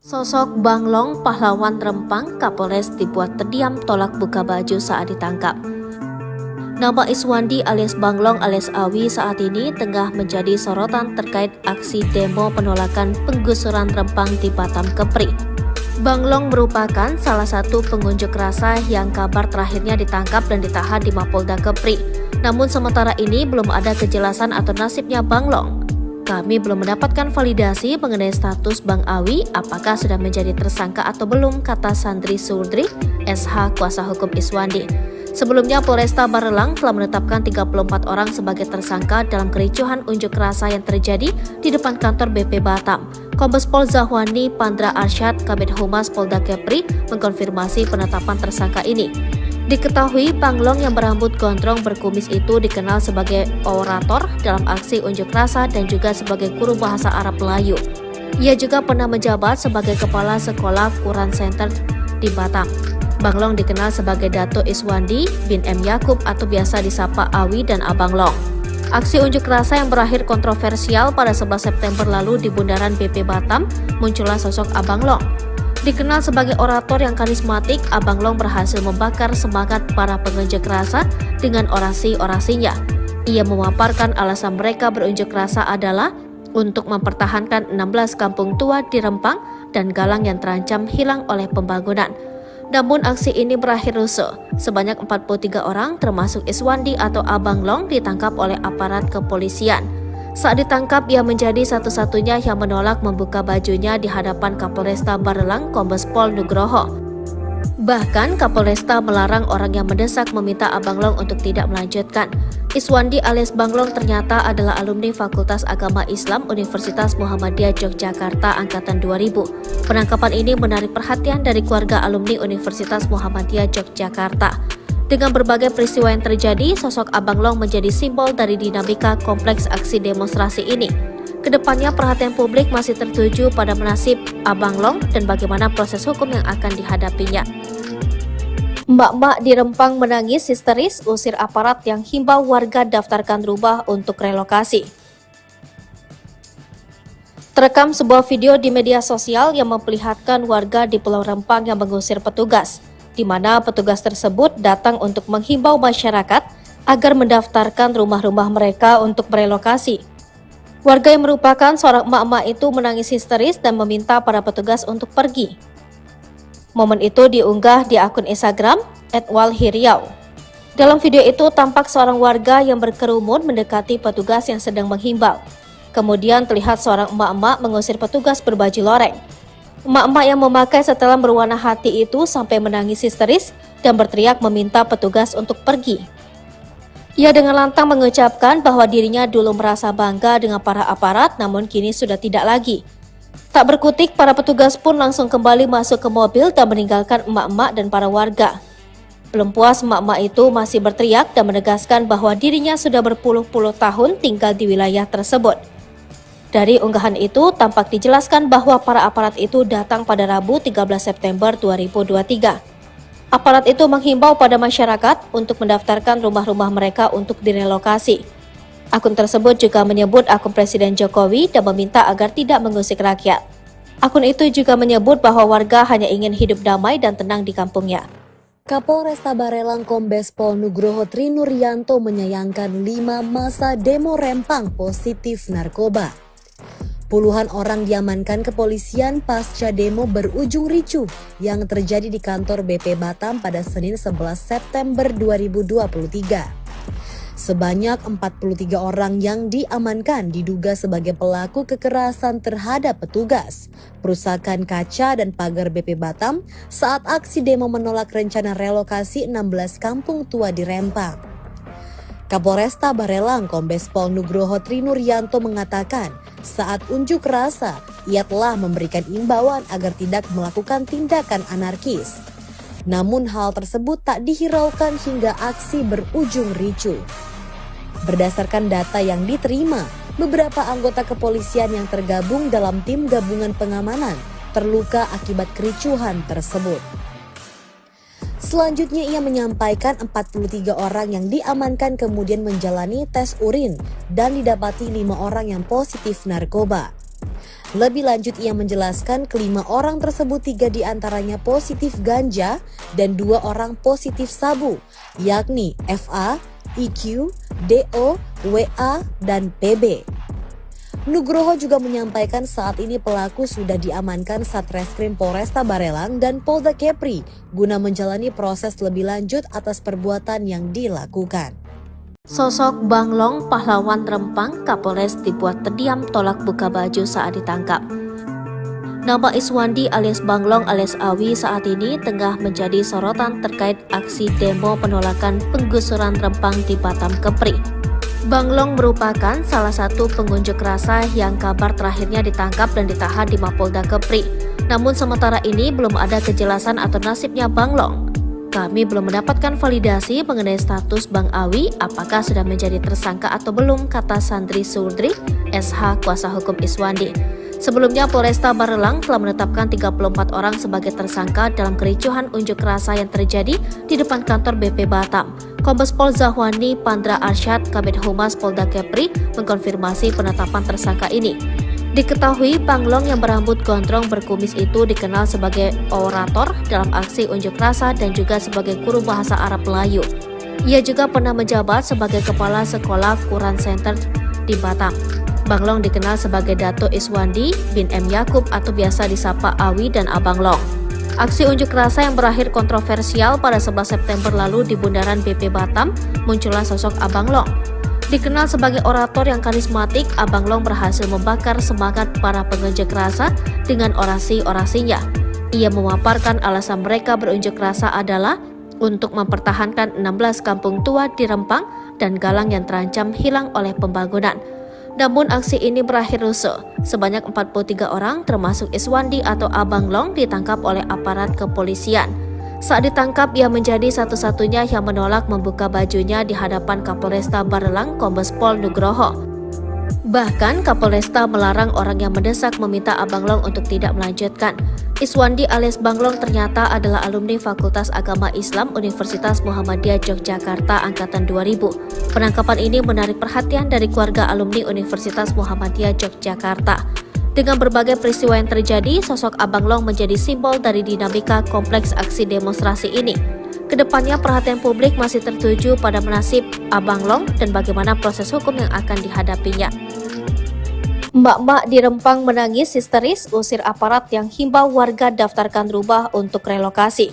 Sosok Bang Long, pahlawan Rempang, Kapolres dibuat terdiam tolak buka baju saat ditangkap. Nama Iswandi alias Bang Long alias Awi saat ini tengah menjadi sorotan terkait aksi demo penolakan penggusuran Rempang di Batam Kepri. Bang Long merupakan salah satu pengunjuk rasa yang kabar terakhirnya ditangkap dan ditahan di Mapolda Kepri. Namun sementara ini belum ada kejelasan atau nasibnya Bang Long. Kami belum mendapatkan validasi mengenai status Bang Awi apakah sudah menjadi tersangka atau belum, kata Sandri Surdri, SH kuasa hukum Iswandi. Sebelumnya Polresta Barelang telah menetapkan 34 orang sebagai tersangka dalam kericuhan unjuk rasa yang terjadi di depan kantor BP Batam. Kombes Pol Zahwani Pandra Arsyad, Kabid Humas Polda Kepri, mengkonfirmasi penetapan tersangka ini. Diketahui Bang Long yang berambut gondrong berkumis itu dikenal sebagai orator dalam aksi unjuk rasa dan juga sebagai guru bahasa Arab Melayu. Ia juga pernah menjabat sebagai kepala sekolah Quran Center di Batam. Bang Long dikenal sebagai Dato Iswandi bin M. Yakub atau biasa disapa Awi dan Abang Long. Aksi unjuk rasa yang berakhir kontroversial pada 11 September lalu di Bundaran BP Batam, muncullah sosok Abang Long. Dikenal sebagai orator yang karismatik, Abang Long berhasil membakar semangat para pengunjuk rasa dengan orasi-orasinya. Ia memaparkan alasan mereka berunjuk rasa adalah untuk mempertahankan 16 kampung tua di Rempang dan Galang yang terancam hilang oleh pembangunan. Namun aksi ini berakhir rusuh. Sebanyak 43 orang termasuk Iswandi atau Abang Long ditangkap oleh aparat kepolisian. Saat ditangkap, ia menjadi satu-satunya yang menolak membuka bajunya di hadapan Kapolresta Barelang, Kombes Pol Nugroho. Bahkan Kapolresta melarang orang yang mendesak meminta Abang Long untuk tidak melanjutkan. Iswandi alias Bang Long ternyata adalah alumni Fakultas Agama Islam Universitas Muhammadiyah Yogyakarta angkatan 2000. Penangkapan ini menarik perhatian dari keluarga alumni Universitas Muhammadiyah Yogyakarta. Dengan berbagai peristiwa yang terjadi, sosok Abang Long menjadi simbol dari dinamika kompleks aksi demonstrasi ini. Kedepannya perhatian publik masih tertuju pada nasib Abang Long dan bagaimana proses hukum yang akan dihadapinya. Mbak-mbak di Rempang menangis histeris usir aparat yang himbau warga daftarkan rumah untuk relokasi. Terekam sebuah video di media sosial yang memperlihatkan warga di Pulau Rempang yang mengusir petugas, di mana petugas tersebut datang untuk menghimbau masyarakat agar mendaftarkan rumah-rumah mereka untuk merelokasi. Warga yang merupakan seorang emak-emak itu menangis histeris dan meminta para petugas untuk pergi. Momen itu diunggah di akun Instagram @walhiriau. Dalam video itu tampak seorang warga yang berkerumun mendekati petugas yang sedang menghimbau. Kemudian terlihat seorang emak-emak mengusir petugas berbaju loreng. Emak-emak yang memakai setelan berwarna hati itu sampai menangis histeris dan berteriak meminta petugas untuk pergi. Ia dengan lantang mengucapkan bahwa dirinya dulu merasa bangga dengan para aparat, namun kini sudah tidak lagi. Tak berkutik, para petugas pun langsung kembali masuk ke mobil dan meninggalkan emak-emak dan para warga. Belum puas, emak-emak itu masih berteriak dan menegaskan bahwa dirinya sudah berpuluh-puluh tahun tinggal di wilayah tersebut. Dari unggahan itu, tampak dijelaskan bahwa para aparat itu datang pada Rabu 13 September 2023. Aparat itu menghimbau pada masyarakat untuk mendaftarkan rumah-rumah mereka untuk direlokasi. Akun tersebut juga menyebut akun Presiden Jokowi dan meminta agar tidak mengusik rakyat. Akun itu juga menyebut bahwa warga hanya ingin hidup damai dan tenang di kampungnya. Kapolresta Barelang Kombes Pol Nugroho Trinuryanto menyayangkan 5 masa demo Rempang positif narkoba. Puluhan orang diamankan kepolisian pasca demo berujung ricuh yang terjadi di kantor BP Batam pada Senin 11 September 2023. Sebanyak 43 orang yang diamankan diduga sebagai pelaku kekerasan terhadap petugas, perusakan kaca dan pagar BP Batam saat aksi demo menolak rencana relokasi 16 kampung tua di Rempang. Kapolresta Barelang Kombes Pol Nugroho Trinuryanto mengatakan saat unjuk rasa ia telah memberikan imbauan agar tidak melakukan tindakan anarkis. Namun hal tersebut tak dihiraukan hingga aksi berujung ricuh. Berdasarkan data yang diterima, beberapa anggota kepolisian yang tergabung dalam tim gabungan pengamanan terluka akibat kericuhan tersebut. Selanjutnya ia menyampaikan 43 orang yang diamankan kemudian menjalani tes urin dan didapati 5 orang yang positif narkoba. Lebih lanjut ia menjelaskan kelima orang tersebut 3 diantaranya positif ganja dan 2 orang positif sabu, yakni FA, IQ, DO, WA, dan PB. Nugroho juga menyampaikan saat ini pelaku sudah diamankan Satreskrim Polresta Barelang dan Polda Kepri guna menjalani proses lebih lanjut atas perbuatan yang dilakukan. Sosok Banglong, pahlawan Rempang, Kapolres dibuat terdiam tolak buka baju saat ditangkap. Nama Iswandi alias Banglong alias Awi saat ini tengah menjadi sorotan terkait aksi demo penolakan penggusuran Rempang di Batam Kepri. Banglong merupakan salah satu pengunjuk rasa yang kabar terakhirnya ditangkap dan ditahan di Mapolda Kepri. Namun sementara ini belum ada kejelasan atau nasibnya Banglong. Kami belum mendapatkan validasi mengenai status Bang Awi apakah sudah menjadi tersangka atau belum, kata Sandri Sudri, SH kuasa hukum Iswandi. Sebelumnya Polresta Barelang telah menetapkan 34 orang sebagai tersangka dalam kericuhan unjuk rasa yang terjadi di depan kantor BP Batam. Kombes Pol Zahwani Pandra Arsyad, Kabid Humas Polda Kepri, mengkonfirmasi penetapan tersangka ini. Diketahui Banglong yang berambut gondrong berkumis itu dikenal sebagai orator dalam aksi unjuk rasa dan juga sebagai guru bahasa Arab Melayu. Ia juga pernah menjabat sebagai kepala sekolah Quran Center di Batam. Banglong dikenal sebagai Dato Iswandi bin M. Yakub atau biasa disapa Awi dan Abang Long. Aksi unjuk rasa yang berakhir kontroversial pada 11 September lalu di Bundaran BP Batam, muncullah sosok Abang Long. Dikenal sebagai orator yang karismatik, Abang Long berhasil membakar semangat para pengunjuk rasa dengan orasi-orasinya. Ia memaparkan alasan mereka berunjuk rasa adalah untuk mempertahankan 16 kampung tua di Rempang dan Galang yang terancam hilang oleh pembangunan. Namun aksi ini berakhir rusuh. Sebanyak 43 orang termasuk Iswandi atau Abang Long ditangkap oleh aparat kepolisian. Saat ditangkap, ia menjadi satu-satunya yang menolak membuka bajunya di hadapan Kapolresta Barelang Kombes Pol Nugroho. Bahkan Kapolresta melarang orang yang mendesak meminta Abang Long untuk tidak melanjutkan. Iswandi alias Banglong ternyata adalah alumni Fakultas Agama Islam Universitas Muhammadiyah Yogyakarta Angkatan 2000. Penangkapan ini menarik perhatian dari keluarga alumni Universitas Muhammadiyah Yogyakarta. Dengan berbagai peristiwa yang terjadi, sosok Abang Long menjadi simbol dari dinamika kompleks aksi demonstrasi ini. Kedepannya perhatian publik masih tertuju pada nasib Abang Long dan bagaimana proses hukum yang akan dihadapinya. Emak-emak di Rempang menangis histeris usir aparat yang himbau warga daftarkan rumah untuk relokasi.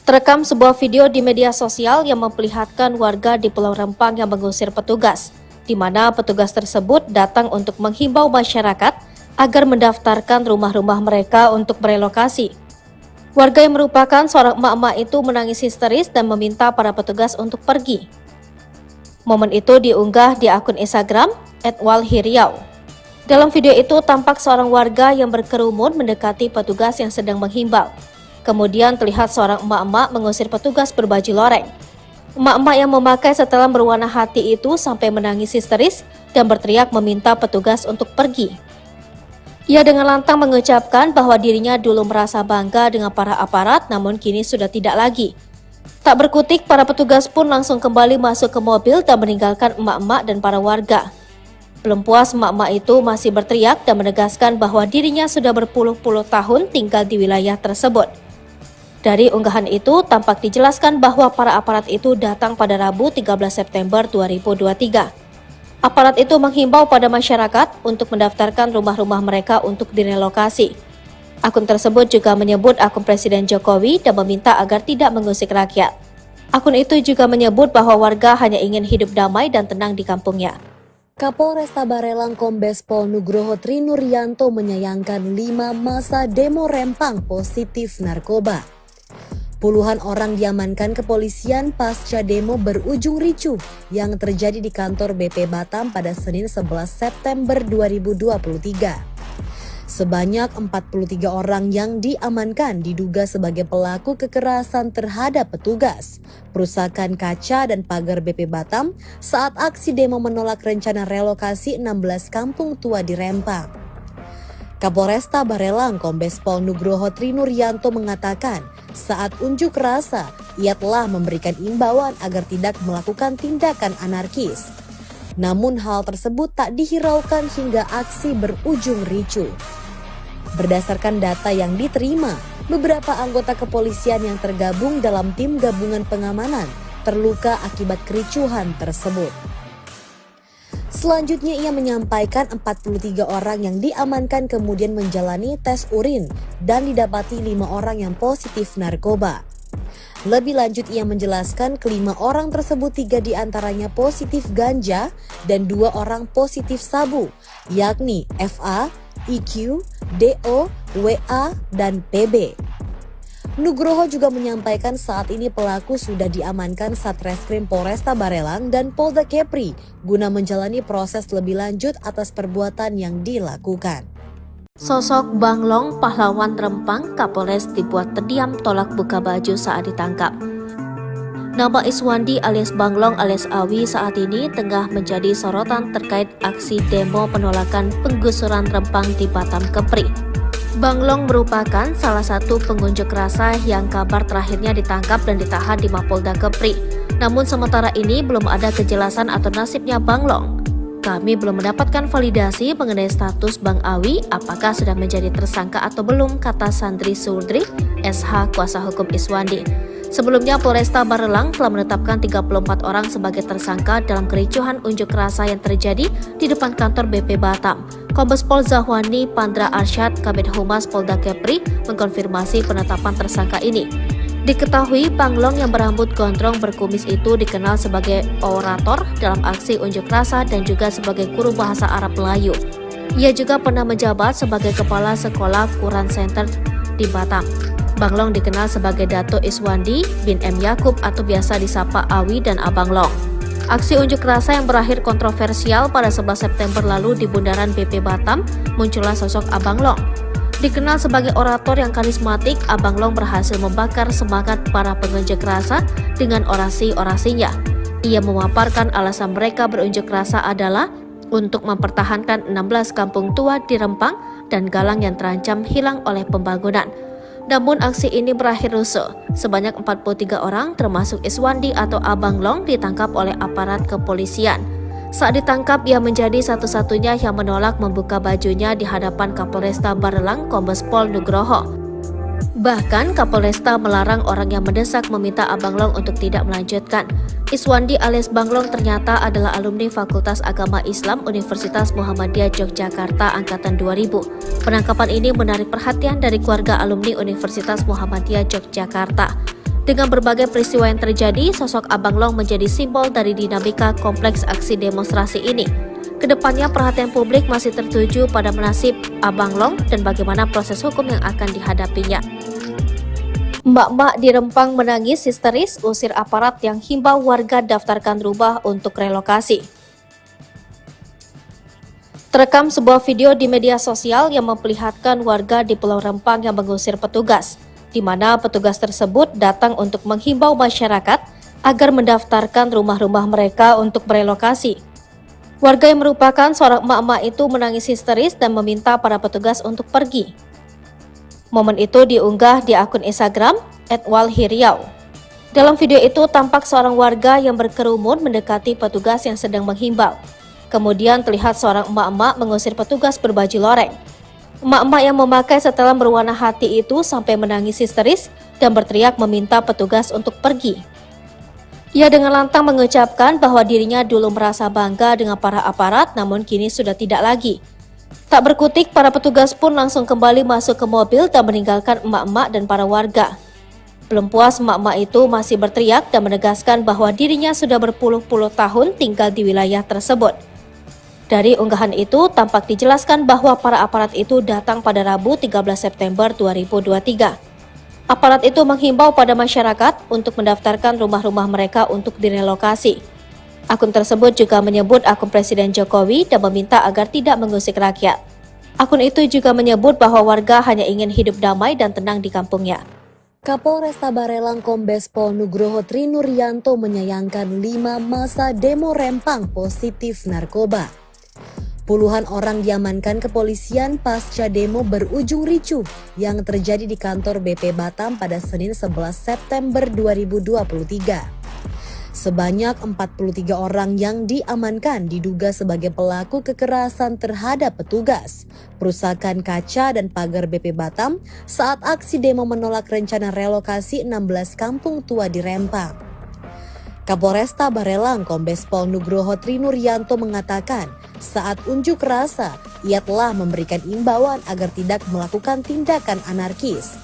Terekam sebuah video di media sosial yang memperlihatkan warga di Pulau Rempang yang mengusir petugas, di mana petugas tersebut datang untuk menghimbau masyarakat agar mendaftarkan rumah-rumah mereka untuk merelokasi. Warga yang merupakan seorang emak-emak itu menangis histeris dan meminta para petugas untuk pergi. Momen itu diunggah di akun Instagram @walhiriau. Dalam video itu tampak seorang warga yang berkerumun mendekati petugas yang sedang menghimbau. Kemudian terlihat seorang emak-emak mengusir petugas berbaju loreng. Emak-emak yang memakai setelan berwarna hati itu sampai menangis histeris dan berteriak meminta petugas untuk pergi. Ia dengan lantang mengucapkan bahwa dirinya dulu merasa bangga dengan para aparat, namun kini sudah tidak lagi. Tak berkutik, para petugas pun langsung kembali masuk ke mobil dan meninggalkan emak-emak dan para warga. Belum puas, emak-emak itu masih berteriak dan menegaskan bahwa dirinya sudah berpuluh-puluh tahun tinggal di wilayah tersebut. Dari unggahan itu, tampak dijelaskan bahwa para aparat itu datang pada Rabu 13 September 2023. Aparat itu menghimbau pada masyarakat untuk mendaftarkan rumah-rumah mereka untuk direlokasi. Akun tersebut juga menyebut akun Presiden Jokowi dan meminta agar tidak mengusik rakyat. Akun itu juga menyebut bahwa warga hanya ingin hidup damai dan tenang di kampungnya. Kapolresta Barelang Kombes Pol Nugroho Trinuryanto menyayangkan 5 massa demo Rempang positif narkoba. Puluhan orang diamankan kepolisian pasca demo berujung ricuh yang terjadi di kantor BP Batam pada Senin 11 September 2023. Sebanyak 43 orang yang diamankan diduga sebagai pelaku kekerasan terhadap petugas, perusakan kaca dan pagar BP Batam saat aksi demo menolak rencana relokasi 16 kampung tua di Rempang. Kapolresta Barelang Kombes Pol Nugroho Trinuryanto mengatakan saat unjuk rasa ia telah memberikan imbauan agar tidak melakukan tindakan anarkis. Namun hal tersebut tak dihiraukan hingga aksi berujung ricuh. Berdasarkan data yang diterima, beberapa anggota kepolisian yang tergabung dalam tim gabungan pengamanan terluka akibat kericuhan tersebut. Selanjutnya ia menyampaikan 43 orang yang diamankan kemudian menjalani tes urin dan didapati 5 orang yang positif narkoba. Lebih lanjut ia menjelaskan kelima orang tersebut 3 diantaranya positif ganja dan 2 orang positif sabu, yakni FA, IQ, DO, WA, dan PB. Nugroho juga menyampaikan saat ini pelaku sudah diamankan Satreskrim Polresta Barelang dan Polda Kepri guna menjalani proses lebih lanjut atas perbuatan yang dilakukan. Sosok Banglong, pahlawan Rempang, Kapolres dibuat terdiam tolak buka baju saat ditangkap. Nama Iswandi alias Banglong alias Awi saat ini tengah menjadi sorotan terkait aksi demo penolakan penggusuran Rempang di Batam Kepri. Banglong merupakan salah satu pengunjuk rasa yang kabar terakhirnya ditangkap dan ditahan di Mapolda Kepri. Namun sementara ini belum ada kejelasan atau nasibnya Banglong. Kami belum mendapatkan validasi mengenai status Bang Awi apakah sudah menjadi tersangka atau belum, kata Sandri Surdri, SH kuasa hukum Iswandi. Sebelumnya Polresta Barelang telah menetapkan 34 orang sebagai tersangka dalam kericuhan unjuk rasa yang terjadi di depan kantor BP Batam. Kombes Pol Zahwani Pandra Arsyad, Kabid Humas Polda Kepri, mengkonfirmasi penetapan tersangka ini. Diketahui Banglong yang berambut gondrong berkumis itu dikenal sebagai orator dalam aksi unjuk rasa dan juga sebagai guru bahasa Arab Melayu. Ia juga pernah menjabat sebagai Kepala Sekolah Quran Center di Batam. Banglong dikenal sebagai Dato Iswandi bin M. Yakub atau biasa disapa Awi dan Abang Long. Aksi unjuk rasa yang berakhir kontroversial pada 11 September lalu di Bundaran BP Batam, muncullah sosok Abang Long. Dikenal sebagai orator yang karismatik, Abang Long berhasil membakar semangat para pengunjuk rasa dengan orasi-orasinya. Ia memaparkan alasan mereka berunjuk rasa adalah untuk mempertahankan 16 kampung tua di Rempang dan Galang yang terancam hilang oleh pembangunan. Namun aksi ini berakhir rusuh. Sebanyak 43 orang termasuk Iswandi atau Abang Long ditangkap oleh aparat kepolisian. Saat ditangkap, ia menjadi satu-satunya yang menolak membuka bajunya di hadapan Kapolresta Barelang Kombes Pol Nugroho. Bahkan Kapolresta melarang orang yang mendesak meminta Abang Long untuk tidak melanjutkan. Iswandi alias Banglong ternyata adalah alumni Fakultas Agama Islam Universitas Muhammadiyah Yogyakarta Angkatan 2000. Penangkapan ini menarik perhatian dari keluarga alumni Universitas Muhammadiyah Yogyakarta. Dengan berbagai peristiwa yang terjadi, sosok Abang Long menjadi simbol dari dinamika kompleks aksi demonstrasi ini. Kedepannya perhatian publik masih tertuju pada nasib Abang Long dan bagaimana proses hukum yang akan dihadapinya. Mbak-mbak di Rempang menangis histeris usir aparat yang himbau warga daftarkan rumah untuk relokasi. Terekam sebuah video di media sosial yang memperlihatkan warga di Pulau Rempang yang mengusir petugas, di mana petugas tersebut datang untuk menghimbau masyarakat agar mendaftarkan rumah-rumah mereka untuk berelokasi. Warga yang merupakan seorang emak-emak itu menangis histeris dan meminta para petugas untuk pergi. Momen itu diunggah di akun Instagram @walhiriau. Dalam video itu tampak seorang warga yang berkerumun mendekati petugas yang sedang menghimbau. Kemudian terlihat seorang emak-emak mengusir petugas berbaju loreng. Emak-emak yang memakai setelan berwarna hati itu sampai menangis histeris dan berteriak meminta petugas untuk pergi. Ia dengan lantang mengucapkan bahwa dirinya dulu merasa bangga dengan para aparat, namun kini sudah tidak lagi. Tak berkutik, para petugas pun langsung kembali masuk ke mobil dan meninggalkan emak-emak dan para warga. Belum puas, emak-emak itu masih berteriak dan menegaskan bahwa dirinya sudah berpuluh-puluh tahun tinggal di wilayah tersebut. Dari unggahan itu, tampak dijelaskan bahwa para aparat itu datang pada Rabu 13 September 2023. Aparat itu menghimbau pada masyarakat untuk mendaftarkan rumah-rumah mereka untuk direlokasi. Akun tersebut juga menyebut akun Presiden Jokowi dan meminta agar tidak mengusik rakyat. Akun itu juga menyebut bahwa warga hanya ingin hidup damai dan tenang di kampungnya. Kapolresta Barelang Kombes Pol Nugroho Trinuryanto menyayangkan 5 masa demo Rempang positif narkoba. Puluhan orang diamankan kepolisian pasca demo berujung ricuh yang terjadi di kantor BP Batam pada Senin 11 September 2023. Sebanyak 43 orang yang diamankan diduga sebagai pelaku kekerasan terhadap petugas, perusakan kaca dan pagar BP Batam saat aksi demo menolak rencana relokasi 16 kampung tua di Rempang. Kapolresta Barelang Kombes Pol Nugroho Trinuryanto mengatakan saat unjuk rasa ia telah memberikan imbauan agar tidak melakukan tindakan anarkis.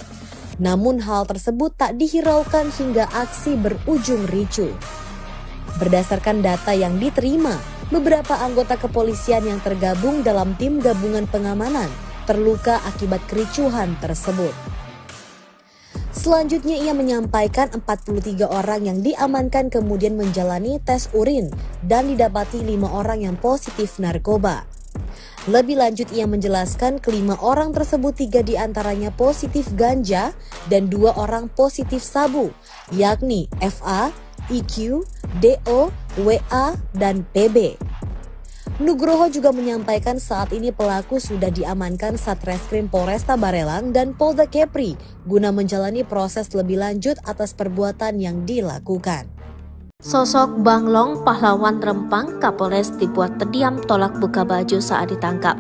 Namun hal tersebut tak dihiraukan hingga aksi berujung ricuh. Berdasarkan data yang diterima, beberapa anggota kepolisian yang tergabung dalam tim gabungan pengamanan terluka akibat kericuhan tersebut. Selanjutnya ia menyampaikan 43 orang yang diamankan kemudian menjalani tes urin dan didapati 5 orang yang positif narkoba. Lebih lanjut ia menjelaskan kelima orang tersebut 3 diantaranya positif ganja dan 2 orang positif sabu, yakni FA, IQ, DO, WA, dan PB. Nugroho juga menyampaikan saat ini pelaku sudah diamankan Satreskrim Polresta Barelang dan Polda Kepri guna menjalani proses lebih lanjut atas perbuatan yang dilakukan. Sosok Banglong pahlawan Rempang Kapolres dibuat terdiam tolak buka baju saat ditangkap.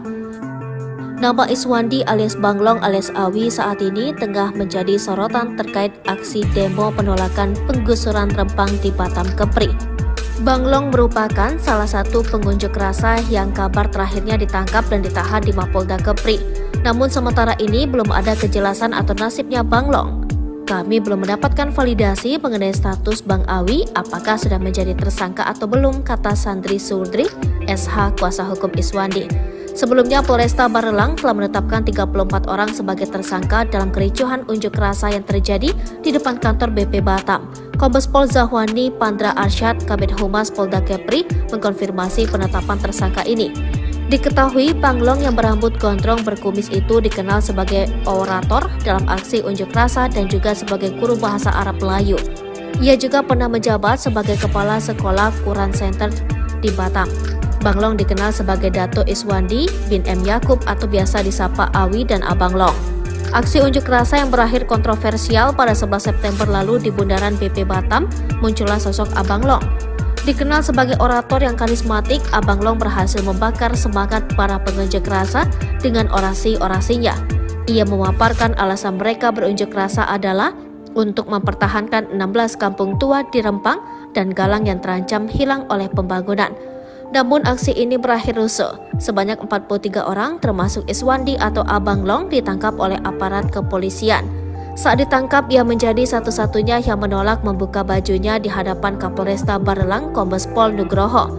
Nama Iswandi alias Banglong alias Awi saat ini tengah menjadi sorotan terkait aksi demo penolakan penggusuran Rempang di Batam Kepri. Banglong merupakan salah satu pengunjuk rasa yang kabar terakhirnya ditangkap dan ditahan di Mapolda Kepri. Namun sementara ini belum ada kejelasan atau nasibnya Banglong. Kami belum mendapatkan validasi mengenai status Bang Awi apakah sudah menjadi tersangka atau belum, kata Sandri Surdri, SH kuasa hukum Iswandi. Sebelumnya Polresta Barelang telah menetapkan 34 orang sebagai tersangka dalam kericuhan unjuk rasa yang terjadi di depan kantor BP Batam. Kombes Pol Zahwani Pandra Arsyad, Kabid Humas Polda Kepri, mengkonfirmasi penetapan tersangka ini. Diketahui Banglong yang berambut gondrong berkumis itu dikenal sebagai orator dalam aksi unjuk rasa dan juga sebagai guru bahasa Arab Melayu. Ia juga pernah menjabat sebagai kepala sekolah Quran Center di Batam. Banglong dikenal sebagai Dato Iswandi bin M. Yakub atau biasa disapa Awi dan Abang Long. Aksi unjuk rasa yang berakhir kontroversial pada 11 September lalu di Bundaran BP Batam, muncullah sosok Abang Long. Dikenal sebagai orator yang karismatik, Abang Long berhasil membakar semangat para pengunjuk rasa dengan orasi-orasinya. Ia memaparkan alasan mereka berunjuk rasa adalah untuk mempertahankan 16 kampung tua di Rempang dan Galang yang terancam hilang oleh pembangunan. Namun aksi ini berakhir rusuh. Sebanyak 43 orang termasuk Iswandi atau Abang Long ditangkap oleh aparat kepolisian. Saat ditangkap, ia menjadi satu-satunya yang menolak membuka bajunya di hadapan Kapolresta Barelang Kombes Pol Nugroho.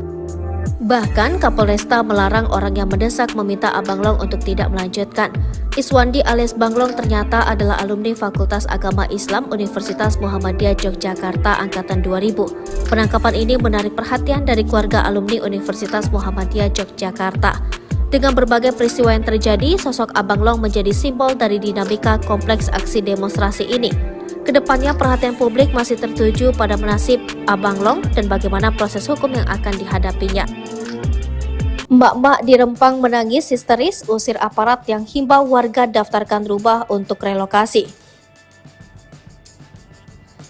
Bahkan Kapolresta melarang orang yang mendesak meminta Abang Long untuk tidak melanjutkan. Iswandi alias Banglong ternyata adalah alumni Fakultas Agama Islam Universitas Muhammadiyah Yogyakarta angkatan 2000. Penangkapan ini menarik perhatian dari keluarga alumni Universitas Muhammadiyah Yogyakarta. Dengan berbagai peristiwa yang terjadi, sosok Abang Long menjadi simbol dari dinamika kompleks aksi demonstrasi ini. Kedepannya perhatian publik masih tertuju pada nasib Abang Long dan bagaimana proses hukum yang akan dihadapinya. Emak-emak di Rempang menangis histeris usir aparat yang himbau warga daftarkan rumah untuk relokasi.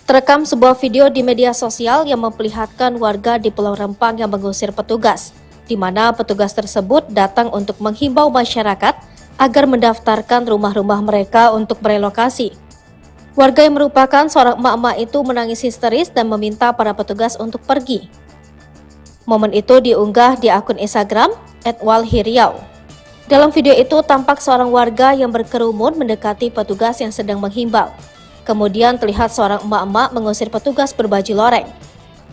Terekam sebuah video di media sosial yang memperlihatkan warga di Pulau Rempang yang mengusir petugas, di mana petugas tersebut datang untuk menghimbau masyarakat agar mendaftarkan rumah-rumah mereka untuk merelokasi. Warga yang merupakan seorang emak-emak itu menangis histeris dan meminta para petugas untuk pergi. Momen itu diunggah di akun Instagram @walhiriau. Dalam video itu tampak seorang warga yang berkerumun mendekati petugas yang sedang menghimbau. Kemudian terlihat seorang emak-emak mengusir petugas berbaju loreng.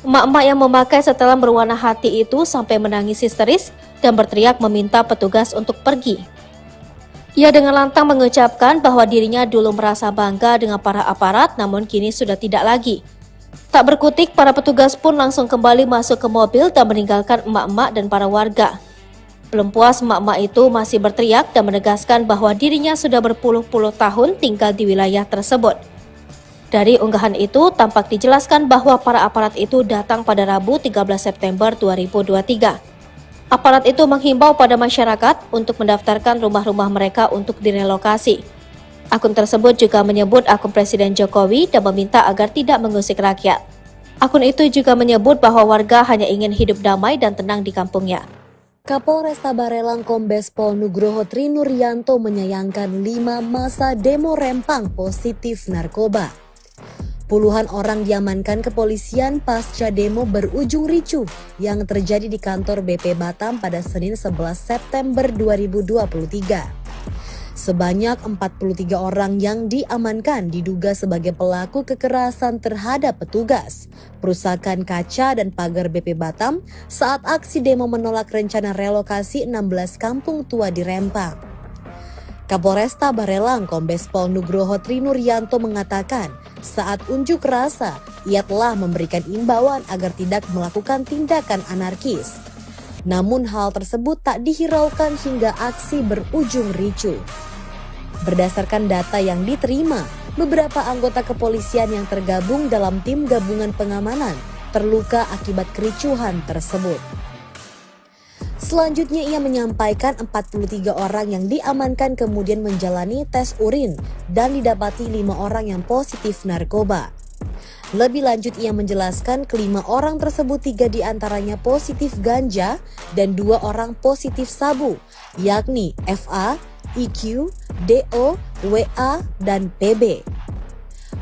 Emak-emak yang memakai setelan berwarna hati itu sampai menangis histeris dan berteriak meminta petugas untuk pergi. Ia dengan lantang mengucapkan bahwa dirinya dulu merasa bangga dengan para aparat, namun kini sudah tidak lagi. Tak berkutik, para petugas pun langsung kembali masuk ke mobil dan meninggalkan emak-emak dan para warga. Belum puas, emak-emak itu masih berteriak dan menegaskan bahwa dirinya sudah berpuluh-puluh tahun tinggal di wilayah tersebut. Dari unggahan itu, tampak dijelaskan bahwa para aparat itu datang pada Rabu 13 September 2023. Aparat itu menghimbau pada masyarakat untuk mendaftarkan rumah-rumah mereka untuk direlokasi. Akun tersebut juga menyebut akun Presiden Jokowi dan meminta agar tidak mengusik rakyat. Akun itu juga menyebut bahwa warga hanya ingin hidup damai dan tenang di kampungnya. Kapolresta Barelang Kombes Pol Nugroho Trinuryanto menyayangkan 5 masa demo Rempang positif narkoba. Puluhan orang diamankan kepolisian pasca demo berujung ricuh yang terjadi di kantor BP Batam pada Senin 11 September 2023. Sebanyak 43 orang yang diamankan diduga sebagai pelaku kekerasan terhadap petugas, perusakan kaca dan pagar BP Batam saat aksi demo menolak rencana relokasi 16 kampung tua di Rempang. Kapolresta Barelang Kombes Pol Nugroho Trinuryanto mengatakan saat unjuk rasa ia telah memberikan imbauan agar tidak melakukan tindakan anarkis. Namun hal tersebut tak dihiraukan hingga aksi berujung ricuh. Berdasarkan data yang diterima, beberapa anggota kepolisian yang tergabung dalam tim gabungan pengamanan terluka akibat kericuhan tersebut. Selanjutnya ia menyampaikan 43 orang yang diamankan kemudian menjalani tes urin dan didapati 5 orang yang positif narkoba. Lebih lanjut ia menjelaskan kelima orang tersebut 3 diantaranya positif ganja dan 2 orang positif sabu, yakni FA, IQ, DO, WA, dan PB.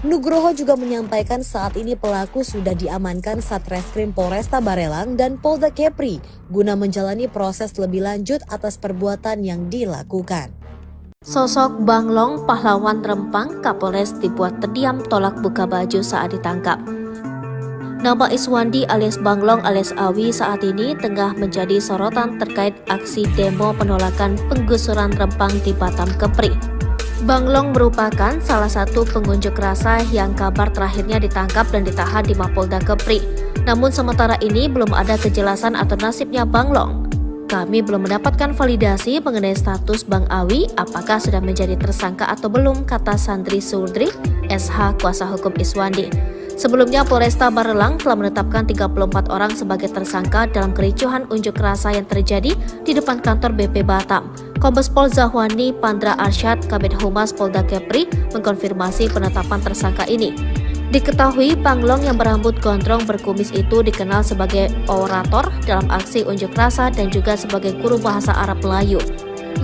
Nugroho juga menyampaikan saat ini pelaku sudah diamankan Satreskrim Polresta Barelang dan Polda Kepri guna menjalani proses lebih lanjut atas perbuatan yang dilakukan. Sosok Banglong pahlawan Rempang Kapolres dibuat terdiam tolak buka baju saat ditangkap. Nama Iswandi alias Banglong alias Awi saat ini tengah menjadi sorotan terkait aksi demo penolakan penggusuran Rempang di Batam Kepri. Banglong merupakan salah satu pengunjuk rasa yang kabar terakhirnya ditangkap dan ditahan di Mapolda Kepri. Namun sementara ini belum ada kejelasan atau nasibnya Banglong. Kami belum mendapatkan validasi mengenai status Bang Awi apakah sudah menjadi tersangka atau belum, kata Sandri Surdri, SH kuasa hukum Iswandi. Sebelumnya Polresta Barelang telah menetapkan 34 orang sebagai tersangka dalam kericuhan unjuk rasa yang terjadi di depan kantor BP Batam. Kombes Pol Zahwani Pandra Arsyad, Kabid Humas Polda Kepri, mengkonfirmasi penetapan tersangka ini. Diketahui Banglong yang berambut gondrong berkumis itu dikenal sebagai orator dalam aksi unjuk rasa dan juga sebagai guru bahasa Arab Melayu.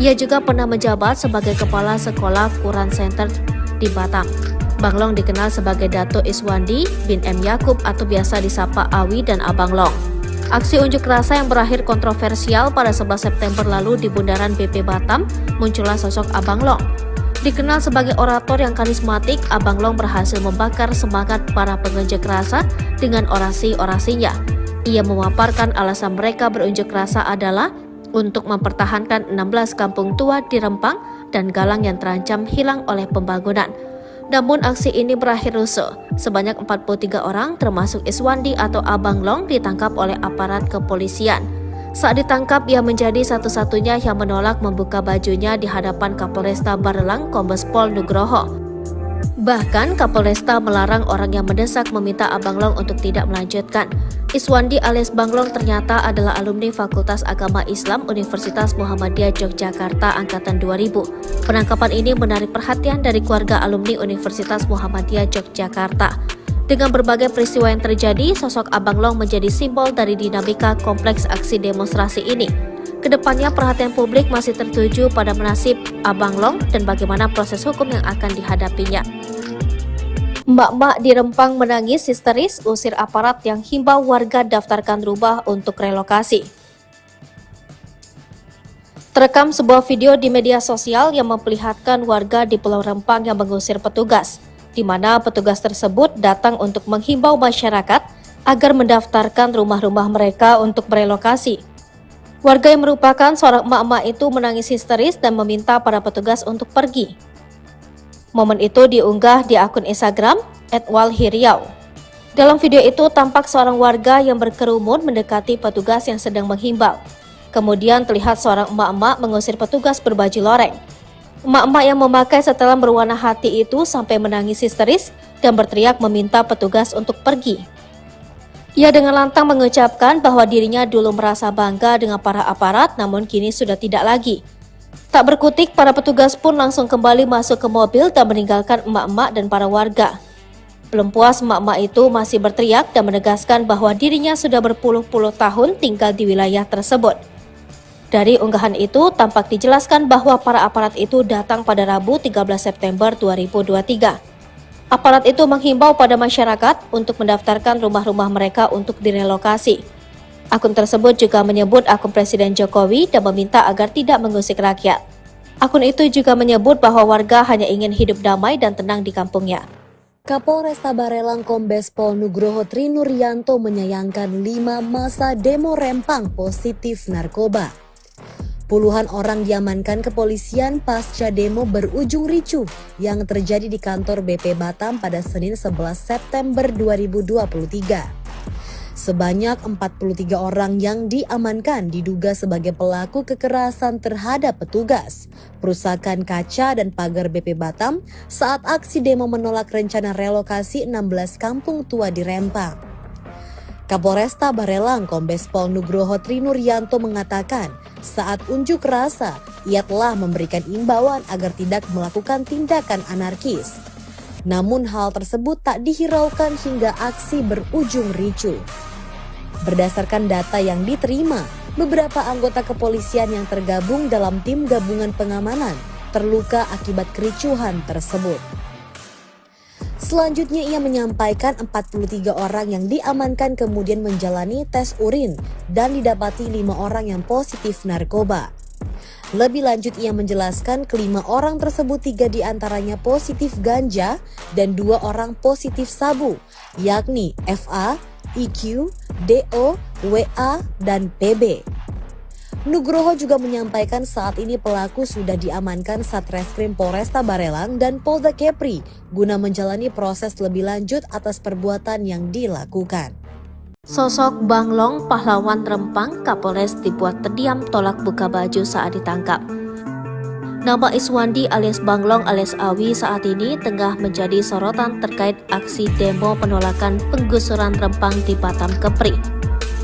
Ia juga pernah menjabat sebagai kepala sekolah Quran Center di Batam. Banglong dikenal sebagai Dato Iswandi bin M. Yakub atau biasa disapa Awi dan Abang Long. Aksi unjuk rasa yang berakhir kontroversial pada 11 September lalu di bundaran BP Batam, muncullah sosok Abang Long. Dikenal sebagai orator yang karismatik, Abang Long berhasil membakar semangat para pengunjuk rasa dengan orasi-orasinya. Ia memaparkan alasan mereka berunjuk rasa adalah untuk mempertahankan 16 kampung tua di Rempang dan Galang yang terancam hilang oleh pembangunan. Namun aksi ini berakhir rusuh. Sebanyak 43 orang termasuk Iswandi atau Abang Long ditangkap oleh aparat kepolisian. Saat ditangkap, ia menjadi satu-satunya yang menolak membuka bajunya di hadapan Kapolresta Barelang Kombes Pol Nugroho. Bahkan Kapolresta melarang orang yang mendesak meminta Abang Long untuk tidak melanjutkan. Iswandi alias Banglong ternyata adalah alumni Fakultas Agama Islam Universitas Muhammadiyah Yogyakarta Angkatan 2000. Penangkapan ini menarik perhatian dari keluarga alumni Universitas Muhammadiyah Yogyakarta. Dengan berbagai peristiwa yang terjadi, sosok Abang Long menjadi simbol dari dinamika kompleks aksi demonstrasi ini. Kedepannya perhatian publik masih tertuju pada nasib Abang Long dan bagaimana proses hukum yang akan dihadapinya. Emak-emak di Rempang menangis histeris usir aparat yang himbau warga daftarkan rumah untuk relokasi. Terekam sebuah video di media sosial yang memperlihatkan warga di Pulau Rempang yang mengusir petugas, di mana petugas tersebut datang untuk menghimbau masyarakat agar mendaftarkan rumah-rumah mereka untuk merelokasi. Warga yang merupakan seorang emak-emak itu menangis histeris dan meminta para petugas untuk pergi. Momen itu diunggah di akun Instagram @walhiriau. Dalam video itu tampak seorang warga yang berkerumun mendekati petugas yang sedang menghimbau. Kemudian terlihat seorang emak-emak mengusir petugas berbaju loreng. Emak-emak yang memakai setelan berwarna hati itu sampai menangis histeris dan berteriak meminta petugas untuk pergi. Ia dengan lantang mengucapkan bahwa dirinya dulu merasa bangga dengan para aparat, namun kini sudah tidak lagi. Tak berkutik, para petugas pun langsung kembali masuk ke mobil dan meninggalkan emak-emak dan para warga. Belum puas, emak-emak itu masih berteriak dan menegaskan bahwa dirinya sudah berpuluh-puluh tahun tinggal di wilayah tersebut. Dari unggahan itu, tampak dijelaskan bahwa para aparat itu datang pada Rabu 13 September 2023. Aparat itu menghimbau pada masyarakat untuk mendaftarkan rumah-rumah mereka untuk direlokasi. Akun tersebut juga menyebut akun Presiden Jokowi dan meminta agar tidak mengusik rakyat. Akun itu juga menyebut bahwa warga hanya ingin hidup damai dan tenang di kampungnya. Kapolresta Barelang Kombes Pol Nugroho Trinuryanto menyayangkan 5 masa demo Rempang positif narkoba. Puluhan orang diamankan kepolisian pasca demo berujung ricuh yang terjadi di kantor BP Batam pada Senin 11 September 2023. Sebanyak 43 orang yang diamankan diduga sebagai pelaku kekerasan terhadap petugas, perusakan kaca dan pagar BP Batam saat aksi demo menolak rencana relokasi 16 kampung tua di Rempang. Kapolresta Barelang Kombes Pol Nugroho Trinuryanto mengatakan saat unjuk rasa ia telah memberikan imbauan agar tidak melakukan tindakan anarkis. Namun hal tersebut tak dihiraukan hingga aksi berujung ricuh. Berdasarkan data yang diterima, beberapa anggota kepolisian yang tergabung dalam tim gabungan pengamanan terluka akibat kericuhan tersebut. Selanjutnya ia menyampaikan 43 orang yang diamankan kemudian menjalani tes urin dan didapati 5 orang yang positif narkoba. Lebih lanjut ia menjelaskan kelima orang tersebut 3 diantaranya positif ganja dan 2 orang positif sabu, yakni FA, IQ, DO, WA, dan PB. Nugroho juga menyampaikan saat ini pelaku sudah diamankan Satreskrim Polresta Barelang dan Polda Kepri guna menjalani proses lebih lanjut atas perbuatan yang dilakukan. Sosok Banglong, pahlawan Rempang, Kapolres dibuat terdiam tolak buka baju saat ditangkap. Nama Iswandi alias Banglong alias Awi saat ini tengah menjadi sorotan terkait aksi demo penolakan penggusuran Rempang di Batam Kepri.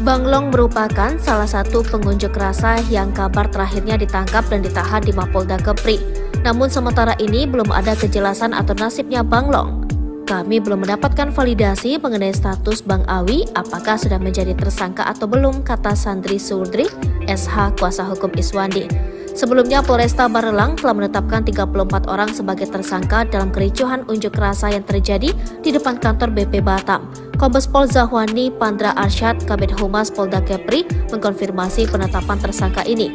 Banglong merupakan salah satu pengunjuk rasa yang kabar terakhirnya ditangkap dan ditahan di Mapolda Kepri. Namun sementara ini belum ada kejelasan atau nasibnya Banglong. Kami belum mendapatkan validasi mengenai status Bang Awi apakah sudah menjadi tersangka atau belum, kata Sandri Surdri, SH kuasa hukum Iswandi. Sebelumnya Polresta Barelang telah menetapkan 34 orang sebagai tersangka dalam kericuhan unjuk rasa yang terjadi di depan kantor BP Batam. Kombes Pol Zahwani Pandra Arsyad, Kabid Humas Polda Kepri, mengkonfirmasi penetapan tersangka ini.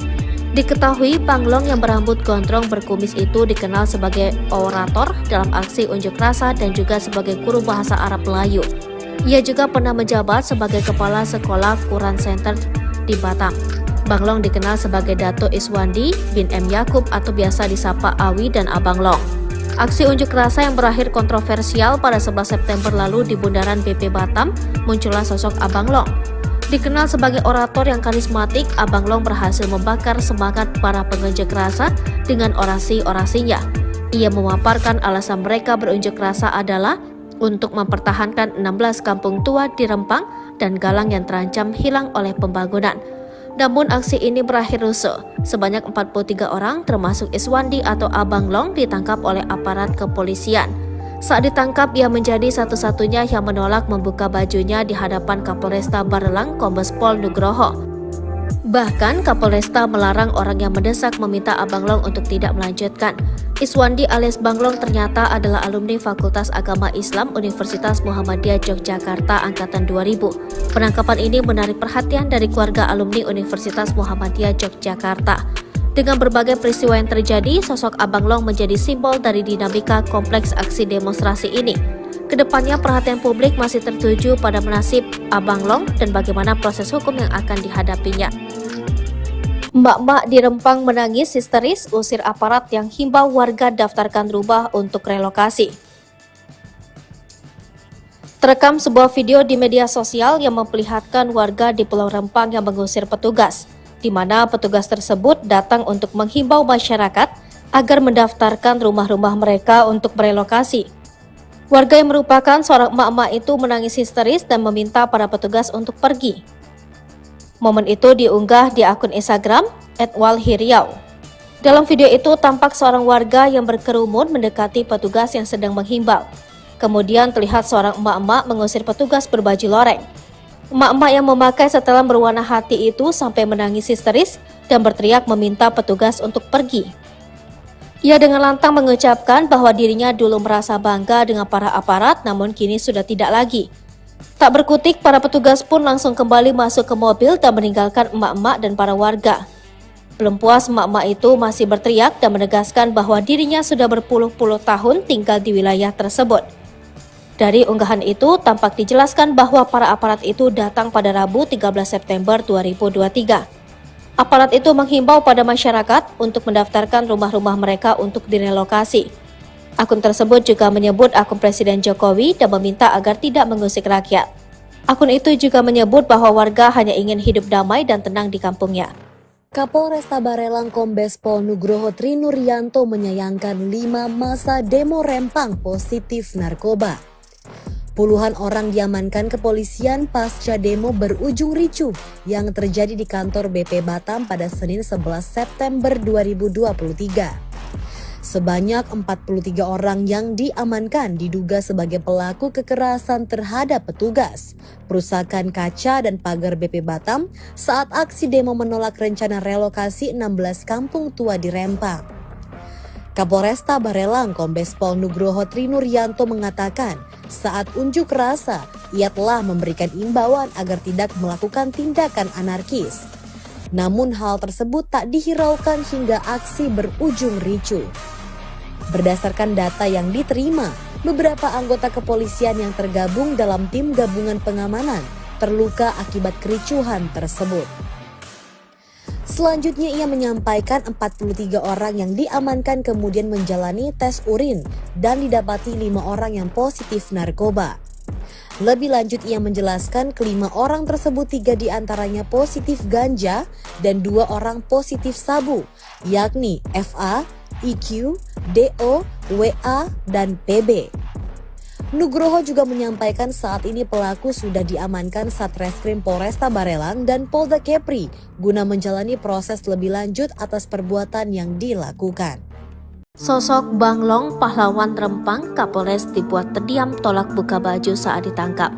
Diketahui Banglong yang berambut gondrong berkumis itu dikenal sebagai orator dalam aksi unjuk rasa dan juga sebagai guru bahasa Arab Melayu. Ia juga pernah menjabat sebagai Kepala Sekolah Quran Center di Batam. Banglong dikenal sebagai Dato Iswandi bin M. Yakub atau biasa disapa Awi dan Abang Long. Aksi unjuk rasa yang berakhir kontroversial pada 11 September lalu di bundaran BP Batam, muncullah sosok Abang Long. Dikenal sebagai orator yang karismatik, Abang Long berhasil membakar semangat para pengunjuk rasa dengan orasi-orasinya. Ia memaparkan alasan mereka berunjuk rasa adalah untuk mempertahankan 16 kampung tua di Rempang dan Galang yang terancam hilang oleh pembangunan. Namun aksi ini berakhir rusuh. Sebanyak 43 orang termasuk Iswandi atau Abang Long ditangkap oleh aparat kepolisian. Saat ditangkap, ia menjadi satu-satunya yang menolak membuka bajunya di hadapan Kapolresta Barelang Kombes Pol Nugroho. Bahkan Kapolresta melarang orang yang mendesak meminta Abang Long untuk tidak melanjutkan. Iswandi alias Banglong ternyata adalah alumni Fakultas Agama Islam Universitas Muhammadiyah Yogyakarta Angkatan 2000. Penangkapan ini menarik perhatian dari keluarga alumni Universitas Muhammadiyah Yogyakarta. Dengan berbagai peristiwa yang terjadi, sosok Abang Long menjadi simbol dari dinamika kompleks aksi demonstrasi ini. Kedepannya perhatian publik masih tertuju pada nasib Abang Long dan bagaimana proses hukum yang akan dihadapinya. Mbak-mbak di Rempang menangis histeris usir aparat yang himbau warga daftarkan rumah untuk relokasi. Terekam sebuah video di media sosial yang memperlihatkan warga di Pulau Rempang yang mengusir petugas, di mana petugas tersebut datang untuk menghimbau masyarakat agar mendaftarkan rumah-rumah mereka untuk merelokasi. Warga yang merupakan seorang emak-emak itu menangis histeris dan meminta para petugas untuk pergi. Momen itu diunggah di akun Instagram @walhiriau. Dalam video itu tampak seorang warga yang berkerumun mendekati petugas yang sedang menghimbau. Kemudian terlihat seorang emak-emak mengusir petugas berbaju loreng. Emak-emak yang memakai setelan berwarna hati itu sampai menangis histeris dan berteriak meminta petugas untuk pergi. Ia dengan lantang mengucapkan bahwa dirinya dulu merasa bangga dengan para aparat, namun kini sudah tidak lagi. Tak berkutik, para petugas pun langsung kembali masuk ke mobil dan meninggalkan emak-emak dan para warga. Belum puas, emak-emak itu masih berteriak dan menegaskan bahwa dirinya sudah berpuluh-puluh tahun tinggal di wilayah tersebut. Dari unggahan itu, tampak dijelaskan bahwa para aparat itu datang pada Rabu 13 September 2023. Aparat itu menghimbau pada masyarakat untuk mendaftarkan rumah-rumah mereka untuk direlokasi. Akun tersebut juga menyebut akun Presiden Jokowi dan meminta agar tidak mengusik rakyat. Akun itu juga menyebut bahwa warga hanya ingin hidup damai dan tenang di kampungnya. Kapolresta Barelang Kombes Pol Nugroho Trinuryanto menyayangkan 5 masa demo Rempang positif narkoba. Puluhan orang diamankan kepolisian pasca demo berujung ricuh yang terjadi di kantor BP Batam pada Senin 11 September 2023. Sebanyak 43 orang yang diamankan diduga sebagai pelaku kekerasan terhadap petugas, perusakan kaca dan pagar BP Batam saat aksi demo menolak rencana relokasi 16 kampung tua di Rempang. Kapolresta Barelang Kombes Pol Nugroho Trinuryanto mengatakan saat unjuk rasa ia telah memberikan imbauan agar tidak melakukan tindakan anarkis. Namun hal tersebut tak dihiraukan hingga aksi berujung ricuh. Berdasarkan data yang diterima, beberapa anggota kepolisian yang tergabung dalam tim gabungan pengamanan terluka akibat kericuhan tersebut. Selanjutnya ia menyampaikan 43 orang yang diamankan kemudian menjalani tes urin dan didapati 5 orang yang positif narkoba. Lebih lanjut ia menjelaskan kelima orang tersebut 3 diantaranya positif ganja dan 2 orang positif sabu, yakni FA, IQ, DO, WA, dan PB. Nugroho juga menyampaikan saat ini pelaku sudah diamankan Satreskrim Polresta Barelang dan Polda Kepri guna menjalani proses lebih lanjut atas perbuatan yang dilakukan. Sosok Banglong, pahlawan Rempang, Kapolres dibuat terdiam tolak buka baju saat ditangkap.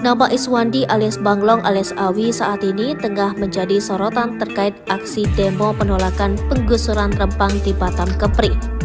Nama Iswandi alias Banglong alias Awi saat ini tengah menjadi sorotan terkait aksi demo penolakan penggusuran Rempang di Batam Kepri.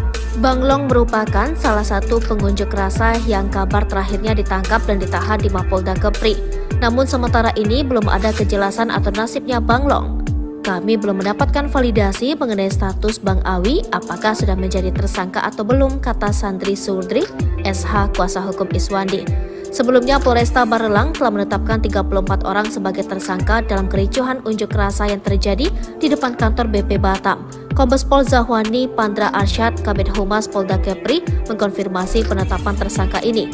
Banglong merupakan salah satu pengunjuk rasa yang kabar terakhirnya ditangkap dan ditahan di Mapolda Kepri. Namun sementara ini belum ada kejelasan atau nasibnya Banglong. Kami belum mendapatkan validasi mengenai status Bang Awi apakah sudah menjadi tersangka atau belum, kata Sandri Surdri, SH kuasa hukum Iswandi. Sebelumnya Polresta Barelang telah menetapkan 34 orang sebagai tersangka dalam kericuhan unjuk rasa yang terjadi di depan kantor BP Batam. Kombes Pol Zahwani Pandra Arsyad, Kabid Humas Polda Kepri, mengkonfirmasi penetapan tersangka ini.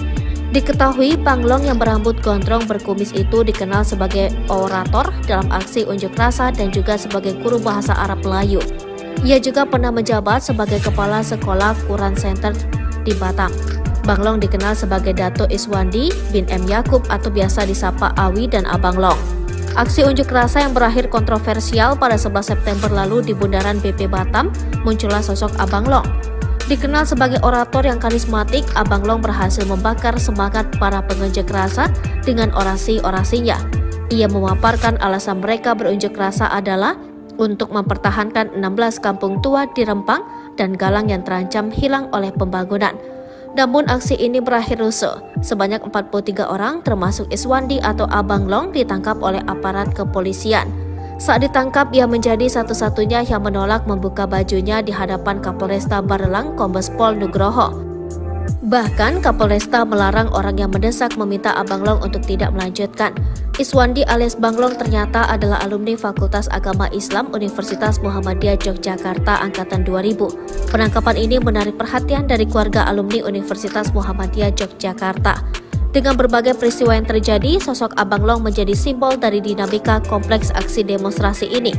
Diketahui Banglong yang berambut gondrong berkumis itu dikenal sebagai orator dalam aksi unjuk rasa dan juga sebagai guru bahasa Arab Melayu. Ia juga pernah menjabat sebagai Kepala Sekolah Quran Center di Batam. Banglong dikenal sebagai Dato Iswandi bin M. Yakub atau biasa disapa Awi dan Abang Long. Aksi unjuk rasa yang berakhir kontroversial pada 11 September lalu di Bundaran BP Batam, muncullah sosok Abang Long. Dikenal sebagai orator yang karismatik, Abang Long berhasil membakar semangat para pengunjuk rasa dengan orasi-orasinya. Ia memaparkan alasan mereka berunjuk rasa adalah untuk mempertahankan 16 kampung tua di Rempang dan Galang yang terancam hilang oleh pembangunan. Namun aksi ini berakhir rusuh. Sebanyak 43 orang termasuk Iswandi atau Abang Long ditangkap oleh aparat kepolisian. Saat ditangkap, ia menjadi satu-satunya yang menolak membuka bajunya di hadapan Kapolresta Barelang Kombes Pol Nugroho. Bahkan Kapolresta melarang orang yang mendesak meminta Abang Long untuk tidak melanjutkan. Iswandi alias Banglong ternyata adalah alumni Fakultas Agama Islam Universitas Muhammadiyah Yogyakarta Angkatan 2000. Penangkapan ini menarik perhatian dari keluarga alumni Universitas Muhammadiyah Yogyakarta. Dengan berbagai peristiwa yang terjadi, sosok Abang Long menjadi simbol dari dinamika kompleks aksi demonstrasi ini.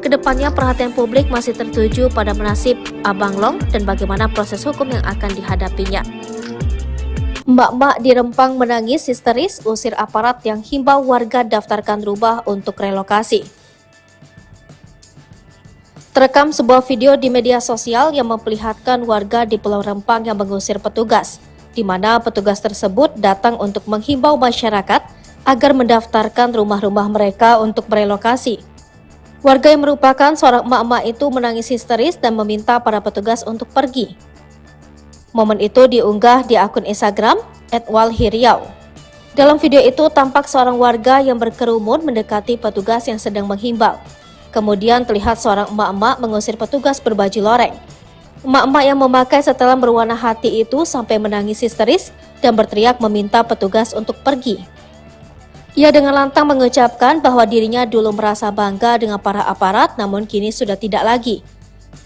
Kedepannya perhatian publik masih tertuju pada nasib Abang Long dan bagaimana proses hukum yang akan dihadapinya. Mbak-mbak di Rempang menangis histeris usir aparat yang himbau warga daftarkan rumah untuk relokasi. Terekam sebuah video di media sosial yang memperlihatkan warga di Pulau Rempang yang mengusir petugas. di mana petugas tersebut datang untuk menghimbau masyarakat agar mendaftarkan rumah-rumah mereka untuk merelokasi. Warga yang merupakan seorang emak-emak itu menangis histeris dan meminta para petugas untuk pergi. Momen itu diunggah di akun Instagram @walhiriau. Dalam video itu tampak seorang warga yang berkerumun mendekati petugas yang sedang menghimbau. Kemudian terlihat seorang emak-emak mengusir petugas berbaju loreng. Emak-emak yang memakai setelan berwarna hati itu sampai menangis histeris dan berteriak meminta petugas untuk pergi. Ia dengan lantang mengucapkan bahwa dirinya dulu merasa bangga dengan para aparat, namun kini sudah tidak lagi.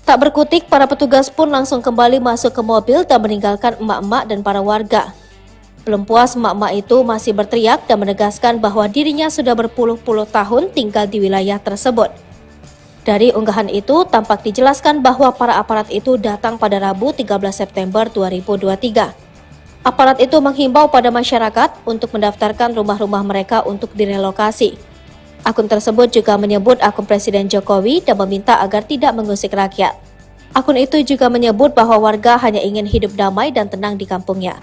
Tak berkutik, para petugas pun langsung kembali masuk ke mobil dan meninggalkan emak-emak dan para warga. Belum puas, emak-emak itu masih berteriak dan menegaskan bahwa dirinya sudah berpuluh-puluh tahun tinggal di wilayah tersebut. Dari unggahan itu, tampak dijelaskan bahwa para aparat itu datang pada Rabu 13 September 2023. Aparat itu menghimbau pada masyarakat untuk mendaftarkan rumah-rumah mereka untuk direlokasi. Akun tersebut juga menyebut akun Presiden Jokowi dan meminta agar tidak mengusik rakyat. Akun itu juga menyebut bahwa warga hanya ingin hidup damai dan tenang di kampungnya.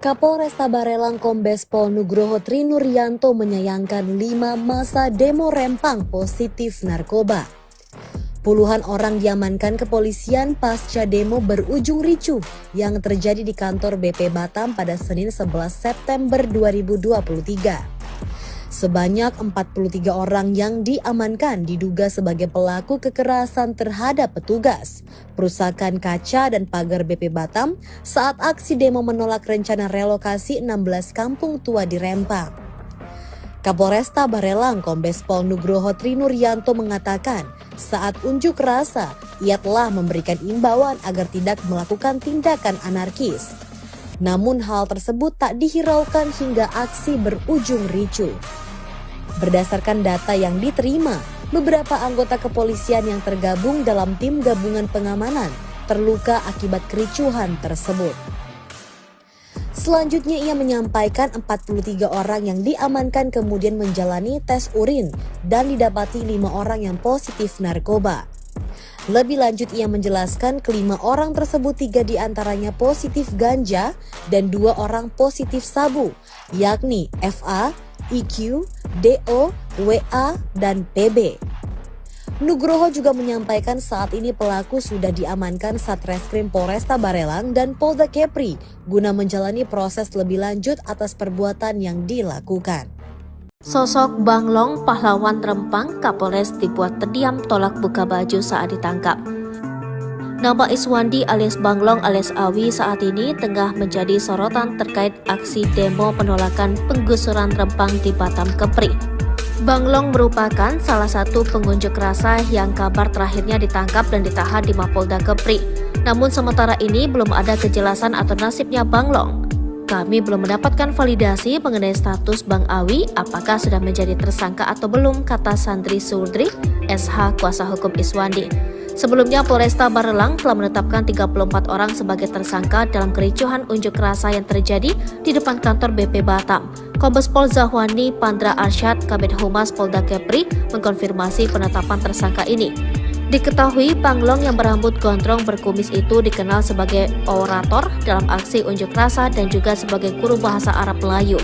Kapolresta Barelang Kombes Pol Nugroho Trinuryanto menyayangkan 5 masa demo Rempang positif narkoba. Puluhan orang diamankan kepolisian pasca demo berujung ricuh yang terjadi di kantor BP Batam pada Senin 11 September 2023. Sebanyak 43 orang yang diamankan diduga sebagai pelaku kekerasan terhadap petugas, perusakan kaca dan pagar BP Batam saat aksi demo menolak rencana relokasi 16 kampung tua di Rempang. Kapolresta Barelang Kombes Pol Nugroho Trinuryanto mengatakan saat unjuk rasa ia telah memberikan imbauan agar tidak melakukan tindakan anarkis. Namun hal tersebut tak dihiraukan hingga aksi berujung ricuh. Berdasarkan data yang diterima, beberapa anggota kepolisian yang tergabung dalam tim gabungan pengamanan terluka akibat kericuhan tersebut. Selanjutnya ia menyampaikan 43 orang yang diamankan kemudian menjalani tes urin dan didapati 5 orang yang positif narkoba. Lebih lanjut ia menjelaskan kelima orang tersebut 3 diantaranya positif ganja dan 2 orang positif sabu, yakni FA, IQ, DO, WA, dan PB. Nugroho juga menyampaikan saat ini pelaku sudah diamankan Satreskrim Polresta Barelang dan Polda Kepri guna menjalani proses lebih lanjut atas perbuatan yang dilakukan. Sosok Banglong, pahlawan Rempang, Kapolres dibuat terdiam tolak buka baju saat ditangkap. Nama Iswandi alias Banglong alias Awi saat ini tengah menjadi sorotan terkait aksi demo penolakan penggusuran Rempang di Batam Kepri. Banglong merupakan salah satu pengunjuk rasa yang kabar terakhirnya ditangkap dan ditahan di Mapolda Kepri. Namun sementara ini belum ada kejelasan atau nasibnya Banglong. Kami belum mendapatkan validasi mengenai status Bang Awi apakah sudah menjadi tersangka atau belum, kata Sandri Surdri, SH kuasa hukum Iswandi. Sebelumnya Polresta Barelang telah menetapkan 34 orang sebagai tersangka dalam kericuhan unjuk rasa yang terjadi di depan kantor BP Batam. Kombes Pol Zahwani Pandra Arsyad, Kabid Humas Polda Kepri, mengkonfirmasi penetapan tersangka ini. Diketahui Banglong yang berambut gondrong berkumis itu dikenal sebagai orator dalam aksi unjuk rasa dan juga sebagai guru bahasa Arab Melayu.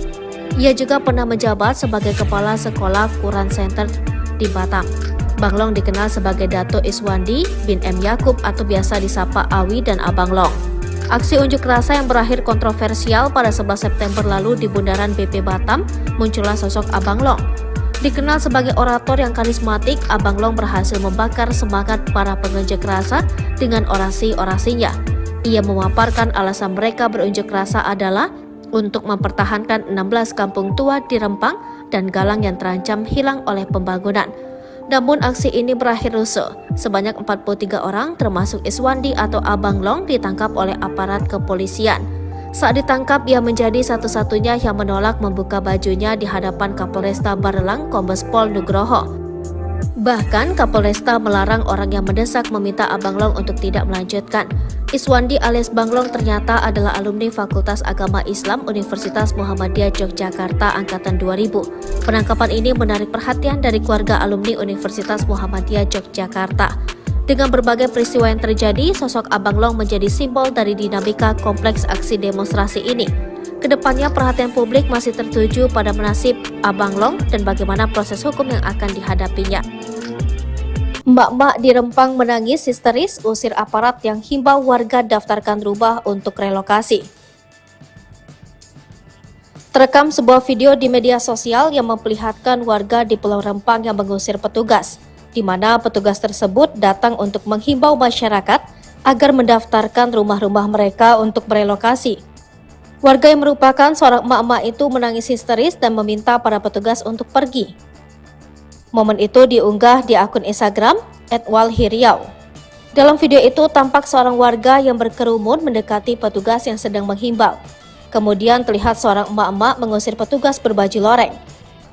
Ia juga pernah menjabat sebagai kepala sekolah Quran Center di Batam. Banglong dikenal sebagai Dato Iswandi bin M. Yakub atau biasa disapa Awi dan Abang Long. Aksi unjuk rasa yang berakhir kontroversial pada 11 September lalu di bundaran BP Batam, muncullah sosok Abang Long. Dikenal sebagai orator yang karismatik, Abang Long berhasil membakar semangat para pengunjuk rasa dengan orasi-orasinya. Ia memaparkan alasan mereka berunjuk rasa adalah untuk mempertahankan 16 kampung tua di Rempang dan Galang yang terancam hilang oleh pembangunan. Namun aksi ini berakhir rusuh. Sebanyak 43 orang termasuk Iswandi atau Abang Long ditangkap oleh aparat kepolisian. Saat ditangkap, ia menjadi satu-satunya yang menolak membuka bajunya di hadapan Kapolresta Barelang Kombes Pol Nugroho. Bahkan Kapolresta melarang orang yang mendesak meminta Abang Long untuk tidak melanjutkan. Iswandi alias Banglong ternyata adalah alumni Fakultas Agama Islam Universitas Muhammadiyah Yogyakarta angkatan 2000. Penangkapan ini menarik perhatian dari keluarga alumni Universitas Muhammadiyah Yogyakarta. Dengan berbagai peristiwa yang terjadi, sosok Abang Long menjadi simbol dari dinamika kompleks aksi demonstrasi ini. Kedepannya perhatian publik masih tertuju pada nasib Abang Long dan bagaimana proses hukum yang akan dihadapinya. Emak-emak di Rempang menangis histeris usir aparat yang himbau warga daftarkan rumah untuk relokasi. Terekam sebuah video di media sosial yang memperlihatkan warga di Pulau Rempang yang mengusir petugas, di mana petugas tersebut datang untuk menghimbau masyarakat agar mendaftarkan rumah-rumah mereka untuk berelokasi. Warga yang merupakan seorang emak-emak itu menangis histeris dan meminta para petugas untuk pergi. Momen itu diunggah di akun Instagram @walhiriau. Dalam video itu tampak seorang warga yang berkerumun mendekati petugas yang sedang menghimbau. Kemudian terlihat seorang emak-emak mengusir petugas berbaju loreng.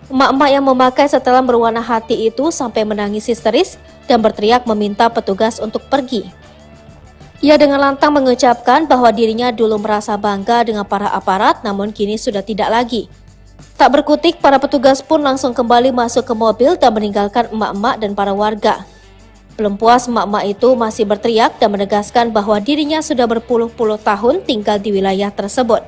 Emak-emak yang memakai setelan berwarna hati itu sampai menangis histeris dan berteriak meminta petugas untuk pergi. Ia dengan lantang mengucapkan bahwa dirinya dulu merasa bangga dengan para aparat, namun kini sudah tidak lagi. Tak berkutik, para petugas pun langsung kembali masuk ke mobil dan meninggalkan emak-emak dan para warga. Belum puas, emak-emak itu masih berteriak dan menegaskan bahwa dirinya sudah berpuluh-puluh tahun tinggal di wilayah tersebut.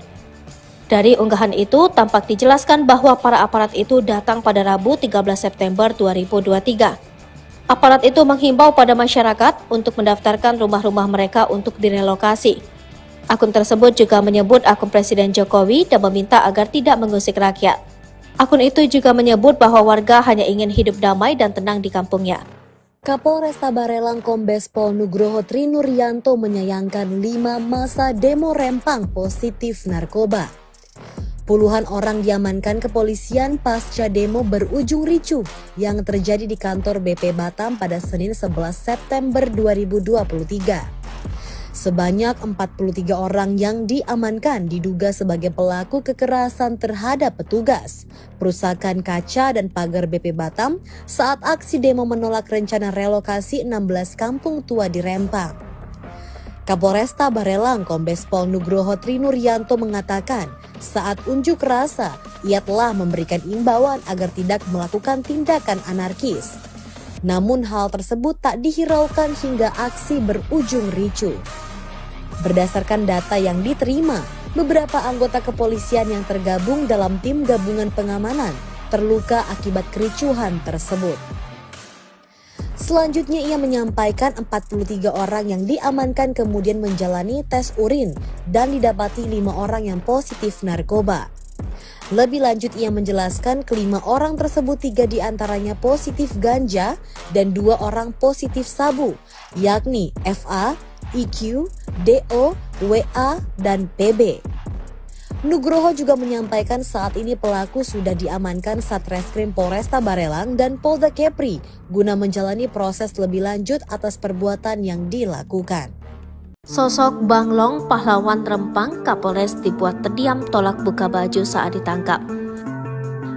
Dari unggahan itu, tampak dijelaskan bahwa para aparat itu datang pada Rabu 13 September 2023. Aparat itu menghimbau pada masyarakat untuk mendaftarkan rumah-rumah mereka untuk direlokasi. Akun tersebut juga menyebut akun Presiden Jokowi dan meminta agar tidak mengusik rakyat. Akun itu juga menyebut bahwa warga hanya ingin hidup damai dan tenang di kampungnya. Kapolresta Barelang Kombes Pol Nugroho Trinuryanto menyayangkan 5 masa demo Rempang positif narkoba. Puluhan orang diamankan kepolisian pasca demo berujung ricuh yang terjadi di kantor BP Batam pada Senin 11 September 2023. Sebanyak 43 orang yang diamankan diduga sebagai pelaku kekerasan terhadap petugas, perusakan kaca dan pagar BP Batam saat aksi demo menolak rencana relokasi 16 kampung tua di Rempang. Kapolresta Barelang Kombes Pol Nugroho Trinuryanto mengatakan saat unjuk rasa ia telah memberikan imbauan agar tidak melakukan tindakan anarkis. Namun hal tersebut tak dihiraukan hingga aksi berujung ricuh. Berdasarkan data yang diterima, beberapa anggota kepolisian yang tergabung dalam tim gabungan pengamanan terluka akibat kericuhan tersebut. Selanjutnya ia menyampaikan 43 orang yang diamankan kemudian menjalani tes urin dan didapati 5 orang yang positif narkoba. Lebih lanjut ia menjelaskan kelima orang tersebut 3 diantaranya positif ganja dan 2 orang positif sabu, yakni FA, IQ, DO, WA, dan PB. Nugroho juga menyampaikan saat ini pelaku sudah diamankan Satreskrim Polresta Barelang dan Polda Kepri guna menjalani proses lebih lanjut atas perbuatan yang dilakukan. Sosok Bang Long, pahlawan Rempang, Kapolres dibuat terdiam tolak buka baju saat ditangkap.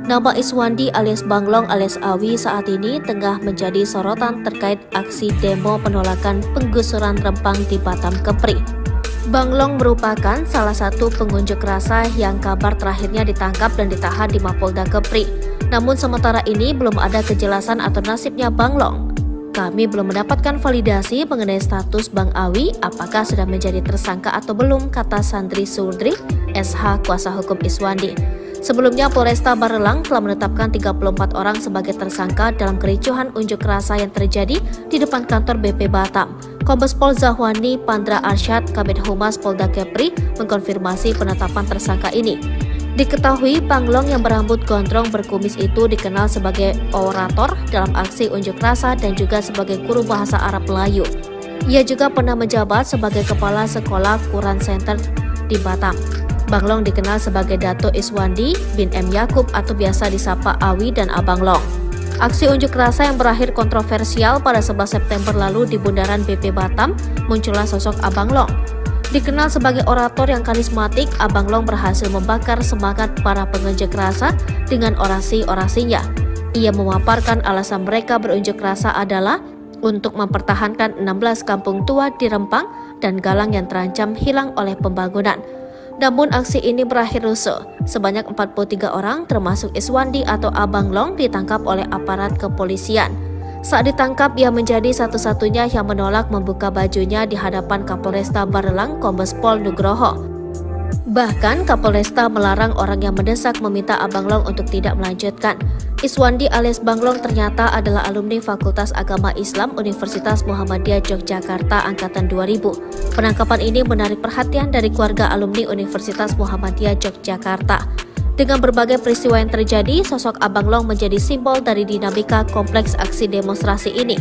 Nama Iswandi alias Bang Long alias Awi saat ini tengah menjadi sorotan terkait aksi demo penolakan penggusuran Rempang di Batam Kepri. Bang Long merupakan salah satu pengunjuk rasa yang kabar terakhirnya ditangkap dan ditahan di Mapolda Kepri. Namun sementara ini belum ada kejelasan atau nasibnya Bang Long. Kami belum mendapatkan validasi mengenai status Bang Awi apakah sudah menjadi tersangka atau belum, kata Sandri Surdri, SH kuasa hukum Iswandi. Sebelumnya Polresta Barelang telah menetapkan 34 orang sebagai tersangka dalam kericuhan unjuk rasa yang terjadi di depan kantor BP Batam. Kombes Pol Zahwani Pandra Arsyad, Kabid Humas Polda Kepri, mengkonfirmasi penetapan tersangka ini. Diketahui Bang Long yang berambut gondrong berkumis itu dikenal sebagai orator dalam aksi unjuk rasa dan juga sebagai guru bahasa Arab Melayu. Ia juga pernah menjabat sebagai kepala sekolah Quran Center di Batam. Bang Long dikenal sebagai Dato Iswandi bin M. Yakub atau biasa disapa Awi dan Abang Long. Aksi unjuk rasa yang berakhir kontroversial pada 11 September lalu di Bundaran BP Batam, muncullah sosok Abang Long. Dikenal sebagai orator yang karismatik, Abang Long berhasil membakar semangat para pengunjuk rasa dengan orasi-orasinya. Ia memaparkan alasan mereka berunjuk rasa adalah untuk mempertahankan 16 kampung tua di Rempang dan Galang yang terancam hilang oleh pembangunan. Namun aksi ini berakhir rusuh. Sebanyak 43 orang termasuk Iswandi atau Abang Long ditangkap oleh aparat kepolisian. Saat ditangkap, ia menjadi satu-satunya yang menolak membuka bajunya di hadapan Kapolresta Barelang Kombes Pol Nugroho. Bahkan Kapolresta melarang orang yang mendesak meminta Abang Long untuk tidak melanjutkan. Iswandi alias Bang Long ternyata adalah alumni Fakultas Agama Islam Universitas Muhammadiyah Yogyakarta angkatan 2000. Penangkapan ini menarik perhatian dari keluarga alumni Universitas Muhammadiyah Yogyakarta. Dengan berbagai peristiwa yang terjadi, sosok Abang Long menjadi simbol dari dinamika kompleks aksi demonstrasi ini.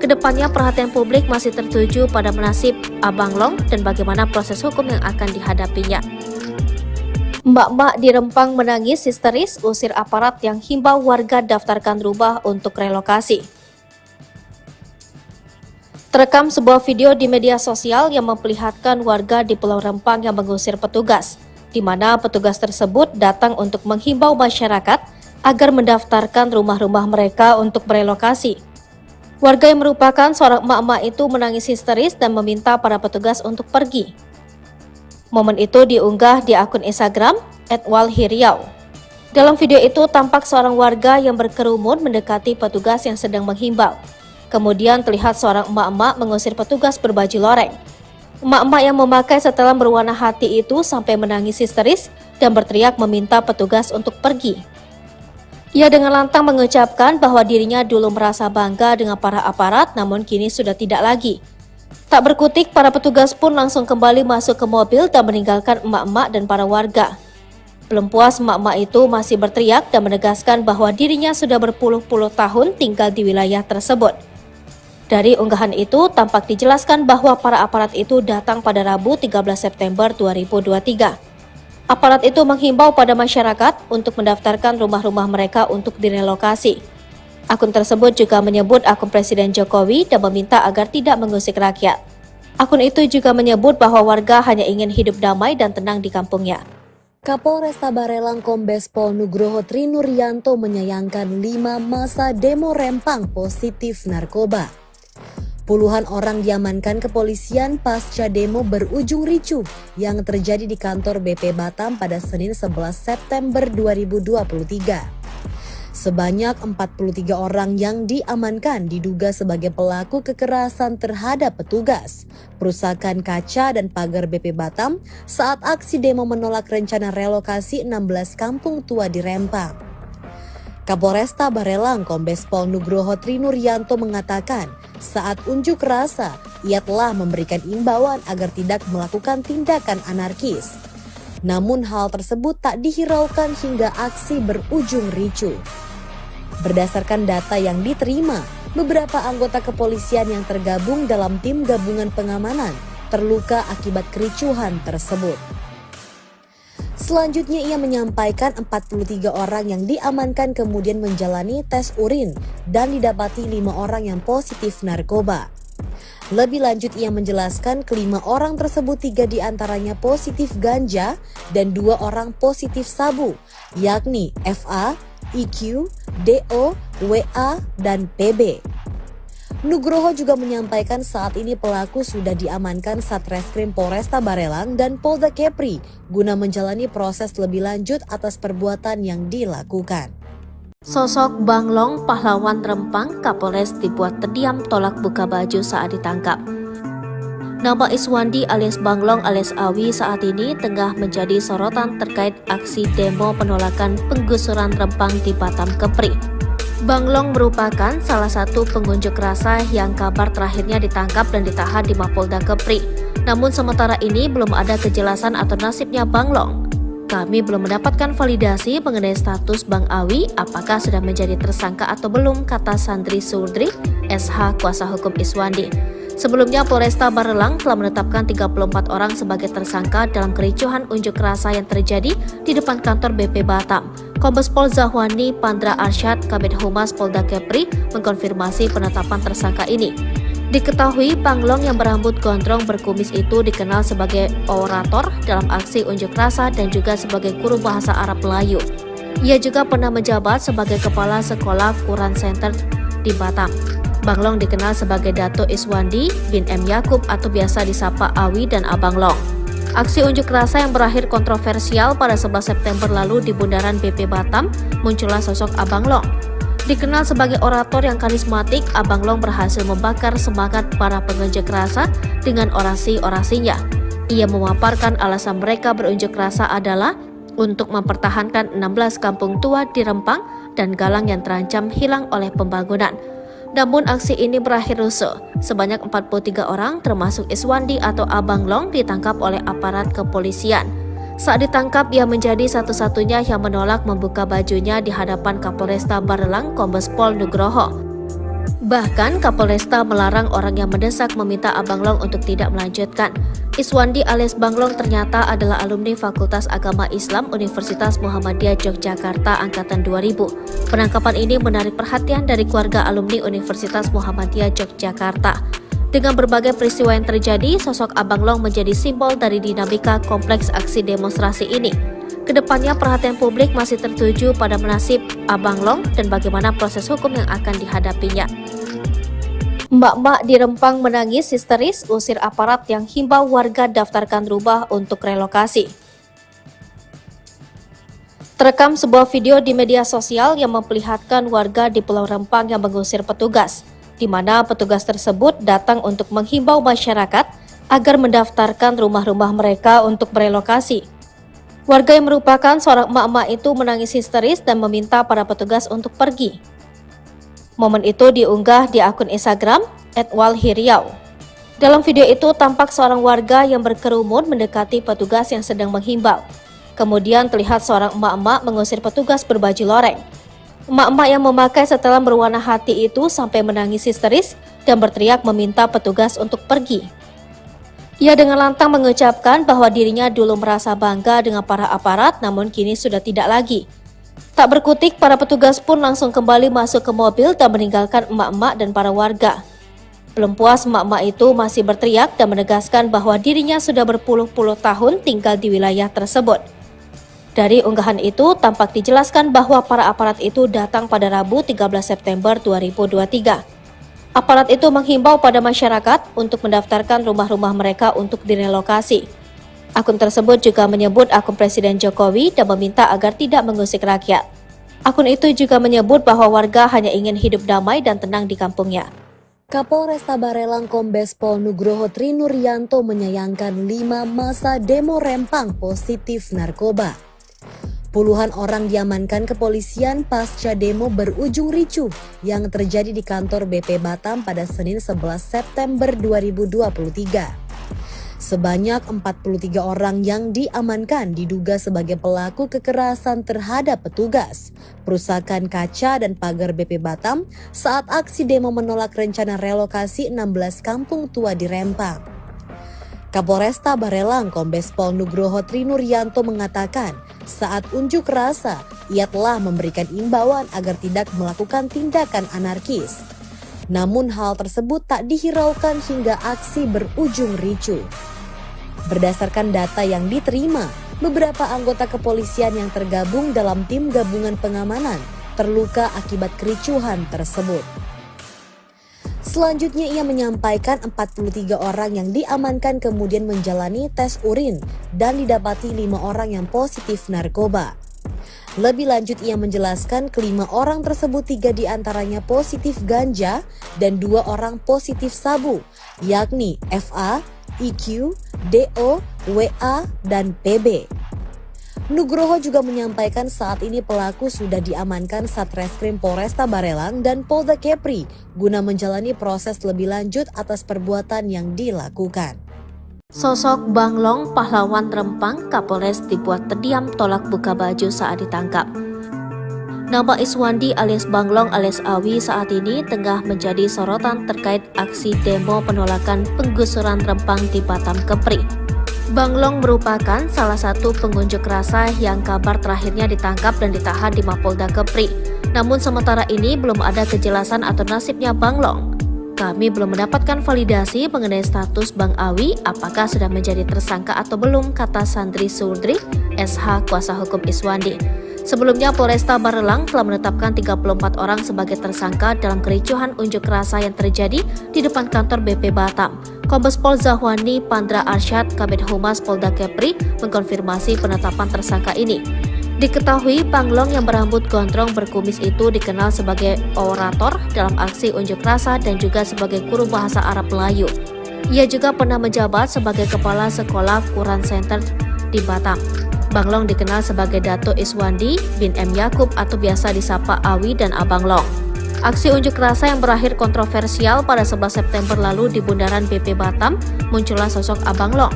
Kedepannya perhatian publik masih tertuju pada nasib Abang Long dan bagaimana proses hukum yang akan dihadapinya. Mbak-mbak di Rempang menangis histeris usir aparat yang himbau warga daftarkan rumah untuk relokasi. Terekam sebuah video di media sosial yang memperlihatkan warga di Pulau Rempang yang mengusir petugas, di mana petugas tersebut datang untuk menghimbau masyarakat agar mendaftarkan rumah-rumah mereka untuk merelokasi. Warga yang merupakan seorang emak-emak itu menangis histeris dan meminta para petugas untuk pergi. Momen itu diunggah di akun Instagram @walhiriau. Dalam video itu tampak seorang warga yang berkerumun mendekati petugas yang sedang menghimbau. Kemudian terlihat seorang emak-emak mengusir petugas berbaju loreng. Emak-emak yang memakai setelan berwarna hati itu sampai menangis histeris dan berteriak meminta petugas untuk pergi. Ia dengan lantang mengucapkan bahwa dirinya dulu merasa bangga dengan para aparat, namun kini sudah tidak lagi. Tak berkutik, para petugas pun langsung kembali masuk ke mobil dan meninggalkan emak-emak dan para warga. Belum puas, emak-emak itu masih berteriak dan menegaskan bahwa dirinya sudah berpuluh-puluh tahun tinggal di wilayah tersebut. Dari unggahan itu, tampak dijelaskan bahwa para aparat itu datang pada Rabu 13 September 2023. Aparat itu menghimbau pada masyarakat untuk mendaftarkan rumah-rumah mereka untuk direlokasi. Akun tersebut juga menyebut akun Presiden Jokowi dan meminta agar tidak mengusik rakyat. Akun itu juga menyebut bahwa warga hanya ingin hidup damai dan tenang di kampungnya. Kapolresta Barelang Kombes Pol Nugroho Trinuryanto menyayangkan 5 massa demo Rempang positif narkoba. Puluhan orang diamankan kepolisian pasca demo berujung ricuh yang terjadi di kantor BP Batam pada Senin 11 September 2023. Sebanyak 43 orang yang diamankan diduga sebagai pelaku kekerasan terhadap petugas, perusakan kaca dan pagar BP Batam saat aksi demo menolak rencana relokasi 16 kampung tua di Rempang. Kapolresta Barelang Kombes Pol Nugroho Trinuryanto mengatakan saat unjuk rasa ia telah memberikan imbauan agar tidak melakukan tindakan anarkis. Namun hal tersebut tak dihiraukan hingga aksi berujung ricuh. Berdasarkan data yang diterima, beberapa anggota kepolisian yang tergabung dalam tim gabungan pengamanan terluka akibat kericuhan tersebut. Selanjutnya ia menyampaikan 43 orang yang diamankan kemudian menjalani tes urin dan didapati 5 orang yang positif narkoba. Lebih lanjut ia menjelaskan kelima orang tersebut 3 diantaranya positif ganja dan 2 orang positif sabu, yakni FA, IQ, DO, WA, dan PB. Nugroho juga menyampaikan saat ini pelaku sudah diamankan Satreskrim Polresta Barelang dan Polda Kepri guna menjalani proses lebih lanjut atas perbuatan yang dilakukan. Sosok Bang Long, pahlawan Rempang, Kapolres dibuat terdiam tolak buka baju saat ditangkap. Nama Iswandi alias Bang Long alias Awi saat ini tengah menjadi sorotan terkait aksi demo penolakan penggusuran Rempang di Batam Kepri. Bang Long merupakan salah satu pengunjuk rasa yang kabar terakhirnya ditangkap dan ditahan di Mapolda Kepri. Namun sementara ini belum ada kejelasan atau nasibnya Bang Long. Kami belum mendapatkan validasi mengenai status Bang Awi apakah sudah menjadi tersangka atau belum, kata Sandri Surdri, SH kuasa hukum Iswandi. Sebelumnya Polresta Barelang telah menetapkan 34 orang sebagai tersangka dalam kericuhan unjuk rasa yang terjadi di depan kantor BP Batam. Kombes Pol Zahwani Pandra Arsyad, Kabid Humas Polda Kepri, mengkonfirmasi penetapan tersangka ini. Diketahui Bang Long yang berambut gondrong berkumis itu dikenal sebagai orator dalam aksi unjuk rasa dan juga sebagai guru bahasa Arab Melayu. Ia juga pernah menjabat sebagai Kepala Sekolah Quran Center di Batam. Bang Long dikenal sebagai Dato' Iswandi bin M. Yakub atau biasa disapa Awi dan Abang Long. Aksi unjuk rasa yang berakhir kontroversial pada 11 September lalu di Bundaran BP Batam, muncullah sosok Abang Long. Dikenal sebagai orator yang karismatik, Abang Long berhasil membakar semangat para pengunjuk rasa dengan orasi-orasinya. Ia memaparkan alasan mereka berunjuk rasa adalah untuk mempertahankan 16 kampung tua di Rempang dan Galang yang terancam hilang oleh pembangunan. Namun aksi ini berakhir rusuh. Sebanyak 43 orang termasuk Iswandi atau Abang Long ditangkap oleh aparat kepolisian. Saat ditangkap, ia menjadi satu-satunya yang menolak membuka bajunya di hadapan Kapolresta Barelang Kombes Pol Nugroho. Bahkan Kapolresta melarang orang yang mendesak meminta Abang Long untuk tidak melanjutkan. Iswandi alias Bang Long ternyata adalah alumni Fakultas Agama Islam Universitas Muhammadiyah Yogyakarta angkatan 2000. Penangkapan ini menarik perhatian dari keluarga alumni Universitas Muhammadiyah Yogyakarta. Dengan berbagai peristiwa yang terjadi, sosok Abang Long menjadi simbol dari dinamika kompleks aksi demonstrasi ini. Kedepannya perhatian publik masih tertuju pada nasib Abang Long dan bagaimana proses hukum yang akan dihadapinya. Mbak-mbak di Rempang menangis histeris usir aparat yang himbau warga daftarkan rumah untuk relokasi. Terekam sebuah video di media sosial yang memperlihatkan warga di Pulau Rempang yang mengusir petugas, di mana petugas tersebut datang untuk menghimbau masyarakat agar mendaftarkan rumah-rumah mereka untuk merelokasi. Warga yang merupakan seorang emak-emak itu menangis histeris dan meminta para petugas untuk pergi. Momen itu diunggah di akun Instagram @walhiriau. Dalam video itu tampak seorang warga yang berkerumun mendekati petugas yang sedang menghimbau. Kemudian terlihat seorang emak-emak mengusir petugas berbaju loreng. Emak-emak yang memakai setelan berwarna hati itu sampai menangis histeris dan berteriak meminta petugas untuk pergi. Ia dengan lantang mengucapkan bahwa dirinya dulu merasa bangga dengan para aparat, namun kini sudah tidak lagi. Tak berkutik, para petugas pun langsung kembali masuk ke mobil dan meninggalkan emak-emak dan para warga. Belum puas, emak-emak itu masih berteriak dan menegaskan bahwa dirinya sudah berpuluh-puluh tahun tinggal di wilayah tersebut. Dari unggahan itu, tampak dijelaskan bahwa para aparat itu datang pada Rabu 13 September 2023. Aparat itu menghimbau pada masyarakat untuk mendaftarkan rumah-rumah mereka untuk direlokasi. Akun tersebut juga menyebut akun Presiden Jokowi dan meminta agar tidak mengusik rakyat. Akun itu juga menyebut bahwa warga hanya ingin hidup damai dan tenang di kampungnya. Kapolresta Barelang Kombes Pol Nugroho Trinuryanto menyayangkan 5 masa demo Rempang positif narkoba. Puluhan orang diamankan kepolisian pasca demo berujung ricuh yang terjadi di kantor BP Batam pada Senin 11 September 2023. Sebanyak 43 orang yang diamankan diduga sebagai pelaku kekerasan terhadap petugas, perusakan kaca dan pagar BP Batam saat aksi demo menolak rencana relokasi 16 kampung tua di Rempang. Kapolresta Barelang Kombes Pol Nugroho Trinuryanto mengatakan saat unjuk rasa ia telah memberikan imbauan agar tidak melakukan tindakan anarkis. Namun hal tersebut tak dihiraukan hingga aksi berujung ricuh. Berdasarkan data yang diterima, beberapa anggota kepolisian yang tergabung dalam tim gabungan pengamanan terluka akibat kericuhan tersebut. Selanjutnya ia menyampaikan 43 orang yang diamankan kemudian menjalani tes urin dan didapati 5 orang yang positif narkoba. Lebih lanjut ia menjelaskan kelima orang tersebut 3 diantaranya positif ganja dan 2 orang positif sabu, yakni FA, IQ, DO, WA, dan PB. Nugroho juga menyampaikan saat ini pelaku sudah diamankan Satreskrim Polresta Barelang dan Polda Kepri guna menjalani proses lebih lanjut atas perbuatan yang dilakukan. Sosok Bang Long, pahlawan Rempang, Kapolres dibuat terdiam tolak buka baju saat ditangkap. Nama Iswandi alias Bang Long alias Awi saat ini tengah menjadi sorotan terkait aksi demo penolakan penggusuran Rempang di Batam Kepri. Bang Long merupakan salah satu pengunjuk rasa yang kabar terakhirnya ditangkap dan ditahan di Mapolda Kepri. Namun sementara ini belum ada kejelasan atau nasibnya Bang Long. Kami belum mendapatkan validasi mengenai status Bang Awi apakah sudah menjadi tersangka atau belum, kata Sandri Surdri, SH kuasa hukum Iswandi. Sebelumnya Polresta Barelang telah menetapkan 34 orang sebagai tersangka dalam kericuhan unjuk rasa yang terjadi di depan kantor BP Batam. Kombes Pol Zahwani Pandra Arsyad, Kabid Humas Polda Kepri, mengkonfirmasi penetapan tersangka ini. Diketahui Banglong yang berambut gondrong berkumis itu dikenal sebagai orator dalam aksi unjuk rasa dan juga sebagai guru bahasa Arab Melayu. Ia juga pernah menjabat sebagai kepala sekolah Quran Center di Batam. Banglong dikenal sebagai Dato' Iswandi bin M. Yakub atau biasa disapa Awi dan Abang Long. Aksi unjuk rasa yang berakhir kontroversial pada 11 September lalu di Bundaran BP Batam, muncullah sosok Abang Long.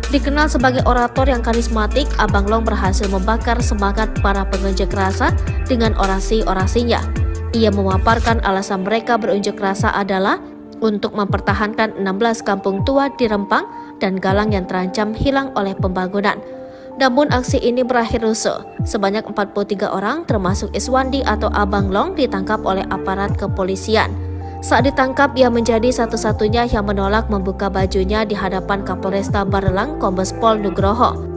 Dikenal sebagai orator yang karismatik, Abang Long berhasil membakar semangat para pengunjuk rasa dengan orasi-orasinya. Ia memaparkan alasan mereka berunjuk rasa adalah untuk mempertahankan 16 kampung tua di Rempang dan Galang yang terancam hilang oleh pembangunan. Namun aksi ini berakhir rusuh. Sebanyak 43 orang termasuk Iswandi atau Abang Long ditangkap oleh aparat kepolisian. Saat ditangkap, ia menjadi satu-satunya yang menolak membuka bajunya di hadapan Kapolresta Barelang Kombes Pol Nugroho.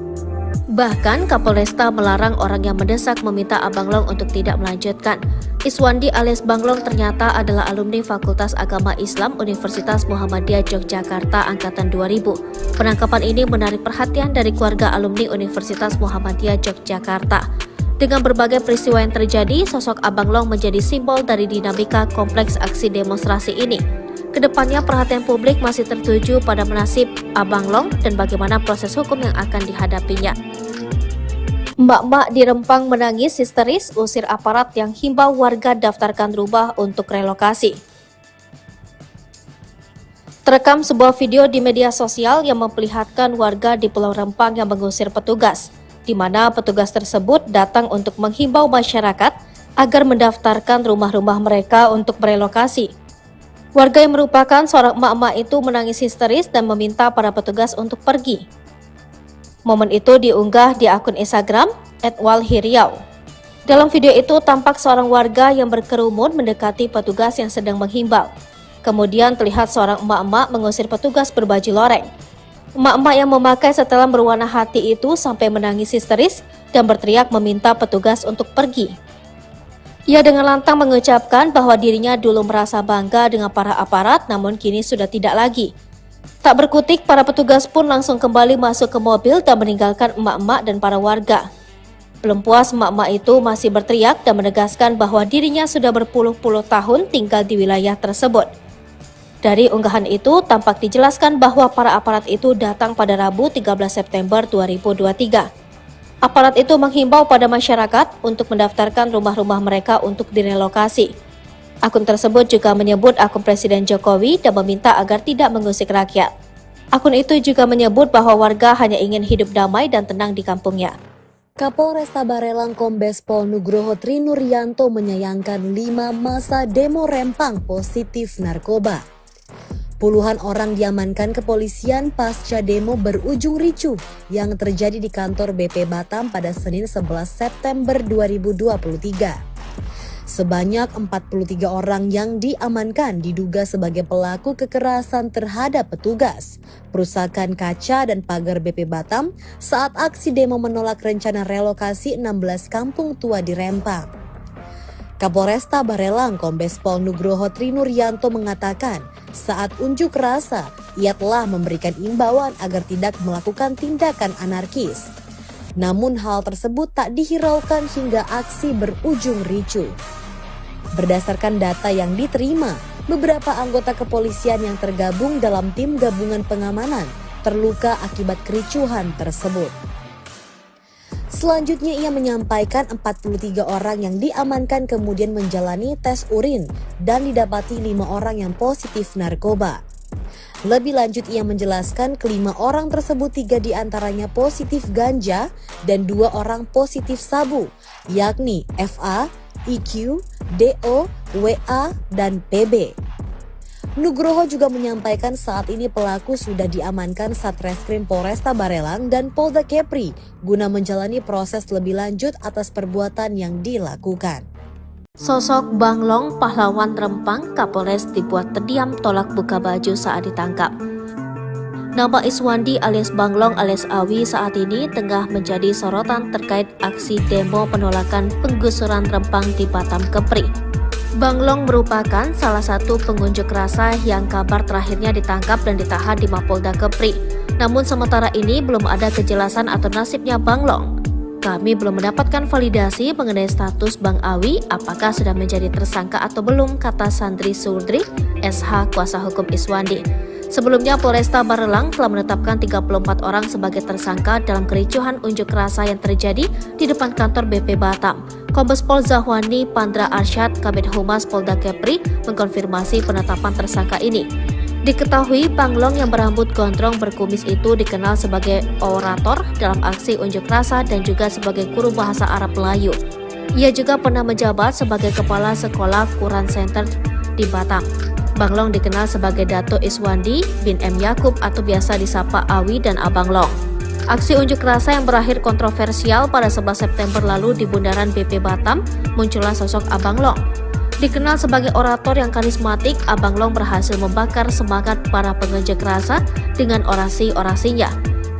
Bahkan Kapolresta melarang orang yang mendesak meminta Abang Long untuk tidak melanjutkan. Iswandi alias Banglong ternyata adalah alumni Fakultas Agama Islam Universitas Muhammadiyah Yogyakarta Angkatan 2000. Penangkapan ini menarik perhatian dari keluarga alumni Universitas Muhammadiyah Yogyakarta. Dengan berbagai peristiwa yang terjadi, sosok Abang Long menjadi simbol dari dinamika kompleks aksi demonstrasi ini. Kedepannya perhatian publik masih tertuju pada nasib Abang Long dan bagaimana proses hukum yang akan dihadapinya. Mbak-mbak di Rempang menangis histeris usir aparat yang himbau warga daftarkan rumah untuk relokasi. Terekam sebuah video di media sosial yang memperlihatkan warga di Pulau Rempang yang mengusir petugas, di mana petugas tersebut datang untuk menghimbau masyarakat agar mendaftarkan rumah-rumah mereka untuk merelokasi. Warga yang merupakan seorang emak-emak itu menangis histeris dan meminta para petugas untuk pergi. Momen itu diunggah di akun Instagram @walhiriau. Dalam video itu tampak seorang warga yang berkerumun mendekati petugas yang sedang menghimbau. Kemudian terlihat seorang emak-emak mengusir petugas berbaju loreng. Emak-emak yang memakai setelan berwarna hati itu sampai menangis histeris dan berteriak meminta petugas untuk pergi. Ia dengan lantang mengucapkan bahwa dirinya dulu merasa bangga dengan para aparat, namun kini sudah tidak lagi. Tak berkutik, para petugas pun langsung kembali masuk ke mobil dan meninggalkan emak-emak dan para warga. Belum puas, emak-emak itu masih berteriak dan menegaskan bahwa dirinya sudah berpuluh-puluh tahun tinggal di wilayah tersebut. Dari unggahan itu, tampak dijelaskan bahwa para aparat itu datang pada Rabu 13 September 2023. Aparat itu menghimbau pada masyarakat untuk mendaftarkan rumah-rumah mereka untuk direlokasi. Akun tersebut juga menyebut akun Presiden Jokowi dan meminta agar tidak mengusik rakyat. Akun itu juga menyebut bahwa warga hanya ingin hidup damai dan tenang di kampungnya. Kapolresta Barelang Kombes Pol Nugroho Trinuryanto menyayangkan 5 masa demo Rempang positif narkoba. Puluhan orang diamankan kepolisian pasca demo berujung ricuh yang terjadi di kantor BP Batam pada Senin 11 September 2023. Sebanyak 43 orang yang diamankan diduga sebagai pelaku kekerasan terhadap petugas, perusakan kaca dan pagar BP Batam saat aksi demo menolak rencana relokasi 16 kampung tua di Rempang. Kapolresta Barelang Kombes Pol Nugroho Trinuryanto mengatakan saat unjuk rasa ia telah memberikan imbauan agar tidak melakukan tindakan anarkis. Namun hal tersebut tak dihiraukan hingga aksi berujung ricuh. Berdasarkan data yang diterima, beberapa anggota kepolisian yang tergabung dalam tim gabungan pengamanan terluka akibat kericuhan tersebut. Selanjutnya ia menyampaikan 43 orang yang diamankan kemudian menjalani tes urin dan didapati 5 orang yang positif narkoba. Lebih lanjut ia menjelaskan kelima orang tersebut 3 diantaranya positif ganja dan 2 orang positif sabu, yakni FA, IQ, DO, WA, dan PB. Nugroho juga menyampaikan saat ini pelaku sudah diamankan Satreskrim Polresta Barelang dan Polda Kepri guna menjalani proses lebih lanjut atas perbuatan yang dilakukan. Sosok Banglong, pahlawan Rempang, Kapolres dibuat terdiam tolak buka baju saat ditangkap. Nama Iswandi alias Banglong alias Awi saat ini tengah menjadi sorotan terkait aksi demo penolakan penggusuran Rempang di Batam Kepri. Banglong merupakan salah satu pengunjuk rasa yang kabar terakhirnya ditangkap dan ditahan di Mapolda Kepri. Namun sementara ini belum ada kejelasan atau nasibnya Banglong. kami belum mendapatkan validasi mengenai status Bang Awi apakah sudah menjadi tersangka atau belum, kata Sandri Surdri, SH kuasa hukum Iswandi. Sebelumnya, Polresta Barelang telah menetapkan 34 orang sebagai tersangka dalam kericuhan unjuk rasa yang terjadi di depan kantor BP Batam. Kombes Pol Zahwani Pandra Arsyad, Kabid Humas Polda Kepri, mengkonfirmasi penetapan tersangka ini. Diketahui Panglong yang berambut gondrong berkumis itu dikenal sebagai orator dalam aksi unjuk rasa dan juga sebagai guru bahasa Arab Melayu. Ia juga pernah menjabat sebagai Kepala Sekolah Quran Center di Batam. Banglong dikenal sebagai Dato Iswandi bin M. Yakub atau biasa disapa Awi dan Abang Long. Aksi unjuk rasa yang berakhir kontroversial pada 11 September lalu di Bundaran BP Batam, muncullah sosok Abang Long. Dikenal sebagai orator yang karismatik, Abang Long berhasil membakar semangat para pengunjuk rasa dengan orasi-orasinya.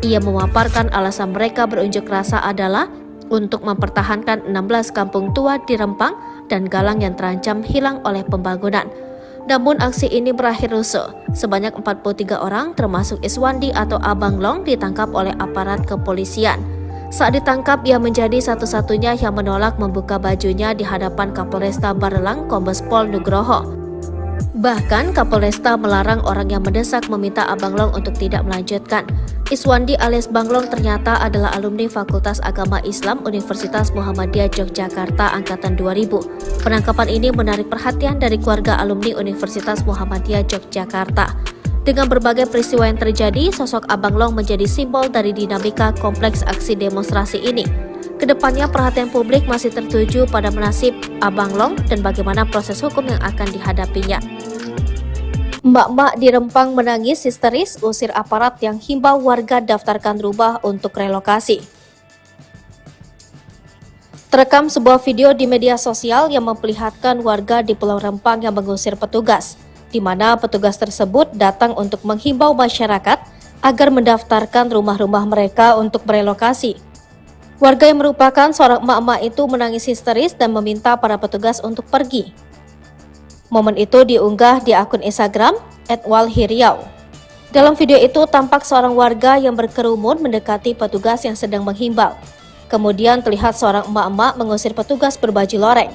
Ia memaparkan alasan mereka berunjuk rasa adalah untuk mempertahankan 16 kampung tua di Rempang dan Galang yang terancam hilang oleh pembangunan. Namun aksi ini berakhir rusuh. Sebanyak 43 orang termasuk Iswandi atau Abang Long ditangkap oleh aparat kepolisian. Saat ditangkap, ia menjadi satu-satunya yang menolak membuka bajunya di hadapan Kapolresta Barelang Kombes Pol Nugroho. Bahkan Kapolresta melarang orang yang mendesak meminta Abang Long untuk tidak melanjutkan. Iswandi alias Bang Long ternyata adalah alumni Fakultas Agama Islam Universitas Muhammadiyah Yogyakarta angkatan 2000. Penangkapan ini menarik perhatian dari keluarga alumni Universitas Muhammadiyah Yogyakarta. Dengan berbagai peristiwa yang terjadi, sosok Abang Long menjadi simbol dari dinamika kompleks aksi demonstrasi ini. Kedepannya perhatian publik masih tertuju pada nasib Abang Long dan bagaimana proses hukum yang akan dihadapinya. Mbak-mbak di Rempang menangis histeris usir aparat yang himbau warga daftarkan rumah untuk relokasi. Terekam sebuah video di media sosial yang memperlihatkan warga di Pulau Rempang yang mengusir petugas, di mana petugas tersebut datang untuk menghimbau masyarakat agar mendaftarkan rumah-rumah mereka untuk merelokasi. Warga yang merupakan seorang emak-emak itu menangis histeris dan meminta para petugas untuk pergi. Momen itu diunggah di akun Instagram @walhiriau. Dalam video itu tampak seorang warga yang berkerumun mendekati petugas yang sedang menghimbau. Kemudian terlihat seorang emak-emak mengusir petugas berbaju loreng.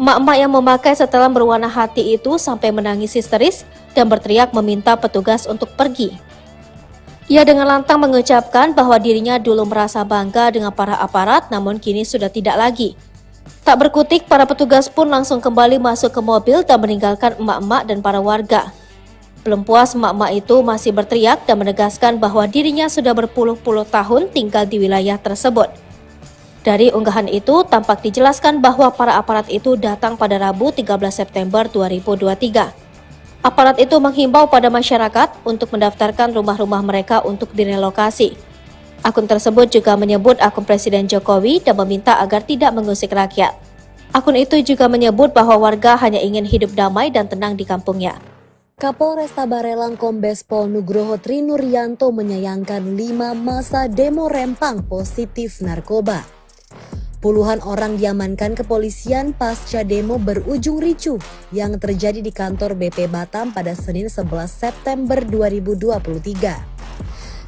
Emak-emak yang memakai setelan berwarna hati itu sampai menangis histeris dan berteriak meminta petugas untuk pergi. Ia dengan lantang mengucapkan bahwa dirinya dulu merasa bangga dengan para aparat, namun kini sudah tidak lagi. Tak berkutik, para petugas pun langsung kembali masuk ke mobil dan meninggalkan emak-emak dan para warga. Belum puas, emak-emak itu masih berteriak dan menegaskan bahwa dirinya sudah berpuluh-puluh tahun tinggal di wilayah tersebut. Dari unggahan itu, tampak dijelaskan bahwa para aparat itu datang pada Rabu 13 September 2023. Aparat itu menghimbau pada masyarakat untuk mendaftarkan rumah-rumah mereka untuk direlokasi. Akun tersebut juga menyebut akun Presiden Jokowi dan meminta agar tidak mengusik rakyat. Akun itu juga menyebut bahwa warga hanya ingin hidup damai dan tenang di kampungnya. Kapolresta Barelang Kombes Pol Nugroho Trinuryanto menyayangkan 5 massa demo Rempang positif narkoba. Puluhan orang diamankan kepolisian pasca demo berujung ricuh yang terjadi di kantor BP Batam pada Senin 11 September 2023.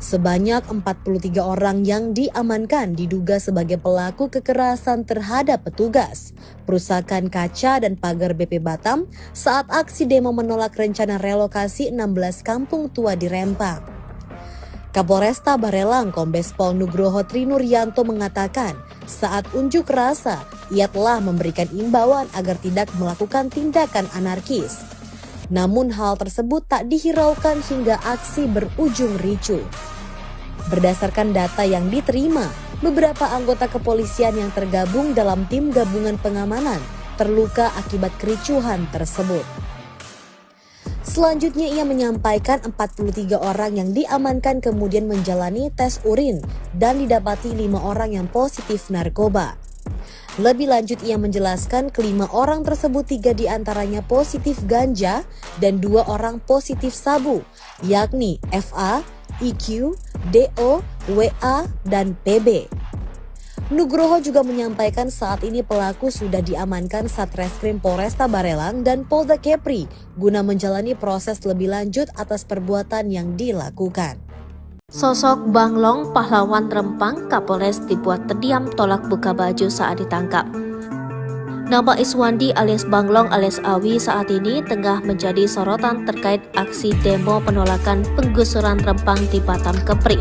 Sebanyak 43 orang yang diamankan diduga sebagai pelaku kekerasan terhadap petugas, perusakan kaca dan pagar BP Batam saat aksi demo menolak rencana relokasi 16 kampung tua di Rempang. Kapolresta Barelang Kombes Pol Nugroho Trinuryanto mengatakan saat unjuk rasa ia telah memberikan imbauan agar tidak melakukan tindakan anarkis. Namun hal tersebut tak dihiraukan hingga aksi berujung ricuh. Berdasarkan data yang diterima, beberapa anggota kepolisian yang tergabung dalam tim gabungan pengamanan terluka akibat kericuhan tersebut. Selanjutnya ia menyampaikan 43 orang yang diamankan kemudian menjalani tes urin dan didapati 5 orang yang positif narkoba. Lebih lanjut ia menjelaskan kelima orang tersebut 3 diantaranya positif ganja dan 2 orang positif sabu, yakni FA, IQ, DO, WA, dan PB. Nugroho juga menyampaikan saat ini pelaku sudah diamankan Satreskrim Polresta Barelang dan Polda Kepri guna menjalani proses lebih lanjut atas perbuatan yang dilakukan. Sosok Banglong, pahlawan Rempang, Kapolres dibuat terdiam tolak buka baju saat ditangkap. Nama Iswandi alias Banglong alias Awi saat ini tengah menjadi sorotan terkait aksi demo penolakan penggusuran Rempang di Batam Kepri.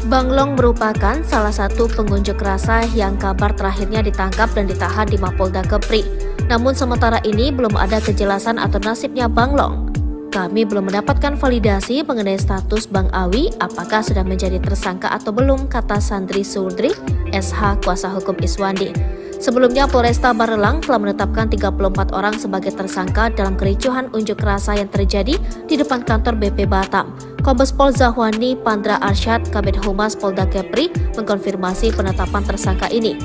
Banglong merupakan salah satu pengunjuk rasa yang kabar terakhirnya ditangkap dan ditahan di Mapolda Kepri. Namun sementara ini belum ada kejelasan atau nasibnya Banglong. Kami belum mendapatkan validasi mengenai status Bang Awi apakah sudah menjadi tersangka atau belum, kata Sandri Sudri, SH kuasa hukum Iswandi. Sebelumnya Polresta Barelang telah menetapkan 34 orang sebagai tersangka dalam kericuhan unjuk rasa yang terjadi di depan kantor BP Batam. Kombes Pol Zahwani Pandra Arsyad, Kabid Humas Polda Kepri, mengkonfirmasi penetapan tersangka ini.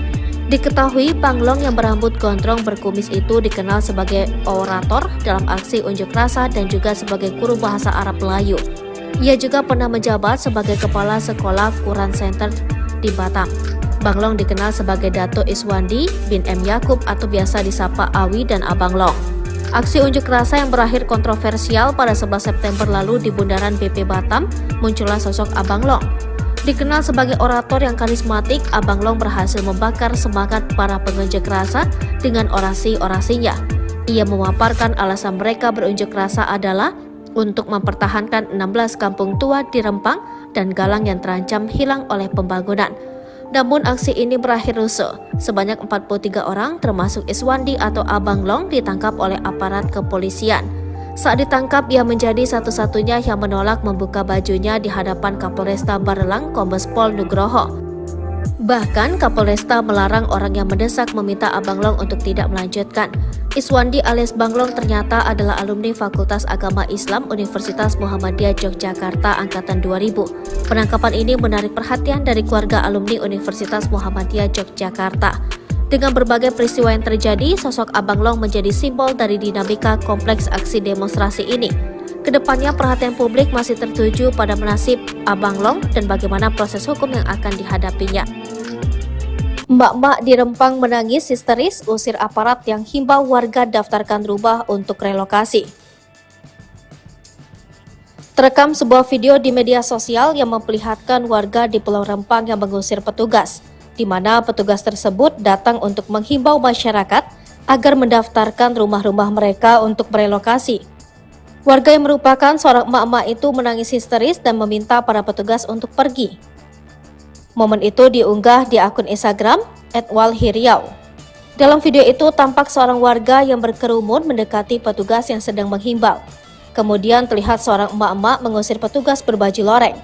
Diketahui Banglong yang berambut gondrong berkumis itu dikenal sebagai orator dalam aksi unjuk rasa dan juga sebagai guru bahasa Arab Melayu. Ia juga pernah menjabat sebagai kepala sekolah Quran Center di Batam. Banglong dikenal sebagai Dato Iswandi bin M. Yakub atau biasa disapa Awi dan Abang Long. Aksi unjuk rasa yang berakhir kontroversial pada 11 September lalu di Bundaran BP Batam, muncullah sosok Abang Long. Dikenal sebagai orator yang karismatik, Abang Long berhasil membakar semangat para pengunjuk rasa dengan orasi-orasinya. Ia memaparkan alasan mereka berunjuk rasa adalah untuk mempertahankan 16 kampung tua di Rempang dan Galang yang terancam hilang oleh pembangunan. Namun aksi ini berakhir rusuh. Sebanyak 43 orang termasuk Iswandi atau Abang Long ditangkap oleh aparat kepolisian. Saat ditangkap, ia menjadi satu-satunya yang menolak membuka bajunya di hadapan Kapolresta Barelang, Kombes Pol Nugroho. Bahkan Kapolresta melarang orang yang mendesak meminta Abang Long untuk tidak melanjutkan. Iswandi alias Banglong ternyata adalah alumni Fakultas Agama Islam Universitas Muhammadiyah Yogyakarta Angkatan 2000. Penangkapan ini menarik perhatian dari keluarga alumni Universitas Muhammadiyah Yogyakarta. Dengan berbagai peristiwa yang terjadi, sosok Abang Long menjadi simbol dari dinamika kompleks aksi demonstrasi ini. Kedepannya perhatian publik masih tertuju pada nasib Abang Long dan bagaimana proses hukum yang akan dihadapinya. Emak-emak di Rempang menangis histeris usir aparat yang himbau warga daftarkan rumah untuk relokasi. Terekam sebuah video di media sosial yang memperlihatkan warga di Pulau Rempang yang mengusir petugas, di mana petugas tersebut datang untuk menghimbau masyarakat agar mendaftarkan rumah-rumah mereka untuk merelokasi. Warga yang merupakan seorang emak-emak itu menangis histeris dan meminta para petugas untuk pergi. Momen itu diunggah di akun Instagram @walhiriau. Dalam video itu tampak seorang warga yang berkerumun mendekati petugas yang sedang menghimbau. Kemudian terlihat seorang emak-emak mengusir petugas berbaju loreng.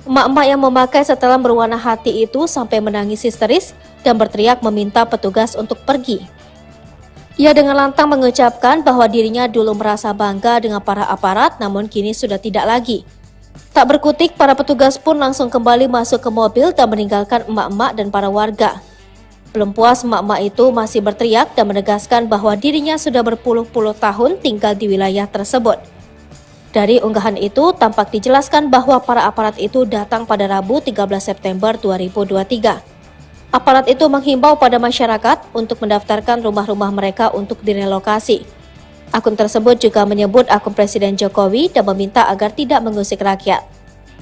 Emak-emak yang memakai setelan berwarna hati itu sampai menangis histeris dan berteriak meminta petugas untuk pergi. Ia dengan lantang mengucapkan bahwa dirinya dulu merasa bangga dengan para aparat, namun kini sudah tidak lagi. Tak berkutik, para petugas pun langsung kembali masuk ke mobil dan meninggalkan emak-emak dan para warga. Belum puas, emak-emak itu masih berteriak dan menegaskan bahwa dirinya sudah berpuluh-puluh tahun tinggal di wilayah tersebut. Dari unggahan itu, tampak dijelaskan bahwa para aparat itu datang pada Rabu 13 September 2023. Aparat itu menghimbau pada masyarakat untuk mendaftarkan rumah-rumah mereka untuk direlokasi. Akun tersebut juga menyebut akun Presiden Jokowi dan meminta agar tidak mengusik rakyat.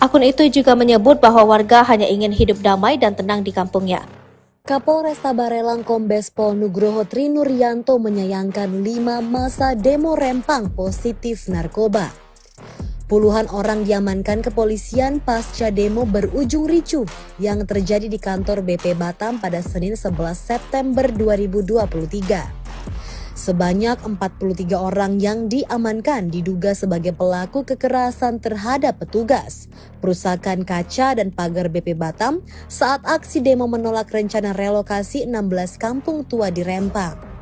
Akun itu juga menyebut bahwa warga hanya ingin hidup damai dan tenang di kampungnya. Kapolresta Barelang Kombes Pol Nugroho Trinuryanto menyayangkan 5 masa demo Rempang positif narkoba. Puluhan orang diamankan kepolisian pasca demo berujung ricuh yang terjadi di kantor BP Batam pada Senin 11 September 2023. Sebanyak 43 orang yang diamankan diduga sebagai pelaku kekerasan terhadap petugas, perusakan kaca dan pagar BP Batam saat aksi demo menolak rencana relokasi 16 kampung tua di Rempang.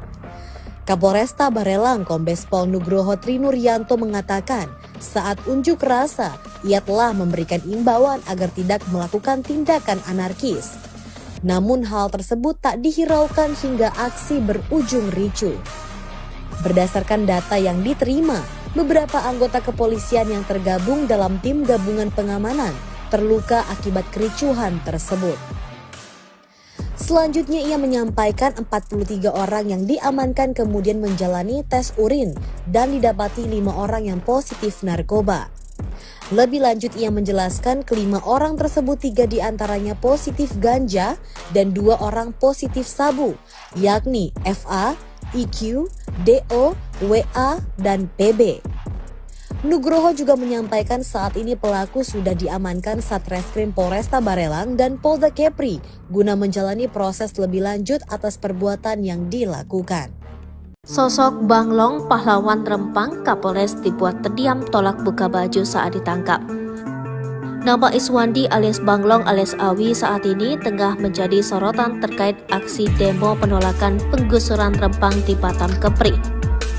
Kapolresta Barelang Kombes Pol Nugroho Trinuryanto mengatakan saat unjuk rasa ia telah memberikan imbauan agar tidak melakukan tindakan anarkis. Namun hal tersebut tak dihiraukan hingga aksi berujung ricuh. Berdasarkan data yang diterima, beberapa anggota kepolisian yang tergabung dalam tim gabungan pengamanan terluka akibat kericuhan tersebut. Selanjutnya ia menyampaikan 43 orang yang diamankan kemudian menjalani tes urin dan didapati 5 orang yang positif narkoba. Lebih lanjut ia menjelaskan kelima orang tersebut 3 diantaranya positif ganja dan 2 orang positif sabu, yakni FA, IQ, DO, WA, dan PB. Nugroho juga menyampaikan saat ini pelaku sudah diamankan Satreskrim Polresta Barelang dan Polda Kepri guna menjalani proses lebih lanjut atas perbuatan yang dilakukan. Sosok Banglong pahlawan Rempang Kapolres dibuat terdiam tolak buka baju saat ditangkap. Nama Iswandi alias Banglong alias Awi saat ini tengah menjadi sorotan terkait aksi demo penolakan penggusuran Rempang di Batam Kepri.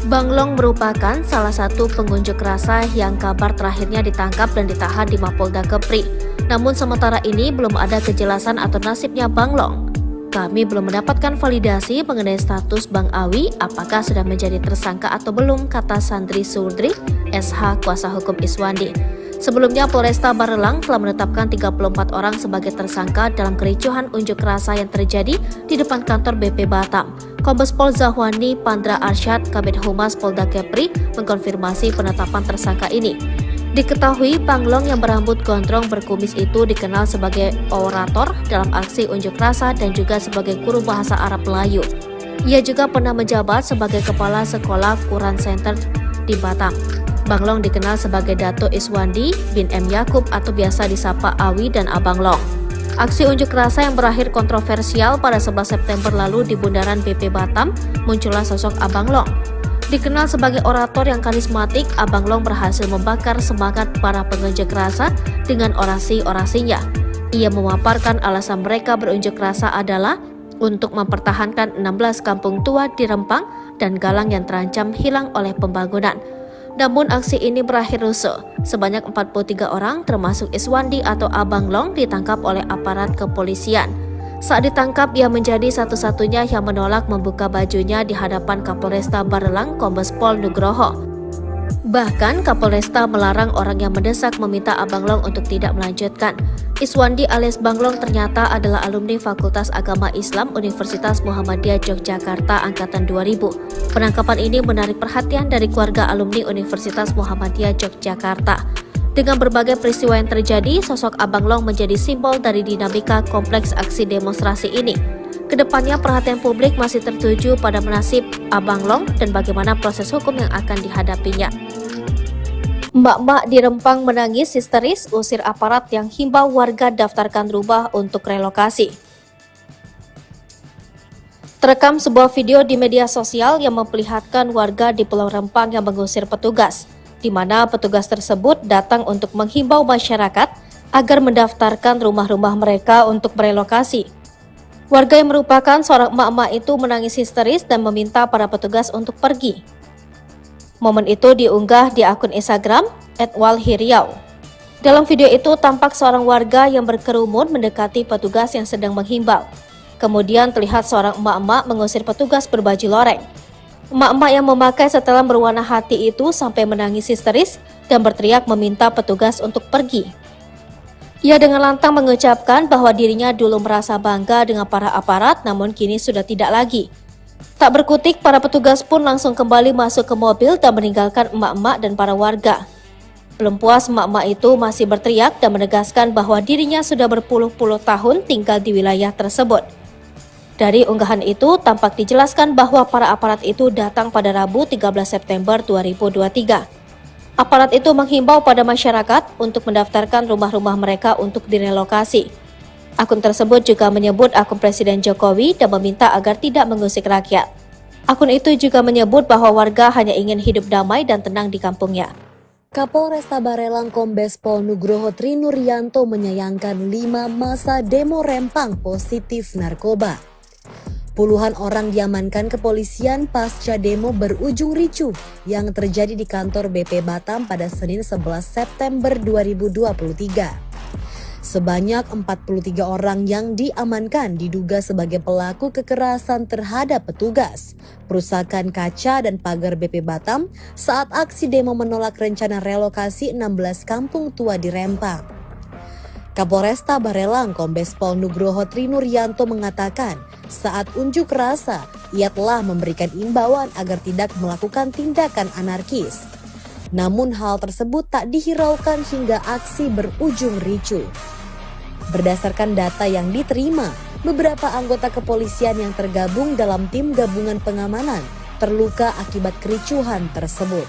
Banglong merupakan salah satu pengunjuk rasa yang kabar terakhirnya ditangkap dan ditahan di Mapolda Kepri. Namun sementara ini belum ada kejelasan atau nasibnya Banglong. Kami belum mendapatkan validasi mengenai status Bang Awi apakah sudah menjadi tersangka atau belum, kata Sandri Surdri, SH kuasa hukum Iswandi. Sebelumnya Polresta Barelang telah menetapkan 34 orang sebagai tersangka dalam kericuhan unjuk rasa yang terjadi di depan kantor BP Batam. Kombes Pol Zahwani Pandra Arsyad, Kabid Humas Polda Kepri, mengkonfirmasi penetapan tersangka ini. Diketahui Banglong yang berambut gondrong berkumis itu dikenal sebagai orator dalam aksi unjuk rasa dan juga sebagai guru bahasa Arab Melayu. Ia juga pernah menjabat sebagai Kepala Sekolah Quran Center di Batam. Banglong dikenal sebagai Dato Iswandi bin M. Yakub atau biasa disapa Awi dan Abang Long. Aksi unjuk rasa yang berakhir kontroversial pada 11 September lalu di Bundaran BP Batam, muncullah sosok Abang Long. Dikenal sebagai orator yang karismatik, Abang Long berhasil membakar semangat para pengunjuk rasa dengan orasi-orasinya. Ia memaparkan alasan mereka berunjuk rasa adalah untuk mempertahankan 16 kampung tua di Rempang dan Galang yang terancam hilang oleh pembangunan. Namun aksi ini berakhir rusuh. Sebanyak 43 orang termasuk Iswandi atau Abang Long ditangkap oleh aparat kepolisian. Saat ditangkap, ia menjadi satu-satunya yang menolak membuka bajunya di hadapan Kapolresta Barelang Kombes Pol Nugroho. Bahkan Kapolresta melarang orang yang mendesak meminta Abang Long untuk tidak melanjutkan. Iswandi alias Banglong ternyata adalah alumni Fakultas Agama Islam Universitas Muhammadiyah Yogyakarta Angkatan 2000. Penangkapan ini menarik perhatian dari keluarga alumni Universitas Muhammadiyah Yogyakarta. Dengan berbagai peristiwa yang terjadi, sosok Abang Long menjadi simbol dari dinamika kompleks aksi demonstrasi ini. Kedepannya perhatian publik masih tertuju pada nasib Abang Long dan bagaimana proses hukum yang akan dihadapinya. Mbak-mbak di Rempang menangis histeris usir aparat yang himbau warga daftarkan rumah untuk relokasi. Terekam sebuah video di media sosial yang memperlihatkan warga di Pulau Rempang yang mengusir petugas, di mana petugas tersebut datang untuk menghimbau masyarakat agar mendaftarkan rumah-rumah mereka untuk merelokasi. Warga yang merupakan seorang emak-emak itu menangis histeris dan meminta para petugas untuk pergi. Momen itu diunggah di akun Instagram @walhiriau. Dalam video itu tampak seorang warga yang berkerumun mendekati petugas yang sedang menghimbau. Kemudian terlihat seorang emak-emak mengusir petugas berbaju loreng. Emak-emak yang memakai setelan berwarna hati itu sampai menangis histeris dan berteriak meminta petugas untuk pergi. Ia dengan lantang mengucapkan bahwa dirinya dulu merasa bangga dengan para aparat, namun kini sudah tidak lagi. Tak berkutik, para petugas pun langsung kembali masuk ke mobil dan meninggalkan emak-emak dan para warga. Belum puas, emak-emak itu masih berteriak dan menegaskan bahwa dirinya sudah berpuluh-puluh tahun tinggal di wilayah tersebut. Dari unggahan itu, tampak dijelaskan bahwa para aparat itu datang pada Rabu 13 September 2023. Aparat itu menghimbau pada masyarakat untuk mendaftarkan rumah-rumah mereka untuk direlokasi. Akun tersebut juga menyebut akun Presiden Jokowi dan meminta agar tidak mengusik rakyat. Akun itu juga menyebut bahwa warga hanya ingin hidup damai dan tenang di kampungnya. Kapolresta Barelang Kombes Pol Nugroho Trinuryanto menyayangkan 5 masa demo Rempang positif narkoba. Puluhan orang diamankan kepolisian pasca demo berujung ricuh yang terjadi di kantor BP Batam pada Senin 11 September 2023. Sebanyak 43 orang yang diamankan diduga sebagai pelaku kekerasan terhadap petugas, perusakan kaca dan pagar BP Batam saat aksi demo menolak rencana relokasi 16 kampung tua di Rempang. Kapolresta Barelang Kombes Pol Nugroho Trinuryanto mengatakan saat unjuk rasa ia telah memberikan imbauan agar tidak melakukan tindakan anarkis. Namun hal tersebut tak dihiraukan hingga aksi berujung ricuh. Berdasarkan data yang diterima, beberapa anggota kepolisian yang tergabung dalam tim gabungan pengamanan terluka akibat kericuhan tersebut.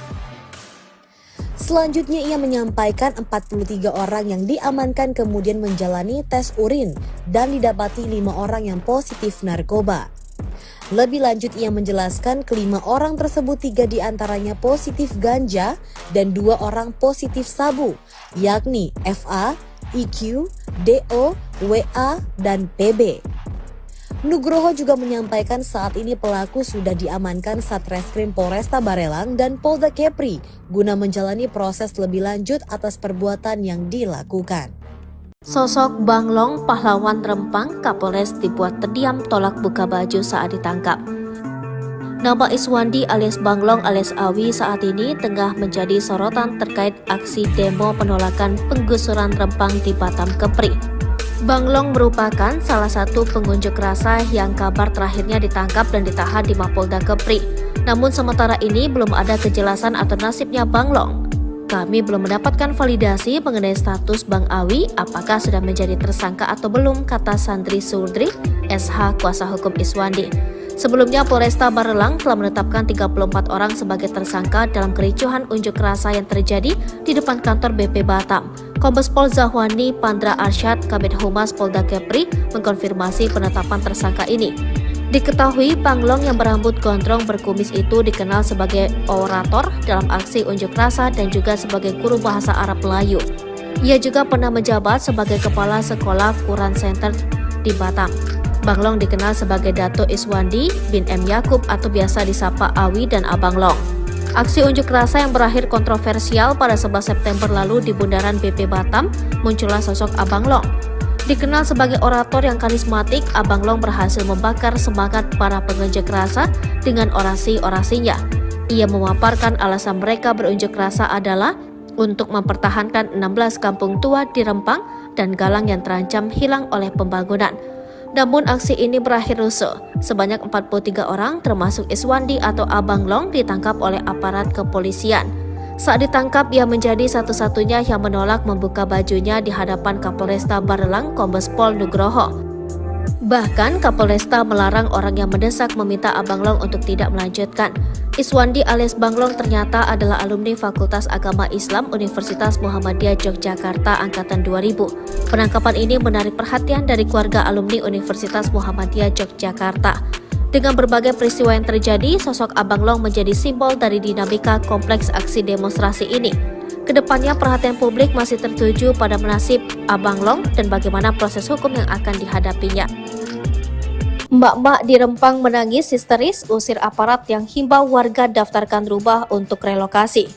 Selanjutnya ia menyampaikan 43 orang yang diamankan kemudian menjalani tes urin dan didapati 5 orang yang positif narkoba. Lebih lanjut ia menjelaskan kelima orang tersebut 3 diantaranya positif ganja dan 2 orang positif sabu, yakni FA, IQ, DO, WA, dan PB. Nugroho juga menyampaikan saat ini pelaku sudah diamankan Satreskrim Polresta Barelang dan Polda Kepri guna menjalani proses lebih lanjut atas perbuatan yang dilakukan. Sosok Banglong, pahlawan Rempang, Kapolres dibuat terdiam tolak buka baju saat ditangkap. Nama Iswandi alias Banglong alias Awi saat ini tengah menjadi sorotan terkait aksi demo penolakan penggusuran Rempang di Batam Kepri. Banglong merupakan salah satu pengunjuk rasa yang kabar terakhirnya ditangkap dan ditahan di Mapolda Kepri. Namun sementara ini belum ada kejelasan atau nasibnya Banglong. Kami belum mendapatkan validasi mengenai status Bang Awi apakah sudah menjadi tersangka atau belum, kata Sandri Surdri, SH kuasa hukum Iswandi. Sebelumnya Polresta Barelang telah menetapkan 34 orang sebagai tersangka dalam kericuhan unjuk rasa yang terjadi di depan kantor BP Batam. Kombes Pol Zahwani Pandra Arsyad, Kabid Humas Polda Kepri, mengkonfirmasi penetapan tersangka ini. Diketahui Banglong yang berambut gondrong berkumis itu dikenal sebagai orator dalam aksi unjuk rasa dan juga sebagai guru bahasa Arab Melayu. Ia juga pernah menjabat sebagai kepala sekolah Quran Center di Batam. Banglong dikenal sebagai Dato Iswandi bin M. Yakub atau biasa disapa Awi dan Abang Long. Aksi unjuk rasa yang berakhir kontroversial pada 11 September lalu di Bundaran BP Batam, muncullah sosok Abang Long. Dikenal sebagai orator yang karismatik, Abang Long berhasil membakar semangat para pengunjuk rasa dengan orasi-orasinya. Ia memaparkan alasan mereka berunjuk rasa adalah untuk mempertahankan 16 kampung tua di Rempang dan Galang yang terancam hilang oleh pembangunan. Namun aksi ini berakhir rusuh. Sebanyak 43 orang termasuk Iswandi atau Abang Long ditangkap oleh aparat kepolisian. Saat ditangkap, ia menjadi satu-satunya yang menolak membuka bajunya di hadapan Kapolresta Barelang Kombes Pol Nugroho. Bahkan Kapolresta melarang orang yang mendesak meminta Abang Long untuk tidak melanjutkan. Iswandi alias Banglong ternyata adalah alumni Fakultas Agama Islam Universitas Muhammadiyah Yogyakarta Angkatan 2000. Penangkapan ini menarik perhatian dari keluarga alumni Universitas Muhammadiyah Yogyakarta. Dengan berbagai peristiwa yang terjadi, sosok Abang Long menjadi simbol dari dinamika kompleks aksi demonstrasi ini. Kedepannya perhatian publik masih tertuju pada nasib Abang Long dan bagaimana proses hukum yang akan dihadapinya. Mbak-mbak di Rempang menangis histeris usir aparat yang himbau warga daftarkan rumah untuk relokasi.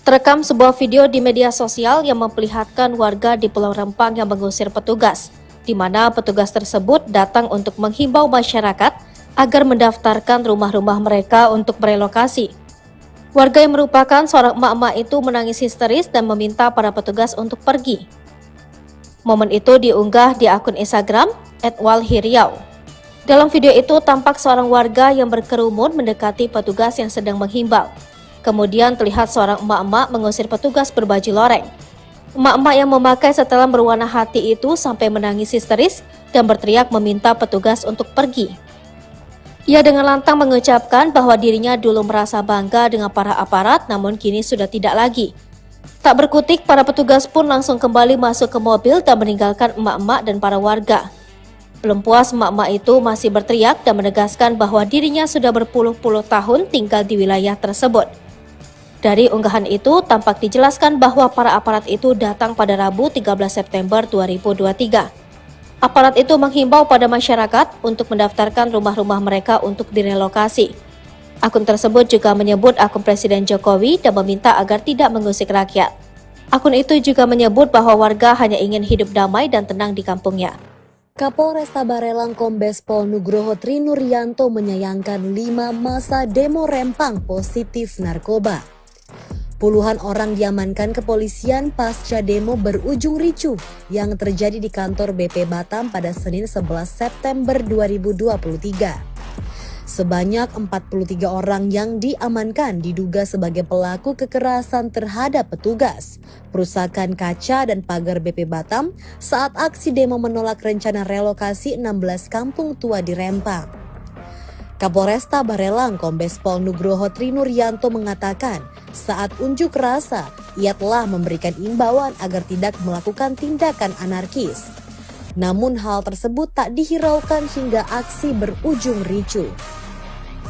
Terekam sebuah video di media sosial yang memperlihatkan warga di Pulau Rempang yang mengusir petugas, di mana petugas tersebut datang untuk menghimbau masyarakat agar mendaftarkan rumah-rumah mereka untuk merelokasi. Warga yang merupakan seorang emak-emak itu menangis histeris dan meminta para petugas untuk pergi. Momen itu diunggah di akun Instagram @walhiriau. Dalam video itu tampak seorang warga yang berkerumun mendekati petugas yang sedang menghimbau. Kemudian terlihat seorang emak-emak mengusir petugas berbaju loreng. Emak-emak yang memakai setelan berwarna hati itu sampai menangis histeris dan berteriak meminta petugas untuk pergi. Ia dengan lantang mengucapkan bahwa dirinya dulu merasa bangga dengan para aparat, namun kini sudah tidak lagi. Tak berkutik, para petugas pun langsung kembali masuk ke mobil dan meninggalkan emak-emak dan para warga. Belum puas, emak-emak itu masih berteriak dan menegaskan bahwa dirinya sudah berpuluh-puluh tahun tinggal di wilayah tersebut. Dari unggahan itu, tampak dijelaskan bahwa para aparat itu datang pada Rabu 13 September 2023. Aparat itu menghimbau pada masyarakat untuk mendaftarkan rumah-rumah mereka untuk direlokasi. Akun tersebut juga menyebut akun Presiden Jokowi dan meminta agar tidak mengusik rakyat. Akun itu juga menyebut bahwa warga hanya ingin hidup damai dan tenang di kampungnya. Kapolresta Barelang Kombes Pol Nugroho Trinuryanto menyayangkan 5 masa demo Rempang positif narkoba. Puluhan orang diamankan kepolisian pasca demo berujung ricuh yang terjadi di kantor BP Batam pada Senin 11 September 2023. Sebanyak 43 orang yang diamankan diduga sebagai pelaku kekerasan terhadap petugas, perusakan kaca dan pagar BP Batam saat aksi demo menolak rencana relokasi 16 kampung tua di Rempang. Kapolresta Barelang Kombes Pol Nugroho Trinuryanto mengatakan saat unjuk rasa ia telah memberikan imbauan agar tidak melakukan tindakan anarkis. Namun hal tersebut tak dihiraukan hingga aksi berujung ricuh.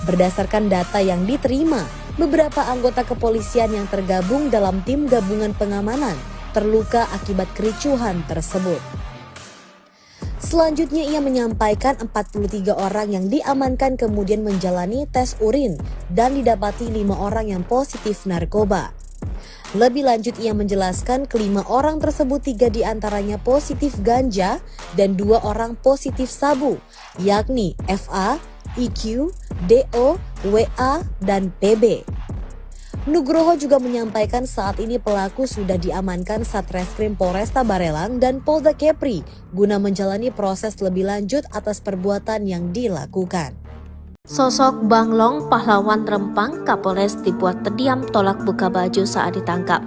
Berdasarkan data yang diterima, beberapa anggota kepolisian yang tergabung dalam tim gabungan pengamanan terluka akibat kericuhan tersebut. Selanjutnya ia menyampaikan 43 orang yang diamankan kemudian menjalani tes urin dan didapati 5 orang yang positif narkoba. Lebih lanjut ia menjelaskan kelima orang tersebut 3 diantaranya positif ganja dan 2 orang positif sabu, yakni FA, IQ, DO, WA, dan PB. Nugroho juga menyampaikan saat ini pelaku sudah diamankan Satreskrim Polresta Barelang dan Polda Kepri guna menjalani proses lebih lanjut atas perbuatan yang dilakukan. Sosok Banglong pahlawan Rempang Kapolres dibuat terdiam tolak buka baju saat ditangkap.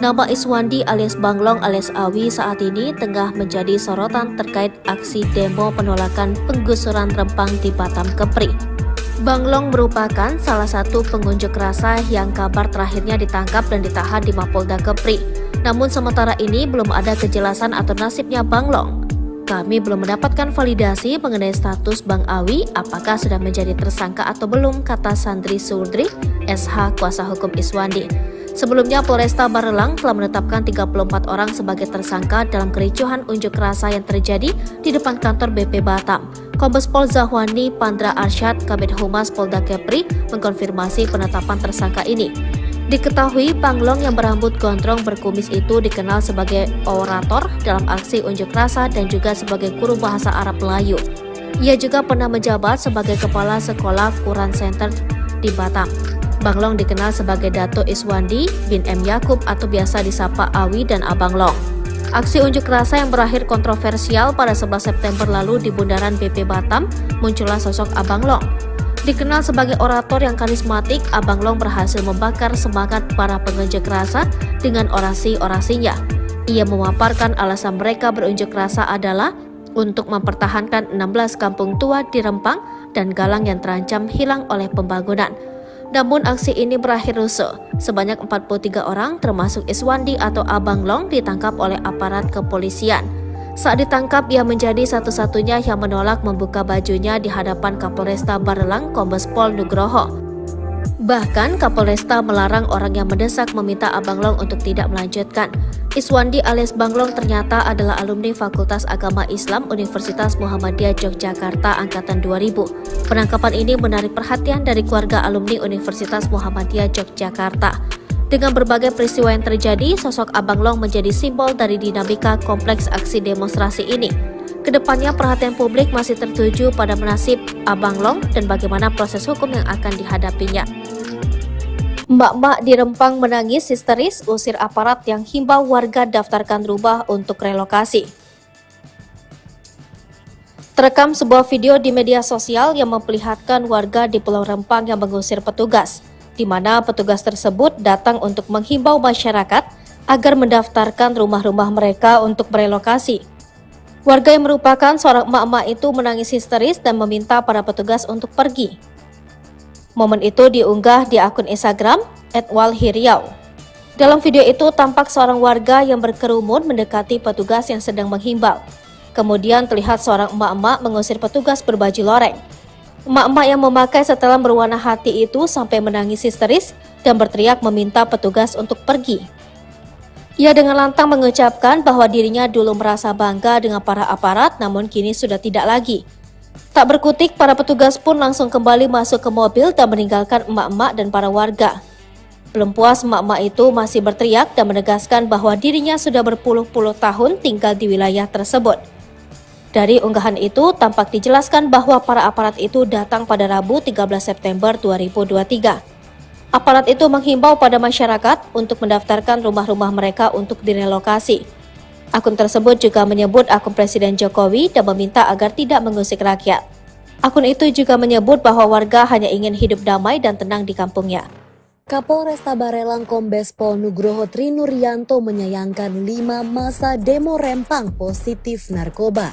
Nama Iswandi alias Banglong alias Awi saat ini tengah menjadi sorotan terkait aksi demo penolakan penggusuran Rempang di Batam Kepri. Banglong merupakan salah satu pengunjuk rasa yang kabar terakhirnya ditangkap dan ditahan di Mapolda Kepri. Namun sementara ini belum ada kejelasan atau nasibnya Banglong. Kami belum mendapatkan validasi mengenai status Bang Awi apakah sudah menjadi tersangka atau belum, kata Sandri Surdri, SH kuasa hukum Iswandi. Sebelumnya Polresta Barelang telah menetapkan 34 orang sebagai tersangka dalam kericuhan unjuk rasa yang terjadi di depan kantor BP Batam. Kombes Pol Zahwani Pandra Arsyad, Kabid Humas Polda Kepri, mengkonfirmasi penetapan tersangka ini. Diketahui Banglong yang berambut gondrong berkumis itu dikenal sebagai orator dalam aksi unjuk rasa dan juga sebagai guru bahasa Arab Melayu. Ia juga pernah menjabat sebagai Kepala Sekolah Quran Center di Batam. Banglong dikenal sebagai Dato Iswandi bin M. Yakub atau biasa disapa Awi dan Abang Long. Aksi unjuk rasa yang berakhir kontroversial pada 11 September lalu di Bundaran BP Batam, muncullah sosok Abang Long. Dikenal sebagai orator yang karismatik, Abang Long berhasil membakar semangat para pengunjuk rasa dengan orasi-orasinya. Ia memaparkan alasan mereka berunjuk rasa adalah untuk mempertahankan 16 kampung tua di Rempang dan Galang yang terancam hilang oleh pembangunan. Namun aksi ini berakhir rusuh. Sebanyak 43 orang termasuk Iswandi atau Abang Long ditangkap oleh aparat kepolisian. Saat ditangkap, ia menjadi satu-satunya yang menolak membuka bajunya di hadapan Kapolresta Barelang Kombes Pol Nugroho. Bahkan Kapolresta melarang orang yang mendesak meminta Abang Long untuk tidak melanjutkan. Iswandi alias Banglong ternyata adalah alumni Fakultas Agama Islam Universitas Muhammadiyah Yogyakarta Angkatan 2000. Penangkapan ini menarik perhatian dari keluarga alumni Universitas Muhammadiyah Yogyakarta. Dengan berbagai peristiwa yang terjadi, sosok Abang Long menjadi simbol dari dinamika kompleks aksi demonstrasi ini. Kedepannya perhatian publik masih tertuju pada nasib Abang Long dan bagaimana proses hukum yang akan dihadapinya. Emak-emak di Rempang menangis histeris usir aparat yang himbau warga daftarkan rumah untuk relokasi. Terekam sebuah video di media sosial yang memperlihatkan warga di Pulau Rempang yang mengusir petugas, di mana petugas tersebut datang untuk menghimbau masyarakat agar mendaftarkan rumah-rumah mereka untuk merelokasi. Warga yang merupakan seorang emak-emak itu menangis histeris dan meminta para petugas untuk pergi. Momen itu diunggah di akun Instagram @walhiriau. Dalam video itu tampak seorang warga yang berkerumun mendekati petugas yang sedang menghimbau. Kemudian terlihat seorang emak-emak mengusir petugas berbaju loreng. Emak-emak yang memakai setelan berwarna hati itu sampai menangis histeris dan berteriak meminta petugas untuk pergi. Ia dengan lantang mengucapkan bahwa dirinya dulu merasa bangga dengan para aparat, namun kini sudah tidak lagi. Tak berkutik, para petugas pun langsung kembali masuk ke mobil dan meninggalkan emak-emak dan para warga. Belum puas, emak-emak itu masih berteriak dan menegaskan bahwa dirinya sudah berpuluh-puluh tahun tinggal di wilayah tersebut. Dari unggahan itu, tampak dijelaskan bahwa para aparat itu datang pada Rabu 13 September 2023. Aparat itu menghimbau pada masyarakat untuk mendaftarkan rumah-rumah mereka untuk direlokasi. Akun tersebut juga menyebut akun Presiden Jokowi dan meminta agar tidak mengusik rakyat. Akun itu juga menyebut bahwa warga hanya ingin hidup damai dan tenang di kampungnya. Kapolresta Barelang Kombes Pol Nugroho Trinuryanto menyayangkan 5 masa demo Rempang positif narkoba.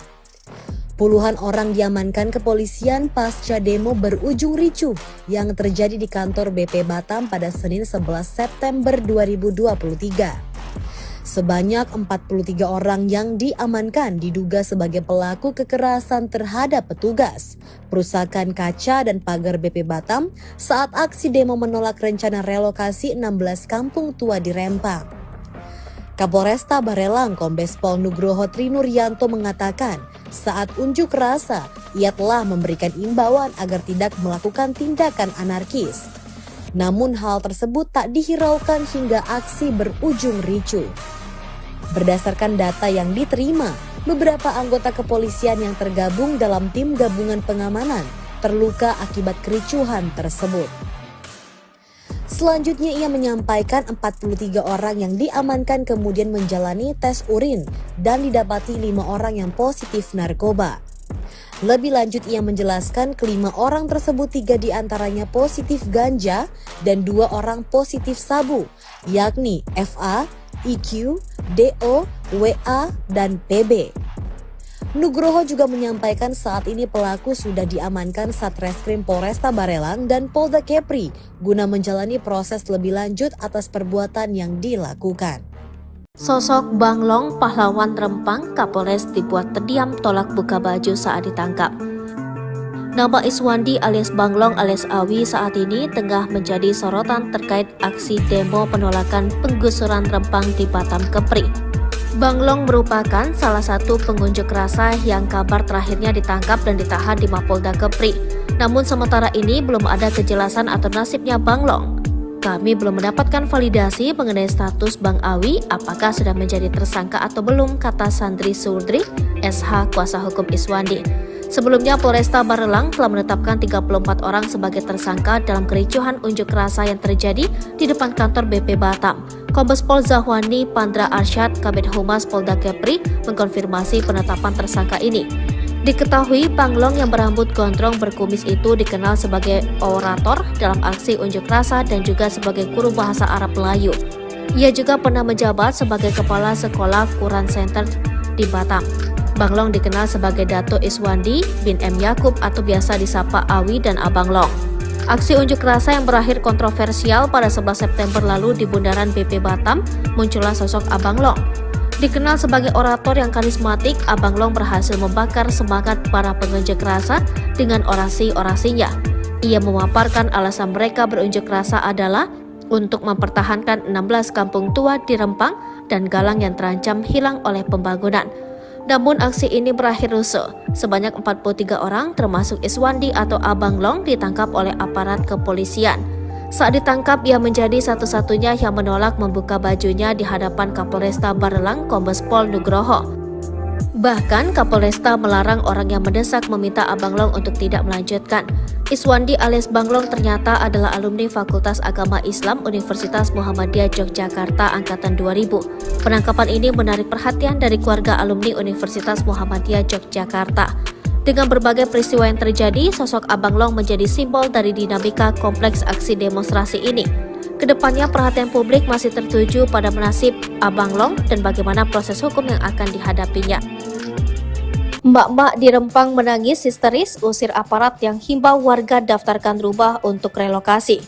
Puluhan orang diamankan kepolisian pasca demo berujung ricuh yang terjadi di kantor BP Batam pada Senin 11 September 2023. Sebanyak 43 orang yang diamankan diduga sebagai pelaku kekerasan terhadap petugas, perusakan kaca dan pagar BP Batam saat aksi demo menolak rencana relokasi 16 kampung tua di Rempang. Kapolresta Barelang Kombes Pol Nugroho Trinuryanto mengatakan saat unjuk rasa ia telah memberikan imbauan agar tidak melakukan tindakan anarkis. Namun hal tersebut tak dihiraukan hingga aksi berujung ricuh. Berdasarkan data yang diterima, beberapa anggota kepolisian yang tergabung dalam tim gabungan pengamanan terluka akibat kericuhan tersebut. Selanjutnya ia menyampaikan 43 orang yang diamankan kemudian menjalani tes urin dan didapati 5 orang yang positif narkoba. Lebih lanjut ia menjelaskan kelima orang tersebut 3 diantaranya positif ganja dan 2 orang positif sabu, yakni FA, IQ, DO, WA, dan PB. Nugroho juga menyampaikan saat ini pelaku sudah diamankan Satreskrim Polresta Barelang dan Polda Kepri guna menjalani proses lebih lanjut atas perbuatan yang dilakukan. Sosok Banglong pahlawan Rempang Kapolres dibuat terdiam tolak buka baju saat ditangkap. Nama Iswandi alias Banglong alias Awi saat ini tengah menjadi sorotan terkait aksi demo penolakan penggusuran Rempang di Batam Kepri. Banglong merupakan salah satu pengunjuk rasa yang kabar terakhirnya ditangkap dan ditahan di Mapolda Kepri. Namun sementara ini belum ada kejelasan atau nasibnya Banglong. Kami belum mendapatkan validasi mengenai status Bang Awi apakah sudah menjadi tersangka atau belum, kata Sandri Surdri, SH kuasa hukum Iswandi. Sebelumnya Polresta Barelang telah menetapkan 34 orang sebagai tersangka dalam kericuhan unjuk rasa yang terjadi di depan kantor BP Batam. Kombes Pol Zahwani Pandra Arsyad, Kabid Humas Polda Kepri, mengkonfirmasi penetapan tersangka ini. Diketahui Banglong yang berambut gondrong berkumis itu dikenal sebagai orator dalam aksi unjuk rasa dan juga sebagai guru bahasa Arab Melayu. Ia juga pernah menjabat sebagai Kepala Sekolah Quran Center di Batam. Banglong dikenal sebagai Dato Iswandi bin M. Yakub atau biasa disapa Awi dan Abang Long. Aksi unjuk rasa yang berakhir kontroversial pada 11 September lalu di bundaran BP Batam, muncullah sosok Abang Long. Dikenal sebagai orator yang karismatik, Abang Long berhasil membakar semangat para pengunjuk rasa dengan orasi-orasinya. Ia memaparkan alasan mereka berunjuk rasa adalah untuk mempertahankan 16 kampung tua di Rempang dan Galang yang terancam hilang oleh pembangunan. Namun aksi ini berakhir rusuh. Sebanyak 43 orang termasuk Iswandi atau Abang Long ditangkap oleh aparat kepolisian. Saat ditangkap, ia menjadi satu-satunya yang menolak membuka bajunya di hadapan Kapolresta Barelang Kombes Pol Nugroho. Bahkan Kapolresta melarang orang yang mendesak meminta Abang Long untuk tidak melanjutkan. Iswandi alias Banglong ternyata adalah alumni Fakultas Agama Islam Universitas Muhammadiyah Yogyakarta Angkatan 2000. Penangkapan ini menarik perhatian dari keluarga alumni Universitas Muhammadiyah Yogyakarta. Dengan berbagai peristiwa yang terjadi, sosok Abang Long menjadi simbol dari dinamika kompleks aksi demonstrasi ini. Kedepannya perhatian publik masih tertuju pada nasib Abang Long dan bagaimana proses hukum yang akan dihadapinya. Mbak-mbak di Rempang menangis histeris usir aparat yang himbau warga daftarkan rumah untuk relokasi.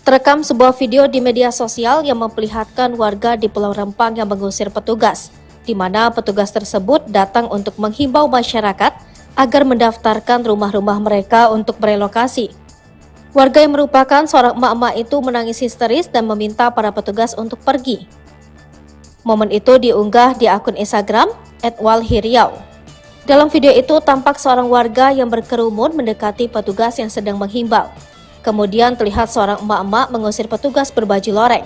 Terekam sebuah video di media sosial yang memperlihatkan warga di Pulau Rempang yang mengusir petugas, di mana petugas tersebut datang untuk menghimbau masyarakat agar mendaftarkan rumah-rumah mereka untuk berelokasi. Warga yang merupakan seorang emak-emak itu menangis histeris dan meminta para petugas untuk pergi. Momen itu diunggah di akun Instagram @walhiriau. Dalam video itu tampak seorang warga yang berkerumun mendekati petugas yang sedang menghimbau. Kemudian terlihat seorang emak-emak mengusir petugas berbaju loreng.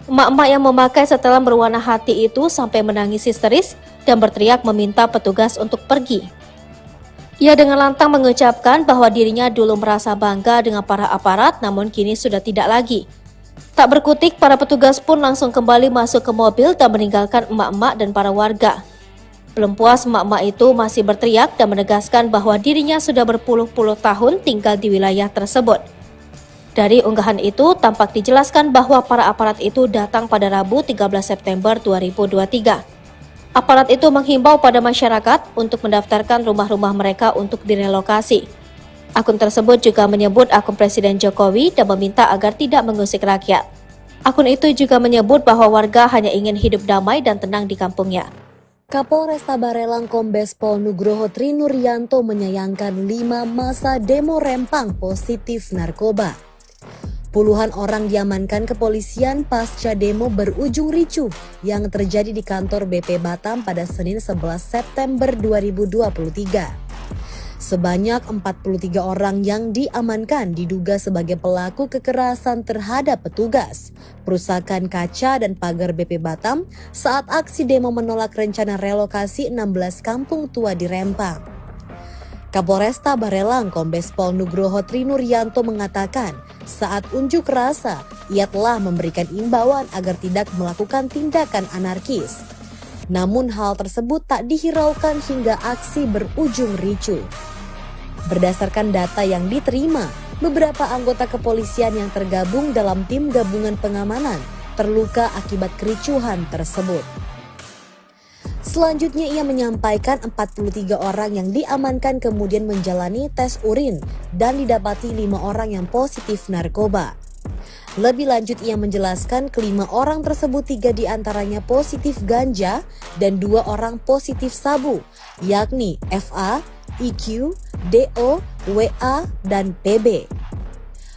Emak-emak yang memakai setelan berwarna hati itu sampai menangis histeris dan berteriak meminta petugas untuk pergi. Ia dengan lantang mengucapkan bahwa dirinya dulu merasa bangga dengan para aparat, namun kini sudah tidak lagi. Tak berkutik, para petugas pun langsung kembali masuk ke mobil dan meninggalkan emak-emak dan para warga. Belum puas, emak-emak itu masih berteriak dan menegaskan bahwa dirinya sudah berpuluh-puluh tahun tinggal di wilayah tersebut. Dari unggahan itu, tampak dijelaskan bahwa para aparat itu datang pada Rabu 13 September 2023. Aparat itu menghimbau pada masyarakat untuk mendaftarkan rumah-rumah mereka untuk direlokasi. Akun tersebut juga menyebut akun Presiden Jokowi dan meminta agar tidak mengusik rakyat. Akun itu juga menyebut bahwa warga hanya ingin hidup damai dan tenang di kampungnya. Kapolresta Barelang Kombes Pol Nugroho Trinuryanto menyayangkan 5 masa demo Rempang positif narkoba. Puluhan orang diamankan kepolisian pasca demo berujung ricuh yang terjadi di kantor BP Batam pada Senin 11 September 2023. Sebanyak 43 orang yang diamankan diduga sebagai pelaku kekerasan terhadap petugas, perusakan kaca dan pagar BP Batam saat aksi demo menolak rencana relokasi 16 kampung tua di Rempang. Kapolresta Barelang Kombes Pol Nugroho Trinuryanto mengatakan saat unjuk rasa ia telah memberikan imbauan agar tidak melakukan tindakan anarkis. Namun hal tersebut tak dihiraukan hingga aksi berujung ricuh. Berdasarkan data yang diterima, beberapa anggota kepolisian yang tergabung dalam tim gabungan pengamanan terluka akibat kericuhan tersebut. Selanjutnya ia menyampaikan 43 orang yang diamankan kemudian menjalani tes urin dan didapati 5 orang yang positif narkoba. Lebih lanjut ia menjelaskan kelima orang tersebut 3 diantaranya positif ganja dan 2 orang positif sabu, yakni FA, IQ, DO, WA, dan PB.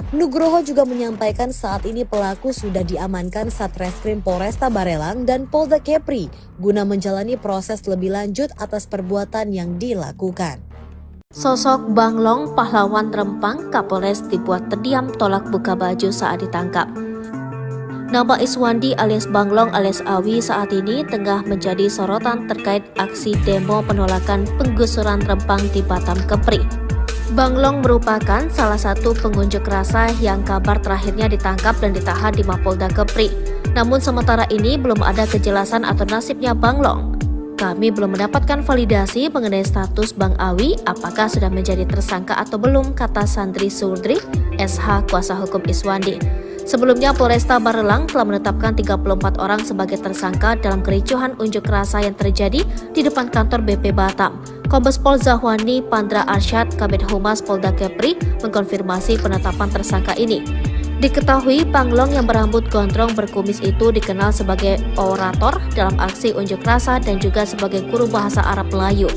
Nugroho juga menyampaikan saat ini pelaku sudah diamankan Satreskrim Polresta Barelang dan Polda Kepri guna menjalani proses lebih lanjut atas perbuatan yang dilakukan. Sosok Banglong, pahlawan Rempang, Kapolres dibuat terdiam tolak buka baju saat ditangkap. Nama Iswandi alias Banglong alias Awi saat ini tengah menjadi sorotan terkait aksi demo penolakan penggusuran Rempang di Batam Kepri. Banglong merupakan salah satu pengunjuk rasa yang kabar terakhirnya ditangkap dan ditahan di Mapolda Kepri. Namun sementara ini belum ada kejelasan atau nasibnya Banglong. Kami belum mendapatkan validasi mengenai status Bang Awi apakah sudah menjadi tersangka atau belum, kata Sandri Surdri, SH kuasa hukum Iswandi. Sebelumnya Polresta Barelang telah menetapkan 34 orang sebagai tersangka dalam kericuhan unjuk rasa yang terjadi di depan kantor BP Batam. Kombes Pol Zahwani Pandra Arsyad, Kabid Humas Polda Kepri, mengkonfirmasi penetapan tersangka ini. Diketahui Banglong yang berambut gondrong berkumis itu dikenal sebagai orator dalam aksi unjuk rasa dan juga sebagai guru bahasa Arab Melayu.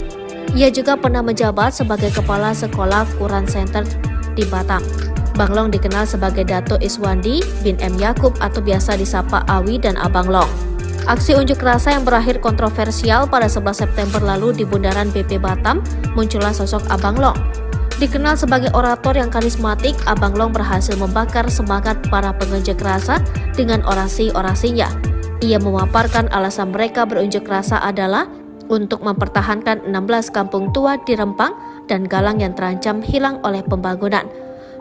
Ia juga pernah menjabat sebagai kepala sekolah Quran Center di Batam. Banglong dikenal sebagai Dato Iswandi bin M. Yakub atau biasa disapa Awi dan Abang Long. Aksi unjuk rasa yang berakhir kontroversial pada 11 September lalu di bundaran BP Batam, muncullah sosok Abang Long. Dikenal sebagai orator yang karismatik, Abang Long berhasil membakar semangat para pengunjuk rasa dengan orasi-orasinya. Ia memaparkan alasan mereka berunjuk rasa adalah untuk mempertahankan 16 kampung tua di Rempang dan Galang yang terancam hilang oleh pembangunan.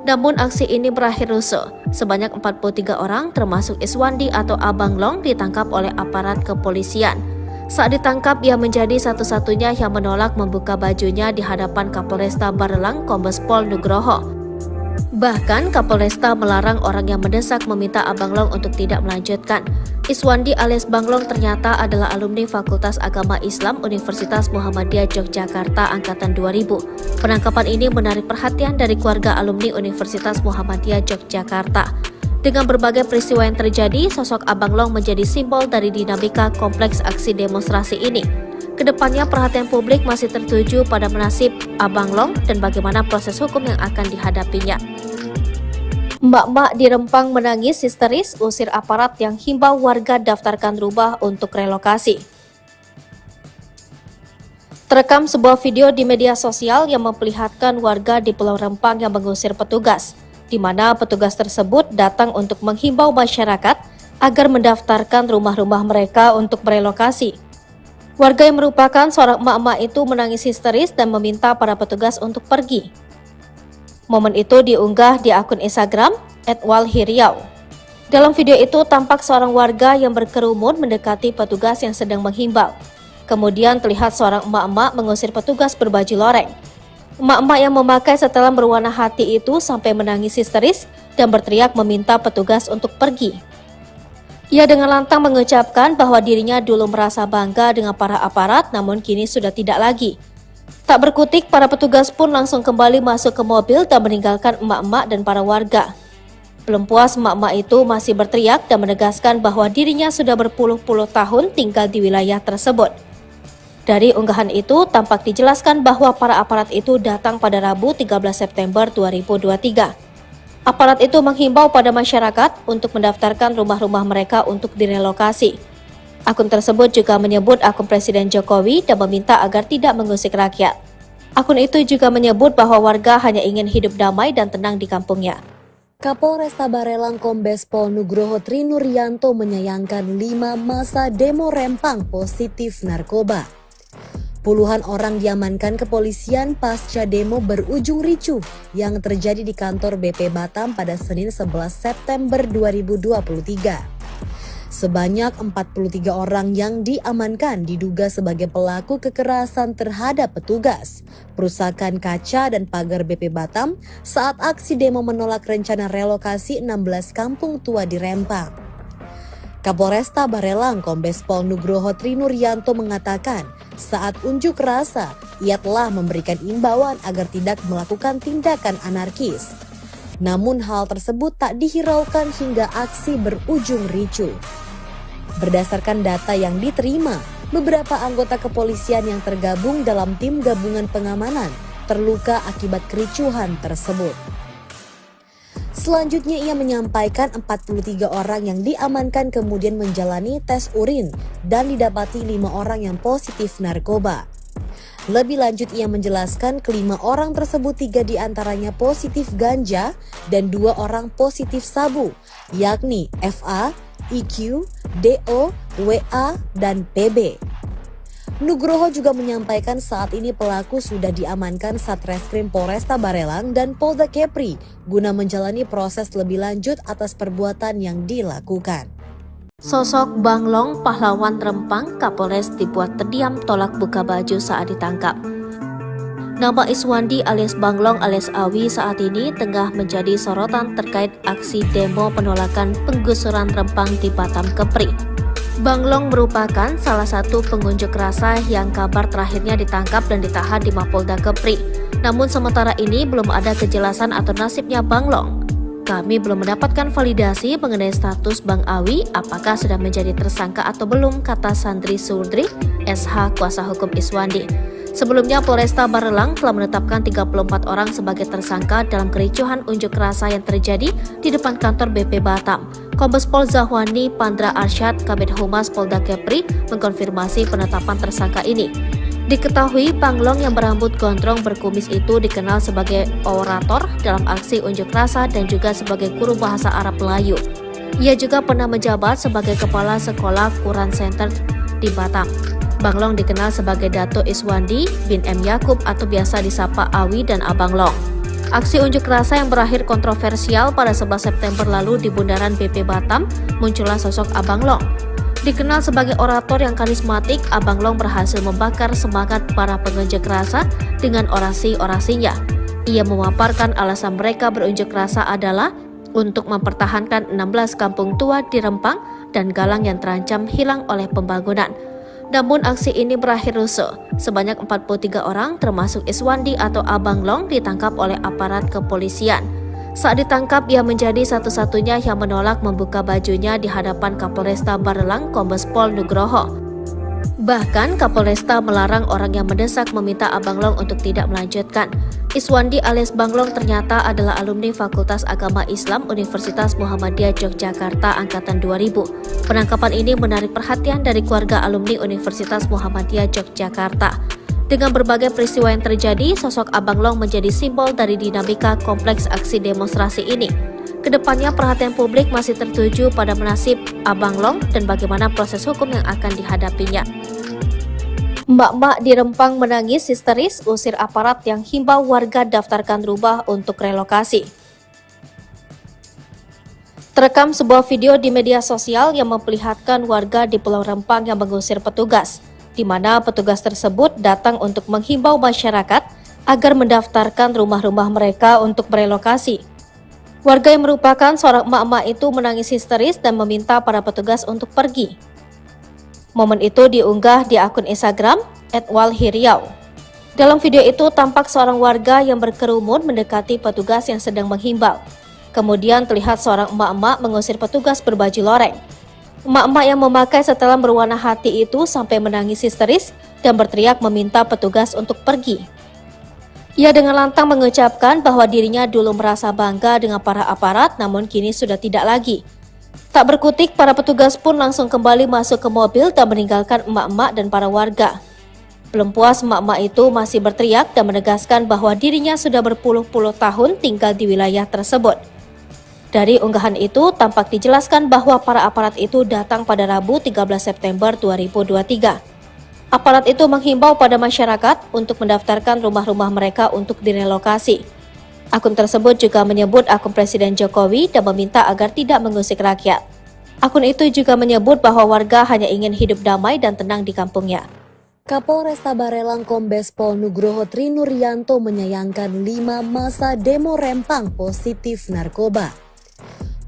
Namun aksi ini berakhir rusuh. Sebanyak 43 orang termasuk Iswandi atau Abang Long ditangkap oleh aparat kepolisian. Saat ditangkap, ia menjadi satu-satunya yang menolak membuka bajunya di hadapan Kapolresta Barelang Kombes Pol Nugroho. Bahkan Kapolresta melarang orang yang mendesak meminta Abang Long untuk tidak melanjutkan. Iswandi alias Banglong ternyata adalah alumni Fakultas Agama Islam Universitas Muhammadiyah Yogyakarta Angkatan 2000. Penangkapan ini menarik perhatian dari keluarga alumni Universitas Muhammadiyah Yogyakarta. Dengan berbagai peristiwa yang terjadi, sosok Abang Long menjadi simbol dari dinamika kompleks aksi demonstrasi ini. Kedepannya perhatian publik masih tertuju pada nasib Abang Long dan bagaimana proses hukum yang akan dihadapinya. Mbak-mbak di Rempang menangis histeris usir aparat yang himbau warga daftarkan rumah untuk relokasi. Terekam sebuah video di media sosial yang memperlihatkan warga di Pulau Rempang yang mengusir petugas, di mana petugas tersebut datang untuk menghimbau masyarakat agar mendaftarkan rumah-rumah mereka untuk merelokasi. Warga yang merupakan seorang emak-emak itu menangis histeris dan meminta para petugas untuk pergi. Momen itu diunggah di akun Instagram @walhiriau. Dalam video itu tampak seorang warga yang berkerumun mendekati petugas yang sedang menghimbau. Kemudian terlihat seorang emak-emak mengusir petugas berbaju loreng. Emak-emak yang memakai setelan berwarna hati itu sampai menangis histeris dan berteriak meminta petugas untuk pergi. Ia dengan lantang mengucapkan bahwa dirinya dulu merasa bangga dengan para aparat, namun kini sudah tidak lagi. Tak berkutik, para petugas pun langsung kembali masuk ke mobil dan meninggalkan emak-emak dan para warga. Belum puas, emak-emak itu masih berteriak dan menegaskan bahwa dirinya sudah berpuluh-puluh tahun tinggal di wilayah tersebut. Dari unggahan itu, tampak dijelaskan bahwa para aparat itu datang pada Rabu 13 September 2023. Aparat itu menghimbau pada masyarakat untuk mendaftarkan rumah-rumah mereka untuk direlokasi. Akun tersebut juga menyebut akun Presiden Jokowi dan meminta agar tidak mengusik rakyat. Akun itu juga menyebut bahwa warga hanya ingin hidup damai dan tenang di kampungnya. Kapolresta Barelang Kombes Pol Nugroho Trinuryanto menyayangkan 5 masa demo Rempang positif narkoba. Puluhan orang diamankan kepolisian pasca demo berujung ricuh yang terjadi di kantor BP Batam pada Senin 11 September 2023. Sebanyak 43 orang yang diamankan diduga sebagai pelaku kekerasan terhadap petugas, perusakan kaca dan pagar BP Batam saat aksi demo menolak rencana relokasi 16 kampung tua di Rempang. Kapolresta Barelang Kombes Pol Nugroho Trinuryanto mengatakan saat unjuk rasa ia telah memberikan imbauan agar tidak melakukan tindakan anarkis. Namun hal tersebut tak dihiraukan hingga aksi berujung ricuh. Berdasarkan data yang diterima, beberapa anggota kepolisian yang tergabung dalam tim gabungan pengamanan terluka akibat kericuhan tersebut. Selanjutnya ia menyampaikan 43 orang yang diamankan kemudian menjalani tes urin dan didapati 5 orang yang positif narkoba. Lebih lanjut ia menjelaskan kelima orang tersebut 3 diantaranya positif ganja dan 2 orang positif sabu, yakni FA, IQ, DO, WA, dan PB. Nugroho juga menyampaikan saat ini pelaku sudah diamankan Satreskrim Polresta Barelang dan Polda Kepri guna menjalani proses lebih lanjut atas perbuatan yang dilakukan. Sosok Banglong, pahlawan Rempang, Kapolres dibuat terdiam tolak buka baju saat ditangkap. Nama Iswandi alias Banglong alias Awi saat ini tengah menjadi sorotan terkait aksi demo penolakan penggusuran Rempang di Batam Kepri. Banglong merupakan salah satu pengunjuk rasa yang kabar terakhirnya ditangkap dan ditahan di Mapolda Kepri. Namun sementara ini belum ada kejelasan atau nasibnya Banglong. Kami belum mendapatkan validasi mengenai status Bang Awi apakah sudah menjadi tersangka atau belum, kata Sandri Surdri, SH kuasa hukum Iswandi. Sebelumnya Polresta Barelang telah menetapkan 34 orang sebagai tersangka dalam kericuhan unjuk rasa yang terjadi di depan kantor BP Batam. Kombes Pol Zahwani Pandra Arsyad, Kabid Humas Polda Kepri, mengkonfirmasi penetapan tersangka ini. Diketahui Banglong yang berambut gondrong berkumis itu dikenal sebagai orator dalam aksi unjuk rasa dan juga sebagai guru bahasa Arab Melayu. Ia juga pernah menjabat sebagai Kepala Sekolah Quran Center di Batam. Banglong dikenal sebagai Dato Iswandi bin M. Yakub atau biasa disapa Awi dan Abang Long. Aksi unjuk rasa yang berakhir kontroversial pada 11 September lalu di bundaran BP Batam, muncullah sosok Abang Long. Dikenal sebagai orator yang karismatik, Abang Long berhasil membakar semangat para pengunjuk rasa dengan orasi-orasinya. Ia memaparkan alasan mereka berunjuk rasa adalah untuk mempertahankan 16 kampung tua di Rempang dan Galang yang terancam hilang oleh pembangunan. Namun aksi ini berakhir rusuh. Sebanyak 43 orang termasuk Iswandi atau Abang Long ditangkap oleh aparat kepolisian. Saat ditangkap, ia menjadi satu-satunya yang menolak membuka bajunya di hadapan Kapolresta Barelang Kombes Pol Nugroho. Bahkan Kapolresta melarang orang yang mendesak meminta Abang Long untuk tidak melanjutkan. Iswandi alias Banglong ternyata adalah alumni Fakultas Agama Islam Universitas Muhammadiyah Yogyakarta Angkatan 2000. Penangkapan ini menarik perhatian dari keluarga alumni Universitas Muhammadiyah Yogyakarta. Dengan berbagai peristiwa yang terjadi, sosok Abang Long menjadi simbol dari dinamika kompleks aksi demonstrasi ini. Kedepannya perhatian publik masih tertuju pada nasib Abang Long dan bagaimana proses hukum yang akan dihadapinya. Emak-emak di Rempang menangis histeris usir aparat yang himbau warga daftarkan rumah untuk relokasi. Terekam sebuah video di media sosial yang memperlihatkan warga di Pulau Rempang yang mengusir petugas. di mana petugas tersebut datang untuk menghimbau masyarakat agar mendaftarkan rumah-rumah mereka untuk berelokasi. Warga yang merupakan seorang emak-emak itu menangis histeris dan meminta para petugas untuk pergi. Momen itu diunggah di akun Instagram @walhiriau. Dalam video itu tampak seorang warga yang berkerumun mendekati petugas yang sedang menghimbau. Kemudian terlihat seorang emak-emak mengusir petugas berbaju loreng. Emak-emak yang memakai setelan berwarna hati itu sampai menangis histeris dan berteriak meminta petugas untuk pergi. Ia dengan lantang mengucapkan bahwa dirinya dulu merasa bangga dengan para aparat, namun kini sudah tidak lagi. Tak berkutik, para petugas pun langsung kembali masuk ke mobil dan meninggalkan emak-emak dan para warga. Belum puas, emak-emak itu masih berteriak dan menegaskan bahwa dirinya sudah berpuluh-puluh tahun tinggal di wilayah tersebut. Dari unggahan itu, tampak dijelaskan bahwa para aparat itu datang pada Rabu 13 September 2023. Aparat itu menghimbau pada masyarakat untuk mendaftarkan rumah-rumah mereka untuk direlokasi. Akun tersebut juga menyebut akun Presiden Jokowi dan meminta agar tidak mengusik rakyat. Akun itu juga menyebut bahwa warga hanya ingin hidup damai dan tenang di kampungnya. Kapolresta Barelang Kombes Pol Nugroho Trinuryanto menyayangkan 5 masa demo Rempang positif narkoba.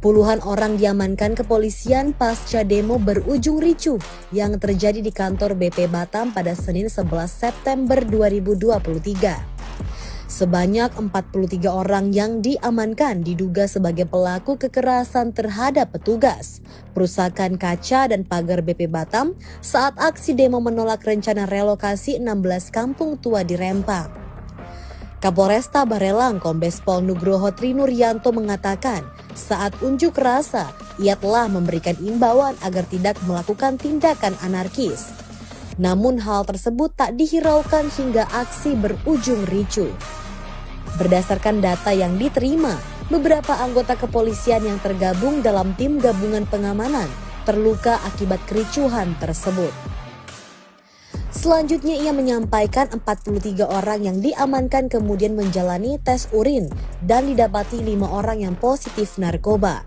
Puluhan orang diamankan kepolisian pasca demo berujung ricuh yang terjadi di kantor BP Batam pada Senin 11 September 2023. Sebanyak 43 orang yang diamankan diduga sebagai pelaku kekerasan terhadap petugas, perusakan kaca dan pagar BP Batam saat aksi demo menolak rencana relokasi 16 kampung tua di Rempang. Kapolresta Barelang Kombes Pol Nugroho Trinuryanto mengatakan saat unjuk rasa ia telah memberikan imbauan agar tidak melakukan tindakan anarkis. Namun hal tersebut tak dihiraukan hingga aksi berujung ricuh. Berdasarkan data yang diterima, beberapa anggota kepolisian yang tergabung dalam tim gabungan pengamanan terluka akibat kericuhan tersebut. Selanjutnya ia menyampaikan 43 orang yang diamankan kemudian menjalani tes urin dan didapati 5 orang yang positif narkoba.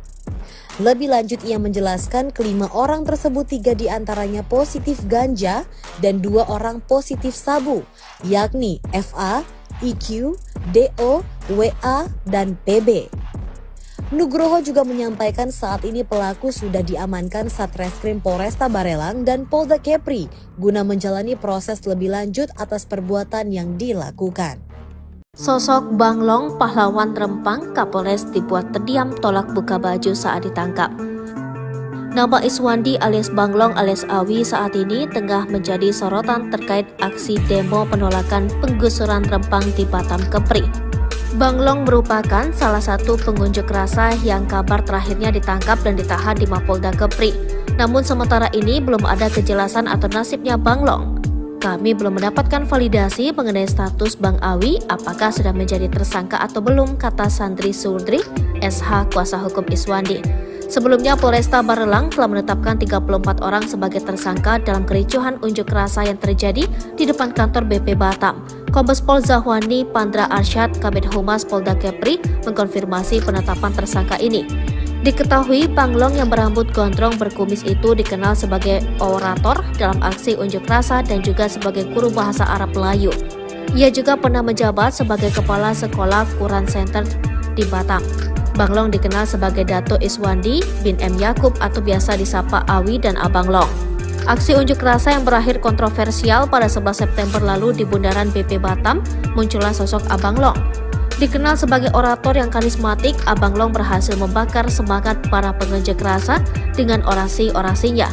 Lebih lanjut ia menjelaskan kelima orang tersebut 3 diantaranya positif ganja dan 2 orang positif sabu, yakni FA, IQ, DO, WA, dan PB. Nugroho juga menyampaikan saat ini pelaku sudah diamankan Satreskrim Polresta Barelang dan Polda Kepri guna menjalani proses lebih lanjut atas perbuatan yang dilakukan. Sosok Banglong, pahlawan Rempang, Kapolres dibuat terdiam tolak buka baju saat ditangkap. Nama Iswandi alias Banglong alias Awi saat ini tengah menjadi sorotan terkait aksi demo penolakan penggusuran Rempang di Batam Kepri. Banglong merupakan salah satu pengunjuk rasa yang kabar terakhirnya ditangkap dan ditahan di Mapolda Kepri. Namun sementara ini belum ada kejelasan atau nasibnya Banglong. Kami belum mendapatkan validasi mengenai status Bang Awi apakah sudah menjadi tersangka atau belum, kata Sandri Surdri, SH kuasa hukum Iswandi. Sebelumnya Polresta Barelang telah menetapkan 34 orang sebagai tersangka dalam kericuhan unjuk rasa yang terjadi di depan kantor BP Batam. Kombes Pol Zahwani Pandra Arsyad, Kabid Humas Polda Kepri, mengkonfirmasi penetapan tersangka ini. Diketahui Banglong yang berambut gondrong berkumis itu dikenal sebagai orator dalam aksi unjuk rasa dan juga sebagai guru bahasa Arab Melayu. Ia juga pernah menjabat sebagai Kepala Sekolah Quran Center di Batam. Banglong dikenal sebagai Dato Iswandi bin M. Yakub atau biasa disapa Awi dan Abang Long. Aksi unjuk rasa yang berakhir kontroversial pada 11 September lalu di Bundaran BP Batam, muncullah sosok Abang Long. Dikenal sebagai orator yang karismatik, Abang Long berhasil membakar semangat para pengunjuk rasa dengan orasi-orasinya.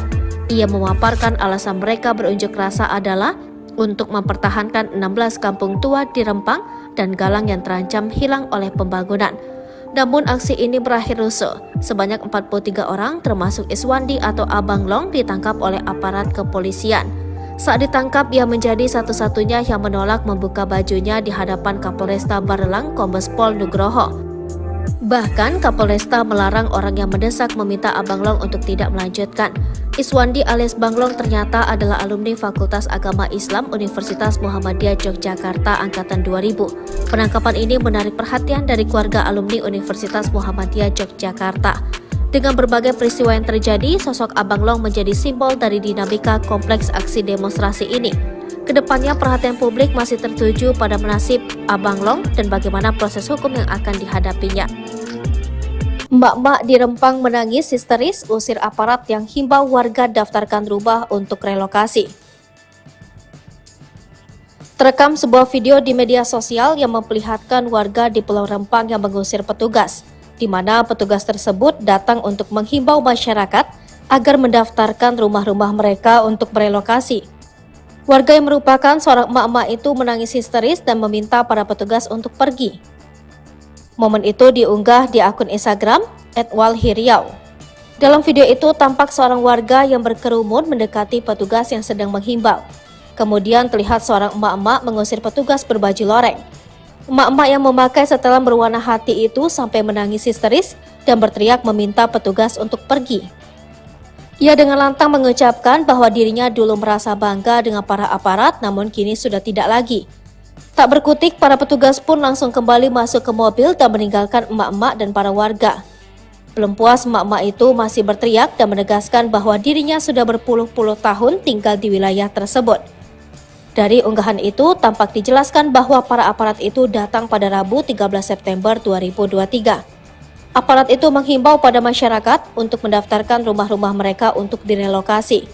Ia memaparkan alasan mereka berunjuk rasa adalah untuk mempertahankan 16 kampung tua di Rempang dan Galang yang terancam hilang oleh pembangunan. Namun aksi ini berakhir rusuh. Sebanyak 43 orang termasuk Iswandi atau Abang Long ditangkap oleh aparat kepolisian. Saat ditangkap, ia menjadi satu-satunya yang menolak membuka bajunya di hadapan Kapolresta Barelang Kombes Pol Nugroho. Bahkan Kapolresta melarang orang yang mendesak meminta Abang Long untuk tidak melanjutkan. Iswandi alias Banglong ternyata adalah alumni Fakultas Agama Islam Universitas Muhammadiyah Yogyakarta Angkatan 2000. Penangkapan ini menarik perhatian dari keluarga alumni Universitas Muhammadiyah Yogyakarta. Dengan berbagai peristiwa yang terjadi, sosok Abang Long menjadi simbol dari dinamika kompleks aksi demonstrasi ini. Kedepannya perhatian publik masih tertuju pada nasib Abang Long dan bagaimana proses hukum yang akan dihadapinya. Emak-emak di Rempang menangis histeris usir aparat yang himbau warga daftarkan rumah untuk relokasi. Terekam sebuah video di media sosial yang memperlihatkan warga di Pulau Rempang yang mengusir petugas, di mana petugas tersebut datang untuk menghimbau masyarakat agar mendaftarkan rumah-rumah mereka untuk merelokasi. Warga yang merupakan seorang emak-emak itu menangis histeris dan meminta para petugas untuk pergi. Momen itu diunggah di akun Instagram @walhiriau. Dalam video itu tampak seorang warga yang berkerumun mendekati petugas yang sedang menghimbau. Kemudian terlihat seorang emak-emak mengusir petugas berbaju loreng. Emak-emak yang memakai setelan berwarna hati itu sampai menangis histeris dan berteriak meminta petugas untuk pergi. Ia dengan lantang mengucapkan bahwa dirinya dulu merasa bangga dengan para aparat, namun kini sudah tidak lagi. Tak berkutik, para petugas pun langsung kembali masuk ke mobil dan meninggalkan emak-emak dan para warga. Belum puas, emak-emak itu masih berteriak dan menegaskan bahwa dirinya sudah berpuluh-puluh tahun tinggal di wilayah tersebut. Dari unggahan itu, tampak dijelaskan bahwa para aparat itu datang pada Rabu 13 September 2023. Aparat itu menghimbau pada masyarakat untuk mendaftarkan rumah-rumah mereka untuk direlokasi.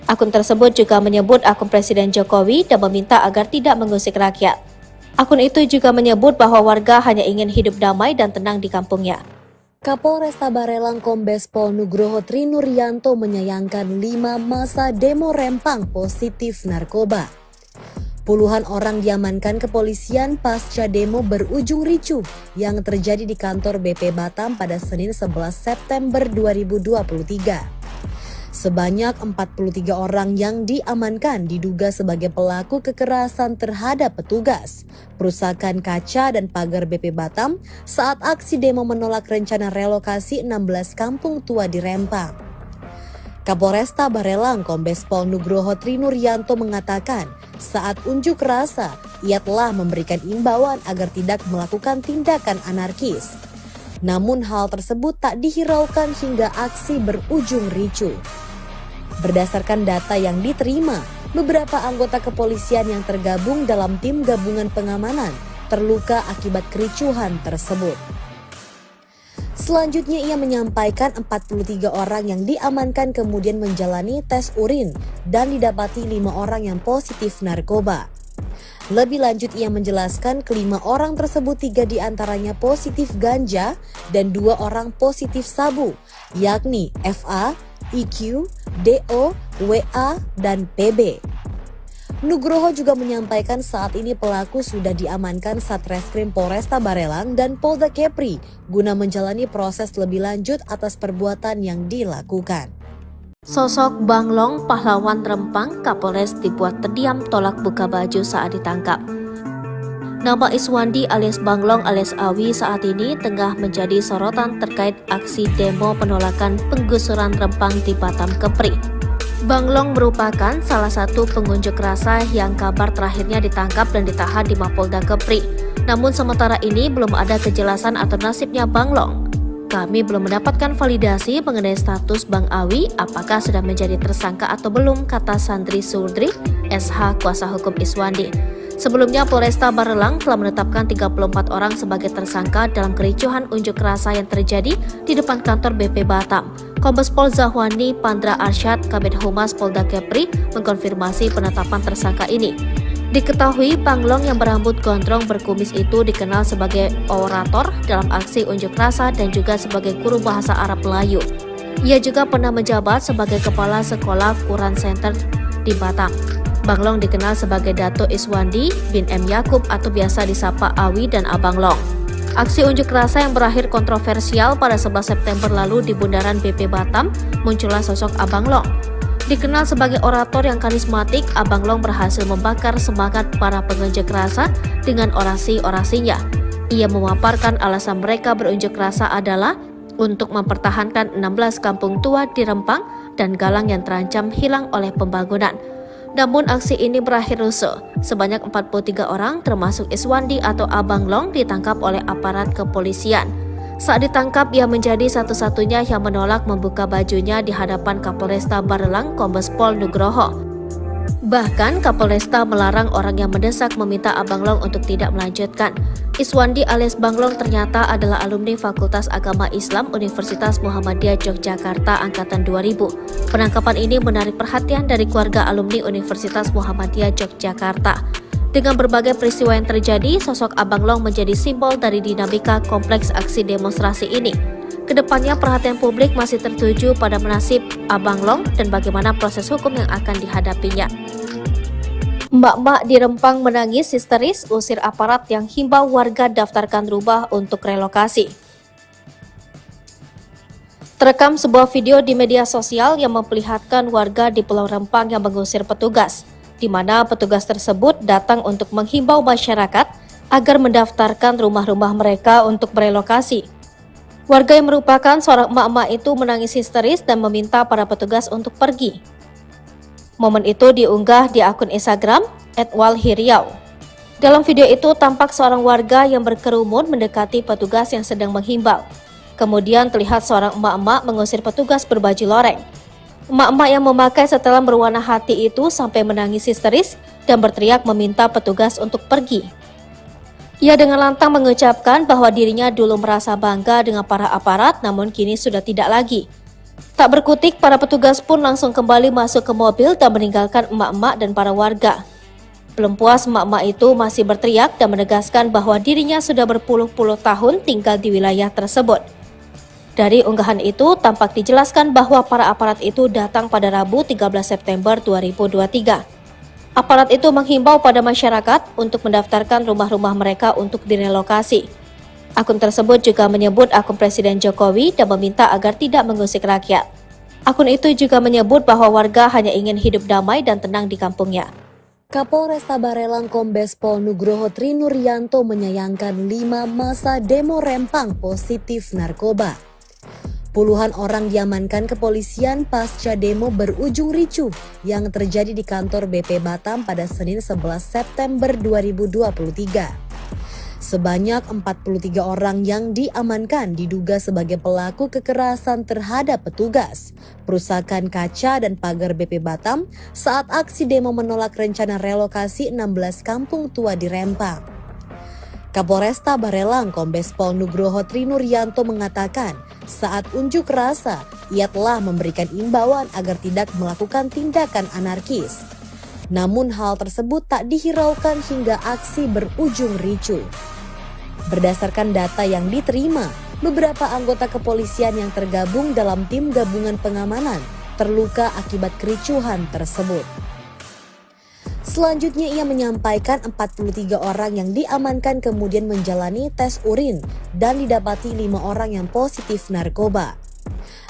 Akun tersebut juga menyebut akun Presiden Jokowi dan meminta agar tidak mengusik rakyat. Akun itu juga menyebut bahwa warga hanya ingin hidup damai dan tenang di kampungnya. Kapolresta Barelang Kombes Pol Nugroho Trinuryanto menyayangkan 5 masa demo Rempang positif narkoba. Puluhan orang diamankan kepolisian pasca demo berujung ricuh yang terjadi di kantor BP Batam pada Senin 11 September 2023. Sebanyak 43 orang yang diamankan diduga sebagai pelaku kekerasan terhadap petugas, perusakan kaca dan pagar BP Batam saat aksi demo menolak rencana relokasi 16 kampung tua di Rempang. Kapolresta Barelang Kombes Pol Nugroho Trinuryanto mengatakan saat unjuk rasa ia telah memberikan imbauan agar tidak melakukan tindakan anarkis. Namun hal tersebut tak dihiraukan hingga aksi berujung ricuh. Berdasarkan data yang diterima, beberapa anggota kepolisian yang tergabung dalam tim gabungan pengamanan terluka akibat kericuhan tersebut. Selanjutnya ia menyampaikan 43 orang yang diamankan kemudian menjalani tes urin dan didapati 5 orang yang positif narkoba. Lebih lanjut ia menjelaskan kelima orang tersebut 3 diantaranya positif ganja dan 2 orang positif sabu, yakni FA, IQ, DO, WA, dan PB. Nugroho juga menyampaikan saat ini pelaku sudah diamankan Satreskrim Polresta Barelang dan Polda Kepri guna menjalani proses lebih lanjut atas perbuatan yang dilakukan. Sosok Bang Long, pahlawan Rempang, Kapolres dibuat terdiam tolak buka baju saat ditangkap. Nama Iswandi alias Bang Long alias Awi saat ini tengah menjadi sorotan terkait aksi demo penolakan penggusuran Rempang di Batam Kepri. Bang Long merupakan salah satu pengunjuk rasa yang kabar terakhirnya ditangkap dan ditahan di Mapolda Kepri. Namun sementara ini belum ada kejelasan atau nasibnya Bang Long. Kami belum mendapatkan validasi mengenai status Bang Awi apakah sudah menjadi tersangka atau belum, kata Sandri Surdri, SH kuasa hukum Iswandi. Sebelumnya Polresta Barelang telah menetapkan 34 orang sebagai tersangka dalam kericuhan unjuk rasa yang terjadi di depan kantor BP Batam. Kombes Pol Zahwani Pandra Arsyad, Kabid Humas Polda Kepri, mengkonfirmasi penetapan tersangka ini. Diketahui Bang Long yang berambut gondrong berkumis itu dikenal sebagai orator dalam aksi unjuk rasa dan juga sebagai guru bahasa Arab Melayu. Ia juga pernah menjabat sebagai Kepala Sekolah Quran Center di Batam. Bang Long dikenal sebagai Dato Iswandi bin M. Yakub atau biasa disapa Awi dan Abang Long. Aksi unjuk rasa yang berakhir kontroversial pada 11 September lalu di Bundaran BP Batam, muncullah sosok Abang Long. Dikenal sebagai orator yang karismatik, Abang Long berhasil membakar semangat para pengunjuk rasa dengan orasi-orasinya. Ia memaparkan alasan mereka berunjuk rasa adalah untuk mempertahankan 16 kampung tua di Rempang dan Galang yang terancam hilang oleh pembangunan. Namun aksi ini berakhir rusuh. Sebanyak 43 orang termasuk Iswandi atau Abang Long ditangkap oleh aparat kepolisian. Saat ditangkap, ia menjadi satu-satunya yang menolak membuka bajunya di hadapan Kapolresta Barelang Kombes Pol Nugroho. Bahkan Kapolresta melarang orang yang mendesak meminta Abang Long untuk tidak melanjutkan. Iswandi alias Bang Long ternyata adalah alumni Fakultas Agama Islam Universitas Muhammadiyah Yogyakarta angkatan 2000. Penangkapan ini menarik perhatian dari keluarga alumni Universitas Muhammadiyah Yogyakarta. Dengan berbagai peristiwa yang terjadi, sosok Abang Long menjadi simbol dari dinamika kompleks aksi demonstrasi ini. Kedepannya perhatian publik masih tertuju pada nasib Abang Long dan bagaimana proses hukum yang akan dihadapinya. Mbak-mbak di Rempang menangis histeris usir aparat yang himbau warga daftarkan rumah untuk relokasi. Terekam sebuah video di media sosial yang memperlihatkan warga di Pulau Rempang yang mengusir petugas, di mana petugas tersebut datang untuk menghimbau masyarakat agar mendaftarkan rumah-rumah mereka untuk berelokasi. Warga yang merupakan seorang emak-emak itu menangis histeris dan meminta para petugas untuk pergi. Momen itu diunggah di akun Instagram @walhiriau. Dalam video itu tampak seorang warga yang berkerumun mendekati petugas yang sedang menghimbau. Kemudian terlihat seorang emak-emak mengusir petugas berbaju loreng. Emak-emak yang memakai setelan berwarna hati itu sampai menangis histeris dan berteriak meminta petugas untuk pergi. Ia dengan lantang mengucapkan bahwa dirinya dulu merasa bangga dengan para aparat, namun kini sudah tidak lagi. Tak berkutik, para petugas pun langsung kembali masuk ke mobil dan meninggalkan emak-emak dan para warga. Belum puas, emak-emak itu masih berteriak dan menegaskan bahwa dirinya sudah berpuluh-puluh tahun tinggal di wilayah tersebut. Dari unggahan itu, tampak dijelaskan bahwa para aparat itu datang pada Rabu 13 September 2023. Aparat itu menghimbau pada masyarakat untuk mendaftarkan rumah-rumah mereka untuk direlokasi. Akun tersebut juga menyebut akun Presiden Jokowi dan meminta agar tidak mengusik rakyat. Akun itu juga menyebut bahwa warga hanya ingin hidup damai dan tenang di kampungnya. Kapolresta Barelang Kombes Pol Nugroho Trinuryanto menyayangkan 5 masa demo Rempang positif narkoba. Puluhan orang diamankan kepolisian pasca demo berujung ricuh yang terjadi di kantor BP Batam pada Senin 11 September 2023. Sebanyak 43 orang yang diamankan diduga sebagai pelaku kekerasan terhadap petugas, perusakan kaca dan pagar BP Batam saat aksi demo menolak rencana relokasi 16 kampung tua di Rempang. Kapolresta Barelang Kombes Pol Nugroho Trinuryanto mengatakan saat unjuk rasa ia telah memberikan imbauan agar tidak melakukan tindakan anarkis. Namun hal tersebut tak dihiraukan hingga aksi berujung ricuh. Berdasarkan data yang diterima, beberapa anggota kepolisian yang tergabung dalam tim gabungan pengamanan terluka akibat kericuhan tersebut. Selanjutnya ia menyampaikan 43 orang yang diamankan kemudian menjalani tes urin dan didapati 5 orang yang positif narkoba.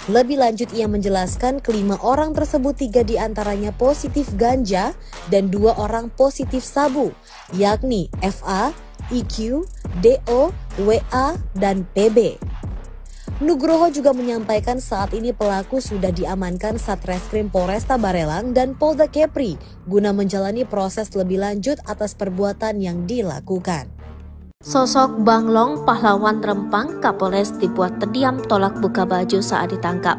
Lebih lanjut ia menjelaskan kelima orang tersebut 3 diantaranya positif ganja dan 2 orang positif sabu, yakni FA, IQ, DO, WA, dan PB. Nugroho juga menyampaikan saat ini pelaku sudah diamankan Satreskrim Polresta Barelang dan Polda Kepri guna menjalani proses lebih lanjut atas perbuatan yang dilakukan. Sosok Bang Long, pahlawan Rempang, Kapolres dibuat terdiam tolak buka baju saat ditangkap.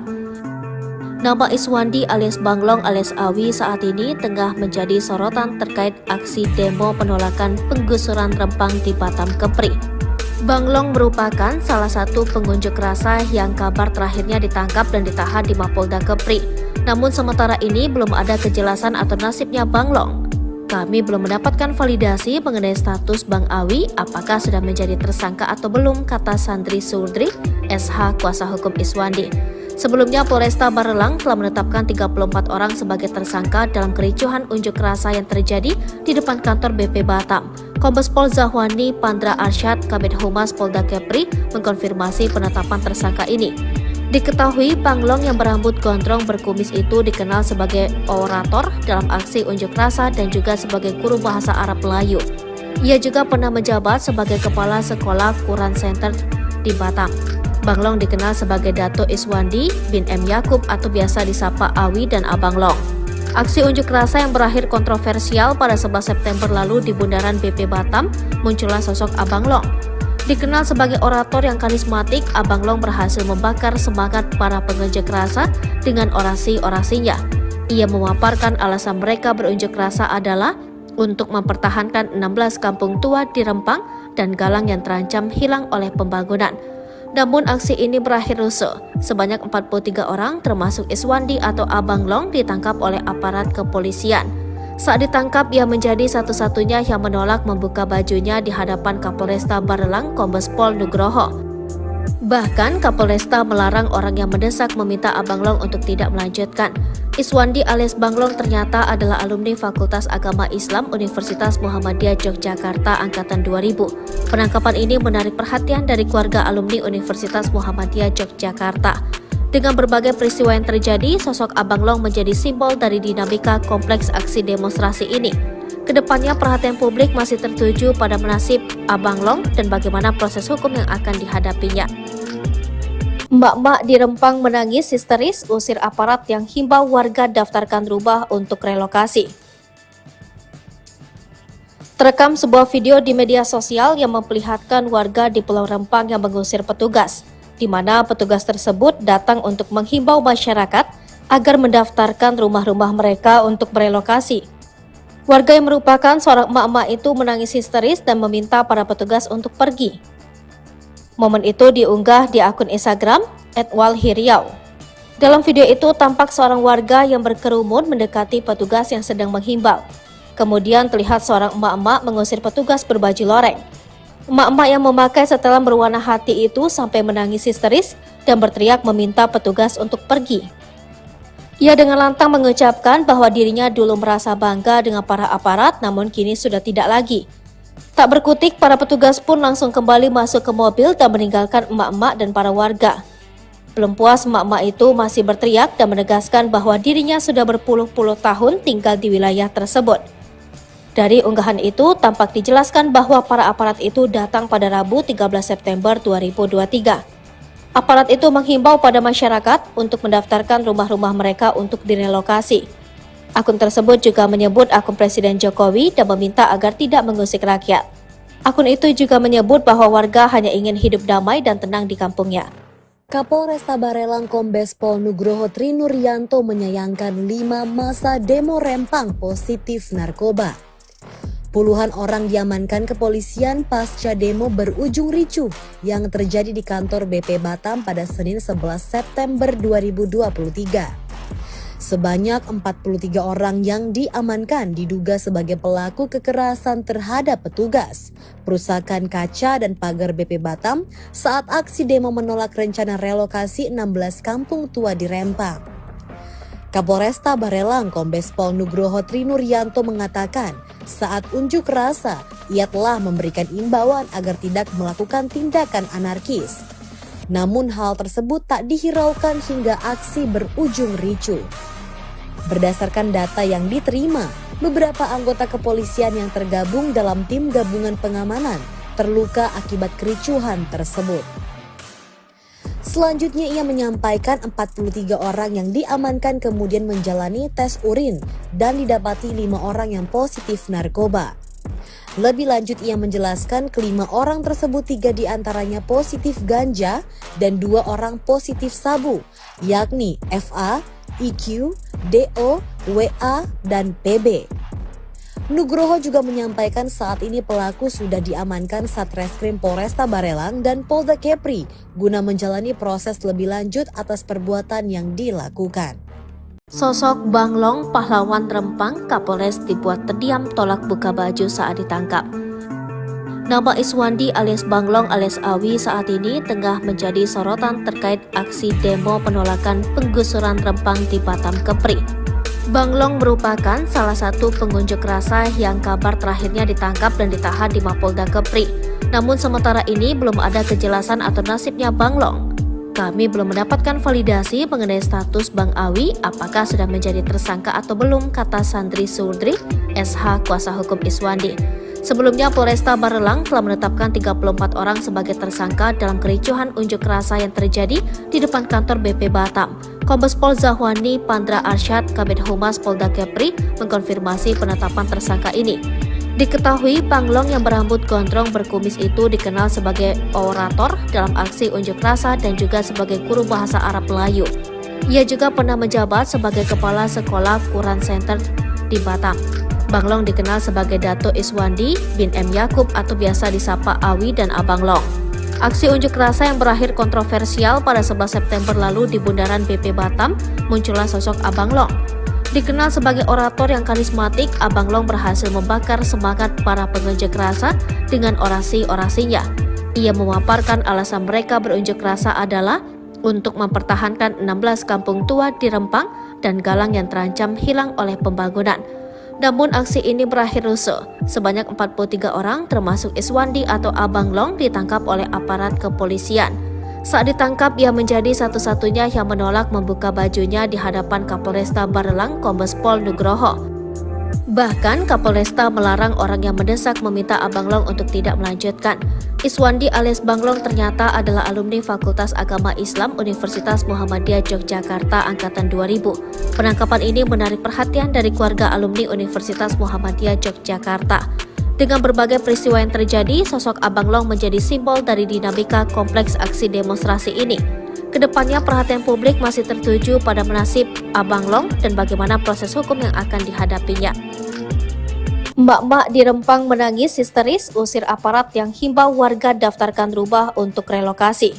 Nama Iswandi alias Bang Long alias Awi saat ini tengah menjadi sorotan terkait aksi demo penolakan penggusuran Rempang di Batam Kepri. Bang Long merupakan salah satu pengunjuk rasa yang kabar terakhirnya ditangkap dan ditahan di Mapolda Kepri. Namun sementara ini belum ada kejelasan atau nasibnya Bang Long. Kami belum mendapatkan validasi mengenai status Bang Awi apakah sudah menjadi tersangka atau belum, kata Sandri Surdri, SH kuasa hukum Iswandi. Sebelumnya Polresta Barelang telah menetapkan 34 orang sebagai tersangka dalam kericuhan unjuk rasa yang terjadi di depan kantor BP Batam. Kombes Pol Zahwani Pandra Arsyad Kabid Humas Polda Kepri mengkonfirmasi penetapan tersangka ini. Diketahui Bang Long yang berambut gondrong berkumis itu dikenal sebagai orator dalam aksi unjuk rasa dan juga sebagai guru bahasa Arab Melayu. Ia juga pernah menjabat sebagai kepala sekolah Quran Center di Batam. Bang Long dikenal sebagai Dato Iswandi bin M. Yakub atau biasa disapa Awi dan Abang Long. Aksi unjuk rasa yang berakhir kontroversial pada 11 September lalu di bundaran BP Batam muncullah sosok Abang Long. Dikenal sebagai orator yang karismatik, Abang Long berhasil membakar semangat para pengunjuk rasa dengan orasi-orasinya. Ia memaparkan alasan mereka berunjuk rasa adalah untuk mempertahankan 16 kampung tua di Rempang dan Galang yang terancam hilang oleh pembangunan. Namun aksi ini berakhir rusuh. Sebanyak 43 orang termasuk Iswandi atau Abang Long ditangkap oleh aparat kepolisian. Saat ditangkap, ia menjadi satu-satunya yang menolak membuka bajunya di hadapan Kapolresta Barelang Kombes Pol Nugroho. Bahkan Kapolresta melarang orang yang mendesak meminta Abang Long untuk tidak melanjutkan. Iswandi alias Bang Long ternyata adalah alumni Fakultas Agama Islam Universitas Muhammadiyah Yogyakarta angkatan 2000. Penangkapan ini menarik perhatian dari keluarga alumni Universitas Muhammadiyah Yogyakarta. Dengan berbagai peristiwa yang terjadi, sosok Abang Long menjadi simbol dari dinamika kompleks aksi demonstrasi ini. Kedepannya perhatian publik masih tertuju pada nasib Abang Long dan bagaimana proses hukum yang akan dihadapinya. Mbak-mbak di Rempang menangis histeris usir aparat yang himbau warga daftarkan rumah untuk relokasi. Terekam sebuah video di media sosial yang memperlihatkan warga di Pulau Rempang yang mengusir petugas, di mana petugas tersebut datang untuk menghimbau masyarakat agar mendaftarkan rumah-rumah mereka untuk berelokasi. Warga yang merupakan seorang emak-emak itu menangis histeris dan meminta para petugas untuk pergi. Momen itu diunggah di akun Instagram @walhiriau. Dalam video itu tampak seorang warga yang berkerumun mendekati petugas yang sedang menghimbau. Kemudian terlihat seorang emak-emak mengusir petugas berbaju loreng. Emak-emak yang memakai setelan berwarna hati itu sampai menangis histeris dan berteriak meminta petugas untuk pergi. Ia dengan lantang mengucapkan bahwa dirinya dulu merasa bangga dengan para aparat, namun kini sudah tidak lagi. Tak berkutik, para petugas pun langsung kembali masuk ke mobil dan meninggalkan emak-emak dan para warga. Belum puas, emak-emak itu masih berteriak dan menegaskan bahwa dirinya sudah berpuluh-puluh tahun tinggal di wilayah tersebut. Dari unggahan itu, tampak dijelaskan bahwa para aparat itu datang pada Rabu 13 September 2023. Aparat itu menghimbau pada masyarakat untuk mendaftarkan rumah-rumah mereka untuk direlokasi. Akun tersebut juga menyebut akun Presiden Jokowi dan meminta agar tidak mengusik rakyat. Akun itu juga menyebut bahwa warga hanya ingin hidup damai dan tenang di kampungnya. Kapolresta Barelang Kombes Pol Nugroho Trinuryanto menyayangkan 5 masa demo Rempang positif narkoba. Puluhan orang diamankan kepolisian pasca demo berujung ricuh yang terjadi di kantor BP Batam pada Senin 11 September 2023. Sebanyak 43 orang yang diamankan diduga sebagai pelaku kekerasan terhadap petugas, perusakan kaca dan pagar BP Batam saat aksi demo menolak rencana relokasi 16 kampung tua di Rempang. Kapolresta Barelang Kombes Pol Nugroho Trinuryanto mengatakan saat unjuk rasa ia telah memberikan imbauan agar tidak melakukan tindakan anarkis. Namun hal tersebut tak dihiraukan hingga aksi berujung ricuh. Berdasarkan data yang diterima, beberapa anggota kepolisian yang tergabung dalam tim gabungan pengamanan terluka akibat kericuhan tersebut. Selanjutnya ia menyampaikan 43 orang yang diamankan kemudian menjalani tes urin dan didapati 5 orang yang positif narkoba. Lebih lanjut ia menjelaskan kelima orang tersebut 3 diantaranya positif ganja dan 2 orang positif sabu, yakni FA, IQ, DO, WA, dan PB. Nugroho juga menyampaikan saat ini pelaku sudah diamankan Satreskrim Polresta Barelang dan Polda Kepri guna menjalani proses lebih lanjut atas perbuatan yang dilakukan. Sosok Bang Long, pahlawan Rempang, Kapolres dibuat terdiam tolak buka baju saat ditangkap. Nama Iswandi alias Bang Long alias Awi saat ini tengah menjadi sorotan terkait aksi demo penolakan penggusuran Rempang di Batam Kepri. Bang Long merupakan salah satu pengunjuk rasa yang kabar terakhirnya ditangkap dan ditahan di Mapolda Kepri. Namun sementara ini belum ada kejelasan atau nasibnya Bang Long. Kami belum mendapatkan validasi mengenai status Bang Awi apakah sudah menjadi tersangka atau belum, kata Sandri Sudri, SH kuasa hukum Iswandi. Sebelumnya Polresta Barelang telah menetapkan 34 orang sebagai tersangka dalam kericuhan unjuk rasa yang terjadi di depan kantor BP Batam. Kombes Pol Zahwani Pandra Arsyad, Kabid Humas Polda Kepri, mengkonfirmasi penetapan tersangka ini. Diketahui Banglong yang berambut gondrong berkumis itu dikenal sebagai orator dalam aksi unjuk rasa dan juga sebagai guru bahasa Arab Melayu. Ia juga pernah menjabat sebagai kepala sekolah Quran Center di Batam. Banglong dikenal sebagai Dato' Iswandi bin M. Yakub atau biasa disapa Awi dan Abang Long. Aksi unjuk rasa yang berakhir kontroversial pada 11 September lalu di Bundaran BP Batam, muncullah sosok Abang Long. Dikenal sebagai orator yang karismatik, Abang Long berhasil membakar semangat para pengunjuk rasa dengan orasi-orasinya. Ia memaparkan alasan mereka berunjuk rasa adalah untuk mempertahankan 16 kampung tua di Rempang dan Galang yang terancam hilang oleh pembangunan. Namun aksi ini berakhir rusuh. Sebanyak 43 orang termasuk Iswandi atau Abang Long ditangkap oleh aparat kepolisian. Saat ditangkap, ia menjadi satu-satunya yang menolak membuka bajunya di hadapan Kapolresta Barelang Kombes Pol Nugroho. Bahkan Kapolresta melarang orang yang mendesak meminta Abang Long untuk tidak melanjutkan. Iswandi alias Banglong ternyata adalah alumni Fakultas Agama Islam Universitas Muhammadiyah Yogyakarta Angkatan 2000. Penangkapan ini menarik perhatian dari keluarga alumni Universitas Muhammadiyah Yogyakarta. Dengan berbagai peristiwa yang terjadi, sosok Abang Long menjadi simbol dari dinamika kompleks aksi demonstrasi ini. Kedepannya perhatian publik masih tertuju pada nasib Abang Long dan bagaimana proses hukum yang akan dihadapinya. Emak-emak di Rempang menangis histeris usir aparat yang himbau warga daftarkan rumah untuk relokasi.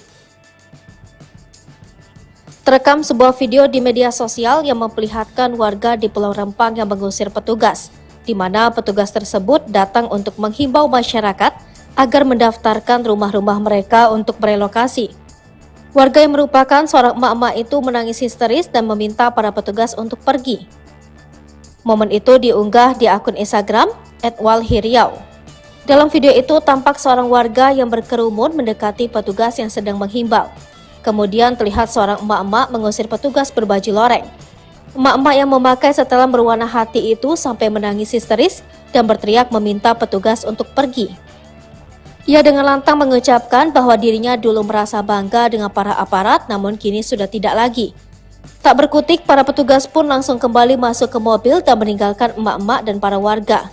Terekam sebuah video di media sosial yang memperlihatkan warga di Pulau Rempang yang mengusir petugas, di mana petugas tersebut datang untuk menghimbau masyarakat agar mendaftarkan rumah-rumah mereka untuk merelokasi. Warga yang merupakan seorang emak-emak itu menangis histeris dan meminta para petugas untuk pergi. Momen itu diunggah di akun Instagram @walhiriau. Dalam video itu tampak seorang warga yang berkerumun mendekati petugas yang sedang menghimbau. Kemudian terlihat seorang emak-emak mengusir petugas berbaju loreng. Emak-emak yang memakai setelan berwarna hati itu sampai menangis histeris dan berteriak meminta petugas untuk pergi. Ia dengan lantang mengucapkan bahwa dirinya dulu merasa bangga dengan para aparat, namun kini sudah tidak lagi. Tak berkutik, para petugas pun langsung kembali masuk ke mobil dan meninggalkan emak-emak dan para warga.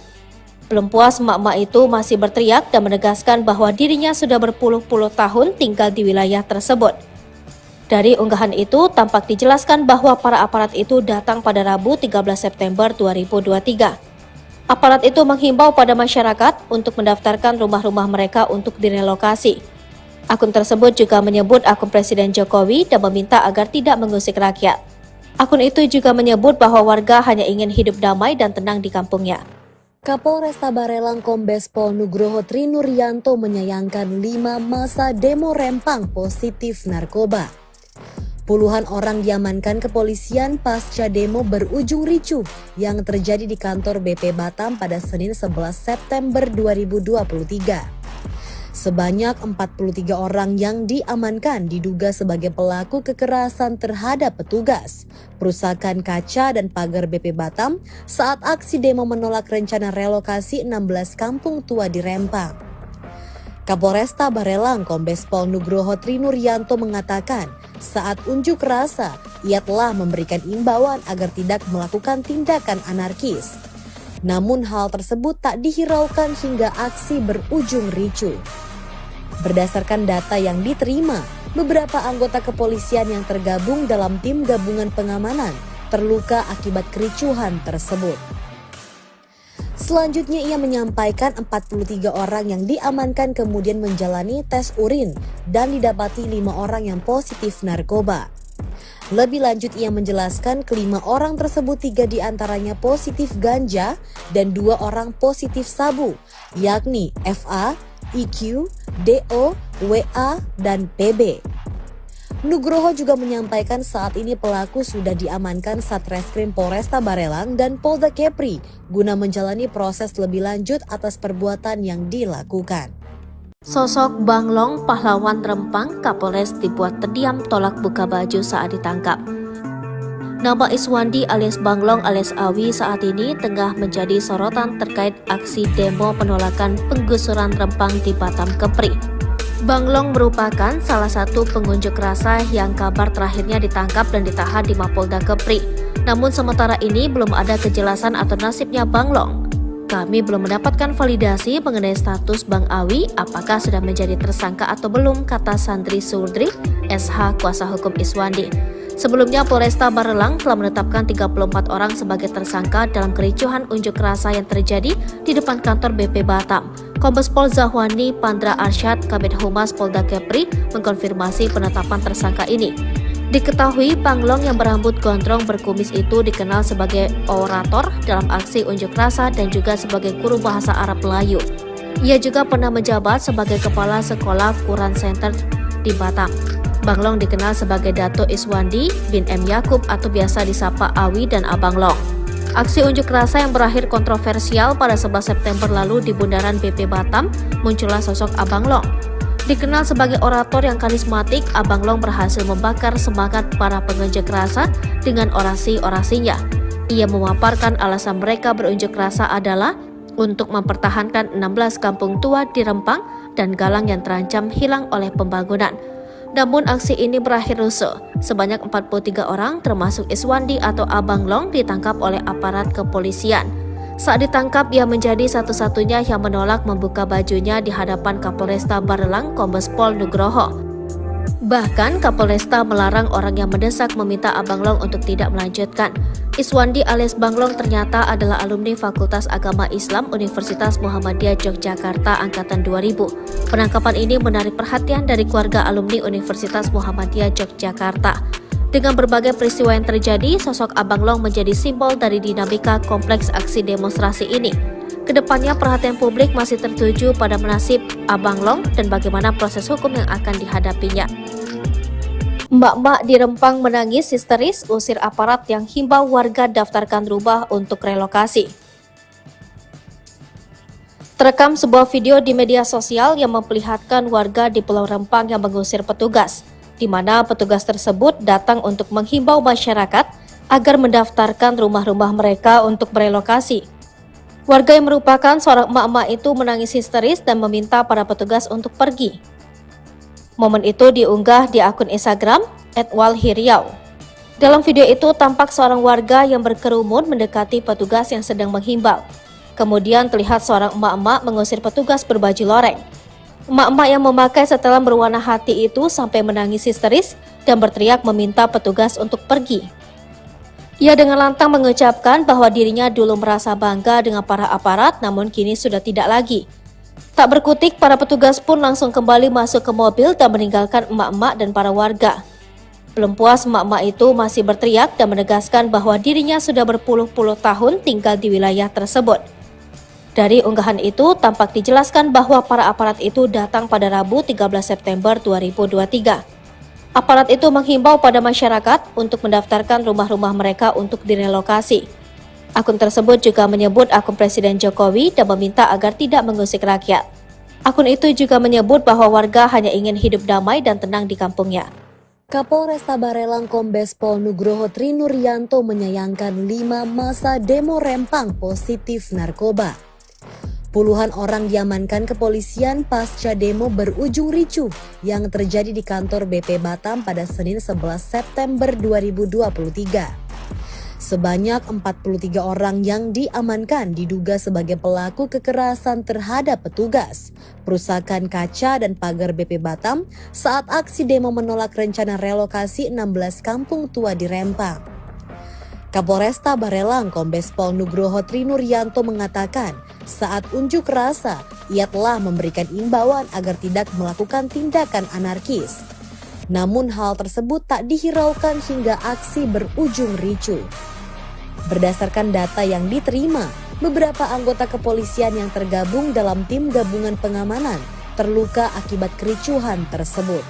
Belum puas, emak-emak itu masih berteriak dan menegaskan bahwa dirinya sudah berpuluh-puluh tahun tinggal di wilayah tersebut. Dari unggahan itu, tampak dijelaskan bahwa para aparat itu datang pada Rabu 13 September 2023. Aparat itu menghimbau pada masyarakat untuk mendaftarkan rumah-rumah mereka untuk direlokasi. Akun tersebut juga menyebut akun Presiden Jokowi dan meminta agar tidak mengusik rakyat. Akun itu juga menyebut bahwa warga hanya ingin hidup damai dan tenang di kampungnya. Kapolresta Barelang Kombes Pol Nugroho Trinuryanto menyayangkan 5 massa demo Rempang positif narkoba. Puluhan orang diamankan kepolisian pasca demo berujung ricuh yang terjadi di kantor BP Batam pada Senin 11 September 2023. Sebanyak 43 orang yang diamankan diduga sebagai pelaku kekerasan terhadap petugas, perusakan kaca dan pagar BP Batam saat aksi demo menolak rencana relokasi 16 kampung tua di Rempang. Kapolresta Barelang Kombes Pol Nugroho Trinuryanto mengatakan saat unjuk rasa ia telah memberikan imbauan agar tidak melakukan tindakan anarkis. Namun hal tersebut tak dihiraukan hingga aksi berujung ricuh. Berdasarkan data yang diterima, beberapa anggota kepolisian yang tergabung dalam tim gabungan pengamanan terluka akibat kericuhan tersebut. Selanjutnya ia menyampaikan 43 orang yang diamankan kemudian menjalani tes urin dan didapati 5 orang yang positif narkoba. Lebih lanjut ia menjelaskan kelima orang tersebut 3 diantaranya positif ganja dan 2 orang positif sabu, yakni FA, IQ, DO, WA, dan PB. Nugroho juga menyampaikan saat ini pelaku sudah diamankan Satreskrim Polresta Barelang dan Polda Kepri guna menjalani proses lebih lanjut atas perbuatan yang dilakukan. Sosok Banglong, pahlawan Rempang, Kapolres dibuat terdiam tolak buka baju saat ditangkap. Nama Iswandi alias Banglong alias Awi saat ini tengah menjadi sorotan terkait aksi demo penolakan penggusuran Rempang di Batam Kepri. Banglong merupakan salah satu pengunjuk rasa yang kabar terakhirnya ditangkap dan ditahan di Mapolda Kepri. Namun sementara ini belum ada kejelasan atau nasibnya Banglong. kami belum mendapatkan validasi mengenai status Bang Awi apakah sudah menjadi tersangka atau belum, kata Sandri Surdri, SH kuasa hukum Iswandi. Sebelumnya Polresta Barelang telah menetapkan 34 orang sebagai tersangka dalam kericuhan unjuk rasa yang terjadi di depan kantor BP Batam. Kombes Pol Zahwani Pandra Arsyad, Kabid Humas Polda Kepri, mengkonfirmasi penetapan tersangka ini. Diketahui Panglong yang berambut gondrong berkumis itu dikenal sebagai orator dalam aksi unjuk rasa dan juga sebagai guru bahasa Arab Melayu. Ia juga pernah menjabat sebagai Kepala Sekolah Quran Center di Batam. Banglong dikenal sebagai Dato Iswandi bin M. Yakub atau biasa disapa Awi dan Abang Long. Aksi unjuk rasa yang berakhir kontroversial pada 11 September lalu di Bundaran BP Batam, muncullah sosok Abang Long. Dikenal sebagai orator yang karismatik, Abang Long berhasil membakar semangat para pengunjuk rasa dengan orasi-orasinya. Ia memaparkan alasan mereka berunjuk rasa adalah untuk mempertahankan 16 kampung tua di Rempang dan Galang yang terancam hilang oleh pembangunan. Namun aksi ini berakhir rusuh. Sebanyak 43 orang termasuk Iswandi atau Abang Long ditangkap oleh aparat kepolisian. Saat ditangkap, ia menjadi satu-satunya yang menolak membuka bajunya di hadapan Kapolresta Barelang Kombes Pol Nugroho. Bahkan Kapolresta melarang orang yang mendesak meminta Abang Long untuk tidak melanjutkan. Iswandi alias Bang Long ternyata adalah alumni Fakultas Agama Islam Universitas Muhammadiyah Yogyakarta angkatan 2000. Penangkapan ini menarik perhatian dari keluarga alumni Universitas Muhammadiyah Yogyakarta. Dengan berbagai peristiwa yang terjadi, sosok Abang Long menjadi simbol dari dinamika kompleks aksi demonstrasi ini. Kedepannya perhatian publik masih tertuju pada nasib Abang Long dan bagaimana proses hukum yang akan dihadapinya. Mbak-mbak di Rempang menangis histeris usir aparat yang himbau warga daftarkan rumah untuk relokasi. Terekam sebuah video di media sosial yang memperlihatkan warga di Pulau Rempang yang mengusir petugas, di mana petugas tersebut datang untuk menghimbau masyarakat agar mendaftarkan rumah-rumah mereka untuk merelokasi. Warga yang merupakan seorang emak-emak itu menangis histeris dan meminta para petugas untuk pergi. Momen itu diunggah di akun Instagram @walhiriau. Dalam video itu tampak seorang warga yang berkerumun mendekati petugas yang sedang menghimbau. Kemudian terlihat seorang emak-emak mengusir petugas berbaju loreng. Emak-emak yang memakai setelan berwarna hati itu sampai menangis histeris dan berteriak meminta petugas untuk pergi. Ia dengan lantang mengucapkan bahwa dirinya dulu merasa bangga dengan para aparat, namun kini sudah tidak lagi. Tak berkutik, para petugas pun langsung kembali masuk ke mobil dan meninggalkan emak-emak dan para warga. Belum puas, emak-emak itu masih berteriak dan menegaskan bahwa dirinya sudah berpuluh-puluh tahun tinggal di wilayah tersebut. Dari unggahan itu, tampak dijelaskan bahwa para aparat itu datang pada Rabu 13 September 2023. Aparat itu menghimbau pada masyarakat untuk mendaftarkan rumah-rumah mereka untuk direlokasi. Akun tersebut juga menyebut akun Presiden Jokowi dan meminta agar tidak mengusik rakyat. Akun itu juga menyebut bahwa warga hanya ingin hidup damai dan tenang di kampungnya. Kapolresta Barelang Kombes Pol Nugroho Trinuryanto menyayangkan 5 masa demo Rempang positif narkoba. Puluhan orang diamankan kepolisian pasca demo berujung ricuh yang terjadi di kantor BP Batam pada Senin 11 September 2023. Sebanyak 43 orang yang diamankan diduga sebagai pelaku kekerasan terhadap petugas, perusakan kaca dan pagar BP Batam saat aksi demo menolak rencana relokasi 16 kampung tua di Rempang. Kapolresta Barelang Kombes Pol Nugroho Trinuryanto mengatakan saat unjuk rasa ia telah memberikan imbauan agar tidak melakukan tindakan anarkis. Namun hal tersebut tak dihiraukan hingga aksi berujung ricuh. Berdasarkan data yang diterima, beberapa anggota kepolisian yang tergabung dalam tim gabungan pengamanan terluka akibat kericuhan tersebut.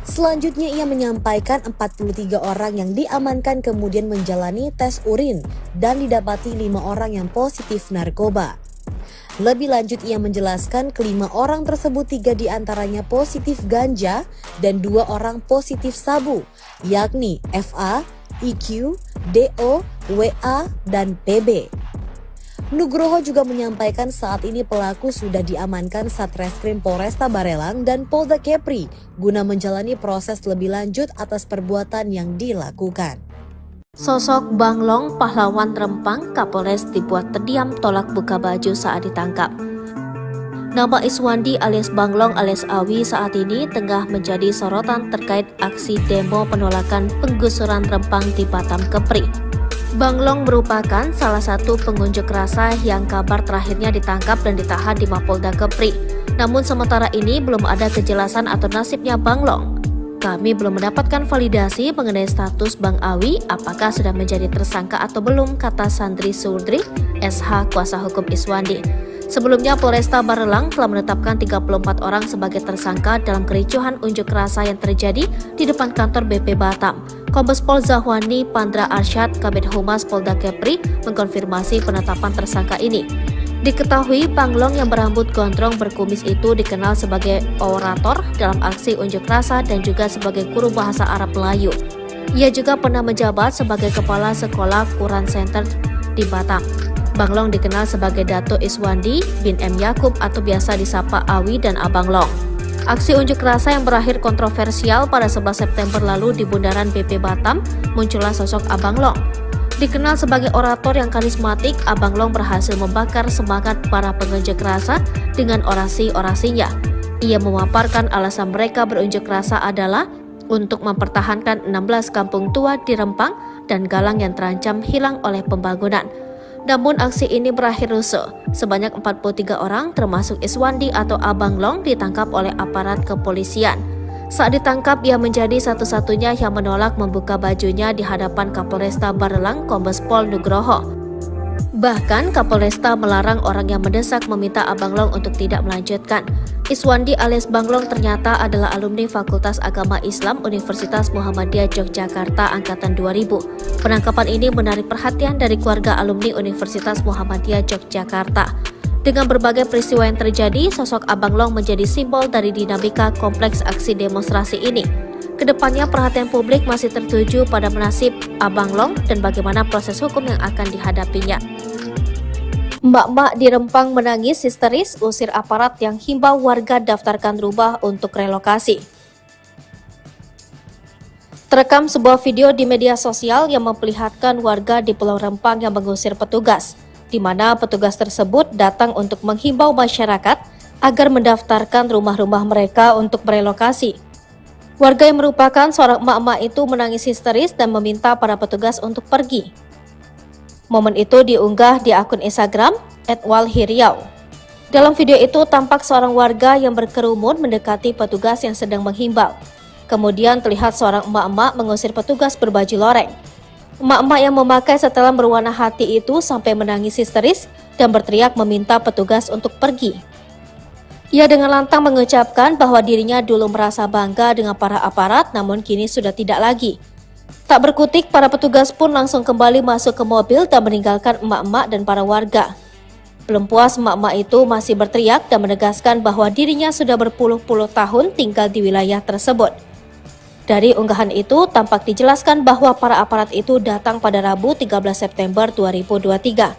Selanjutnya ia menyampaikan 43 orang yang diamankan kemudian menjalani tes urin dan didapati 5 orang yang positif narkoba. Lebih lanjut ia menjelaskan kelima orang tersebut 3 diantaranya positif ganja dan 2 orang positif sabu, yakni FA, IQ, DO, WA, dan PB. Nugroho juga menyampaikan saat ini pelaku sudah diamankan Satreskrim Polresta Barelang dan Polda Kepri guna menjalani proses lebih lanjut atas perbuatan yang dilakukan. Sosok Banglong, pahlawan Rempang, Kapolres dibuat terdiam tolak buka baju saat ditangkap. Nama Iswandi alias Banglong alias Awi saat ini tengah menjadi sorotan terkait aksi demo penolakan penggusuran Rempang di Batam Kepri. Banglong merupakan salah satu pengunjuk rasa yang kabar terakhirnya ditangkap dan ditahan di Mapolda Kepri. Namun sementara ini belum ada kejelasan atau nasibnya Banglong. Kami belum mendapatkan validasi mengenai status Bang Awi apakah sudah menjadi tersangka atau belum, kata Sandri Surdri, SH kuasa hukum Iswandi. Sebelumnya Polresta Barelang telah menetapkan 34 orang sebagai tersangka dalam kericuhan unjuk rasa yang terjadi di depan kantor BP Batam. Kombes Pol Zahwani Pandra Arsyad, Kabid Humas Polda Kepri, mengkonfirmasi penetapan tersangka ini. Diketahui Banglong yang berambut gondrong berkumis itu dikenal sebagai orator dalam aksi unjuk rasa dan juga sebagai guru bahasa Arab Melayu. Ia juga pernah menjabat sebagai kepala sekolah Quran Center di Batam. Banglong dikenal sebagai Dato Iswandi bin M. Yakub atau biasa disapa Awi dan Abang Long. Aksi unjuk rasa yang berakhir kontroversial pada 11 September lalu di Bundaran BP Batam, muncullah sosok Abang Long. Dikenal sebagai orator yang karismatik, Abang Long berhasil membakar semangat para pengunjuk rasa dengan orasi-orasinya. Ia memaparkan alasan mereka berunjuk rasa adalah untuk mempertahankan 16 kampung tua di Rempang dan Galang yang terancam hilang oleh pembangunan. Namun aksi ini berakhir rusuh. Sebanyak 43 orang termasuk Iswandi atau Abang Long ditangkap oleh aparat kepolisian. Saat ditangkap, ia menjadi satu-satunya yang menolak membuka bajunya di hadapan Kapolresta Barelang Kombes Pol Nugroho. Bahkan Kapolresta melarang orang yang mendesak meminta Abang Long untuk tidak melanjutkan. Iswandi alias Banglong ternyata adalah alumni Fakultas Agama Islam Universitas Muhammadiyah Yogyakarta Angkatan 2000. Penangkapan ini menarik perhatian dari keluarga alumni Universitas Muhammadiyah Yogyakarta. Dengan berbagai peristiwa yang terjadi, sosok Abang Long menjadi simbol dari dinamika kompleks aksi demonstrasi ini. Kedepannya perhatian publik masih tertuju pada nasib Abang Long dan bagaimana proses hukum yang akan dihadapinya. Mbak-mbak di Rempang menangis histeris usir aparat yang himbau warga daftarkan rumah untuk relokasi. Terekam sebuah video di media sosial yang memperlihatkan warga di Pulau Rempang yang mengusir petugas, di mana petugas tersebut datang untuk menghimbau masyarakat agar mendaftarkan rumah-rumah mereka untuk merelokasi. Warga yang merupakan seorang emak-emak itu menangis histeris dan meminta para petugas untuk pergi. Momen itu diunggah di akun Instagram @walhiriau. Dalam video itu tampak seorang warga yang berkerumun mendekati petugas yang sedang menghimbau. Kemudian terlihat seorang emak-emak mengusir petugas berbaju loreng. Emak-emak yang memakai setelan berwarna hati itu sampai menangis histeris dan berteriak meminta petugas untuk pergi. Ia dengan lantang mengucapkan bahwa dirinya dulu merasa bangga dengan para aparat, namun kini sudah tidak lagi. Tak berkutik, para petugas pun langsung kembali masuk ke mobil dan meninggalkan emak-emak dan para warga. Belum puas, emak-emak itu masih berteriak dan menegaskan bahwa dirinya sudah berpuluh-puluh tahun tinggal di wilayah tersebut. Dari unggahan itu, tampak dijelaskan bahwa para aparat itu datang pada Rabu 13 September 2023.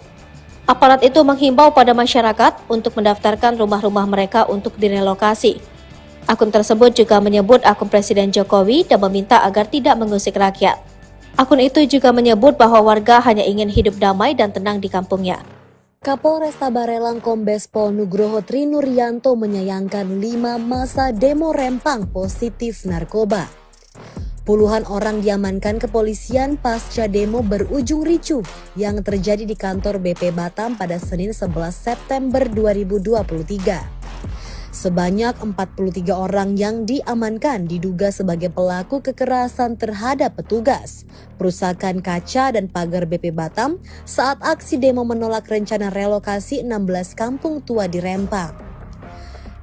Aparat itu menghimbau pada masyarakat untuk mendaftarkan rumah-rumah mereka untuk direlokasi. Akun tersebut juga menyebut akun Presiden Jokowi dan meminta agar tidak mengusik rakyat. Akun itu juga menyebut bahwa warga hanya ingin hidup damai dan tenang di kampungnya. Kapolresta Barelang Kombes Pol Nugroho Trinuryanto menyayangkan 5 masa demo Rempang positif narkoba. Puluhan orang diamankan kepolisian pasca demo berujung ricuh yang terjadi di kantor BP Batam pada Senin 11 September 2023. Sebanyak 43 orang yang diamankan diduga sebagai pelaku kekerasan terhadap petugas, perusakan kaca dan pagar BP Batam saat aksi demo menolak rencana relokasi 16 kampung tua di Rempang.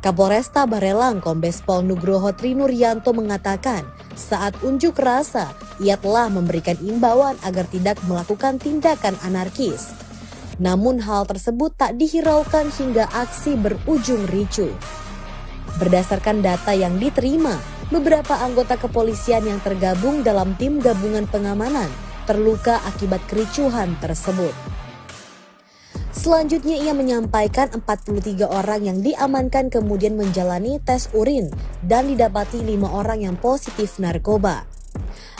Kapolresta Barelang Kombes Pol Nugroho Trinuryanto mengatakan saat unjuk rasa ia telah memberikan imbauan agar tidak melakukan tindakan anarkis. Namun hal tersebut tak dihiraukan hingga aksi berujung ricuh. Berdasarkan data yang diterima, beberapa anggota kepolisian yang tergabung dalam tim gabungan pengamanan terluka akibat kericuhan tersebut. Selanjutnya ia menyampaikan 43 orang yang diamankan kemudian menjalani tes urin dan didapati 5 orang yang positif narkoba.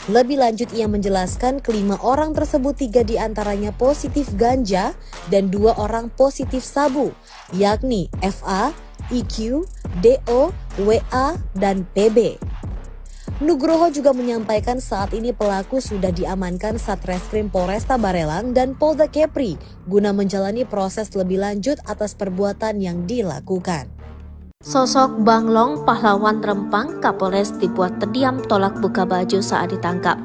Lebih lanjut ia menjelaskan kelima orang tersebut 3 diantaranya positif ganja dan 2 orang positif sabu, yakni FA, IQ, DO, WA, dan PB. Nugroho juga menyampaikan saat ini pelaku sudah diamankan Satreskrim Polresta Barelang dan Polda Kepri guna menjalani proses lebih lanjut atas perbuatan yang dilakukan. Sosok Banglong, pahlawan Rempang, Kapolres dibuat terdiam tolak buka baju saat ditangkap.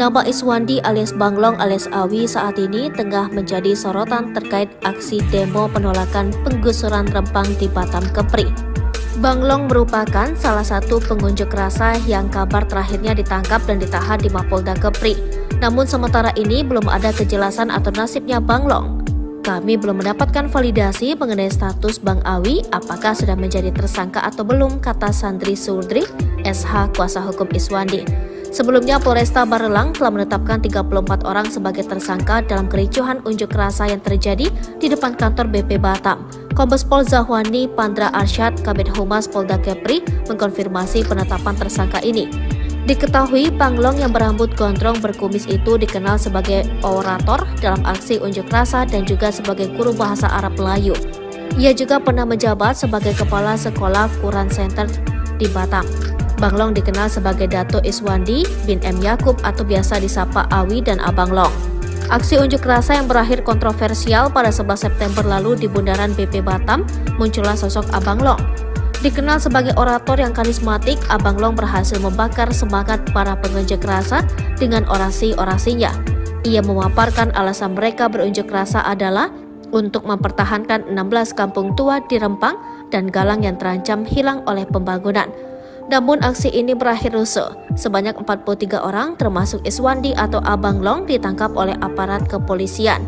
Nama Iswandi alias Banglong alias Awi saat ini tengah menjadi sorotan terkait aksi demo penolakan penggusuran Rempang di Batam Kepri. Banglong merupakan salah satu pengunjuk rasa yang kabar terakhirnya ditangkap dan ditahan di Mapolda Kepri. Namun sementara ini belum ada kejelasan atau nasibnya Banglong. Kami belum mendapatkan validasi mengenai status Bang Awi apakah sudah menjadi tersangka atau belum, kata Sandri Surdri, SH kuasa hukum Iswandi. Sebelumnya Polresta Barelang telah menetapkan 34 orang sebagai tersangka dalam kericuhan unjuk rasa yang terjadi di depan kantor BP Batam. Kombes Pol Zahwani Pandra Arsyad, Kabid Humas Polda Kepri, mengkonfirmasi penetapan tersangka ini. Diketahui Banglong yang berambut gondrong berkumis itu dikenal sebagai orator dalam aksi unjuk rasa dan juga sebagai guru bahasa Arab Melayu. Ia juga pernah menjabat sebagai kepala sekolah Quran Center di Batam. Banglong dikenal sebagai Dato Iswandi bin M. Yakub atau biasa disapa Awi dan Abang Long. Aksi unjuk rasa yang berakhir kontroversial pada 11 September lalu di Bundaran BP Batam, muncullah sosok Abang Long. Dikenal sebagai orator yang karismatik, Abang Long berhasil membakar semangat para pengunjuk rasa dengan orasi-orasinya. Ia memaparkan alasan mereka berunjuk rasa adalah untuk mempertahankan 16 kampung tua di Rempang dan Galang yang terancam hilang oleh pembangunan. Namun aksi ini berakhir rusuh. Sebanyak 43 orang termasuk Iswandi atau Abang Long ditangkap oleh aparat kepolisian.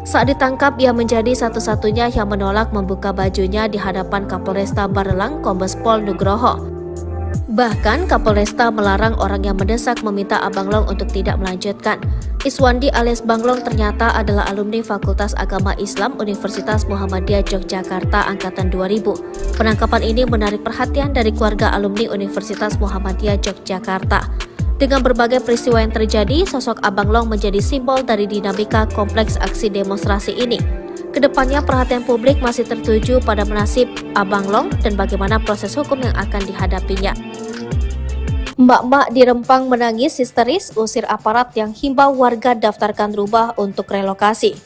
Saat ditangkap, ia menjadi satu-satunya yang menolak membuka bajunya di hadapan Kapolresta Barelang Kombes Pol Nugroho. Bahkan Kapolresta melarang orang yang mendesak meminta Abang Long untuk tidak melanjutkan. Iswandi alias Banglong ternyata adalah alumni Fakultas Agama Islam Universitas Muhammadiyah Yogyakarta angkatan 2000. Penangkapan ini menarik perhatian dari keluarga alumni Universitas Muhammadiyah Yogyakarta. Dengan berbagai peristiwa yang terjadi, sosok Abang Long menjadi simbol dari dinamika kompleks aksi demonstrasi ini. Kedepannya perhatian publik masih tertuju pada nasib Abang Long dan bagaimana proses hukum yang akan dihadapinya. Mbak-mbak di Rempang menangis histeris usir aparat yang himbau warga daftarkan rumah untuk relokasi.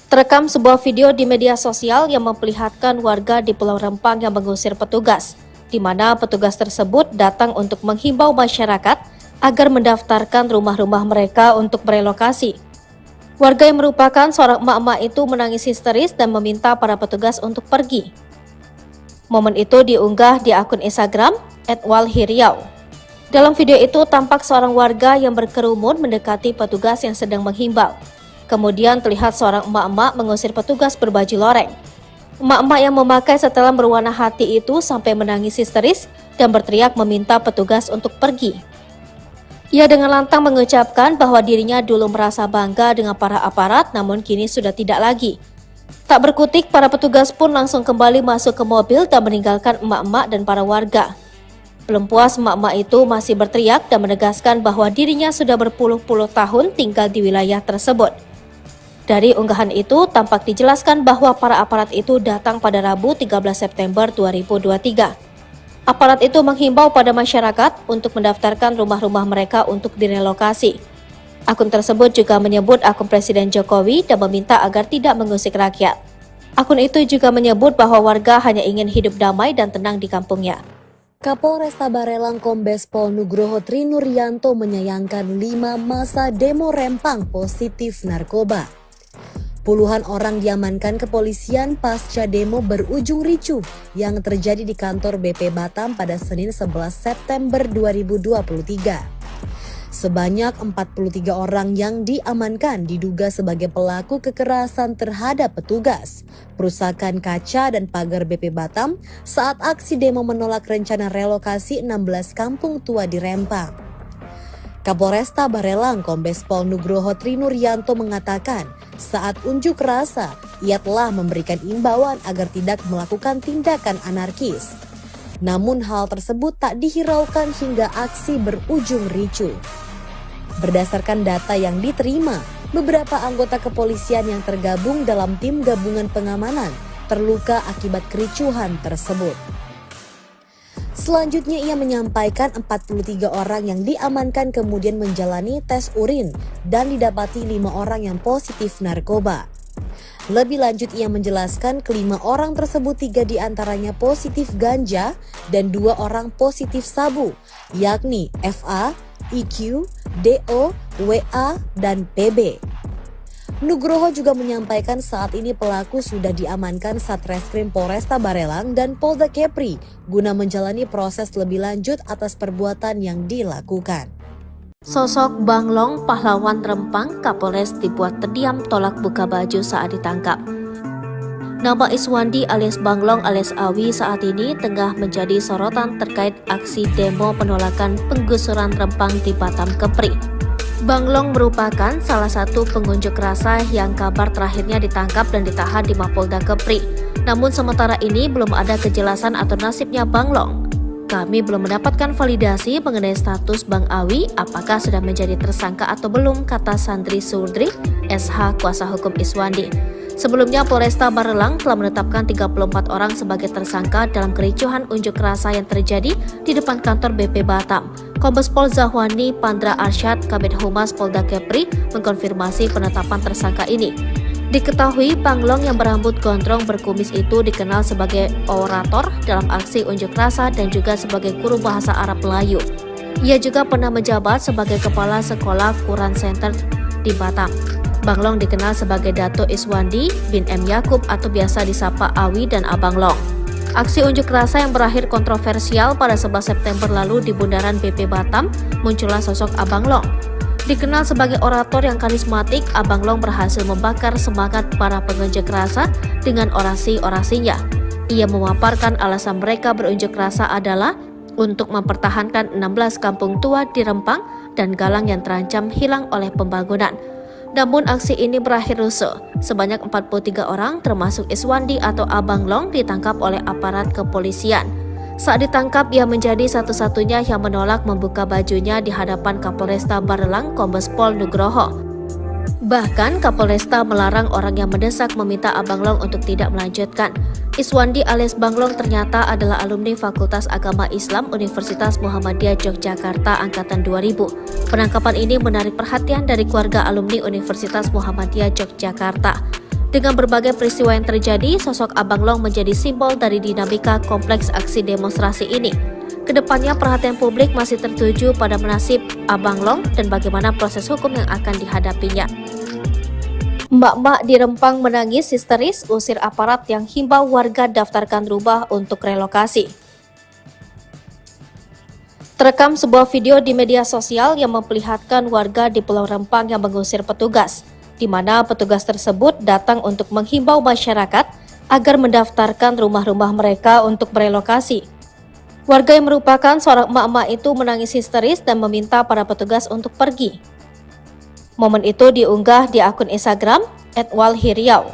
Terekam sebuah video di media sosial yang memperlihatkan warga di Pulau Rempang yang mengusir petugas, di mana petugas tersebut datang untuk menghimbau masyarakat agar mendaftarkan rumah-rumah mereka untuk merelokasi. Warga yang merupakan seorang emak-emak itu menangis histeris dan meminta para petugas untuk pergi. Momen itu diunggah di akun Instagram @walhiriau. Dalam video itu tampak seorang warga yang berkerumun mendekati petugas yang sedang menghimbau. Kemudian terlihat seorang emak-emak mengusir petugas berbaju loreng. Emak-emak yang memakai setelan berwarna hati itu sampai menangis histeris dan berteriak meminta petugas untuk pergi. Ia dengan lantang mengucapkan bahwa dirinya dulu merasa bangga dengan para aparat, namun kini sudah tidak lagi. Tak berkutik, para petugas pun langsung kembali masuk ke mobil dan meninggalkan emak-emak dan para warga. Belum puas, emak-emak itu masih berteriak dan menegaskan bahwa dirinya sudah berpuluh-puluh tahun tinggal di wilayah tersebut. Dari unggahan itu, tampak dijelaskan bahwa para aparat itu datang pada Rabu 13 September 2023. Aparat itu menghimbau pada masyarakat untuk mendaftarkan rumah-rumah mereka untuk direlokasi. Akun tersebut juga menyebut akun Presiden Jokowi dan meminta agar tidak mengusik rakyat. Akun itu juga menyebut bahwa warga hanya ingin hidup damai dan tenang di kampungnya. Kapolresta Barelang Kombes Pol Nugroho Trinuryanto menyayangkan 5 masa demo Rempang positif narkoba. Puluhan orang diamankan kepolisian pasca demo berujung ricuh yang terjadi di kantor BP Batam pada Senin 11 September 2023. Sebanyak 43 orang yang diamankan diduga sebagai pelaku kekerasan terhadap petugas, perusakan kaca dan pagar BP Batam saat aksi demo menolak rencana relokasi 16 kampung tua di Rempang. Kapolresta Barelang Kombes Pol Nugroho Trinuryanto mengatakan saat unjuk rasa ia telah memberikan imbauan agar tidak melakukan tindakan anarkis. Namun hal tersebut tak dihiraukan hingga aksi berujung ricuh. Berdasarkan data yang diterima, beberapa anggota kepolisian yang tergabung dalam tim gabungan pengamanan terluka akibat kericuhan tersebut. Selanjutnya ia menyampaikan 43 orang yang diamankan kemudian menjalani tes urin dan didapati 5 orang yang positif narkoba. Lebih lanjut ia menjelaskan kelima orang tersebut 3 diantaranya positif ganja dan 2 orang positif sabu, yakni FA, IQ, DO, WA, dan PB. Nugroho juga menyampaikan saat ini pelaku sudah diamankan Satreskrim Polresta Barelang dan Polda Kepri guna menjalani proses lebih lanjut atas perbuatan yang dilakukan. Sosok Banglong, pahlawan Rempang, Kapolres dibuat terdiam tolak buka baju saat ditangkap. Nama Iswandi alias Banglong alias Awi saat ini tengah menjadi sorotan terkait aksi demo penolakan penggusuran Rempang di Batam Kepri. Banglong merupakan salah satu pengunjuk rasa yang kabar terakhirnya ditangkap dan ditahan di Mapolda Kepri. Namun sementara ini belum ada kejelasan atau nasibnya Banglong. Kami belum mendapatkan validasi mengenai status Bang Awi apakah sudah menjadi tersangka atau belum, kata Sandri Surdri, SH kuasa hukum Iswandi. Sebelumnya Polresta Barelang telah menetapkan 34 orang sebagai tersangka dalam kericuhan unjuk rasa yang terjadi di depan kantor BP Batam. Kombes Pol Zahwani Pandra Arsyad, Kabid Humas Polda Kepri, mengkonfirmasi penetapan tersangka ini. Diketahui Banglong yang berambut gondrong berkumis itu dikenal sebagai orator dalam aksi unjuk rasa dan juga sebagai guru bahasa Arab Melayu. Ia juga pernah menjabat sebagai kepala sekolah Quran Center di Batam. Banglong dikenal sebagai Dato Iswandi bin M. Yakub atau biasa disapa Awi dan Abang Long. Aksi unjuk rasa yang berakhir kontroversial pada 11 September lalu di Bundaran BP Batam, muncullah sosok Abang Long. Dikenal sebagai orator yang karismatik, Abang Long berhasil membakar semangat para pengunjuk rasa dengan orasi-orasinya. Ia memaparkan alasan mereka berunjuk rasa adalah untuk mempertahankan 16 kampung tua di Rempang dan Galang yang terancam hilang oleh pembangunan. Namun aksi ini berakhir rusuh. Sebanyak 43 orang termasuk Iswandi atau Abang Long ditangkap oleh aparat kepolisian. Saat ditangkap, ia menjadi satu-satunya yang menolak membuka bajunya di hadapan Kapolresta Barelang Kombes Pol Nugroho. Bahkan Kapolresta melarang orang yang mendesak meminta Abang Long untuk tidak melanjutkan. Iswandi alias Banglong ternyata adalah alumni Fakultas Agama Islam Universitas Muhammadiyah Yogyakarta Angkatan 2000. Penangkapan ini menarik perhatian dari keluarga alumni Universitas Muhammadiyah Yogyakarta. Dengan berbagai peristiwa yang terjadi, sosok Abang Long menjadi simbol dari dinamika kompleks aksi demonstrasi ini. Kedepannya perhatian publik masih tertuju pada nasib Abang Long dan bagaimana proses hukum yang akan dihadapinya. Mbak-mbak di Rempang menangis histeris usir aparat yang himbau warga daftarkan rumah untuk relokasi. Terekam sebuah video di media sosial yang memperlihatkan warga di Pulau Rempang yang mengusir petugas, di mana petugas tersebut datang untuk menghimbau masyarakat agar mendaftarkan rumah-rumah mereka untuk merelokasi. Warga yang merupakan seorang emak-emak itu menangis histeris dan meminta para petugas untuk pergi. Momen itu diunggah di akun Instagram @walhiriau.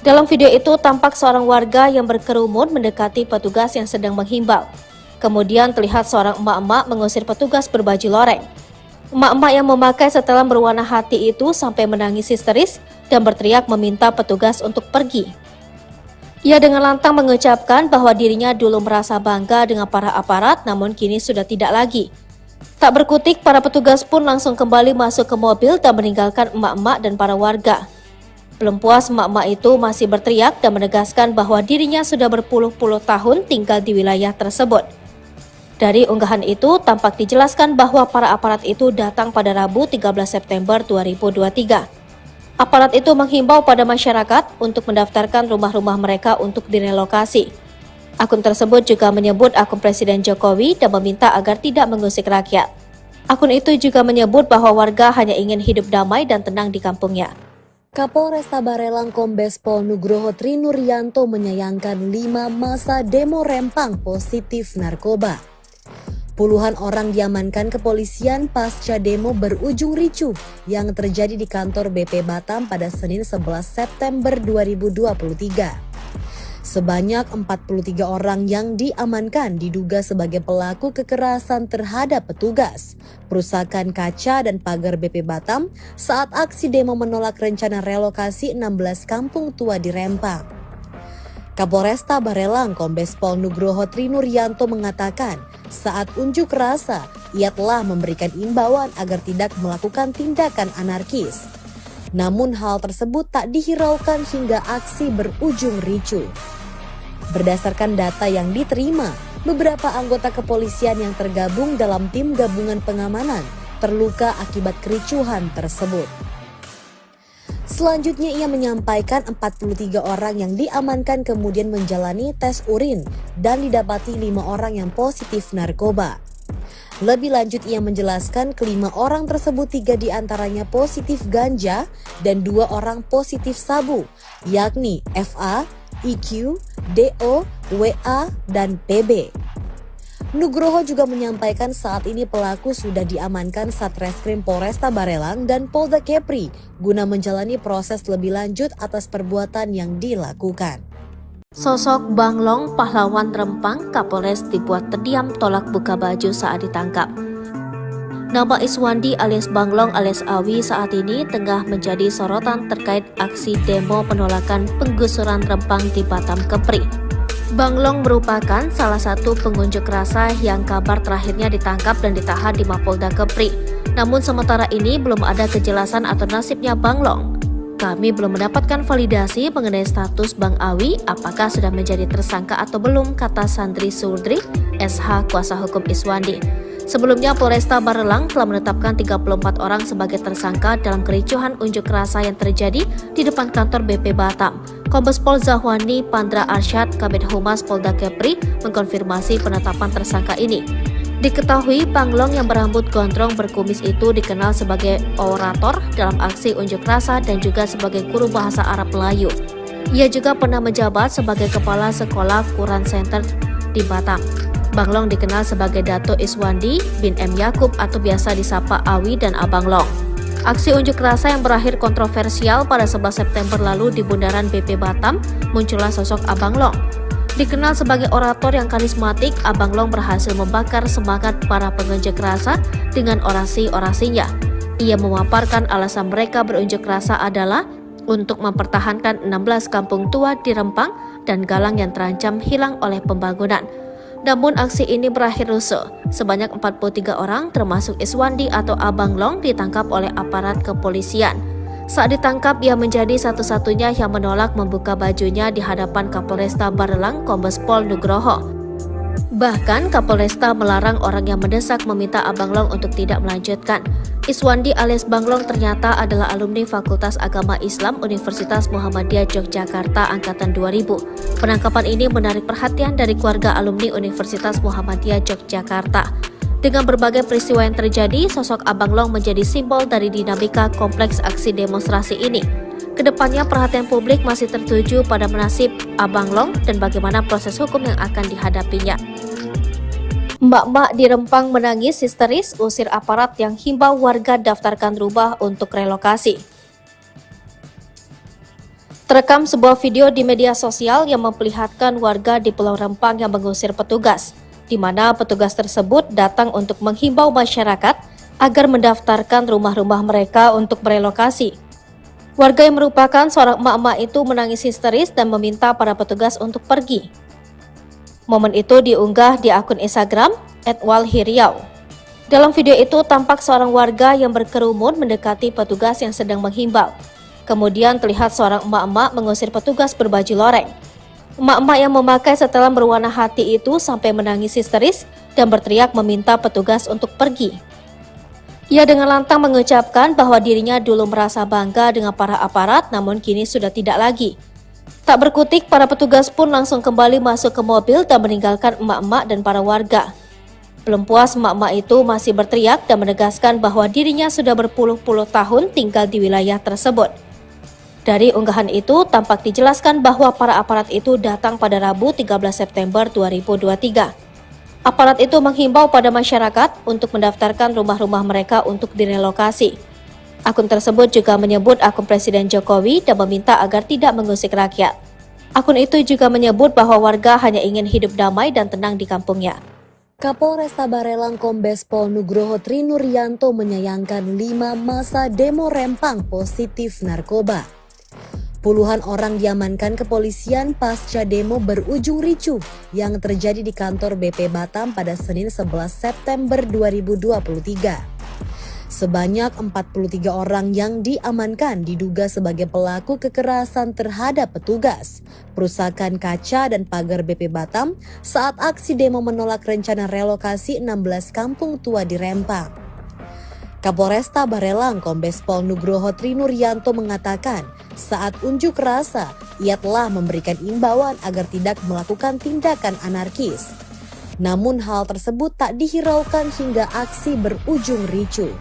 Dalam video itu tampak seorang warga yang berkerumun mendekati petugas yang sedang menghimbau. Kemudian terlihat seorang emak-emak mengusir petugas berbaju loreng. Emak-emak yang memakai setelan berwarna hati itu sampai menangis histeris dan berteriak meminta petugas untuk pergi. Ia dengan lantang mengucapkan bahwa dirinya dulu merasa bangga dengan para aparat, namun kini sudah tidak lagi. Tak berkutik, para petugas pun langsung kembali masuk ke mobil dan meninggalkan emak-emak dan para warga. Belum puas, emak-emak itu masih berteriak dan menegaskan bahwa dirinya sudah berpuluh-puluh tahun tinggal di wilayah tersebut. Dari unggahan itu, tampak dijelaskan bahwa para aparat itu datang pada Rabu 13 September 2023. Aparat itu menghimbau pada masyarakat untuk mendaftarkan rumah-rumah mereka untuk direlokasi. Akun tersebut juga menyebut akun Presiden Jokowi dan meminta agar tidak mengusik rakyat. Akun itu juga menyebut bahwa warga hanya ingin hidup damai dan tenang di kampungnya. Kapolresta Barelang Kombes Pol Nugroho Trinuryanto menyayangkan 5 masa demo Rempang positif narkoba. Puluhan orang diamankan kepolisian pasca demo berujung ricuh yang terjadi di kantor BP Batam pada Senin 11 September 2023. Sebanyak 43 orang yang diamankan diduga sebagai pelaku kekerasan terhadap petugas, perusakan kaca dan pagar BP Batam saat aksi demo menolak rencana relokasi 16 kampung tua di Rempang. Kapolresta Barelang Kombes Pol Nugroho Trinuryanto mengatakan saat unjuk rasa ia telah memberikan imbauan agar tidak melakukan tindakan anarkis. Namun hal tersebut tak dihiraukan hingga aksi berujung ricuh. Berdasarkan data yang diterima, beberapa anggota kepolisian yang tergabung dalam tim gabungan pengamanan terluka akibat kericuhan tersebut. Selanjutnya ia menyampaikan 43 orang yang diamankan kemudian menjalani tes urin dan didapati 5 orang yang positif narkoba. Lebih lanjut ia menjelaskan kelima orang tersebut 3 diantaranya positif ganja dan 2 orang positif sabu, yakni FA, IQ, DO, WA, dan PB. Nugroho juga menyampaikan saat ini pelaku sudah diamankan Satreskrim Polresta Barelang dan Polda Kepri guna menjalani proses lebih lanjut atas perbuatan yang dilakukan. Sosok Banglong pahlawan Rempang Kapolres dibuat terdiam tolak buka baju saat ditangkap. Nama Iswandi alias Banglong alias Awi saat ini tengah menjadi sorotan terkait aksi demo penolakan penggusuran Rempang di Batam Kepri. Banglong merupakan salah satu pengunjuk rasa yang kabar terakhirnya ditangkap dan ditahan di Mapolda Kepri. Namun sementara ini belum ada kejelasan atau nasibnya Banglong. Kami belum mendapatkan validasi mengenai status Bang Awi apakah sudah menjadi tersangka atau belum, kata Sandri Surdri, SH kuasa hukum Iswandi. Sebelumnya Polresta Barelang telah menetapkan 34 orang sebagai tersangka dalam kericuhan unjuk rasa yang terjadi di depan kantor BP Batam. Kombes Pol Zahwani Pandra Arsyad, Kabid Humas Polda Kepri, mengkonfirmasi penetapan tersangka ini. Diketahui Banglong yang berambut gondrong berkumis itu dikenal sebagai orator dalam aksi unjuk rasa dan juga sebagai guru bahasa Arab Melayu. Ia juga pernah menjabat sebagai kepala sekolah Quran Center di Batam. Banglong dikenal sebagai Dato Iswandi bin M. Yakub atau biasa disapa Awi dan Abang Long. Aksi unjuk rasa yang berakhir kontroversial pada 11 September lalu di Bundaran BP Batam muncullah sosok Abang Long. Dikenal sebagai orator yang karismatik, Abang Long berhasil membakar semangat para pengunjuk rasa dengan orasi-orasinya. Ia memaparkan alasan mereka berunjuk rasa adalah untuk mempertahankan 16 kampung tua di Rempang dan Galang yang terancam hilang oleh pembangunan. Namun aksi ini berakhir rusuh. Sebanyak 43 orang termasuk Iswandi atau Abang Long ditangkap oleh aparat kepolisian. Saat ditangkap, ia menjadi satu-satunya yang menolak membuka bajunya di hadapan Kapolresta Barelang Kombes Pol Nugroho. Bahkan Kapolresta melarang orang yang mendesak meminta Abang Long untuk tidak melanjutkan. Iswandi alias Banglong ternyata adalah alumni Fakultas Agama Islam Universitas Muhammadiyah Yogyakarta Angkatan 2000. Penangkapan ini menarik perhatian dari keluarga alumni Universitas Muhammadiyah Yogyakarta. Dengan berbagai peristiwa yang terjadi, sosok Abang Long menjadi simbol dari dinamika kompleks aksi demonstrasi ini. Kedepannya perhatian publik masih tertuju pada nasib Abang Long dan bagaimana proses hukum yang akan dihadapinya. Mbak-mbak di Rempang menangis histeris usir aparat yang himbau warga daftarkan rumah untuk relokasi. Terekam sebuah video di media sosial yang memperlihatkan warga di Pulau Rempang yang mengusir petugas, di mana petugas tersebut datang untuk menghimbau masyarakat agar mendaftarkan rumah-rumah mereka untuk merelokasi. Warga yang merupakan seorang emak-emak itu menangis histeris dan meminta para petugas untuk pergi. Momen itu diunggah di akun Instagram @walhiriau. Dalam video itu tampak seorang warga yang berkerumun mendekati petugas yang sedang menghimbau. Kemudian terlihat seorang emak-emak mengusir petugas berbaju loreng. Emak-emak yang memakai setelan berwarna hati itu sampai menangis histeris dan berteriak meminta petugas untuk pergi. Ia dengan lantang mengucapkan bahwa dirinya dulu merasa bangga dengan para aparat, namun kini sudah tidak lagi. Tak berkutik, para petugas pun langsung kembali masuk ke mobil dan meninggalkan emak-emak dan para warga. Belum puas, emak-emak itu masih berteriak dan menegaskan bahwa dirinya sudah berpuluh-puluh tahun tinggal di wilayah tersebut. Dari unggahan itu, tampak dijelaskan bahwa para aparat itu datang pada Rabu 13 September 2023. Aparat itu menghimbau pada masyarakat untuk mendaftarkan rumah-rumah mereka untuk direlokasi. Akun tersebut juga menyebut akun Presiden Jokowi dan meminta agar tidak mengusik rakyat. Akun itu juga menyebut bahwa warga hanya ingin hidup damai dan tenang di kampungnya. Kapolresta Barelang Kombes Pol Nugroho Trinuryanto menyayangkan 5 masa demo Rempang positif narkoba. Puluhan orang diamankan kepolisian pasca demo berujung ricuh yang terjadi di kantor BP Batam pada Senin 11 September 2023. Sebanyak 43 orang yang diamankan diduga sebagai pelaku kekerasan terhadap petugas, perusakan kaca dan pagar BP Batam saat aksi demo menolak rencana relokasi 16 kampung tua di Rempang. Kapolresta Barelang Kombes Pol Nugroho Trinuryanto mengatakan saat unjuk rasa ia telah memberikan imbauan agar tidak melakukan tindakan anarkis. Namun hal tersebut tak dihiraukan hingga aksi berujung ricuh.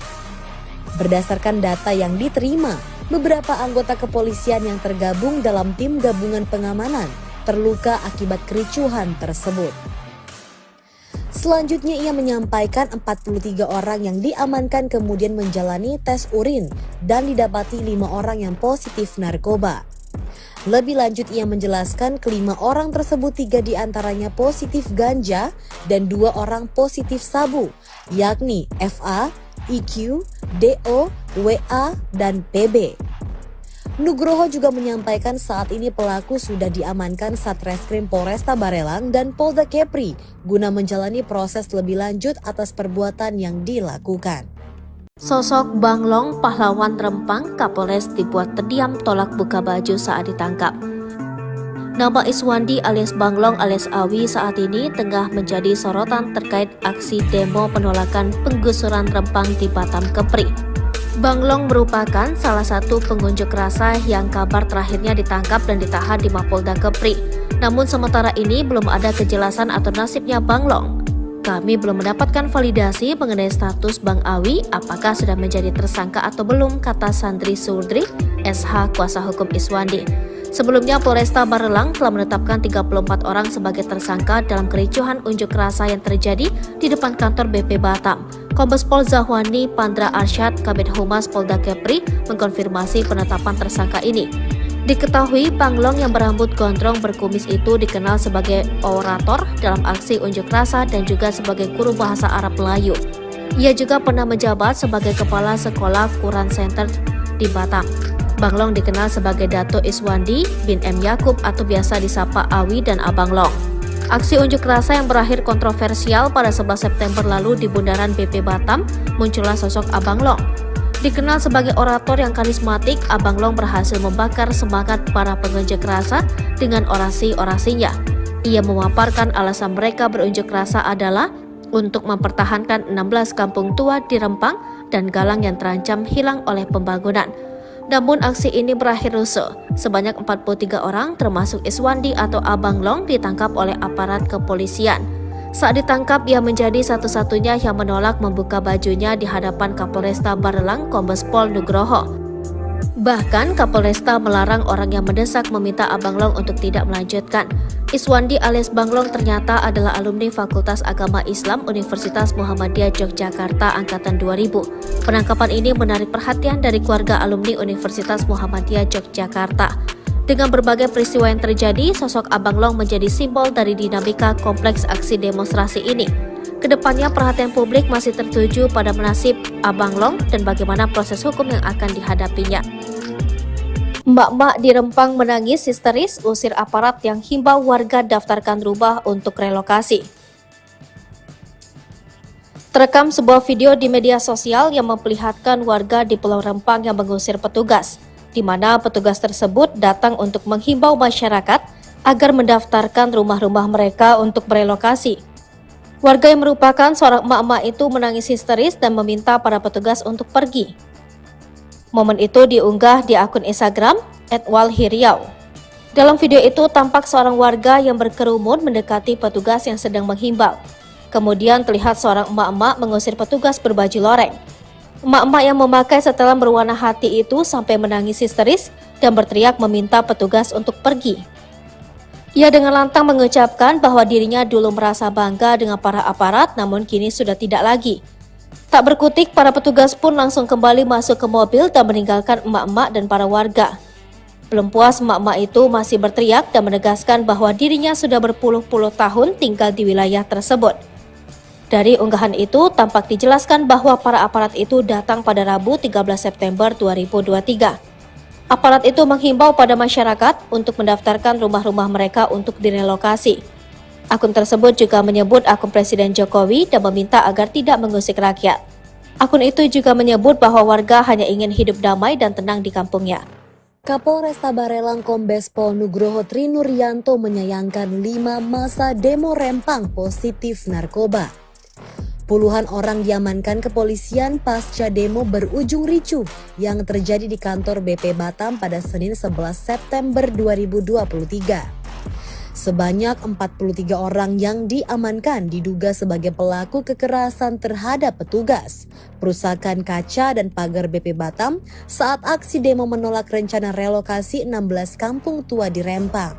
Berdasarkan data yang diterima, beberapa anggota kepolisian yang tergabung dalam tim gabungan pengamanan terluka akibat kericuhan tersebut. Selanjutnya ia menyampaikan 43 orang yang diamankan kemudian menjalani tes urin dan didapati 5 orang yang positif narkoba. Lebih lanjut ia menjelaskan kelima orang tersebut 3 diantaranya positif ganja dan 2 orang positif sabu, yakni FA, IQ, DO, WA, dan PB. Nugroho juga menyampaikan saat ini pelaku sudah diamankan Satreskrim Polresta Barelang dan Polda Kepri guna menjalani proses lebih lanjut atas perbuatan yang dilakukan. Sosok Banglong, pahlawan Rempang, Kapolres dibuat terdiam tolak buka baju saat ditangkap. Nama Iswandi alias Banglong alias Awi saat ini tengah menjadi sorotan terkait aksi demo penolakan penggusuran Rempang di Batam Kepri. Banglong merupakan salah satu pengunjuk rasa yang kabar terakhirnya ditangkap dan ditahan di Mapolda Kepri. Namun sementara ini belum ada kejelasan atau nasibnya Banglong. Kami belum mendapatkan validasi mengenai status Bang Awi apakah sudah menjadi tersangka atau belum, kata Sandri Surdri, SH kuasa hukum Iswandi. Sebelumnya Polresta Barelang telah menetapkan 34 orang sebagai tersangka dalam kericuhan unjuk rasa yang terjadi di depan kantor BP Batam. Kombes Pol Zahwani Pandra Arsyad, Kabid Humas Polda Kepri, mengkonfirmasi penetapan tersangka ini. Diketahui Banglong yang berambut gondrong berkumis itu dikenal sebagai orator dalam aksi unjuk rasa dan juga sebagai guru bahasa Arab Melayu. Ia juga pernah menjabat sebagai kepala sekolah Quran Center di Batam. Banglong dikenal sebagai Dato Iswandi bin M. Yakub atau biasa disapa Awi dan Abang Long. Aksi unjuk rasa yang berakhir kontroversial pada 11 September lalu di bundaran BP Batam, muncullah sosok Abang Long. Dikenal sebagai orator yang karismatik, Abang Long berhasil membakar semangat para pengunjuk rasa dengan orasi-orasinya. Ia memaparkan alasan mereka berunjuk rasa adalah untuk mempertahankan 16 kampung tua di Rempang dan Galang yang terancam hilang oleh pembangunan. Namun aksi ini berakhir rusuh. Sebanyak 43 orang termasuk Iswandi atau Abang Long ditangkap oleh aparat kepolisian. Saat ditangkap, ia menjadi satu-satunya yang menolak membuka bajunya di hadapan Kapolresta Barelang Kombes Pol Nugroho. Bahkan Kapolresta melarang orang yang mendesak meminta Abang Long untuk tidak melanjutkan. Iswandi alias Banglong ternyata adalah alumni Fakultas Agama Islam Universitas Muhammadiyah Yogyakarta angkatan 2000. Penangkapan ini menarik perhatian dari keluarga alumni Universitas Muhammadiyah Yogyakarta. Dengan berbagai peristiwa yang terjadi, sosok Abang Long menjadi simbol dari dinamika kompleks aksi demonstrasi ini. Kedepannya perhatian publik masih tertuju pada nasib Abang Long dan bagaimana proses hukum yang akan dihadapinya. Mbak-mbak di Rempang menangis histeris usir aparat yang himbau warga daftarkan rumah untuk relokasi. Terekam sebuah video di media sosial yang memperlihatkan warga di Pulau Rempang yang mengusir petugas, di mana petugas tersebut datang untuk menghimbau masyarakat agar mendaftarkan rumah-rumah mereka untuk berelokasi. Warga yang merupakan seorang emak-emak itu menangis histeris dan meminta para petugas untuk pergi. Momen itu diunggah di akun Instagram @walhiriau. Dalam video itu tampak seorang warga yang berkerumun mendekati petugas yang sedang menghimbau. Kemudian terlihat seorang emak-emak mengusir petugas berbaju loreng. Emak-emak yang memakai setelan berwarna hati itu sampai menangis histeris dan berteriak meminta petugas untuk pergi. Ia dengan lantang mengucapkan bahwa dirinya dulu merasa bangga dengan para aparat, namun kini sudah tidak lagi. Tak berkutik, para petugas pun langsung kembali masuk ke mobil dan meninggalkan emak-emak dan para warga. Belum puas, emak-emak itu masih berteriak dan menegaskan bahwa dirinya sudah berpuluh-puluh tahun tinggal di wilayah tersebut. Dari unggahan itu, tampak dijelaskan bahwa para aparat itu datang pada Rabu 13 September 2023. Aparat itu menghimbau pada masyarakat untuk mendaftarkan rumah-rumah mereka untuk direlokasi. Akun tersebut juga menyebut akun Presiden Jokowi dan meminta agar tidak mengusik rakyat. Akun itu juga menyebut bahwa warga hanya ingin hidup damai dan tenang di kampungnya. Kapolresta Barelang Kombes Pol Nugroho Trinuryanto menyayangkan 5 masa demo Rempang positif narkoba. Puluhan orang diamankan kepolisian pasca demo berujung ricuh yang terjadi di kantor BP Batam pada Senin 11 September 2023. Sebanyak 43 orang yang diamankan diduga sebagai pelaku kekerasan terhadap petugas, perusakan kaca dan pagar BP Batam saat aksi demo menolak rencana relokasi 16 kampung tua di Rempang.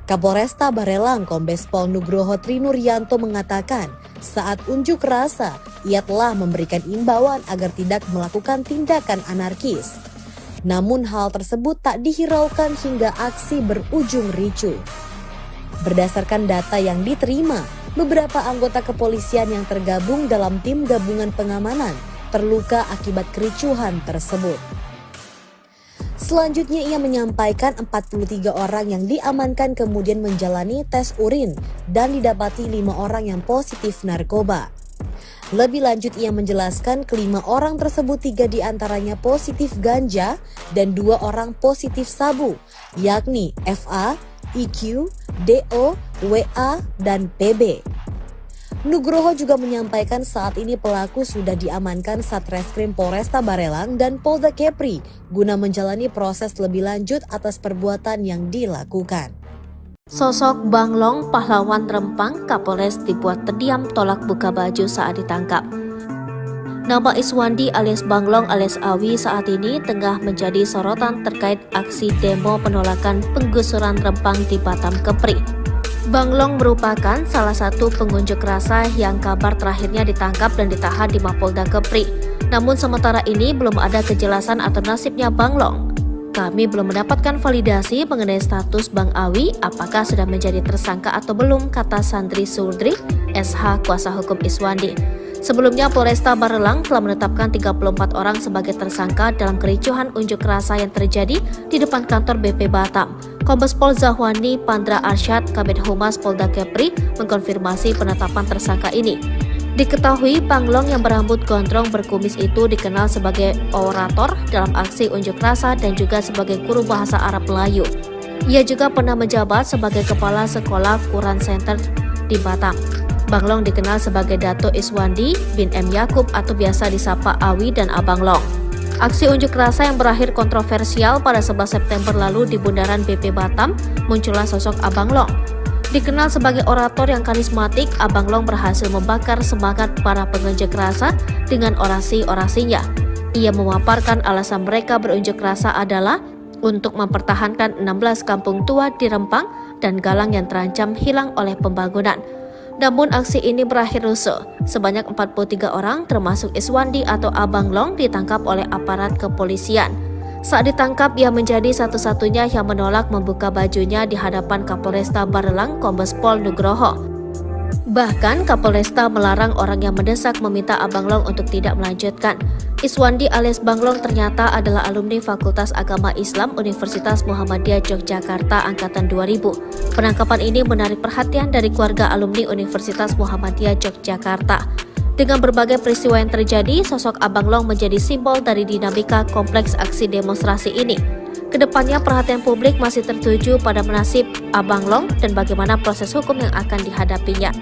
Kapolresta Barelang Kombes Pol Nugroho Trinuryanto mengatakan saat unjuk rasa ia telah memberikan imbauan agar tidak melakukan tindakan anarkis. Namun hal tersebut tak dihiraukan hingga aksi berujung ricuh. Berdasarkan data yang diterima, beberapa anggota kepolisian yang tergabung dalam tim gabungan pengamanan terluka akibat kericuhan tersebut. Selanjutnya ia menyampaikan 43 orang yang diamankan kemudian menjalani tes urin dan didapati 5 orang yang positif narkoba. Lebih lanjut ia menjelaskan kelima orang tersebut 3 diantaranya positif ganja dan 2 orang positif sabu, yakni FA, IQ, DO, WA, dan PB. Nugroho juga menyampaikan saat ini pelaku sudah diamankan Satreskrim Polresta Barelang dan Polda Kepri guna menjalani proses lebih lanjut atas perbuatan yang dilakukan. Sosok Banglong, pahlawan Rempang, Kapolres dibuat terdiam tolak buka baju saat ditangkap. Nama Iswandi alias Banglong alias Awi saat ini tengah menjadi sorotan terkait aksi demo penolakan penggusuran Rempang di Batam Kepri. Banglong merupakan salah satu pengunjuk rasa yang kabar terakhirnya ditangkap dan ditahan di Mapolda Kepri. Namun sementara ini belum ada kejelasan atau nasibnya Banglong. Kami belum mendapatkan validasi mengenai status Bang Awi apakah sudah menjadi tersangka atau belum, kata Sandri Surdri, SH kuasa hukum Iswandi. Sebelumnya Polresta Barelang telah menetapkan 34 orang sebagai tersangka dalam kericuhan unjuk rasa yang terjadi di depan kantor BP Batam. Kombes Pol Zahwani Pandra Arsyad, Kabid Humas Polda Kepri, mengkonfirmasi penetapan tersangka ini. Diketahui Banglong yang berambut gondrong berkumis itu dikenal sebagai orator dalam aksi unjuk rasa dan juga sebagai guru bahasa Arab Melayu. Ia juga pernah menjabat sebagai kepala sekolah Quran Center di Batam. Banglong dikenal sebagai Dato Iswandi bin M. Yakub atau biasa disapa Awi dan Abang Long. Aksi unjuk rasa yang berakhir kontroversial pada 11 September lalu di bundaran BP Batam, muncullah sosok Abang Long. Dikenal sebagai orator yang karismatik, Abang Long berhasil membakar semangat para pengunjuk rasa dengan orasi-orasinya. Ia memaparkan alasan mereka berunjuk rasa adalah untuk mempertahankan 16 kampung tua di Rempang dan Galang yang terancam hilang oleh pembangunan. Namun aksi ini berakhir rusuh. Sebanyak 43 orang termasuk Iswandi atau Abang Long ditangkap oleh aparat kepolisian. Saat ditangkap, ia menjadi satu-satunya yang menolak membuka bajunya di hadapan Kapolresta Barelang Kombes Pol Nugroho. Bahkan Kapolresta melarang orang yang mendesak meminta Abang Long untuk tidak melanjutkan. Iswandi alias Banglong ternyata adalah alumni Fakultas Agama Islam Universitas Muhammadiyah Yogyakarta Angkatan 2000. Penangkapan ini menarik perhatian dari keluarga alumni Universitas Muhammadiyah Yogyakarta. Dengan berbagai peristiwa yang terjadi, sosok Abang Long menjadi simbol dari dinamika kompleks aksi demonstrasi ini. Kedepannya perhatian publik masih tertuju pada nasib Abang Long dan bagaimana proses hukum yang akan dihadapinya.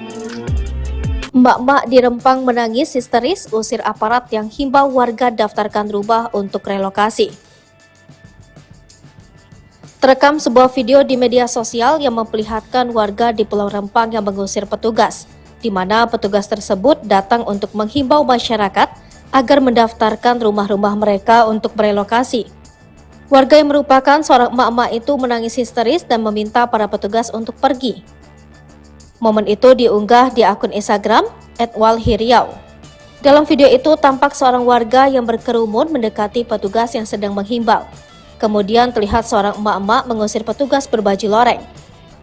Mbak-mbak di Rempang menangis histeris usir aparat yang himbau warga daftarkan rumah untuk relokasi. Terekam sebuah video di media sosial yang memperlihatkan warga di Pulau Rempang yang mengusir petugas, di mana petugas tersebut datang untuk menghimbau masyarakat agar mendaftarkan rumah-rumah mereka untuk berelokasi. Warga yang merupakan seorang emak-emak itu menangis histeris dan meminta para petugas untuk pergi. Momen itu diunggah di akun Instagram @walhiriau. Dalam video itu tampak seorang warga yang berkerumun mendekati petugas yang sedang menghimbau. Kemudian terlihat seorang emak-emak mengusir petugas berbaju loreng.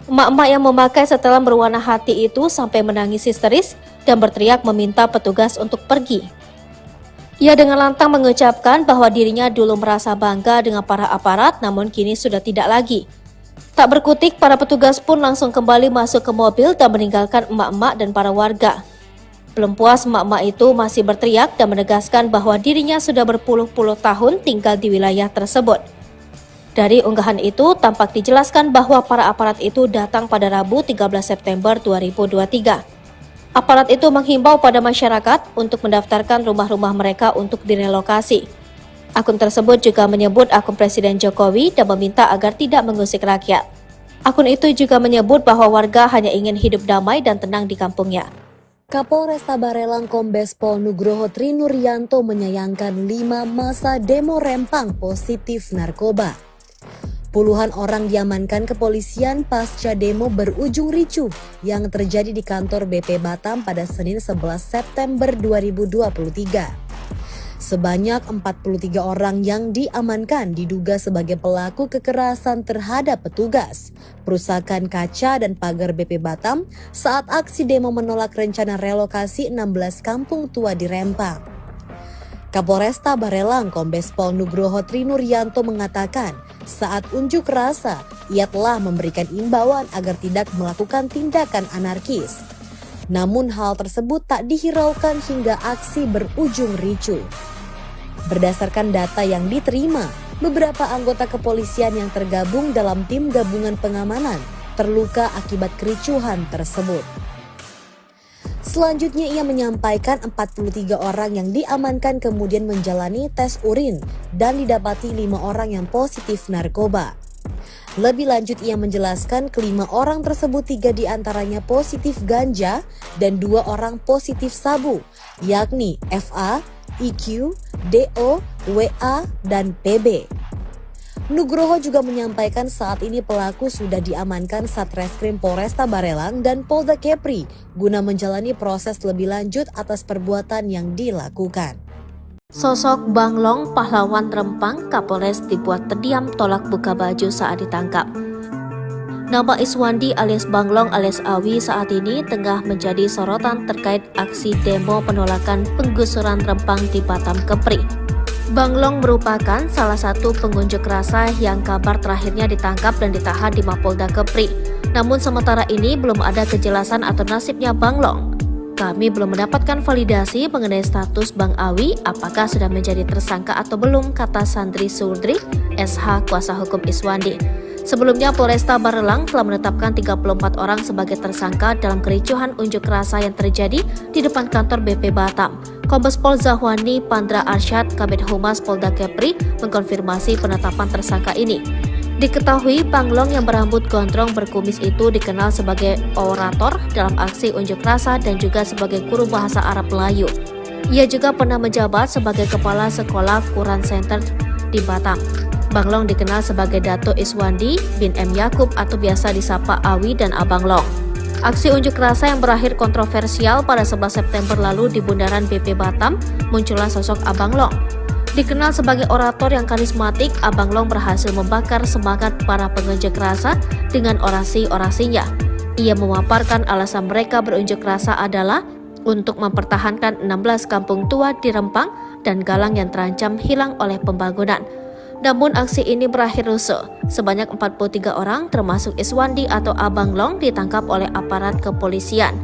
Emak-emak yang memakai setelan berwarna hati itu sampai menangis histeris dan berteriak meminta petugas untuk pergi. Ia dengan lantang mengucapkan bahwa dirinya dulu merasa bangga dengan para aparat, namun kini sudah tidak lagi. Tak berkutik, para petugas pun langsung kembali masuk ke mobil dan meninggalkan emak-emak dan para warga. Belum puas, emak-emak itu masih berteriak dan menegaskan bahwa dirinya sudah berpuluh-puluh tahun tinggal di wilayah tersebut. Dari unggahan itu, tampak dijelaskan bahwa para aparat itu datang pada Rabu 13 September 2023. Aparat itu menghimbau pada masyarakat untuk mendaftarkan rumah-rumah mereka untuk direlokasi. Akun tersebut juga menyebut akun Presiden Jokowi dan meminta agar tidak mengusik rakyat. Akun itu juga menyebut bahwa warga hanya ingin hidup damai dan tenang di kampungnya. Kapolresta Barelang Kombes Pol Nugroho Trinuryanto menyayangkan 5 masa demo Rempang positif narkoba. Puluhan orang diamankan kepolisian pasca demo berujung ricuh yang terjadi di kantor BP Batam pada Senin 11 September 2023. Sebanyak 43 orang yang diamankan diduga sebagai pelaku kekerasan terhadap petugas, perusakan kaca dan pagar BP Batam saat aksi demo menolak rencana relokasi 16 kampung tua di Rempang. Kapolresta Barelang Kombes Pol Nugroho Trinuryanto mengatakan saat unjuk rasa ia telah memberikan imbauan agar tidak melakukan tindakan anarkis. Namun hal tersebut tak dihiraukan hingga aksi berujung ricuh. Berdasarkan data yang diterima, beberapa anggota kepolisian yang tergabung dalam tim gabungan pengamanan terluka akibat kericuhan tersebut. Selanjutnya ia menyampaikan 43 orang yang diamankan kemudian menjalani tes urin dan didapati 5 orang yang positif narkoba. Lebih lanjut ia menjelaskan kelima orang tersebut 3 diantaranya positif ganja dan 2 orang positif sabu, yakni FA, IQ, DO, WA, dan PB. Nugroho juga menyampaikan saat ini pelaku sudah diamankan Satreskrim Polresta Barelang dan Polda Kepri guna menjalani proses lebih lanjut atas perbuatan yang dilakukan. Sosok Banglong, pahlawan Rempang, Kapolres dibuat terdiam tolak buka baju saat ditangkap. Nama Iswandi alias Banglong alias Awi saat ini tengah menjadi sorotan terkait aksi demo penolakan penggusuran Rempang di Batam Kepri. Banglong merupakan salah satu pengunjuk rasa yang kabar terakhirnya ditangkap dan ditahan di Mapolda Kepri. Namun sementara ini belum ada kejelasan atau nasibnya Banglong. Kami belum mendapatkan validasi mengenai status Bang Awi apakah sudah menjadi tersangka atau belum, kata Sandri Surdri, SH kuasa hukum Iswandi. Sebelumnya Polresta Barelang telah menetapkan 34 orang sebagai tersangka dalam kericuhan unjuk rasa yang terjadi di depan kantor BP Batam. Kombes Pol Zahwani Pandra Arsyad, Kabid Humas Polda Kepri, mengkonfirmasi penetapan tersangka ini. Diketahui Banglong yang berambut gondrong berkumis itu dikenal sebagai orator dalam aksi unjuk rasa dan juga sebagai guru bahasa Arab Melayu. Ia juga pernah menjabat sebagai kepala sekolah Quran Center di Batam. Banglong dikenal sebagai Dato Iswandi bin M. Yakub atau biasa disapa Awi dan Abang Long. Aksi unjuk rasa yang berakhir kontroversial pada 11 September lalu di Bundaran BP Batam, muncullah sosok Abang Long. Dikenal sebagai orator yang karismatik, Abang Long berhasil membakar semangat para pengunjuk rasa dengan orasi-orasinya. Ia memaparkan alasan mereka berunjuk rasa adalah untuk mempertahankan 16 kampung tua di Rempang dan Galang yang terancam hilang oleh pembangunan. Namun aksi ini berakhir rusuh. Sebanyak 43 orang termasuk Iswandi atau Abang Long ditangkap oleh aparat kepolisian.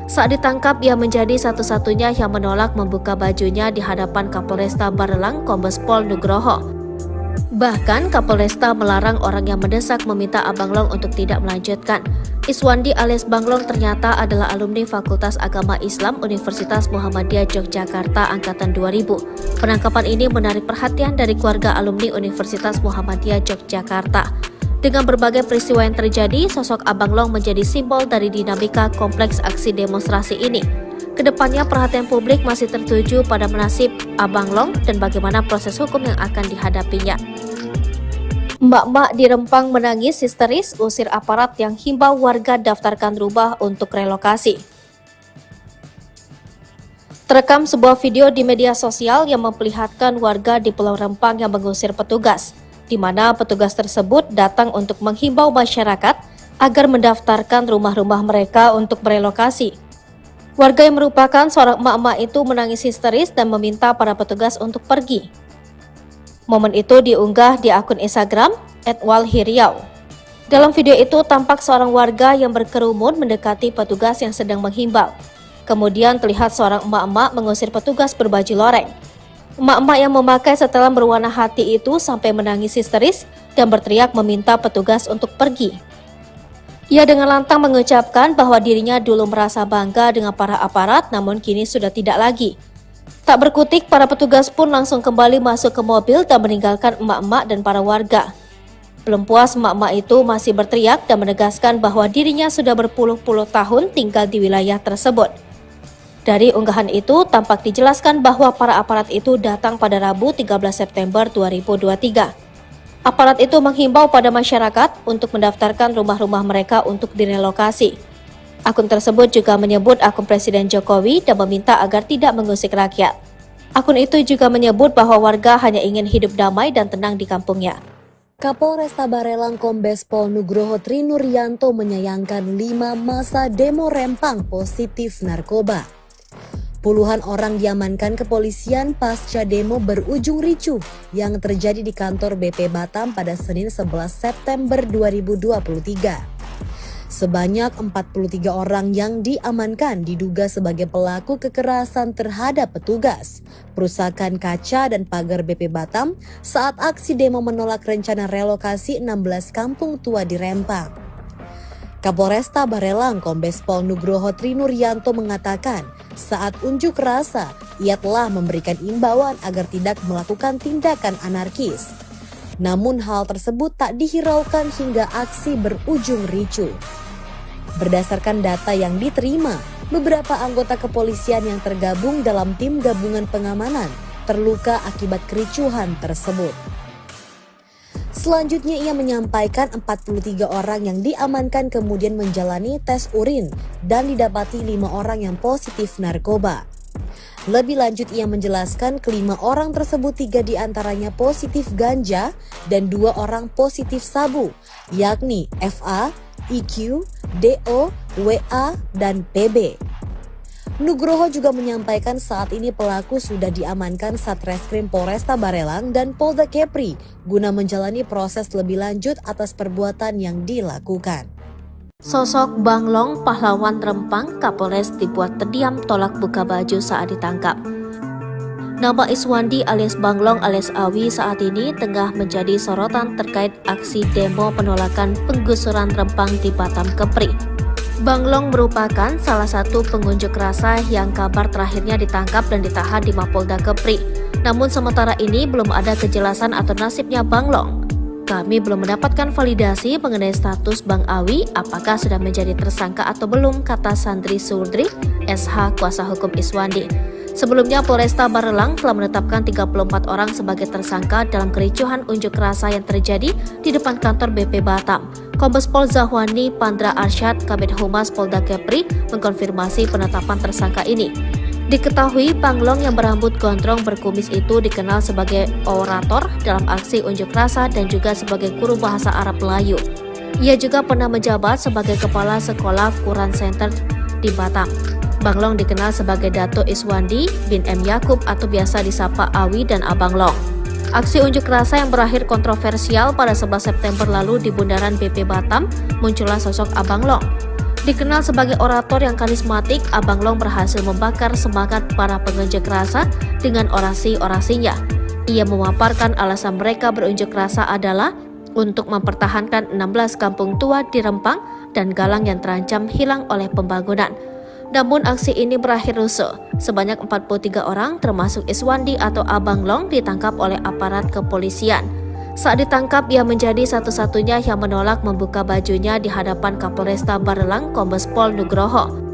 Saat ditangkap, ia menjadi satu-satunya yang menolak membuka bajunya di hadapan Kapolresta Barelang Kombes Pol Nugroho. Bahkan Kapolresta melarang orang yang mendesak meminta Abang Long untuk tidak melanjutkan. Iswandi alias Banglong ternyata adalah alumni Fakultas Agama Islam Universitas Muhammadiyah Yogyakarta Angkatan 2000. Penangkapan ini menarik perhatian dari keluarga alumni Universitas Muhammadiyah Yogyakarta. Dengan berbagai peristiwa yang terjadi, sosok Abang Long menjadi simbol dari dinamika kompleks aksi demonstrasi ini. Kedepannya perhatian publik masih tertuju pada nasib Abang Long dan bagaimana proses hukum yang akan dihadapinya. Mbak-mbak di Rempang menangis histeris usir aparat yang himbau warga daftarkan rumah untuk relokasi. Terekam sebuah video di media sosial yang memperlihatkan warga di Pulau Rempang yang mengusir petugas. di mana petugas tersebut datang untuk menghimbau masyarakat agar mendaftarkan rumah-rumah mereka untuk berelokasi. Warga yang merupakan seorang emak-emak itu menangis histeris dan meminta para petugas untuk pergi. Momen itu diunggah di akun Instagram @walhiriau. Dalam video itu tampak seorang warga yang berkerumun mendekati petugas yang sedang menghimbau. Kemudian terlihat seorang emak-emak mengusir petugas berbaju loreng. Emak-emak yang memakai setelan berwarna hati itu sampai menangis histeris dan berteriak meminta petugas untuk pergi. Ia dengan lantang mengucapkan bahwa dirinya dulu merasa bangga dengan para aparat, namun kini sudah tidak lagi. Tak berkutik, para petugas pun langsung kembali masuk ke mobil dan meninggalkan emak-emak dan para warga. Belum puas, emak-emak itu masih berteriak dan menegaskan bahwa dirinya sudah berpuluh-puluh tahun tinggal di wilayah tersebut. Dari unggahan itu, tampak dijelaskan bahwa para aparat itu datang pada Rabu 13 September 2023. Aparat itu menghimbau pada masyarakat untuk mendaftarkan rumah-rumah mereka untuk direlokasi. Akun tersebut juga menyebut akun Presiden Jokowi dan meminta agar tidak mengusik rakyat. Akun itu juga menyebut bahwa warga hanya ingin hidup damai dan tenang di kampungnya. Kapolresta Barelang Kombes Pol Nugroho Trinuryanto menyayangkan 5 masa demo Rempang positif narkoba. Puluhan orang diamankan kepolisian pasca demo berujung ricuh yang terjadi di kantor BP Batam pada Senin 11 September 2023. Sebanyak 43 orang yang diamankan diduga sebagai pelaku kekerasan terhadap petugas, perusakan kaca dan pagar BP Batam saat aksi demo menolak rencana relokasi 16 kampung tua di Rempang. Kapolresta Barelang Kombes Pol Nugroho Trinuryanto mengatakan saat unjuk rasa ia telah memberikan imbauan agar tidak melakukan tindakan anarkis. Namun hal tersebut tak dihiraukan hingga aksi berujung ricuh. Berdasarkan data yang diterima, beberapa anggota kepolisian yang tergabung dalam tim gabungan pengamanan terluka akibat kericuhan tersebut. Selanjutnya ia menyampaikan 43 orang yang diamankan kemudian menjalani tes urin dan didapati 5 orang yang positif narkoba. Lebih lanjut ia menjelaskan kelima orang tersebut 3 diantaranya positif ganja dan 2 orang positif sabu, yakni FA, IQ, DO, WA, dan PB. Nugroho juga menyampaikan saat ini pelaku sudah diamankan Satreskrim Polresta Barelang dan Polda Kepri guna menjalani proses lebih lanjut atas perbuatan yang dilakukan. Sosok Banglong, pahlawan Rempang, Kapolres dibuat terdiam tolak buka baju saat ditangkap. Nama Iswandi alias Banglong alias Awi saat ini tengah menjadi sorotan terkait aksi demo penolakan penggusuran Rempang di Batam Kepri. Banglong merupakan salah satu pengunjuk rasa yang kabar terakhirnya ditangkap dan ditahan di Mapolda Kepri. Namun sementara ini belum ada kejelasan atau nasibnya Banglong. Kami belum mendapatkan validasi mengenai status Bang Awi apakah sudah menjadi tersangka atau belum, kata Sandri Surdri, SH kuasa hukum Iswandi. Sebelumnya Polresta Barelang telah menetapkan 34 orang sebagai tersangka dalam kericuhan unjuk rasa yang terjadi di depan kantor BP Batam. Kombes Pol Zahwani Pandra Arsyad, Kabid Humas Polda Kepri, mengkonfirmasi penetapan tersangka ini. Diketahui Banglong yang berambut gondrong berkumis itu dikenal sebagai orator dalam aksi unjuk rasa dan juga sebagai guru bahasa Arab Melayu. Ia juga pernah menjabat sebagai kepala sekolah Quran Center di Batam. Banglong dikenal sebagai Dato Iswandi bin M. Yakub atau biasa disapa Awi dan Abang Long. Aksi unjuk rasa yang berakhir kontroversial pada 11 September lalu di bundaran BP Batam, muncullah sosok Abang Long. Dikenal sebagai orator yang karismatik, Abang Long berhasil membakar semangat para pengunjuk rasa dengan orasi-orasinya. Ia memaparkan alasan mereka berunjuk rasa adalah untuk mempertahankan 16 kampung tua di Rempang dan Galang yang terancam hilang oleh pembangunan. Namun aksi ini berakhir rusuh. Sebanyak 43 orang termasuk Iswandi atau Abang Long ditangkap oleh aparat kepolisian. Saat ditangkap, ia menjadi satu-satunya yang menolak membuka bajunya di hadapan Kapolresta Barelang Kombes Pol Nugroho.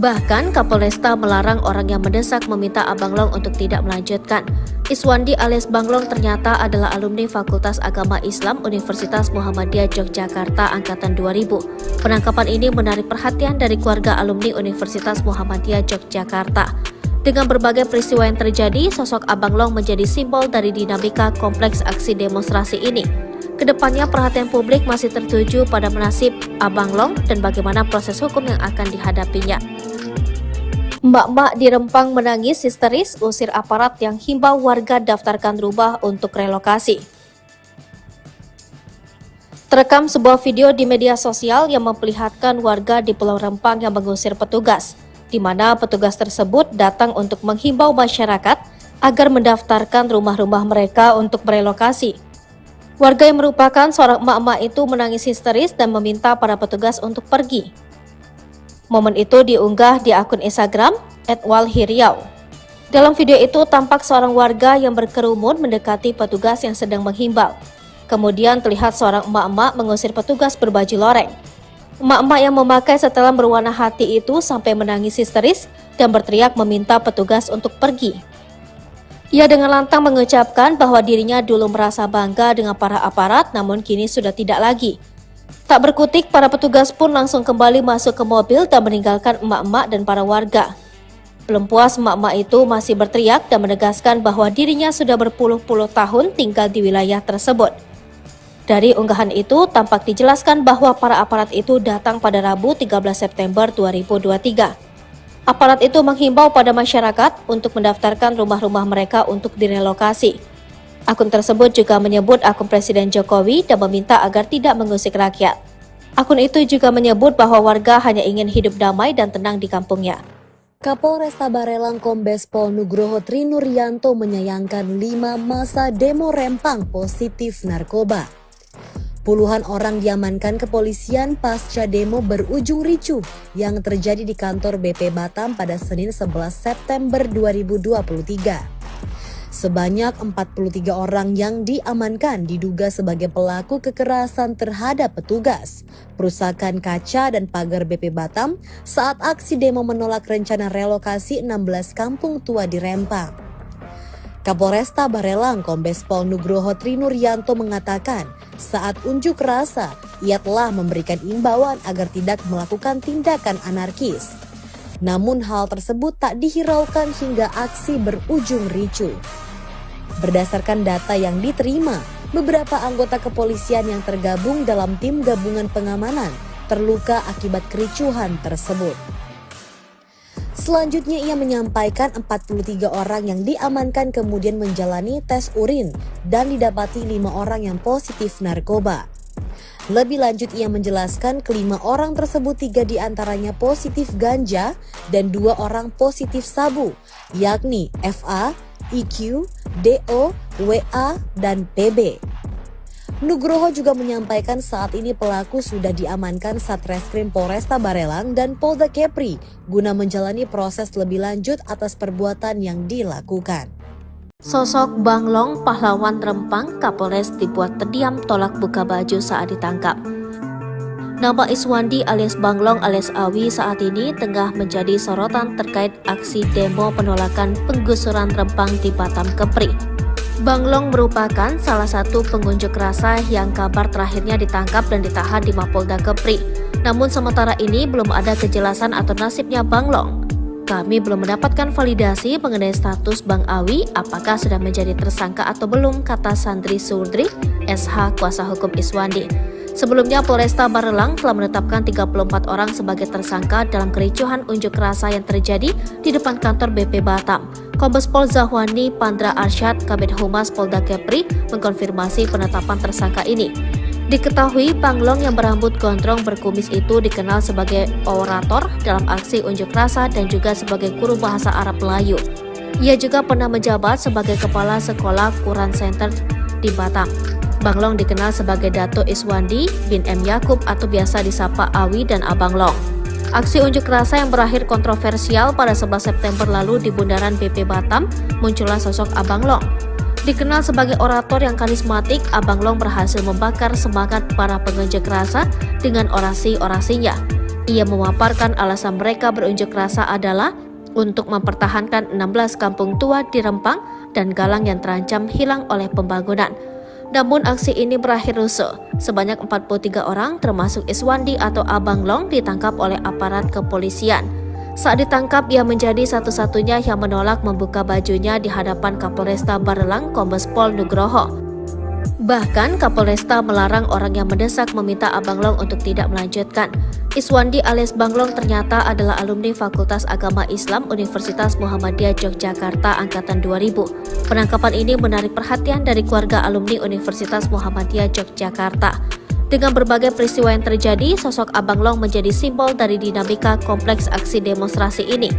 Bahkan Kapolresta melarang orang yang mendesak meminta Abang Long untuk tidak melanjutkan. Iswandi alias Banglong ternyata adalah alumni Fakultas Agama Islam Universitas Muhammadiyah Yogyakarta Angkatan 2000. Penangkapan ini menarik perhatian dari keluarga alumni Universitas Muhammadiyah Yogyakarta. Dengan berbagai peristiwa yang terjadi, sosok Abang Long menjadi simbol dari dinamika kompleks aksi demonstrasi ini. Kedepannya perhatian publik masih tertuju pada nasib Abang Long dan bagaimana proses hukum yang akan dihadapinya. Emak-emak di Rempang menangis histeris usir aparat yang himbau warga daftarkan rumah untuk relokasi. Terekam sebuah video di media sosial yang memperlihatkan warga di Pulau Rempang yang mengusir petugas, di mana petugas tersebut datang untuk menghimbau masyarakat agar mendaftarkan rumah-rumah mereka untuk merelokasi. Warga yang merupakan seorang emak-emak itu menangis histeris dan meminta para petugas untuk pergi. Momen itu diunggah di akun Instagram @walhiriau. Dalam video itu tampak seorang warga yang berkerumun mendekati petugas yang sedang menghimbau. Kemudian terlihat seorang emak-emak mengusir petugas berbaju loreng. Emak-emak yang memakai setelan berwarna hati itu sampai menangis histeris dan berteriak meminta petugas untuk pergi. Ia dengan lantang mengucapkan bahwa dirinya dulu merasa bangga dengan para aparat, namun kini sudah tidak lagi. Tak berkutik, para petugas pun langsung kembali masuk ke mobil dan meninggalkan emak-emak dan para warga. Belum puas, emak-emak itu masih berteriak dan menegaskan bahwa dirinya sudah berpuluh-puluh tahun tinggal di wilayah tersebut. Dari unggahan itu, tampak dijelaskan bahwa para aparat itu datang pada Rabu 13 September 2023. Aparat itu menghimbau pada masyarakat untuk mendaftarkan rumah-rumah mereka untuk direlokasi. Akun tersebut juga menyebut akun Presiden Jokowi dan meminta agar tidak mengusik rakyat. Akun itu juga menyebut bahwa warga hanya ingin hidup damai dan tenang di kampungnya. Kapolresta Barelang Kombes Pol Nugroho Trinuryanto menyayangkan 5 massa demo Rempang positif narkoba. Puluhan orang diamankan kepolisian pasca demo berujung ricuh yang terjadi di kantor BP Batam pada Senin 11 September 2023. Sebanyak 43 orang yang diamankan diduga sebagai pelaku kekerasan terhadap petugas, perusakan kaca dan pagar BP Batam saat aksi demo menolak rencana relokasi 16 kampung tua di Rempang. Kapolresta Barelang Kombes Pol Nugroho Trinuryanto mengatakan saat unjuk rasa ia telah memberikan imbauan agar tidak melakukan tindakan anarkis. Namun hal tersebut tak dihiraukan hingga aksi berujung ricuh. Berdasarkan data yang diterima, beberapa anggota kepolisian yang tergabung dalam tim gabungan pengamanan terluka akibat kericuhan tersebut. Selanjutnya ia menyampaikan 43 orang yang diamankan kemudian menjalani tes urin dan didapati 5 orang yang positif narkoba. Lebih lanjut ia menjelaskan kelima orang tersebut 3 diantaranya positif ganja dan 2 orang positif sabu, yakni FA, IQ, DO, WA, dan PB. Nugroho juga menyampaikan saat ini pelaku sudah diamankan Satreskrim Polresta Barelang dan Polda Kepri guna menjalani proses lebih lanjut atas perbuatan yang dilakukan. Sosok Bang Long, pahlawan Rempang, Kapolres dibuat terdiam tolak buka baju saat ditangkap. Nama Iswandi alias Bang Long alias Awi saat ini tengah menjadi sorotan terkait aksi demo penolakan penggusuran Rempang di Batam Kepri. Bang Long merupakan salah satu pengunjuk rasa yang kabar terakhirnya ditangkap dan ditahan di Mapolda Kepri. Namun sementara ini belum ada kejelasan atau nasibnya Bang Long. Kami belum mendapatkan validasi mengenai status Bang Awi apakah sudah menjadi tersangka atau belum, kata Sandri Surdri, SH kuasa hukum Iswandi. Sebelumnya Polresta Barelang telah menetapkan 34 orang sebagai tersangka dalam kericuhan unjuk rasa yang terjadi di depan kantor BP Batam. Kombes Pol Zahwani Pandra Arsyad, Kabid Humas Polda Kepri, mengkonfirmasi penetapan tersangka ini. Diketahui Bang Long yang berambut gondrong berkumis itu dikenal sebagai orator dalam aksi unjuk rasa dan juga sebagai guru bahasa Arab Melayu. Ia juga pernah menjabat sebagai Kepala Sekolah Quran Center di Batam. Bang Long dikenal sebagai Dato Iswandi bin M. Yakub atau biasa disapa Awi dan Abang Long. Aksi unjuk rasa yang berakhir kontroversial pada 11 September lalu di Bundaran BP Batam, muncullah sosok Abang Long. Dikenal sebagai orator yang karismatik, Abang Long berhasil membakar semangat para pengunjuk rasa dengan orasi-orasinya. Ia memaparkan alasan mereka berunjuk rasa adalah untuk mempertahankan 16 kampung tua di Rempang dan Galang yang terancam hilang oleh pembangunan. Namun aksi ini berakhir rusuh. Sebanyak 43 orang termasuk Iswandi atau Abang Long ditangkap oleh aparat kepolisian. Saat ditangkap, ia menjadi satu-satunya yang menolak membuka bajunya di hadapan Kapolresta Barelang Kombes Pol Nugroho. Bahkan Kapolresta melarang orang yang mendesak meminta Abang Long untuk tidak melanjutkan. Iswandi alias Bang Long ternyata adalah alumni Fakultas Agama Islam Universitas Muhammadiyah Yogyakarta angkatan 2000. Penangkapan ini menarik perhatian dari keluarga alumni Universitas Muhammadiyah Yogyakarta. Dengan berbagai peristiwa yang terjadi, sosok Abang Long menjadi simbol dari dinamika kompleks aksi demonstrasi ini.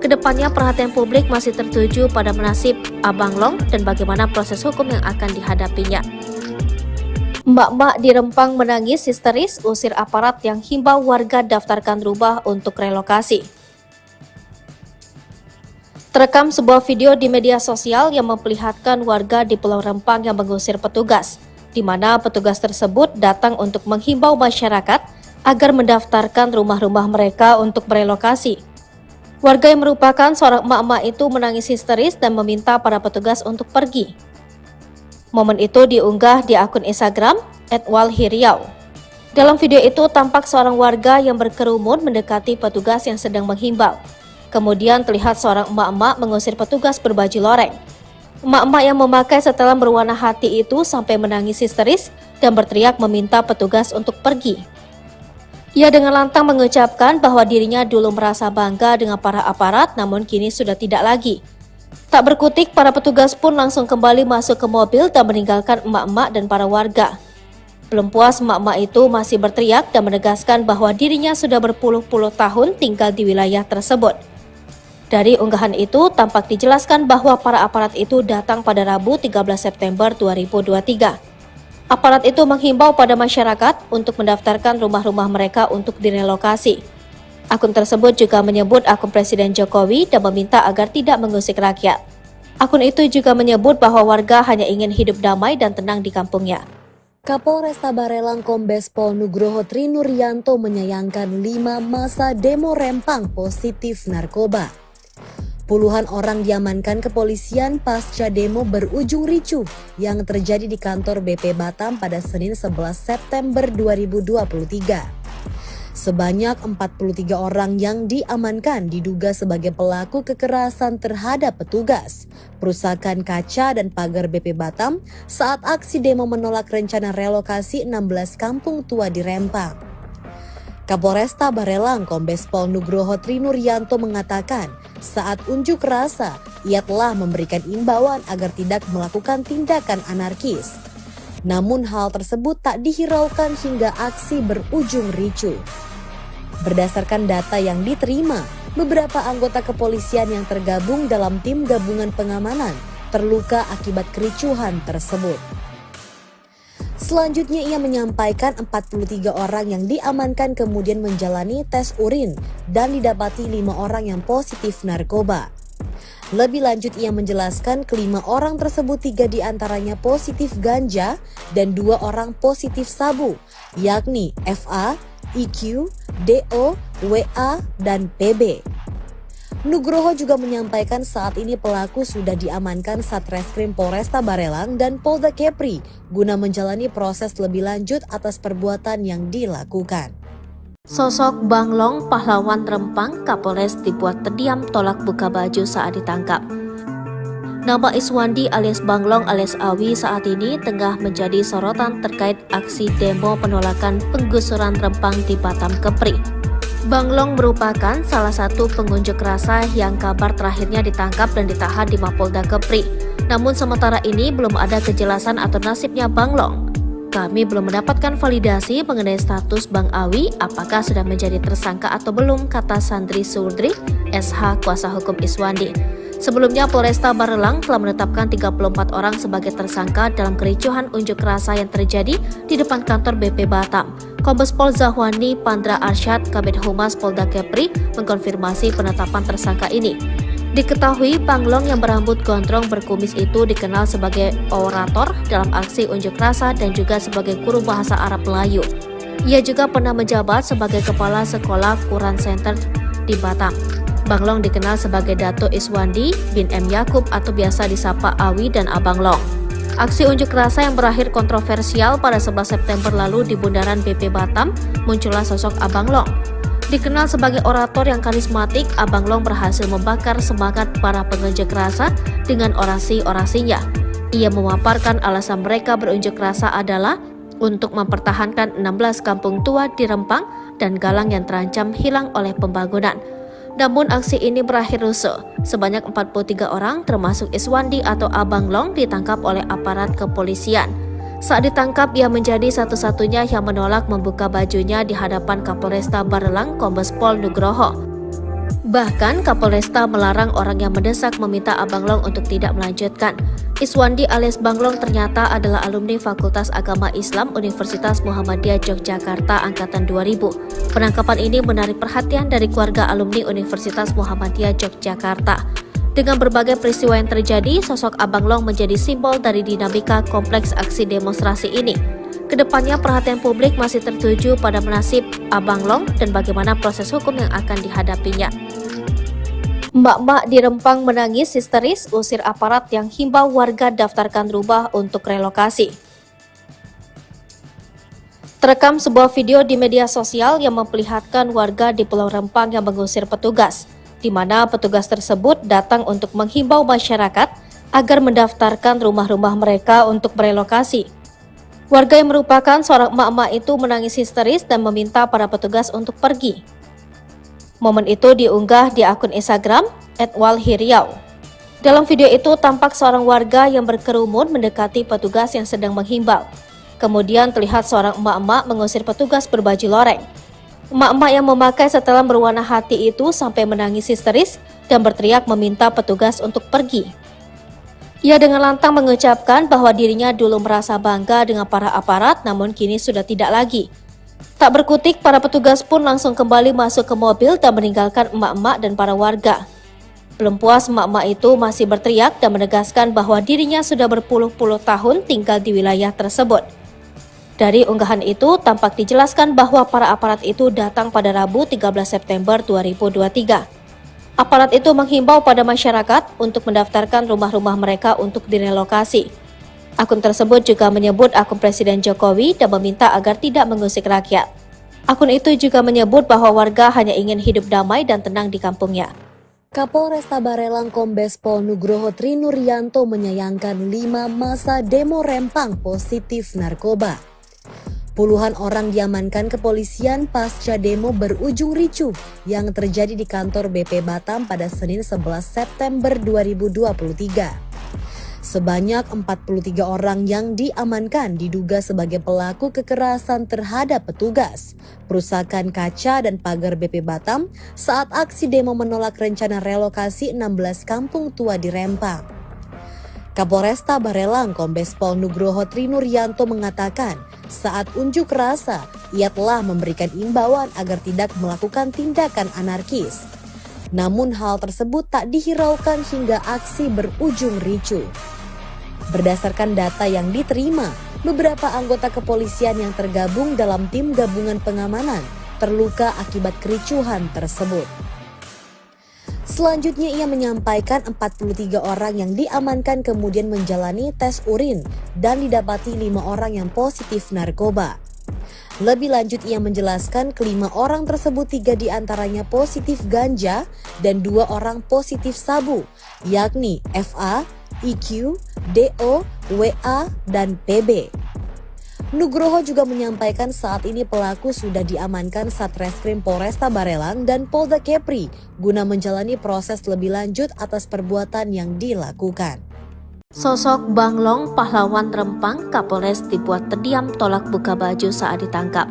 Kedepannya perhatian publik masih tertuju pada nasib Abang Long dan bagaimana proses hukum yang akan dihadapinya. Emak-emak di Rempang menangis histeris usir aparat yang himbau warga daftarkan rumah untuk relokasi. Terekam sebuah video di media sosial yang memperlihatkan warga di Pulau Rempang yang mengusir petugas, di mana petugas tersebut datang untuk menghimbau masyarakat agar mendaftarkan rumah-rumah mereka untuk merelokasi. Warga yang merupakan seorang emak-emak itu menangis histeris dan meminta para petugas untuk pergi. Momen itu diunggah di akun Instagram @walhiriau. Dalam video itu tampak seorang warga yang berkerumun mendekati petugas yang sedang menghimbau. Kemudian terlihat seorang emak-emak mengusir petugas berbaju loreng. Emak-emak yang memakai setelan berwarna hati itu sampai menangis histeris dan berteriak meminta petugas untuk pergi. Ia dengan lantang mengucapkan bahwa dirinya dulu merasa bangga dengan para aparat, namun kini sudah tidak lagi. Tak berkutik, para petugas pun langsung kembali masuk ke mobil dan meninggalkan emak-emak dan para warga. Belum puas, emak-emak itu masih berteriak dan menegaskan bahwa dirinya sudah berpuluh-puluh tahun tinggal di wilayah tersebut. Dari unggahan itu, tampak dijelaskan bahwa para aparat itu datang pada Rabu 13 September 2023. Aparat itu menghimbau pada masyarakat untuk mendaftarkan rumah-rumah mereka untuk direlokasi. Akun tersebut juga menyebut akun Presiden Jokowi dan meminta agar tidak mengusik rakyat. Akun itu juga menyebut bahwa warga hanya ingin hidup damai dan tenang di kampungnya. Kapolresta Barelang Kombes Pol Nugroho Trinuryanto menyayangkan 5 masa demo Rempang positif narkoba. Puluhan orang diamankan kepolisian pasca demo berujung ricuh yang terjadi di kantor BP Batam pada Senin 11 September 2023. Sebanyak 43 orang yang diamankan diduga sebagai pelaku kekerasan terhadap petugas, perusakan kaca dan pagar BP Batam saat aksi demo menolak rencana relokasi 16 kampung tua di Rempang. Kapolresta Barelang Kombes Pol Nugroho Trinuryanto mengatakan saat unjuk rasa ia telah memberikan imbauan agar tidak melakukan tindakan anarkis. Namun hal tersebut tak dihiraukan hingga aksi berujung ricuh. Berdasarkan data yang diterima, beberapa anggota kepolisian yang tergabung dalam tim gabungan pengamanan terluka akibat kericuhan tersebut. Selanjutnya ia menyampaikan 43 orang yang diamankan kemudian menjalani tes urin dan didapati 5 orang yang positif narkoba. Lebih lanjut ia menjelaskan kelima orang tersebut 3 diantaranya positif ganja dan 2 orang positif sabu, yakni FA, IQ, DO, WA, dan PB. Nugroho juga menyampaikan saat ini pelaku sudah diamankan Satreskrim Polresta Barelang dan Polda Kepri guna menjalani proses lebih lanjut atas perbuatan yang dilakukan. Sosok Bang Long, pahlawan Rempang, Kapolres dibuat terdiam tolak buka baju saat ditangkap. Nama Iswandi alias Bang Long alias Awi saat ini tengah menjadi sorotan terkait aksi demo penolakan penggusuran Rempang di Batam Kepri. Bang Long merupakan salah satu pengunjuk rasa yang kabar terakhirnya ditangkap dan ditahan di Mapolda Kepri. Namun sementara ini belum ada kejelasan atau nasibnya Bang Long. Kami belum mendapatkan validasi mengenai status Bang Awi apakah sudah menjadi tersangka atau belum, kata Sandri Surdri, SH kuasa hukum Iswandi. Sebelumnya Polresta Barelang telah menetapkan 34 orang sebagai tersangka dalam kericuhan unjuk rasa yang terjadi di depan kantor BP Batam. Kombes Pol Zahwani Pandra Arsyad Kabid Humas Polda Kepri mengkonfirmasi penetapan tersangka ini. Diketahui Bang Long yang berambut gondrong berkumis itu dikenal sebagai orator dalam aksi unjuk rasa dan juga sebagai guru bahasa Arab Melayu. Ia juga pernah menjabat sebagai kepala sekolah Quran Center di Batam. Bang Long dikenal sebagai Dato Iswandi bin M. Yakub atau biasa disapa Awi dan Abang Long. Aksi unjuk rasa yang berakhir kontroversial pada 11 September lalu di bundaran BP Batam, muncullah sosok Abang Long. Dikenal sebagai orator yang karismatik, Abang Long berhasil membakar semangat para pengunjuk rasa dengan orasi-orasinya. Ia memaparkan alasan mereka berunjuk rasa adalah untuk mempertahankan 16 kampung tua di Rempang dan Galang yang terancam hilang oleh pembangunan. Namun aksi ini berakhir rusuh. Sebanyak 43 orang termasuk Iswandi atau Abang Long ditangkap oleh aparat kepolisian. Saat ditangkap, ia menjadi satu-satunya yang menolak membuka bajunya di hadapan Kapolresta Barelang Kombes Pol Nugroho. Bahkan Kapolresta melarang orang yang mendesak meminta Abang Long untuk tidak melanjutkan. Iswandi alias Bang Long ternyata adalah alumni Fakultas Agama Islam Universitas Muhammadiyah Yogyakarta angkatan 2000. Penangkapan ini menarik perhatian dari keluarga alumni Universitas Muhammadiyah Yogyakarta. Dengan berbagai peristiwa yang terjadi, sosok Abang Long menjadi simbol dari dinamika kompleks aksi demonstrasi ini. Kedepannya perhatian publik masih tertuju pada nasib Abang Long dan bagaimana proses hukum yang akan dihadapinya. Mbak-mbak di Rempang menangis histeris usir aparat yang himbau warga daftarkan rumah untuk relokasi. Terekam sebuah video di media sosial yang memperlihatkan warga di Pulau Rempang yang mengusir petugas, di mana petugas tersebut datang untuk menghimbau masyarakat agar mendaftarkan rumah-rumah mereka untuk merelokasi. Warga yang merupakan seorang emak-emak itu menangis histeris dan meminta para petugas untuk pergi. Momen itu diunggah di akun Instagram @walhiriau. Dalam video itu tampak seorang warga yang berkerumun mendekati petugas yang sedang menghimbau. Kemudian terlihat seorang emak-emak mengusir petugas berbaju loreng. Emak-emak yang memakai setelan berwarna hati itu sampai menangis histeris dan berteriak meminta petugas untuk pergi. Ia dengan lantang mengucapkan bahwa dirinya dulu merasa bangga dengan para aparat, namun kini sudah tidak lagi. Tak berkutik, para petugas pun langsung kembali masuk ke mobil dan meninggalkan emak-emak dan para warga. Belum puas, emak-emak itu masih berteriak dan menegaskan bahwa dirinya sudah berpuluh-puluh tahun tinggal di wilayah tersebut. Dari unggahan itu, tampak dijelaskan bahwa para aparat itu datang pada Rabu 13 September 2023. Aparat itu menghimbau pada masyarakat untuk mendaftarkan rumah-rumah mereka untuk direlokasi. Akun tersebut juga menyebut akun Presiden Jokowi dan meminta agar tidak mengusik rakyat. Akun itu juga menyebut bahwa warga hanya ingin hidup damai dan tenang di kampungnya. Kapolresta Barelang Kombes Pol Nugroho Trinuryanto menyayangkan 5 masa demo Rempang positif narkoba. Puluhan orang diamankan kepolisian pasca demo berujung ricuh yang terjadi di kantor BP Batam pada Senin 11 September 2023. Sebanyak 43 orang yang diamankan diduga sebagai pelaku kekerasan terhadap petugas, perusakan kaca dan pagar BP Batam saat aksi demo menolak rencana relokasi 16 kampung tua di Rempang. Kapolresta Barelang Kombes Pol Nugroho Trinuryanto mengatakan saat unjuk rasa ia telah memberikan imbauan agar tidak melakukan tindakan anarkis. Namun hal tersebut tak dihiraukan hingga aksi berujung ricuh. Berdasarkan data yang diterima, beberapa anggota kepolisian yang tergabung dalam tim gabungan pengamanan terluka akibat kericuhan tersebut. Selanjutnya ia menyampaikan 43 orang yang diamankan kemudian menjalani tes urin dan didapati 5 orang yang positif narkoba. Lebih lanjut ia menjelaskan kelima orang tersebut 3 diantaranya positif ganja dan 2 orang positif sabu, yakni FA, IQ, DO, WA, dan PB. Nugroho juga menyampaikan saat ini pelaku sudah diamankan Satreskrim Polresta Barelang dan Polda Kepri guna menjalani proses lebih lanjut atas perbuatan yang dilakukan. Sosok Bang Long, pahlawan Rempang, Kapolres dibuat terdiam tolak buka baju saat ditangkap.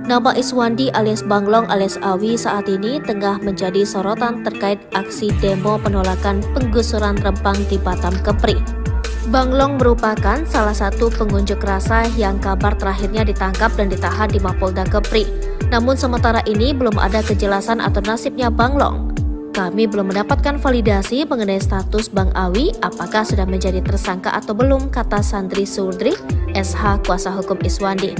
Nama Iswandi alias Bang Long alias Awi saat ini tengah menjadi sorotan terkait aksi demo penolakan penggusuran Rempang di Batam Kepri. Bang Long merupakan salah satu pengunjuk rasa yang kabar terakhirnya ditangkap dan ditahan di Mapolda Kepri. Namun sementara ini belum ada kejelasan atau nasibnya Bang Long. Kami belum mendapatkan validasi mengenai status Bang Awi apakah sudah menjadi tersangka atau belum, kata Sandri Surdri, SH kuasa hukum Iswandi.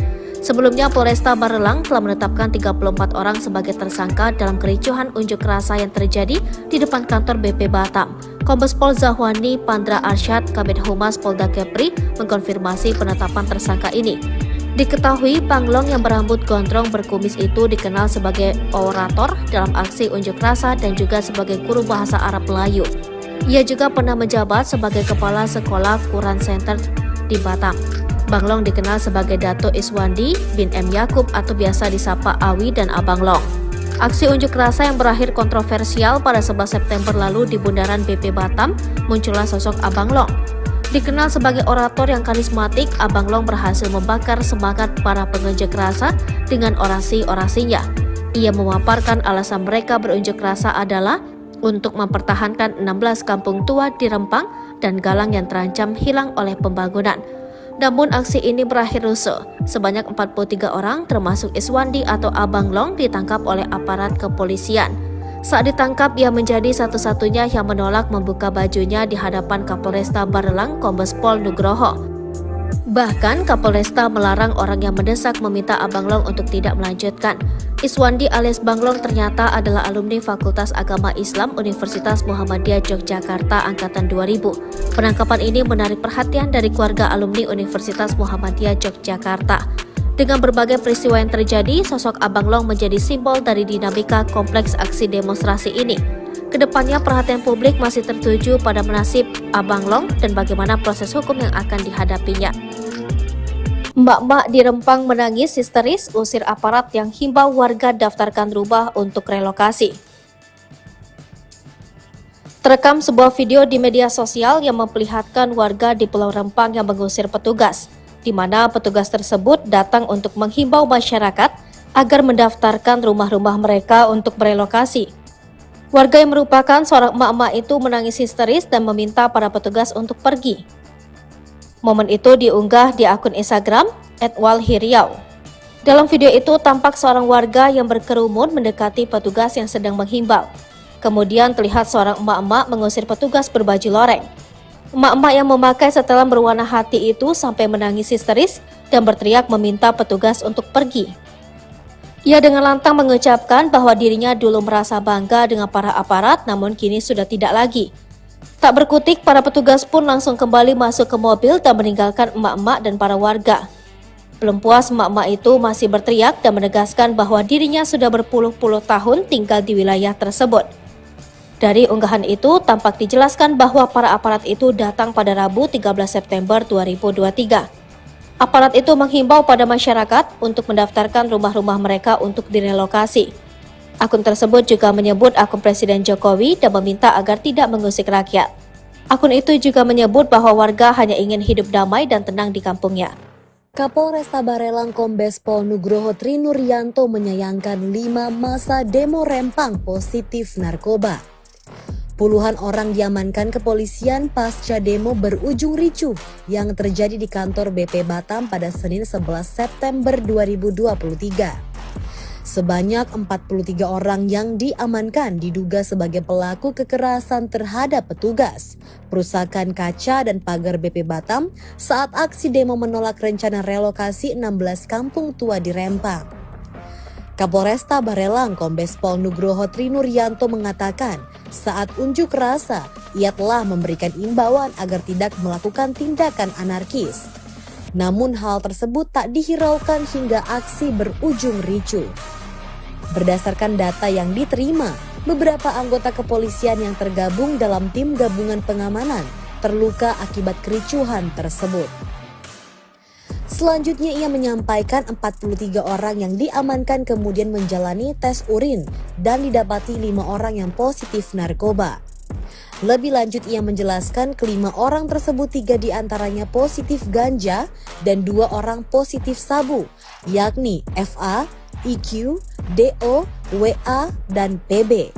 Sebelumnya Polresta Barelang telah menetapkan 34 orang sebagai tersangka dalam kericuhan unjuk rasa yang terjadi di depan kantor BP Batam. Kombes Pol Zahwani Pandra Arsyad, Kabid Humas Polda Kepri, mengkonfirmasi penetapan tersangka ini. Diketahui Banglong yang berambut gondrong berkumis itu dikenal sebagai orator dalam aksi unjuk rasa dan juga sebagai guru bahasa Arab Melayu. Ia juga pernah menjabat sebagai kepala sekolah Quran Center di Batam. Banglong dikenal sebagai Dato' Iswandi bin M. Yakub atau biasa disapa Awi dan Abang Long. Aksi unjuk rasa yang berakhir kontroversial pada 11 September lalu di Bundaran BP Batam, muncullah sosok Abang Long. Dikenal sebagai orator yang karismatik, Abang Long berhasil membakar semangat para pengunjuk rasa dengan orasi-orasinya. Ia memaparkan alasan mereka berunjuk rasa adalah untuk mempertahankan 16 kampung tua di Rempang dan Galang yang terancam hilang oleh pembangunan. Namun aksi ini berakhir rusuh. Sebanyak 43 orang termasuk Iswandi atau Abang Long ditangkap oleh aparat kepolisian. Saat ditangkap, ia menjadi satu-satunya yang menolak membuka bajunya di hadapan Kapolresta Barelang Kombes Pol Nugroho. Bahkan Kapolresta melarang orang yang mendesak meminta Abang Long untuk tidak melanjutkan. Iswandi alias Banglong ternyata adalah alumni Fakultas Agama Islam Universitas Muhammadiyah Yogyakarta Angkatan 2000. Penangkapan ini menarik perhatian dari keluarga alumni Universitas Muhammadiyah Yogyakarta. Dengan berbagai peristiwa yang terjadi, sosok Abang Long menjadi simbol dari dinamika kompleks aksi demonstrasi ini. Kedepannya perhatian publik masih tertuju pada nasib Abang Long dan bagaimana proses hukum yang akan dihadapinya. Mbak-mbak di Rempang menangis histeris usir aparat yang himbau warga daftarkan rumah untuk relokasi. Terekam sebuah video di media sosial yang memperlihatkan warga di Pulau Rempang yang mengusir petugas, di mana petugas tersebut datang untuk menghimbau masyarakat agar mendaftarkan rumah-rumah mereka untuk berelokasi. Warga yang merupakan seorang emak-emak itu menangis histeris dan meminta para petugas untuk pergi. Momen itu diunggah di akun Instagram @walhiriau. Dalam video itu tampak seorang warga yang berkerumun mendekati petugas yang sedang menghimbau. Kemudian terlihat seorang emak-emak mengusir petugas berbaju loreng. Emak-emak yang memakai setelan berwarna hati itu sampai menangis histeris dan berteriak meminta petugas untuk pergi. Ia dengan lantang mengucapkan bahwa dirinya dulu merasa bangga dengan para aparat, namun kini sudah tidak lagi. Tak berkutik, para petugas pun langsung kembali masuk ke mobil dan meninggalkan emak-emak dan para warga. Belum puas, emak-emak itu masih berteriak dan menegaskan bahwa dirinya sudah berpuluh-puluh tahun tinggal di wilayah tersebut. Dari unggahan itu, tampak dijelaskan bahwa para aparat itu datang pada Rabu 13 September 2023. Aparat itu menghimbau pada masyarakat untuk mendaftarkan rumah-rumah mereka untuk direlokasi. Akun tersebut juga menyebut akun Presiden Jokowi dan meminta agar tidak mengusik rakyat. Akun itu juga menyebut bahwa warga hanya ingin hidup damai dan tenang di kampungnya. Kapolresta Barelang Kombes Pol Nugroho Trinuryanto menyayangkan 5 massa demo Rempang positif narkoba. Puluhan orang diamankan kepolisian pasca demo berujung ricuh yang terjadi di kantor BP Batam pada Senin 11 September 2023. Sebanyak 43 orang yang diamankan diduga sebagai pelaku kekerasan terhadap petugas, perusakan kaca dan pagar BP Batam saat aksi demo menolak rencana relokasi 16 kampung tua di Rempang. Kapolresta Barelang Kombes Pol Nugroho Trinuryanto mengatakan saat unjuk rasa ia telah memberikan imbauan agar tidak melakukan tindakan anarkis. Namun hal tersebut tak dihiraukan hingga aksi berujung ricuh. Berdasarkan data yang diterima, beberapa anggota kepolisian yang tergabung dalam tim gabungan pengamanan terluka akibat kericuhan tersebut. Selanjutnya ia menyampaikan 43 orang yang diamankan kemudian menjalani tes urin dan didapati 5 orang yang positif narkoba. Lebih lanjut ia menjelaskan kelima orang tersebut 3 diantaranya positif ganja dan 2 orang positif sabu, yakni FA, IQ, DO, WA, dan PB.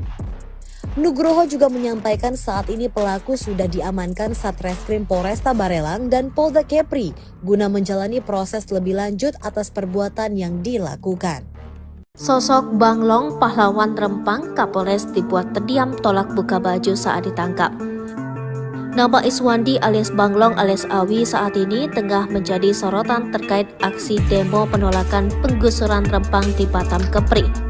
Nugroho juga menyampaikan saat ini pelaku sudah diamankan Satreskrim Polresta Barelang dan Polda Kepri guna menjalani proses lebih lanjut atas perbuatan yang dilakukan. Sosok Banglong, pahlawan Rempang, Kapolres dibuat terdiam tolak buka baju saat ditangkap. Nama Iswandi alias Banglong alias Awi saat ini tengah menjadi sorotan terkait aksi demo penolakan penggusuran Rempang di Batam Kepri.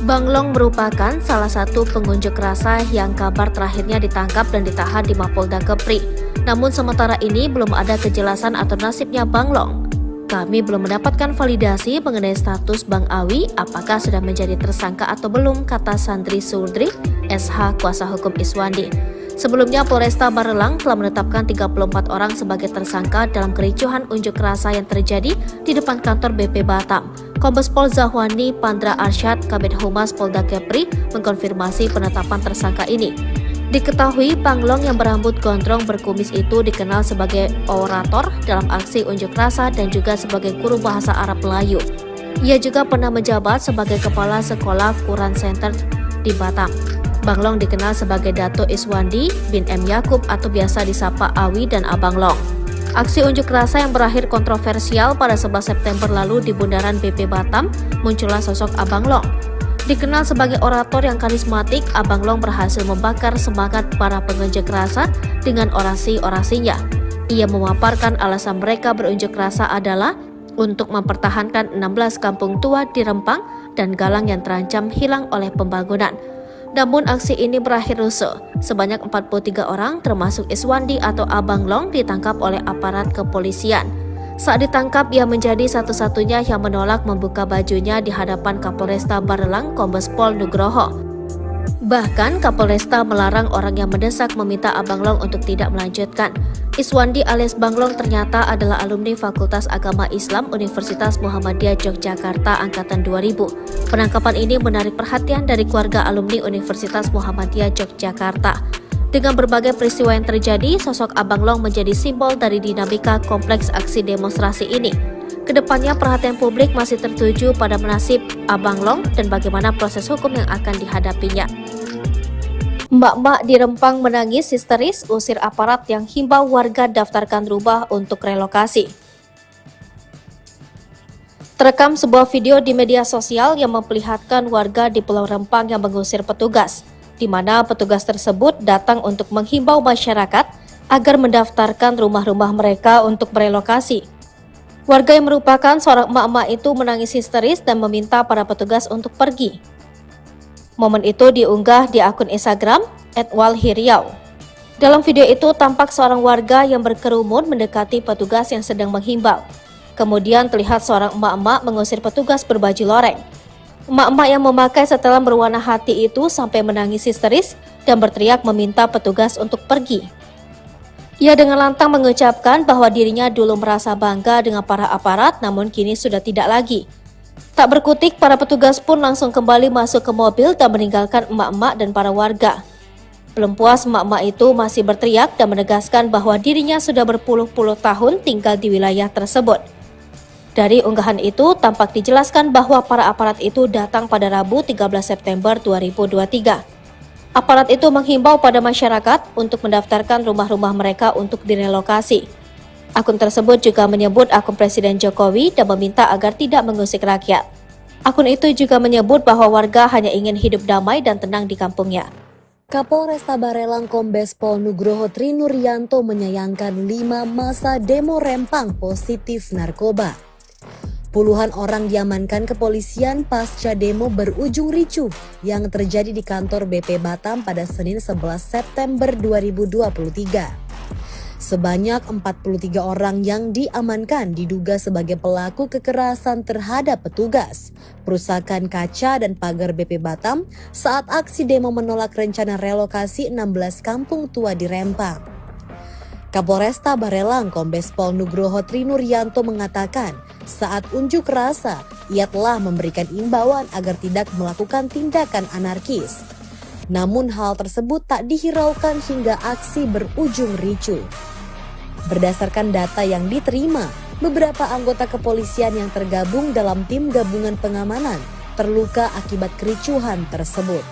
Banglong merupakan salah satu pengunjuk rasa yang kabar terakhirnya ditangkap dan ditahan di Mapolda Kepri. Namun sementara ini belum ada kejelasan atau nasibnya Banglong. Kami belum mendapatkan validasi mengenai status Bang Awi apakah sudah menjadi tersangka atau belum, kata Sandri Surdri, SH kuasa hukum Iswandi. Sebelumnya, Polresta Barelang telah menetapkan 34 orang sebagai tersangka dalam kericuhan unjuk rasa yang terjadi di depan kantor BP Batam. Kombes Pol Zahwani Pandra Arsyad, Kabid Humas Polda Kepri, mengkonfirmasi penetapan tersangka ini. Diketahui Panglong yang berambut gondrong berkumis itu dikenal sebagai orator dalam aksi unjuk rasa dan juga sebagai guru bahasa Arab Melayu. Ia juga pernah menjabat sebagai Kepala Sekolah Quran Center di Batam. Banglong dikenal sebagai Dato Iswandi bin M. Yakub atau biasa disapa Awi dan Abang Long. Aksi unjuk rasa yang berakhir kontroversial pada 11 September lalu di Bundaran BP Batam, muncullah sosok Abang Long. Dikenal sebagai orator yang karismatik, Abang Long berhasil membakar semangat para pengunjuk rasa dengan orasi-orasinya. Ia memaparkan alasan mereka berunjuk rasa adalah untuk mempertahankan 16 kampung tua di Rempang dan Galang yang terancam hilang oleh pembangunan. Namun aksi ini berakhir rusuh. Sebanyak 43 orang termasuk Iswandi atau Abang Long ditangkap oleh aparat kepolisian. Saat ditangkap, ia menjadi satu-satunya yang menolak membuka bajunya di hadapan Kapolresta Barelang Kombes Pol Nugroho. Bahkan Kapolresta melarang orang yang mendesak meminta Abang Long untuk tidak melanjutkan. Iswandi alias Bang Long ternyata adalah alumni Fakultas Agama Islam Universitas Muhammadiyah Yogyakarta angkatan 2000. Penangkapan ini menarik perhatian dari keluarga alumni Universitas Muhammadiyah Yogyakarta. Dengan berbagai peristiwa yang terjadi, sosok Abang Long menjadi simbol dari dinamika kompleks aksi demonstrasi ini. Kedepannya perhatian publik masih tertuju pada nasib Abang Long dan bagaimana proses hukum yang akan dihadapinya. Mbak-mbak di Rempang menangis histeris usir aparat yang himbau warga daftarkan rumah untuk relokasi. Terekam sebuah video di media sosial yang memperlihatkan warga di Pulau Rempang yang mengusir petugas, di mana petugas tersebut datang untuk menghimbau masyarakat agar mendaftarkan rumah-rumah mereka untuk merelokasi. Warga yang merupakan seorang emak-emak itu menangis histeris dan meminta para petugas untuk pergi. Momen itu diunggah di akun Instagram @walhiriau. Dalam video itu tampak seorang warga yang berkerumun mendekati petugas yang sedang menghimbau. Kemudian terlihat seorang emak-emak mengusir petugas berbaju loreng. Emak-emak yang memakai setelan berwarna hati itu sampai menangis histeris dan berteriak meminta petugas untuk pergi. Ia dengan lantang mengucapkan bahwa dirinya dulu merasa bangga dengan para aparat, namun kini sudah tidak lagi. Tak berkutik, para petugas pun langsung kembali masuk ke mobil dan meninggalkan emak-emak dan para warga. Belum puas, emak-emak itu masih berteriak dan menegaskan bahwa dirinya sudah berpuluh-puluh tahun tinggal di wilayah tersebut. Dari unggahan itu, tampak dijelaskan bahwa para aparat itu datang pada Rabu 13 September 2023. Aparat itu menghimbau pada masyarakat untuk mendaftarkan rumah-rumah mereka untuk direlokasi. Akun tersebut juga menyebut akun Presiden Jokowi dan meminta agar tidak mengusik rakyat. Akun itu juga menyebut bahwa warga hanya ingin hidup damai dan tenang di kampungnya. Kapolresta Barelang Kombes Pol Nugroho Trinuryanto menyayangkan 5 masa demo Rempang positif narkoba. Puluhan orang diamankan kepolisian pasca demo berujung ricuh yang terjadi di kantor BP Batam pada Senin 11 September 2023. Sebanyak 43 orang yang diamankan diduga sebagai pelaku kekerasan terhadap petugas, perusakan kaca dan pagar BP Batam saat aksi demo menolak rencana relokasi 16 kampung tua di Rempang. Kapolresta Barelang Kombes Pol Nugroho Trinuryanto mengatakan saat unjuk rasa ia telah memberikan imbauan agar tidak melakukan tindakan anarkis. Namun hal tersebut tak dihiraukan hingga aksi berujung ricuh. Berdasarkan data yang diterima, beberapa anggota kepolisian yang tergabung dalam tim gabungan pengamanan terluka akibat kericuhan tersebut.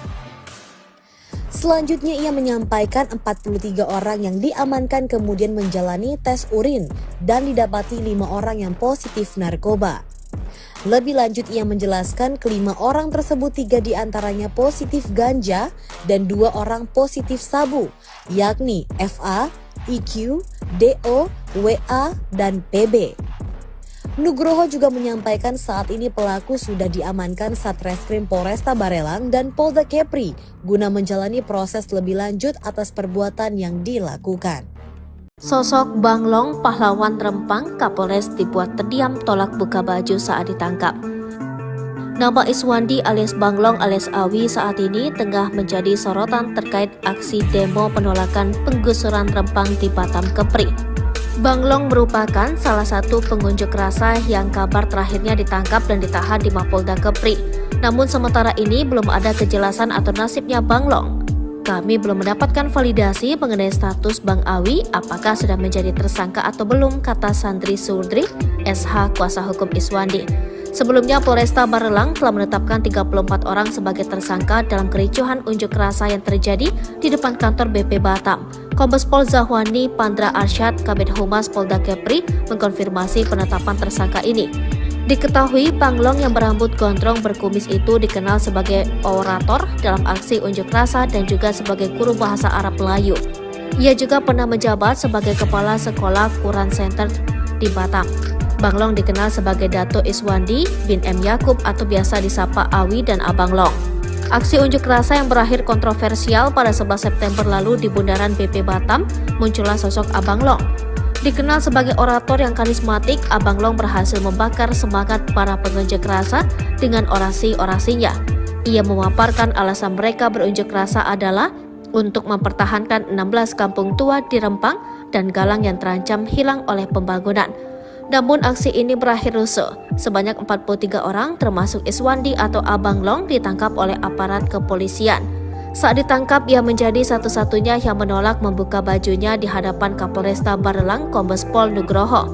Selanjutnya ia menyampaikan 43 orang yang diamankan kemudian menjalani tes urin dan didapati 5 orang yang positif narkoba. Lebih lanjut ia menjelaskan kelima orang tersebut 3 diantaranya positif ganja dan 2 orang positif sabu, yakni FA, IQ, DO, WA, dan PB. Nugroho juga menyampaikan saat ini pelaku sudah diamankan Satreskrim Polresta Barelang dan Polda Kepri guna menjalani proses lebih lanjut atas perbuatan yang dilakukan. Sosok Banglong, pahlawan Rempang, Kapolres dibuat terdiam tolak buka baju saat ditangkap. Nama Iswandi alias Banglong alias Awi saat ini tengah menjadi sorotan terkait aksi demo penolakan penggusuran Rempang di Batam Kepri. Banglong merupakan salah satu pengunjuk rasa yang kabar terakhirnya ditangkap dan ditahan di Mapolda Kepri. Namun sementara ini belum ada kejelasan atau nasibnya Banglong. Kami belum mendapatkan validasi mengenai status Bang Awi apakah sudah menjadi tersangka atau belum, kata Sandri Surdri, SH kuasa hukum Iswandi. Sebelumnya Polresta Barelang telah menetapkan 34 orang sebagai tersangka dalam kericuhan unjuk rasa yang terjadi di depan kantor BP Batam. Kombes Pol Zahwani Pandra Arsyad, Kabid Humas Polda Kepri, mengkonfirmasi penetapan tersangka ini. Diketahui Banglong yang berambut gondrong berkumis itu dikenal sebagai orator dalam aksi unjuk rasa dan juga sebagai guru bahasa Arab Melayu. Ia juga pernah menjabat sebagai kepala sekolah Quran Center di Batam. Banglong dikenal sebagai Dato Iswandi bin M. Yakub atau biasa disapa Awi dan Abang Long. Aksi unjuk rasa yang berakhir kontroversial pada 11 September lalu di Bundaran BP Batam, muncullah sosok Abang Long. Dikenal sebagai orator yang karismatik, Abang Long berhasil membakar semangat para pengunjuk rasa dengan orasi-orasinya. Ia memaparkan alasan mereka berunjuk rasa adalah untuk mempertahankan 16 kampung tua di Rempang dan Galang yang terancam hilang oleh pembangunan. Namun aksi ini berakhir rusuh. Sebanyak 43 orang termasuk Iswandi atau Abang Long ditangkap oleh aparat kepolisian. Saat ditangkap, ia menjadi satu-satunya yang menolak membuka bajunya di hadapan Kapolresta Barelang Kombes Pol Nugroho.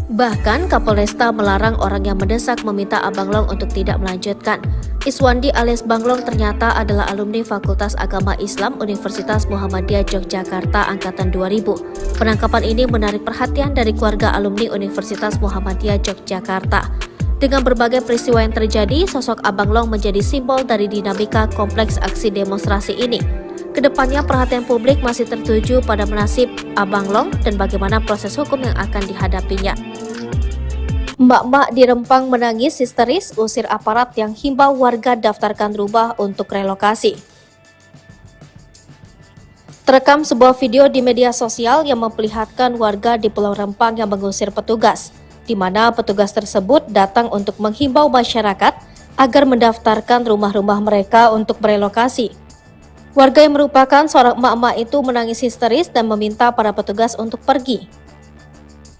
Bahkan Kapolresta melarang orang yang mendesak meminta Abang Long untuk tidak melanjutkan. Iswandi alias Banglong ternyata adalah alumni Fakultas Agama Islam Universitas Muhammadiyah Yogyakarta angkatan 2000. Penangkapan ini menarik perhatian dari keluarga alumni Universitas Muhammadiyah Yogyakarta. Dengan berbagai peristiwa yang terjadi, sosok Abang Long menjadi simbol dari dinamika kompleks aksi demonstrasi ini. Kedepannya perhatian publik masih tertuju pada nasib Abang Long dan bagaimana proses hukum yang akan dihadapinya. Mbak-mbak di Rempang menangis histeris usir aparat yang himbau warga daftarkan rumah untuk relokasi. Terekam sebuah video di media sosial yang memperlihatkan warga di Pulau Rempang yang mengusir petugas, di mana petugas tersebut datang untuk menghimbau masyarakat agar mendaftarkan rumah-rumah mereka untuk berelokasi. Warga yang merupakan seorang emak-emak itu menangis histeris dan meminta para petugas untuk pergi.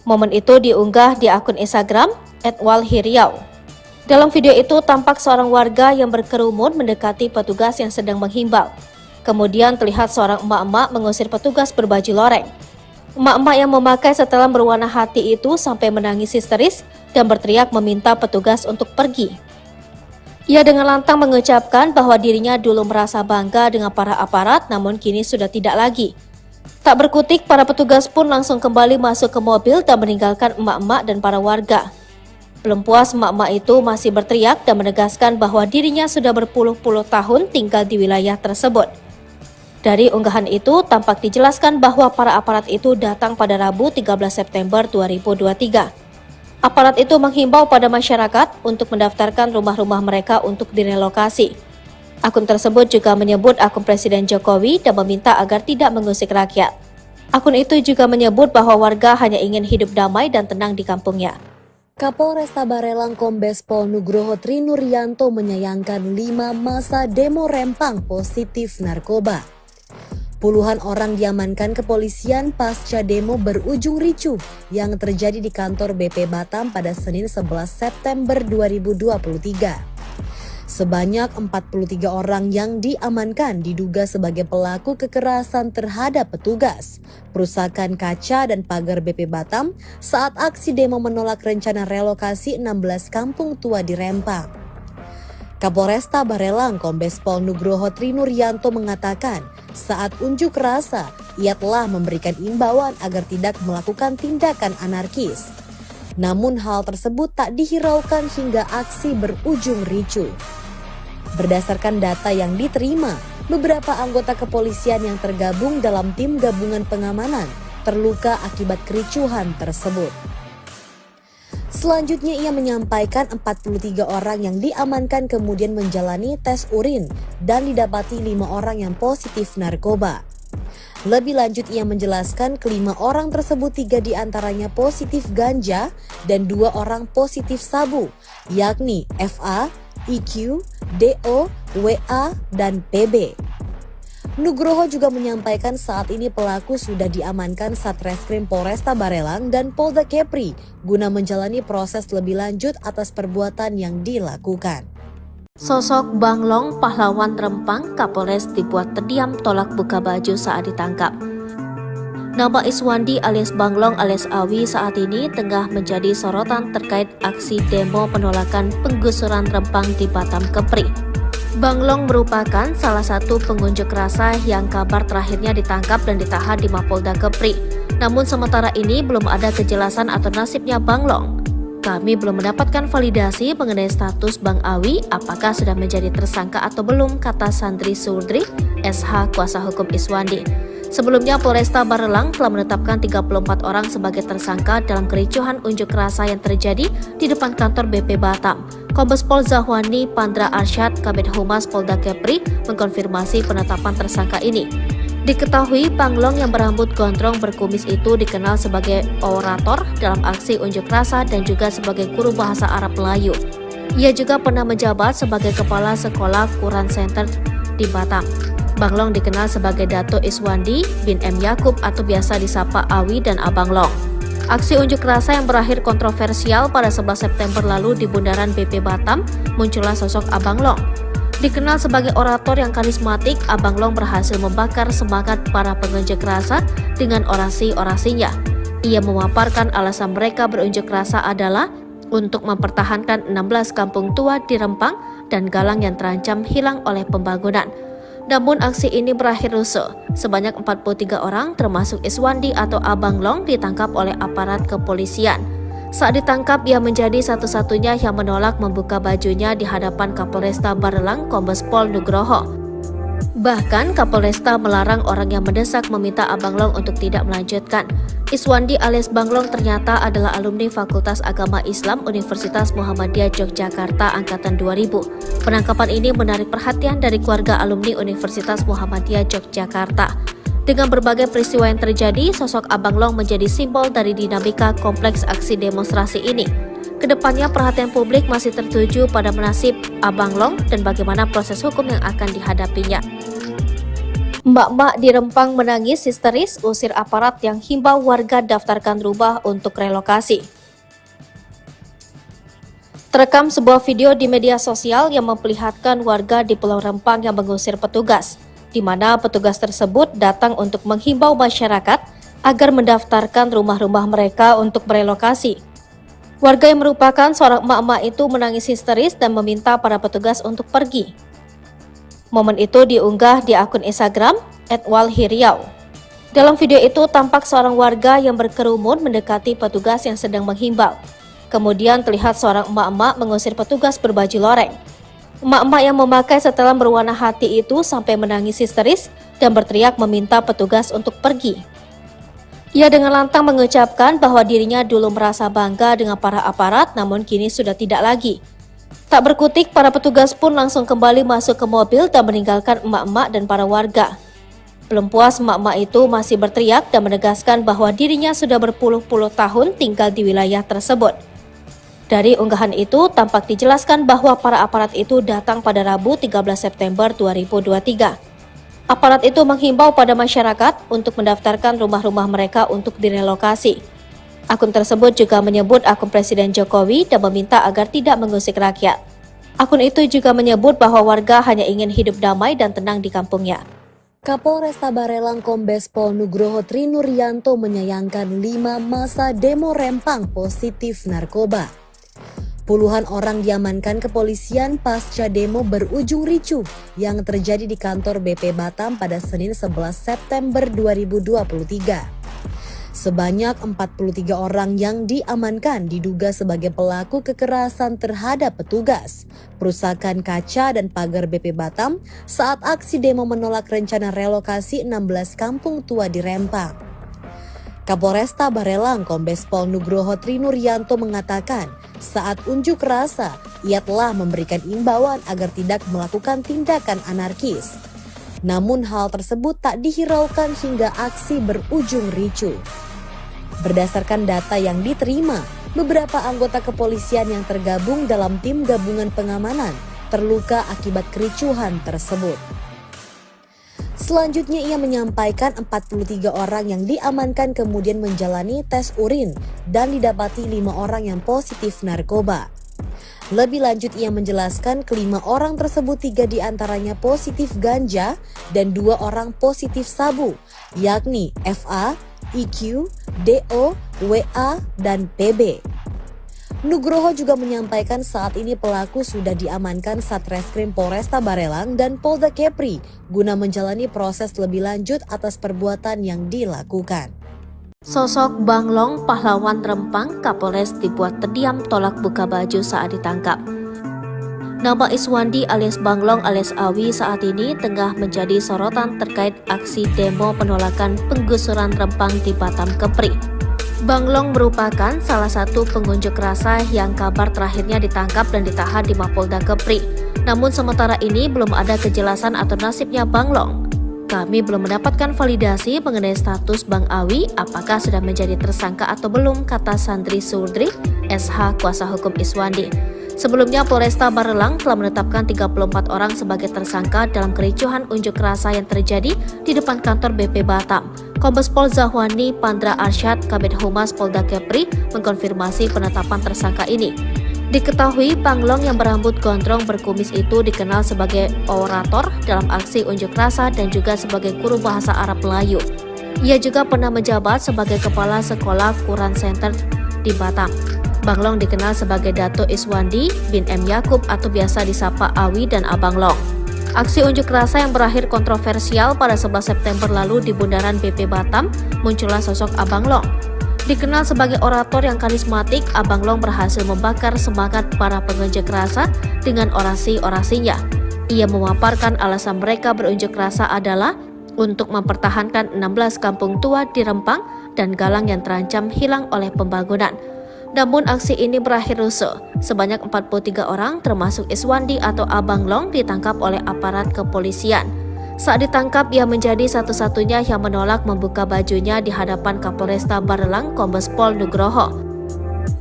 Momen itu diunggah di akun Instagram @walhiriau. Dalam video itu tampak seorang warga yang berkerumun mendekati petugas yang sedang menghimbau. Kemudian terlihat seorang emak-emak mengusir petugas berbaju loreng. Emak-emak yang memakai setelan berwarna hati itu sampai menangis histeris dan berteriak meminta petugas untuk pergi. Ia dengan lantang mengucapkan bahwa dirinya dulu merasa bangga dengan para aparat, namun kini sudah tidak lagi. Tak berkutik, para petugas pun langsung kembali masuk ke mobil dan meninggalkan emak-emak dan para warga. Belum puas, emak-emak itu masih berteriak dan menegaskan bahwa dirinya sudah berpuluh-puluh tahun tinggal di wilayah tersebut. Dari unggahan itu, tampak dijelaskan bahwa para aparat itu datang pada Rabu 13 September 2023. Aparat itu menghimbau pada masyarakat untuk mendaftarkan rumah-rumah mereka untuk direlokasi. Akun tersebut juga menyebut akun Presiden Jokowi dan meminta agar tidak mengusik rakyat. Akun itu juga menyebut bahwa warga hanya ingin hidup damai dan tenang di kampungnya. Kapolresta Barelang Kombes Pol Nugroho Trinuryanto menyayangkan 5 masa demo Rempang positif narkoba. Puluhan orang diamankan kepolisian pasca demo berujung ricuh yang terjadi di kantor BP Batam pada Senin 11 September 2023. Sebanyak 43 orang yang diamankan diduga sebagai pelaku kekerasan terhadap petugas, perusakan kaca dan pagar BP Batam saat aksi demo menolak rencana relokasi 16 kampung tua di Rempang. Kapolresta Barelang Kombes Pol Nugroho Trinuryanto mengatakan saat unjuk rasa ia telah memberikan imbauan agar tidak melakukan tindakan anarkis. Namun hal tersebut tak dihiraukan hingga aksi berujung ricuh. Berdasarkan data yang diterima, beberapa anggota kepolisian yang tergabung dalam tim gabungan pengamanan terluka akibat kericuhan tersebut. Selanjutnya ia menyampaikan 43 orang yang diamankan kemudian menjalani tes urin dan didapati 5 orang yang positif narkoba. Lebih lanjut ia menjelaskan kelima orang tersebut 3 diantaranya positif ganja dan 2 orang positif sabu, yakni FA, IQ, DO, WA, dan PB. Nugroho juga menyampaikan saat ini pelaku sudah diamankan Satreskrim Polresta Barelang dan Polda Kepri guna menjalani proses lebih lanjut atas perbuatan yang dilakukan. Sosok Banglong, pahlawan Rempang, Kapolres dibuat terdiam tolak buka baju saat ditangkap. Nama Iswandi alias Banglong alias Awi saat ini tengah menjadi sorotan terkait aksi demo penolakan penggusuran Rempang di Batam Kepri. Banglong merupakan salah satu pengunjuk rasa yang kabar terakhirnya ditangkap dan ditahan di Mapolda Kepri. Namun sementara ini belum ada kejelasan atau nasibnya Banglong. Kami belum mendapatkan validasi mengenai status Bang Awi apakah sudah menjadi tersangka atau belum, kata Sandri Surdri, SH kuasa hukum Iswandi. Sebelumnya Polresta Barelang telah menetapkan 34 orang sebagai tersangka dalam kericuhan unjuk rasa yang terjadi di depan kantor BP Batam. Kombes Pol Zahwani Pandra Arsyad, Kabid Humas Polda Kepri, mengkonfirmasi penetapan tersangka ini. Diketahui Banglong yang berambut gondrong berkumis itu dikenal sebagai orator dalam aksi unjuk rasa dan juga sebagai guru bahasa Arab Melayu. Ia juga pernah menjabat sebagai kepala sekolah Quran Center di Batam. Banglong dikenal sebagai Dato Iswandi bin M. Yakub atau biasa disapa Awi dan Abang Long. Aksi unjuk rasa yang berakhir kontroversial pada 11 September lalu di Bundaran BP Batam, muncullah sosok Abang Long. Dikenal sebagai orator yang karismatik, Abang Long berhasil membakar semangat para pengunjuk rasa dengan orasi-orasinya. Ia memaparkan alasan mereka berunjuk rasa adalah untuk mempertahankan 16 kampung tua di Rempang dan Galang yang terancam hilang oleh pembangunan. Namun aksi ini berakhir rusuh. Sebanyak 43 orang termasuk Iswandi atau Abang Long ditangkap oleh aparat kepolisian. Saat ditangkap, ia menjadi satu-satunya yang menolak membuka bajunya di hadapan Kapolresta Barelang Kombes Pol Nugroho. Bahkan Kapolresta melarang orang yang mendesak meminta Abang Long untuk tidak melanjutkan. Iswandi alias Banglong ternyata adalah alumni Fakultas Agama Islam Universitas Muhammadiyah Yogyakarta Angkatan 2000. Penangkapan ini menarik perhatian dari keluarga alumni Universitas Muhammadiyah Yogyakarta. Dengan berbagai peristiwa yang terjadi, sosok Abang Long menjadi simbol dari dinamika kompleks aksi demonstrasi ini. Kedepannya perhatian publik masih tertuju pada nasib Abang Long dan bagaimana proses hukum yang akan dihadapinya. Mbak-mbak di Rempang menangis histeris usir aparat yang himbau warga daftarkan rumah untuk relokasi. Terekam sebuah video di media sosial yang memperlihatkan warga di Pulau Rempang yang mengusir petugas, di mana petugas tersebut datang untuk menghimbau masyarakat agar mendaftarkan rumah-rumah mereka untuk merelokasi. Warga yang merupakan seorang emak-emak itu menangis histeris dan meminta para petugas untuk pergi. Momen itu diunggah di akun Instagram @walhiriau. Dalam video itu tampak seorang warga yang berkerumun mendekati petugas yang sedang menghimbau. Kemudian terlihat seorang emak-emak mengusir petugas berbaju loreng. Emak-emak yang memakai setelan berwarna hati itu sampai menangis histeris dan berteriak meminta petugas untuk pergi. Ia dengan lantang mengucapkan bahwa dirinya dulu merasa bangga dengan para aparat, namun kini sudah tidak lagi. Tak berkutik, para petugas pun langsung kembali masuk ke mobil dan meninggalkan emak-emak dan para warga. Belum puas, emak-emak itu masih berteriak dan menegaskan bahwa dirinya sudah berpuluh-puluh tahun tinggal di wilayah tersebut. Dari unggahan itu, tampak dijelaskan bahwa para aparat itu datang pada Rabu 13 September 2023. Aparat itu menghimbau pada masyarakat untuk mendaftarkan rumah-rumah mereka untuk direlokasi. Akun tersebut juga menyebut akun Presiden Jokowi dan meminta agar tidak mengusik rakyat. Akun itu juga menyebut bahwa warga hanya ingin hidup damai dan tenang di kampungnya. Kapolresta Barelang Kombes Pol Nugroho Trinuryanto menyayangkan 5 massa demo Rempang positif narkoba. Puluhan orang diamankan kepolisian pasca demo berujung ricuh yang terjadi di kantor BP Batam pada Senin 11 September 2023. Sebanyak 43 orang yang diamankan diduga sebagai pelaku kekerasan terhadap petugas, perusakan kaca dan pagar BP Batam saat aksi demo menolak rencana relokasi 16 kampung tua di Rempang. Kapolresta Barelang Kombes Pol Nugroho Trinuryanto mengatakan saat unjuk rasa ia telah memberikan imbauan agar tidak melakukan tindakan anarkis. Namun hal tersebut tak dihiraukan hingga aksi berujung ricuh. Berdasarkan data yang diterima, beberapa anggota kepolisian yang tergabung dalam tim gabungan pengamanan terluka akibat kericuhan tersebut. Selanjutnya ia menyampaikan 43 orang yang diamankan kemudian menjalani tes urin dan didapati 5 orang yang positif narkoba. Lebih lanjut ia menjelaskan kelima orang tersebut 3 diantaranya positif ganja dan 2 orang positif sabu, yakni FA, IQ, DO, WA, dan PB. Nugroho juga menyampaikan saat ini pelaku sudah diamankan Satreskrim Polresta Barelang dan Polda Kepri guna menjalani proses lebih lanjut atas perbuatan yang dilakukan. Sosok Banglong pahlawan Rempang Kapolres dibuat terdiam tolak buka baju saat ditangkap. Nama Iswandi alias Banglong alias Awi saat ini tengah menjadi sorotan terkait aksi demo penolakan penggusuran Rempang di Batam Kepri. Banglong merupakan salah satu pengunjuk rasa yang kabar terakhirnya ditangkap dan ditahan di Mapolda Kepri. Namun sementara ini belum ada kejelasan atau nasibnya Banglong. Kami belum mendapatkan validasi mengenai status Bang Awi apakah sudah menjadi tersangka atau belum, kata Sandri Surdri, SH kuasa hukum Iswandi. Sebelumnya Polresta Barelang telah menetapkan 34 orang sebagai tersangka dalam kericuhan unjuk rasa yang terjadi di depan kantor BP Batam. Kombes Pol Zahwani Pandra Arsyad, Kabid Humas Polda Kepri, mengkonfirmasi penetapan tersangka ini. Diketahui Banglong yang berambut gondrong berkumis itu dikenal sebagai orator dalam aksi unjuk rasa dan juga sebagai guru bahasa Arab Melayu. Ia juga pernah menjabat sebagai Kepala Sekolah Quran Center di Batam. Banglong dikenal sebagai Dato Iswandi bin M. Yakub atau biasa disapa Awi dan Abang Long. Aksi unjuk rasa yang berakhir kontroversial pada 11 September lalu di Bundaran BP Batam, muncullah sosok Abang Long. Dikenal sebagai orator yang karismatik, Abang Long berhasil membakar semangat para pengunjuk rasa dengan orasi-orasinya. Ia memaparkan alasan mereka berunjuk rasa adalah untuk mempertahankan 16 kampung tua di Rempang dan Galang yang terancam hilang oleh pembangunan. Namun aksi ini berakhir rusuh. Sebanyak 43 orang termasuk Iswandi atau Abang Long ditangkap oleh aparat kepolisian. Saat ditangkap, ia menjadi satu-satunya yang menolak membuka bajunya di hadapan Kapolresta Barelang Kombes Pol Nugroho.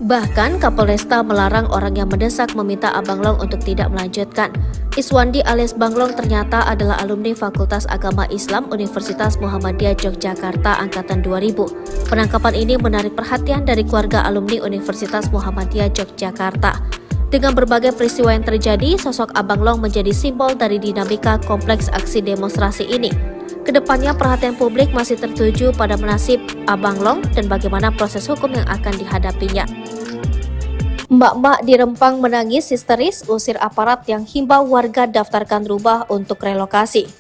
Bahkan Kapolresta melarang orang yang mendesak meminta Abang Long untuk tidak melanjutkan. Iswandi alias Banglong ternyata adalah alumni Fakultas Agama Islam Universitas Muhammadiyah Yogyakarta Angkatan 2000. Penangkapan ini menarik perhatian dari keluarga alumni Universitas Muhammadiyah Yogyakarta. Dengan berbagai peristiwa yang terjadi, sosok Abang Long menjadi simbol dari dinamika kompleks aksi demonstrasi ini. Kedepannya perhatian publik masih tertuju pada nasib Abang Long dan bagaimana proses hukum yang akan dihadapinya. Mbak-mbak di Rempang menangis histeris usir aparat yang himbau warga daftarkan rumah untuk relokasi.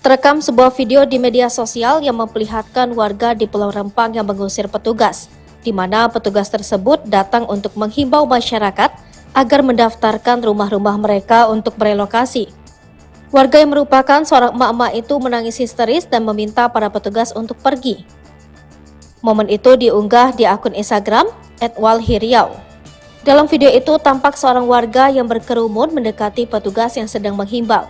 Terekam sebuah video di media sosial yang memperlihatkan warga di Pulau Rempang yang mengusir petugas, di mana petugas tersebut datang untuk menghimbau masyarakat agar mendaftarkan rumah-rumah mereka untuk berelokasi. Warga yang merupakan seorang emak-emak itu menangis histeris dan meminta para petugas untuk pergi. Momen itu diunggah di akun Instagram @walhiriau. Dalam video itu tampak seorang warga yang berkerumun mendekati petugas yang sedang menghimbau.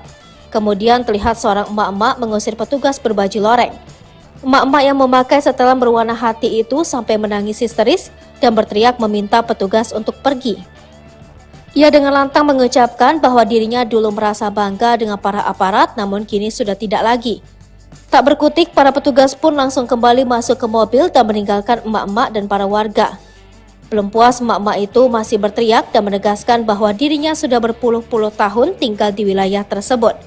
Kemudian terlihat seorang emak-emak mengusir petugas berbaju loreng. Emak-emak yang memakai setelan berwarna hati itu sampai menangis histeris dan berteriak meminta petugas untuk pergi. Ia dengan lantang mengucapkan bahwa dirinya dulu merasa bangga dengan para aparat, namun kini sudah tidak lagi. Tak berkutik, para petugas pun langsung kembali masuk ke mobil dan meninggalkan emak-emak dan para warga. Belum puas, emak-emak itu masih berteriak dan menegaskan bahwa dirinya sudah berpuluh-puluh tahun tinggal di wilayah tersebut.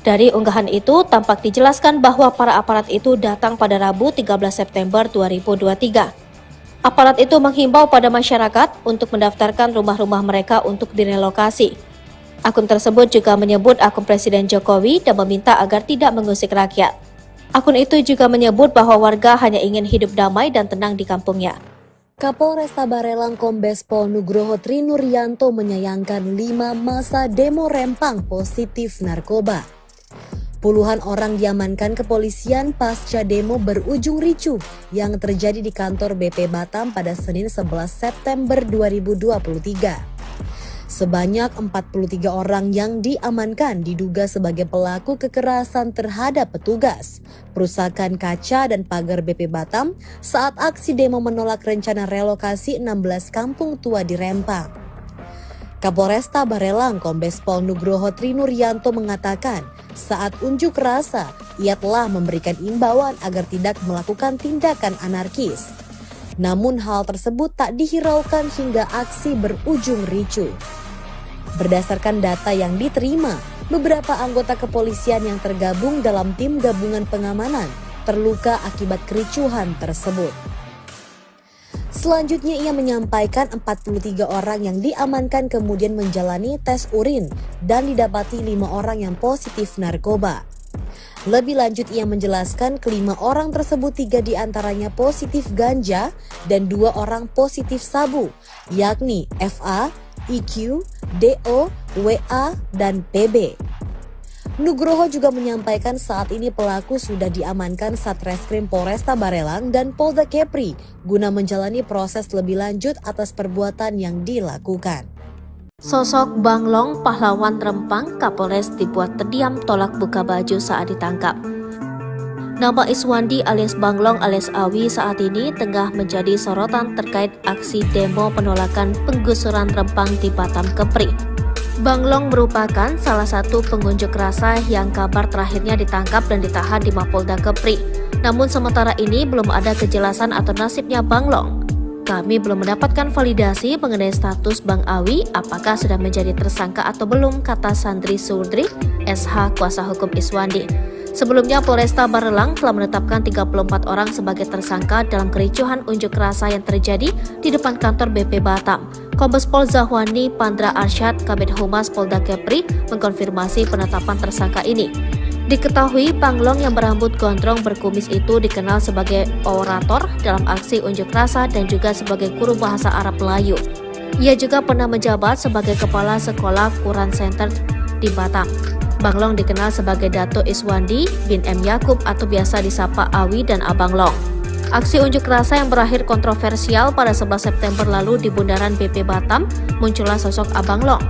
Dari unggahan itu, tampak dijelaskan bahwa para aparat itu datang pada Rabu 13 September 2023. Aparat itu menghimbau pada masyarakat untuk mendaftarkan rumah-rumah mereka untuk direlokasi. Akun tersebut juga menyebut akun Presiden Jokowi dan meminta agar tidak mengusik rakyat. Akun itu juga menyebut bahwa warga hanya ingin hidup damai dan tenang di kampungnya. Kapolresta Barelang Kombes Pol Nugroho Trinuryanto menyayangkan 5 masa demo Rempang positif narkoba. Puluhan orang diamankan kepolisian pasca demo berujung ricuh yang terjadi di kantor BP Batam pada Senin 11 September 2023. Sebanyak 43 orang yang diamankan diduga sebagai pelaku kekerasan terhadap petugas, perusakan kaca dan pagar BP Batam saat aksi demo menolak rencana relokasi 16 kampung tua di Rempang. Kapolresta Barelang Kombes Pol Nugroho Trinuryanto mengatakan saat unjuk rasa ia telah memberikan imbauan agar tidak melakukan tindakan anarkis. Namun hal tersebut tak dihiraukan hingga aksi berujung ricuh. Berdasarkan data yang diterima, beberapa anggota kepolisian yang tergabung dalam tim gabungan pengamanan terluka akibat kericuhan tersebut. Selanjutnya ia menyampaikan 43 orang yang diamankan kemudian menjalani tes urin dan didapati 5 orang yang positif narkoba. Lebih lanjut ia menjelaskan kelima orang tersebut 3 diantaranya positif ganja dan 2 orang positif sabu, yakni FA, IQ, DO, WA, dan PB. Nugroho juga menyampaikan saat ini pelaku sudah diamankan Satreskrim Polresta Barelang dan Polda Kepri guna menjalani proses lebih lanjut atas perbuatan yang dilakukan. Sosok Banglong, pahlawan Rempang, Kapolres dibuat terdiam tolak buka baju saat ditangkap. Nama Iswandi alias Banglong alias Awi saat ini tengah menjadi sorotan terkait aksi demo penolakan penggusuran Rempang di Batam Kepri. Banglong merupakan salah satu pengunjuk rasa yang kabar terakhirnya ditangkap dan ditahan di Mapolda Kepri. Namun sementara ini belum ada kejelasan atau nasibnya Banglong. Kami belum mendapatkan validasi mengenai status Bang Awi apakah sudah menjadi tersangka atau belum, kata Sandri Surdri, SH kuasa hukum Iswandi. Sebelumnya Polresta Barelang telah menetapkan 34 orang sebagai tersangka dalam kericuhan unjuk rasa yang terjadi di depan kantor BP Batam. Kombes Pol Zahwani Pandra Arsyad, Kabid Humas Polda Kepri, mengkonfirmasi penetapan tersangka ini. Diketahui Banglong yang berambut gondrong berkumis itu dikenal sebagai orator dalam aksi unjuk rasa dan juga sebagai guru bahasa Arab Melayu. Ia juga pernah menjabat sebagai kepala sekolah Quran Center di Batam. Banglong dikenal sebagai Dato Iswandi bin M. Yakub atau biasa disapa Awi dan Abang Long. Aksi unjuk rasa yang berakhir kontroversial pada 11 September lalu di Bundaran BP Batam, muncullah sosok Abang Long.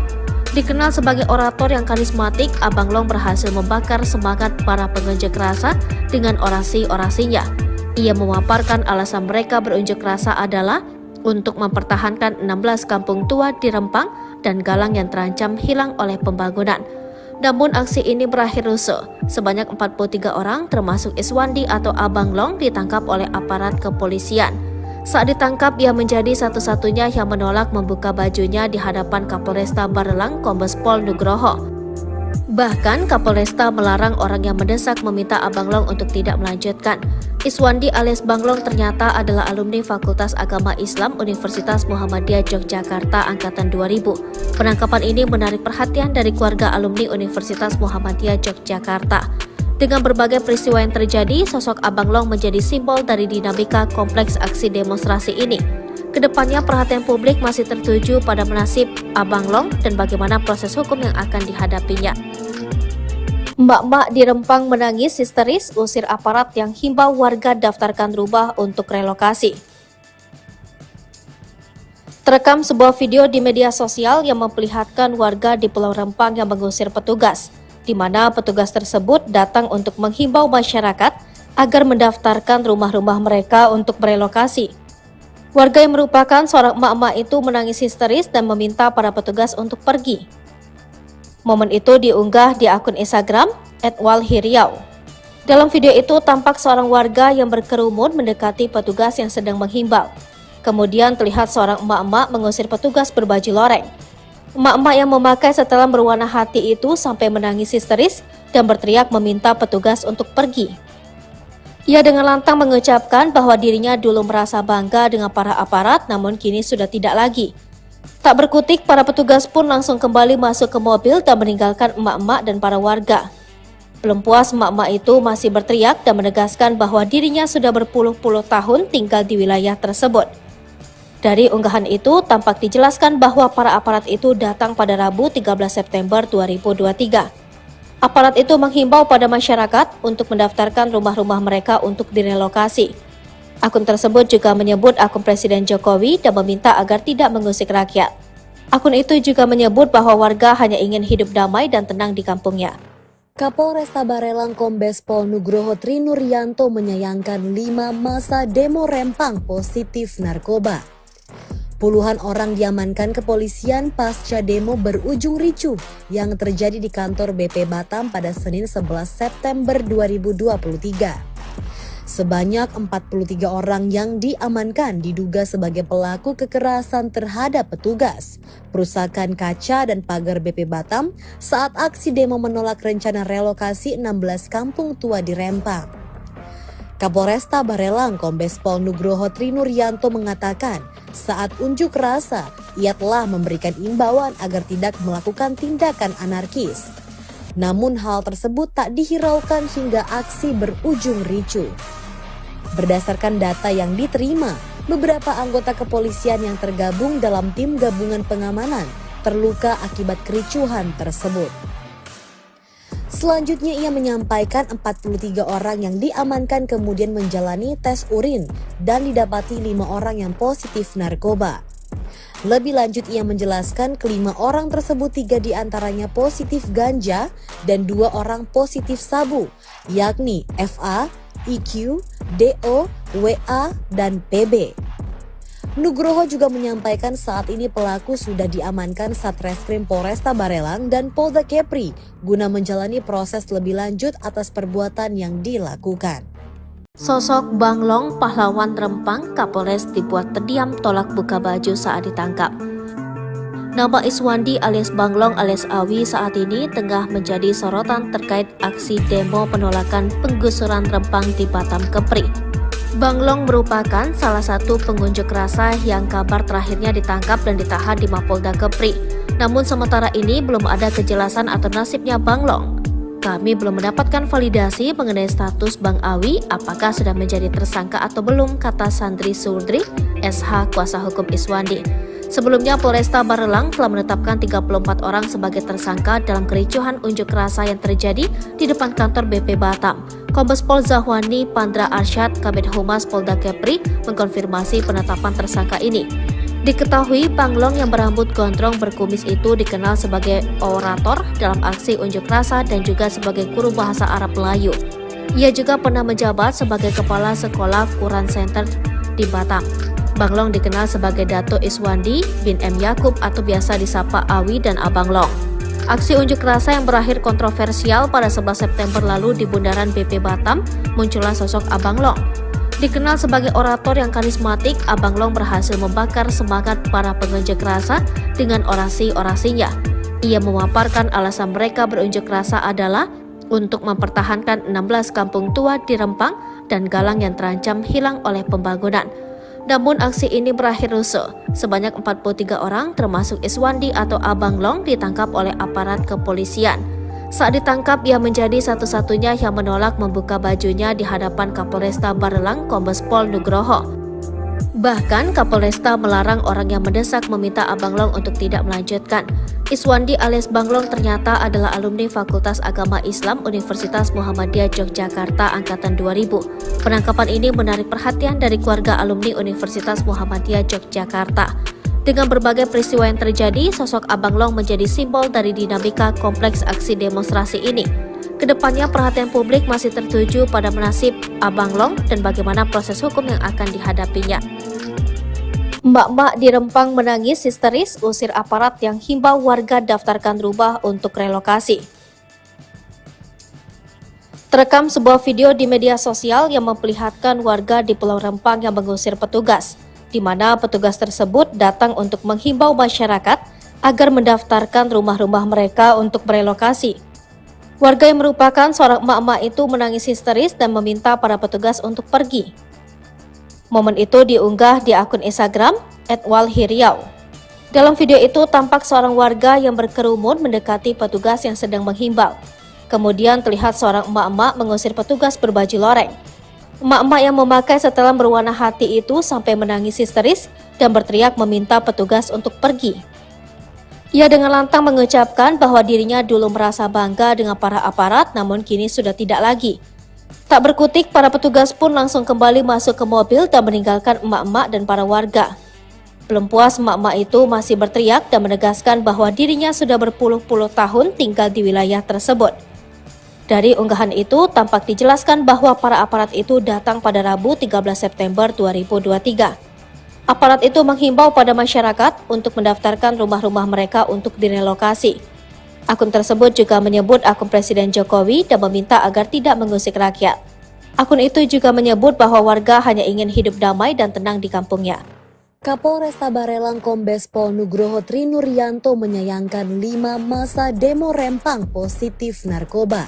Dikenal sebagai orator yang karismatik, Abang Long berhasil membakar semangat para pengunjuk rasa dengan orasi-orasinya. Ia memaparkan alasan mereka berunjuk rasa adalah untuk mempertahankan 16 kampung tua di Rempang dan Galang yang terancam hilang oleh pembangunan. Namun aksi ini berakhir rusuh. Sebanyak 43 orang termasuk Iswandi atau Abang Long ditangkap oleh aparat kepolisian. Saat ditangkap, ia menjadi satu-satunya yang menolak membuka bajunya di hadapan Kapolresta Barelang Kombes Pol Nugroho. Bahkan Kapolresta melarang orang yang mendesak meminta Abang Long untuk tidak melanjutkan. Iswandi alias Banglong ternyata adalah alumni Fakultas Agama Islam Universitas Muhammadiyah Yogyakarta angkatan 2000. Penangkapan ini menarik perhatian dari keluarga alumni Universitas Muhammadiyah Yogyakarta. Dengan berbagai peristiwa yang terjadi, sosok Abang Long menjadi simbol dari dinamika kompleks aksi demonstrasi ini. Kedepannya perhatian publik masih tertuju pada nasib Abang Long dan bagaimana proses hukum yang akan dihadapinya. Mbak-mbak di Rempang menangis histeris usir aparat yang himbau warga daftarkan rumah untuk relokasi. Terekam sebuah video di media sosial yang memperlihatkan warga di Pulau Rempang yang mengusir petugas, di mana petugas tersebut datang untuk menghimbau masyarakat agar mendaftarkan rumah-rumah mereka untuk berelokasi. Warga yang merupakan seorang emak-emak itu menangis histeris dan meminta para petugas untuk pergi. Momen itu diunggah di akun Instagram @walhiriau. Dalam video itu tampak seorang warga yang berkerumun mendekati petugas yang sedang menghimbau. Kemudian terlihat seorang emak-emak mengusir petugas berbaju loreng. Emak-emak yang memakai setelan berwarna hati itu sampai menangis histeris dan berteriak meminta petugas untuk pergi. Ia dengan lantang mengucapkan bahwa dirinya dulu merasa bangga dengan para aparat, namun kini sudah tidak lagi. Tak berkutik, para petugas pun langsung kembali masuk ke mobil dan meninggalkan emak-emak dan para warga. Belum puas, emak-emak itu masih berteriak dan menegaskan bahwa dirinya sudah berpuluh-puluh tahun tinggal di wilayah tersebut. Dari unggahan itu, tampak dijelaskan bahwa para aparat itu datang pada Rabu 13 September 2023. Aparat itu menghimbau pada masyarakat untuk mendaftarkan rumah-rumah mereka untuk direlokasi. Akun tersebut juga menyebut akun Presiden Jokowi dan meminta agar tidak mengusik rakyat. Akun itu juga menyebut bahwa warga hanya ingin hidup damai dan tenang di kampungnya. Kapolresta Barelang Kombes Pol Nugroho Trinuryanto menyayangkan 5 masa demo Rempang positif narkoba. Puluhan orang diamankan kepolisian pasca demo berujung ricuh yang terjadi di kantor BP Batam pada Senin 11 September 2023. Sebanyak 43 orang yang diamankan diduga sebagai pelaku kekerasan terhadap petugas, perusakan kaca dan pagar BP Batam saat aksi demo menolak rencana relokasi 16 kampung tua di Rempang. Kapolresta Barelang Kombes Pol Nugroho Trinuryanto mengatakan saat unjuk rasa ia telah memberikan imbauan agar tidak melakukan tindakan anarkis. Namun hal tersebut tak dihiraukan hingga aksi berujung ricuh. Berdasarkan data yang diterima, beberapa anggota kepolisian yang tergabung dalam tim gabungan pengamanan terluka akibat kericuhan tersebut. Selanjutnya ia menyampaikan 43 orang yang diamankan kemudian menjalani tes urin dan didapati 5 orang yang positif narkoba. Lebih lanjut ia menjelaskan kelima orang tersebut 3 diantaranya positif ganja dan 2 orang positif sabu, yakni FA, IQ, DO, WA, dan PB. Nugroho juga menyampaikan saat ini pelaku sudah diamankan Satreskrim Polresta Barelang dan Polda Kepri guna menjalani proses lebih lanjut atas perbuatan yang dilakukan. Sosok Banglong, pahlawan Rempang, Kapolres dibuat terdiam tolak buka baju saat ditangkap. Nama Iswandi alias Banglong alias Awi saat ini tengah menjadi sorotan terkait aksi demo penolakan penggusuran Rempang di Batam Kepri. Banglong merupakan salah satu pengunjuk rasa yang kabar terakhirnya ditangkap dan ditahan di Mapolda Kepri. Namun sementara ini belum ada kejelasan atau nasibnya Banglong. Kami belum mendapatkan validasi mengenai status Bang Awi apakah sudah menjadi tersangka atau belum, kata Sandri Surdri, SH kuasa hukum Iswandi. Sebelumnya Polresta Barelang telah menetapkan 34 orang sebagai tersangka dalam kericuhan unjuk rasa yang terjadi di depan kantor BP Batam. Kombes Pol Zahwani Pandra Arsyad, Kabid Humas Polda Kepri, mengkonfirmasi penetapan tersangka ini. Diketahui Banglong yang berambut gondrong berkumis itu dikenal sebagai orator dalam aksi unjuk rasa dan juga sebagai guru bahasa Arab Melayu. Ia juga pernah menjabat sebagai kepala sekolah Quran Center di Batam. Banglong dikenal sebagai Dato Iswandi bin M. Yakub atau biasa disapa Awi dan Abang Long. Aksi unjuk rasa yang berakhir kontroversial pada 11 September lalu di bundaran BP Batam, muncullah sosok Abang Long. Dikenal sebagai orator yang karismatik, Abang Long berhasil membakar semangat para pengunjuk rasa dengan orasi-orasinya. Ia memaparkan alasan mereka berunjuk rasa adalah untuk mempertahankan 16 kampung tua di Rempang dan Galang yang terancam hilang oleh pembangunan. Namun aksi ini berakhir rusuh. Sebanyak 43 orang termasuk Iswandi atau Abang Long ditangkap oleh aparat kepolisian. Saat ditangkap, ia menjadi satu-satunya yang menolak membuka bajunya di hadapan Kapolresta Barelang Kombes Pol Nugroho. Bahkan Kapolresta melarang orang yang mendesak meminta Abang Long untuk tidak melanjutkan. Iswandi alias Banglong ternyata adalah alumni Fakultas Agama Islam Universitas Muhammadiyah Yogyakarta Angkatan 2000. Penangkapan ini menarik perhatian dari keluarga alumni Universitas Muhammadiyah Yogyakarta. Dengan berbagai peristiwa yang terjadi, sosok Abang Long menjadi simbol dari dinamika kompleks aksi demonstrasi ini. Kedepannya perhatian publik masih tertuju pada nasib Abang Long dan bagaimana proses hukum yang akan dihadapinya. Mbak-mbak di Rempang menangis histeris usir aparat yang himbau warga daftarkan rumah untuk relokasi. Terekam sebuah video di media sosial yang memperlihatkan warga di Pulau Rempang yang mengusir petugas, di mana petugas tersebut datang untuk menghimbau masyarakat agar mendaftarkan rumah-rumah mereka untuk merelokasi. Warga yang merupakan seorang emak-emak itu menangis histeris dan meminta para petugas untuk pergi. Momen itu diunggah di akun Instagram @walhiriau. Dalam video itu tampak seorang warga yang berkerumun mendekati petugas yang sedang menghimbau. Kemudian terlihat seorang emak-emak mengusir petugas berbaju loreng. Emak-emak yang memakai setelan berwarna hati itu sampai menangis histeris dan berteriak meminta petugas untuk pergi. Ia dengan lantang mengucapkan bahwa dirinya dulu merasa bangga dengan para aparat, namun kini sudah tidak lagi. Tak berkutik, para petugas pun langsung kembali masuk ke mobil dan meninggalkan emak-emak dan para warga. Belum puas, emak-emak itu masih berteriak dan menegaskan bahwa dirinya sudah berpuluh-puluh tahun tinggal di wilayah tersebut. Dari unggahan itu, tampak dijelaskan bahwa para aparat itu datang pada Rabu 13 September 2023. Aparat itu menghimbau pada masyarakat untuk mendaftarkan rumah-rumah mereka untuk direlokasi. Akun tersebut juga menyebut akun Presiden Jokowi dan meminta agar tidak mengusik rakyat. Akun itu juga menyebut bahwa warga hanya ingin hidup damai dan tenang di kampungnya. Kapolresta Barelang Kombes Pol Nugroho Trinuryanto menyayangkan 5 masa demo Rempang positif narkoba.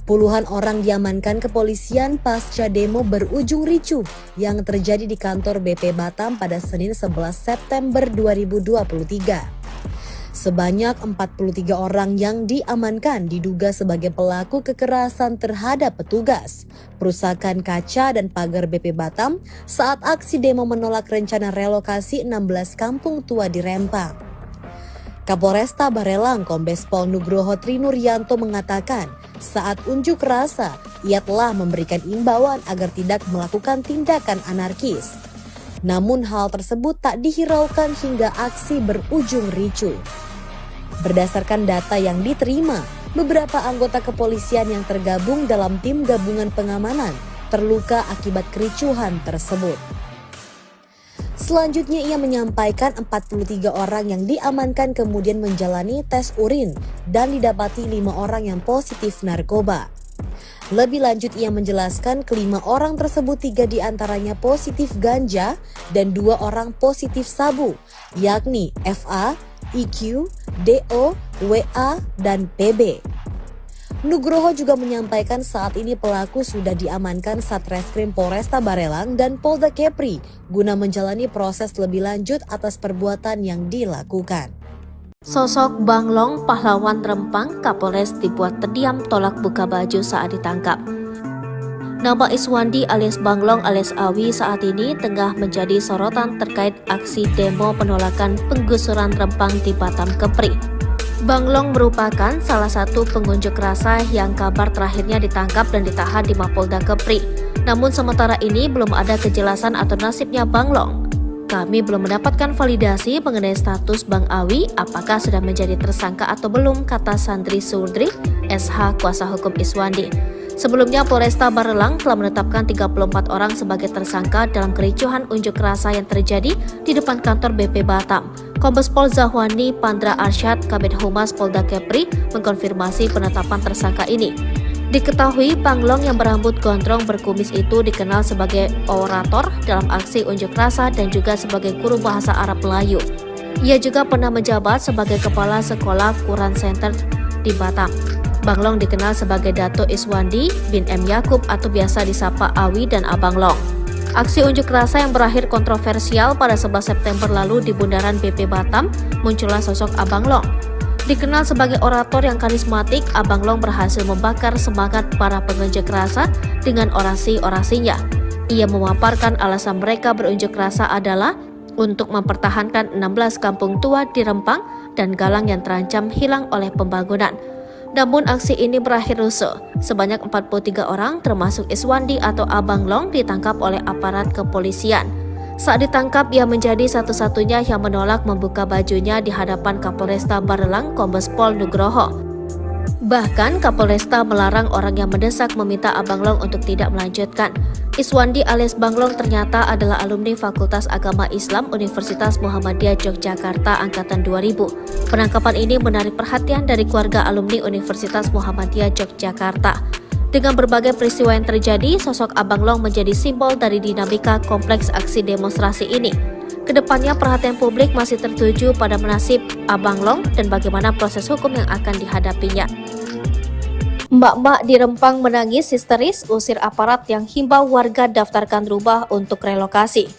Puluhan orang diamankan kepolisian pasca demo berujung ricuh yang terjadi di kantor BP Batam pada Senin 11 September 2023. Sebanyak 43 orang yang diamankan diduga sebagai pelaku kekerasan terhadap petugas, perusakan kaca dan pagar BP Batam saat aksi demo menolak rencana relokasi 16 kampung tua di Rempang. Kapolresta Barelang Kombes Pol Nugroho Trinuryanto mengatakan saat unjuk rasa ia telah memberikan imbauan agar tidak melakukan tindakan anarkis. Namun hal tersebut tak dihiraukan hingga aksi berujung ricuh. Berdasarkan data yang diterima, beberapa anggota kepolisian yang tergabung dalam tim gabungan pengamanan terluka akibat kericuhan tersebut. Selanjutnya ia menyampaikan 43 orang yang diamankan kemudian menjalani tes urin dan didapati 5 orang yang positif narkoba. Lebih lanjut ia menjelaskan kelima orang tersebut 3 diantaranya positif ganja dan 2 orang positif sabu, yakni FA, IQ, DO, WA, dan PB. Nugroho juga menyampaikan saat ini pelaku sudah diamankan Satreskrim Polresta Barelang dan Polda Kepri guna menjalani proses lebih lanjut atas perbuatan yang dilakukan. Sosok Banglong, pahlawan Rempang, Kapolres dibuat terdiam tolak buka baju saat ditangkap. Nama Iswandi alias Banglong alias Awi saat ini tengah menjadi sorotan terkait aksi demo penolakan penggusuran Rempang di Batam Kepri. Banglong merupakan salah satu pengunjuk rasa yang kabar terakhirnya ditangkap dan ditahan di Mapolda Kepri. Namun sementara ini belum ada kejelasan atau nasibnya Banglong. Kami belum mendapatkan validasi mengenai status Bang Awi apakah sudah menjadi tersangka atau belum, kata Sandri Surdri, SH kuasa hukum Iswandi. Sebelumnya Polresta Barelang telah menetapkan 34 orang sebagai tersangka dalam kericuhan unjuk rasa yang terjadi di depan kantor BP Batam. Kombes Pol Zahwani Pandra Arsyad, Kabid Humas Polda Kepri, mengkonfirmasi penetapan tersangka ini. Diketahui Banglong yang berambut gondrong berkumis itu dikenal sebagai orator dalam aksi unjuk rasa dan juga sebagai guru bahasa Arab Melayu. Ia juga pernah menjabat sebagai Kepala Sekolah Quran Center di Batam. Banglong dikenal sebagai Dato Iswandi bin M. Yakub atau biasa disapa Awi dan Abang Long. Aksi unjuk rasa yang berakhir kontroversial pada 11 September lalu di Bundaran BP Batam, muncullah sosok Abang Long. Dikenal sebagai orator yang karismatik, Abang Long berhasil membakar semangat para pengunjuk rasa dengan orasi-orasinya. Ia memaparkan alasan mereka berunjuk rasa adalah untuk mempertahankan 16 kampung tua di Rempang dan Galang yang terancam hilang oleh pembangunan. Namun aksi ini berakhir rusuh. Sebanyak 43 orang termasuk Iswandi atau Abang Long ditangkap oleh aparat kepolisian. Saat ditangkap, ia menjadi satu-satunya yang menolak membuka bajunya di hadapan Kapolresta Barelang Kombes Pol Nugroho. Bahkan Kapolresta melarang orang yang mendesak meminta Abang Long untuk tidak melanjutkan. Iswandi alias Banglong ternyata adalah alumni Fakultas Agama Islam Universitas Muhammadiyah Yogyakarta Angkatan 2000. Penangkapan ini menarik perhatian dari keluarga alumni Universitas Muhammadiyah Yogyakarta. Dengan berbagai peristiwa yang terjadi, sosok Abang Long menjadi simbol dari dinamika kompleks aksi demonstrasi ini. Kedepannya perhatian publik masih tertuju pada nasib Abang Long dan bagaimana proses hukum yang akan dihadapinya. Mbak-mbak di Rempang menangis histeris usir aparat yang himbau warga daftarkan rumah untuk relokasi.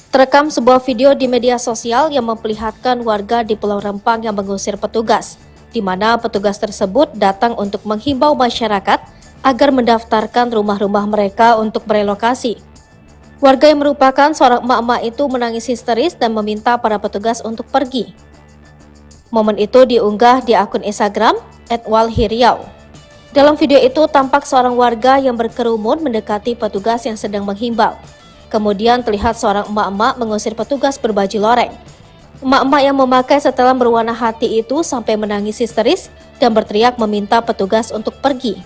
Terekam sebuah video di media sosial yang memperlihatkan warga di Pulau Rempang yang mengusir petugas, di mana petugas tersebut datang untuk menghimbau masyarakat agar mendaftarkan rumah-rumah mereka untuk merelokasi. Warga yang merupakan seorang emak-emak itu menangis histeris dan meminta para petugas untuk pergi. Momen itu diunggah di akun Instagram @walhiriau. Dalam video itu tampak seorang warga yang berkerumun mendekati petugas yang sedang menghimbau. Kemudian terlihat seorang emak-emak mengusir petugas berbaju loreng. Emak-emak yang memakai setelan berwarna hati itu sampai menangis histeris dan berteriak meminta petugas untuk pergi.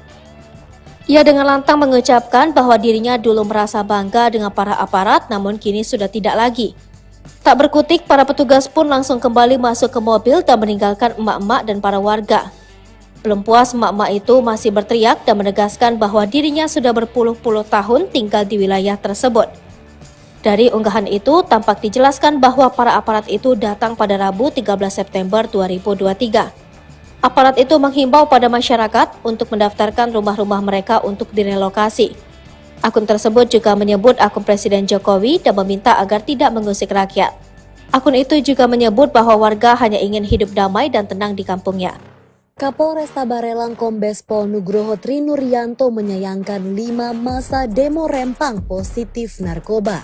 Ia dengan lantang mengucapkan bahwa dirinya dulu merasa bangga dengan para aparat, namun kini sudah tidak lagi. Tak berkutik, para petugas pun langsung kembali masuk ke mobil dan meninggalkan emak-emak dan para warga. Belum puas, emak-emak itu masih berteriak dan menegaskan bahwa dirinya sudah berpuluh-puluh tahun tinggal di wilayah tersebut. Dari unggahan itu, tampak dijelaskan bahwa para aparat itu datang pada Rabu 13 September 2023. Aparat itu menghimbau pada masyarakat untuk mendaftarkan rumah-rumah mereka untuk direlokasi. Akun tersebut juga menyebut akun Presiden Jokowi dan meminta agar tidak mengusik rakyat. Akun itu juga menyebut bahwa warga hanya ingin hidup damai dan tenang di kampungnya. Kapolresta Barelang Kombes Pol Nugroho Trinuryanto menyayangkan 5 masa demo Rempang positif narkoba.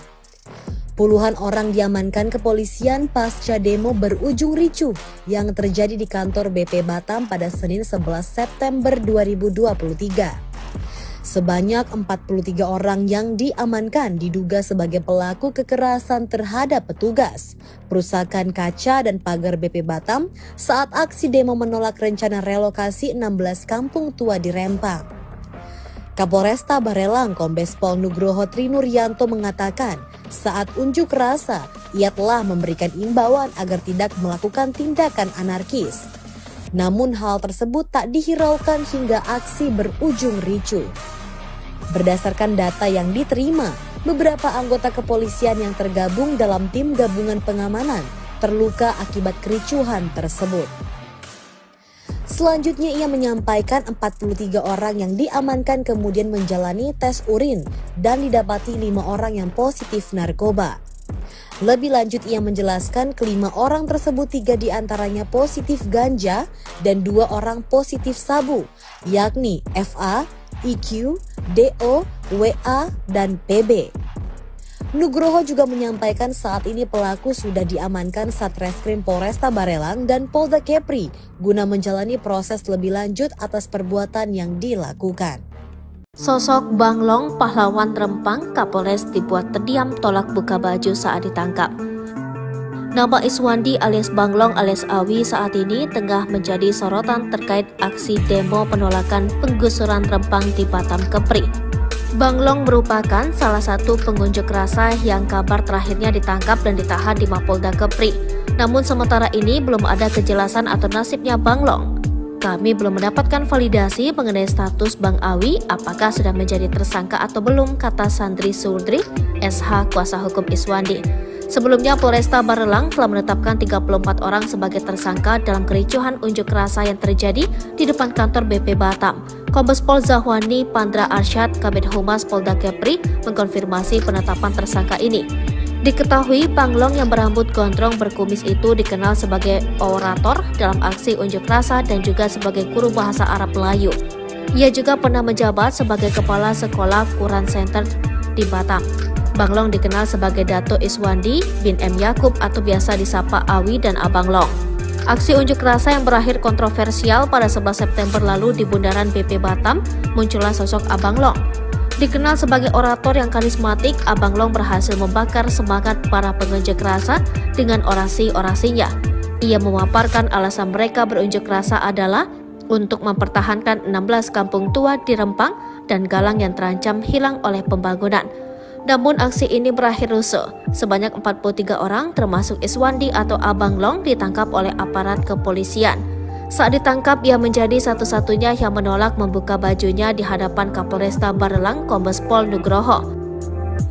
Puluhan orang diamankan kepolisian pasca demo berujung ricuh yang terjadi di kantor BP Batam pada Senin 11 September 2023. Sebanyak 43 orang yang diamankan diduga sebagai pelaku kekerasan terhadap petugas, perusakan kaca dan pagar BP Batam saat aksi demo menolak rencana relokasi 16 kampung tua di Rempang. Kapolresta Barelang Kombes Pol Nugroho Trinuryanto mengatakan saat unjuk rasa ia telah memberikan imbauan agar tidak melakukan tindakan anarkis. Namun hal tersebut tak dihiraukan hingga aksi berujung ricuh. Berdasarkan data yang diterima, beberapa anggota kepolisian yang tergabung dalam tim gabungan pengamanan terluka akibat kericuhan tersebut. Selanjutnya ia menyampaikan 43 orang yang diamankan kemudian menjalani tes urin dan didapati 5 orang yang positif narkoba. Lebih lanjut ia menjelaskan kelima orang tersebut 3 diantaranya positif ganja dan 2 orang positif sabu, yakni FA, IQ, DO, WA, dan PB. Nugroho juga menyampaikan saat ini pelaku sudah diamankan Satreskrim Polresta Barelang dan Polda Kepri guna menjalani proses lebih lanjut atas perbuatan yang dilakukan. Sosok Banglong, pahlawan Rempang, Kapolres dibuat terdiam tolak buka baju saat ditangkap. Nama Iswandi alias Banglong alias Awi saat ini tengah menjadi sorotan terkait aksi demo penolakan penggusuran Rempang di Batam Kepri. Banglong merupakan salah satu pengunjuk rasa yang kabar terakhirnya ditangkap dan ditahan di Mapolda Kepri. Namun sementara ini belum ada kejelasan atau nasibnya Banglong. Kami belum mendapatkan validasi mengenai status Bang Awi apakah sudah menjadi tersangka atau belum, kata Sandri Surdri, SH kuasa hukum Iswandi. Sebelumnya Polresta Barelang telah menetapkan 34 orang sebagai tersangka dalam kericuhan unjuk rasa yang terjadi di depan kantor BP Batam. Kombes Pol Zahwani Pandra Arsyad, Kabid Humas Polda Kepri, mengkonfirmasi penetapan tersangka ini. Diketahui Banglong yang berambut gondrong berkumis itu dikenal sebagai orator dalam aksi unjuk rasa dan juga sebagai guru bahasa Arab Melayu. Ia juga pernah menjabat sebagai kepala sekolah Quran Center di Batam. Banglong dikenal sebagai Dato Iswandi bin M. Yakub atau biasa disapa Awi dan Abang Long. Aksi unjuk rasa yang berakhir kontroversial pada 11 September lalu di bundaran BP Batam, muncullah sosok Abang Long. Dikenal sebagai orator yang karismatik, Abang Long berhasil membakar semangat para pengunjuk rasa dengan orasi-orasinya. Ia memaparkan alasan mereka berunjuk rasa adalah untuk mempertahankan 16 kampung tua di Rempang dan Galang yang terancam hilang oleh pembangunan. Namun aksi ini berakhir rusuh. Sebanyak 43 orang termasuk Iswandi atau Abang Long ditangkap oleh aparat kepolisian. Saat ditangkap, ia menjadi satu-satunya yang menolak membuka bajunya di hadapan Kapolresta Barelang Kombes Pol Nugroho.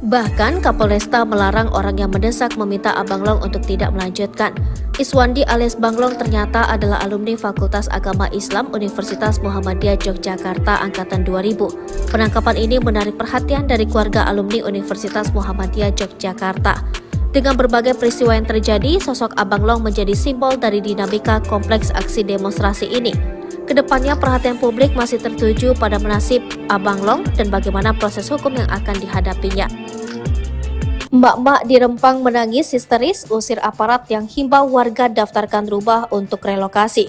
Bahkan Kapolresta melarang orang yang mendesak meminta Abang Long untuk tidak melanjutkan. Iswandi alias Banglong ternyata adalah alumni Fakultas Agama Islam Universitas Muhammadiyah Yogyakarta Angkatan 2000. Penangkapan ini menarik perhatian dari keluarga alumni Universitas Muhammadiyah Yogyakarta. Dengan berbagai peristiwa yang terjadi, sosok Abang Long menjadi simbol dari dinamika kompleks aksi demonstrasi ini. Kedepannya perhatian publik masih tertuju pada nasib Abang Long dan bagaimana proses hukum yang akan dihadapinya. Mbak-mbak di Rempang menangis histeris usir aparat yang himbau warga daftarkan rumah untuk relokasi.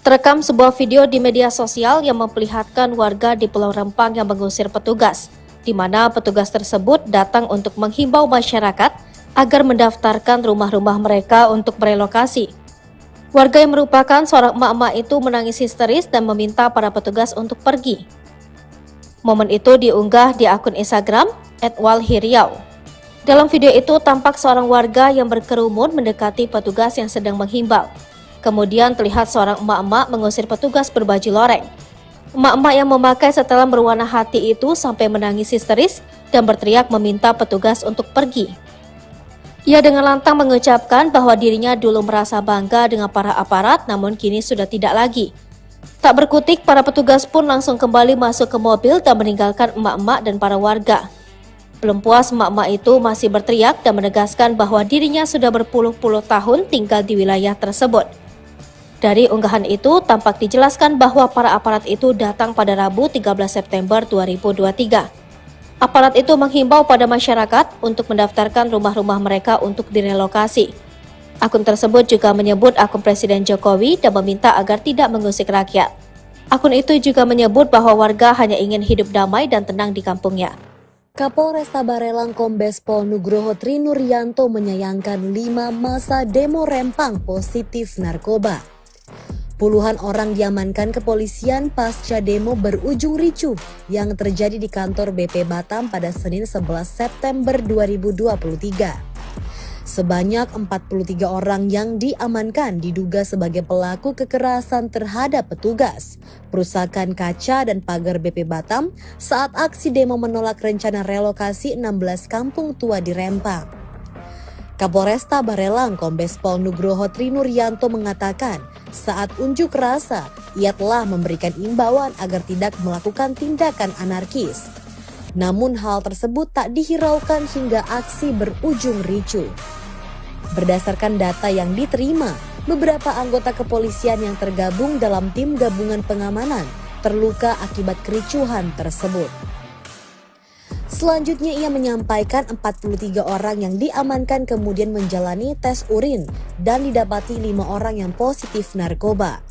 Terekam sebuah video di media sosial yang memperlihatkan warga di Pulau Rempang yang mengusir petugas. di mana petugas tersebut datang untuk menghimbau masyarakat agar mendaftarkan rumah-rumah mereka untuk merelokasi. Warga yang merupakan seorang emak-emak itu menangis histeris dan meminta para petugas untuk pergi. Momen itu diunggah di akun Instagram @walhiriau. Dalam video itu tampak seorang warga yang berkerumun mendekati petugas yang sedang menghimbau. Kemudian terlihat seorang emak-emak mengusir petugas berbaju loreng. Emak-emak yang memakai setelan berwarna hati itu sampai menangis histeris dan berteriak meminta petugas untuk pergi. Ia dengan lantang mengucapkan bahwa dirinya dulu merasa bangga dengan para aparat, namun kini sudah tidak lagi. Tak berkutik, para petugas pun langsung kembali masuk ke mobil dan meninggalkan emak-emak dan para warga. Belum puas, emak-emak itu masih berteriak dan menegaskan bahwa dirinya sudah berpuluh-puluh tahun tinggal di wilayah tersebut. Dari unggahan itu, tampak dijelaskan bahwa para aparat itu datang pada Rabu 13 September 2023. Aparat itu menghimbau pada masyarakat untuk mendaftarkan rumah-rumah mereka untuk direlokasi. Akun tersebut juga menyebut akun Presiden Jokowi dan meminta agar tidak mengusik rakyat. Akun itu juga menyebut bahwa warga hanya ingin hidup damai dan tenang di kampungnya. Kapolresta Barelang Kombes Pol Nugroho Trinuryanto menyayangkan 5 masa demo Rempang positif narkoba. Puluhan orang diamankan kepolisian pasca demo berujung ricuh yang terjadi di kantor BP Batam pada Senin 11 September 2023. Sebanyak 43 orang yang diamankan diduga sebagai pelaku kekerasan terhadap petugas, perusakan kaca dan pagar BP Batam saat aksi demo menolak rencana relokasi 16 kampung tua di Rempang. Kapolresta Barelang Kombes Pol Nugroho Trinuryanto mengatakan saat unjuk rasa ia telah memberikan imbauan agar tidak melakukan tindakan anarkis. Namun hal tersebut tak dihiraukan hingga aksi berujung ricuh. Berdasarkan data yang diterima, beberapa anggota kepolisian yang tergabung dalam tim gabungan pengamanan terluka akibat kericuhan tersebut. Selanjutnya ia menyampaikan 43 orang yang diamankan kemudian menjalani tes urin dan didapati 5 orang yang positif narkoba.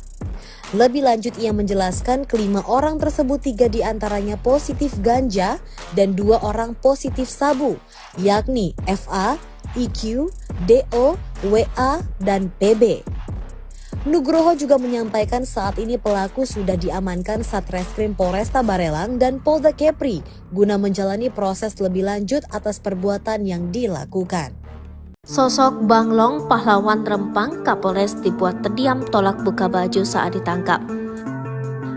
Lebih lanjut ia menjelaskan kelima orang tersebut 3 diantaranya positif ganja dan 2 orang positif sabu, yakni FA, IQ, DO, WA, dan PB. Nugroho juga menyampaikan saat ini pelaku sudah diamankan Satreskrim Polresta Barelang dan Polda Kepri guna menjalani proses lebih lanjut atas perbuatan yang dilakukan. Sosok Banglong pahlawan Rempang Kapolres dibuat terdiam tolak buka baju saat ditangkap.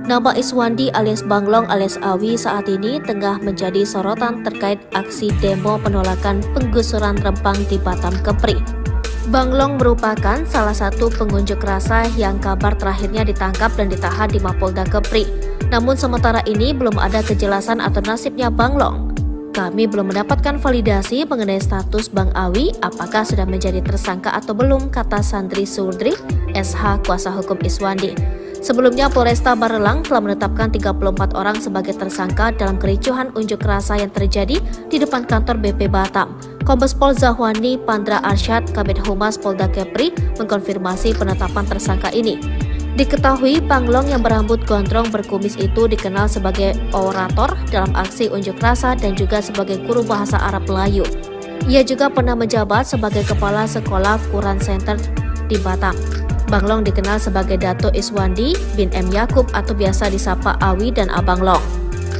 Nama Iswandi alias Banglong alias Awi saat ini tengah menjadi sorotan terkait aksi demo penolakan penggusuran Rempang di Batam Kepri. Banglong merupakan salah satu pengunjuk rasa yang kabar terakhirnya ditangkap dan ditahan di Mapolda Kepri. Namun sementara ini belum ada kejelasan atau nasibnya Banglong. Kami belum mendapatkan validasi mengenai status Bang Awi apakah sudah menjadi tersangka atau belum, kata Sandri Surdri, SH kuasa hukum Iswandi. Sebelumnya Polresta Barelang telah menetapkan 34 orang sebagai tersangka dalam kericuhan unjuk rasa yang terjadi di depan kantor BP Batam. Kombes Pol Zahwani Pandra Arsyad, Kabid Humas Polda Kepri, mengkonfirmasi penetapan tersangka ini. Diketahui Banglong yang berambut gondrong berkumis itu dikenal sebagai orator dalam aksi unjuk rasa dan juga sebagai guru bahasa Arab Melayu. Ia juga pernah menjabat sebagai kepala sekolah Quran Center di Batam. Banglong dikenal sebagai Dato Iswandi bin M. Yakub atau biasa disapa Awi dan Abang Long.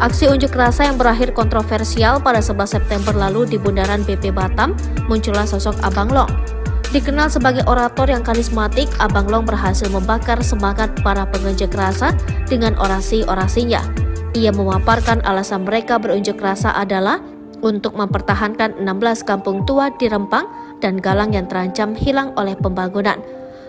Aksi unjuk rasa yang berakhir kontroversial pada 11 September lalu di bundaran BP Batam, muncullah sosok Abang Long. Dikenal sebagai orator yang karismatik, Abang Long berhasil membakar semangat para pengunjuk rasa dengan orasi-orasinya. Ia memaparkan alasan mereka berunjuk rasa adalah untuk mempertahankan 16 kampung tua di Rempang dan Galang yang terancam hilang oleh pembangunan.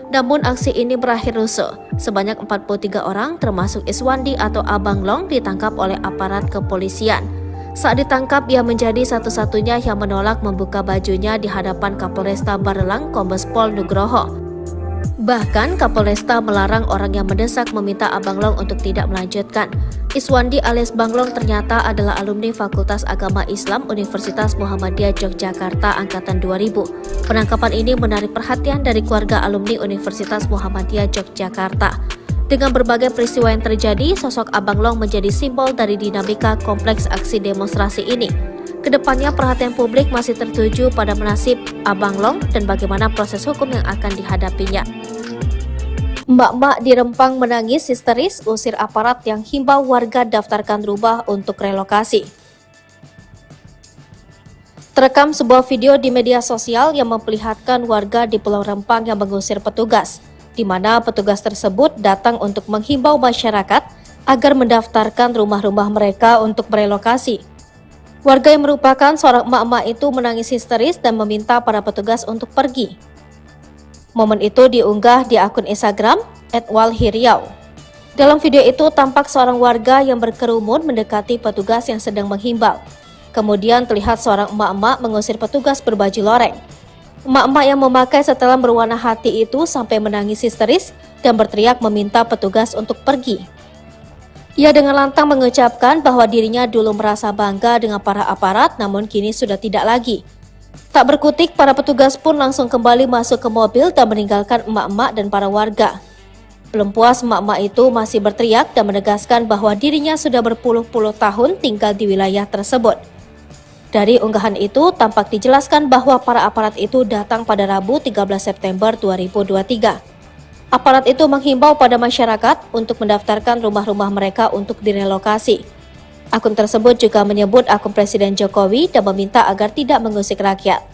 Namun aksi ini berakhir rusuh. Sebanyak 43 orang termasuk Iswandi atau Abang Long ditangkap oleh aparat kepolisian. Saat ditangkap, ia menjadi satu-satunya yang menolak membuka bajunya di hadapan Kapolresta Barelang Kombes Pol Nugroho. Bahkan Kapolresta melarang orang yang mendesak meminta Abang Long untuk tidak melanjutkan. Iswandi alias Banglong ternyata adalah alumni Fakultas Agama Islam Universitas Muhammadiyah Yogyakarta Angkatan 2000. Penangkapan ini menarik perhatian dari keluarga alumni Universitas Muhammadiyah Yogyakarta. Dengan berbagai peristiwa yang terjadi, sosok Abang Long menjadi simbol dari dinamika kompleks aksi demonstrasi ini. Kedepannya perhatian publik masih tertuju pada nasib Abang Long dan bagaimana proses hukum yang akan dihadapinya. Emak-emak di Rempang menangis histeris usir aparat yang himbau warga daftarkan rumah untuk relokasi. Terekam sebuah video di media sosial yang memperlihatkan warga di Pulau Rempang yang mengusir petugas, di mana petugas tersebut datang untuk menghimbau masyarakat agar mendaftarkan rumah-rumah mereka untuk merelokasi. Warga yang merupakan seorang emak-emak itu menangis histeris dan meminta para petugas untuk pergi. Momen itu diunggah di akun Instagram @walhiriau. Dalam video itu tampak seorang warga yang berkerumun mendekati petugas yang sedang menghimbau. Kemudian terlihat seorang emak-emak mengusir petugas berbaju loreng. Emak-emak yang memakai setelan berwarna hati itu sampai menangis histeris dan berteriak meminta petugas untuk pergi. Ia dengan lantang mengucapkan bahwa dirinya dulu merasa bangga dengan para aparat, namun kini sudah tidak lagi. Tak berkutik, para petugas pun langsung kembali masuk ke mobil dan meninggalkan emak-emak dan para warga. Belum puas, emak-emak itu masih berteriak dan menegaskan bahwa dirinya sudah berpuluh-puluh tahun tinggal di wilayah tersebut. Dari unggahan itu, tampak dijelaskan bahwa para aparat itu datang pada Rabu 13 September 2023. Aparat itu menghimbau pada masyarakat untuk mendaftarkan rumah-rumah mereka untuk direlokasi. Akun tersebut juga menyebut akun Presiden Jokowi dan meminta agar tidak mengusik rakyat.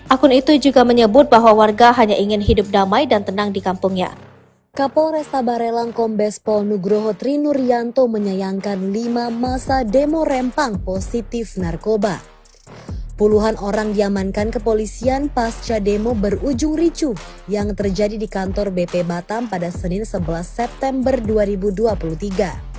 Akun itu juga menyebut bahwa warga hanya ingin hidup damai dan tenang di kampungnya. Kapolresta Barelang Kombes Pol Nugroho Trinuryanto menyayangkan 5 massa demo Rempang positif narkoba. Puluhan orang diamankan kepolisian pasca demo berujung ricuh yang terjadi di kantor BP Batam pada Senin 11 September 2023.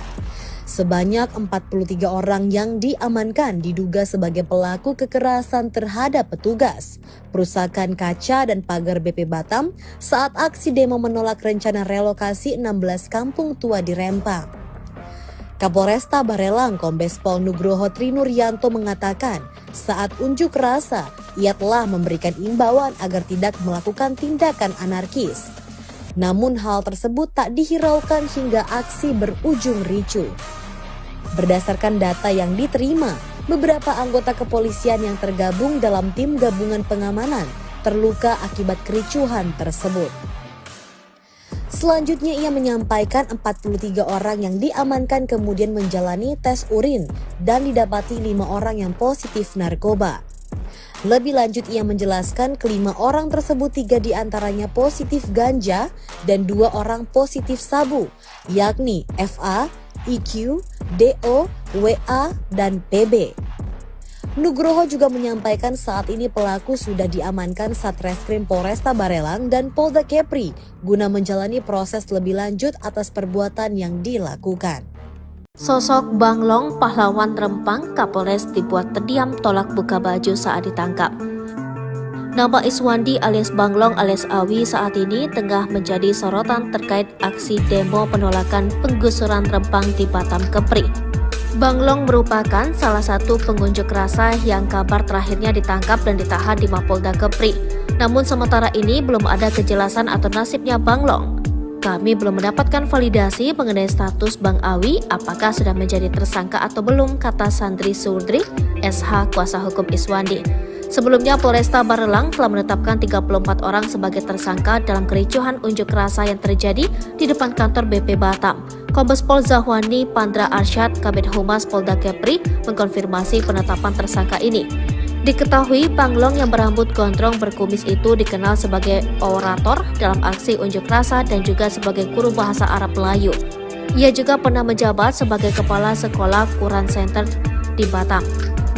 Sebanyak 43 orang yang diamankan diduga sebagai pelaku kekerasan terhadap petugas, perusakan kaca dan pagar BP Batam saat aksi demo menolak rencana relokasi 16 kampung tua di Rempang. Kapolresta Barelang Kombes Pol Nugroho Trinuryanto mengatakan saat unjuk rasa ia telah memberikan imbauan agar tidak melakukan tindakan anarkis. Namun hal tersebut tak dihiraukan hingga aksi berujung ricuh. Berdasarkan data yang diterima, beberapa anggota kepolisian yang tergabung dalam tim gabungan pengamanan terluka akibat kericuhan tersebut. Selanjutnya ia menyampaikan 43 orang yang diamankan kemudian menjalani tes urin dan didapati 5 orang yang positif narkoba. Lebih lanjut ia menjelaskan kelima orang tersebut 3 diantaranya positif ganja dan 2 orang positif sabu, yakni FA, IQ, DO, WA, dan PB. Nugroho juga menyampaikan saat ini pelaku sudah diamankan Satreskrim Polresta Barelang dan Polda Kepri guna menjalani proses lebih lanjut atas perbuatan yang dilakukan. Sosok Bang Long, pahlawan Rempang, Kapolres dibuat terdiam tolak buka baju saat ditangkap. Nama Iswandi alias Bang Long alias Awi saat ini tengah menjadi sorotan terkait aksi demo penolakan penggusuran Rempang di Batam Kepri. Bang Long merupakan salah satu pengunjuk rasa yang kabar terakhirnya ditangkap dan ditahan di Mapolda Kepri. Namun sementara ini belum ada kejelasan atau nasibnya Bang Long. Kami belum mendapatkan validasi mengenai status Bang Awi apakah sudah menjadi tersangka atau belum, kata Sandri Surdri, SH kuasa hukum Iswandi. Sebelumnya Polresta Barelang telah menetapkan 34 orang sebagai tersangka dalam kericuhan unjuk rasa yang terjadi di depan kantor BP Batam. Kombes Pol Zahwani Pandra Arsyad, Kabid Humas Polda Kepri, mengkonfirmasi penetapan tersangka ini. Diketahui Bang Long yang berambut gondrong berkumis itu dikenal sebagai orator dalam aksi unjuk rasa dan juga sebagai guru bahasa Arab Melayu. Ia juga pernah menjabat sebagai Kepala Sekolah Quran Center di Batam.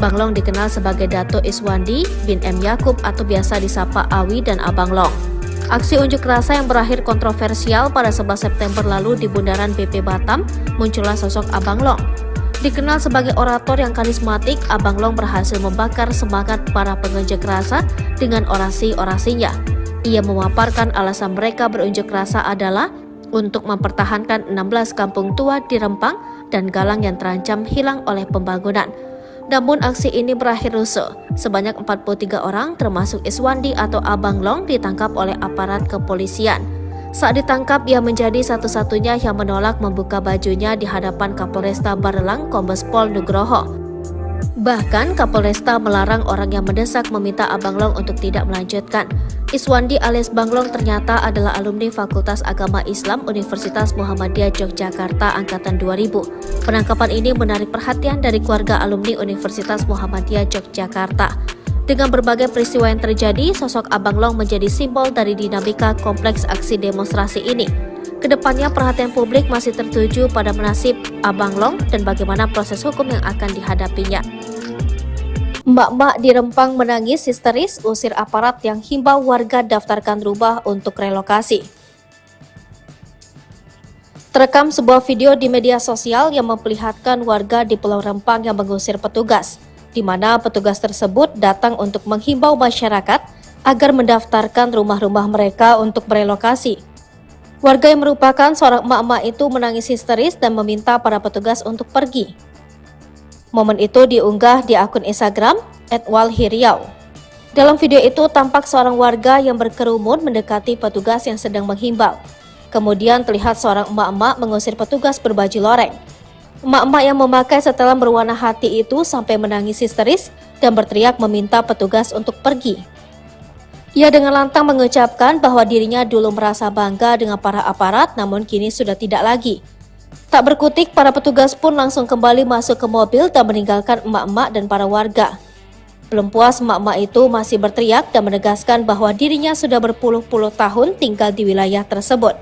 Bang Long dikenal sebagai Dato Iswandi bin M. Yakub atau biasa disapa Awi dan Abang Long. Aksi unjuk rasa yang berakhir kontroversial pada 11 September lalu di Bundaran BP Batam, muncullah sosok Abang Long. Dikenal sebagai orator yang karismatik, Abang Long berhasil membakar semangat para pengunjuk rasa dengan orasi-orasinya. Ia memaparkan alasan mereka berunjuk rasa adalah untuk mempertahankan 16 kampung tua di Rempang dan Galang yang terancam hilang oleh pembangunan. Namun aksi ini berakhir rusuh. Sebanyak 43 orang termasuk Iswandi atau Abang Long ditangkap oleh aparat kepolisian. Saat ditangkap, ia menjadi satu-satunya yang menolak membuka bajunya di hadapan Kapolresta Barelang Kombes Pol Nugroho. Bahkan Kapolresta melarang orang yang mendesak meminta Abang Long untuk tidak melanjutkan. Iswandi alias Bang Long ternyata adalah alumni Fakultas Agama Islam Universitas Muhammadiyah Yogyakarta angkatan 2000. Penangkapan ini menarik perhatian dari keluarga alumni Universitas Muhammadiyah Yogyakarta. Dengan berbagai peristiwa yang terjadi, sosok Abang Long menjadi simbol dari dinamika kompleks aksi demonstrasi ini. Kedepannya perhatian publik masih tertuju pada nasib Abang Long dan bagaimana proses hukum yang akan dihadapinya. Emak-emak di Rempang menangis histeris usir aparat yang himbau warga daftarkan rumah untuk relokasi. Terekam sebuah video di media sosial yang memperlihatkan warga di Pulau Rempang yang mengusir petugas, di mana petugas tersebut datang untuk menghimbau masyarakat agar mendaftarkan rumah-rumah mereka untuk merelokasi. Warga yang merupakan seorang emak-emak itu menangis histeris dan meminta para petugas untuk pergi. Momen itu diunggah di akun Instagram @walhiriau. Dalam video itu tampak seorang warga yang berkerumun mendekati petugas yang sedang menghimbau. Kemudian terlihat seorang emak-emak mengusir petugas berbaju loreng. Emak-emak yang memakai setelan berwarna hati itu sampai menangis histeris dan berteriak meminta petugas untuk pergi. Ia dengan lantang mengucapkan bahwa dirinya dulu merasa bangga dengan para aparat, namun kini sudah tidak lagi. Tak berkutik, para petugas pun langsung kembali masuk ke mobil dan meninggalkan emak-emak dan para warga. Belum puas, emak-emak itu masih berteriak dan menegaskan bahwa dirinya sudah berpuluh-puluh tahun tinggal di wilayah tersebut.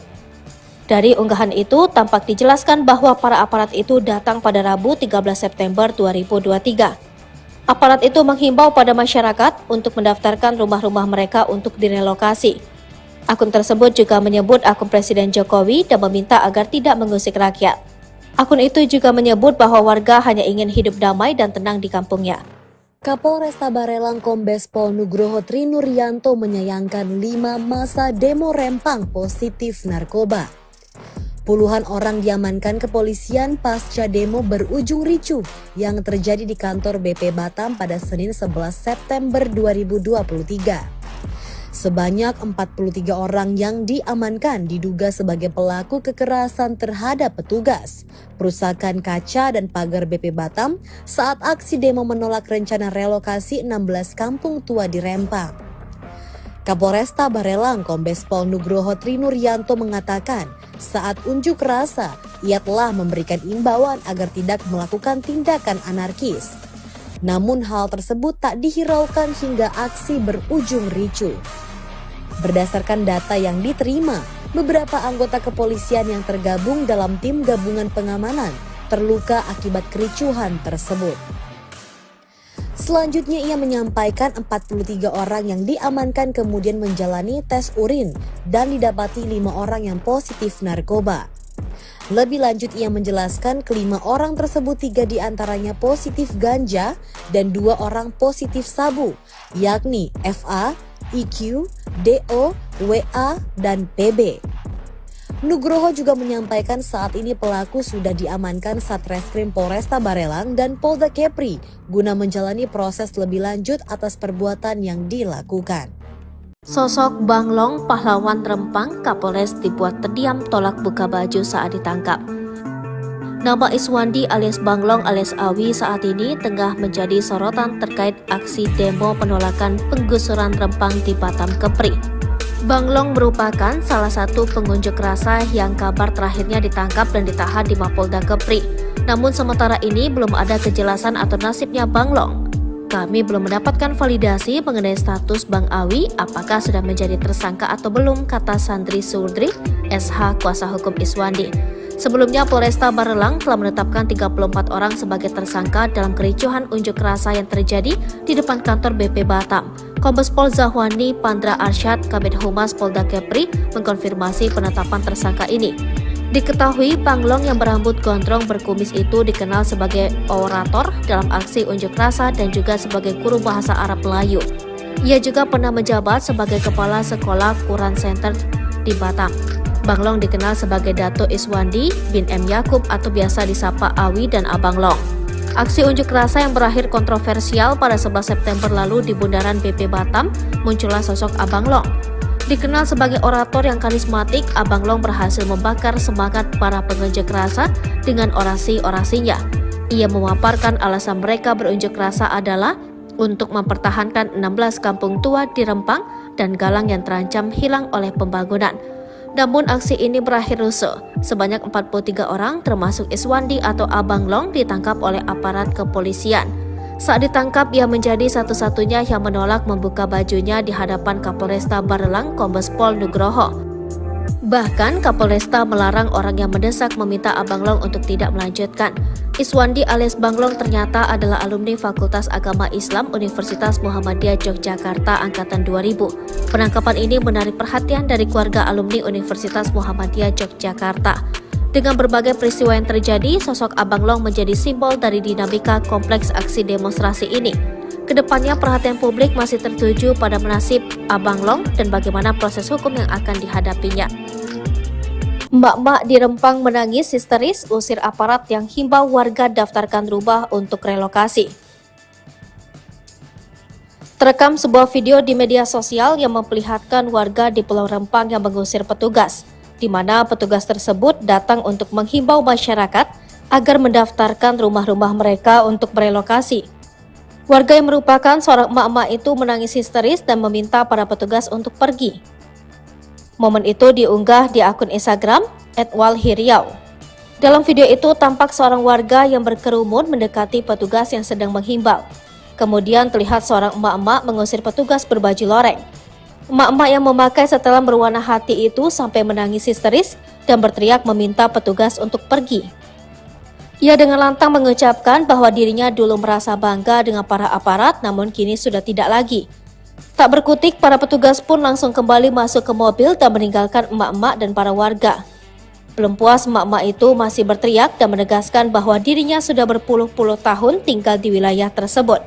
Dari unggahan itu, tampak dijelaskan bahwa para aparat itu datang pada Rabu 13 September 2023. Aparat itu menghimbau pada masyarakat untuk mendaftarkan rumah-rumah mereka untuk direlokasi. Akun tersebut juga menyebut akun Presiden Jokowi dan meminta agar tidak mengusik rakyat. Akun itu juga menyebut bahwa warga hanya ingin hidup damai dan tenang di kampungnya. Kapolresta Barelang Kombes Pol Nugroho Trinuryanto menyayangkan 5 masa demo Rempang positif narkoba. Puluhan orang diamankan kepolisian pasca demo berujung ricuh yang terjadi di kantor BP Batam pada Senin 11 September 2023. Sebanyak 43 orang yang diamankan diduga sebagai pelaku kekerasan terhadap petugas, perusakan kaca dan pagar BP Batam saat aksi demo menolak rencana relokasi 16 kampung tua di Rempang. Kapolresta Barelang Kombes Pol Nugroho Trinuryanto mengatakan saat unjuk rasa ia telah memberikan imbauan agar tidak melakukan tindakan anarkis. Namun hal tersebut tak dihiraukan hingga aksi berujung ricuh. Berdasarkan data yang diterima, beberapa anggota kepolisian yang tergabung dalam tim gabungan pengamanan terluka akibat kericuhan tersebut. Selanjutnya ia menyampaikan 43 orang yang diamankan kemudian menjalani tes urin dan didapati 5 orang yang positif narkoba. Lebih lanjut ia menjelaskan kelima orang tersebut 3 diantaranya positif ganja dan 2 orang positif sabu, yakni FA, IQ, DO, WA, dan PB. Nugroho juga menyampaikan saat ini pelaku sudah diamankan Satreskrim Polresta Barelang dan Polda Kepri guna menjalani proses lebih lanjut atas perbuatan yang dilakukan. Sosok Bang Long, pahlawan Rempang, Kapolres dibuat terdiam tolak buka baju saat ditangkap. Nama Iswandi alias Bang Long alias Awi saat ini tengah menjadi sorotan terkait aksi demo penolakan penggusuran Rempang di Batam Kepri. Bang Long merupakan salah satu pengunjuk rasa yang kabar terakhirnya ditangkap dan ditahan di Mapolda Kepri. Namun sementara ini belum ada kejelasan atau nasibnya Bang Long. Kami belum mendapatkan validasi mengenai status Bang Awi apakah sudah menjadi tersangka atau belum, kata Sandri Surdri, SH kuasa hukum Iswandi. Sebelumnya Polresta Barelang telah menetapkan 34 orang sebagai tersangka dalam kericuhan unjuk rasa yang terjadi di depan kantor BP Batam. Kombes Pol Zahwani Pandra Arsyad, Kabid Humas Polda Kepri, mengkonfirmasi penetapan tersangka ini. Diketahui Bang Long yang berambut gondrong berkumis itu dikenal sebagai orator dalam aksi unjuk rasa dan juga sebagai guru bahasa Arab Melayu. Ia juga pernah menjabat sebagai kepala sekolah Quran Center di Batam. Bang Long dikenal sebagai Dato Iswandi bin M. Yakub atau biasa disapa Awi dan Abang Long. Aksi unjuk rasa yang berakhir kontroversial pada 11 September lalu di bundaran BP Batam, muncullah sosok Abang Long. Dikenal sebagai orator yang karismatik, Abang Long berhasil membakar semangat para pengunjuk rasa dengan orasi-orasinya. Ia memaparkan alasan mereka berunjuk rasa adalah untuk mempertahankan 16 kampung tua di Rempang dan Galang yang terancam hilang oleh pembangunan. Namun aksi ini berakhir rusuh. Sebanyak 43 orang termasuk Iswandi atau Abang Long ditangkap oleh aparat kepolisian. Saat ditangkap, ia menjadi satu-satunya yang menolak membuka bajunya di hadapan Kapolresta Barelang Kombes Pol Nugroho. Bahkan Kapolresta melarang orang yang mendesak meminta Abang Long untuk tidak melanjutkan. Iswandi alias Bang Long ternyata adalah alumni Fakultas Agama Islam Universitas Muhammadiyah Yogyakarta angkatan 2000. Penangkapan ini menarik perhatian dari keluarga alumni Universitas Muhammadiyah Yogyakarta. Dengan berbagai peristiwa yang terjadi, sosok Abang Long menjadi simbol dari dinamika kompleks aksi demonstrasi ini. Kedepannya perhatian publik masih tertuju pada nasib Abang Long dan bagaimana proses hukum yang akan dihadapinya. Emak-emak di Rempang menangis histeris usir aparat yang himbau warga daftarkan rumah untuk relokasi. Terekam sebuah video di media sosial yang memperlihatkan warga di Pulau Rempang yang mengusir petugas, di mana petugas tersebut datang untuk menghimbau masyarakat agar mendaftarkan rumah-rumah mereka untuk merelokasi. Warga yang merupakan seorang emak-emak itu menangis histeris dan meminta para petugas untuk pergi. Momen itu diunggah di akun Instagram @walhiriau. Dalam video itu tampak seorang warga yang berkerumun mendekati petugas yang sedang menghimbau. Kemudian terlihat seorang emak-emak mengusir petugas berbaju loreng. Emak-emak yang memakai setelan berwarna hati itu sampai menangis histeris dan berteriak meminta petugas untuk pergi. Ia dengan lantang mengucapkan bahwa dirinya dulu merasa bangga dengan para aparat, namun kini sudah tidak lagi. Tak berkutik, para petugas pun langsung kembali masuk ke mobil dan meninggalkan emak-emak dan para warga. Belum puas, emak-emak itu masih berteriak dan menegaskan bahwa dirinya sudah berpuluh-puluh tahun tinggal di wilayah tersebut.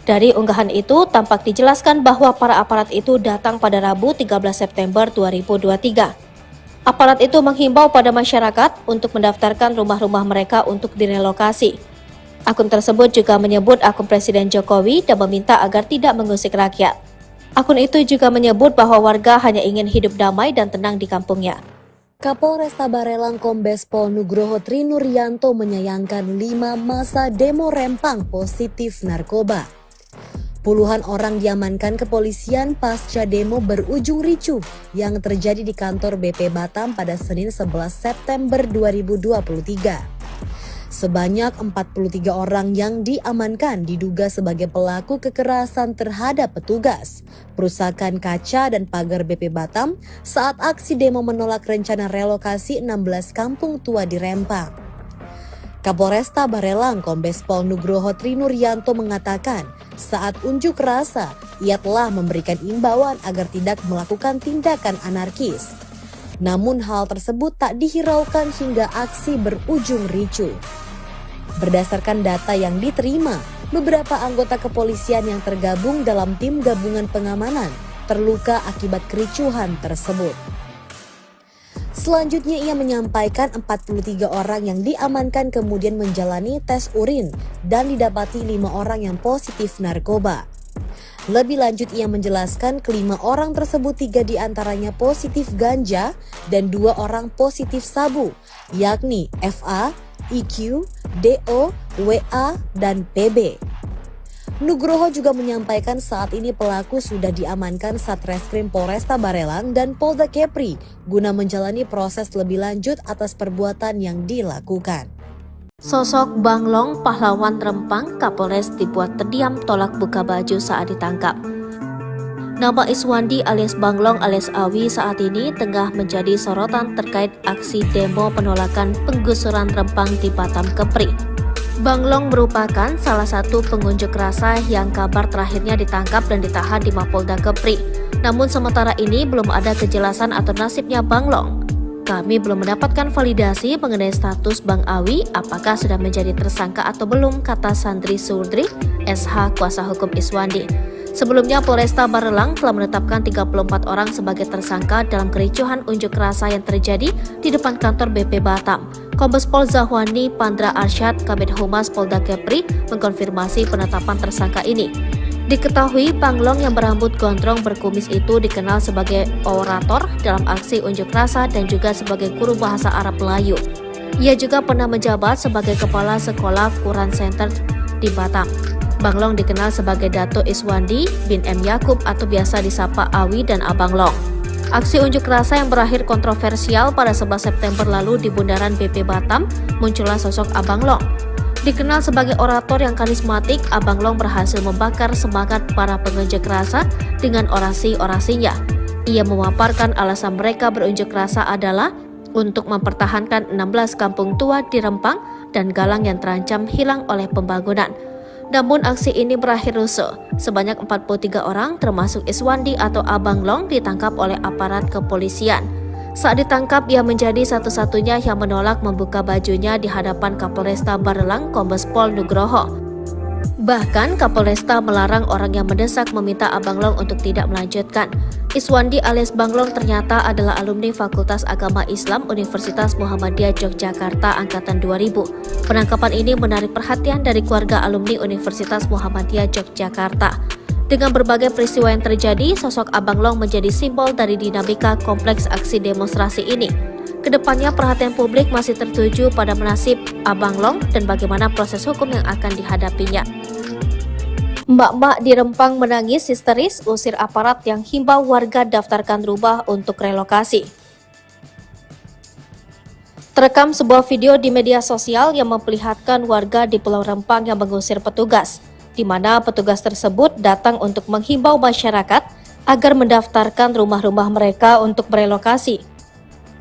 Dari unggahan itu, tampak dijelaskan bahwa para aparat itu datang pada Rabu 13 September 2023. Aparat itu menghimbau pada masyarakat untuk mendaftarkan rumah-rumah mereka untuk direlokasi. Akun tersebut juga menyebut akun Presiden Jokowi dan meminta agar tidak mengusik rakyat. Akun itu juga menyebut bahwa warga hanya ingin hidup damai dan tenang di kampungnya. Kapolresta Barelang Kombes Pol Nugroho Trinuryanto menyayangkan 5 masa demo Rempang positif narkoba. Puluhan orang diamankan kepolisian pasca demo berujung ricuh yang terjadi di kantor BP Batam pada Senin 11 September 2023. Sebanyak 43 orang yang diamankan diduga sebagai pelaku kekerasan terhadap petugas, perusakan kaca dan pagar BP Batam saat aksi demo menolak rencana relokasi 16 kampung tua di Rempang. Kapolresta Barelang Kombes Pol Nugroho Trinuryanto mengatakan saat unjuk rasa ia telah memberikan imbauan agar tidak melakukan tindakan anarkis. Namun hal tersebut tak dihiraukan hingga aksi berujung ricuh. Berdasarkan data yang diterima, beberapa anggota kepolisian yang tergabung dalam tim gabungan pengamanan terluka akibat kericuhan tersebut. Selanjutnya ia menyampaikan 43 orang yang diamankan kemudian menjalani tes urin dan didapati 5 orang yang positif narkoba. Lebih lanjut ia menjelaskan kelima orang tersebut 3 diantaranya positif ganja dan 2 orang positif sabu, yakni FA, IQ, DO, WA, dan PB. Nugroho juga menyampaikan saat ini pelaku sudah diamankan Satreskrim Polresta Barelang dan Polda Kepri guna menjalani proses lebih lanjut atas perbuatan yang dilakukan. Sosok Bang Long, pahlawan Rempang, Kapolres dibuat terdiam tolak buka baju saat ditangkap. Nama Iswandi alias Bang Long alias Awi saat ini tengah menjadi sorotan terkait aksi demo penolakan penggusuran Rempang di Batam Kepri. Bang Long merupakan salah satu pengunjuk rasa yang kabar terakhirnya ditangkap dan ditahan di Mapolda Kepri. Namun sementara ini belum ada kejelasan atau nasibnya Bang Long. Kami belum mendapatkan validasi mengenai status Bang Awi apakah sudah menjadi tersangka atau belum, kata Sandri Surdri, SH kuasa hukum Iswandi. Sebelumnya Polresta Barelang telah menetapkan 34 orang sebagai tersangka dalam kericuhan unjuk rasa yang terjadi di depan kantor BP Batam. Kombes Pol Zahwani Pandra Arsyad, Kabid Humas Polda Kepri, mengkonfirmasi penetapan tersangka ini. Diketahui Banglong yang berambut gondrong berkumis itu dikenal sebagai orator dalam aksi unjuk rasa dan juga sebagai guru bahasa Arab Melayu. Ia juga pernah menjabat sebagai kepala sekolah Quran Center di Batam. Banglong dikenal sebagai Dato' Iswandi bin M. Yakub atau biasa disapa Awi dan Abang Long. Aksi unjuk rasa yang berakhir kontroversial pada 11 September lalu di Bundaran BP Batam, muncullah sosok Abang Long. Dikenal sebagai orator yang karismatik, Abang Long berhasil membakar semangat para pengunjuk rasa dengan orasi-orasinya. Ia memaparkan alasan mereka berunjuk rasa adalah untuk mempertahankan 16 kampung tua di Rempang dan Galang yang terancam hilang oleh pembangunan. Namun aksi ini berakhir rusuh. Sebanyak 43 orang termasuk Iswandi atau Abang Long ditangkap oleh aparat kepolisian. Saat ditangkap, ia menjadi satu-satunya yang menolak membuka bajunya di hadapan Kapolresta Barelang Kombes Pol Nugroho. Bahkan Kapolresta melarang orang yang mendesak meminta Abang Long untuk tidak melanjutkan. Iswandi alias Banglong ternyata adalah alumni Fakultas Agama Islam Universitas Muhammadiyah Yogyakarta Angkatan 2000. Penangkapan ini menarik perhatian dari keluarga alumni Universitas Muhammadiyah Yogyakarta. Dengan berbagai peristiwa yang terjadi, sosok Abang Long menjadi simbol dari dinamika kompleks aksi demonstrasi ini. Kedepannya perhatian publik masih tertuju pada nasib Abang Long dan bagaimana proses hukum yang akan dihadapinya. Mbak-mbak di Rempang menangis histeris usir aparat yang himbau warga daftarkan rumah untuk relokasi. Terekam sebuah video di media sosial yang memperlihatkan warga di Pulau Rempang yang mengusir petugas, di mana petugas tersebut datang untuk menghimbau masyarakat agar mendaftarkan rumah-rumah mereka untuk berelokasi.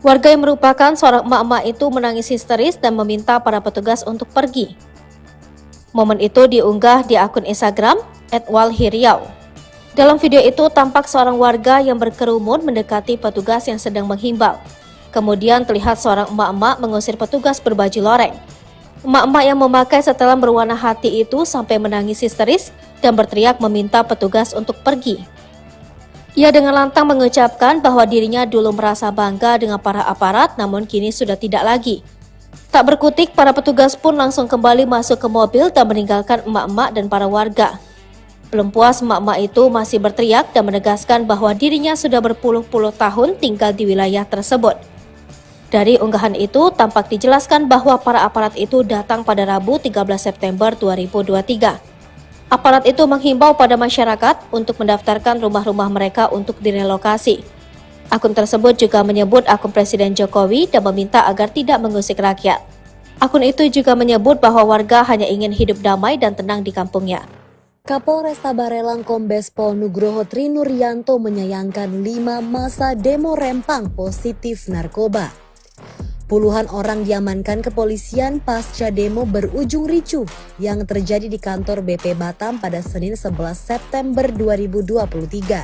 Warga yang merupakan seorang emak-emak itu menangis histeris dan meminta para petugas untuk pergi. Momen itu diunggah di akun Instagram @walhiriau. Dalam video itu tampak seorang warga yang berkerumun mendekati petugas yang sedang menghimbau. Kemudian terlihat seorang emak-emak mengusir petugas berbaju loreng. Emak-emak yang memakai setelan berwarna hati itu sampai menangis histeris dan berteriak meminta petugas untuk pergi. Ia dengan lantang mengucapkan bahwa dirinya dulu merasa bangga dengan para aparat, namun kini sudah tidak lagi. Tak berkutik, para petugas pun langsung kembali masuk ke mobil dan meninggalkan emak-emak dan para warga. Belum puas, emak-emak itu masih berteriak dan menegaskan bahwa dirinya sudah berpuluh-puluh tahun tinggal di wilayah tersebut. Dari unggahan itu, tampak dijelaskan bahwa para aparat itu datang pada Rabu 13 September 2023. Aparat itu menghimbau pada masyarakat untuk mendaftarkan rumah-rumah mereka untuk direlokasi. Akun tersebut juga menyebut akun Presiden Jokowi dan meminta agar tidak mengusik rakyat. Akun itu juga menyebut bahwa warga hanya ingin hidup damai dan tenang di kampungnya. Kapolresta Barelang Kombes Pol Nugroho Trinuryanto menyayangkan 5 massa demo Rempang positif narkoba. Puluhan orang diamankan kepolisian pasca demo berujung ricuh yang terjadi di kantor BP Batam pada Senin 11 September 2023.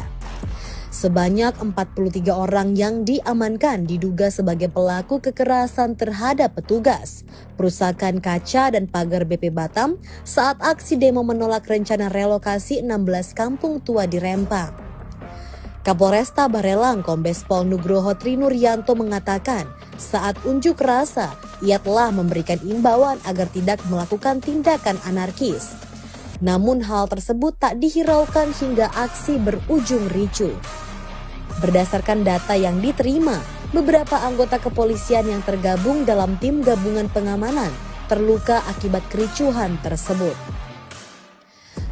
Sebanyak 43 orang yang diamankan diduga sebagai pelaku kekerasan terhadap petugas, perusakan kaca dan pagar BP Batam saat aksi demo menolak rencana relokasi 16 kampung tua di Rempang. Kapolresta Barelang Kombes Pol Nugroho Trinuryanto mengatakan saat unjuk rasa ia telah memberikan imbauan agar tidak melakukan tindakan anarkis. Namun hal tersebut tak dihiraukan hingga aksi berujung ricuh. Berdasarkan data yang diterima, beberapa anggota kepolisian yang tergabung dalam tim gabungan pengamanan terluka akibat kericuhan tersebut.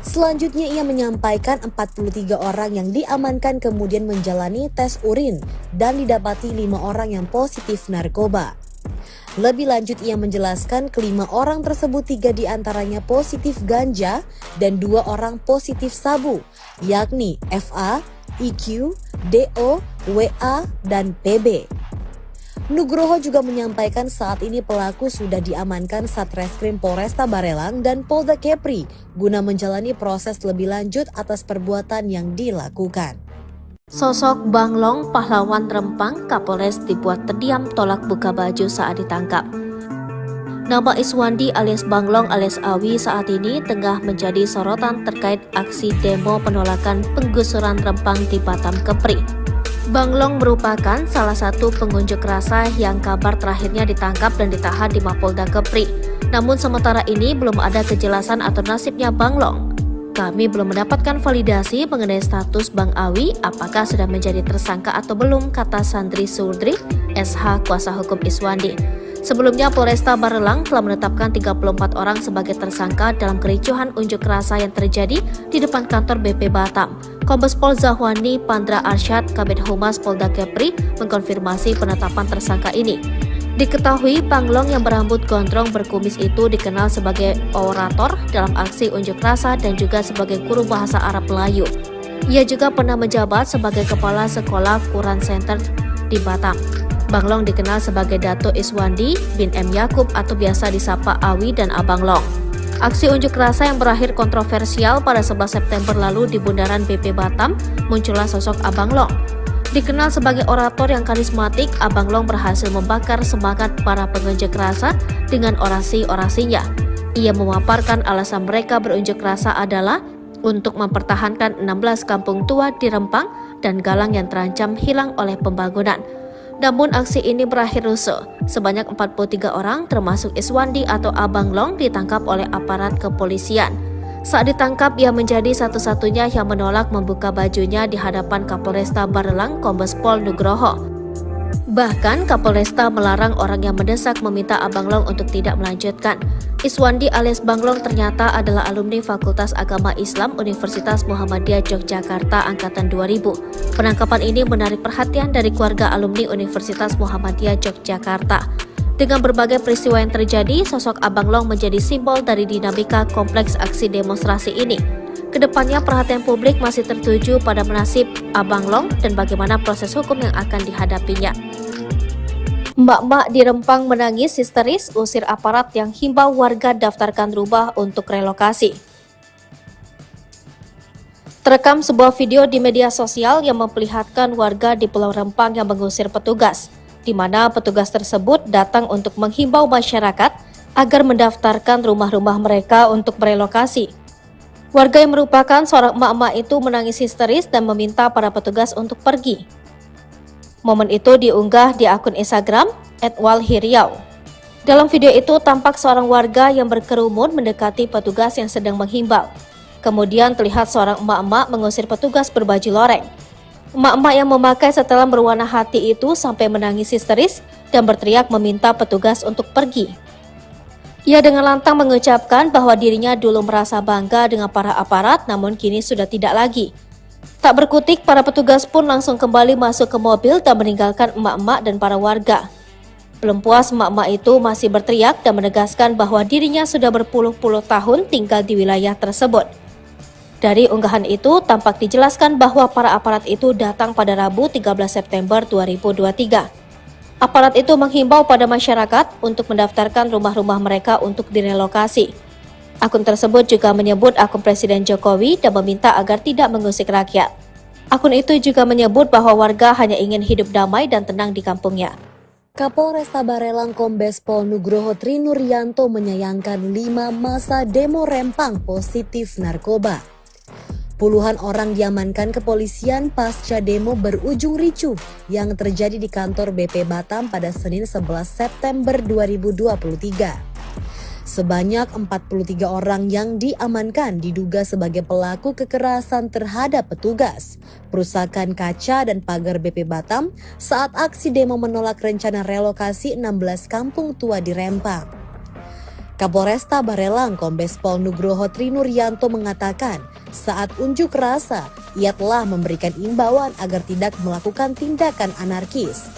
Selanjutnya ia menyampaikan 43 orang yang diamankan kemudian menjalani tes urin dan didapati 5 orang yang positif narkoba. Lebih lanjut ia menjelaskan kelima orang tersebut 3 diantaranya positif ganja dan 2 orang positif sabu, yakni FA, IQ, DO, WA, dan PB. Nugroho juga menyampaikan saat ini pelaku sudah diamankan Satreskrim Polresta Barelang dan Polda Kepri guna menjalani proses lebih lanjut atas perbuatan yang dilakukan. Sosok Banglong, pahlawan Rempang, Kapolres dibuat terdiam tolak buka baju saat ditangkap. Nama Iswandi alias Banglong alias Awi saat ini tengah menjadi sorotan terkait aksi demo penolakan penggusuran Rempang di Batam Kepri. Banglong merupakan salah satu pengunjuk rasa yang kabar terakhirnya ditangkap dan ditahan di Mapolda Kepri. Namun sementara ini belum ada kejelasan atau nasibnya Banglong. Kami belum mendapatkan validasi mengenai status Bang Awi apakah sudah menjadi tersangka atau belum, kata Sandri Surdri, SH kuasa hukum Iswandi. Sebelumnya, Polresta Barelang telah menetapkan 34 orang sebagai tersangka dalam kericuhan unjuk rasa yang terjadi di depan kantor BP Batam. Kombes Pol Zahwani Pandra Arsyad, Kabid Humas Polda Kepri, mengkonfirmasi penetapan tersangka ini. Diketahui Panglong yang berambut gondrong berkumis itu dikenal sebagai orator dalam aksi unjuk rasa dan juga sebagai guru bahasa Arab Melayu. Ia juga pernah menjabat sebagai Kepala Sekolah Quran Center di Batam. Banglong dikenal sebagai Dato Iswandi bin M. Yakub atau biasa disapa Awi dan Abang Long. Aksi unjuk rasa yang berakhir kontroversial pada 11 September lalu di Bundaran BP Batam, muncullah sosok Abang Long. Dikenal sebagai orator yang karismatik, Abang Long berhasil membakar semangat para pengunjuk rasa dengan orasi-orasinya. Ia memaparkan alasan mereka berunjuk rasa adalah untuk mempertahankan 16 kampung tua di Rempang dan Galang yang terancam hilang oleh pembangunan. Namun aksi ini berakhir rusuh. Sebanyak 43 orang termasuk Iswandi atau Abang Long ditangkap oleh aparat kepolisian. Saat ditangkap, ia menjadi satu-satunya yang menolak membuka bajunya di hadapan Kapolresta Barelang Kombes Pol Nugroho. Bahkan Kapolresta melarang orang yang mendesak meminta Abang Long untuk tidak melanjutkan. Iswandi alias Bang Long ternyata adalah alumni Fakultas Agama Islam Universitas Muhammadiyah Yogyakarta angkatan 2000. Penangkapan ini menarik perhatian dari keluarga alumni Universitas Muhammadiyah Yogyakarta. Dengan berbagai peristiwa yang terjadi, sosok Abang Long menjadi simbol dari dinamika kompleks aksi demonstrasi ini. Kedepannya perhatian publik masih tertuju pada nasib Abang Long dan bagaimana proses hukum yang akan dihadapinya. Mbak-mbak di Rempang menangis histeris usir aparat yang himbau warga daftarkan rumah untuk relokasi. Terekam sebuah video di media sosial yang memperlihatkan warga di Pulau Rempang yang mengusir petugas, di mana petugas tersebut datang untuk menghimbau masyarakat agar mendaftarkan rumah-rumah mereka untuk merelokasi. Warga yang merupakan seorang emak-emak itu menangis histeris dan meminta para petugas untuk pergi. Momen itu diunggah di akun Instagram @walhiriau. Dalam video itu tampak seorang warga yang berkerumun mendekati petugas yang sedang menghimbau. Kemudian terlihat seorang emak-emak mengusir petugas berbaju loreng. Emak-emak yang memakai setelan berwarna hati itu sampai menangis histeris dan berteriak meminta petugas untuk pergi. Ia dengan lantang mengucapkan bahwa dirinya dulu merasa bangga dengan para aparat, namun kini sudah tidak lagi. Tak berkutik, para petugas pun langsung kembali masuk ke mobil dan meninggalkan emak-emak dan para warga. Belum puas, emak-emak itu masih berteriak dan menegaskan bahwa dirinya sudah berpuluh-puluh tahun tinggal di wilayah tersebut. Dari unggahan itu, tampak dijelaskan bahwa para aparat itu datang pada Rabu 13 September 2023. Aparat itu menghimbau pada masyarakat untuk mendaftarkan rumah-rumah mereka untuk direlokasi. Akun tersebut juga menyebut akun Presiden Jokowi dan meminta agar tidak mengusik rakyat. Akun itu juga menyebut bahwa warga hanya ingin hidup damai dan tenang di kampungnya. Kapolresta Barelang Kombes Pol Nugroho Trinuryanto menyayangkan 5 masa demo Rempang positif narkoba. Puluhan orang diamankan kepolisian pasca demo berujung ricuh yang terjadi di kantor BP Batam pada Senin 11 September 2023. Sebanyak 43 orang yang diamankan diduga sebagai pelaku kekerasan terhadap petugas, perusakan kaca dan pagar BP Batam saat aksi demo menolak rencana relokasi 16 kampung tua di Rempang. Kapolresta Barelang Kombes Pol Nugroho Trinuryanto mengatakan saat unjuk rasa ia telah memberikan imbauan agar tidak melakukan tindakan anarkis.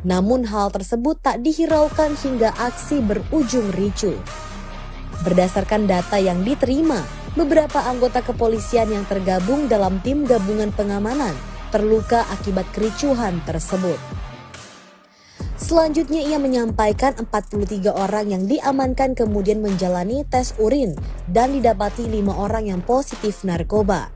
Namun hal tersebut tak dihiraukan hingga aksi berujung ricuh. Berdasarkan data yang diterima, beberapa anggota kepolisian yang tergabung dalam tim gabungan pengamanan terluka akibat kericuhan tersebut. Selanjutnya ia menyampaikan 43 orang yang diamankan kemudian menjalani tes urin dan didapati 5 orang yang positif narkoba.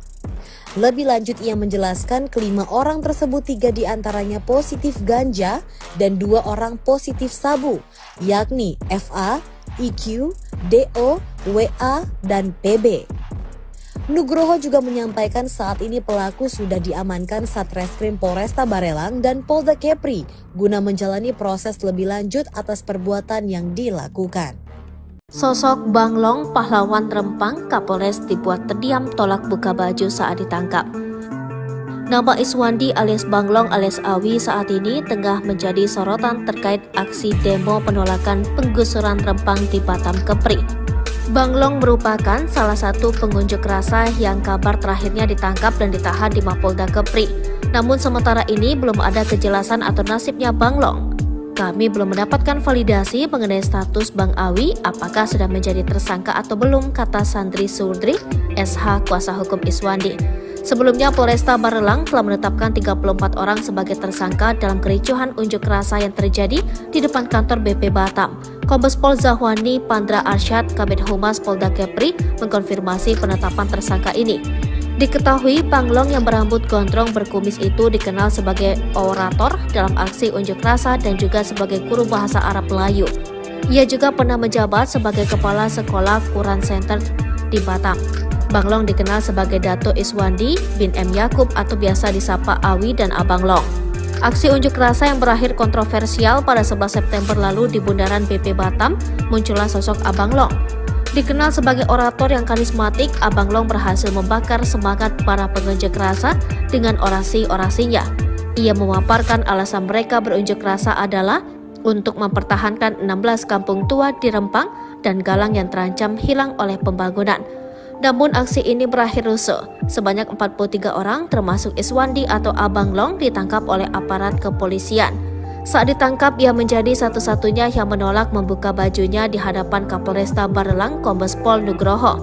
Lebih lanjut ia menjelaskan kelima orang tersebut 3 diantaranya positif ganja dan 2 orang positif sabu, yakni FA, IQ, DO, WA, dan PB. Nugroho juga menyampaikan saat ini pelaku sudah diamankan Satreskrim Polresta Barelang dan Polda Kepri guna menjalani proses lebih lanjut atas perbuatan yang dilakukan. Sosok Banglong, pahlawan Rempang, Kapolres dibuat terdiam tolak buka baju saat ditangkap. Nama Iswandi alias Banglong alias Awi saat ini tengah menjadi sorotan terkait aksi demo penolakan penggusuran Rempang di Batam Kepri. Banglong merupakan salah satu pengunjuk rasa yang kabar terakhirnya ditangkap dan ditahan di Mapolda Kepri. Namun sementara ini belum ada kejelasan atau nasibnya Banglong. Kami belum mendapatkan validasi mengenai status Bang Awi apakah sudah menjadi tersangka atau belum, kata Sandri Surdri, SH kuasa hukum Iswandi. Sebelumnya Polresta Barelang telah menetapkan 34 orang sebagai tersangka dalam kericuhan unjuk rasa yang terjadi di depan kantor BP Batam. Kombes Pol Zahwani Pandra Arsyad, Kabid Humas Polda Kepri, mengkonfirmasi penetapan tersangka ini. Diketahui Banglong yang berambut gondrong berkumis itu dikenal sebagai orator dalam aksi unjuk rasa dan juga sebagai guru bahasa Arab Melayu. Ia juga pernah menjabat sebagai kepala sekolah Quran Center di Batam. Banglong dikenal sebagai Dato Iswandi bin M. Yakub atau biasa disapa Awi dan Abang Long. Aksi unjuk rasa yang berakhir kontroversial pada 11 September lalu di Bundaran BP Batam, muncullah sosok Abang Long. Dikenal sebagai orator yang karismatik, Abang Long berhasil membakar semangat para pengunjuk rasa dengan orasi-orasinya. Ia memaparkan alasan mereka berunjuk rasa adalah untuk mempertahankan 16 kampung tua di Rempang dan Galang yang terancam hilang oleh pembangunan. Namun aksi ini berakhir rusuh. Sebanyak 43 orang termasuk Iswandi atau Abang Long ditangkap oleh aparat kepolisian. Saat ditangkap, ia menjadi satu-satunya yang menolak membuka bajunya di hadapan Kapolresta Barelang Kombes Pol Nugroho.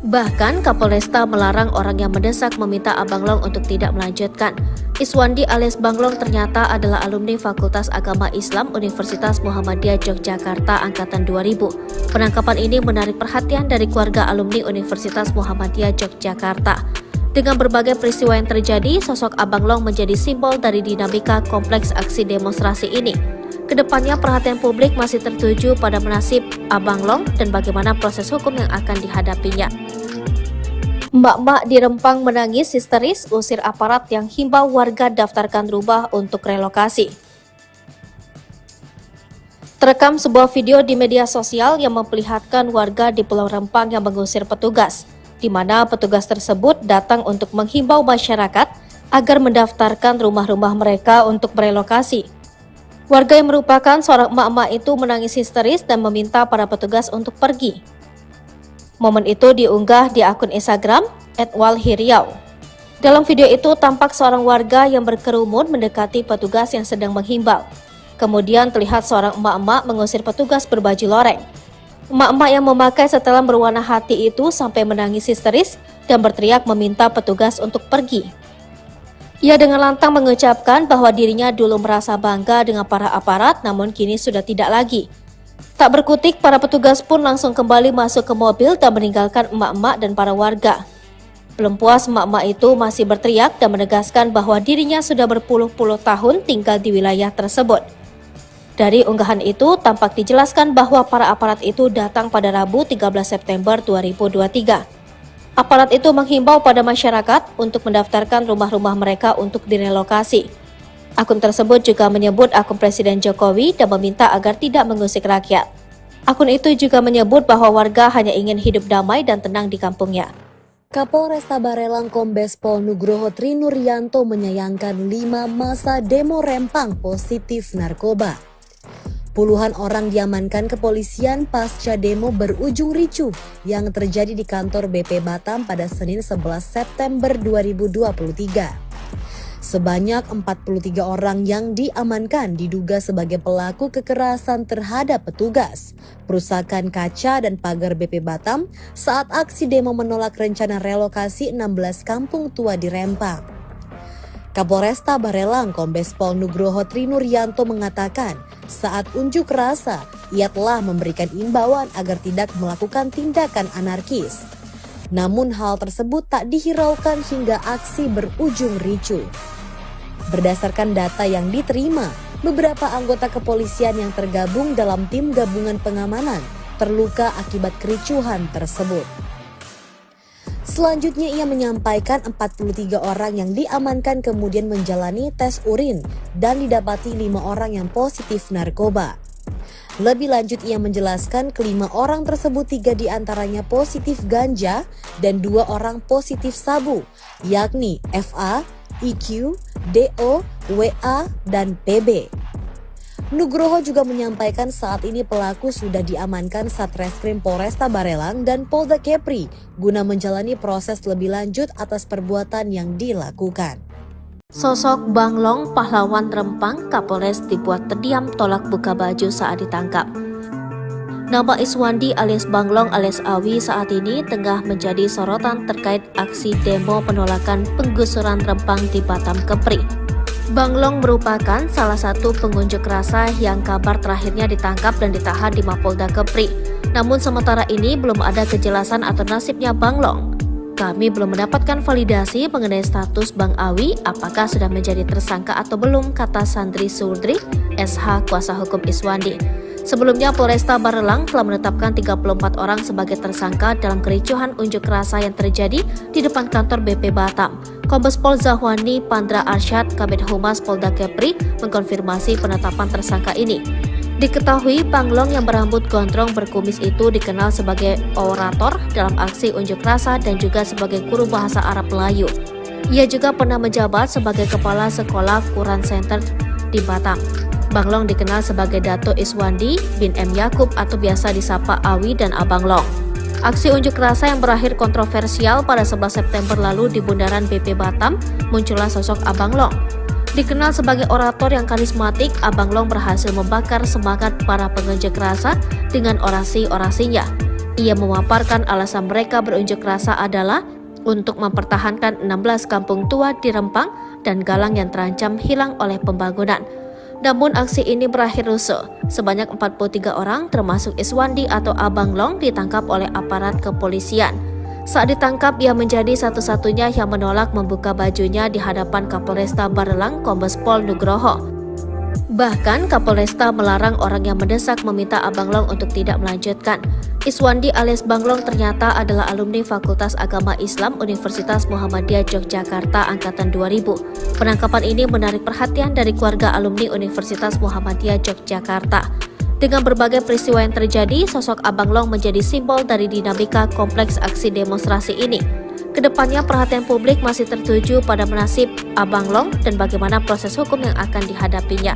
Bahkan Kapolresta melarang orang yang mendesak meminta Abang Long untuk tidak melanjutkan. Iswandi alias Banglong ternyata adalah alumni Fakultas Agama Islam Universitas Muhammadiyah Yogyakarta angkatan 2000. Penangkapan ini menarik perhatian dari keluarga alumni Universitas Muhammadiyah Yogyakarta. Dengan berbagai peristiwa yang terjadi, sosok Abang Long menjadi simbol dari dinamika kompleks aksi demonstrasi ini. Kedepannya perhatian publik masih tertuju pada nasib Abang Long dan bagaimana proses hukum yang akan dihadapinya. Mbak-mbak di Rempang menangis histeris usir aparat yang himbau warga daftarkan rumah untuk relokasi. Terekam sebuah video di media sosial yang memperlihatkan warga di Pulau Rempang yang mengusir petugas, di mana petugas tersebut datang untuk menghimbau masyarakat agar mendaftarkan rumah-rumah mereka untuk berelokasi. Warga yang merupakan seorang emak-emak itu menangis histeris dan meminta para petugas untuk pergi. Momen itu diunggah di akun Instagram @walhiriau. Dalam video itu tampak seorang warga yang berkerumun mendekati petugas yang sedang menghimbau. Kemudian terlihat seorang emak-emak mengusir petugas berbaju loreng. Emak-emak yang memakai setelan berwarna hati itu sampai menangis histeris dan berteriak meminta petugas untuk pergi. Ia dengan lantang mengucapkan bahwa dirinya dulu merasa bangga dengan para aparat, namun kini sudah tidak lagi. Tak berkutik, para petugas pun langsung kembali masuk ke mobil dan meninggalkan emak-emak dan para warga. Belum puas, emak-emak itu masih berteriak dan menegaskan bahwa dirinya sudah berpuluh-puluh tahun tinggal di wilayah tersebut. Dari unggahan itu, tampak dijelaskan bahwa para aparat itu datang pada Rabu 13 September 2023. Aparat itu menghimbau pada masyarakat untuk mendaftarkan rumah-rumah mereka untuk direlokasi. Akun tersebut juga menyebut akun Presiden Jokowi dan meminta agar tidak mengusik rakyat. Akun itu juga menyebut bahwa warga hanya ingin hidup damai dan tenang di kampungnya. Kapolresta Barelang Kombes Pol Nugroho Trinuryanto menyayangkan 5 masa demo Rempang positif narkoba. Puluhan orang diamankan kepolisian pasca demo berujung ricuh yang terjadi di kantor BP Batam pada Senin 11 September 2023. Sebanyak 43 orang yang diamankan diduga sebagai pelaku kekerasan terhadap petugas, perusakan kaca dan pagar BP Batam saat aksi demo menolak rencana relokasi 16 kampung tua di Rempang. Kapolresta Barelang Kombes Pol Nugroho Trinuryanto mengatakan saat unjuk rasa ia telah memberikan imbauan agar tidak melakukan tindakan anarkis. Namun hal tersebut tak dihiraukan hingga aksi berujung ricuh. Berdasarkan data yang diterima, beberapa anggota kepolisian yang tergabung dalam tim gabungan pengamanan terluka akibat kericuhan tersebut. Selanjutnya ia menyampaikan 43 orang yang diamankan kemudian menjalani tes urin dan didapati 5 orang yang positif narkoba. Lebih lanjut ia menjelaskan kelima orang tersebut 3 diantaranya positif ganja dan 2 orang positif sabu, yakni FA, IQ, DO, WA, dan PB. Nugroho juga menyampaikan saat ini pelaku sudah diamankan Satreskrim Polresta Barelang dan Polda Kepri guna menjalani proses lebih lanjut atas perbuatan yang dilakukan. Sosok Banglong, pahlawan Rempang, Kapolres dibuat terdiam tolak buka baju saat ditangkap. Nama Iswandi alias Banglong alias Awi saat ini tengah menjadi sorotan terkait aksi demo penolakan penggusuran Rempang di Batam Kepri. Banglong merupakan salah satu pengunjuk rasa yang kabar terakhirnya ditangkap dan ditahan di Mapolda Kepri. Namun sementara ini belum ada kejelasan atau nasibnya Banglong. Kami belum mendapatkan validasi mengenai status Bang Awi apakah sudah menjadi tersangka atau belum, kata Sandri Surdri, SH kuasa hukum Iswandi. Sebelumnya Polresta Barelang telah menetapkan 34 orang sebagai tersangka dalam kericuhan unjuk rasa yang terjadi di depan kantor BP Batam. Kombes Pol Zahwani Pandra Arsyad, Kabid Humas Polda Kepri, mengkonfirmasi penetapan tersangka ini. Diketahui Banglong yang berambut gondrong berkumis itu dikenal sebagai orator dalam aksi unjuk rasa dan juga sebagai guru bahasa Arab Melayu. Ia juga pernah menjabat sebagai kepala sekolah Quran Center di Batam. Banglong dikenal sebagai Dato Iswandi bin M. Yakub atau biasa disapa Awi dan Abang Long. Aksi unjuk rasa yang berakhir kontroversial pada 11 September lalu di Bundaran BP Batam, muncullah sosok Abang Long. Dikenal sebagai orator yang karismatik, Abang Long berhasil membakar semangat para pengunjuk rasa dengan orasi-orasinya. Ia memaparkan alasan mereka berunjuk rasa adalah untuk mempertahankan 16 kampung tua di Rempang dan Galang yang terancam hilang oleh pembangunan. Namun aksi ini berakhir rusuh. Sebanyak 43 orang termasuk Iswandi atau Abang Long ditangkap oleh aparat kepolisian. Saat ditangkap, ia menjadi satu-satunya yang menolak membuka bajunya di hadapan Kapolresta Barelang Kombes Pol Nugroho. Bahkan Kapolresta melarang orang yang mendesak meminta Abang Long untuk tidak melanjutkan. Iswandi alias Banglong ternyata adalah alumni Fakultas Agama Islam Universitas Muhammadiyah Yogyakarta Angkatan 2000. Penangkapan ini menarik perhatian dari keluarga alumni Universitas Muhammadiyah Yogyakarta. Dengan berbagai peristiwa yang terjadi, sosok Abang Long menjadi simbol dari dinamika kompleks aksi demonstrasi ini. Kedepannya perhatian publik masih tertuju pada nasib Abang Long dan bagaimana proses hukum yang akan dihadapinya.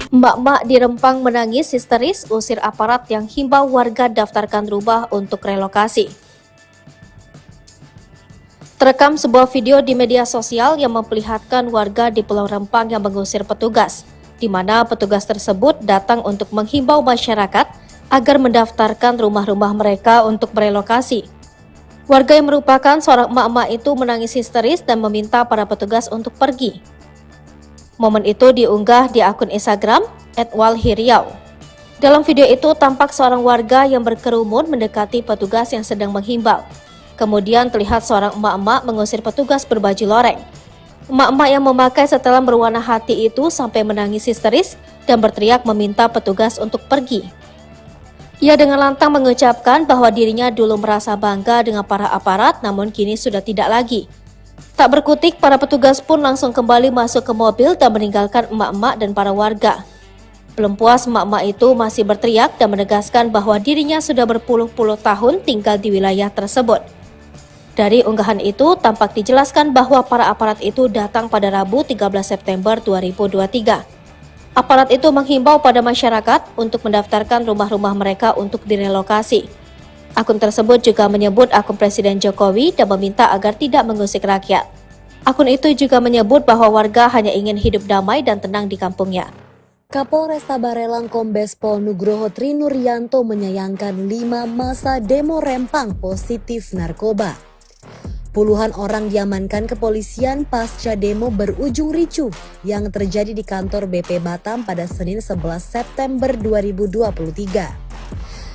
Mbak-mbak di Rempang menangis histeris usir aparat yang himbau warga daftarkan rumah untuk relokasi. Terekam sebuah video di media sosial yang memperlihatkan warga di Pulau Rempang yang mengusir petugas, di mana petugas tersebut datang untuk menghimbau masyarakat agar mendaftarkan rumah-rumah mereka untuk merelokasi. Warga yang merupakan seorang emak-emak itu menangis histeris dan meminta para petugas untuk pergi. Momen itu diunggah di akun Instagram @walhiriau. Dalam video itu tampak seorang warga yang berkerumun mendekati petugas yang sedang menghimbau. Kemudian terlihat seorang emak-emak mengusir petugas berbaju loreng. Emak-emak yang memakai setelan berwarna hati itu sampai menangis histeris dan berteriak meminta petugas untuk pergi. Ia dengan lantang mengucapkan bahwa dirinya dulu merasa bangga dengan para aparat, namun kini sudah tidak lagi. Tak berkutik, para petugas pun langsung kembali masuk ke mobil dan meninggalkan emak-emak dan para warga. Belum puas, emak-emak itu masih berteriak dan menegaskan bahwa dirinya sudah berpuluh-puluh tahun tinggal di wilayah tersebut. Dari unggahan itu, tampak dijelaskan bahwa para aparat itu datang pada Rabu 13 September 2023. Aparat itu menghimbau pada masyarakat untuk mendaftarkan rumah-rumah mereka untuk direlokasi. Akun tersebut juga menyebut akun Presiden Jokowi dan meminta agar tidak mengusik rakyat. Akun itu juga menyebut bahwa warga hanya ingin hidup damai dan tenang di kampungnya. Kapolresta Barelang Kombes Pol Nugroho Trinuryanto menyayangkan 5 massa demo Rempang positif narkoba. Puluhan orang diamankan kepolisian pasca demo berujung ricuh yang terjadi di kantor BP Batam pada Senin 11 September 2023.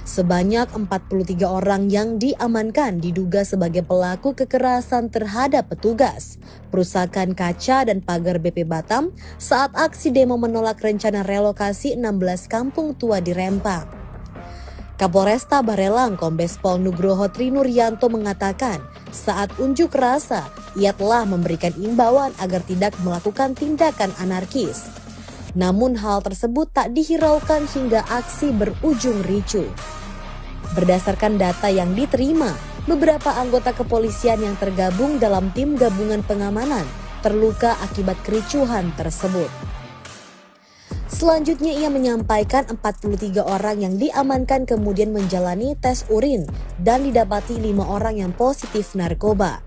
Sebanyak 43 orang yang diamankan diduga sebagai pelaku kekerasan terhadap petugas, perusakan kaca dan pagar BP Batam saat aksi demo menolak rencana relokasi 16 kampung tua di Rempang. Kapolresta Barelang Kombes Pol Nugroho Trinuryanto mengatakan saat unjuk rasa ia telah memberikan imbauan agar tidak melakukan tindakan anarkis. Namun hal tersebut tak dihiraukan hingga aksi berujung ricuh. Berdasarkan data yang diterima, beberapa anggota kepolisian yang tergabung dalam tim gabungan pengamanan terluka akibat kericuhan tersebut. Selanjutnya ia menyampaikan 43 orang yang diamankan kemudian menjalani tes urin dan didapati 5 orang yang positif narkoba.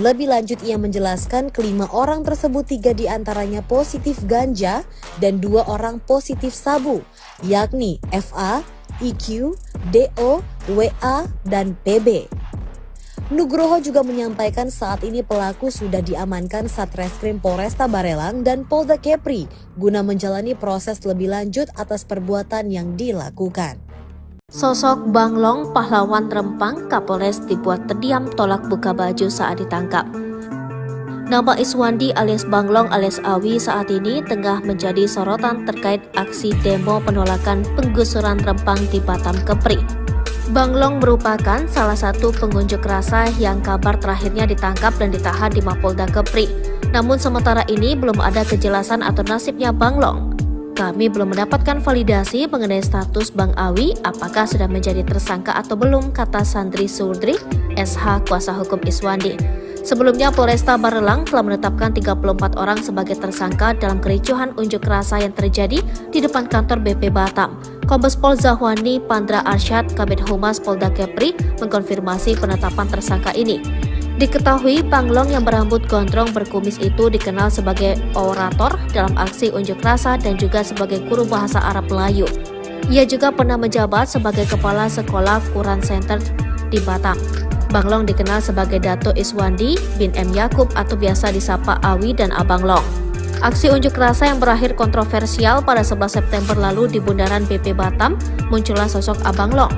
Lebih lanjut ia menjelaskan kelima orang tersebut 3 diantaranya positif ganja dan 2 orang positif sabu, yakni FA, IQ, DO, WA, dan PB. Nugroho juga menyampaikan saat ini pelaku sudah diamankan Satreskrim Polresta Barelang dan Polda Kepri guna menjalani proses lebih lanjut atas perbuatan yang dilakukan. Sosok Banglong pahlawan Rempang Kapolres dibuat terdiam tolak buka baju saat ditangkap. Nama Iswandi alias Banglong alias Awi saat ini tengah menjadi sorotan terkait aksi demo penolakan penggusuran Rempang di Batam Kepri. Banglong merupakan salah satu pengunjuk rasa yang kabar terakhirnya ditangkap dan ditahan di Mapolda Kepri. Namun sementara ini belum ada kejelasan atau nasibnya Banglong. Kami belum mendapatkan validasi mengenai status Bang Awi apakah sudah menjadi tersangka atau belum, kata Sandri Surdri, SH kuasa hukum Iswandi. Sebelumnya Polresta Barelang telah menetapkan 34 orang sebagai tersangka dalam kericuhan unjuk rasa yang terjadi di depan kantor BP Batam. Kombes Pol Zahwani Pandra Arsyad, Kabid Humas Polda Kepri, mengkonfirmasi penetapan tersangka ini. Diketahui Banglong yang berambut gondrong berkumis itu dikenal sebagai orator dalam aksi unjuk rasa dan juga sebagai guru bahasa Arab Melayu. Ia juga pernah menjabat sebagai Kepala Sekolah Quran Center di Batam. Banglong dikenal sebagai Dato Iswandi bin M. Yakub atau biasa disapa Awi dan Abang Long. Aksi unjuk rasa yang berakhir kontroversial pada 11 September lalu di Bundaran BP Batam, muncullah sosok Abang Long.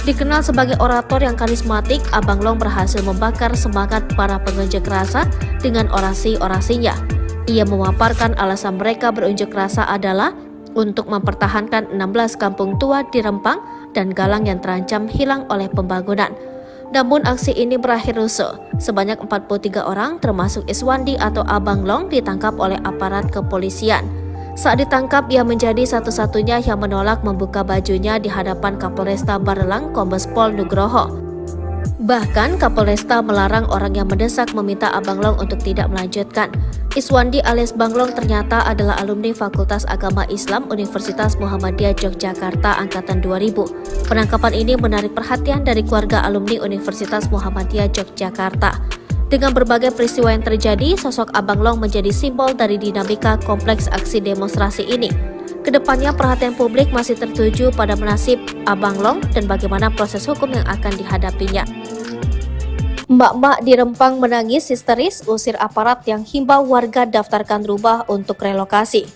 Dikenal sebagai orator yang karismatik, Abang Long berhasil membakar semangat para pengunjuk rasa dengan orasi-orasinya. Ia memaparkan alasan mereka berunjuk rasa adalah untuk mempertahankan 16 kampung tua di Rempang dan Galang yang terancam hilang oleh pembangunan. Namun aksi ini berakhir rusuh. Sebanyak 43 orang termasuk Iswandi atau Abang Long ditangkap oleh aparat kepolisian. Saat ditangkap, ia menjadi satu-satunya yang menolak membuka bajunya di hadapan Kapolresta Barelang Kombes Pol Nugroho. Bahkan Kapolresta melarang orang yang mendesak meminta Abang Long untuk tidak melanjutkan. Iswandi alias Banglong ternyata adalah alumni Fakultas Agama Islam Universitas Muhammadiyah Yogyakarta Angkatan 2000. Penangkapan ini menarik perhatian dari keluarga alumni Universitas Muhammadiyah Yogyakarta. Dengan berbagai peristiwa yang terjadi, sosok Abang Long menjadi simbol dari dinamika kompleks aksi demonstrasi ini. Kedepannya perhatian publik masih tertuju pada nasib Abang Long dan bagaimana proses hukum yang akan dihadapinya. Mbak-mbak di Rempang menangis histeris usir aparat yang himbau warga daftarkan rumah untuk relokasi.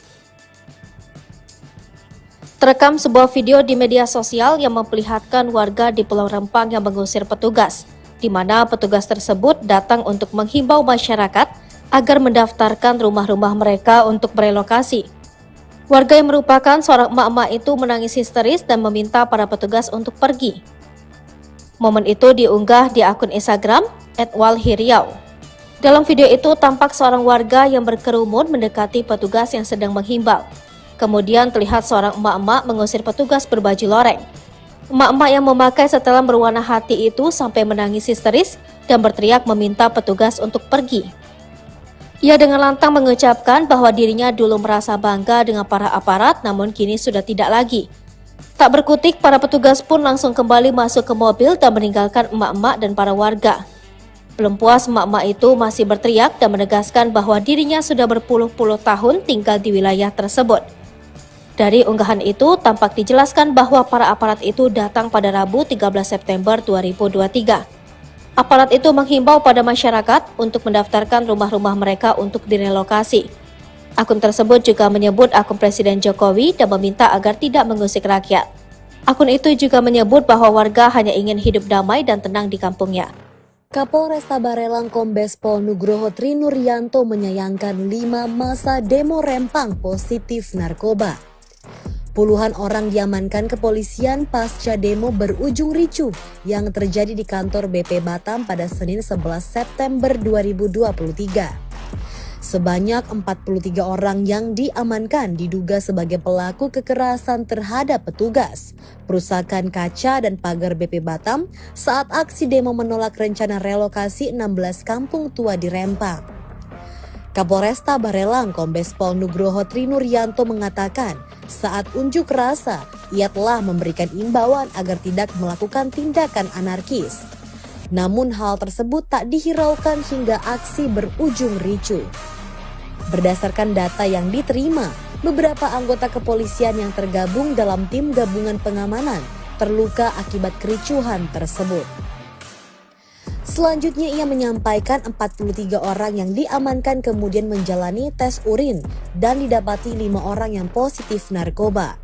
Terekam sebuah video di media sosial yang memperlihatkan warga di Pulau Rempang yang mengusir petugas, di mana petugas tersebut datang untuk menghimbau masyarakat agar mendaftarkan rumah-rumah mereka untuk berelokasi. Warga yang merupakan seorang emak-emak itu menangis histeris dan meminta para petugas untuk pergi. Momen itu diunggah di akun Instagram @walhiriau. Dalam video itu tampak seorang warga yang berkerumun mendekati petugas yang sedang menghimbau. Kemudian terlihat seorang emak-emak mengusir petugas berbaju loreng. Emak-emak yang memakai setelan berwarna hati itu sampai menangis histeris dan berteriak meminta petugas untuk pergi. Ia dengan lantang mengucapkan bahwa dirinya dulu merasa bangga dengan para aparat, namun kini sudah tidak lagi. Tak berkutik, para petugas pun langsung kembali masuk ke mobil dan meninggalkan emak-emak dan para warga. Belum puas, emak-emak itu masih berteriak dan menegaskan bahwa dirinya sudah berpuluh-puluh tahun tinggal di wilayah tersebut. Dari unggahan itu, tampak dijelaskan bahwa para aparat itu datang pada Rabu 13 September 2023. Aparat itu menghimbau pada masyarakat untuk mendaftarkan rumah-rumah mereka untuk direlokasi. Akun tersebut juga menyebut akun Presiden Jokowi dan meminta agar tidak mengusik rakyat. Akun itu juga menyebut bahwa warga hanya ingin hidup damai dan tenang di kampungnya. Kapolresta Barelang Kombes Pol Nugroho Trinuryanto menyayangkan 5 masa demo Rempang positif narkoba. Puluhan orang diamankan kepolisian pasca demo berujung ricuh yang terjadi di kantor BP Batam pada Senin 11 September 2023. Sebanyak 43 orang yang diamankan diduga sebagai pelaku kekerasan terhadap petugas, perusakan kaca dan pagar BP Batam saat aksi demo menolak rencana relokasi 16 kampung tua di Rempang. Kapolresta Barelang Kombes Pol Nugroho Trinuryanto mengatakan saat unjuk rasa ia telah memberikan imbauan agar tidak melakukan tindakan anarkis. Namun hal tersebut tak dihiraukan hingga aksi berujung ricuh. Berdasarkan data yang diterima, beberapa anggota kepolisian yang tergabung dalam tim gabungan pengamanan terluka akibat kericuhan tersebut. Selanjutnya ia menyampaikan 43 orang yang diamankan kemudian menjalani tes urin dan didapati 5 orang yang positif narkoba.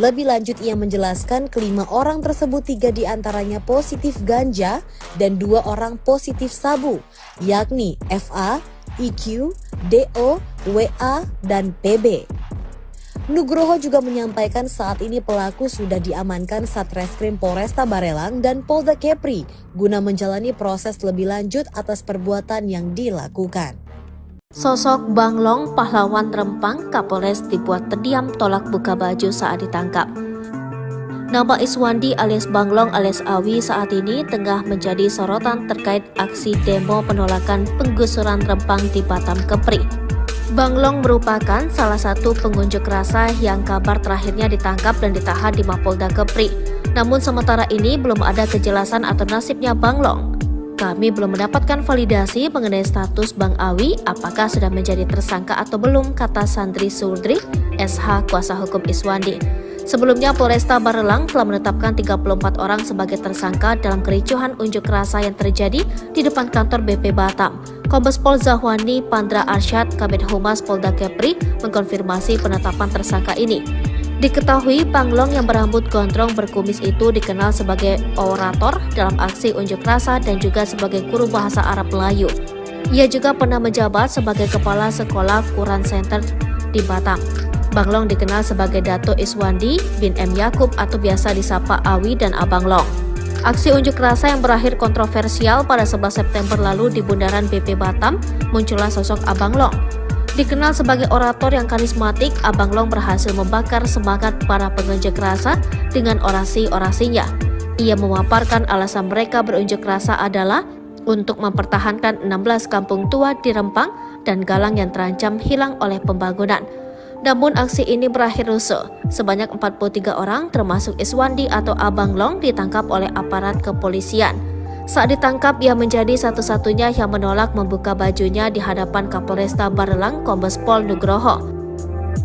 Lebih lanjut ia menjelaskan kelima orang tersebut 3 diantaranya positif ganja dan 2 orang positif sabu, yakni FA, IQ, DO, WA, dan PB. Nugroho juga menyampaikan saat ini pelaku sudah diamankan Satreskrim Polresta Barelang dan Polda Kepri guna menjalani proses lebih lanjut atas perbuatan yang dilakukan. Sosok Banglong pahlawan Rempang Kapolres dibuat terdiam tolak buka baju saat ditangkap. Nama Iswandi alias Banglong alias Awi saat ini tengah menjadi sorotan terkait aksi demo penolakan penggusuran Rempang di Batam Kepri. Banglong merupakan salah satu pengunjuk rasa yang kabar terakhirnya ditangkap dan ditahan di Mapolda Kepri. Namun sementara ini belum ada kejelasan atau nasibnya Banglong. Kami belum mendapatkan validasi mengenai status Bang Awi apakah sudah menjadi tersangka atau belum, kata Sandri Surdri, SH kuasa hukum Iswandi. Sebelumnya Polresta Barelang telah menetapkan 34 orang sebagai tersangka dalam kericuhan unjuk rasa yang terjadi di depan kantor BP Batam. Kombes Pol Zahwani Pandra Arsyad, Kabid Humas Polda Kepri, mengkonfirmasi penetapan tersangka ini. Diketahui Banglong yang berambut gondrong berkumis itu dikenal sebagai orator dalam aksi unjuk rasa dan juga sebagai guru bahasa Arab Melayu. Ia juga pernah menjabat sebagai Kepala Sekolah Quran Center di Batam. Banglong dikenal sebagai Dato Iswandi bin M. Yakub atau biasa disapa Awi dan Abang Long. Aksi unjuk rasa yang berakhir kontroversial pada 11 September lalu di Bundaran BP Batam, muncullah sosok Abang Long. Dikenal sebagai orator yang karismatik, Abang Long berhasil membakar semangat para pengunjuk rasa dengan orasi-orasinya. Ia memaparkan alasan mereka berunjuk rasa adalah untuk mempertahankan 16 kampung tua di Rempang dan Galang yang terancam hilang oleh pembangunan. Namun aksi ini berakhir rusuh. Sebanyak 43 orang termasuk Iswandi atau Abang Long ditangkap oleh aparat kepolisian. Saat ditangkap, ia menjadi satu-satunya yang menolak membuka bajunya di hadapan Kapolresta Barelang Kombes Pol Nugroho.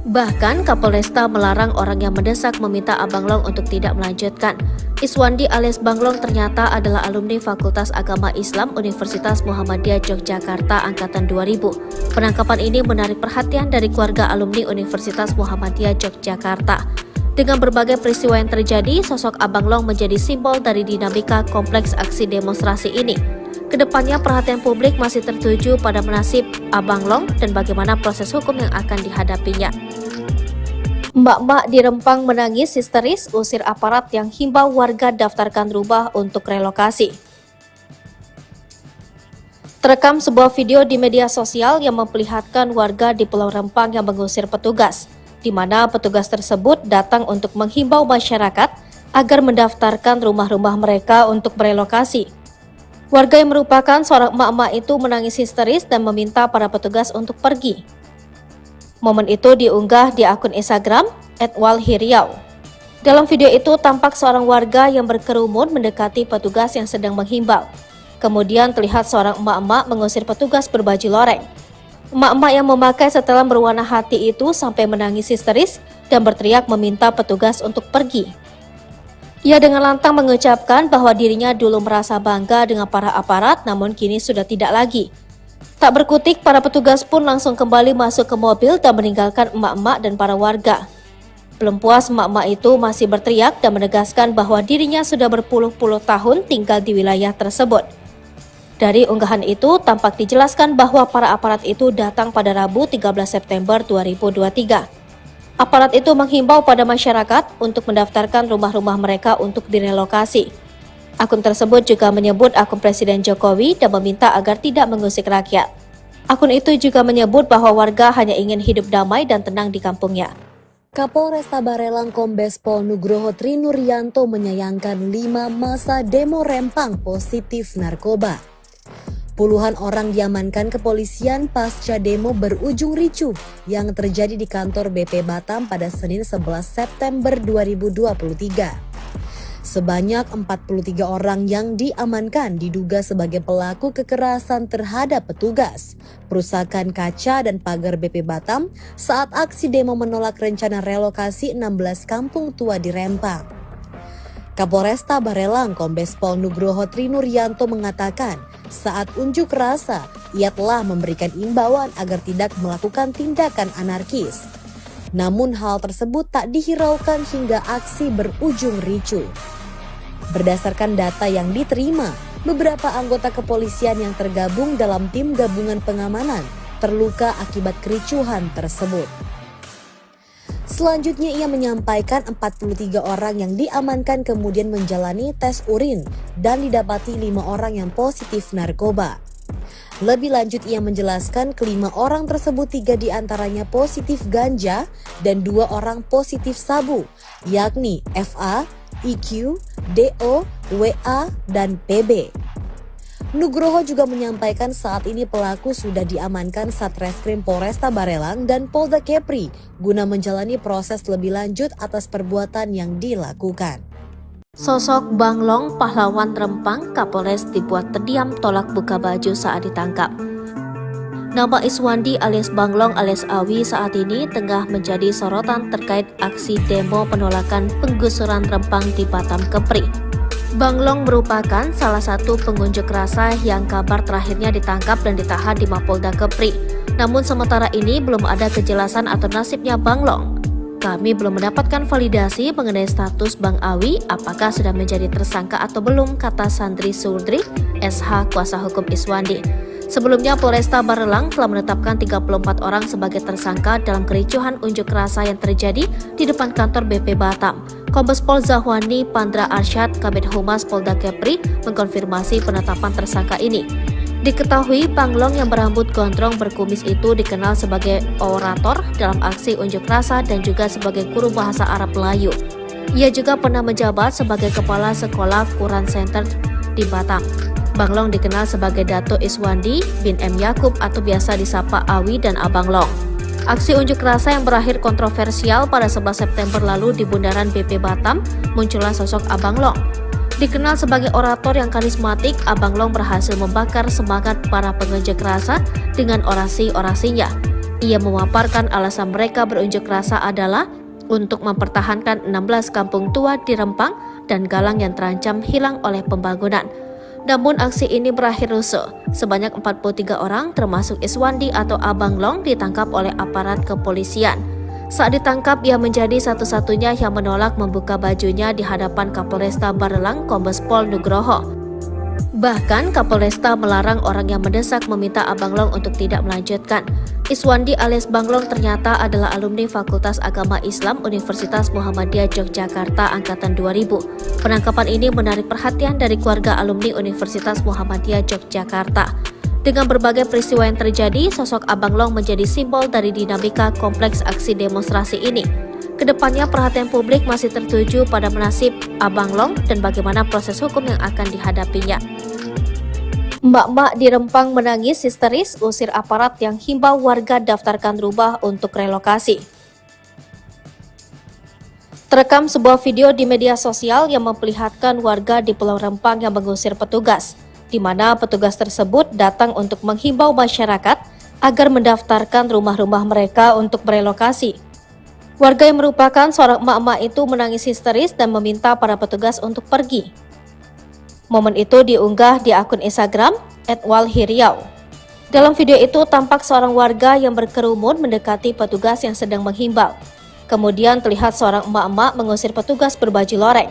Bahkan Kapolresta melarang orang yang mendesak meminta Abang Long untuk tidak melanjutkan. Iswandi alias Banglong ternyata adalah alumni Fakultas Agama Islam Universitas Muhammadiyah Yogyakarta Angkatan 2000. Penangkapan ini menarik perhatian dari keluarga alumni Universitas Muhammadiyah Yogyakarta. Dengan berbagai peristiwa yang terjadi, sosok Abang Long menjadi simbol dari dinamika kompleks aksi demonstrasi ini. Kedepannya perhatian publik masih tertuju pada nasib Abang Long dan bagaimana proses hukum yang akan dihadapinya. Mbak-mbak di Rempang menangis histeris usir aparat yang himbau warga daftarkan rumah untuk relokasi. Terekam sebuah video di media sosial yang memperlihatkan warga di Pulau Rempang yang mengusir petugas, di mana petugas tersebut datang untuk menghimbau masyarakat agar mendaftarkan rumah-rumah mereka untuk berelokasi. Warga yang merupakan seorang emak-emak itu menangis histeris dan meminta para petugas untuk pergi. Momen itu diunggah di akun Instagram @walhiriau. Dalam video itu tampak seorang warga yang berkerumun mendekati petugas yang sedang menghimbau. Kemudian terlihat seorang emak-emak mengusir petugas berbaju loreng. Emak-emak yang memakai setelan berwarna hati itu sampai menangis histeris dan berteriak meminta petugas untuk pergi. Ia dengan lantang mengucapkan bahwa dirinya dulu merasa bangga dengan para aparat, namun kini sudah tidak lagi. Tak berkutik, para petugas pun langsung kembali masuk ke mobil dan meninggalkan emak-emak dan para warga. Belum puas, emak-emak itu masih berteriak dan menegaskan bahwa dirinya sudah berpuluh-puluh tahun tinggal di wilayah tersebut. Dari unggahan itu, tampak dijelaskan bahwa para aparat itu datang pada Rabu 13 September 2023. Aparat itu menghimbau pada masyarakat untuk mendaftarkan rumah-rumah mereka untuk direlokasi. Akun tersebut juga menyebut akun Presiden Jokowi dan meminta agar tidak mengusik rakyat. Akun itu juga menyebut bahwa warga hanya ingin hidup damai dan tenang di kampungnya. Kapolresta Barelang Kombes Pol Nugroho Trinuryanto menyayangkan 5 masa demo Rempang positif narkoba. Puluhan orang diamankan kepolisian pasca demo berujung ricuh yang terjadi di kantor BP Batam pada Senin 11 September 2023. Sebanyak 43 orang yang diamankan diduga sebagai pelaku kekerasan terhadap petugas, perusakan kaca dan pagar BP Batam saat aksi demo menolak rencana relokasi 16 kampung tua di Rempang. Kapolresta Barelang Kombes Pol Nugroho Trinuryanto mengatakan saat unjuk rasa ia telah memberikan imbauan agar tidak melakukan tindakan anarkis. Namun hal tersebut tak dihiraukan hingga aksi berujung ricuh. Berdasarkan data yang diterima, beberapa anggota kepolisian yang tergabung dalam tim gabungan pengamanan terluka akibat kericuhan tersebut. Selanjutnya ia menyampaikan 43 orang yang diamankan kemudian menjalani tes urin dan didapati 5 orang yang positif narkoba. Lebih lanjut ia menjelaskan kelima orang tersebut 3 diantaranya positif ganja dan 2 orang positif sabu, yakni FA, IQ, DO, WA, dan PB. Nugroho juga menyampaikan saat ini pelaku sudah diamankan Satreskrim Polresta Barelang dan Polda Kepri guna menjalani proses lebih lanjut atas perbuatan yang dilakukan. Sosok Banglong, pahlawan Rempang, Kapolres dibuat terdiam tolak buka baju saat ditangkap. Nama Iswandi alias Banglong alias Awi saat ini tengah menjadi sorotan terkait aksi demo penolakan penggusuran Rempang di Batam Kepri. Banglong merupakan salah satu pengunjuk rasa yang kabar terakhirnya ditangkap dan ditahan di Mapolda Kepri. Namun sementara ini belum ada kejelasan atau nasibnya Banglong. Kami belum mendapatkan validasi mengenai status Bang Awi apakah sudah menjadi tersangka atau belum, kata Sandri Surdri, SH kuasa hukum Iswandi. Sebelumnya Polresta Barelang telah menetapkan 34 orang sebagai tersangka dalam kericuhan unjuk rasa yang terjadi di depan kantor BP Batam. Kombes Pol Zahwani Pandra Arsyad, Kabid Humas Polda Kepri, mengkonfirmasi penetapan tersangka ini. Diketahui Banglong yang berambut gondrong berkumis itu dikenal sebagai orator dalam aksi unjuk rasa dan juga sebagai guru bahasa Arab Melayu. Ia juga pernah menjabat sebagai kepala sekolah Quran Center di Batam. Banglong dikenal sebagai Dato Iswandi bin M. Yakub atau biasa disapa Awi dan Abang Long. Aksi unjuk rasa yang berakhir kontroversial pada 11 September lalu di Bundaran BP Batam, muncullah sosok Abang Long. Dikenal sebagai orator yang karismatik, Abang Long berhasil membakar semangat para pengunjuk rasa dengan orasi-orasinya. Ia memaparkan alasan mereka berunjuk rasa adalah untuk mempertahankan 16 kampung tua di Rempang dan Galang yang terancam hilang oleh pembangunan. Namun aksi ini berakhir rusuh. Sebanyak 43 orang termasuk Iswandi atau Abang Long ditangkap oleh aparat kepolisian. Saat ditangkap, ia menjadi satu-satunya yang menolak membuka bajunya di hadapan Kapolresta Barelang Kombes Pol Nugroho. Bahkan Kapolresta melarang orang yang mendesak meminta Abang Long untuk tidak melanjutkan. Iswandi alias Banglong ternyata adalah alumni Fakultas Agama Islam Universitas Muhammadiyah Yogyakarta angkatan 2000. Penangkapan ini menarik perhatian dari keluarga alumni Universitas Muhammadiyah Yogyakarta. Dengan berbagai peristiwa yang terjadi, sosok Abang Long menjadi simbol dari dinamika kompleks aksi demonstrasi ini. Kedepannya perhatian publik masih tertuju pada nasib Abang Long dan bagaimana proses hukum yang akan dihadapinya. Mbak-mbak di Rempang menangis histeris usir aparat yang himbau warga daftarkan rumah untuk relokasi. Terekam sebuah video di media sosial yang memperlihatkan warga di Pulau Rempang yang mengusir petugas, di mana petugas tersebut datang untuk menghimbau masyarakat agar mendaftarkan rumah-rumah mereka untuk berelokasi. Warga yang merupakan seorang emak-emak itu menangis histeris dan meminta para petugas untuk pergi. Momen itu diunggah di akun Instagram @walhiriau. Dalam video itu tampak seorang warga yang berkerumun mendekati petugas yang sedang menghimbau. Kemudian terlihat seorang emak-emak mengusir petugas berbaju loreng.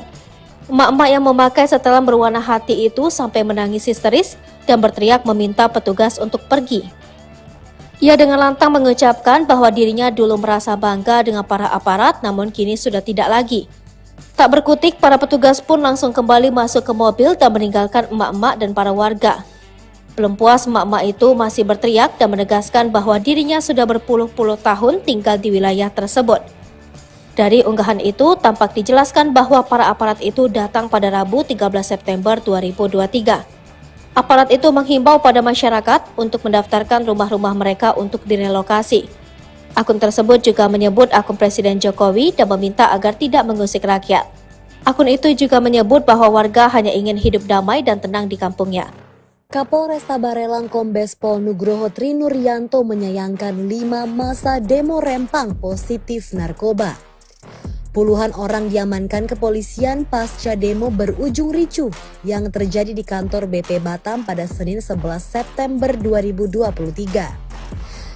Emak-emak yang memakai setelan berwarna hati itu sampai menangis histeris dan berteriak meminta petugas untuk pergi. Ia dengan lantang mengucapkan bahwa dirinya dulu merasa bangga dengan para aparat, namun kini sudah tidak lagi. Tak berkutik, para petugas pun langsung kembali masuk ke mobil dan meninggalkan emak-emak dan para warga. Belum puas, emak-emak itu masih berteriak dan menegaskan bahwa dirinya sudah berpuluh-puluh tahun tinggal di wilayah tersebut. Dari unggahan itu, tampak dijelaskan bahwa para aparat itu datang pada Rabu 13 September 2023. Aparat itu menghimbau pada masyarakat untuk mendaftarkan rumah-rumah mereka untuk direlokasi. Akun tersebut juga menyebut akun Presiden Jokowi dan meminta agar tidak mengusik rakyat. Akun itu juga menyebut bahwa warga hanya ingin hidup damai dan tenang di kampungnya. Kapolresta Barelang Kombes Pol Nugroho Trinuryanto menyayangkan 5 masa demo Rempang positif narkoba. Puluhan orang diamankan kepolisian pasca demo berujung ricuh yang terjadi di kantor BP Batam pada Senin 11 September 2023.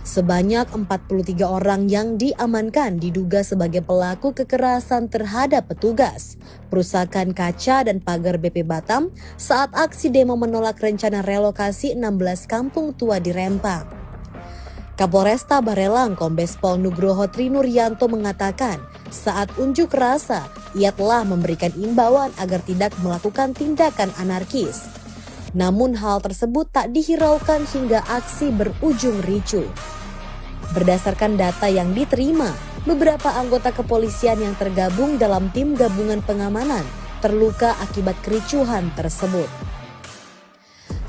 Sebanyak 43 orang yang diamankan diduga sebagai pelaku kekerasan terhadap petugas, perusakan kaca dan pagar BP Batam saat aksi demo menolak rencana relokasi 16 kampung tua di Rempang. Kapolresta Barelang Kombes Pol Nugroho Trinuryanto mengatakan saat unjuk rasa ia telah memberikan imbauan agar tidak melakukan tindakan anarkis. Namun hal tersebut tak dihiraukan hingga aksi berujung ricuh. Berdasarkan data yang diterima, beberapa anggota kepolisian yang tergabung dalam tim gabungan pengamanan terluka akibat kericuhan tersebut.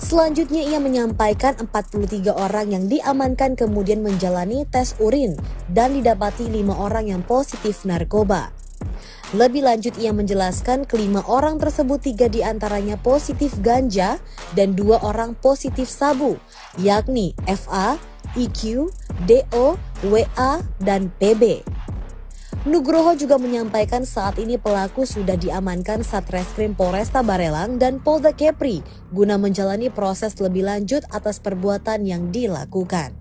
Selanjutnya ia menyampaikan 43 orang yang diamankan kemudian menjalani tes urin dan didapati 5 orang yang positif narkoba. Lebih lanjut ia menjelaskan kelima orang tersebut 3 diantaranya positif ganja dan 2 orang positif sabu, yakni FA, IQ, DO, WA, dan PB. Nugroho juga menyampaikan saat ini pelaku sudah diamankan Satreskrim Polresta Barelang dan Polda Kepri guna menjalani proses lebih lanjut atas perbuatan yang dilakukan.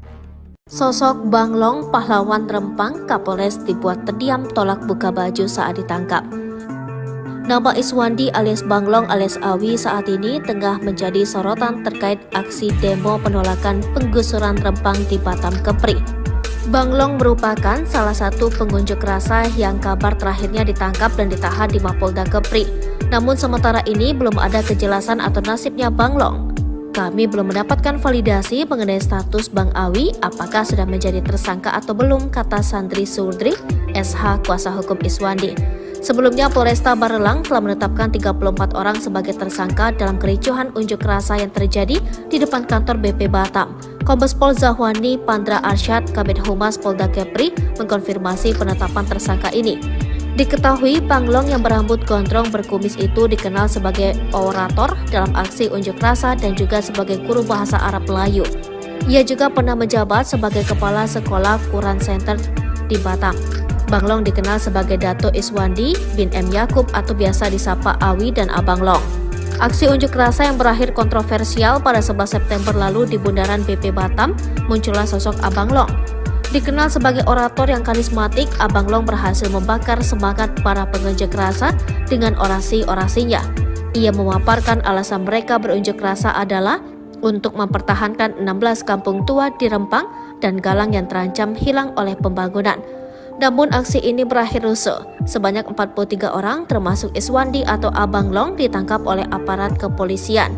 Sosok Banglong pahlawan Rempang Kapolres dibuat terdiam tolak buka baju saat ditangkap. Nama Iswandi alias Banglong alias Awi saat ini tengah menjadi sorotan terkait aksi demo penolakan penggusuran Rempang di Batam Kepri. Banglong merupakan salah satu pengunjuk rasa yang kabar terakhirnya ditangkap dan ditahan di Mapolda Kepri. Namun sementara ini belum ada kejelasan atau nasibnya Banglong. Kami belum mendapatkan validasi mengenai status Bang Awi apakah sudah menjadi tersangka atau belum, kata Sandri Surdri, SH kuasa hukum Iswandi. Sebelumnya Polresta Barelang telah menetapkan 34 orang sebagai tersangka dalam kericuhan unjuk rasa yang terjadi di depan kantor BP Batam. Kombes Pol Zahwani Pandra Arsyad Kabid Humas Polda Kepri mengkonfirmasi penetapan tersangka ini. Diketahui Banglong yang berambut gondrong berkumis itu dikenal sebagai orator dalam aksi unjuk rasa dan juga sebagai guru bahasa Arab Melayu. Ia juga pernah menjabat sebagai kepala sekolah Quran Center di Batam. Banglong dikenal sebagai Dato Iswandi bin M. Yakub atau biasa disapa Awi dan Abang Long. Aksi unjuk rasa yang berakhir kontroversial pada 11 September lalu di bundaran BP Batam muncullah sosok Abang Long. Dikenal sebagai orator yang karismatik, Abang Long berhasil membakar semangat para pengunjuk rasa dengan orasi-orasinya. Ia memaparkan alasan mereka berunjuk rasa adalah untuk mempertahankan 16 kampung tua di Rempang dan Galang yang terancam hilang oleh pembangunan. Namun aksi ini berakhir rusuh. Sebanyak 43 orang termasuk Iswandi atau Abang Long ditangkap oleh aparat kepolisian.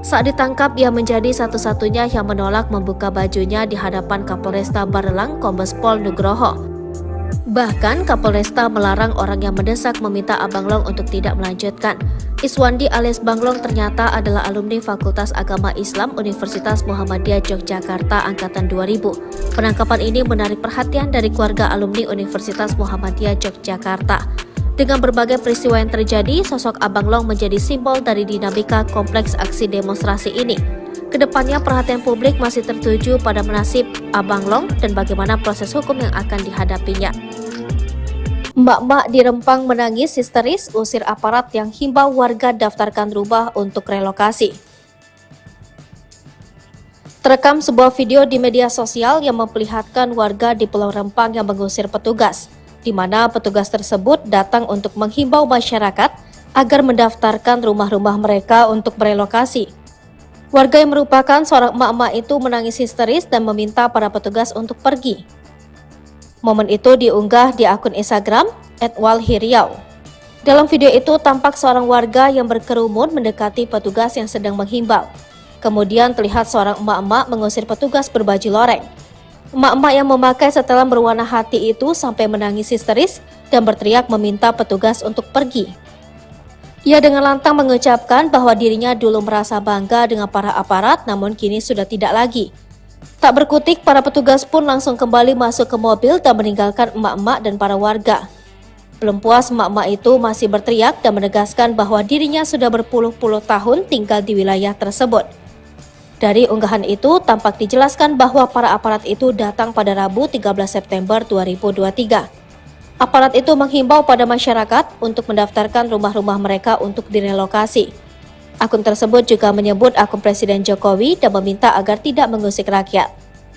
Saat ditangkap, ia menjadi satu-satunya yang menolak membuka bajunya di hadapan Kapolresta Barelang Kombes Pol Nugroho. Bahkan Kapolresta melarang orang yang mendesak meminta Abang Long untuk tidak melanjutkan. Iswandi alias Banglong ternyata adalah alumni Fakultas Agama Islam Universitas Muhammadiyah Yogyakarta Angkatan 2000. Penangkapan ini menarik perhatian dari keluarga alumni Universitas Muhammadiyah Yogyakarta. Dengan berbagai peristiwa yang terjadi, sosok Abang Long menjadi simbol dari dinamika kompleks aksi demonstrasi ini. Kedepannya perhatian publik masih tertuju pada nasib Abang Long dan bagaimana proses hukum yang akan dihadapinya. Mbak-mbak di Rempang menangis histeris usir aparat yang himbau warga daftarkan rumah untuk relokasi. Terekam sebuah video di media sosial yang memperlihatkan warga di Pulau Rempang yang mengusir petugas, di mana petugas tersebut datang untuk menghimbau masyarakat agar mendaftarkan rumah-rumah mereka untuk berelokasi. Warga yang merupakan seorang emak-emak itu menangis histeris dan meminta para petugas untuk pergi. Momen itu diunggah di akun Instagram @walhiriau. Dalam video itu tampak seorang warga yang berkerumun mendekati petugas yang sedang menghimbau. Kemudian terlihat seorang emak-emak mengusir petugas berbaju loreng. Emak-emak yang memakai setelan berwarna hati itu sampai menangis histeris dan berteriak meminta petugas untuk pergi. Ia dengan lantang mengucapkan bahwa dirinya dulu merasa bangga dengan para aparat, namun kini sudah tidak lagi. Tak berkutik, para petugas pun langsung kembali masuk ke mobil dan meninggalkan emak-emak dan para warga. Belum puas, emak-emak itu masih berteriak dan menegaskan bahwa dirinya sudah berpuluh-puluh tahun tinggal di wilayah tersebut. Dari unggahan itu, tampak dijelaskan bahwa para aparat itu datang pada Rabu 13 September 2023. Aparat itu menghimbau pada masyarakat untuk mendaftarkan rumah-rumah mereka untuk direlokasi. Akun tersebut juga menyebut akun Presiden Jokowi dan meminta agar tidak mengusik rakyat.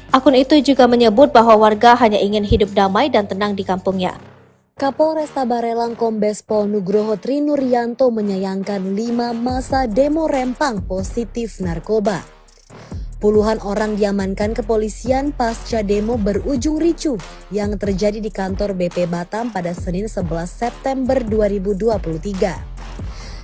Akun itu juga menyebut bahwa warga hanya ingin hidup damai dan tenang di kampungnya. Kapolresta Barelang Kombes Pol Nugroho Trinuryanto menyayangkan 5 masa demo Rempang positif narkoba. Puluhan orang diamankan kepolisian pasca demo berujung ricuh yang terjadi di kantor BP Batam pada Senin 11 September 2023.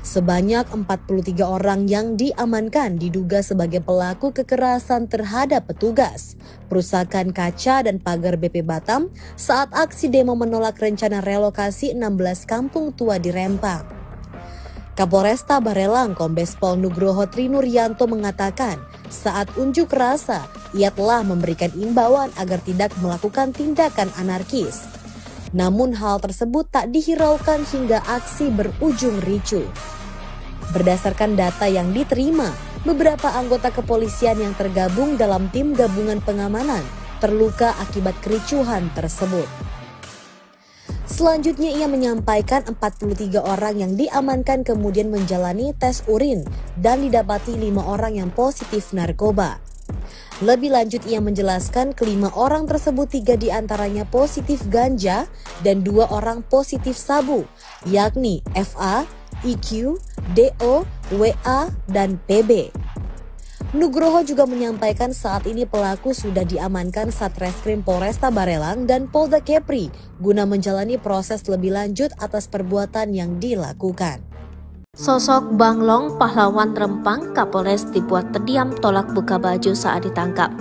Sebanyak 43 orang yang diamankan diduga sebagai pelaku kekerasan terhadap petugas, perusakan kaca dan pagar BP Batam saat aksi demo menolak rencana relokasi 16 kampung tua di Rempang. Kapolresta Barelang Kombes Pol Nugroho Trinuryanto mengatakan saat unjuk rasa ia telah memberikan imbauan agar tidak melakukan tindakan anarkis. Namun hal tersebut tak dihiraukan hingga aksi berujung ricuh. Berdasarkan data yang diterima, beberapa anggota kepolisian yang tergabung dalam tim gabungan pengamanan terluka akibat kericuhan tersebut. Selanjutnya ia menyampaikan 43 orang yang diamankan kemudian menjalani tes urin dan didapati 5 orang yang positif narkoba. Lebih lanjut ia menjelaskan kelima orang tersebut 3 diantaranya positif ganja dan 2 orang positif sabu, yakni FA, IQ, DO, WA, dan PB. Nugroho juga menyampaikan saat ini pelaku sudah diamankan Satreskrim Polresta Barelang dan Polda Kepri guna menjalani proses lebih lanjut atas perbuatan yang dilakukan. Sosok Banglong, pahlawan Rempang, Kapolres dibuat terdiam tolak buka baju saat ditangkap.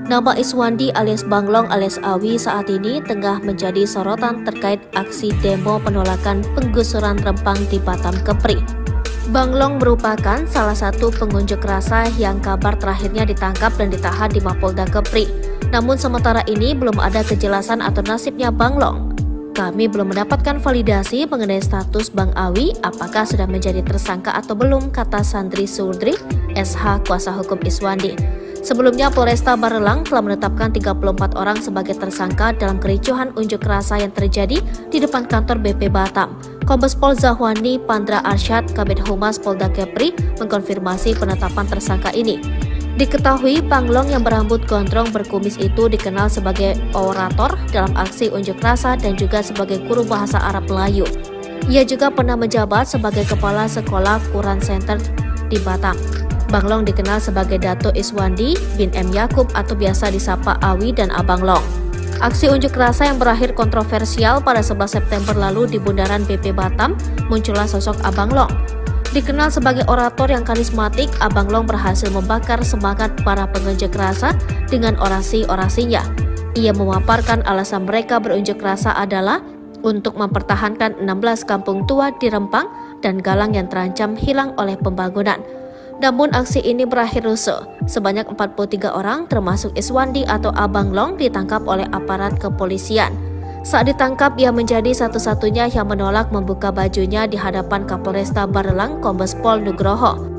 Nama Iswandi alias Banglong alias Awi saat ini tengah menjadi sorotan terkait aksi demo penolakan penggusuran Rempang di Batam Kepri. Banglong merupakan salah satu pengunjuk rasa yang kabar terakhirnya ditangkap dan ditahan di Mapolda Kepri. Namun sementara ini belum ada kejelasan atau nasibnya Banglong. Kami belum mendapatkan validasi mengenai status Bang Awi apakah sudah menjadi tersangka atau belum, kata Sandri Surdri, SH kuasa hukum Iswandi. Sebelumnya Polresta Barelang telah menetapkan 34 orang sebagai tersangka dalam kericuhan unjuk rasa yang terjadi di depan kantor BP Batam. Kombes Pol Zahwani Pandra Arsyad, Kabid Humas Polda Kepri, mengkonfirmasi penetapan tersangka ini. Diketahui Banglong yang berambut gondrong berkumis itu dikenal sebagai orator dalam aksi unjuk rasa dan juga sebagai guru bahasa Arab Melayu. Ia juga pernah menjabat sebagai kepala sekolah Quran Center di Batam. Banglong dikenal sebagai Dato Iswandi bin M. Yakub atau biasa disapa Awi dan Abang Long. Aksi unjuk rasa yang berakhir kontroversial pada 11 September lalu di bundaran BP Batam, muncullah sosok Abang Long. Dikenal sebagai orator yang karismatik, Abang Long berhasil membakar semangat para pengunjuk rasa dengan orasi-orasinya. Ia memaparkan alasan mereka berunjuk rasa adalah untuk mempertahankan 16 kampung tua di Rempang dan Galang yang terancam hilang oleh pembangunan. Namun aksi ini berakhir rusuh. Sebanyak 43 orang termasuk Iswandi atau Abang Long ditangkap oleh aparat kepolisian. Saat ditangkap, ia menjadi satu-satunya yang menolak membuka bajunya di hadapan Kapolresta Barelang Kombes Pol Nugroho.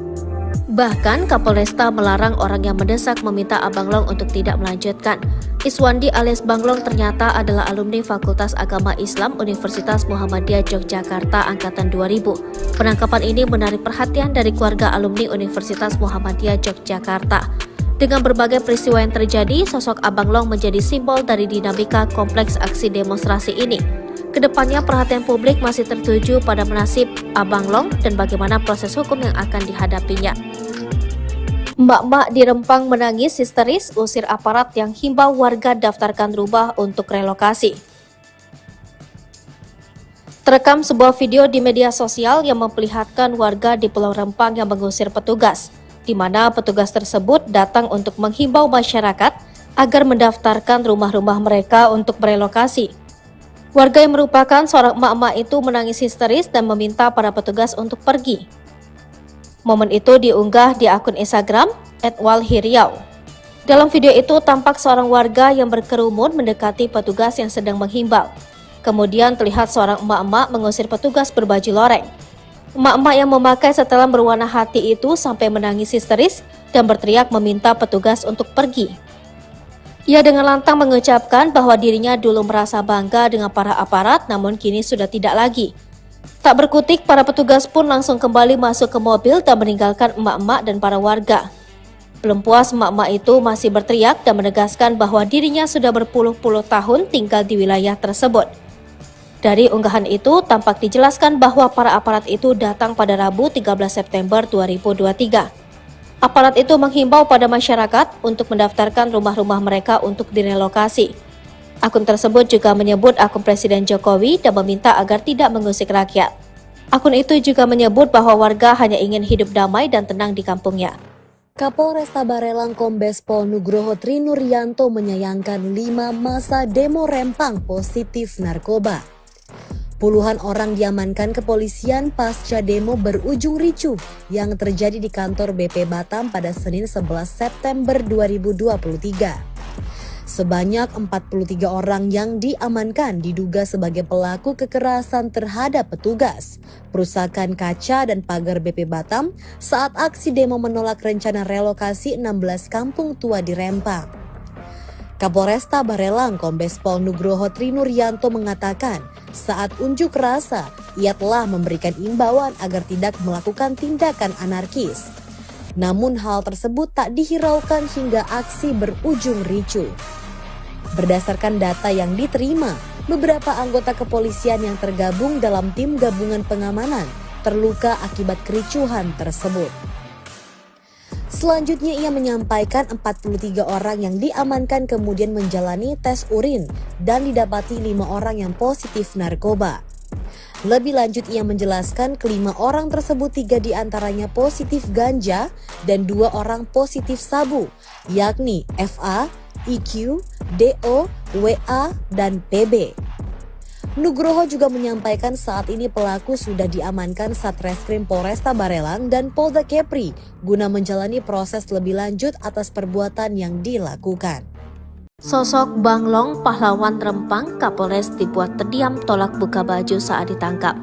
Bahkan Kapolresta melarang orang yang mendesak meminta Abang Long untuk tidak melanjutkan. Iswandi alias Banglong ternyata adalah alumni Fakultas Agama Islam Universitas Muhammadiyah Yogyakarta Angkatan 2000. Penangkapan ini menarik perhatian dari keluarga alumni Universitas Muhammadiyah Yogyakarta. Dengan berbagai peristiwa yang terjadi, sosok Abang Long menjadi simbol dari dinamika kompleks aksi demonstrasi ini. Kedepannya perhatian publik masih tertuju pada nasib Abang Long dan bagaimana proses hukum yang akan dihadapinya. Mbak-mbak di Rempang menangis histeris usir aparat yang himbau warga daftarkan rumah untuk relokasi. Terekam sebuah video di media sosial yang memperlihatkan warga di Pulau Rempang yang mengusir petugas. di mana petugas tersebut datang untuk menghimbau masyarakat agar mendaftarkan rumah-rumah mereka untuk berelokasi. Warga yang merupakan seorang emak-emak itu menangis histeris dan meminta para petugas untuk pergi. Momen itu diunggah di akun Instagram @walhiriau. Dalam video itu tampak seorang warga yang berkerumun mendekati petugas yang sedang menghimbau. Kemudian terlihat seorang emak-emak mengusir petugas berbaju loreng. Emak-emak yang memakai setelan berwarna hati itu sampai menangis histeris dan berteriak meminta petugas untuk pergi. Ia dengan lantang mengucapkan bahwa dirinya dulu merasa bangga dengan para aparat, namun kini sudah tidak lagi. Tak berkutik, para petugas pun langsung kembali masuk ke mobil dan meninggalkan emak-emak dan para warga. Belum puas, emak-emak itu masih berteriak dan menegaskan bahwa dirinya sudah berpuluh-puluh tahun tinggal di wilayah tersebut. Dari unggahan itu, tampak dijelaskan bahwa para aparat itu datang pada Rabu 13 September 2023. Aparat itu menghimbau pada masyarakat untuk mendaftarkan rumah-rumah mereka untuk direlokasi. Akun tersebut juga menyebut akun Presiden Jokowi dan meminta agar tidak mengusik rakyat. Akun itu juga menyebut bahwa warga hanya ingin hidup damai dan tenang di kampungnya. Kapolresta Barelang Kombes Pol Nugroho Trinuryanto menyayangkan 5 masa demo Rempang positif narkoba. Puluhan orang diamankan kepolisian pasca demo berujung ricuh yang terjadi di kantor BP Batam pada Senin 11 September 2023. Sebanyak 43 orang yang diamankan diduga sebagai pelaku kekerasan terhadap petugas, perusakan kaca dan pagar BP Batam saat aksi demo menolak rencana relokasi 16 kampung tua di Rempang. Kapolresta Barelang Kombes Pol Nugroho Trinuryanto mengatakan saat unjuk rasa ia telah memberikan imbauan agar tidak melakukan tindakan anarkis. Namun hal tersebut tak dihiraukan hingga aksi berujung ricuh. Berdasarkan data yang diterima, beberapa anggota kepolisian yang tergabung dalam tim gabungan pengamanan terluka akibat kericuhan tersebut. Selanjutnya ia menyampaikan 43 orang yang diamankan kemudian menjalani tes urin dan didapati 5 orang yang positif narkoba. Lebih lanjut ia menjelaskan kelima orang tersebut 3 diantaranya positif ganja dan 2 orang positif sabu, yakni FA, IQ, DO, WA, dan PB. Nugroho juga menyampaikan saat ini pelaku sudah diamankan Satreskrim Polresta Barelang dan Polda Kepri guna menjalani proses lebih lanjut atas perbuatan yang dilakukan. Sosok Banglong, pahlawan Rempang, Kapolres dibuat terdiam tolak buka baju saat ditangkap.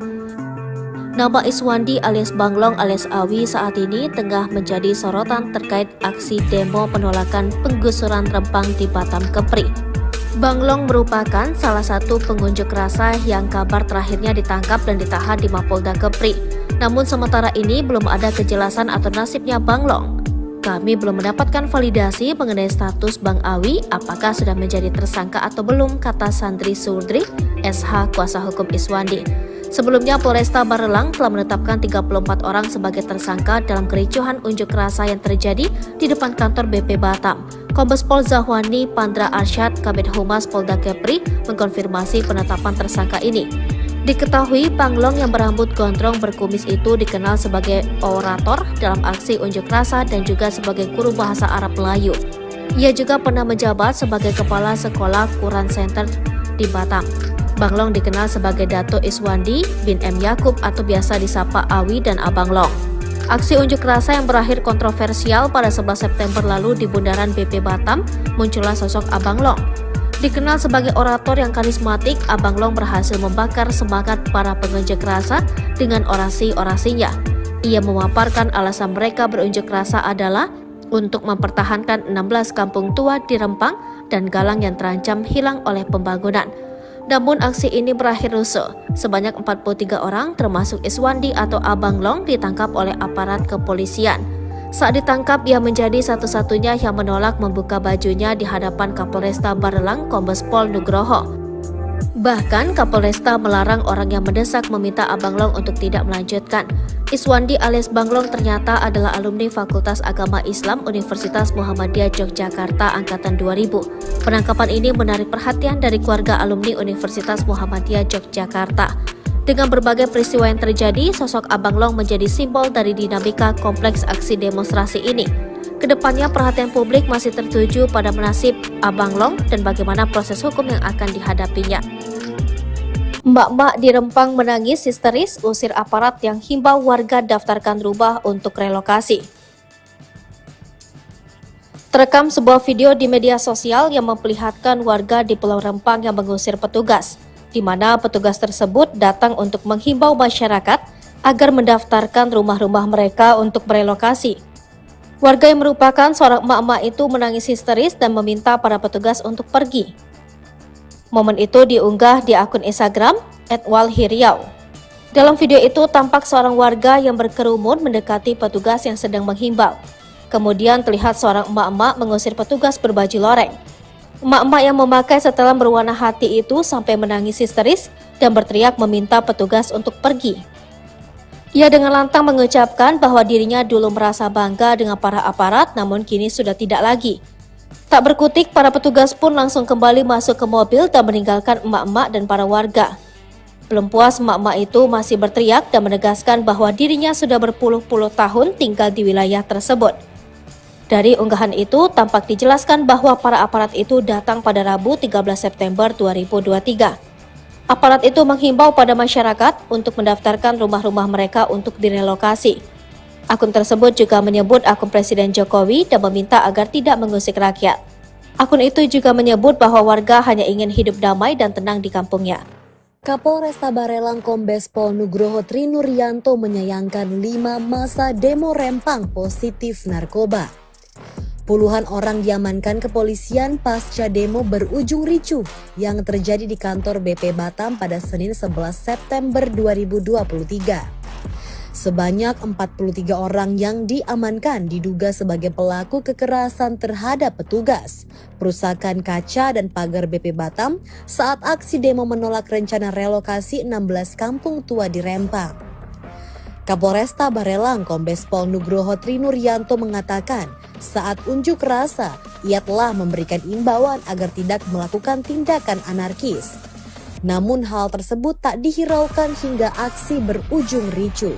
Nama Iswandi alias Banglong alias Awi saat ini tengah menjadi sorotan terkait aksi demo penolakan penggusuran Rempang di Batam Kepri. Banglong merupakan salah satu pengunjuk rasa yang kabar terakhirnya ditangkap dan ditahan di Mapolda Kepri. Namun sementara ini belum ada kejelasan atau nasibnya Banglong. Kami belum mendapatkan validasi mengenai status Bang Awi apakah sudah menjadi tersangka atau belum, kata Sandri Surdri, SH kuasa hukum Iswandi. Sebelumnya Polresta Barelang telah menetapkan 34 orang sebagai tersangka dalam kericuhan unjuk rasa yang terjadi di depan kantor BP Batam. Kombes Pol Zahwani Pandra Arsyad, Kabid Humas Polda Kepri, mengkonfirmasi penetapan tersangka ini. Diketahui Banglong yang berambut gondrong berkumis itu dikenal sebagai orator dalam aksi unjuk rasa dan juga sebagai guru bahasa Arab Melayu. Ia juga pernah menjabat sebagai kepala sekolah Quran Center di Batam. Banglong dikenal sebagai Dato Iswandi bin M. Yakub atau biasa disapa Awi dan Abang Long. Aksi unjuk rasa yang berakhir kontroversial pada 11 September lalu di bundaran BP Batam, muncullah sosok Abang Long. Dikenal sebagai orator yang karismatik, Abang Long berhasil membakar semangat para pengunjuk rasa dengan orasi-orasinya. Ia memaparkan alasan mereka berunjuk rasa adalah untuk mempertahankan 16 kampung tua di Rempang dan Galang yang terancam hilang oleh pembangunan. Namun aksi ini berakhir rusuh. Sebanyak 43 orang termasuk Iswandi atau Abang Long ditangkap oleh aparat kepolisian. Saat ditangkap, ia menjadi satu-satunya yang menolak membuka bajunya di hadapan Kapolresta Barelang Kombes Pol Nugroho. Bahkan Kapolresta melarang orang yang mendesak meminta Abang Long untuk tidak melanjutkan. Iswandi alias Banglong ternyata adalah alumni Fakultas Agama Islam Universitas Muhammadiyah Yogyakarta angkatan 2000. Penangkapan ini menarik perhatian dari keluarga alumni Universitas Muhammadiyah Yogyakarta. Dengan berbagai peristiwa yang terjadi, sosok Abang Long menjadi simbol dari dinamika kompleks aksi demonstrasi ini. Kedepannya perhatian publik masih tertuju pada nasib Abang Long dan bagaimana proses hukum yang akan dihadapinya. Mbak-mbak di Rempang menangis histeris usir aparat yang himbau warga daftarkan rumah untuk relokasi. Terekam sebuah video di media sosial yang memperlihatkan warga di Pulau Rempang yang mengusir petugas, di mana petugas tersebut datang untuk menghimbau masyarakat agar mendaftarkan rumah-rumah mereka untuk merelokasi. Warga yang merupakan seorang emak-emak itu menangis histeris dan meminta para petugas untuk pergi. Momen itu diunggah di akun Instagram @walhiriau. Dalam video itu tampak seorang warga yang berkerumun mendekati petugas yang sedang menghimbau. Kemudian terlihat seorang emak-emak mengusir petugas berbaju loreng. Emak-emak yang memakai setelan berwarna hati itu sampai menangis histeris dan berteriak meminta petugas untuk pergi. Ia dengan lantang mengucapkan bahwa dirinya dulu merasa bangga dengan para aparat, namun kini sudah tidak lagi. Tak berkutik, para petugas pun langsung kembali masuk ke mobil dan meninggalkan emak-emak dan para warga. Belum puas, emak-emak itu masih berteriak dan menegaskan bahwa dirinya sudah berpuluh-puluh tahun tinggal di wilayah tersebut. Dari unggahan itu, tampak dijelaskan bahwa para aparat itu datang pada Rabu 13 September 2023. Aparat itu menghimbau pada masyarakat untuk mendaftarkan rumah-rumah mereka untuk direlokasi. Akun tersebut juga menyebut akun Presiden Jokowi dan meminta agar tidak mengusik rakyat. Akun itu juga menyebut bahwa warga hanya ingin hidup damai dan tenang di kampungnya. Kapolresta Barelang Kombes Pol Nugroho Trinuryanto menyayangkan 5 masa demo Rempang positif narkoba. Puluhan orang diamankan kepolisian pasca demo berujung ricuh yang terjadi di kantor BP Batam pada Senin 11 September 2023. Sebanyak 43 orang yang diamankan diduga sebagai pelaku kekerasan terhadap petugas, perusakan kaca dan pagar BP Batam saat aksi demo menolak rencana relokasi 16 kampung tua di Rempang. Kapolresta Barelang Kombes Pol Nugroho Trinuryanto mengatakan saat unjuk rasa ia telah memberikan imbauan agar tidak melakukan tindakan anarkis. Namun hal tersebut tak dihiraukan hingga aksi berujung ricuh.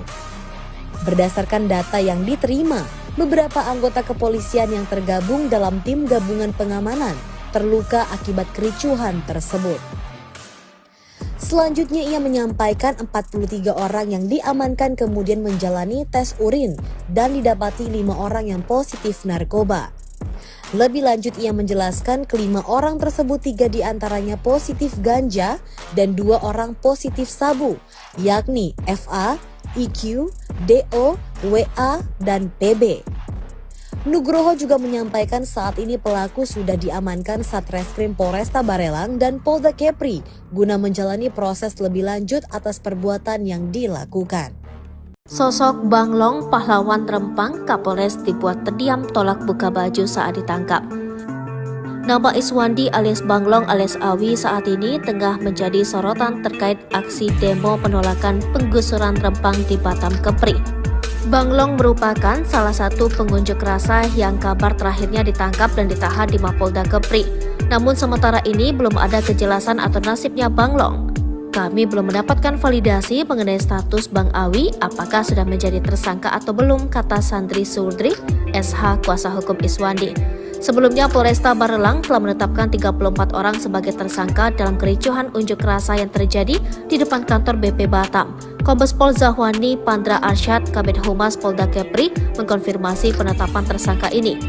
Berdasarkan data yang diterima, beberapa anggota kepolisian yang tergabung dalam tim gabungan pengamanan terluka akibat kericuhan tersebut. Selanjutnya ia menyampaikan 43 orang yang diamankan kemudian menjalani tes urin dan didapati 5 orang yang positif narkoba. Lebih lanjut ia menjelaskan kelima orang tersebut 3 diantaranya positif ganja dan 2 orang positif sabu, yakni FA, IQ, DO, WA, dan PB. Nugroho juga menyampaikan saat ini pelaku sudah diamankan Satreskrim Polresta Barelang dan Polda Kepri guna menjalani proses lebih lanjut atas perbuatan yang dilakukan. Sosok Bang Long, pahlawan Rempang, Kapolres dibuat terdiam tolak buka baju saat ditangkap. Nama Iswandi alias Bang Long alias Awi saat ini tengah menjadi sorotan terkait aksi demo penolakan penggusuran Rempang di Batam Kepri. Bang Long merupakan salah satu pengunjuk rasa yang kabar terakhirnya ditangkap dan ditahan di Mapolda Kepri. Namun sementara ini belum ada kejelasan atau nasibnya Bang Long. Kami belum mendapatkan validasi mengenai status Bang Awi apakah sudah menjadi tersangka atau belum, kata Sandri Surdri, SH kuasa hukum Iswandi. Sebelumnya Polresta Barelang telah menetapkan 34 orang sebagai tersangka dalam kericuhan unjuk rasa yang terjadi di depan kantor BP Batam. Kombes Pol Zahwani Pandra Arsyad, Kabid Humas Polda Kepri, mengkonfirmasi penetapan tersangka ini.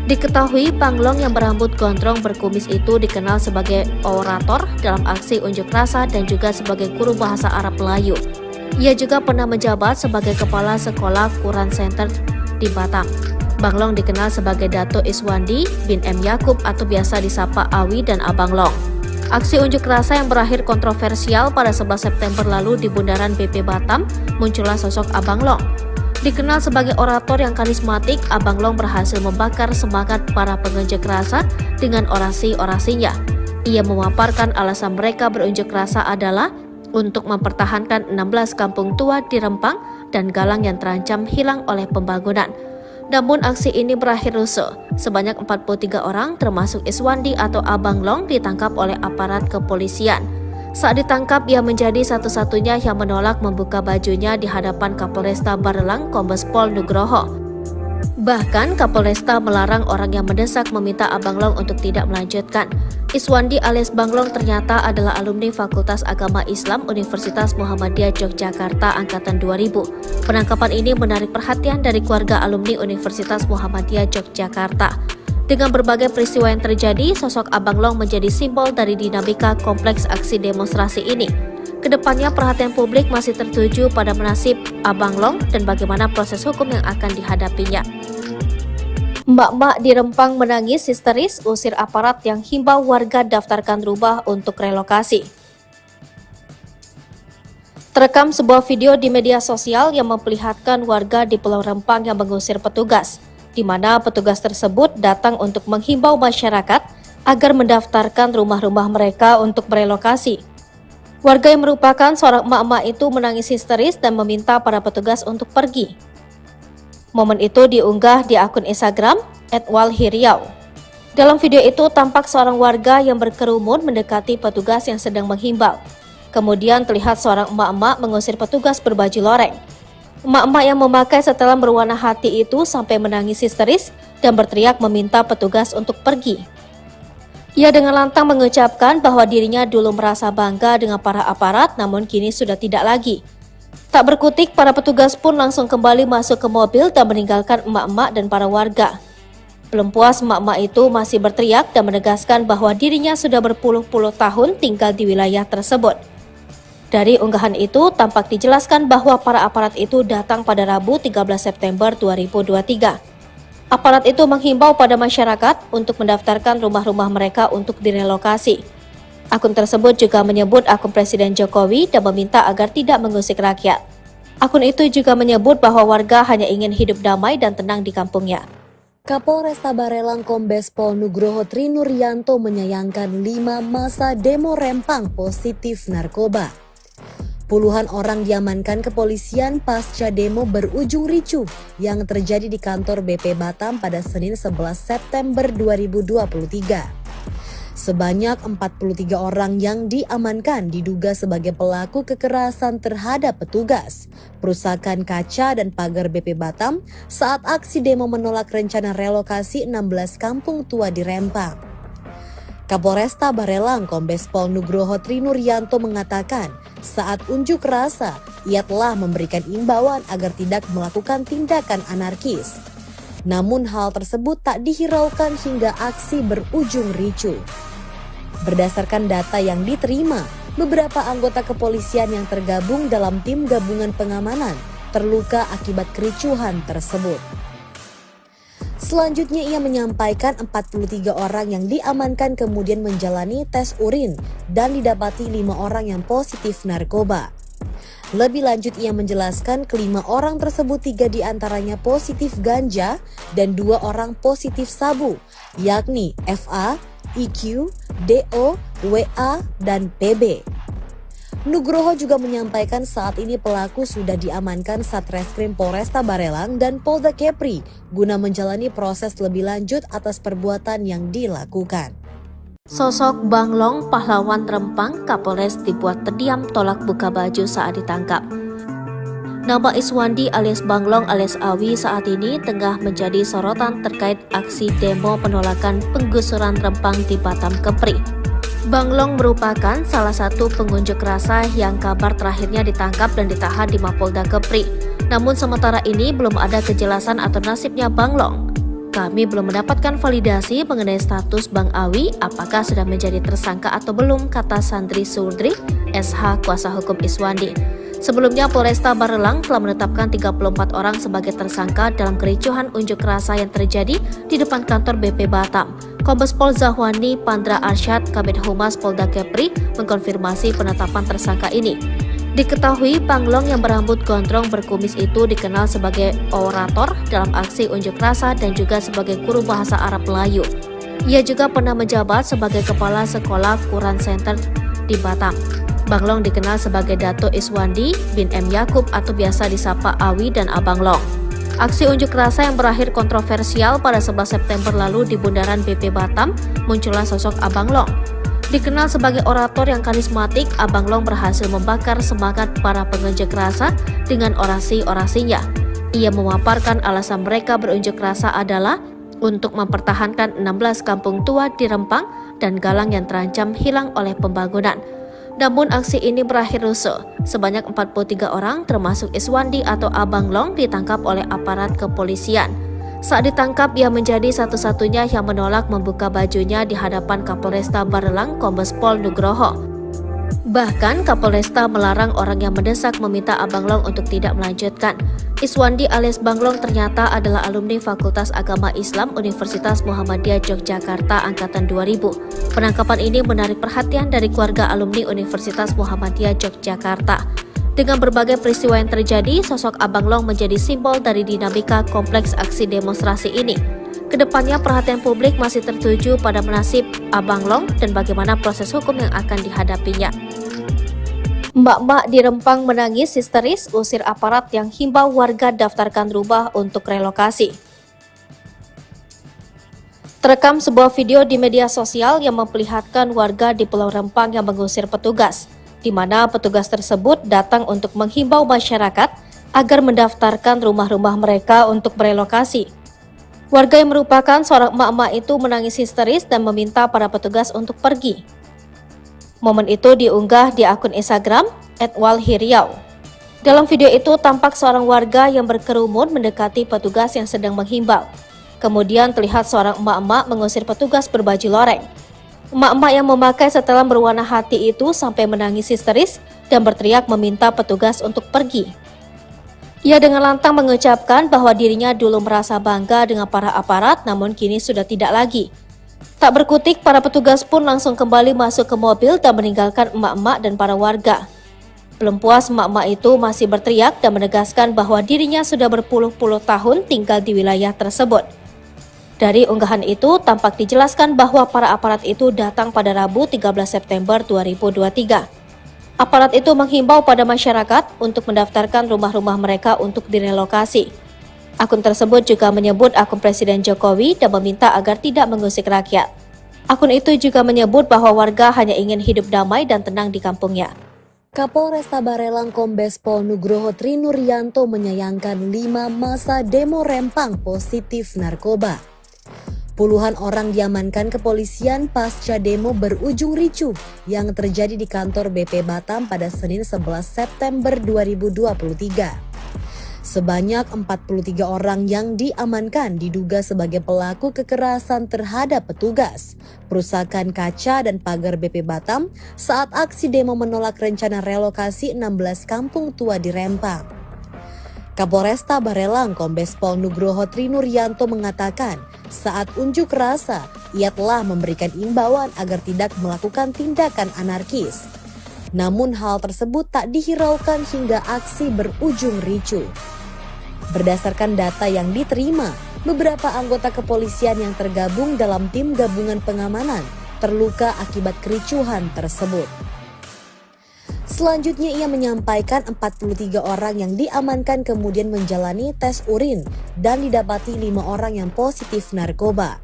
Diketahui Bang Long yang berambut gondrong berkumis itu dikenal sebagai orator dalam aksi unjuk rasa dan juga sebagai guru bahasa Arab Melayu. Ia juga pernah menjabat sebagai Kepala Sekolah Quran Center di Batam. Bang Long dikenal sebagai Dato Iswandi bin M. Yakub atau biasa disapa Awi dan Abang Long. Aksi unjuk rasa yang berakhir kontroversial pada 11 September lalu di Bundaran BP Batam, muncullah sosok Abang Long. Dikenal sebagai orator yang karismatik, Abang Long berhasil membakar semangat para pengunjuk rasa dengan orasi-orasinya. Ia memaparkan alasan mereka berunjuk rasa adalah untuk mempertahankan 16 kampung tua di Rempang dan Galang yang terancam hilang oleh pembangunan. Namun aksi ini berakhir rusuh. Sebanyak 43 orang termasuk Iswandi atau Abang Long ditangkap oleh aparat kepolisian. Saat ditangkap, ia menjadi satu-satunya yang menolak membuka bajunya di hadapan Kapolresta Barelang Kombes Pol Nugroho. Bahkan Kapolresta melarang orang yang mendesak meminta Abang Long untuk tidak melanjutkan. Iswandi alias Bang Long ternyata adalah alumni Fakultas Agama Islam Universitas Muhammadiyah Yogyakarta Angkatan 2000. Penangkapan ini menarik perhatian dari keluarga alumni Universitas Muhammadiyah Yogyakarta. Dengan berbagai peristiwa yang terjadi, sosok Abang Long menjadi simbol dari dinamika kompleks aksi demonstrasi ini. Kedepannya perhatian publik masih tertuju pada nasib Abang Long dan bagaimana proses hukum yang akan dihadapinya. Emak-emak di Rempang menangis histeris usir aparat yang himbau warga daftarkan rumah untuk relokasi. Terekam sebuah video di media sosial yang memperlihatkan warga di Pulau Rempang yang mengusir petugas, di mana petugas tersebut datang untuk menghimbau masyarakat agar mendaftarkan rumah-rumah mereka untuk merelokasi. Warga yang merupakan seorang emak-emak itu menangis histeris dan meminta para petugas untuk pergi. Momen itu diunggah di akun Instagram @walhiriau. Dalam video itu tampak seorang warga yang berkerumun mendekati petugas yang sedang menghimbau. Kemudian terlihat seorang emak-emak mengusir petugas berbaju loreng. Emak-emak yang memakai setelan berwarna hati itu sampai menangis histeris dan berteriak meminta petugas untuk pergi. Ia dengan lantang mengucapkan bahwa dirinya dulu merasa bangga dengan para aparat, namun kini sudah tidak lagi. Tak berkutik, para petugas pun langsung kembali masuk ke mobil dan meninggalkan emak-emak dan para warga. Belum puas, emak-emak itu masih berteriak dan menegaskan bahwa dirinya sudah berpuluh-puluh tahun tinggal di wilayah tersebut. Dari unggahan itu, tampak dijelaskan bahwa para aparat itu datang pada Rabu 13 September 2023. Aparat itu menghimbau pada masyarakat untuk mendaftarkan rumah-rumah mereka untuk direlokasi. Akun tersebut juga menyebut akun Presiden Jokowi dan meminta agar tidak mengusik rakyat. Akun itu juga menyebut bahwa warga hanya ingin hidup damai dan tenang di kampungnya. Kapolresta Barelang Kombes Pol Nugroho Trinuryanto menyayangkan 5 massa demo Rempang positif narkoba. Puluhan orang diamankan kepolisian pasca demo berujung ricuh yang terjadi di kantor BP Batam pada Senin 11 September 2023. Sebanyak 43 orang yang diamankan diduga sebagai pelaku kekerasan terhadap petugas, perusakan kaca dan pagar BP Batam saat aksi demo menolak rencana relokasi 16 kampung tua di Rempang. Kapolresta Barelang Kombes Pol Nugroho Trinuryanto mengatakan saat unjuk rasa ia telah memberikan imbauan agar tidak melakukan tindakan anarkis. Namun hal tersebut tak dihiraukan hingga aksi berujung ricuh. Berdasarkan data yang diterima, beberapa anggota kepolisian yang tergabung dalam tim gabungan pengamanan terluka akibat kericuhan tersebut. Selanjutnya ia menyampaikan 43 orang yang diamankan kemudian menjalani tes urin dan didapati 5 orang yang positif narkoba. Lebih lanjut ia menjelaskan kelima orang tersebut 3 diantaranya positif ganja dan 2 orang positif sabu, yakni FA, IQ, DO, WA, dan PB. Nugroho juga menyampaikan saat ini pelaku sudah diamankan Satreskrim Polresta Barelang dan Polda Kepri guna menjalani proses lebih lanjut atas perbuatan yang dilakukan. Sosok Bang Long, pahlawan Rempang, Kapolres dibuat terdiam tolak buka baju saat ditangkap. Nama Iswandi alias Bang Long alias Awi saat ini tengah menjadi sorotan terkait aksi demo penolakan penggusuran Rempang di Batam Kepri. Bang Long merupakan salah satu pengunjuk rasa yang kabar terakhirnya ditangkap dan ditahan di Mapolda Kepri. Namun sementara ini belum ada kejelasan atau nasibnya Bang Long. Kami belum mendapatkan validasi mengenai status Bang Awi apakah sudah menjadi tersangka atau belum, kata Sandri Surdri, SH kuasa hukum Iswandi. Sebelumnya Polresta Barelang telah menetapkan 34 orang sebagai tersangka dalam kericuhan unjuk rasa yang terjadi di depan kantor BP Batam. Kombes Pol Zahwani Pandra Arsyad, Kabid Humas Polda Kepri, mengkonfirmasi penetapan tersangka ini. Diketahui Bang Long yang berambut gondrong berkumis itu dikenal sebagai orator dalam aksi unjuk rasa dan juga sebagai guru bahasa Arab Melayu. Ia juga pernah menjabat sebagai Kepala Sekolah Quran Center di Batam. Bang Long dikenal sebagai Dato Iswandi bin M. Yakub atau biasa disapa Awi dan Abang Long. Aksi unjuk rasa yang berakhir kontroversial pada 11 September lalu di Bundaran BP Batam, muncullah sosok Abang Long. Dikenal sebagai orator yang karismatik, Abang Long berhasil membakar semangat para pengunjuk rasa dengan orasi-orasinya. Ia memaparkan alasan mereka berunjuk rasa adalah untuk mempertahankan 16 kampung tua di Rempang dan Galang yang terancam hilang oleh pembangunan. Namun aksi ini berakhir rusuh. Sebanyak 43 orang termasuk Iswandi atau Abang Long ditangkap oleh aparat kepolisian. Saat ditangkap, ia menjadi satu-satunya yang menolak membuka bajunya di hadapan Kapolresta Barelang Kombes Pol Nugroho. Bahkan Kapolresta melarang orang yang mendesak meminta Abang Long untuk tidak melanjutkan. Iswandi alias Bang Long ternyata adalah alumni Fakultas Agama Islam Universitas Muhammadiyah Yogyakarta angkatan 2000. Penangkapan ini menarik perhatian dari keluarga alumni Universitas Muhammadiyah Yogyakarta. Dengan berbagai peristiwa yang terjadi, sosok Abang Long menjadi simbol dari dinamika kompleks aksi demonstrasi ini. Kedepannya perhatian publik masih tertuju pada nasib Abang Long dan bagaimana proses hukum yang akan dihadapinya. Mbak-mbak di Rempang menangis histeris usir aparat yang himbau warga daftarkan rumah untuk relokasi. Terekam sebuah video di media sosial yang memperlihatkan warga di Pulau Rempang yang mengusir petugas, di mana petugas tersebut datang untuk menghimbau masyarakat agar mendaftarkan rumah-rumah mereka untuk merelokasi. Warga yang merupakan seorang emak-emak itu menangis histeris dan meminta para petugas untuk pergi. Momen itu diunggah di akun Instagram @walhiriau. Dalam video itu tampak seorang warga yang berkerumun mendekati petugas yang sedang menghimbau. Kemudian terlihat seorang emak-emak mengusir petugas berbaju loreng. Emak-emak yang memakai setelan berwarna hati itu sampai menangis histeris dan berteriak meminta petugas untuk pergi. Ia dengan lantang mengucapkan bahwa dirinya dulu merasa bangga dengan para aparat, namun kini sudah tidak lagi. Tak berkutik, para petugas pun langsung kembali masuk ke mobil dan meninggalkan emak-emak dan para warga. Belum puas, emak-emak itu masih berteriak dan menegaskan bahwa dirinya sudah berpuluh-puluh tahun tinggal di wilayah tersebut. Dari unggahan itu, tampak dijelaskan bahwa para aparat itu datang pada Rabu 13 September 2023. Aparat itu menghimbau pada masyarakat untuk mendaftarkan rumah-rumah mereka untuk direlokasi. Akun tersebut juga menyebut akun Presiden Jokowi dan meminta agar tidak mengusik rakyat. Akun itu juga menyebut bahwa warga hanya ingin hidup damai dan tenang di kampungnya. Kapolresta Barelang Kombes Pol Nugroho Trinuryanto menyayangkan 5 masa demo Rempang positif narkoba. Puluhan orang diamankan kepolisian pasca demo berujung ricuh yang terjadi di kantor BP Batam pada Senin 11 September 2023. Sebanyak 43 orang yang diamankan diduga sebagai pelaku kekerasan terhadap petugas, perusakan kaca dan pagar BP Batam saat aksi demo menolak rencana relokasi 16 kampung tua di Rempang. Kapolresta Barelang Kombes Pol Nugroho Trinuryanto mengatakan saat unjuk rasa ia telah memberikan imbauan agar tidak melakukan tindakan anarkis. Namun hal tersebut tak dihiraukan hingga aksi berujung ricuh. Berdasarkan data yang diterima, beberapa anggota kepolisian yang tergabung dalam tim gabungan pengamanan terluka akibat kericuhan tersebut. Selanjutnya ia menyampaikan 43 orang yang diamankan kemudian menjalani tes urin dan didapati 5 orang yang positif narkoba.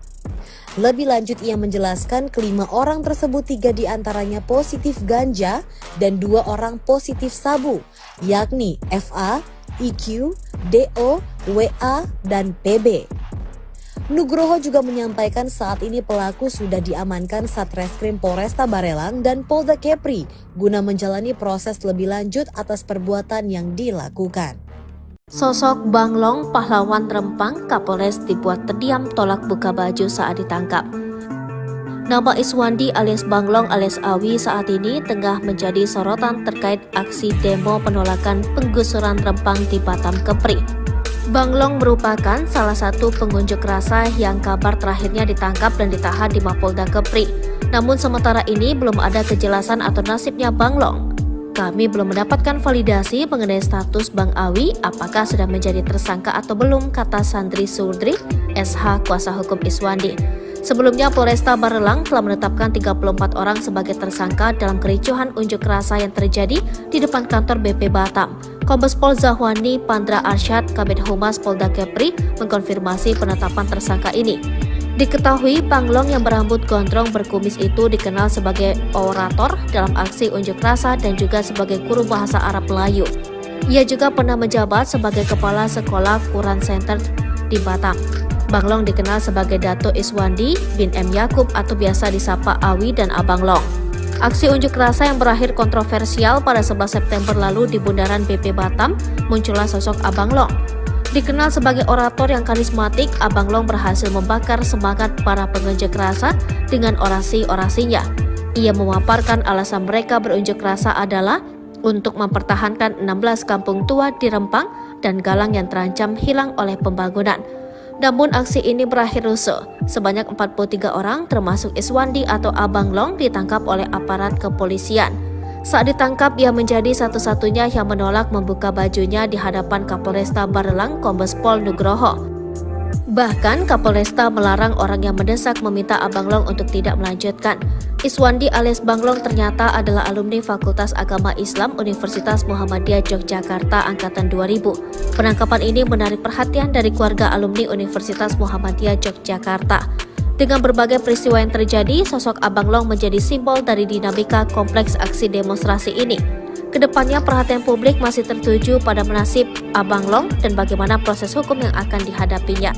Lebih lanjut ia menjelaskan kelima orang tersebut 3 diantaranya positif ganja dan 2 orang positif sabu, yakni FA, IQ, DO, WA, dan PB. Nugroho juga menyampaikan saat ini pelaku sudah diamankan Satreskrim Polresta Barelang dan Polda Kepri guna menjalani proses lebih lanjut atas perbuatan yang dilakukan. Sosok Bang Long, pahlawan Rempang, Kapolres dibuat terdiam tolak buka baju saat ditangkap. Nama Iswandi alias Bang Long alias Awi saat ini tengah menjadi sorotan terkait aksi demo penolakan penggusuran Rempang di Batam Kepri. Bang Long merupakan salah satu pengunjuk rasa yang kabar terakhirnya ditangkap dan ditahan di Mapolda Kepri. Namun sementara ini belum ada kejelasan atau nasibnya Bang Long. Kami belum mendapatkan validasi mengenai status Bang Awi apakah sudah menjadi tersangka atau belum, kata Sandri Surdri, SH kuasa hukum Iswandi. Sebelumnya Polresta Barelang telah menetapkan 34 orang sebagai tersangka dalam kericuhan unjuk rasa yang terjadi di depan kantor BP Batam. Kombes Pol Zahwani Pandra Arsyad, Kabid Humas Polda Kepri, mengkonfirmasi penetapan tersangka ini. Diketahui Banglong yang berambut gondrong berkumis itu dikenal sebagai orator dalam aksi unjuk rasa dan juga sebagai guru bahasa Arab Melayu. Ia juga pernah menjabat sebagai kepala sekolah Quran Center di Batam. Banglong dikenal sebagai Dato Iswandi bin M. Yakub atau biasa disapa Awi dan Abang Long. Aksi unjuk rasa yang berakhir kontroversial pada 11 September lalu di Bundaran BP Batam, muncullah sosok Abang Long. Dikenal sebagai orator yang karismatik, Abang Long berhasil membakar semangat para pengunjuk rasa dengan orasi-orasinya. Ia memaparkan alasan mereka berunjuk rasa adalah untuk mempertahankan 16 kampung tua di Rempang dan Galang yang terancam hilang oleh pembangunan. Namun aksi ini berakhir rusuh. Sebanyak 43 orang termasuk Iswandi atau Abang Long ditangkap oleh aparat kepolisian. Saat ditangkap, ia menjadi satu-satunya yang menolak membuka bajunya di hadapan Kapolresta Barelang Kombes Pol Nugroho. Bahkan Kapolresta melarang orang yang mendesak meminta Abang Long untuk tidak melanjutkan. Iswandi alias Banglong ternyata adalah alumni Fakultas Agama Islam Universitas Muhammadiyah Yogyakarta angkatan 2000. Penangkapan ini menarik perhatian dari keluarga alumni Universitas Muhammadiyah Yogyakarta. Dengan berbagai peristiwa yang terjadi, sosok Abang Long menjadi simbol dari dinamika kompleks aksi demonstrasi ini. Kedepannya perhatian publik masih tertuju pada nasib Abang Long dan bagaimana proses hukum yang akan dihadapinya.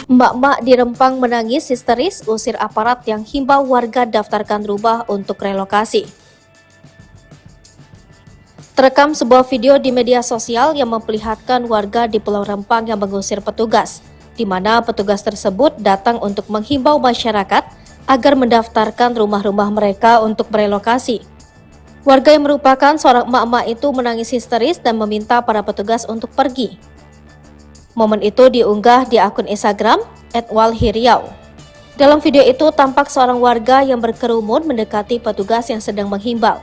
Mbak-mbak di Rempang menangis histeris usir aparat yang himbau warga daftarkan rumah untuk relokasi. Terekam sebuah video di media sosial yang memperlihatkan warga di Pulau Rempang yang mengusir petugas, di mana petugas tersebut datang untuk menghimbau masyarakat agar mendaftarkan rumah-rumah mereka untuk berelokasi. Warga yang merupakan seorang emak-emak itu menangis histeris dan meminta para petugas untuk pergi. Momen itu diunggah di akun Instagram @walhiriau. Dalam video itu tampak seorang warga yang berkerumun mendekati petugas yang sedang menghimbau.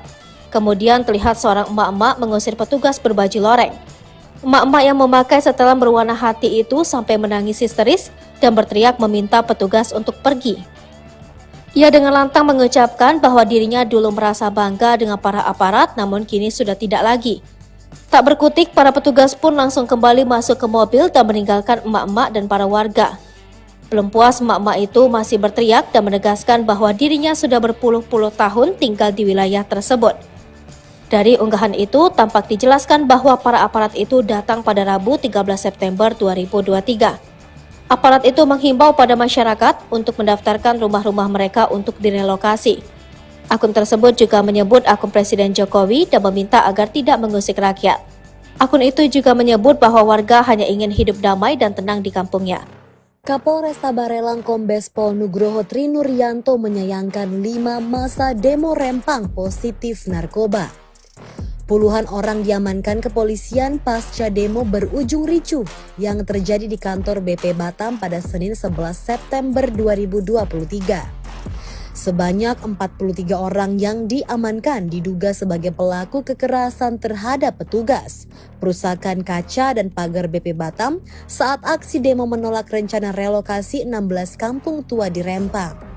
Kemudian terlihat seorang emak-emak mengusir petugas berbaju loreng. Emak-emak yang memakai setelan berwarna hati itu sampai menangis histeris dan berteriak meminta petugas untuk pergi. Ia dengan lantang mengucapkan bahwa dirinya dulu merasa bangga dengan para aparat, namun kini sudah tidak lagi. Tak berkutik, para petugas pun langsung kembali masuk ke mobil dan meninggalkan emak-emak dan para warga. Belum puas, emak-emak itu masih berteriak dan menegaskan bahwa dirinya sudah berpuluh-puluh tahun tinggal di wilayah tersebut. Dari unggahan itu, tampak dijelaskan bahwa para aparat itu datang pada Rabu 13 September 2023. Aparat itu menghimbau pada masyarakat untuk mendaftarkan rumah-rumah mereka untuk direlokasi. Akun tersebut juga menyebut akun Presiden Jokowi dan meminta agar tidak mengusik rakyat. Akun itu juga menyebut bahwa warga hanya ingin hidup damai dan tenang di kampungnya. Kapolresta Barelang Kombes Pol Nugroho Trinuryanto menyayangkan 5 masa demo Rempang positif narkoba. Puluhan orang diamankan kepolisian pasca demo berujung ricuh yang terjadi di kantor BP Batam pada Senin 11 September 2023. Sebanyak 43 orang yang diamankan diduga sebagai pelaku kekerasan terhadap petugas, perusakan kaca dan pagar BP Batam saat aksi demo menolak rencana relokasi 16 kampung tua di Rempang.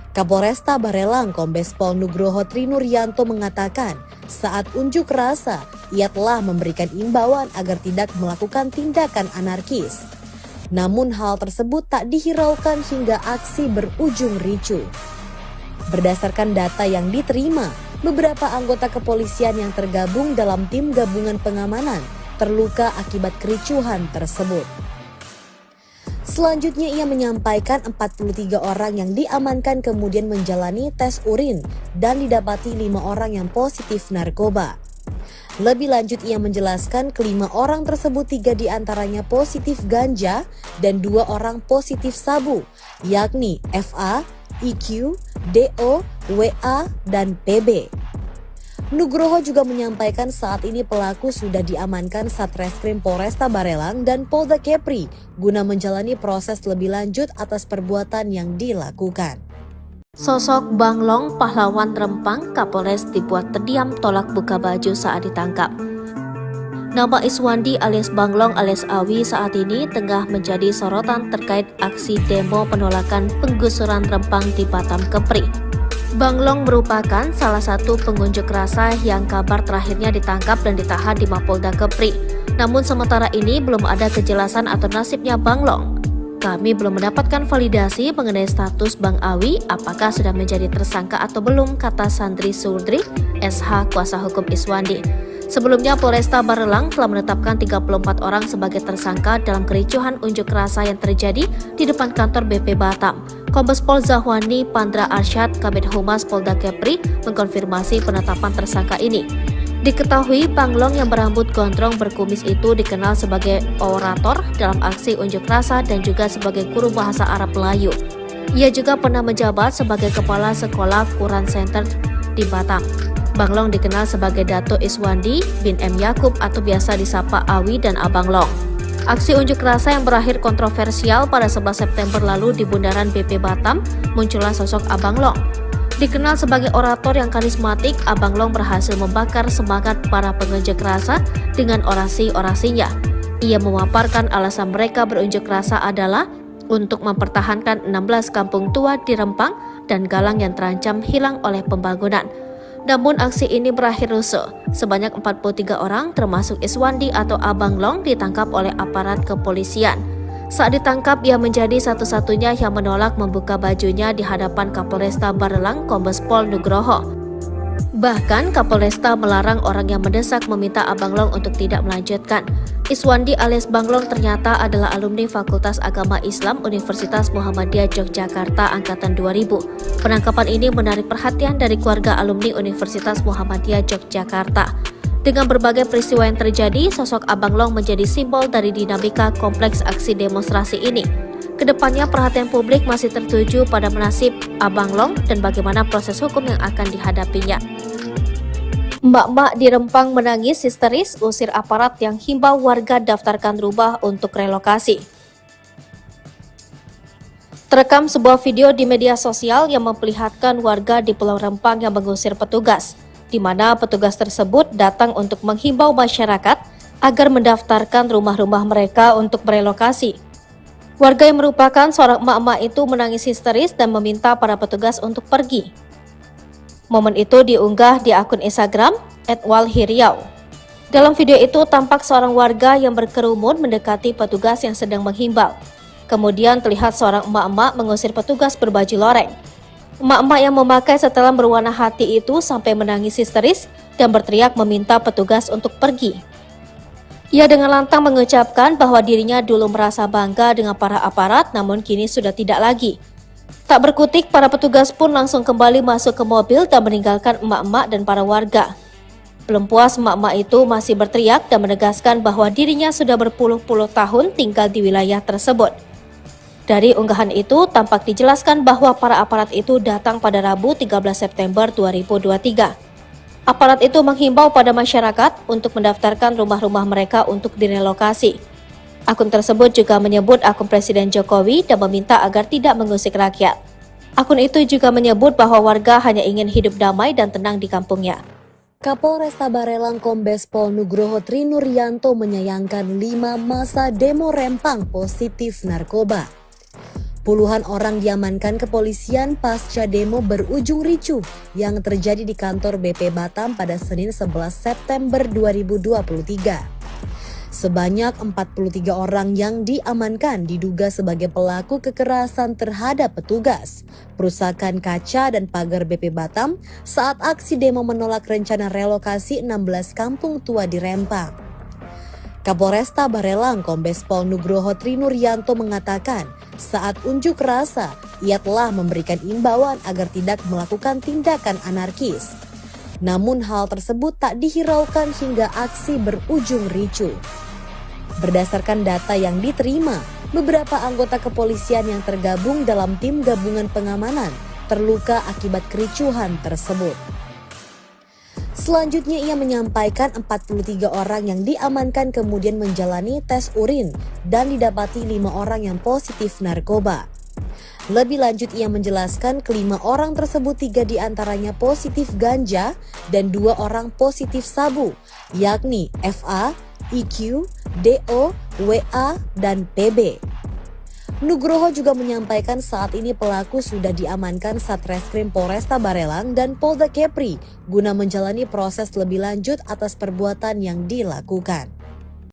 Kapolresta Barelang Kombes Pol Nugroho Trinuryanto mengatakan saat unjuk rasa ia telah memberikan imbauan agar tidak melakukan tindakan anarkis. Namun hal tersebut tak dihiraukan hingga aksi berujung ricuh. Berdasarkan data yang diterima, beberapa anggota kepolisian yang tergabung dalam tim gabungan pengamanan terluka akibat kericuhan tersebut. Selanjutnya ia menyampaikan 43 orang yang diamankan kemudian menjalani tes urin dan didapati 5 orang yang positif narkoba. Lebih lanjut ia menjelaskan kelima orang tersebut 3 diantaranya positif ganja dan 2 orang positif sabu, yakni FA, IQ, DO, WA, dan PB. Nugroho juga menyampaikan saat ini pelaku sudah diamankan Satreskrim Polresta Barelang dan Polda Kepri guna menjalani proses lebih lanjut atas perbuatan yang dilakukan. Sosok Banglong, pahlawan Rempang, Kapolres dibuat terdiam tolak buka baju saat ditangkap. Nama Iswandi alias Banglong alias Awi saat ini tengah menjadi sorotan terkait aksi demo penolakan penggusuran Rempang di Batam Kepri. Banglong merupakan salah satu pengunjuk rasa yang kabar terakhirnya ditangkap dan ditahan di Mapolda Kepri. Namun sementara ini belum ada kejelasan atau nasibnya Banglong. Kami belum mendapatkan validasi mengenai status Bang Awi apakah sudah menjadi tersangka atau belum, kata Sandri Surdri, SH kuasa hukum Iswandi. Sebelumnya Polresta Barelang telah menetapkan 34 orang sebagai tersangka dalam kericuhan unjuk rasa yang terjadi di depan kantor BP Batam. Kombes Pol Zahwani Pandra Arsyad, Kabid Humas Polda Kepri, mengkonfirmasi penetapan tersangka ini. Diketahui Panglong yang berambut gondrong berkumis itu dikenal sebagai orator dalam aksi unjuk rasa dan juga sebagai guru bahasa Arab Melayu. Ia juga pernah menjabat sebagai Kepala Sekolah Quran Center di Batam. Banglong dikenal sebagai Dato Iswandi bin M. Yakub atau biasa disapa Awi dan Abang Long. Aksi unjuk rasa yang berakhir kontroversial pada 11 September lalu di Bundaran BP Batam, muncullah sosok Abang Long. Dikenal sebagai orator yang karismatik, Abang Long berhasil membakar semangat para pengunjuk rasa dengan orasi-orasinya. Ia memaparkan alasan mereka berunjuk rasa adalah untuk mempertahankan 16 kampung tua di Rempang dan Galang yang terancam hilang oleh pembangunan. Namun aksi ini berakhir rusuh. Sebanyak 43 orang termasuk Iswandi atau Abang Long ditangkap oleh aparat kepolisian. Saat ditangkap, ia menjadi satu-satunya yang menolak membuka bajunya di hadapan Kapolresta Barelang, Kombes Pol Nugroho. Bahkan Kapolresta melarang orang yang mendesak meminta Abang Long untuk tidak melanjutkan. Iswandi alias Bang Long ternyata adalah alumni Fakultas Agama Islam Universitas Muhammadiyah Yogyakarta angkatan 2000. Penangkapan ini menarik perhatian dari keluarga alumni Universitas Muhammadiyah Yogyakarta. Dengan berbagai peristiwa yang terjadi, sosok Abang Long menjadi simbol dari dinamika kompleks aksi demonstrasi ini. Kedepannya perhatian publik masih tertuju pada nasib Abang Long dan bagaimana proses hukum yang akan dihadapinya. Mbak-mbak di Rempang menangis histeris usir aparat yang himbau warga daftarkan rumah untuk relokasi. Terekam sebuah video di media sosial yang memperlihatkan warga di Pulau Rempang yang mengusir petugas, di mana petugas tersebut datang untuk menghimbau masyarakat agar mendaftarkan rumah-rumah mereka untuk merelokasi. Warga yang merupakan seorang emak-emak itu menangis histeris dan meminta para petugas untuk pergi. Momen itu diunggah di akun Instagram @walhiriau. Dalam video itu tampak seorang warga yang berkerumun mendekati petugas yang sedang menghimbau. Kemudian terlihat seorang emak-emak mengusir petugas berbaju loreng. Emak-emak yang memakai setelan berwarna hati itu sampai menangis histeris dan berteriak meminta petugas untuk pergi. Ia dengan lantang mengucapkan bahwa dirinya dulu merasa bangga dengan para aparat, namun kini sudah tidak lagi. Tak berkutik, para petugas pun langsung kembali masuk ke mobil dan meninggalkan emak-emak dan para warga. Belum puas, emak-emak itu masih berteriak dan menegaskan bahwa dirinya sudah berpuluh-puluh tahun tinggal di wilayah tersebut. Dari unggahan itu, tampak dijelaskan bahwa para aparat itu datang pada Rabu 13 September 2023. Aparat itu menghimbau pada masyarakat untuk mendaftarkan rumah-rumah mereka untuk direlokasi. Akun tersebut juga menyebut akun Presiden Jokowi dan meminta agar tidak mengusik rakyat. Akun itu juga menyebut bahwa warga hanya ingin hidup damai dan tenang di kampungnya. Kapolresta Barelang Kombes Pol Nugroho Trinuryanto menyayangkan 5 masa demo Rempang positif narkoba. Puluhan orang diamankan kepolisian pasca demo berujung ricuh yang terjadi di kantor BP Batam pada Senin 11 September 2023. Sebanyak 43 orang yang diamankan diduga sebagai pelaku kekerasan terhadap petugas, perusakan kaca dan pagar BP Batam saat aksi demo menolak rencana relokasi 16 kampung tua di Rempang. Kapolresta Barelang Kombes Pol Nugroho Trinuryanto mengatakan saat unjuk rasa ia telah memberikan imbauan agar tidak melakukan tindakan anarkis. Namun hal tersebut tak dihiraukan hingga aksi berujung ricuh. Berdasarkan data yang diterima, beberapa anggota kepolisian yang tergabung dalam tim gabungan pengamanan terluka akibat kericuhan tersebut. Selanjutnya ia menyampaikan 43 orang yang diamankan kemudian menjalani tes urin dan didapati 5 orang yang positif narkoba. Lebih lanjut ia menjelaskan kelima orang tersebut 3 diantaranya positif ganja dan 2 orang positif sabu, yakni FA, IQ, DO, WA, dan PB. Nugroho juga menyampaikan saat ini pelaku sudah diamankan Satreskrim Polresta Barelang dan Polda Kepri guna menjalani proses lebih lanjut atas perbuatan yang dilakukan.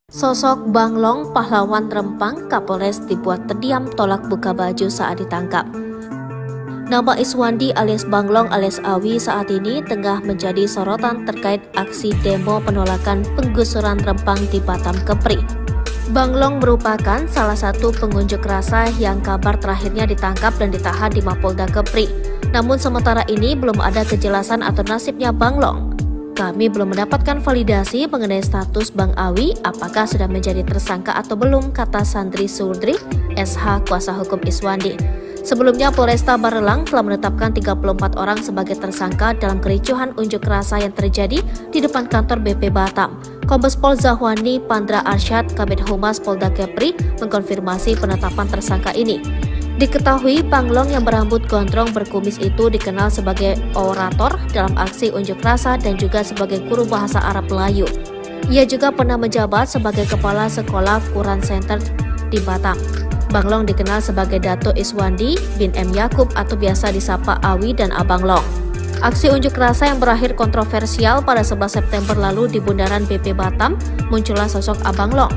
Sosok Bang Long, pahlawan Rempang, Kapolres dibuat terdiam tolak buka baju saat ditangkap. Nama Iswandi alias Bang Long alias Awi saat ini tengah menjadi sorotan terkait aksi demo penolakan penggusuran Rempang di Batam Kepri. Bang Long merupakan salah satu pengunjuk rasa yang kabar terakhirnya ditangkap dan ditahan di Mapolda Kepri. Namun sementara ini belum ada kejelasan atau nasibnya Bang Long. Kami belum mendapatkan validasi mengenai status Bang Awi apakah sudah menjadi tersangka atau belum, kata Sandri Surdri, SH kuasa hukum Iswandi. Sebelumnya Polresta Barelang telah menetapkan 34 orang sebagai tersangka dalam kericuhan unjuk rasa yang terjadi di depan kantor BP Batam. Kombes Pol Zahwani Pandra Arsyad, Kabid Humas Polda Kepri, mengkonfirmasi penetapan tersangka ini. Diketahui Bang Long yang berambut gondrong berkumis itu dikenal sebagai orator dalam aksi unjuk rasa dan juga sebagai guru bahasa Arab Melayu. Ia juga pernah menjabat sebagai kepala sekolah Quran Center di Batam. Bang Long dikenal sebagai Dato Iswandi bin M. Yakub atau biasa disapa Awi dan Abang Long. Aksi unjuk rasa yang berakhir kontroversial pada 11 September lalu di Bundaran BP Batam, muncullah sosok Abang Long.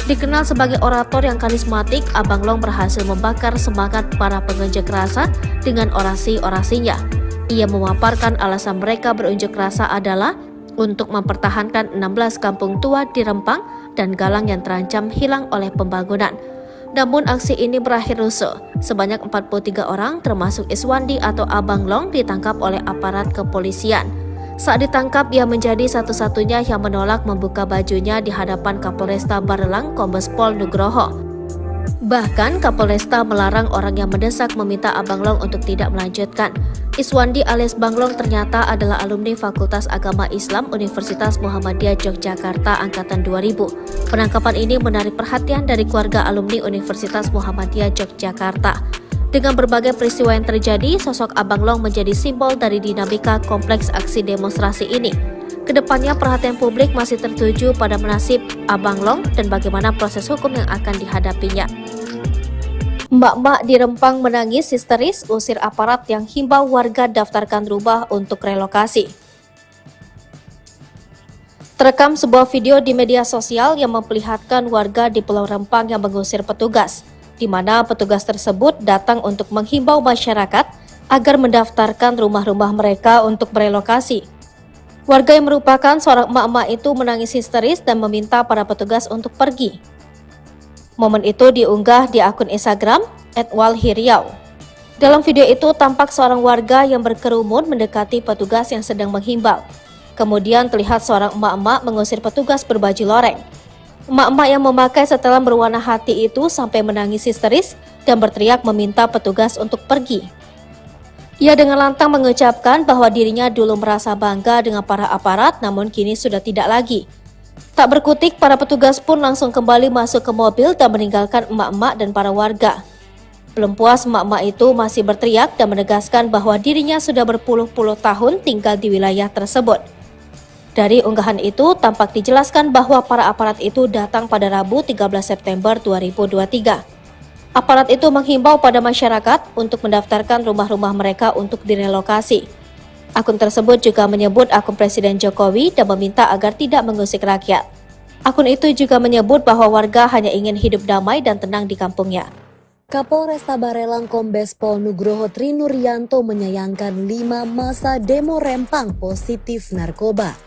Dikenal sebagai orator yang karismatik, Abang Long berhasil membakar semangat para pengunjuk rasa dengan orasi-orasinya. Ia memaparkan alasan mereka berunjuk rasa adalah untuk mempertahankan 16 kampung tua di Rempang dan Galang yang terancam hilang oleh pembangunan. Namun aksi ini berakhir rusuh. Sebanyak 43 orang termasuk Iswandi atau Abang Long ditangkap oleh aparat kepolisian. Saat ditangkap, ia menjadi satu-satunya yang menolak membuka bajunya di hadapan Kapolresta Barelang, Kombes Pol Nugroho. Bahkan Kapolresta melarang orang yang mendesak meminta Abang Long untuk tidak melanjutkan. Iswandi alias Bang Long ternyata adalah alumni Fakultas Agama Islam Universitas Muhammadiyah Yogyakarta angkatan 2000. Penangkapan ini menarik perhatian dari keluarga alumni Universitas Muhammadiyah Yogyakarta. Dengan berbagai peristiwa yang terjadi, sosok Abang Long menjadi simbol dari dinamika kompleks aksi demonstrasi ini. Kedepannya perhatian publik masih tertuju pada nasib Abang Long dan bagaimana proses hukum yang akan dihadapinya. Mbak-mbak di Rempang menangis histeris usir aparat yang himbau warga daftarkan rumah untuk relokasi. Terekam sebuah video di media sosial yang memperlihatkan warga di Pulau Rempang yang mengusir petugas, di mana petugas tersebut datang untuk menghimbau masyarakat agar mendaftarkan rumah-rumah mereka untuk merelokasi. Warga yang merupakan seorang emak-emak itu menangis histeris dan meminta para petugas untuk pergi. Momen itu diunggah di akun Instagram @walhiriau. Dalam video itu tampak seorang warga yang berkerumun mendekati petugas yang sedang menghimbau. Kemudian terlihat seorang emak-emak mengusir petugas berbaju loreng. Emak-emak yang memakai setelan berwarna hati itu sampai menangis histeris dan berteriak meminta petugas untuk pergi. Ia dengan lantang mengucapkan bahwa dirinya dulu merasa bangga dengan para aparat, namun kini sudah tidak lagi. Tak berkutik, para petugas pun langsung kembali masuk ke mobil dan meninggalkan emak-emak dan para warga. Belum puas, emak-emak itu masih berteriak dan menegaskan bahwa dirinya sudah berpuluh-puluh tahun tinggal di wilayah tersebut. Dari unggahan itu, tampak dijelaskan bahwa para aparat itu datang pada Rabu 13 September 2023. Aparat itu menghimbau pada masyarakat untuk mendaftarkan rumah-rumah mereka untuk direlokasi. Akun tersebut juga menyebut akun Presiden Jokowi dan meminta agar tidak mengusik rakyat. Akun itu juga menyebut bahwa warga hanya ingin hidup damai dan tenang di kampungnya. Kapolresta Barelang Kombes Pol Nugroho Trinuryanto menyayangkan 5 masa demo Rempang positif narkoba.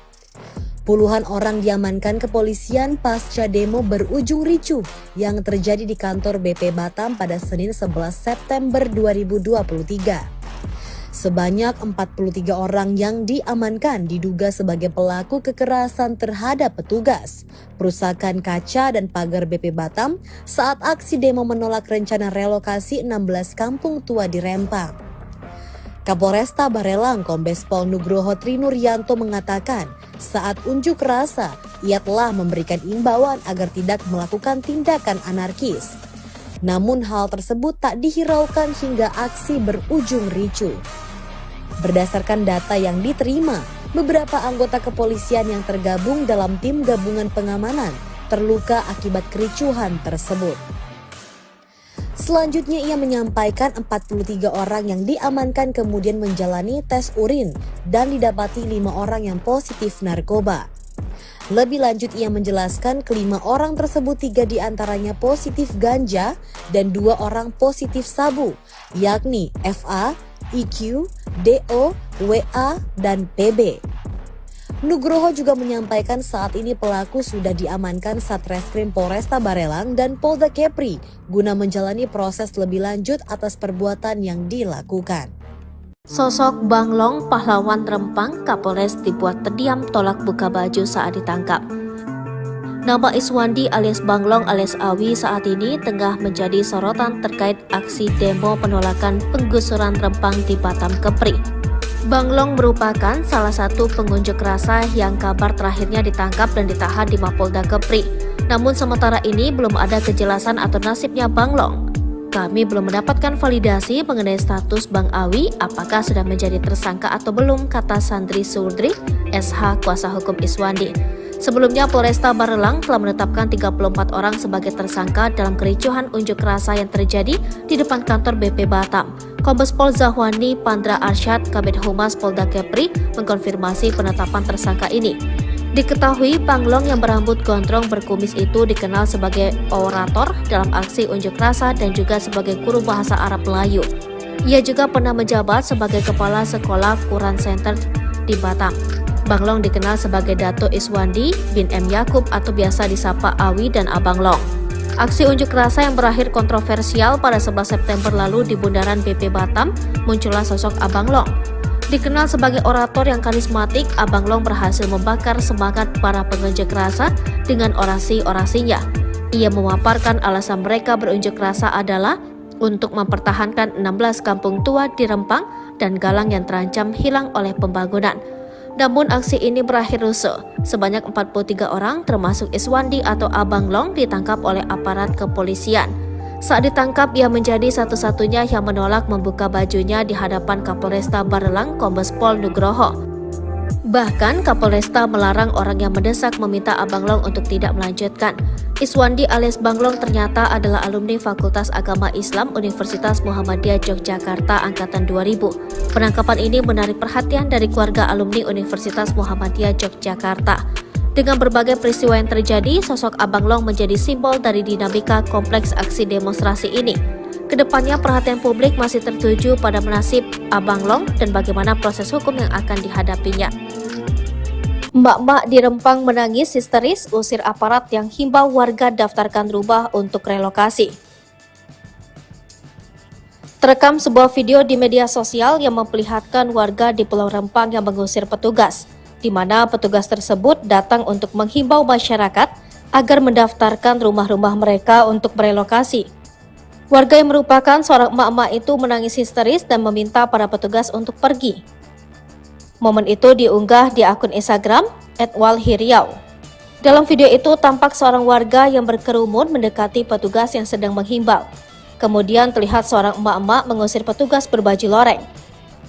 Puluhan orang diamankan kepolisian pasca demo berujung ricuh yang terjadi di kantor BP Batam pada Senin 11 September 2023. Sebanyak 43 orang yang diamankan diduga sebagai pelaku kekerasan terhadap petugas, perusakan kaca dan pagar BP Batam saat aksi demo menolak rencana relokasi 16 kampung tua di Rempang. Kapolresta Barelang Kombes Pol Nugroho Trinuryanto mengatakan saat unjuk rasa ia telah memberikan imbauan agar tidak melakukan tindakan anarkis. Namun hal tersebut tak dihiraukan hingga aksi berujung ricuh. Berdasarkan data yang diterima, beberapa anggota kepolisian yang tergabung dalam tim gabungan pengamanan terluka akibat kericuhan tersebut. Selanjutnya ia menyampaikan 43 orang yang diamankan kemudian menjalani tes urin dan didapati 5 orang yang positif narkoba. Lebih lanjut ia menjelaskan kelima orang tersebut 3 diantaranya positif ganja dan 2 orang positif sabu, yakni FA, IQ, DO, WA, dan PB. Nugroho juga menyampaikan saat ini pelaku sudah diamankan Satreskrim Polresta Barelang dan Polda Kepri guna menjalani proses lebih lanjut atas perbuatan yang dilakukan. Sosok Banglong, pahlawan Rempang, Kapolres dibuat terdiam tolak buka baju saat ditangkap. Nama Iswandi alias Banglong alias Awi saat ini tengah menjadi sorotan terkait aksi demo penolakan penggusuran Rempang di Batam Kepri. Banglong merupakan salah satu pengunjuk rasa yang kabar terakhirnya ditangkap dan ditahan di Mapolda Kepri. Namun sementara ini belum ada kejelasan atau nasibnya Banglong. Kami belum mendapatkan validasi mengenai status Bang Awi apakah sudah menjadi tersangka atau belum, kata Sandri Surdri, SH kuasa hukum Iswandi. Sebelumnya Polresta Barelang telah menetapkan 34 orang sebagai tersangka dalam kericuhan unjuk rasa yang terjadi di depan kantor BP Batam. Kombes Pol Zahwani Pandra Arsyad, Kabid Humas Polda Kepri, mengkonfirmasi penetapan tersangka ini. Diketahui Banglong yang berambut gondrong berkumis itu dikenal sebagai orator dalam aksi unjuk rasa dan juga sebagai guru bahasa Arab Melayu. Ia juga pernah menjabat sebagai kepala sekolah Quran Center di Batam. Banglong dikenal sebagai Dato Iswandi bin M. Yakub atau biasa disapa Awi dan Abang Long. Aksi unjuk rasa yang berakhir kontroversial pada 11 September lalu di Bundaran BP Batam, muncullah sosok Abang Long. Dikenal sebagai orator yang karismatik, Abang Long berhasil membakar semangat para pengunjuk rasa dengan orasi-orasinya. Ia memaparkan alasan mereka berunjuk rasa adalah untuk mempertahankan 16 kampung tua di Rempang dan Galang yang terancam hilang oleh pembangunan. Namun aksi ini berakhir rusuh. Sebanyak 43 orang termasuk Iswandi atau Abang Long ditangkap oleh aparat kepolisian. Saat ditangkap, ia menjadi satu-satunya yang menolak membuka bajunya di hadapan Kapolresta Barelang Kombes Pol Nugroho. Bahkan Kapolresta melarang orang yang mendesak meminta Abang Long untuk tidak melanjutkan. Iswandi alias Banglong ternyata adalah alumni Fakultas Agama Islam Universitas Muhammadiyah Yogyakarta Angkatan 2000. Penangkapan ini menarik perhatian dari keluarga alumni Universitas Muhammadiyah Yogyakarta. Dengan berbagai peristiwa yang terjadi, sosok Abang Long menjadi simbol dari dinamika kompleks aksi demonstrasi ini. Kedepannya perhatian publik masih tertuju pada nasib Abang Long dan bagaimana proses hukum yang akan dihadapinya. Mbak-mbak di Rempang menangis histeris usir aparat yang himbau warga daftarkan rumah untuk relokasi. Terekam sebuah video di media sosial yang memperlihatkan warga di Pulau Rempang yang mengusir petugas, di mana petugas tersebut datang untuk menghimbau masyarakat agar mendaftarkan rumah-rumah mereka untuk merelokasi. Warga yang merupakan seorang emak-emak itu menangis histeris dan meminta para petugas untuk pergi. Momen itu diunggah di akun Instagram @walhiriau. Dalam video itu tampak seorang warga yang berkerumun mendekati petugas yang sedang menghimbau. Kemudian terlihat seorang emak-emak mengusir petugas berbaju loreng.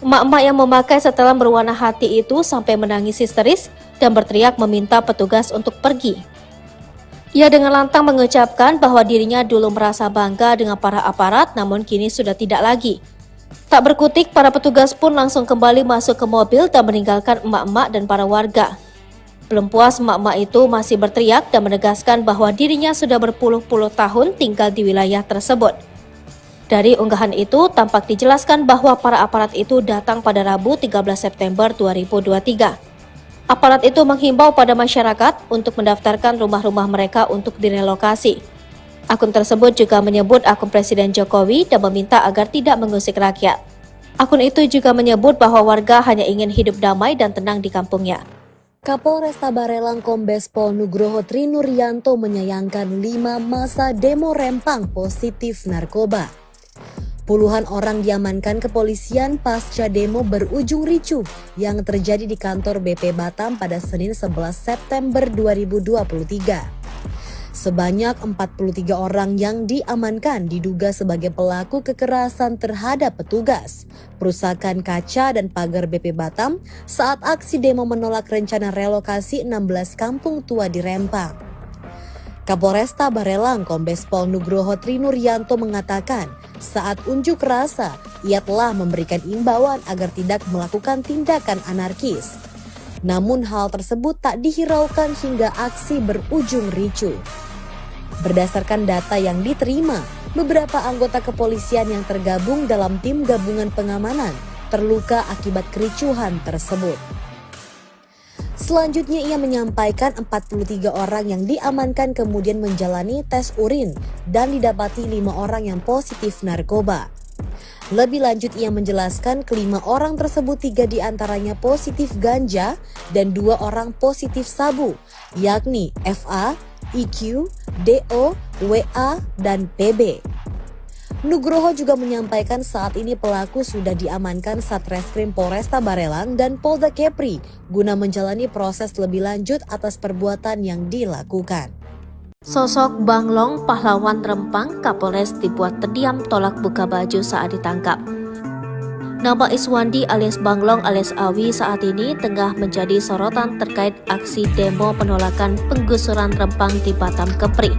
Emak-emak yang memakai setelan berwarna hati itu sampai menangis histeris dan berteriak meminta petugas untuk pergi. Ia dengan lantang mengucapkan bahwa dirinya dulu merasa bangga dengan para aparat, namun kini sudah tidak lagi. Tak berkutik, para petugas pun langsung kembali masuk ke mobil dan meninggalkan emak-emak dan para warga. Belum puas, emak-emak itu masih berteriak dan menegaskan bahwa dirinya sudah berpuluh-puluh tahun tinggal di wilayah tersebut. Dari unggahan itu, tampak dijelaskan bahwa para aparat itu datang pada Rabu 13 September 2023. Aparat itu menghimbau pada masyarakat untuk mendaftarkan rumah-rumah mereka untuk direlokasi. Akun tersebut juga menyebut akun Presiden Jokowi dan meminta agar tidak mengusik rakyat. Akun itu juga menyebut bahwa warga hanya ingin hidup damai dan tenang di kampungnya. Kapolresta Barelang Kombes Pol Nugroho Trinuryanto menyayangkan 5 masa demo Rempang positif narkoba. Puluhan orang diamankan kepolisian pasca demo berujung ricuh yang terjadi di kantor BP Batam pada Senin 11 September 2023. Sebanyak 43 orang yang diamankan diduga sebagai pelaku kekerasan terhadap petugas, perusakan kaca dan pagar BP Batam saat aksi demo menolak rencana relokasi 16 kampung tua di Rempang. Kapolresta Barelang Kombes Pol Nugroho Trinuryanto mengatakan saat unjuk rasa ia telah memberikan imbauan agar tidak melakukan tindakan anarkis. Namun hal tersebut tak dihiraukan hingga aksi berujung ricuh. Berdasarkan data yang diterima, beberapa anggota kepolisian yang tergabung dalam tim gabungan pengamanan terluka akibat kericuhan tersebut. Selanjutnya ia menyampaikan 43 orang yang diamankan kemudian menjalani tes urin dan didapati 5 orang yang positif narkoba. Lebih lanjut ia menjelaskan kelima orang tersebut 3 diantaranya positif ganja dan 2 orang positif sabu, yakni FA, IQ, DO, WA, dan PB. Nugroho juga menyampaikan saat ini pelaku sudah diamankan Satreskrim Polresta Barelang dan Polda Kepri guna menjalani proses lebih lanjut atas perbuatan yang dilakukan. Sosok Banglong, pahlawan Rempang, Kapolres dibuat terdiam tolak buka baju saat ditangkap. Nama Iswandi alias Banglong alias Awi saat ini tengah menjadi sorotan terkait aksi demo penolakan penggusuran Rempang di Batam Kepri.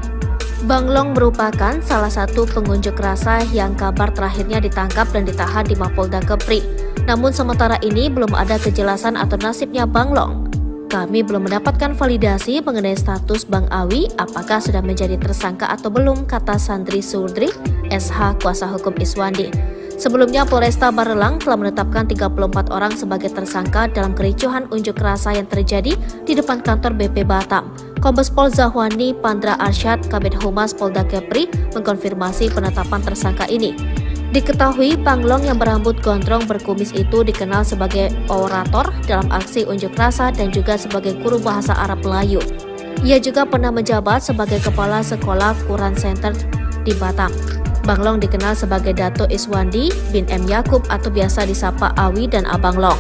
Banglong merupakan salah satu pengunjuk rasa yang kabar terakhirnya ditangkap dan ditahan di Mapolda Kepri. Namun sementara ini belum ada kejelasan atau nasibnya Banglong. Kami belum mendapatkan validasi mengenai status Bang Awi apakah sudah menjadi tersangka atau belum, kata Sandri Surdri, SH kuasa hukum Iswandi. Sebelumnya Polresta Barelang telah menetapkan 34 orang sebagai tersangka dalam kericuhan unjuk rasa yang terjadi di depan kantor BP Batam. Kombes Pol Zahwani Pandra Arsyad, Kabid Humas Polda Kepri, mengkonfirmasi penetapan tersangka ini. Diketahui Banglong yang berambut gondrong berkumis itu dikenal sebagai orator dalam aksi unjuk rasa dan juga sebagai guru bahasa Arab Melayu. Ia juga pernah menjabat sebagai Kepala Sekolah Quran Center di Batam. Banglong dikenal sebagai Dato Iswandi bin M. Yakub atau biasa disapa Awi dan Abang Long.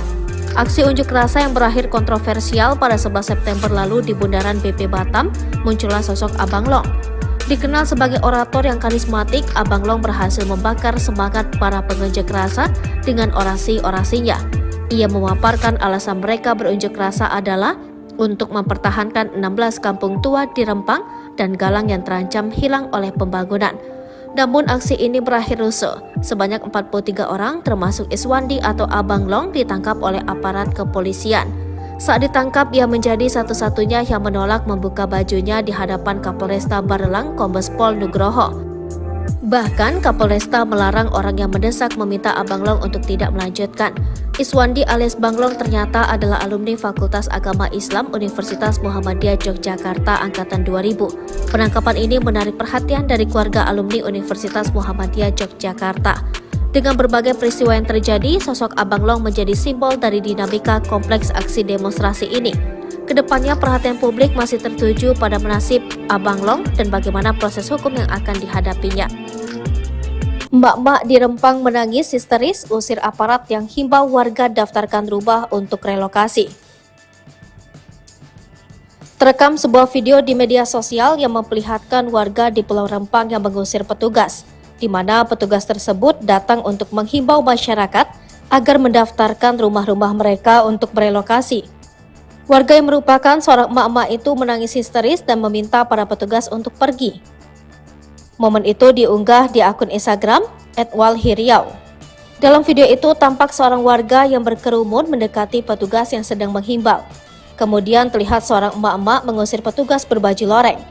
Aksi unjuk rasa yang berakhir kontroversial pada 11 September lalu di Bundaran BP Batam, muncullah sosok Abang Long. Dikenal sebagai orator yang karismatik, Abang Long berhasil membakar semangat para pengunjuk rasa dengan orasi-orasinya. Ia memaparkan alasan mereka berunjuk rasa adalah untuk mempertahankan 16 kampung tua di Rempang dan Galang yang terancam hilang oleh pembangunan. Namun aksi ini berakhir rusuh. Sebanyak 43 orang termasuk Iswandi atau Abang Long ditangkap oleh aparat kepolisian. Saat ditangkap, ia menjadi satu-satunya yang menolak membuka bajunya di hadapan Kapolresta Barelang Kombes Pol Nugroho. Bahkan Kapolresta melarang orang yang mendesak meminta Abang Long untuk tidak melanjutkan. Iswandi alias Banglong ternyata adalah alumni Fakultas Agama Islam Universitas Muhammadiyah Yogyakarta Angkatan 2000. Penangkapan ini menarik perhatian dari keluarga alumni Universitas Muhammadiyah Yogyakarta. Dengan berbagai peristiwa yang terjadi, sosok Abang Long menjadi simbol dari dinamika kompleks aksi demonstrasi ini. Kedepannya perhatian publik masih tertuju pada nasib Abang Long dan bagaimana proses hukum yang akan dihadapinya. Emak-emak di Rempang menangis histeris usir aparat yang himbau warga daftarkan rumah untuk relokasi. Terekam sebuah video di media sosial yang memperlihatkan warga di Pulau Rempang yang mengusir petugas, di mana petugas tersebut datang untuk menghimbau masyarakat agar mendaftarkan rumah-rumah mereka untuk merelokasi. Warga yang merupakan seorang emak-emak itu menangis histeris dan meminta para petugas untuk pergi. Momen itu diunggah di akun Instagram @walhiriau. Dalam video itu tampak seorang warga yang berkerumun mendekati petugas yang sedang menghimbau. Kemudian terlihat seorang emak-emak mengusir petugas berbaju loreng.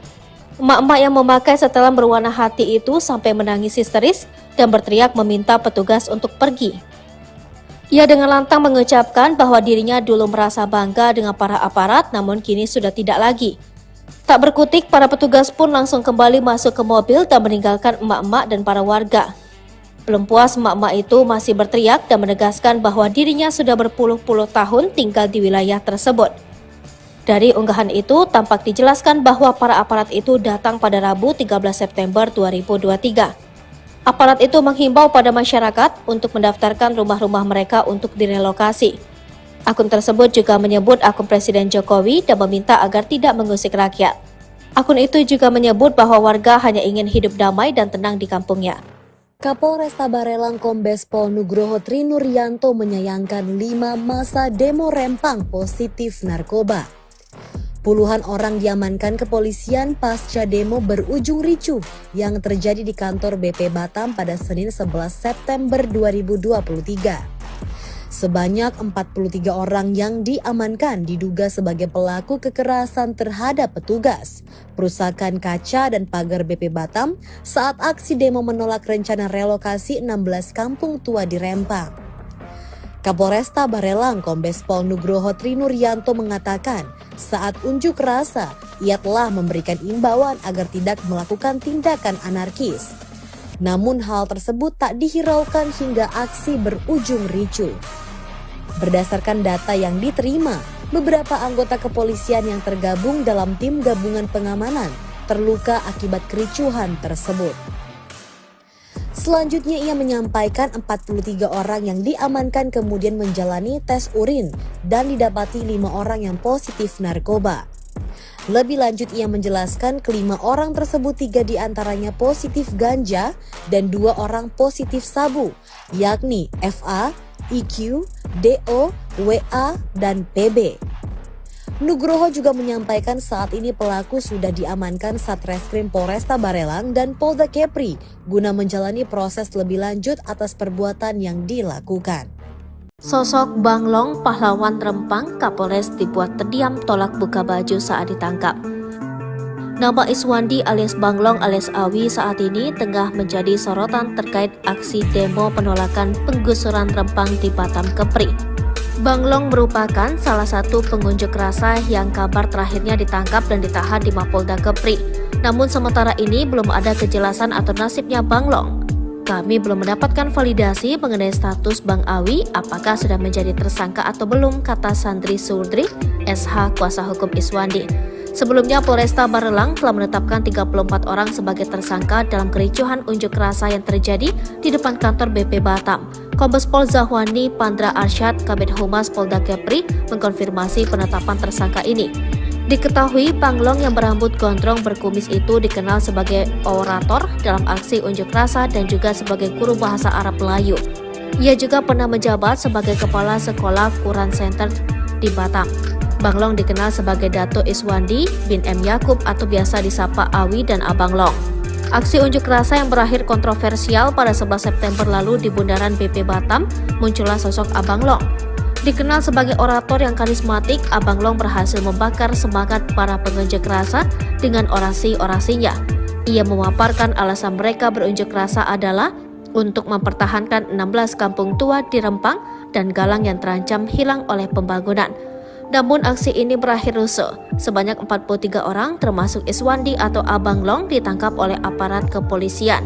Emak-emak yang memakai setelan berwarna hati itu sampai menangis histeris dan berteriak meminta petugas untuk pergi. Ia dengan lantang mengucapkan bahwa dirinya dulu merasa bangga dengan para aparat, namun kini sudah tidak lagi. Tak berkutik, para petugas pun langsung kembali masuk ke mobil dan meninggalkan emak-emak dan para warga. Belum puas, emak-emak itu masih berteriak dan menegaskan bahwa dirinya sudah berpuluh-puluh tahun tinggal di wilayah tersebut. Dari unggahan itu, tampak dijelaskan bahwa para aparat itu datang pada Rabu 13 September 2023. Aparat itu menghimbau pada masyarakat untuk mendaftarkan rumah-rumah mereka untuk direlokasi. Akun tersebut juga menyebut akun Presiden Jokowi dan meminta agar tidak mengusik rakyat. Akun itu juga menyebut bahwa warga hanya ingin hidup damai dan tenang di kampungnya. Kapolresta Barelang Kombes Pol Nugroho Trinuryanto menyayangkan 5 masa demo Rempang positif narkoba. Puluhan orang diamankan kepolisian pasca demo berujung ricuh yang terjadi di kantor BP Batam pada Senin 11 September 2023. Sebanyak 43 orang yang diamankan diduga sebagai pelaku kekerasan terhadap petugas, perusakan kaca dan pagar BP Batam saat aksi demo menolak rencana relokasi 16 kampung tua di Rempang. Kapolresta Barelang Kombes Pol Nugroho Trinuryanto mengatakan saat unjuk rasa ia telah memberikan imbauan agar tidak melakukan tindakan anarkis. Namun hal tersebut tak dihiraukan hingga aksi berujung ricuh. Berdasarkan data yang diterima, beberapa anggota kepolisian yang tergabung dalam tim gabungan pengamanan terluka akibat kericuhan tersebut. Selanjutnya ia menyampaikan 43 orang yang diamankan kemudian menjalani tes urin dan didapati 5 orang yang positif narkoba. Lebih lanjut ia menjelaskan kelima orang tersebut 3 diantaranya positif ganja dan 2 orang positif sabu, yakni FA, IQ, DO, WA, dan PB. Nugroho juga menyampaikan saat ini pelaku sudah diamankan Satreskrim Polresta Barelang dan Polda Kepri guna menjalani proses lebih lanjut atas perbuatan yang dilakukan. Sosok Banglong pahlawan Rempang Kapolres dibuat terdiam tolak buka baju saat ditangkap. Nama Iswandi alias Banglong alias Awi saat ini tengah menjadi sorotan terkait aksi demo penolakan penggusuran Rempang di Batam Kepri. Banglong merupakan salah satu pengunjuk rasa yang kabar terakhirnya ditangkap dan ditahan di Mapolda Kepri. Namun sementara ini belum ada kejelasan atau nasibnya Banglong. Kami belum mendapatkan validasi mengenai status Bang Awi apakah sudah menjadi tersangka atau belum, kata Sandri Surdri, SH kuasa hukum Iswandi. Sebelumnya Polresta Barelang telah menetapkan 34 orang sebagai tersangka dalam kericuhan unjuk rasa yang terjadi di depan kantor BP Batam. Kombes Pol Zahwani Pandra Arsyad, Kabid Humas Polda Kepri, mengkonfirmasi penetapan tersangka ini. Diketahui Banglong yang berambut gondrong berkumis itu dikenal sebagai orator dalam aksi unjuk rasa dan juga sebagai guru bahasa Arab Melayu. Ia juga pernah menjabat sebagai kepala sekolah Quran Center di Batam. Banglong dikenal sebagai Dato Iswandi bin M. Yakub atau biasa disapa Awi dan Abang Long. Aksi unjuk rasa yang berakhir kontroversial pada 11 September lalu di Bundaran BP Batam, muncullah sosok Abang Long. Dikenal sebagai orator yang karismatik, Abang Long berhasil membakar semangat para pengunjuk rasa dengan orasi-orasinya. Ia memaparkan alasan mereka berunjuk rasa adalah untuk mempertahankan 16 kampung tua di Rempang dan Galang yang terancam hilang oleh pembangunan. Namun aksi ini berakhir rusuh. Sebanyak 43 orang termasuk Iswandi atau Abang Long ditangkap oleh aparat kepolisian.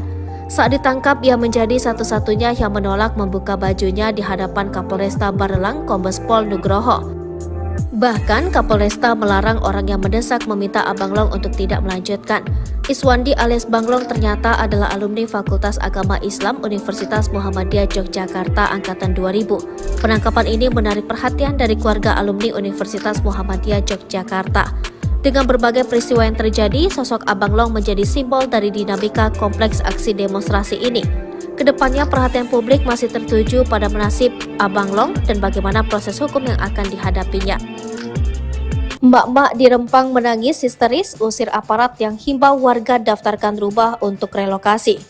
Saat ditangkap, ia menjadi satu-satunya yang menolak membuka bajunya di hadapan Kapolresta Barelang Kombes Pol Nugroho. Bahkan Kapolresta melarang orang yang mendesak meminta Abang Long untuk tidak melanjutkan. Iswandi alias Banglong ternyata adalah alumni Fakultas Agama Islam Universitas Muhammadiyah Yogyakarta Angkatan 2000. Penangkapan ini menarik perhatian dari keluarga alumni Universitas Muhammadiyah Yogyakarta. Dengan berbagai peristiwa yang terjadi, sosok Abang Long menjadi simbol dari dinamika kompleks aksi demonstrasi ini. Kedepannya perhatian publik masih tertuju pada nasib Abang Long dan bagaimana proses hukum yang akan dihadapinya. Mbak-mbak di Rempang menangis histeris usir aparat yang himbau warga daftarkan rumah untuk relokasi.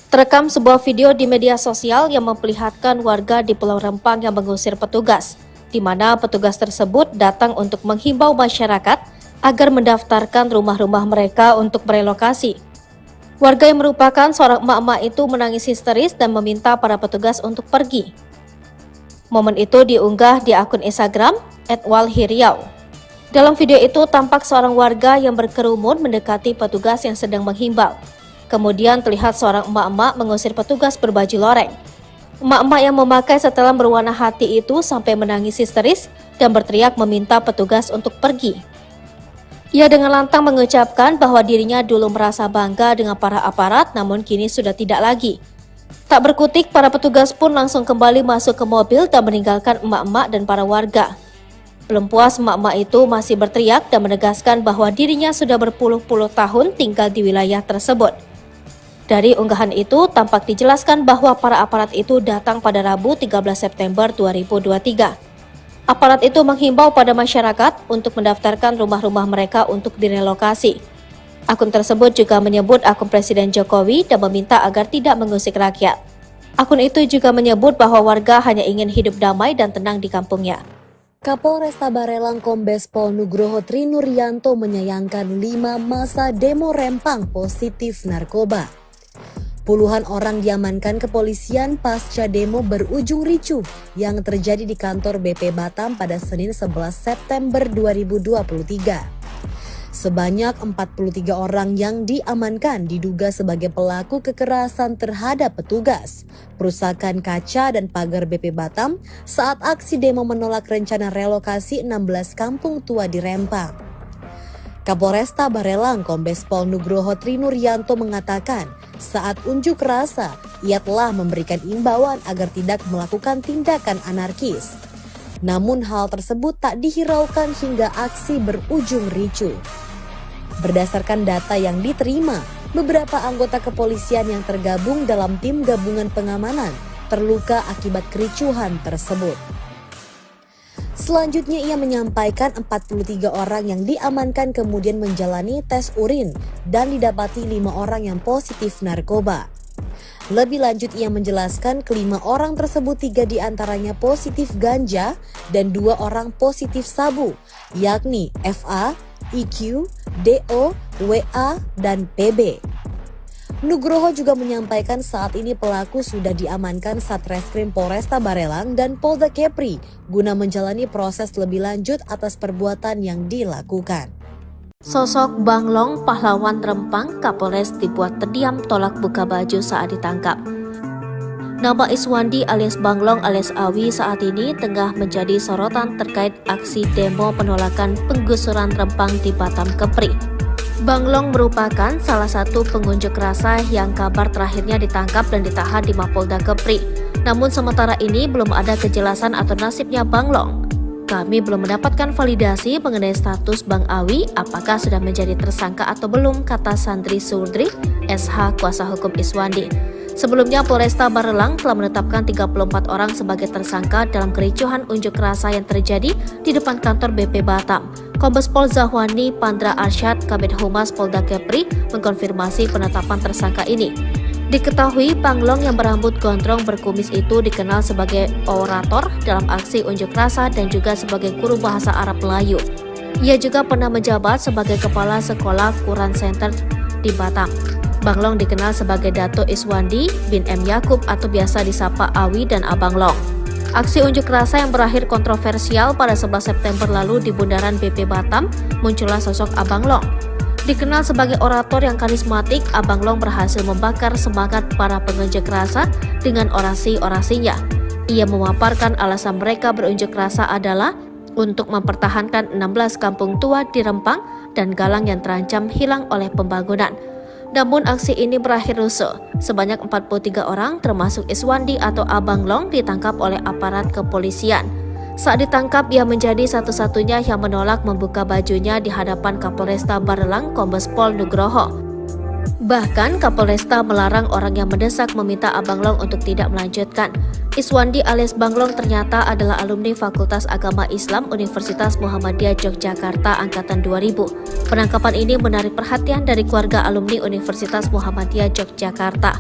Terekam sebuah video di media sosial yang memperlihatkan warga di Pulau Rempang yang mengusir petugas, di mana petugas tersebut datang untuk menghimbau masyarakat agar mendaftarkan rumah-rumah mereka untuk merelokasi. Warga yang merupakan seorang emak-emak itu menangis histeris dan meminta para petugas untuk pergi. Momen itu diunggah di akun Instagram @walhiriau. Dalam video itu tampak seorang warga yang berkerumun mendekati petugas yang sedang menghimbau. Kemudian terlihat seorang emak-emak mengusir petugas berbaju loreng. Emak-emak yang memakai setelan berwarna hati itu sampai menangis histeris dan berteriak meminta petugas untuk pergi. Ia dengan lantang mengucapkan bahwa dirinya dulu merasa bangga dengan para aparat, namun kini sudah tidak lagi. Tak berkutik, para petugas pun langsung kembali masuk ke mobil dan meninggalkan emak-emak dan para warga. Belum puas, emak-emak itu masih berteriak dan menegaskan bahwa dirinya sudah berpuluh-puluh tahun tinggal di wilayah tersebut. Dari unggahan itu, tampak dijelaskan bahwa para aparat itu datang pada Rabu 13 September 2023. Aparat itu menghimbau pada masyarakat untuk mendaftarkan rumah-rumah mereka untuk direlokasi. Akun tersebut juga menyebut akun Presiden Jokowi dan meminta agar tidak mengusik rakyat. Akun itu juga menyebut bahwa warga hanya ingin hidup damai dan tenang di kampungnya. Kapolresta Barelang Kombes Pol Nugroho Trinuryanto menyayangkan 5 masa demo Rempang positif narkoba. Puluhan orang diamankan kepolisian pasca demo berujung ricuh yang terjadi di kantor BP Batam pada Senin 11 September 2023. Sebanyak 43 orang yang diamankan diduga sebagai pelaku kekerasan terhadap petugas, perusakan kaca dan pagar BP Batam saat aksi demo menolak rencana relokasi 16 kampung tua di Rempang. Kapolresta Barelang Kombes Pol Nugroho Trinuryanto mengatakan saat unjuk rasa ia telah memberikan imbauan agar tidak melakukan tindakan anarkis. Namun hal tersebut tak dihiraukan hingga aksi berujung ricuh. Berdasarkan data yang diterima, beberapa anggota kepolisian yang tergabung dalam tim gabungan pengamanan terluka akibat kericuhan tersebut. Selanjutnya ia menyampaikan 43 orang yang diamankan kemudian menjalani tes urin dan didapati 5 orang yang positif narkoba. Lebih lanjut ia menjelaskan kelima orang tersebut 3 diantaranya positif ganja dan 2 orang positif sabu, yakni FA, IQ, DO, WA, dan PB. Nugroho juga menyampaikan saat ini pelaku sudah diamankan Satreskrim Polresta Barelang dan Polda Kepri guna menjalani proses lebih lanjut atas perbuatan yang dilakukan. Sosok Banglong pahlawan Rempang Kapolres dibuat terdiam tolak buka baju saat ditangkap. Nama Iswandi alias Banglong alias Awi saat ini tengah menjadi sorotan terkait aksi demo penolakan penggusuran Rempang di Batam Kepri. Banglong merupakan salah satu pengunjuk rasa yang kabar terakhirnya ditangkap dan ditahan di Mapolda Kepri. Namun sementara ini belum ada kejelasan atau nasibnya Banglong. Kami belum mendapatkan validasi mengenai status Bang Awi apakah sudah menjadi tersangka atau belum, kata Sandri Surdri, SH kuasa hukum Iswandi. Sebelumnya Polresta Barelang telah menetapkan 34 orang sebagai tersangka dalam kericuhan unjuk rasa yang terjadi di depan kantor BP Batam. Kombes Pol Zahwani Pandra Arsyad, Kabid Humas Polda Kepri, mengkonfirmasi penetapan tersangka ini. Diketahui Banglong yang berambut gondrong berkumis itu dikenal sebagai orator dalam aksi unjuk rasa dan juga sebagai guru bahasa Arab Melayu. Ia juga pernah menjabat sebagai kepala sekolah Quran Center di Batam. Banglong dikenal sebagai Dato Iswandi bin M. Yakub atau biasa disapa Awi dan Abang Long. Aksi unjuk rasa yang berakhir kontroversial pada 11 September lalu di bundaran BP Batam, muncullah sosok Abang Long. Dikenal sebagai orator yang karismatik, Abang Long berhasil membakar semangat para pengunjuk rasa dengan orasi-orasinya. Ia memaparkan alasan mereka berunjuk rasa adalah untuk mempertahankan 16 kampung tua di Rempang dan Galang yang terancam hilang oleh pembangunan. Namun aksi ini berakhir rusuh. Sebanyak 43 orang termasuk Iswandi atau Abang Long ditangkap oleh aparat kepolisian. Saat ditangkap, ia menjadi satu-satunya yang menolak membuka bajunya di hadapan Kapolresta Barelang Kombes Pol Nugroho. Bahkan Kapolresta melarang orang yang mendesak meminta Abang Long untuk tidak melanjutkan. Iswandi alias Banglong ternyata adalah alumni Fakultas Agama Islam Universitas Muhammadiyah Yogyakarta Angkatan 2000. Penangkapan ini menarik perhatian dari keluarga alumni Universitas Muhammadiyah Yogyakarta.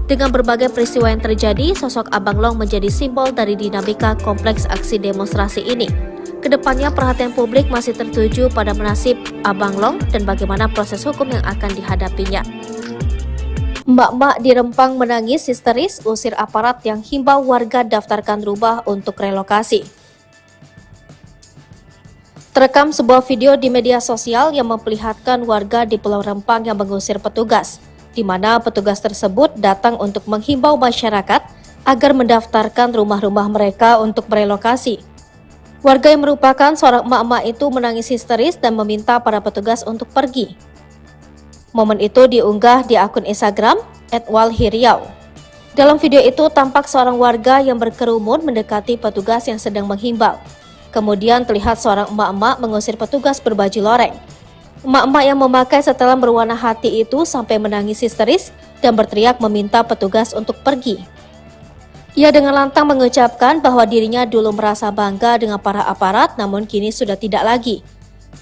Dengan berbagai peristiwa yang terjadi, sosok Abang Long menjadi simbol dari dinamika kompleks aksi demonstrasi ini. Kedepannya perhatian publik masih tertuju pada nasib Abang Long dan bagaimana proses hukum yang akan dihadapinya. Mbak-mbak di Rempang menangis histeris usir aparat yang himbau warga daftarkan rumah untuk relokasi. Terekam sebuah video di media sosial yang memperlihatkan warga di Pulau Rempang yang mengusir petugas, di mana petugas tersebut datang untuk menghimbau masyarakat agar mendaftarkan rumah-rumah mereka untuk merelokasi. Warga yang merupakan seorang emak-emak itu menangis histeris dan meminta para petugas untuk pergi. Momen itu diunggah di akun Instagram @walhiriau. Dalam video itu tampak seorang warga yang berkerumun mendekati petugas yang sedang menghimbau. Kemudian terlihat seorang emak-emak mengusir petugas berbaju loreng. Emak-emak yang memakai setelan berwarna hati itu sampai menangis histeris dan berteriak meminta petugas untuk pergi. Ia dengan lantang mengucapkan bahwa dirinya dulu merasa bangga dengan para aparat, namun kini sudah tidak lagi.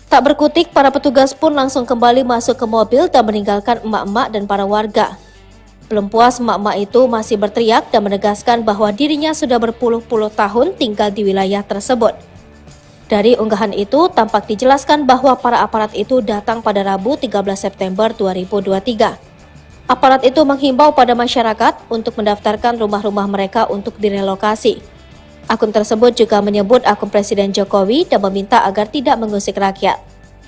Tak berkutik, para petugas pun langsung kembali masuk ke mobil dan meninggalkan emak-emak dan para warga. Belum puas, emak-emak itu masih berteriak dan menegaskan bahwa dirinya sudah berpuluh-puluh tahun tinggal di wilayah tersebut. Dari unggahan itu, tampak dijelaskan bahwa para aparat itu datang pada Rabu 13 September 2023. Aparat itu menghimbau pada masyarakat untuk mendaftarkan rumah-rumah mereka untuk direlokasi. Akun tersebut juga menyebut akun Presiden Jokowi dan meminta agar tidak mengusik rakyat.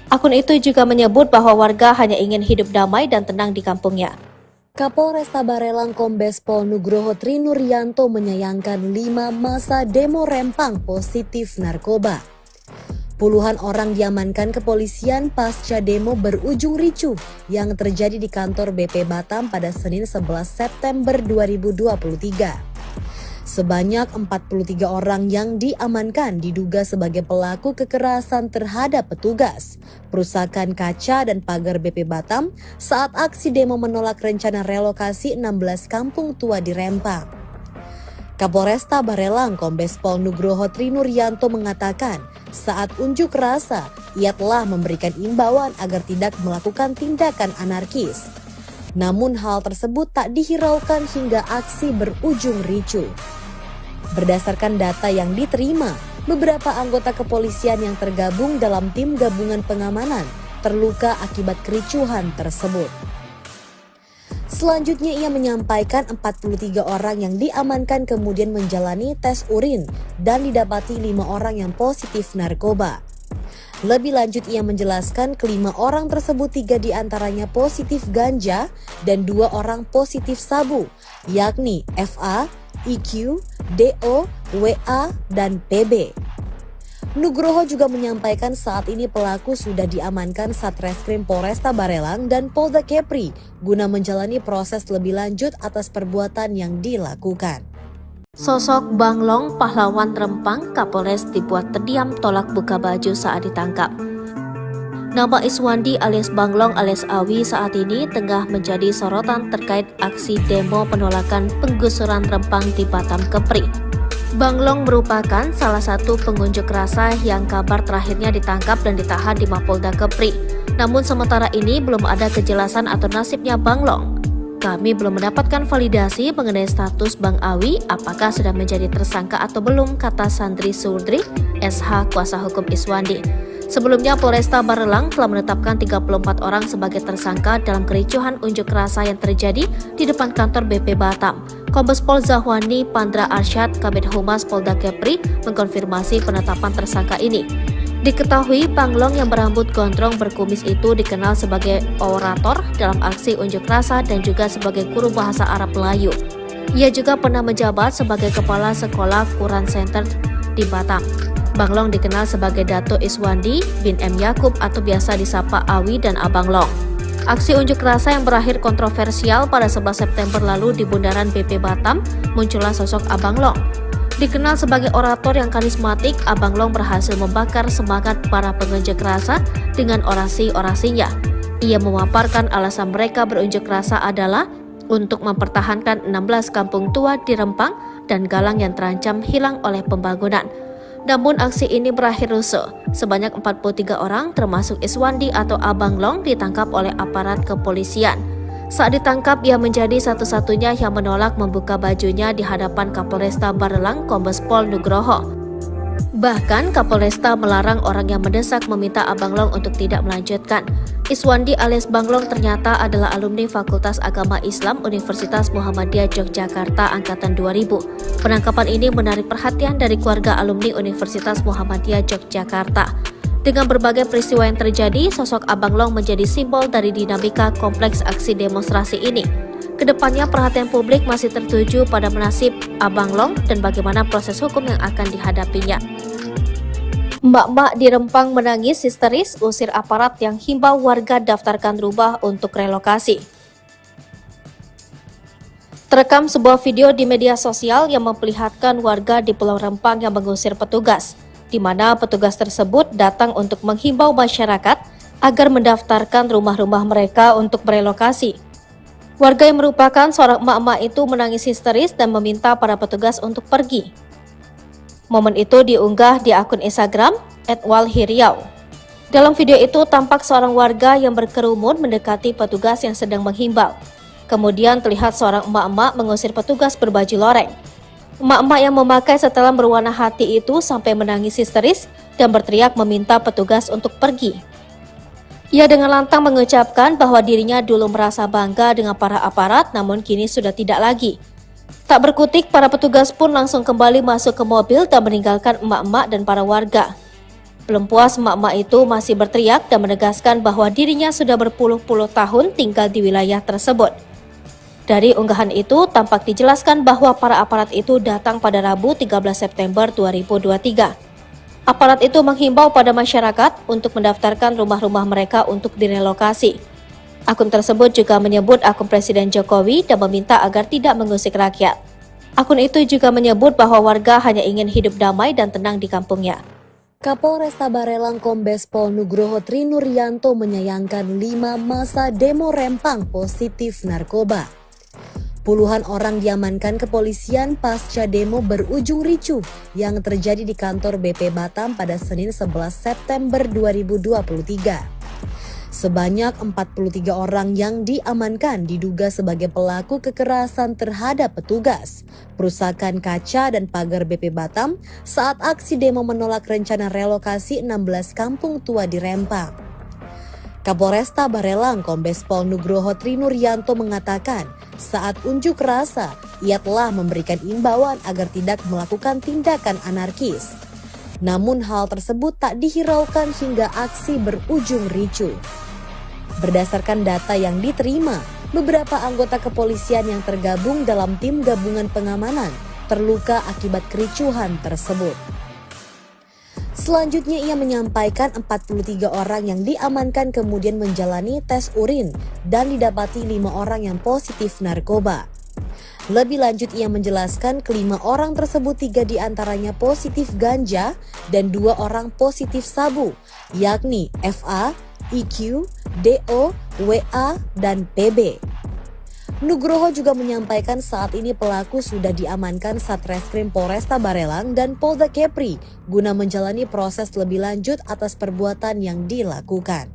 Akun itu juga menyebut bahwa warga hanya ingin hidup damai dan tenang di kampungnya. Kapolresta Barelang Kombes Pol Nugroho Trinuryanto menyayangkan 5 masa demo Rempang positif narkoba. Puluhan orang diamankan kepolisian pasca demo berujung ricuh yang terjadi di kantor BP Batam pada Senin 11 September 2023. Sebanyak 43 orang yang diamankan diduga sebagai pelaku kekerasan terhadap petugas, perusakan kaca dan pagar BP Batam saat aksi demo menolak rencana relokasi 16 kampung tua di Rempang. Kapolresta Barelang Kombes Pol Nugroho Trinuryanto mengatakan saat unjuk rasa ia telah memberikan imbauan agar tidak melakukan tindakan anarkis. Namun hal tersebut tak dihiraukan hingga aksi berujung ricuh. Berdasarkan data yang diterima, beberapa anggota kepolisian yang tergabung dalam tim gabungan pengamanan terluka akibat kericuhan tersebut. Selanjutnya ia menyampaikan 43 orang yang diamankan kemudian menjalani tes urin dan didapati 5 orang yang positif narkoba. Lebih lanjut ia menjelaskan kelima orang tersebut 3 diantaranya positif ganja dan 2 orang positif sabu, yakni FA, IQ, DO, WA, dan PB. Nugroho juga menyampaikan saat ini pelaku sudah diamankan Satreskrim Polresta Barelang dan Polda Kepri guna menjalani proses lebih lanjut atas perbuatan yang dilakukan. Sosok Banglong pahlawan Rempang Kapolres dibuat terdiam tolak buka baju saat ditangkap. Nama Iswandi alias Banglong alias Awi saat ini tengah menjadi sorotan terkait aksi demo penolakan penggusuran Rempang di Batam Kepri. Banglong merupakan salah satu pengunjuk rasa yang kabar terakhirnya ditangkap dan ditahan di Mapolda Kepri. Namun sementara ini belum ada kejelasan atau nasibnya Banglong. Kami belum mendapatkan validasi mengenai status Bang Awi apakah sudah menjadi tersangka atau belum, kata Sandri Surdri, SH kuasa hukum Iswandi. Sebelumnya Polresta Barelang telah menetapkan 34 orang sebagai tersangka dalam kericuhan unjuk rasa yang terjadi di depan kantor BP Batam. Kombes Pol Zahwani Pandra Arsyad, Kabid Humas Polda Kepri, mengkonfirmasi penetapan tersangka ini. Diketahui Banglong yang berambut gondrong berkumis itu dikenal sebagai orator dalam aksi unjuk rasa dan juga sebagai guru bahasa Arab Melayu. Ia juga pernah menjabat sebagai Kepala Sekolah Quran Center di Batam. Banglong dikenal sebagai Dato Iswandi bin M. Yakub atau biasa disapa Awi dan Abang Long. Aksi unjuk rasa yang berakhir kontroversial pada 11 September lalu di bundaran BP Batam, muncullah sosok Abang Long. Dikenal sebagai orator yang karismatik, Abang Long berhasil membakar semangat para pengunjuk rasa dengan orasi-orasinya. Ia memaparkan alasan mereka berunjuk rasa adalah untuk mempertahankan 16 kampung tua di Rempang dan Galang yang terancam hilang oleh pembangunan. Namun aksi ini berakhir rusuh. Sebanyak 43 orang termasuk Iswandi atau Abang Long ditangkap oleh aparat kepolisian. Saat ditangkap, ia menjadi satu-satunya yang menolak membuka bajunya di hadapan Kapolresta Barelang Kombes Pol Nugroho. Bahkan Kapolresta melarang orang yang mendesak meminta Abang Long untuk tidak melanjutkan. Iswandi alias Banglong ternyata adalah alumni Fakultas Agama Islam Universitas Muhammadiyah Yogyakarta Angkatan 2000. Penangkapan ini menarik perhatian dari keluarga alumni Universitas Muhammadiyah Yogyakarta. Dengan berbagai peristiwa yang terjadi, sosok Abang Long menjadi simbol dari dinamika kompleks aksi demonstrasi ini. Kedepannya perhatian publik masih tertuju pada nasib Abang Long dan bagaimana proses hukum yang akan dihadapinya. Mbak-mbak di Rempang menangis histeris usir aparat yang himbau warga daftarkan rumah untuk relokasi. Terekam sebuah video di media sosial yang memperlihatkan warga di Pulau Rempang yang mengusir petugas, di mana petugas tersebut datang untuk menghimbau masyarakat agar mendaftarkan rumah-rumah mereka untuk berelokasi. Warga yang merupakan seorang emak-emak itu menangis histeris dan meminta para petugas untuk pergi. Momen itu diunggah di akun Instagram @walhiriau. Dalam video itu tampak seorang warga yang berkerumun mendekati petugas yang sedang menghimbau. Kemudian terlihat seorang emak-emak mengusir petugas berbaju loreng. Emak-emak yang memakai setelan berwarna hati itu sampai menangis histeris dan berteriak meminta petugas untuk pergi. Ia dengan lantang mengucapkan bahwa dirinya dulu merasa bangga dengan para aparat, namun kini sudah tidak lagi. Tak berkutik, para petugas pun langsung kembali masuk ke mobil dan meninggalkan emak-emak dan para warga. Belum puas, emak-emak itu masih berteriak dan menegaskan bahwa dirinya sudah berpuluh-puluh tahun tinggal di wilayah tersebut. Dari unggahan itu, tampak dijelaskan bahwa para aparat itu datang pada Rabu 13 September 2023. Aparat itu menghimbau pada masyarakat untuk mendaftarkan rumah-rumah mereka untuk direlokasi. Akun tersebut juga menyebut akun Presiden Jokowi dan meminta agar tidak mengusik rakyat. Akun itu juga menyebut bahwa warga hanya ingin hidup damai dan tenang di kampungnya. Kapolresta Barelang Kombes Pol Nugroho Trinuryanto menyayangkan 5 masa demo Rempang positif narkoba. Puluhan orang diamankan kepolisian pasca demo berujung ricuh yang terjadi di kantor BP Batam pada Senin 11 September 2023. Sebanyak 43 orang yang diamankan diduga sebagai pelaku kekerasan terhadap petugas, perusakan kaca dan pagar BP Batam saat aksi demo menolak rencana relokasi 16 kampung tua di Rempang. Kapolresta Barelang Kombes Pol Nugroho Trinuryanto mengatakan saat unjuk rasa ia telah memberikan imbauan agar tidak melakukan tindakan anarkis. Namun hal tersebut tak dihiraukan hingga aksi berujung ricuh. Berdasarkan data yang diterima, beberapa anggota kepolisian yang tergabung dalam tim gabungan pengamanan terluka akibat kericuhan tersebut. Selanjutnya ia menyampaikan 43 orang yang diamankan kemudian menjalani tes urin dan didapati 5 orang yang positif narkoba. Lebih lanjut ia menjelaskan kelima orang tersebut 3 diantaranya positif ganja dan 2 orang positif sabu, yakni FA, IQ, DO, WA, dan PB. Nugroho juga menyampaikan saat ini pelaku sudah diamankan Satreskrim Polresta Barelang dan Polda Kepri guna menjalani proses lebih lanjut atas perbuatan yang dilakukan.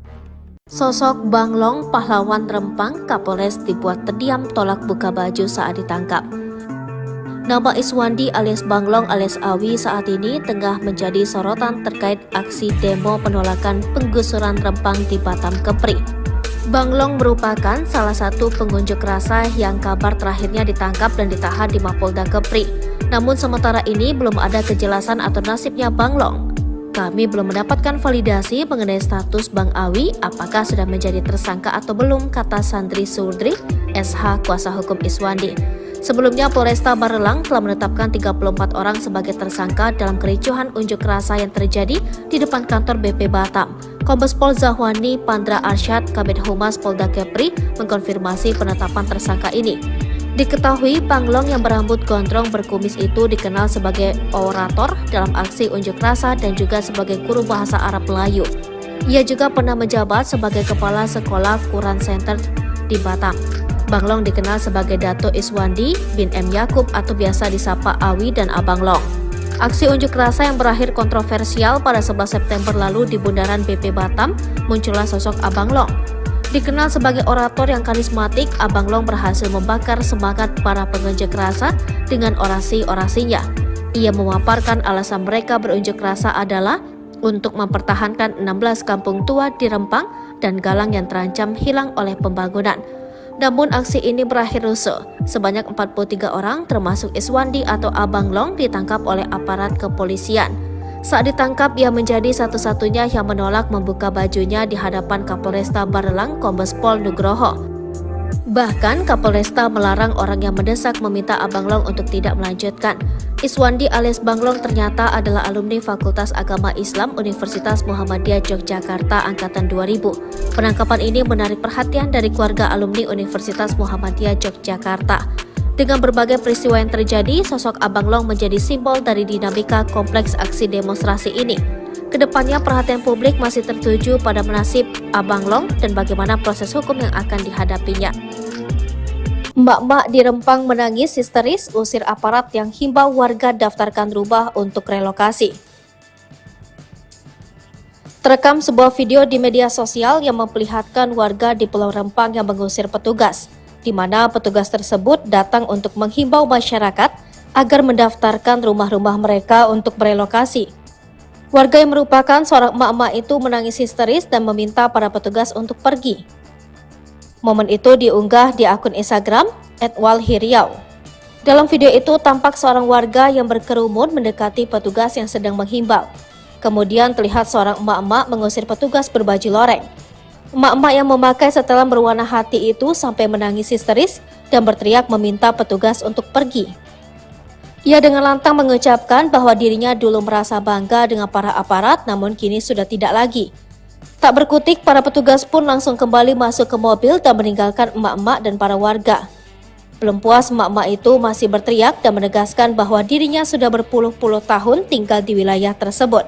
Sosok Banglong, pahlawan Rempang, Kapolres dibuat terdiam tolak buka baju saat ditangkap. Nama Iswandi alias Banglong alias Awi saat ini tengah menjadi sorotan terkait aksi demo penolakan penggusuran Rempang di Batam Kepri. Banglong merupakan salah satu pengunjuk rasa yang kabar terakhirnya ditangkap dan ditahan di Mapolda Kepri. Namun sementara ini belum ada kejelasan atau nasibnya Banglong. Kami belum mendapatkan validasi mengenai status Bang Awi apakah sudah menjadi tersangka atau belum, kata Sandri Surdri, SH kuasa hukum Iswandi. Sebelumnya Polresta Barelang telah menetapkan 34 orang sebagai tersangka dalam kericuhan unjuk rasa yang terjadi di depan kantor BP Batam. Kombes Pol Zahwani Pandra Arsyad, Kabid Humas Polda Kepri, mengkonfirmasi penetapan tersangka ini. Diketahui Banglong yang berambut gondrong berkumis itu dikenal sebagai orator dalam aksi unjuk rasa dan juga sebagai guru bahasa Arab Melayu. Ia juga pernah menjabat sebagai kepala sekolah Quran Center di Batam. Banglong dikenal sebagai Dato Iswandi bin M. Yakub atau biasa disapa Awi dan Abang Long. Aksi unjuk rasa yang berakhir kontroversial pada 11 September lalu di bundaran BP Batam, muncullah sosok Abang Long. Dikenal sebagai orator yang karismatik, Abang Long berhasil membakar semangat para pengunjuk rasa dengan orasi-orasinya. Ia memaparkan alasan mereka berunjuk rasa adalah untuk mempertahankan 16 kampung tua di Rempang dan Galang yang terancam hilang oleh pembangunan. Namun aksi ini berakhir rusuh. Sebanyak 43 orang termasuk Iswandi atau Abang Long ditangkap oleh aparat kepolisian. Saat ditangkap, ia menjadi satu-satunya yang menolak membuka bajunya di hadapan Kapolresta Barelang Kombes Pol Nugroho. Bahkan Kapolresta melarang orang yang mendesak meminta Abang Long untuk tidak melanjutkan. Iswandi alias Banglong ternyata adalah alumni Fakultas Agama Islam Universitas Muhammadiyah Yogyakarta angkatan 2000. Penangkapan ini menarik perhatian dari keluarga alumni Universitas Muhammadiyah Yogyakarta. Dengan berbagai peristiwa yang terjadi, sosok Abang Long menjadi simbol dari dinamika kompleks aksi demonstrasi ini. Kedepannya perhatian publik masih tertuju pada nasib Abang Long dan bagaimana proses hukum yang akan dihadapinya. Mbak-mbak di Rempang menangis histeris usir aparat yang himbau warga daftarkan rumah untuk relokasi. Terekam sebuah video di media sosial yang memperlihatkan warga di Pulau Rempang yang mengusir petugas. di mana petugas tersebut datang untuk menghimbau masyarakat agar mendaftarkan rumah-rumah mereka untuk berelokasi. Warga yang merupakan seorang emak-emak itu menangis histeris dan meminta para petugas untuk pergi. Momen itu diunggah di akun Instagram @walhiriau. Dalam video itu tampak seorang warga yang berkerumun mendekati petugas yang sedang menghimbau. Kemudian terlihat seorang emak-emak mengusir petugas berbaju loreng. Emak-emak yang memakai setelan berwarna hati itu sampai menangis histeris dan berteriak meminta petugas untuk pergi. Ia dengan lantang mengucapkan bahwa dirinya dulu merasa bangga dengan para aparat, namun kini sudah tidak lagi. Tak berkutik, para petugas pun langsung kembali masuk ke mobil dan meninggalkan emak-emak dan para warga. Belum puas, emak-emak itu masih berteriak dan menegaskan bahwa dirinya sudah berpuluh-puluh tahun tinggal di wilayah tersebut.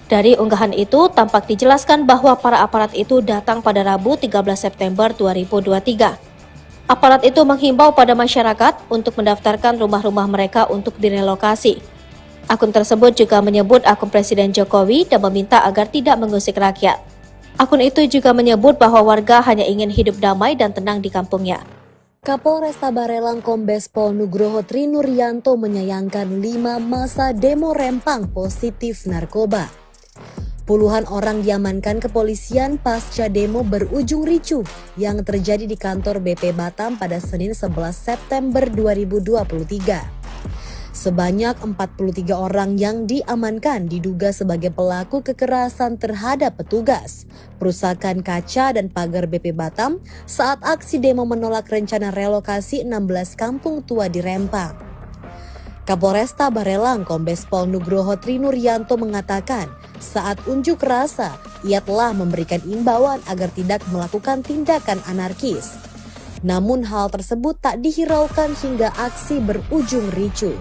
Dari unggahan itu, tampak dijelaskan bahwa para aparat itu datang pada Rabu 13 September 2023. Aparat itu menghimbau pada masyarakat untuk mendaftarkan rumah-rumah mereka untuk direlokasi. Akun tersebut juga menyebut akun Presiden Jokowi dan meminta agar tidak mengusik rakyat. Akun itu juga menyebut bahwa warga hanya ingin hidup damai dan tenang di kampungnya. Kapolresta Barelang Kombes Pol Nugroho Trinuryanto menyayangkan 5 masa demo Rempang positif narkoba. Puluhan orang diamankan kepolisian pasca demo berujung ricuh yang terjadi di kantor BP Batam pada Senin 11 September 2023. Sebanyak 43 orang yang diamankan diduga sebagai pelaku kekerasan terhadap petugas, perusakan kaca dan pagar BP Batam saat aksi demo menolak rencana relokasi 16 kampung tua di Rempang. Kapolresta Barelang Kombes Pol Nugroho Trinuryanto mengatakan saat unjuk rasa ia telah memberikan imbauan agar tidak melakukan tindakan anarkis. Namun hal tersebut tak dihiraukan hingga aksi berujung ricuh.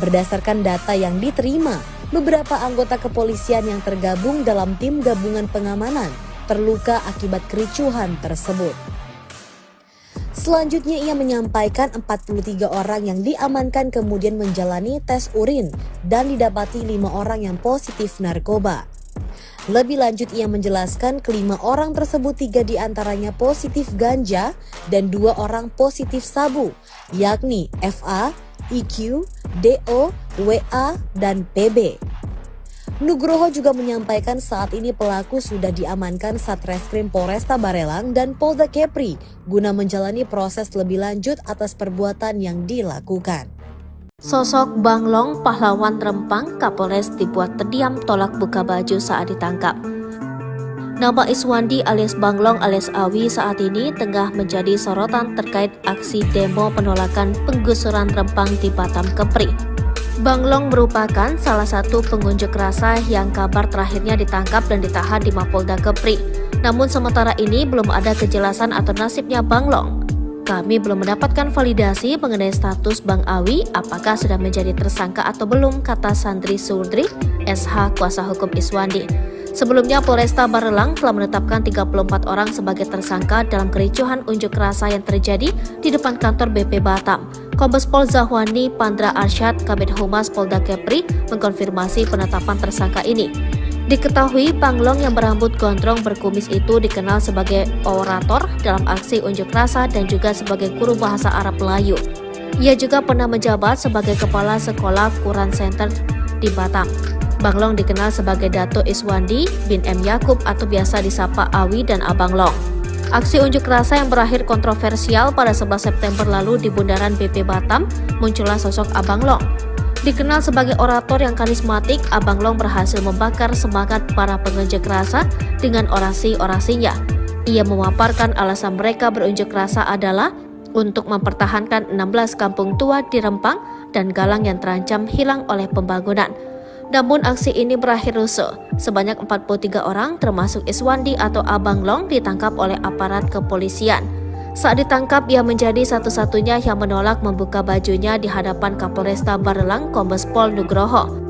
Berdasarkan data yang diterima, beberapa anggota kepolisian yang tergabung dalam tim gabungan pengamanan terluka akibat kericuhan tersebut. Selanjutnya ia menyampaikan 43 orang yang diamankan kemudian menjalani tes urin dan didapati 5 orang yang positif narkoba. Lebih lanjut ia menjelaskan kelima orang tersebut 3 diantaranya positif ganja dan 2 orang positif sabu, yakni FA, IQ, DO, WA, dan PB. Nugroho juga menyampaikan saat ini pelaku sudah diamankan Satreskrim Polresta Barelang dan Polda Kepri guna menjalani proses lebih lanjut atas perbuatan yang dilakukan. Sosok Banglong, pahlawan Rempang, Kapolres dibuat terdiam tolak buka baju saat ditangkap. Nama Iswandi alias Banglong alias Awi saat ini tengah menjadi sorotan terkait aksi demo penolakan penggusuran Rempang di Batam Kepri. Banglong merupakan salah satu pengunjuk rasa yang kabar terakhirnya ditangkap dan ditahan di Mapolda Kepri. Namun sementara ini belum ada kejelasan atau nasibnya Banglong. Kami belum mendapatkan validasi mengenai status Bang Awi apakah sudah menjadi tersangka atau belum, kata Sandri Surdri, SH kuasa hukum Iswandi. Sebelumnya Polresta Barelang telah menetapkan 34 orang sebagai tersangka dalam kericuhan unjuk rasa yang terjadi di depan kantor BP Batam. Kombes Pol Zahwani Pandra Arsyad, Kabid Humas Polda Kepri, mengkonfirmasi penetapan tersangka ini. Diketahui Banglong yang berambut gondrong berkumis itu dikenal sebagai orator dalam aksi unjuk rasa dan juga sebagai guru bahasa Arab Melayu. Ia juga pernah menjabat sebagai kepala sekolah Quran Center di Batam. Banglong dikenal sebagai Dato Iswandi bin M. Yakub atau biasa disapa Awi dan Abang Long. Aksi unjuk rasa yang berakhir kontroversial pada 11 September lalu di bundaran BP Batam, muncullah sosok Abang Long. Dikenal sebagai orator yang karismatik, Abang Long berhasil membakar semangat para pengunjuk rasa dengan orasi-orasinya. Ia memaparkan alasan mereka berunjuk rasa adalah untuk mempertahankan 16 kampung tua di Rempang dan Galang yang terancam hilang oleh pembangunan. Namun aksi ini berakhir rusuh. Sebanyak 43 orang termasuk Iswandi atau Abang Long ditangkap oleh aparat kepolisian. Saat ditangkap, ia menjadi satu-satunya yang menolak membuka bajunya di hadapan Kapolresta Barelang Kombes Pol Nugroho.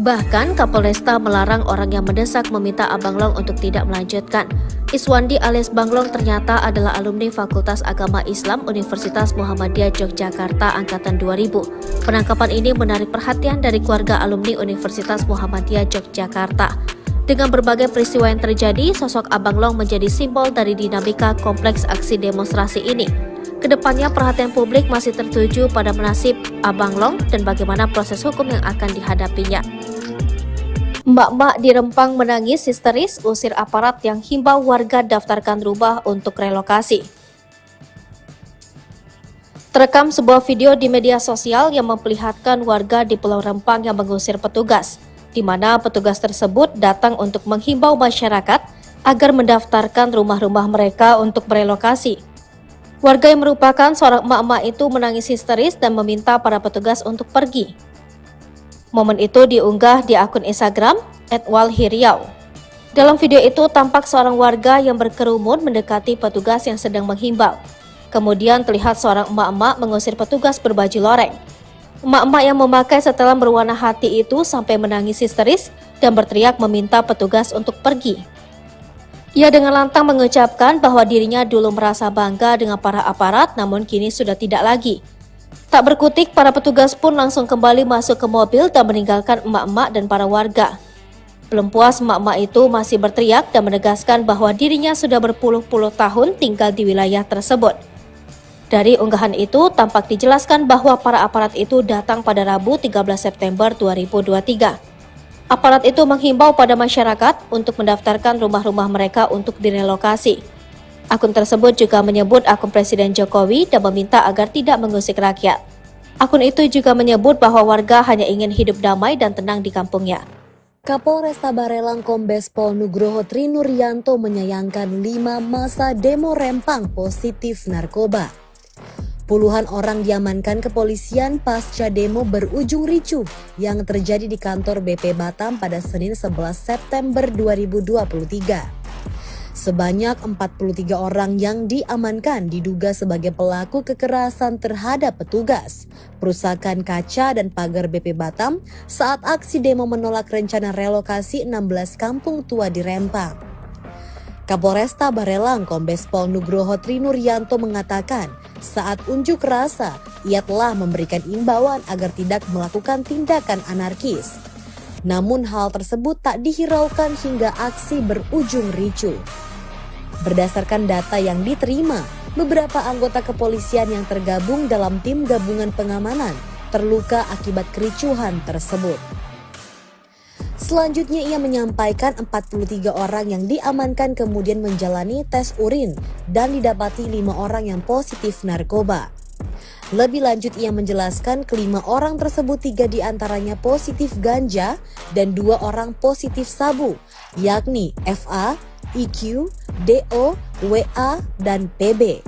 Bahkan Kapolresta melarang orang yang mendesak meminta Abang Long untuk tidak melanjutkan. Iswandi alias Banglong ternyata adalah alumni Fakultas Agama Islam Universitas Muhammadiyah Yogyakarta Angkatan 2000. Penangkapan ini menarik perhatian dari keluarga alumni Universitas Muhammadiyah Yogyakarta. Dengan berbagai peristiwa yang terjadi, sosok Abang Long menjadi simbol dari dinamika kompleks aksi demonstrasi ini. Kedepannya perhatian publik masih tertuju pada nasib Abang Long dan bagaimana proses hukum yang akan dihadapinya. Emak-emak di Rempang menangis histeris usir aparat yang himbau warga daftarkan rumah untuk relokasi. Terekam sebuah video di media sosial yang memperlihatkan warga di Pulau Rempang yang mengusir petugas, di mana petugas tersebut datang untuk menghimbau masyarakat agar mendaftarkan rumah-rumah mereka untuk merelokasi. Warga yang merupakan seorang emak-emak itu menangis histeris dan meminta para petugas untuk pergi. Momen itu diunggah di akun Instagram @walhiriau. Dalam video itu tampak seorang warga yang berkerumun mendekati petugas yang sedang menghimbau. Kemudian terlihat seorang emak-emak mengusir petugas berbaju loreng. Emak-emak yang memakai setelan berwarna hati itu sampai menangis histeris dan berteriak meminta petugas untuk pergi. Ia dengan lantang mengucapkan bahwa dirinya dulu merasa bangga dengan para aparat, namun kini sudah tidak lagi. Tak berkutik, para petugas pun langsung kembali masuk ke mobil dan meninggalkan emak-emak dan para warga. Belum puas, emak-emak itu masih berteriak dan menegaskan bahwa dirinya sudah berpuluh-puluh tahun tinggal di wilayah tersebut. Dari unggahan itu, tampak dijelaskan bahwa para aparat itu datang pada Rabu 13 September 2023. Aparat itu menghimbau pada masyarakat untuk mendaftarkan rumah-rumah mereka untuk direlokasi. Akun tersebut juga menyebut akun Presiden Jokowi dan meminta agar tidak mengusik rakyat. Akun itu juga menyebut bahwa warga hanya ingin hidup damai dan tenang di kampungnya. Kapolresta Barelang Kombes Pol Nugroho Trinuryanto menyayangkan 5 massa demo Rempang positif narkoba. Puluhan orang diamankan kepolisian pasca demo berujung ricuh yang terjadi di kantor BP Batam pada Senin 11 September 2023. Sebanyak 43 orang yang diamankan diduga sebagai pelaku kekerasan terhadap petugas, perusakan kaca dan pagar BP Batam saat aksi demo menolak rencana relokasi 16 kampung tua di Rempang. Kapolresta Barelang Kombes Pol Nugroho Trinuryanto mengatakan saat unjuk rasa ia telah memberikan imbauan agar tidak melakukan tindakan anarkis. Namun hal tersebut tak dihiraukan hingga aksi berujung ricuh. Berdasarkan data yang diterima, beberapa anggota kepolisian yang tergabung dalam tim gabungan pengamanan terluka akibat kericuhan tersebut. Selanjutnya ia menyampaikan 43 orang yang diamankan kemudian menjalani tes urin dan didapati 5 orang yang positif narkoba. Lebih lanjut ia menjelaskan kelima orang tersebut 3 diantaranya positif ganja dan 2 orang positif sabu, yakni FA, IQ, DO, WA, dan PB.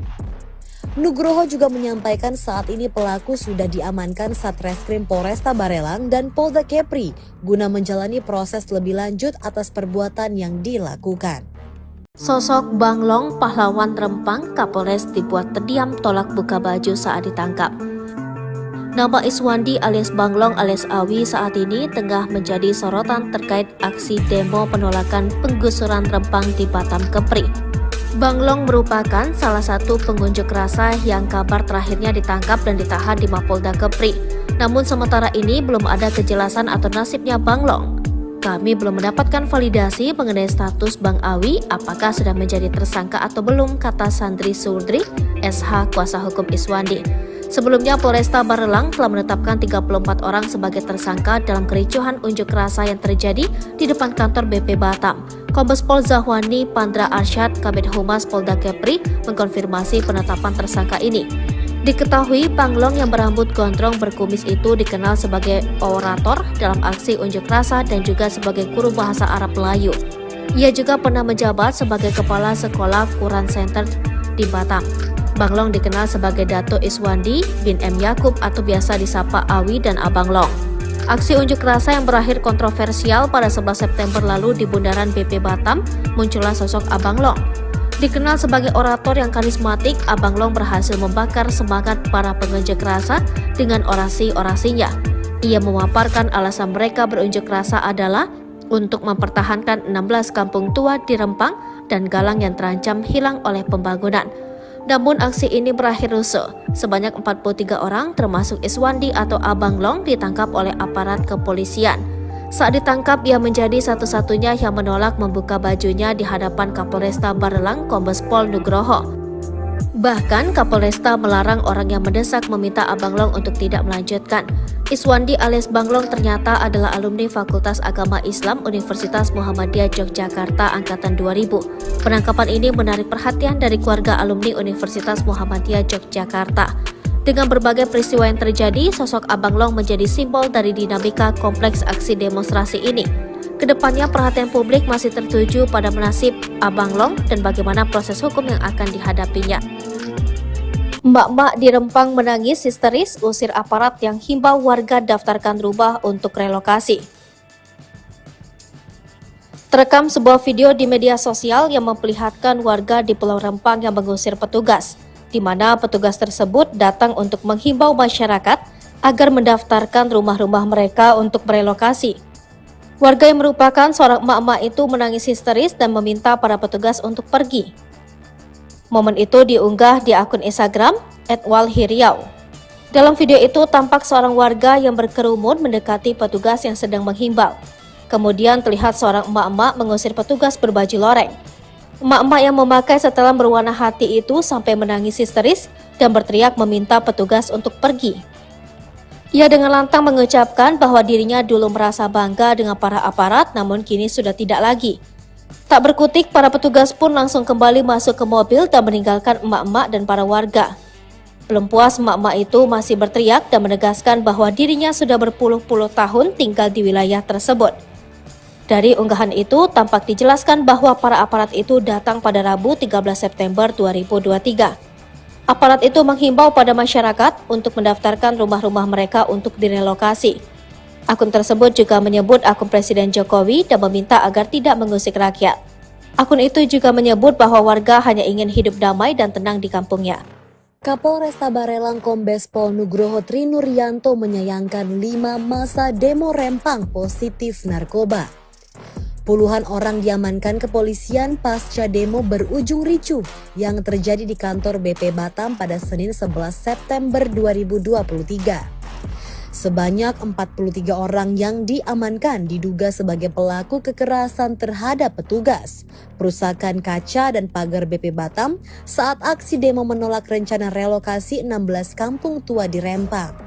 Nugroho juga menyampaikan saat ini pelaku sudah diamankan Satreskrim Polresta Barelang dan Polda Kepri guna menjalani proses lebih lanjut atas perbuatan yang dilakukan. Sosok Bang Long, pahlawan Rempang, Kapolres dibuat terdiam tolak buka baju saat ditangkap. Nama Iswandi alias Bang Long alias Awi saat ini tengah menjadi sorotan terkait aksi demo penolakan penggusuran Rempang di Batam Kepri. Bang Long merupakan salah satu pengunjuk rasa yang kabar terakhirnya ditangkap dan ditahan di Mapolda Kepri. Namun sementara ini belum ada kejelasan atau nasibnya Bang Long. Kami belum mendapatkan validasi mengenai status Bang Awi apakah sudah menjadi tersangka atau belum, kata Sandri Surdri, SH kuasa hukum Iswandi. Sebelumnya Polresta Barelang telah menetapkan 34 orang sebagai tersangka dalam kericuhan unjuk rasa yang terjadi di depan kantor BP Batam. Kombes Pol Zahwani Pandra Arsyad, Kabid Humas Polda Kepri, mengkonfirmasi penetapan tersangka ini. Diketahui Bang Long yang berambut gondrong berkumis itu dikenal sebagai orator dalam aksi unjuk rasa dan juga sebagai guru bahasa Arab Melayu. Ia juga pernah menjabat sebagai Kepala Sekolah Quran Center di Batam. Bang Long dikenal sebagai Dato Iswandi bin M. Yakub atau biasa disapa Awi dan Abang Long. Aksi unjuk rasa yang berakhir kontroversial pada 11 September lalu di Bundaran BP Batam, muncullah sosok Abang Long. Dikenal sebagai orator yang karismatik, Abang Long berhasil membakar semangat para pengunjuk rasa dengan orasi-orasinya. Ia memaparkan alasan mereka berunjuk rasa adalah untuk mempertahankan 16 kampung tua di Rempang dan Galang yang terancam hilang oleh pembangunan. Namun aksi ini berakhir rusuh. Sebanyak 43 orang termasuk Iswandi atau Abang Long ditangkap oleh aparat kepolisian. Saat ditangkap, ia menjadi satu-satunya yang menolak membuka bajunya di hadapan Kapolresta Barelang Kombes Pol Nugroho. Bahkan Kapolresta melarang orang yang mendesak meminta Abang Long untuk tidak melanjutkan. Iswandi alias Bang Long ternyata adalah alumni Fakultas Agama Islam Universitas Muhammadiyah Yogyakarta angkatan 2000. Penangkapan ini menarik perhatian dari keluarga alumni Universitas Muhammadiyah Yogyakarta. Dengan berbagai peristiwa yang terjadi, sosok Abang Long menjadi simbol dari dinamika kompleks aksi demonstrasi ini. Kedepannya perhatian publik masih tertuju pada nasib Abang Long dan bagaimana proses hukum yang akan dihadapinya. Mbak-mbak di Rempang menangis histeris usir aparat yang himbau warga daftarkan rumah untuk relokasi. Terekam sebuah video di media sosial yang memperlihatkan warga di Pulau Rempang yang mengusir petugas, di mana petugas tersebut datang untuk menghimbau masyarakat agar mendaftarkan rumah-rumah mereka untuk merelokasi. Warga yang merupakan seorang emak-emak itu menangis histeris dan meminta para petugas untuk pergi. Momen itu diunggah di akun Instagram @walhiriau. Dalam video itu tampak seorang warga yang berkerumun mendekati petugas yang sedang menghimbau. Kemudian terlihat seorang emak-emak mengusir petugas berbaju loreng. Emak-emak yang memakai setelan berwarna hati itu sampai menangis histeris dan berteriak meminta petugas untuk pergi. Ia dengan lantang mengucapkan bahwa dirinya dulu merasa bangga dengan para aparat, namun kini sudah tidak lagi. Tak berkutik, para petugas pun langsung kembali masuk ke mobil dan meninggalkan emak-emak dan para warga. Belum puas, emak-emak itu masih berteriak dan menegaskan bahwa dirinya sudah berpuluh-puluh tahun tinggal di wilayah tersebut. Dari unggahan itu, tampak dijelaskan bahwa para aparat itu datang pada Rabu 13 September 2023. Aparat itu menghimbau pada masyarakat untuk mendaftarkan rumah-rumah mereka untuk direlokasi. Akun tersebut juga menyebut akun Presiden Jokowi dan meminta agar tidak mengusik rakyat. Akun itu juga menyebut bahwa warga hanya ingin hidup damai dan tenang di kampungnya. Kapolresta Barelang Kombes Pol Nugroho Trinuryanto menyayangkan 5 masa demo Rempang positif narkoba. Puluhan orang diamankan kepolisian pasca demo berujung ricuh yang terjadi di kantor BP Batam pada Senin 11 September 2023. Sebanyak 43 orang yang diamankan diduga sebagai pelaku kekerasan terhadap petugas, perusakan kaca dan pagar BP Batam saat aksi demo menolak rencana relokasi 16 kampung tua di Rempang.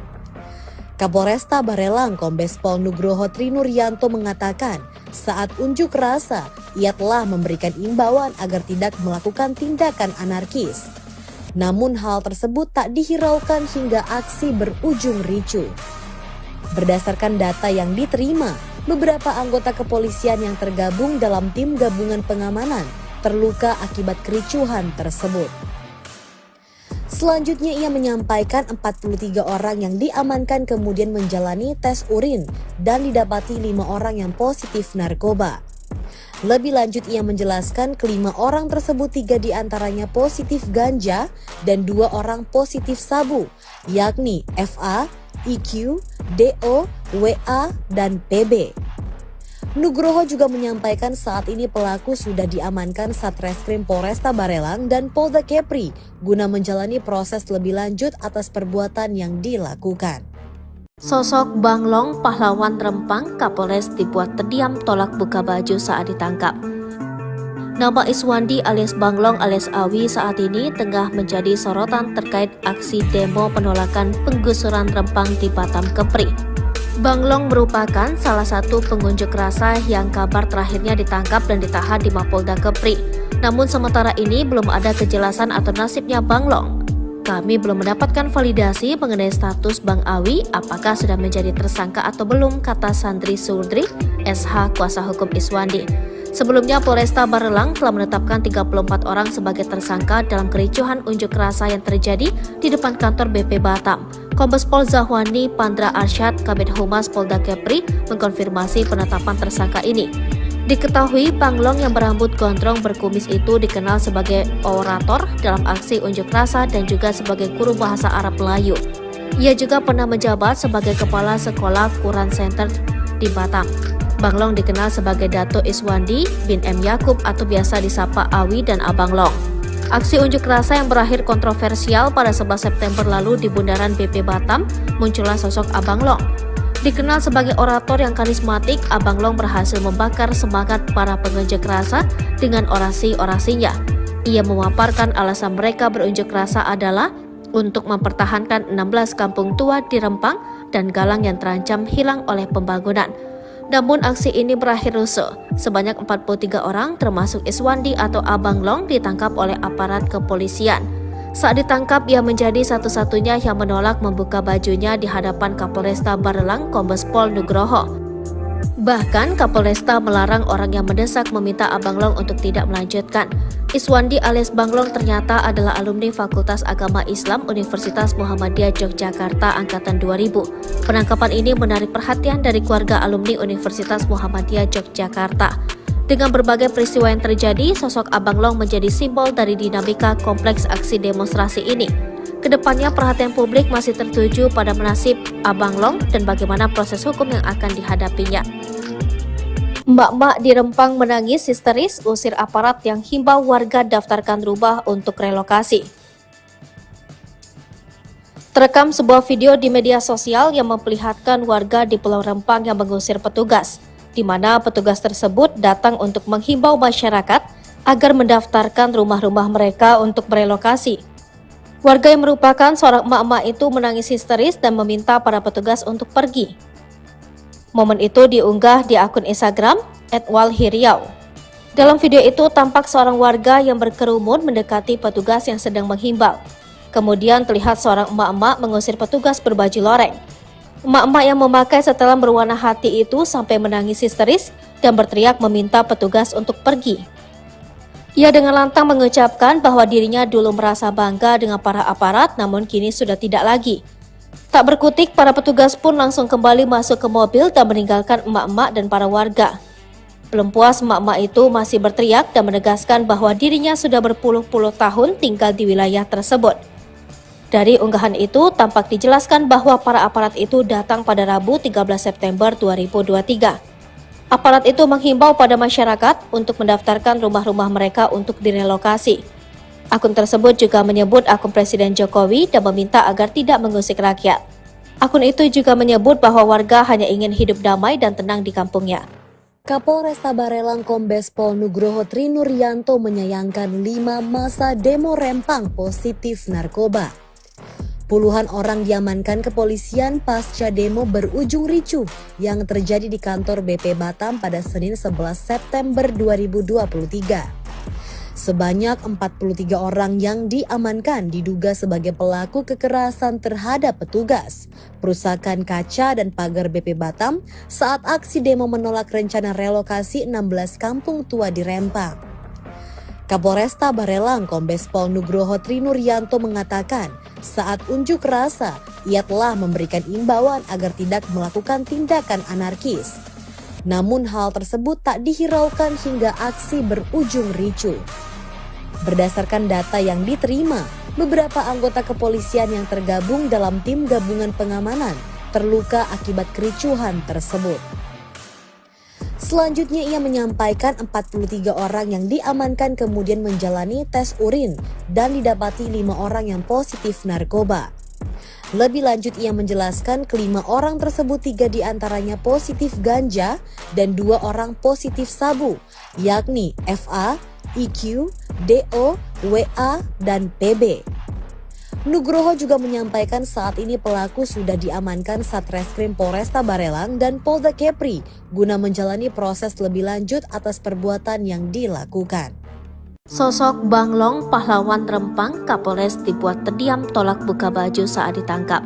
Kapolresta Barelang Kombes Pol Nugroho Trinuryanto mengatakan saat unjuk rasa ia telah memberikan imbauan agar tidak melakukan tindakan anarkis. Namun hal tersebut tak dihiraukan hingga aksi berujung ricuh. Berdasarkan data yang diterima, beberapa anggota kepolisian yang tergabung dalam tim gabungan pengamanan terluka akibat kericuhan tersebut. Selanjutnya ia menyampaikan 43 orang yang diamankan kemudian menjalani tes urin dan didapati 5 orang yang positif narkoba. Lebih lanjut ia menjelaskan kelima orang tersebut 3 diantaranya positif ganja dan 2 orang positif sabu, yakni FA, IQ, DO, WA, dan PB. Nugroho juga menyampaikan saat ini pelaku sudah diamankan Satreskrim Polresta Barelang dan Polda Kepri guna menjalani proses lebih lanjut atas perbuatan yang dilakukan. Sosok Bang Long, pahlawan Rempang, Kapolres dibuat terdiam tolak buka baju saat ditangkap. Nama Iswandi alias Bang Long alias Awi saat ini tengah menjadi sorotan terkait aksi demo penolakan penggusuran Rempang di Batam Kepri. Bang Long merupakan salah satu pengunjuk rasa yang kabar terakhirnya ditangkap dan ditahan di Mapolda Kepri. Namun sementara ini belum ada kejelasan atau nasibnya Bang Long. Kami belum mendapatkan validasi mengenai status Bang Awi apakah sudah menjadi tersangka atau belum, kata Sandri Surdri, SH kuasa hukum Iswandi. Sebelumnya Polresta Barelang telah menetapkan 34 orang sebagai tersangka dalam kericuhan unjuk rasa yang terjadi di depan kantor BP Batam. Kombes Pol Zahwani Pandra Arsyad, Kabid Humas Polda Kepri, mengkonfirmasi penetapan tersangka ini. Diketahui Bang Long yang berambut gondrong berkumis itu dikenal sebagai orator dalam aksi unjuk rasa dan juga sebagai guru bahasa Arab Melayu. Ia juga pernah menjabat sebagai Kepala Sekolah Quran Center di Batam. Bang Long dikenal sebagai Dato Iswandi bin M. Yakub atau biasa disapa Awi dan Abang Long. Aksi unjuk rasa yang berakhir kontroversial pada 11 September lalu di Bundaran BP Batam, muncullah sosok Abang Long. Dikenal sebagai orator yang karismatik, Abang Long berhasil membakar semangat para pengunjuk rasa dengan orasi-orasinya. Ia memaparkan alasan mereka berunjuk rasa adalah untuk mempertahankan 16 kampung tua di Rempang dan Galang yang terancam hilang oleh pembangunan. Namun aksi ini berakhir rusuh. Sebanyak 43 orang termasuk Iswandi atau Abang Long ditangkap oleh aparat kepolisian. Saat ditangkap, ia menjadi satu-satunya yang menolak membuka bajunya di hadapan Kapolresta Barelang Kombes Pol Nugroho. Bahkan Kapolresta melarang orang yang mendesak meminta Abang Long untuk tidak melanjutkan. Iswandi alias Bang Long ternyata adalah alumni Fakultas Agama Islam Universitas Muhammadiyah Yogyakarta Angkatan 2000. Penangkapan ini menarik perhatian dari keluarga alumni Universitas Muhammadiyah Yogyakarta. Dengan berbagai peristiwa yang terjadi, sosok Abang Long menjadi simbol dari dinamika kompleks aksi demonstrasi ini. Kedepannya perhatian publik masih tertuju pada nasib Abang Long dan bagaimana proses hukum yang akan dihadapinya. Mbak-mbak di Rempang menangis histeris usir aparat yang himbau warga daftarkan rumah untuk relokasi. Terekam sebuah video di media sosial yang memperlihatkan warga di Pulau Rempang yang mengusir petugas, di mana petugas tersebut datang untuk menghimbau masyarakat agar mendaftarkan rumah-rumah mereka untuk merelokasi. Warga yang merupakan seorang emak-emak itu menangis histeris dan meminta para petugas untuk pergi. Momen itu diunggah di akun Instagram @walhiriau. Dalam video itu tampak seorang warga yang berkerumun mendekati petugas yang sedang menghimbau. Kemudian terlihat seorang emak-emak mengusir petugas berbaju loreng. Emak-emak yang memakai setelan berwarna hati itu sampai menangis histeris dan berteriak meminta petugas untuk pergi. Ia dengan lantang mengucapkan bahwa dirinya dulu merasa bangga dengan para aparat, namun kini sudah tidak lagi. Tak berkutik, para petugas pun langsung kembali masuk ke mobil dan meninggalkan emak-emak dan para warga. Belum puas, emak-emak itu masih berteriak dan menegaskan bahwa dirinya sudah berpuluh-puluh tahun tinggal di wilayah tersebut. Dari unggahan itu, tampak dijelaskan bahwa para aparat itu datang pada Rabu 13 September 2023. Aparat itu menghimbau pada masyarakat untuk mendaftarkan rumah-rumah mereka untuk direlokasi. Akun tersebut juga menyebut akun Presiden Jokowi dan meminta agar tidak mengusik rakyat. Akun itu juga menyebut bahwa warga hanya ingin hidup damai dan tenang di kampungnya. Kapolresta Barelang Kombes Pol Nugroho Trinuryanto menyayangkan 5 masa demo Rempang positif narkoba. Puluhan orang diamankan kepolisian pasca demo berujung ricuh yang terjadi di kantor BP Batam pada Senin 11 September 2023. Sebanyak 43 orang yang diamankan diduga sebagai pelaku kekerasan terhadap petugas, perusakan kaca dan pagar BP Batam saat aksi demo menolak rencana relokasi 16 kampung tua di Rempang. Kapolresta Barelang Kombes Pol Nugroho Trinuryanto mengatakan saat unjuk rasa ia telah memberikan imbauan agar tidak melakukan tindakan anarkis. Namun hal tersebut tak dihiraukan hingga aksi berujung ricuh. Berdasarkan data yang diterima, beberapa anggota kepolisian yang tergabung dalam tim gabungan pengamanan terluka akibat kericuhan tersebut. Selanjutnya ia menyampaikan 43 orang yang diamankan kemudian menjalani tes urin dan didapati 5 orang yang positif narkoba. Lebih lanjut ia menjelaskan kelima orang tersebut 3 diantaranya positif ganja dan 2 orang positif sabu, yakni FA, IQ, DO, WA, dan PB. Nugroho juga menyampaikan saat ini pelaku sudah diamankan Satreskrim Polresta Barelang dan Polda Kepri guna menjalani proses lebih lanjut atas perbuatan yang dilakukan. Sosok Bang Long, pahlawan Rempang, Kapolres dibuat terdiam tolak buka baju saat ditangkap.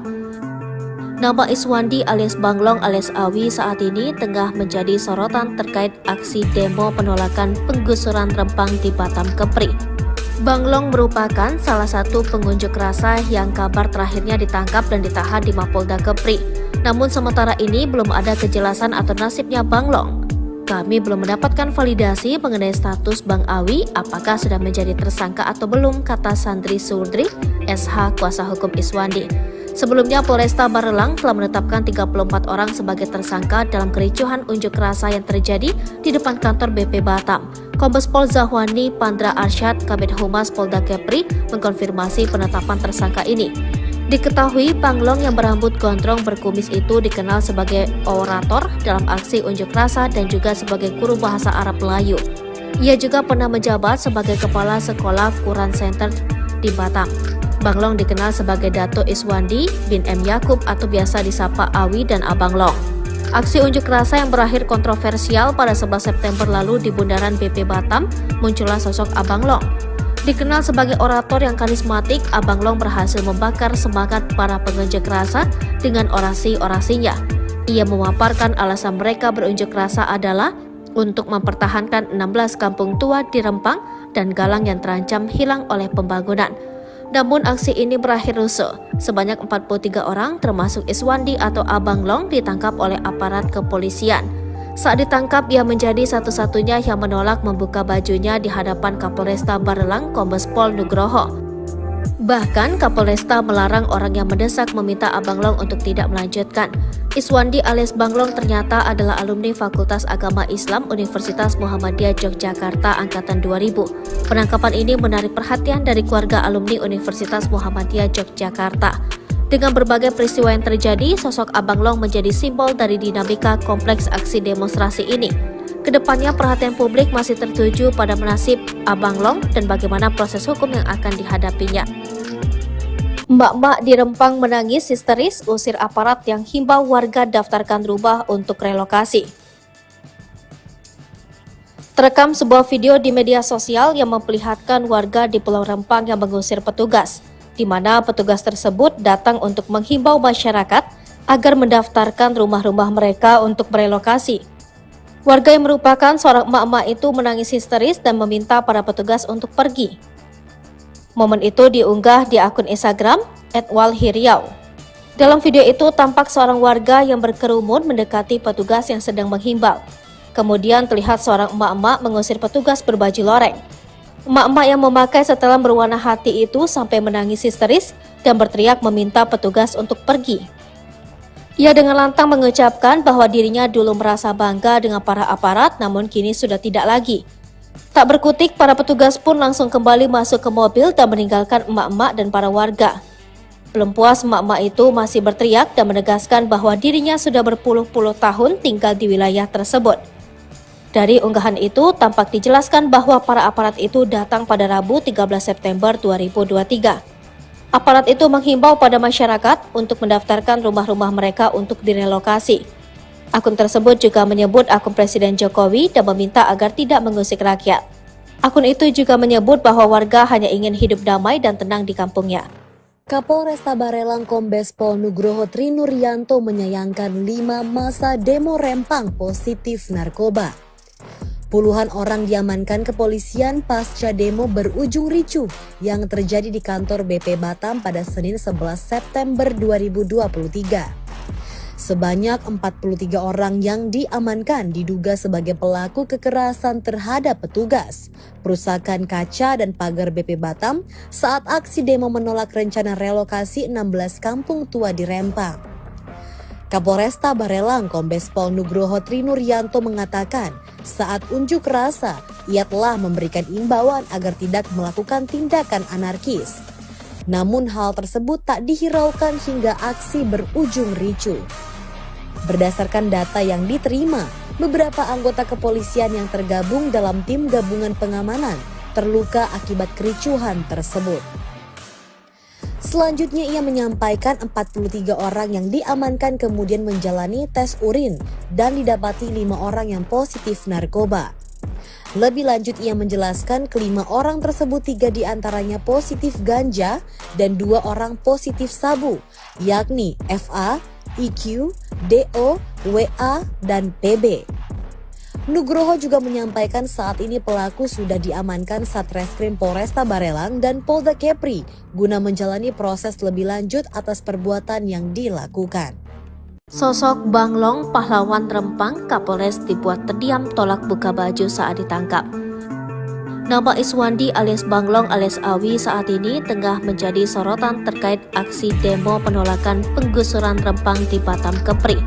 Nama Iswandi alias Bang Long alias Awi saat ini tengah menjadi sorotan terkait aksi demo penolakan penggusuran Rempang di Batam Kepri. Bang Long merupakan salah satu pengunjuk rasa yang kabar terakhirnya ditangkap dan ditahan di Mapolda Kepri. Namun sementara ini belum ada kejelasan atau nasibnya Bang Long. Kami belum mendapatkan validasi mengenai status Bang Awi apakah sudah menjadi tersangka atau belum, kata Sandri Surdri, SH kuasa hukum Iswandi. Sebelumnya Polresta Barelang telah menetapkan 34 orang sebagai tersangka dalam kericuhan unjuk rasa yang terjadi di depan kantor BP Batam. Kombes Pol Zahwani Pandra Arsyad, Kabid Humas Polda Kepri, mengkonfirmasi penetapan tersangka ini. Diketahui Banglong yang berambut gondrong berkumis itu dikenal sebagai orator dalam aksi unjuk rasa dan juga sebagai guru bahasa Arab Melayu. Ia juga pernah menjabat sebagai kepala sekolah Quran Center di Batam. Banglong dikenal sebagai Dato Iswandi bin M. Yakub atau biasa disapa Awi dan Abang Long. Aksi unjuk rasa yang berakhir kontroversial pada 11 September lalu di Bundaran BP Batam, muncullah sosok Abang Long. Dikenal sebagai orator yang karismatik, Abang Long berhasil membakar semangat para pengunjuk rasa dengan orasi-orasinya. Ia memaparkan alasan mereka berunjuk rasa adalah untuk mempertahankan 16 kampung tua di Rempang dan Galang yang terancam hilang oleh pembangunan. Namun aksi ini berakhir rusuh. Sebanyak 43 orang termasuk Iswandi atau Abang Long ditangkap oleh aparat kepolisian. Saat ditangkap, ia menjadi satu-satunya yang menolak membuka bajunya di hadapan Kapolresta Barelang Kombes Pol Nugroho. Bahkan Kapolresta melarang orang yang mendesak meminta Abang Long untuk tidak melanjutkan. Iswandi alias Banglong ternyata adalah alumni Fakultas Agama Islam Universitas Muhammadiyah Yogyakarta angkatan 2000. Penangkapan ini menarik perhatian dari keluarga alumni Universitas Muhammadiyah Yogyakarta. Dengan berbagai peristiwa yang terjadi, sosok Abang Long menjadi simbol dari dinamika kompleks aksi demonstrasi ini. Kedepannya perhatian publik masih tertuju pada nasib Abang Long dan bagaimana proses hukum yang akan dihadapinya. Mbak-mbak di Rempang menangis histeris usir aparat yang himbau warga daftarkan rumah untuk relokasi. Terekam sebuah video di media sosial yang memperlihatkan warga di Pulau Rempang yang mengusir petugas, di mana petugas tersebut datang untuk menghimbau masyarakat agar mendaftarkan rumah-rumah mereka untuk merelokasi. Warga yang merupakan seorang emak-emak itu menangis histeris dan meminta para petugas untuk pergi. Momen itu diunggah di akun Instagram @walhiriau. Dalam video itu tampak seorang warga yang berkerumun mendekati petugas yang sedang menghimbau. Kemudian terlihat seorang emak-emak mengusir petugas berbaju loreng. Emak-emak yang memakai setelan berwarna hati itu sampai menangis histeris dan berteriak meminta petugas untuk pergi. Ia dengan lantang mengucapkan bahwa dirinya dulu merasa bangga dengan para aparat, namun kini sudah tidak lagi. Tak berkutik, para petugas pun langsung kembali masuk ke mobil dan meninggalkan emak-emak dan para warga. Belum puas, emak-emak itu masih berteriak dan menegaskan bahwa dirinya sudah berpuluh-puluh tahun tinggal di wilayah tersebut. Dari unggahan itu, tampak dijelaskan bahwa para aparat itu datang pada Rabu 13 September 2023. Aparat itu menghimbau pada masyarakat untuk mendaftarkan rumah-rumah mereka untuk direlokasi. Akun tersebut juga menyebut akun Presiden Jokowi dan meminta agar tidak mengusik rakyat. Akun itu juga menyebut bahwa warga hanya ingin hidup damai dan tenang di kampungnya. Kapolresta Barelang Kombes Pol Nugroho Trinuryanto menyayangkan 5 masa demo Rempang positif narkoba. Puluhan orang diamankan kepolisian pasca demo berujung ricuh yang terjadi di kantor BP Batam pada Senin 11 September 2023. Sebanyak 43 orang yang diamankan diduga sebagai pelaku kekerasan terhadap petugas, perusakan kaca dan pagar BP Batam saat aksi demo menolak rencana relokasi 16 kampung tua di Rempang. Kapolresta Barelang Kombes Pol Nugroho Trinuryanto mengatakan saat unjuk rasa ia telah memberikan imbauan agar tidak melakukan tindakan anarkis. Namun hal tersebut tak dihiraukan hingga aksi berujung ricuh. Berdasarkan data yang diterima, beberapa anggota kepolisian yang tergabung dalam tim gabungan pengamanan terluka akibat kericuhan tersebut. Selanjutnya ia menyampaikan 43 orang yang diamankan kemudian menjalani tes urin dan didapati 5 orang yang positif narkoba. Lebih lanjut ia menjelaskan kelima orang tersebut 3 diantaranya positif ganja dan 2 orang positif sabu, yakni FA, IQ, DO, WA, dan PB. Nugroho juga menyampaikan saat ini pelaku sudah diamankan Satreskrim Polresta Barelang dan Polda Kepri guna menjalani proses lebih lanjut atas perbuatan yang dilakukan. Sosok Banglong, pahlawan Rempang, Kapolres dibuat terdiam tolak buka baju saat ditangkap. Nama Iswandi alias Banglong alias Awi saat ini tengah menjadi sorotan terkait aksi demo penolakan penggusuran Rempang di Batam Kepri.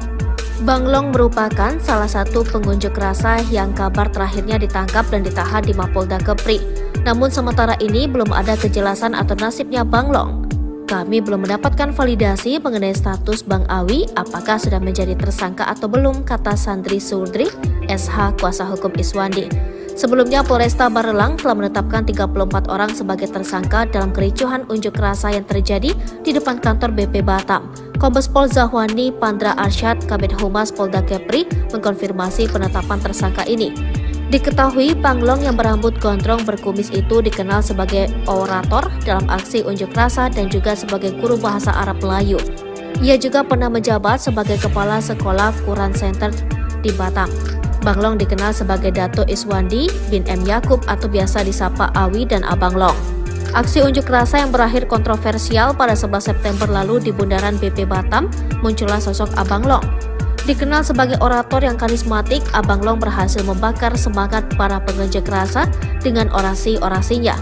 Banglong merupakan salah satu pengunjuk rasa yang kabar terakhirnya ditangkap dan ditahan di Mapolda Kepri. Namun sementara ini belum ada kejelasan atau nasibnya Banglong. kami belum mendapatkan validasi mengenai status Bang Awi apakah sudah menjadi tersangka atau belum, kata Sandri Surdri, SH kuasa hukum Iswandi. Sebelumnya, Polresta Barelang telah menetapkan 34 orang sebagai tersangka dalam kericuhan unjuk rasa yang terjadi di depan kantor BP Batam. Kombes Pol Zahwani Pandra Arsyad, Kabid Humas Polda Kepri, mengkonfirmasi penetapan tersangka ini. Diketahui Panglong yang berambut gondrong berkumis itu dikenal sebagai orator dalam aksi unjuk rasa dan juga sebagai guru bahasa Arab Melayu. Ia juga pernah menjabat sebagai kepala sekolah Quran Center di Batam. Banglong dikenal sebagai Dato Iswandi bin M. Yakub atau biasa disapa Awi dan Abang Long. Aksi unjuk rasa yang berakhir kontroversial pada 11 September lalu di Bundaran BP Batam, muncullah sosok Abang Long. Dikenal sebagai orator yang karismatik, Abang Long berhasil membakar semangat para pengunjuk rasa dengan orasi-orasinya.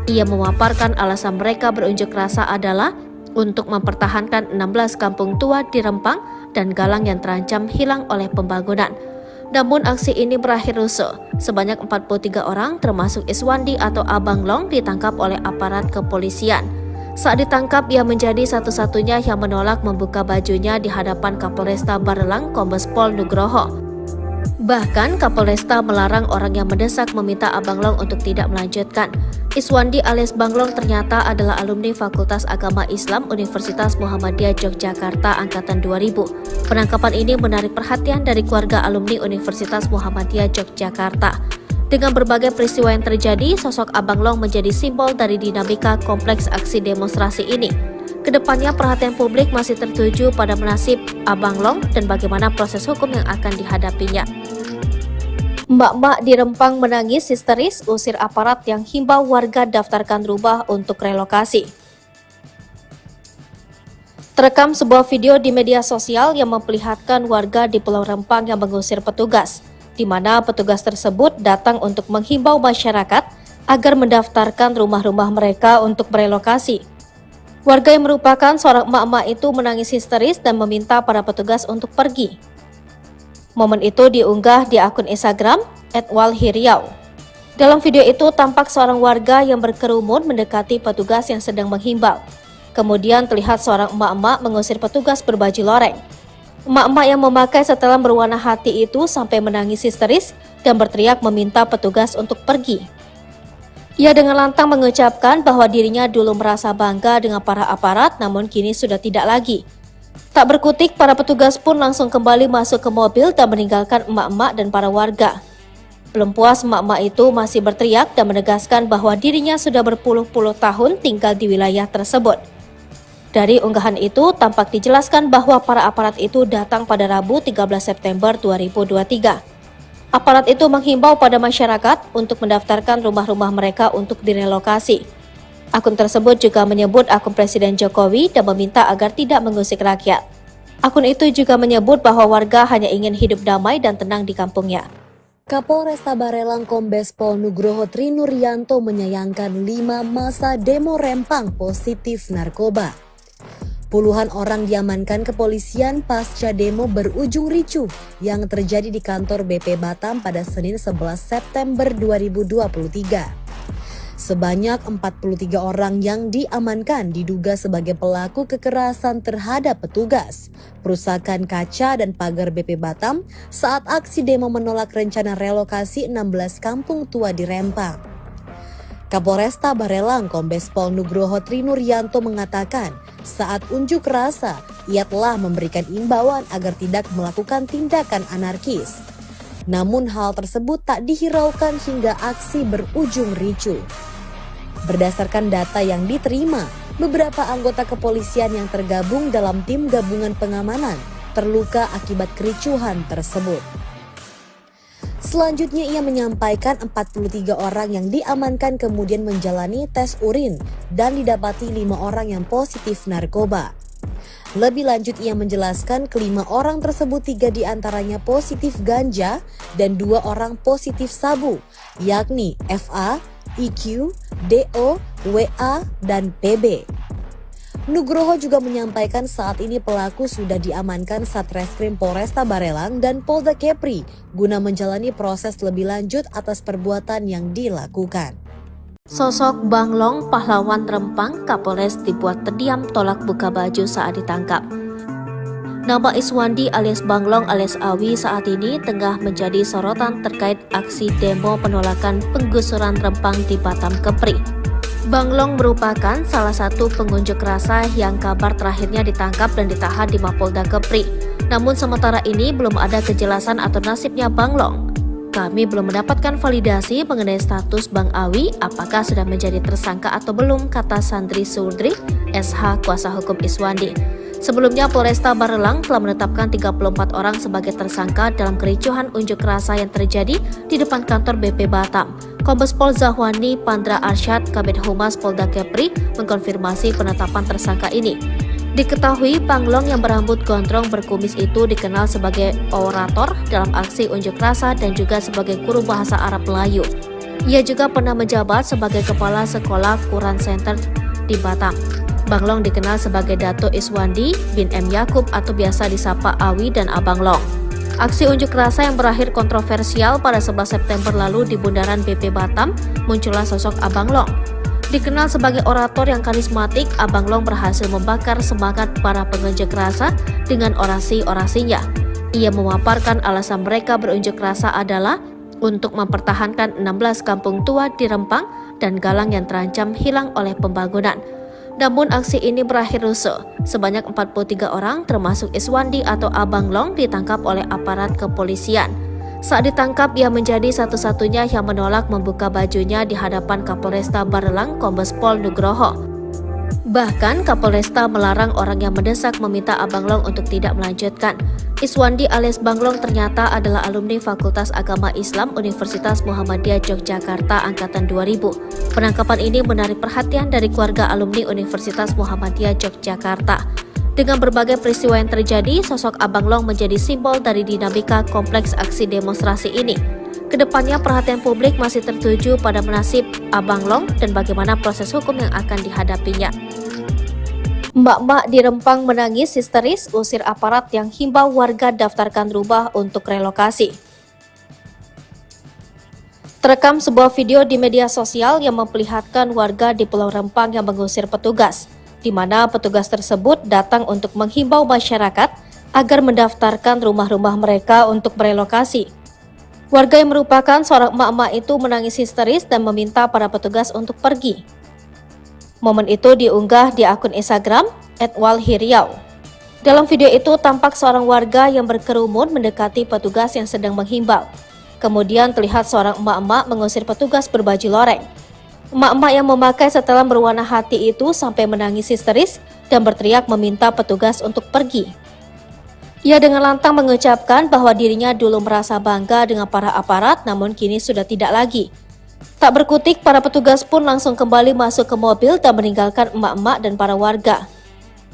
Ia memaparkan alasan mereka berunjuk rasa adalah untuk mempertahankan 16 kampung tua di Rempang dan Galang yang terancam hilang oleh pembangunan. Namun aksi ini berakhir rusuh. Sebanyak 43 orang termasuk Iswandi atau Abang Long ditangkap oleh aparat kepolisian. Saat ditangkap, ia menjadi satu-satunya yang menolak membuka bajunya di hadapan Kapolresta Barelang Kombes Pol Nugroho. Bahkan Kapolresta melarang orang yang mendesak meminta Abang Long untuk tidak melanjutkan. Iswandi alias Bang Long ternyata adalah alumni Fakultas Agama Islam Universitas Muhammadiyah Yogyakarta angkatan 2000. Penangkapan ini menarik perhatian dari keluarga alumni Universitas Muhammadiyah Yogyakarta. Dengan berbagai peristiwa yang terjadi, sosok Abang Long menjadi simbol dari dinamika kompleks aksi demonstrasi ini. Kedepannya perhatian publik masih tertuju pada nasib Abang Long dan bagaimana proses hukum yang akan dihadapinya. Mbak-mbak di Rempang menangis histeris usir aparat yang himbau warga daftarkan rumah untuk relokasi. Terekam sebuah video di media sosial yang memperlihatkan warga di Pulau Rempang yang mengusir petugas, di mana petugas tersebut datang untuk menghimbau masyarakat agar mendaftarkan rumah-rumah mereka untuk merelokasi. Warga yang merupakan seorang emak-emak itu menangis histeris dan meminta para petugas untuk pergi. Momen itu diunggah di akun Instagram @walhiriau. Dalam video itu tampak seorang warga yang berkerumun mendekati petugas yang sedang menghimbau. Kemudian terlihat seorang emak-emak mengusir petugas berbaju loreng. Emak-emak yang memakai setelan berwarna hati itu sampai menangis histeris dan berteriak meminta petugas untuk pergi. Ia dengan lantang mengucapkan bahwa dirinya dulu merasa bangga dengan para aparat, namun kini sudah tidak lagi. Tak berkutik, para petugas pun langsung kembali masuk ke mobil dan meninggalkan emak-emak dan para warga. Belum puas, emak-emak itu masih berteriak dan menegaskan bahwa dirinya sudah berpuluh-puluh tahun tinggal di wilayah tersebut. Dari unggahan itu, tampak dijelaskan bahwa para aparat itu datang pada Rabu 13 September 2023. Aparat itu menghimbau pada masyarakat untuk mendaftarkan rumah-rumah mereka untuk direlokasi. Akun tersebut juga menyebut akun Presiden Jokowi dan meminta agar tidak mengusik rakyat. Akun itu juga menyebut bahwa warga hanya ingin hidup damai dan tenang di kampungnya. Kapolresta Barelang Kombes Pol Nugroho Trinuryanto menyayangkan 5 masa demo Rempang positif narkoba. Puluhan orang diamankan kepolisian pasca demo berujung ricuh yang terjadi di kantor BP Batam pada Senin 11 September 2023. Sebanyak 43 orang yang diamankan diduga sebagai pelaku kekerasan terhadap petugas, perusakan kaca dan pagar BP Batam saat aksi demo menolak rencana relokasi 16 kampung tua di Rempang. Kapolresta Barelang Kombes Pol Nugroho Trinuryanto mengatakan saat unjuk rasa ia telah memberikan imbauan agar tidak melakukan tindakan anarkis. Namun hal tersebut tak dihiraukan hingga aksi berujung ricuh. Berdasarkan data yang diterima, beberapa anggota kepolisian yang tergabung dalam tim gabungan pengamanan terluka akibat kericuhan tersebut. Selanjutnya ia menyampaikan 43 orang yang diamankan kemudian menjalani tes urin dan didapati 5 orang yang positif narkoba. Lebih lanjut ia menjelaskan kelima orang tersebut 3 diantaranya positif ganja dan 2 orang positif sabu, yakni FA, IQ, DO, WA, dan PB. Nugroho juga menyampaikan saat ini pelaku sudah diamankan Satreskrim Polresta Barelang dan Polda Kepri guna menjalani proses lebih lanjut atas perbuatan yang dilakukan. Sosok Banglong, pahlawan Rempang, Kapolres dibuat terdiam tolak buka baju saat ditangkap. Nama Iswandi alias Banglong alias Awi saat ini tengah menjadi sorotan terkait aksi demo penolakan penggusuran Rempang di Batam Kepri. Banglong merupakan salah satu pengunjuk rasa yang kabar terakhirnya ditangkap dan ditahan di Mapolda Kepri. Namun sementara ini belum ada kejelasan atau nasibnya Banglong. Kami belum mendapatkan validasi mengenai status Bang Awi apakah sudah menjadi tersangka atau belum, kata Sandri Sudri, SH kuasa hukum Iswandi. Sebelumnya Polresta Barelang telah menetapkan 34 orang sebagai tersangka dalam kericuhan unjuk rasa yang terjadi di depan kantor BP Batam. Kombes Pol Zahwani Pandra Arsyad, Kabid Humas Polda Kepri, mengkonfirmasi penetapan tersangka ini. Diketahui Banglong yang berambut gondrong berkumis itu dikenal sebagai orator dalam aksi unjuk rasa dan juga sebagai guru bahasa Arab Melayu. Ia juga pernah menjabat sebagai Kepala Sekolah Quran Center di Batam. Banglong dikenal sebagai Dato Iswandi bin M. Yakub atau biasa disapa Awi dan Abang Long. Aksi unjuk rasa yang berakhir kontroversial pada 11 September lalu di Bundaran BP Batam, muncullah sosok Abang Long. Dikenal sebagai orator yang karismatik, Abang Long berhasil membakar semangat para pengunjuk rasa dengan orasi-orasinya. Ia memaparkan alasan mereka berunjuk rasa adalah untuk mempertahankan 16 kampung tua di Rempang dan Galang yang terancam hilang oleh pembangunan. Namun aksi ini berakhir rusuh. Sebanyak 43 orang termasuk Iswandi atau Abang Long ditangkap oleh aparat kepolisian. Saat ditangkap, ia menjadi satu-satunya yang menolak membuka bajunya di hadapan Kapolresta Barelang Kombes Pol Nugroho. Bahkan Kapolresta melarang orang yang mendesak meminta Abang Long untuk tidak melanjutkan. Iswandi alias Banglong ternyata adalah alumni Fakultas Agama Islam Universitas Muhammadiyah Yogyakarta Angkatan 2000. Penangkapan ini menarik perhatian dari keluarga alumni Universitas Muhammadiyah Yogyakarta. Dengan berbagai peristiwa yang terjadi, sosok Abang Long menjadi simbol dari dinamika kompleks aksi demonstrasi ini. Kedepannya perhatian publik masih tertuju pada nasib Abang Long dan bagaimana proses hukum yang akan dihadapinya. Emak-emak di Rempang menangis histeris usir aparat yang himbau warga daftarkan rumah untuk relokasi. Terekam sebuah video di media sosial yang memperlihatkan warga di Pulau Rempang yang mengusir petugas, di mana petugas tersebut datang untuk menghimbau masyarakat agar mendaftarkan rumah-rumah mereka untuk merelokasi. Warga yang merupakan seorang emak-emak itu menangis histeris dan meminta para petugas untuk pergi. Momen itu diunggah di akun Instagram @walhiriau. Dalam video itu tampak seorang warga yang berkerumun mendekati petugas yang sedang menghimbau. Kemudian terlihat seorang emak-emak mengusir petugas berbaju loreng. Emak-emak yang memakai setelan berwarna hati itu sampai menangis histeris dan berteriak meminta petugas untuk pergi. Ia dengan lantang mengucapkan bahwa dirinya dulu merasa bangga dengan para aparat, namun kini sudah tidak lagi. Tak berkutik, para petugas pun langsung kembali masuk ke mobil dan meninggalkan emak-emak dan para warga.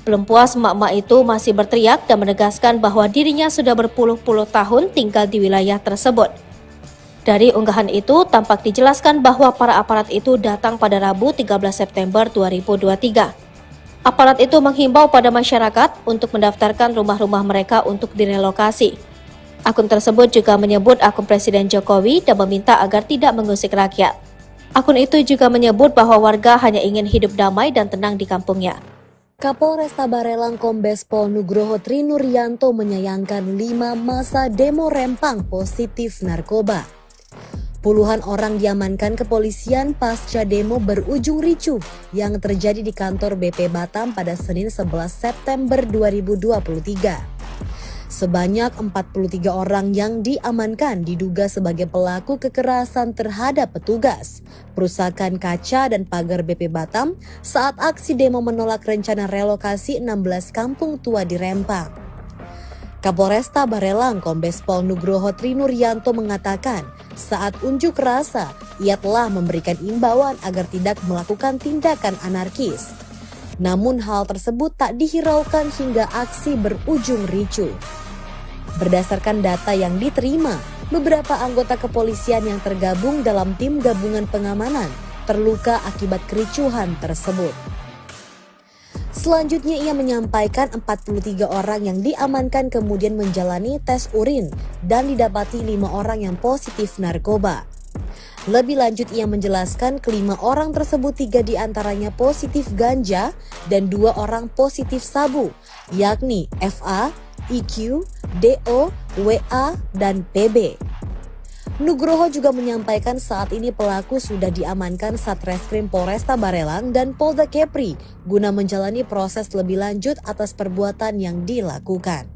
Belum puas, emak-emak itu masih berteriak dan menegaskan bahwa dirinya sudah berpuluh-puluh tahun tinggal di wilayah tersebut. Dari unggahan itu, tampak dijelaskan bahwa para aparat itu datang pada Rabu 13 September 2023. Aparat itu menghimbau pada masyarakat untuk mendaftarkan rumah-rumah mereka untuk direlokasi. Akun tersebut juga menyebut akun Presiden Jokowi dan meminta agar tidak mengusik rakyat. Akun itu juga menyebut bahwa warga hanya ingin hidup damai dan tenang di kampungnya. Kapolresta Barelang Kombes Pol Nugroho Trinuryanto menyayangkan 5 masa demo Rempang positif narkoba. Puluhan orang diamankan kepolisian pasca demo berujung ricuh yang terjadi di kantor BP Batam pada Senin 11 September 2023. Sebanyak 43 orang yang diamankan diduga sebagai pelaku kekerasan terhadap petugas, perusakan kaca dan pagar BP Batam saat aksi demo menolak rencana relokasi 16 kampung tua di Rempang. Kapolresta Barelang Kombes Pol Nugroho Trinuryanto mengatakan saat unjuk rasa ia telah memberikan imbauan agar tidak melakukan tindakan anarkis. Namun hal tersebut tak dihiraukan hingga aksi berujung ricuh. Berdasarkan data yang diterima, beberapa anggota kepolisian yang tergabung dalam tim gabungan pengamanan terluka akibat kericuhan tersebut. Selanjutnya ia menyampaikan 43 orang yang diamankan kemudian menjalani tes urin dan didapati 5 orang yang positif narkoba. Lebih lanjut ia menjelaskan kelima orang tersebut 3 diantaranya positif ganja dan 2 orang positif sabu, yakni FA, IQ, DO, WA, dan PB. Nugroho juga menyampaikan saat ini pelaku sudah diamankan Satreskrim Polresta Barelang dan Polda Kepri guna menjalani proses lebih lanjut atas perbuatan yang dilakukan.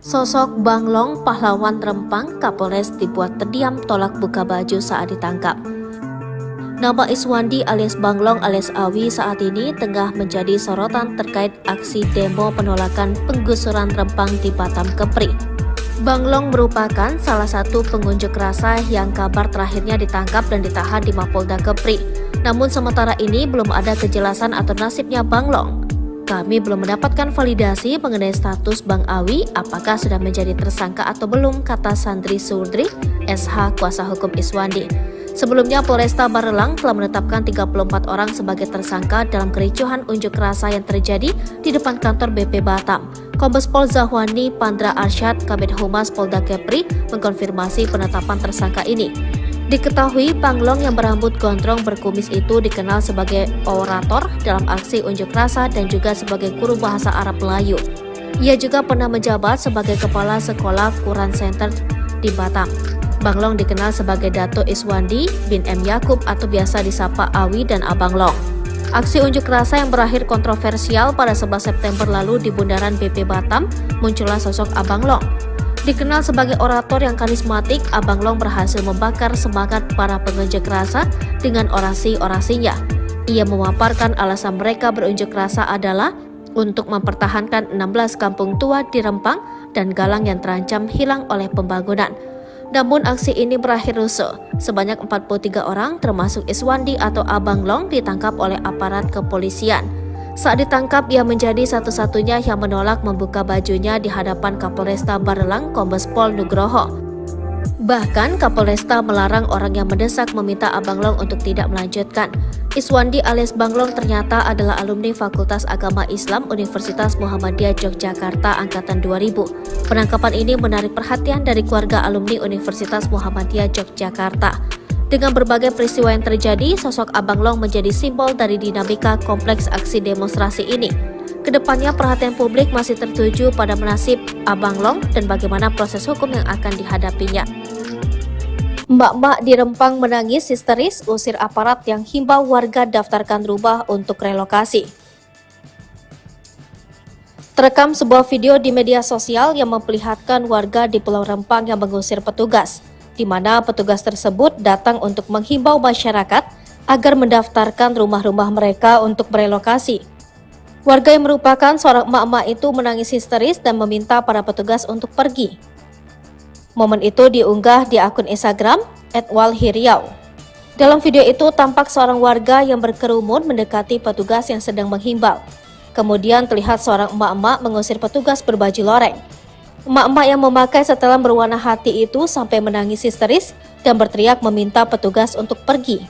Sosok Banglong, pahlawan Rempang, Kapolres dibuat terdiam tolak buka baju saat ditangkap. Nama Iswandi alias Banglong alias Awi saat ini tengah menjadi sorotan terkait aksi demo penolakan penggusuran Rempang di Batam Kepri. Banglong merupakan salah satu pengunjuk rasa yang kabar terakhirnya ditangkap dan ditahan di Mapolda Kepri. Namun sementara ini belum ada kejelasan atau nasibnya Banglong. Kami belum mendapatkan validasi mengenai status Bang Awi apakah sudah menjadi tersangka atau belum, kata Sandri Surdri, SH kuasa hukum Iswandi. Sebelumnya Polresta Barelang telah menetapkan 34 orang sebagai tersangka dalam kericuhan unjuk rasa yang terjadi di depan kantor BP Batam. Kombes Pol Zahwani Pandra Arsyad, Kabid Humas Polda Kepri, mengkonfirmasi penetapan tersangka ini. Diketahui Banglong yang berambut gondrong berkumis itu dikenal sebagai orator dalam aksi unjuk rasa dan juga sebagai guru bahasa Arab Melayu. Ia juga pernah menjabat sebagai kepala sekolah Quran Center di Batam. Banglong dikenal sebagai Dato Iswandi bin M. Yakub atau biasa disapa Awi dan Abang Long. Aksi unjuk rasa yang berakhir kontroversial pada 11 September lalu di Bundaran BP Batam, muncullah sosok Abang Long. Dikenal sebagai orator yang karismatik, Abang Long berhasil membakar semangat para pengunjuk rasa dengan orasi-orasinya. Ia memaparkan alasan mereka berunjuk rasa adalah untuk mempertahankan 16 kampung tua di Rempang dan Galang yang terancam hilang oleh pembangunan. Namun aksi ini berakhir rusuh. Sebanyak 43 orang termasuk Iswandi atau Abang Long ditangkap oleh aparat kepolisian. Saat ditangkap, ia menjadi satu-satunya yang menolak membuka bajunya di hadapan Kapolresta Barelang Kombes Pol Nugroho. Bahkan Kapolresta melarang orang yang mendesak meminta Abang Long untuk tidak melanjutkan. Iswandi alias Banglong ternyata adalah alumni Fakultas Agama Islam Universitas Muhammadiyah Yogyakarta angkatan 2000. Penangkapan ini menarik perhatian dari keluarga alumni Universitas Muhammadiyah Yogyakarta. Dengan berbagai peristiwa yang terjadi, sosok Abang Long menjadi simbol dari dinamika kompleks aksi demonstrasi ini. Kedepannya perhatian publik masih tertuju pada nasib Abang Long dan bagaimana proses hukum yang akan dihadapinya. Mbak-mbak di Rempang menangis histeris usir aparat yang himbau warga daftarkan rumah untuk relokasi. Terekam sebuah video di media sosial yang memperlihatkan warga di Pulau Rempang yang mengusir petugas, di mana petugas tersebut datang untuk menghimbau masyarakat agar mendaftarkan rumah-rumah mereka untuk berelokasi. Warga yang merupakan seorang emak-emak itu menangis histeris dan meminta para petugas untuk pergi. Momen itu diunggah di akun Instagram @walhiriau. Dalam video itu tampak seorang warga yang berkerumun mendekati petugas yang sedang menghimbau. Kemudian terlihat seorang emak-emak mengusir petugas berbaju loreng. Emak-emak yang memakai setelan berwarna hati itu sampai menangis histeris dan berteriak meminta petugas untuk pergi.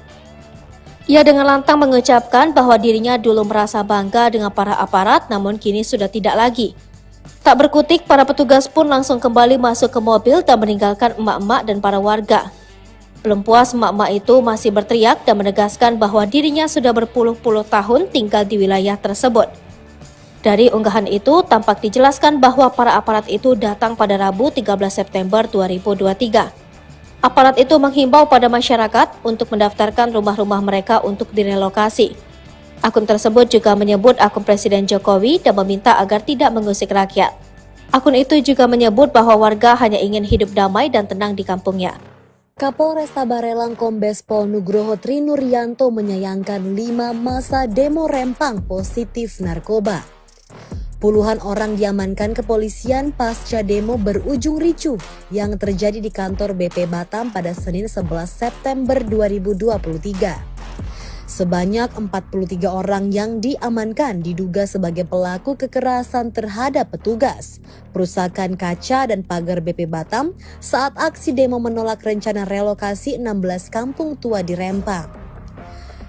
Ia dengan lantang mengucapkan bahwa dirinya dulu merasa bangga dengan para aparat, namun kini sudah tidak lagi. Tak berkutik, para petugas pun langsung kembali masuk ke mobil dan meninggalkan emak-emak dan para warga. Belum puas, emak-emak itu masih berteriak dan menegaskan bahwa dirinya sudah berpuluh-puluh tahun tinggal di wilayah tersebut. Dari unggahan itu, tampak dijelaskan bahwa para aparat itu datang pada Rabu 13 September 2023. Aparat itu menghimbau pada masyarakat untuk mendaftarkan rumah-rumah mereka untuk direlokasi. Akun tersebut juga menyebut akun Presiden Jokowi dan meminta agar tidak mengusik rakyat. Akun itu juga menyebut bahwa warga hanya ingin hidup damai dan tenang di kampungnya. Kapolresta Barelang Kombes Pol Nugroho Trinuryanto menyayangkan 5 masa demo Rempang positif narkoba. Puluhan orang diamankan kepolisian pasca demo berujung ricuh yang terjadi di kantor BP Batam pada Senin 11 September 2023. Sebanyak 43 orang yang diamankan diduga sebagai pelaku kekerasan terhadap petugas, perusakan kaca dan pagar BP Batam saat aksi demo menolak rencana relokasi 16 kampung tua di Rempang.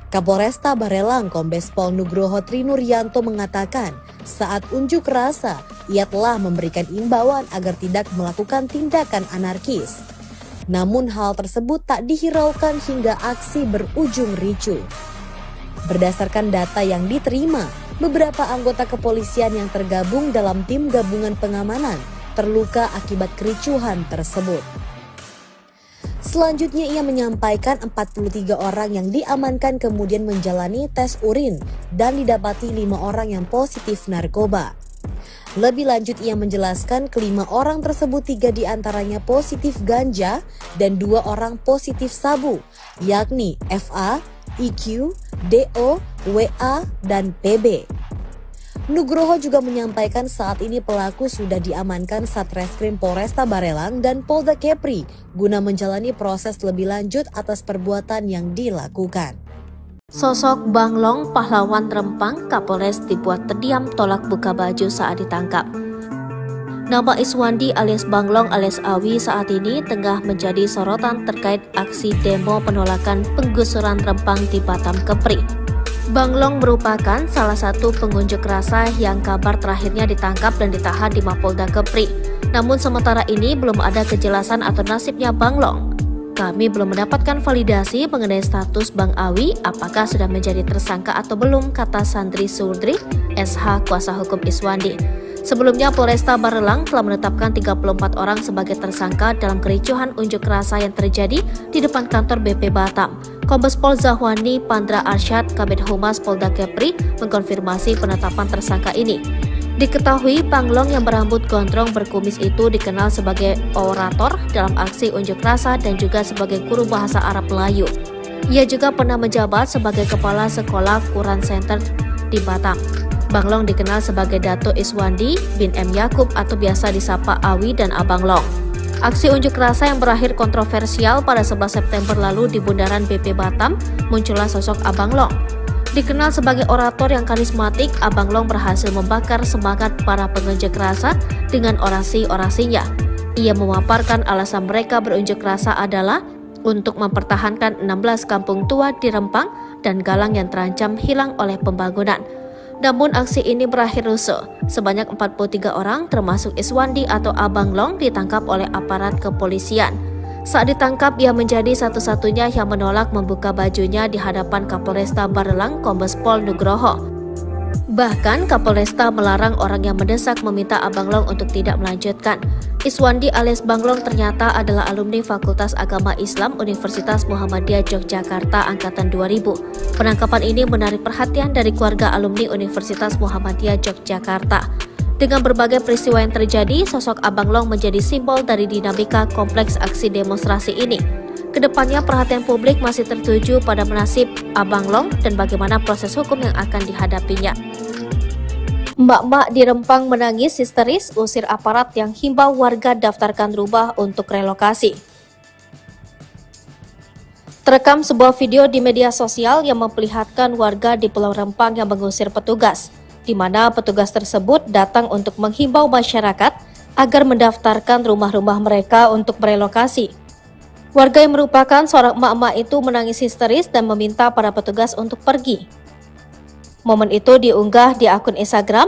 Kapolresta Barelang Kombes Pol Nugroho Trinuryanto mengatakan saat unjuk rasa ia telah memberikan imbauan agar tidak melakukan tindakan anarkis. Namun hal tersebut tak dihiraukan hingga aksi berujung ricuh. Berdasarkan data yang diterima, beberapa anggota kepolisian yang tergabung dalam tim gabungan pengamanan terluka akibat kericuhan tersebut. Selanjutnya ia menyampaikan 43 orang yang diamankan kemudian menjalani tes urin dan didapati 5 orang yang positif narkoba. Lebih lanjut ia menjelaskan kelima orang tersebut 3 diantaranya positif ganja dan 2 orang positif sabu, yakni FA, IQ, DO, WA, dan PB. Nugroho juga menyampaikan saat ini pelaku sudah diamankan Satreskrim Polresta Barelang dan Polda Kepri guna menjalani proses lebih lanjut atas perbuatan yang dilakukan. Sosok Banglong, pahlawan Rempang, Kapolres dibuat terdiam tolak buka baju saat ditangkap. Nama Iswandi alias Banglong alias Awi saat ini tengah menjadi sorotan terkait aksi demo penolakan penggusuran Rempang di Batam Kepri. Banglong merupakan salah satu pengunjuk rasa yang kabar terakhirnya ditangkap dan ditahan di Mapolda Kepri. Namun sementara ini belum ada kejelasan atau nasibnya Banglong. Kami belum mendapatkan validasi mengenai status Bang Awi apakah sudah menjadi tersangka atau belum, kata Sandri Surdri, SH kuasa hukum Iswandi. Sebelumnya Polresta Barelang telah menetapkan 34 orang sebagai tersangka dalam kericuhan unjuk rasa yang terjadi di depan kantor BP Batam. Kombes Pol Zahwani Pandra Arsyad, Kabid Humas Polda Kepri, mengkonfirmasi penetapan tersangka ini. Diketahui Banglong yang berambut gondrong berkumis itu dikenal sebagai orator dalam aksi unjuk rasa dan juga sebagai guru bahasa Arab Melayu. Ia juga pernah menjabat sebagai kepala sekolah Quran Center di Batam. Banglong dikenal sebagai Dato Iswandi bin M. Yakub atau biasa disapa Awi dan Abang Long. Aksi unjuk rasa yang berakhir kontroversial pada 11 September lalu di Bundaran BP Batam, muncullah sosok Abang Long. Dikenal sebagai orator yang karismatik, Abang Long berhasil membakar semangat para pengunjuk rasa dengan orasi-orasinya. Ia memaparkan alasan mereka berunjuk rasa adalah untuk mempertahankan 16 kampung tua di Rempang dan Galang yang terancam hilang oleh pembangunan. Namun aksi ini berakhir rusuh. Sebanyak 43 orang termasuk Iswandi atau Abang Long ditangkap oleh aparat kepolisian. Saat ditangkap, ia menjadi satu-satunya yang menolak membuka bajunya di hadapan Kapolresta Barelang Kombes Pol Nugroho. Bahkan Kapolresta melarang orang yang mendesak meminta Abang Long untuk tidak melanjutkan. Iswandi alias Banglong ternyata adalah alumni Fakultas Agama Islam Universitas Muhammadiyah Yogyakarta Angkatan 2000. Penangkapan ini menarik perhatian dari keluarga alumni Universitas Muhammadiyah Yogyakarta. Dengan berbagai peristiwa yang terjadi, sosok Abang Long menjadi simbol dari dinamika kompleks aksi demonstrasi ini. Kedepannya perhatian publik masih tertuju pada nasib Abang Long dan bagaimana proses hukum yang akan dihadapinya. Mbak-mbak di Rempang menangis histeris usir aparat yang himbau warga daftarkan rumah untuk relokasi. Terekam sebuah video di media sosial yang memperlihatkan warga di Pulau Rempang yang mengusir petugas, di mana petugas tersebut datang untuk menghimbau masyarakat agar mendaftarkan rumah-rumah mereka untuk merelokasi. Warga yang merupakan seorang emak-emak itu menangis histeris dan meminta para petugas untuk pergi. Momen itu diunggah di akun Instagram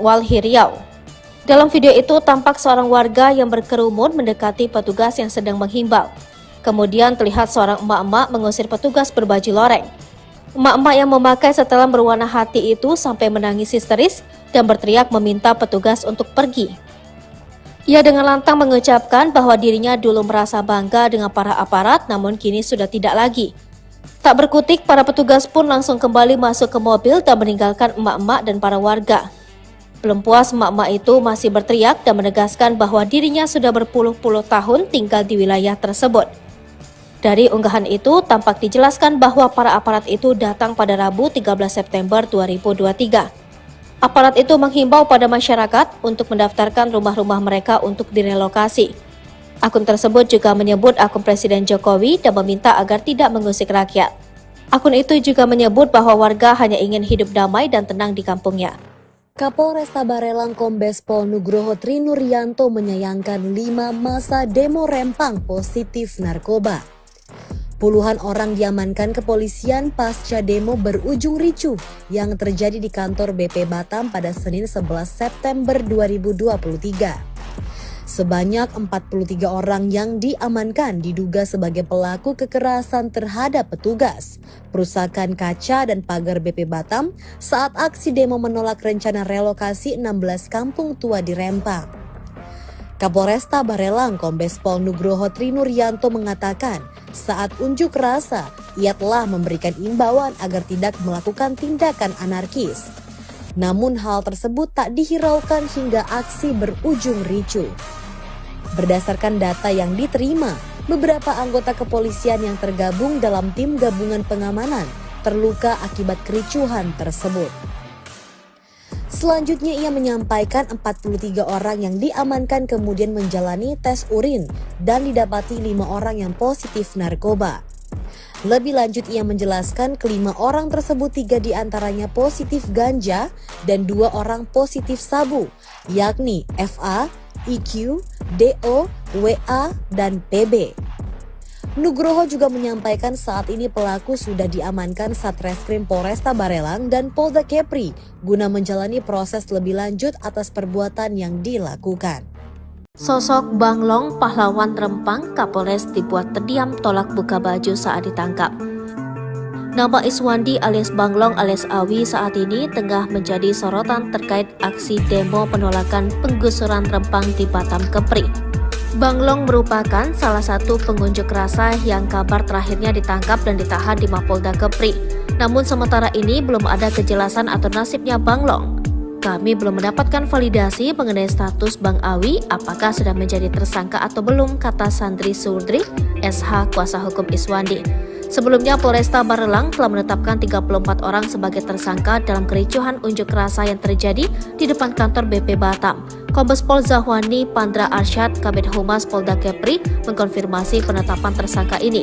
@walhiriau. Dalam video itu tampak seorang warga yang berkerumun mendekati petugas yang sedang menghimbau. Kemudian terlihat seorang emak-emak mengusir petugas berbaju loreng. Emak-emak yang memakai setelan berwarna hati itu sampai menangis histeris dan berteriak meminta petugas untuk pergi. Ia dengan lantang mengucapkan bahwa dirinya dulu merasa bangga dengan para aparat, namun kini sudah tidak lagi. Tak berkutik, para petugas pun langsung kembali masuk ke mobil dan meninggalkan emak-emak dan para warga. Belum puas, emak-emak itu masih berteriak dan menegaskan bahwa dirinya sudah berpuluh-puluh tahun tinggal di wilayah tersebut. Dari unggahan itu, tampak dijelaskan bahwa para aparat itu datang pada Rabu 13 September 2023. Aparat itu menghimbau pada masyarakat untuk mendaftarkan rumah-rumah mereka untuk direlokasi. Akun tersebut juga menyebut akun Presiden Jokowi dan meminta agar tidak mengusik rakyat. Akun itu juga menyebut bahwa warga hanya ingin hidup damai dan tenang di kampungnya. Kapolresta Barelang Kombes Pol Nugroho Trinuryanto menyayangkan 5 masa demo Rempang positif narkoba. Puluhan orang diamankan kepolisian pasca demo berujung ricuh yang terjadi di kantor BP Batam pada Senin 11 September 2023. Sebanyak 43 orang yang diamankan diduga sebagai pelaku kekerasan terhadap petugas, perusakan kaca dan pagar BP Batam saat aksi demo menolak rencana relokasi 16 kampung tua di Rempang. Kapolresta Barelang Kombes Pol Nugroho Trinuryanto mengatakan saat unjuk rasa ia telah memberikan imbauan agar tidak melakukan tindakan anarkis. Namun hal tersebut tak dihiraukan hingga aksi berujung ricuh. Berdasarkan data yang diterima, beberapa anggota kepolisian yang tergabung dalam tim gabungan pengamanan terluka akibat kericuhan tersebut. Selanjutnya ia menyampaikan 43 orang yang diamankan kemudian menjalani tes urin dan didapati 5 orang yang positif narkoba. Lebih lanjut ia menjelaskan kelima orang tersebut 3 diantaranya positif ganja dan 2 orang positif sabu, yakni FA, IQ, DO, WA, dan PB. Nugroho juga menyampaikan saat ini pelaku sudah diamankan Satreskrim Polresta Barelang dan Polda Kepri guna menjalani proses lebih lanjut atas perbuatan yang dilakukan. Sosok Banglong pahlawan Rempang Kapolres dibuat terdiam tolak buka baju saat ditangkap. Nama Iswandi alias Banglong alias Awi saat ini tengah menjadi sorotan terkait aksi demo penolakan penggusuran Rempang di Batam Kepri. Banglong merupakan salah satu pengunjuk rasa yang kabar terakhirnya ditangkap dan ditahan di Mapolda Kepri. Namun sementara ini belum ada kejelasan atau nasibnya Banglong. Kami belum mendapatkan validasi mengenai status Bang Awi apakah sudah menjadi tersangka atau belum, kata Sandri Surdri, SH kuasa hukum Iswandi. Sebelumnya Polresta Barelang telah menetapkan 34 orang sebagai tersangka dalam kericuhan unjuk rasa yang terjadi di depan kantor BP Batam. Kombes Pol Zahwani Pandra Arsyad, Kabid Humas Polda Kepri, mengkonfirmasi penetapan tersangka ini.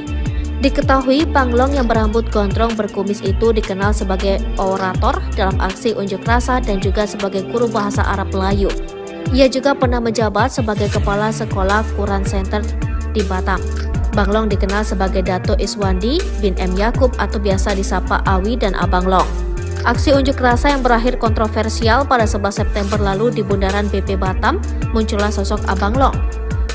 Diketahui Banglong yang berambut gondrong berkumis itu dikenal sebagai orator dalam aksi unjuk rasa dan juga sebagai guru bahasa Arab Melayu. Ia juga pernah menjabat sebagai Kepala Sekolah Quran Center di Batam. Banglong dikenal sebagai Dato Iswandi bin M. Yakub atau biasa disapa Awi dan Abang Long. Aksi unjuk rasa yang berakhir kontroversial pada 11 September lalu di Bundaran BP Batam, muncullah sosok Abang Long.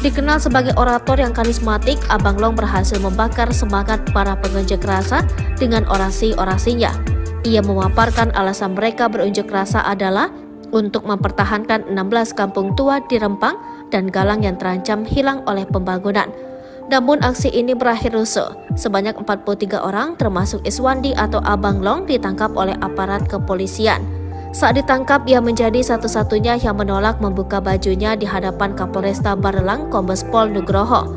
Dikenal sebagai orator yang karismatik, Abang Long berhasil membakar semangat para pengunjuk rasa dengan orasi-orasinya. Ia memaparkan alasan mereka berunjuk rasa adalah untuk mempertahankan 16 kampung tua di Rempang dan Galang yang terancam hilang oleh pembangunan. Namun aksi ini berakhir rusuh. Sebanyak 43 orang termasuk Iswandi atau Abang Long ditangkap oleh aparat kepolisian. Saat ditangkap, ia menjadi satu-satunya yang menolak membuka bajunya di hadapan Kapolresta Barelang Kombes Pol Nugroho.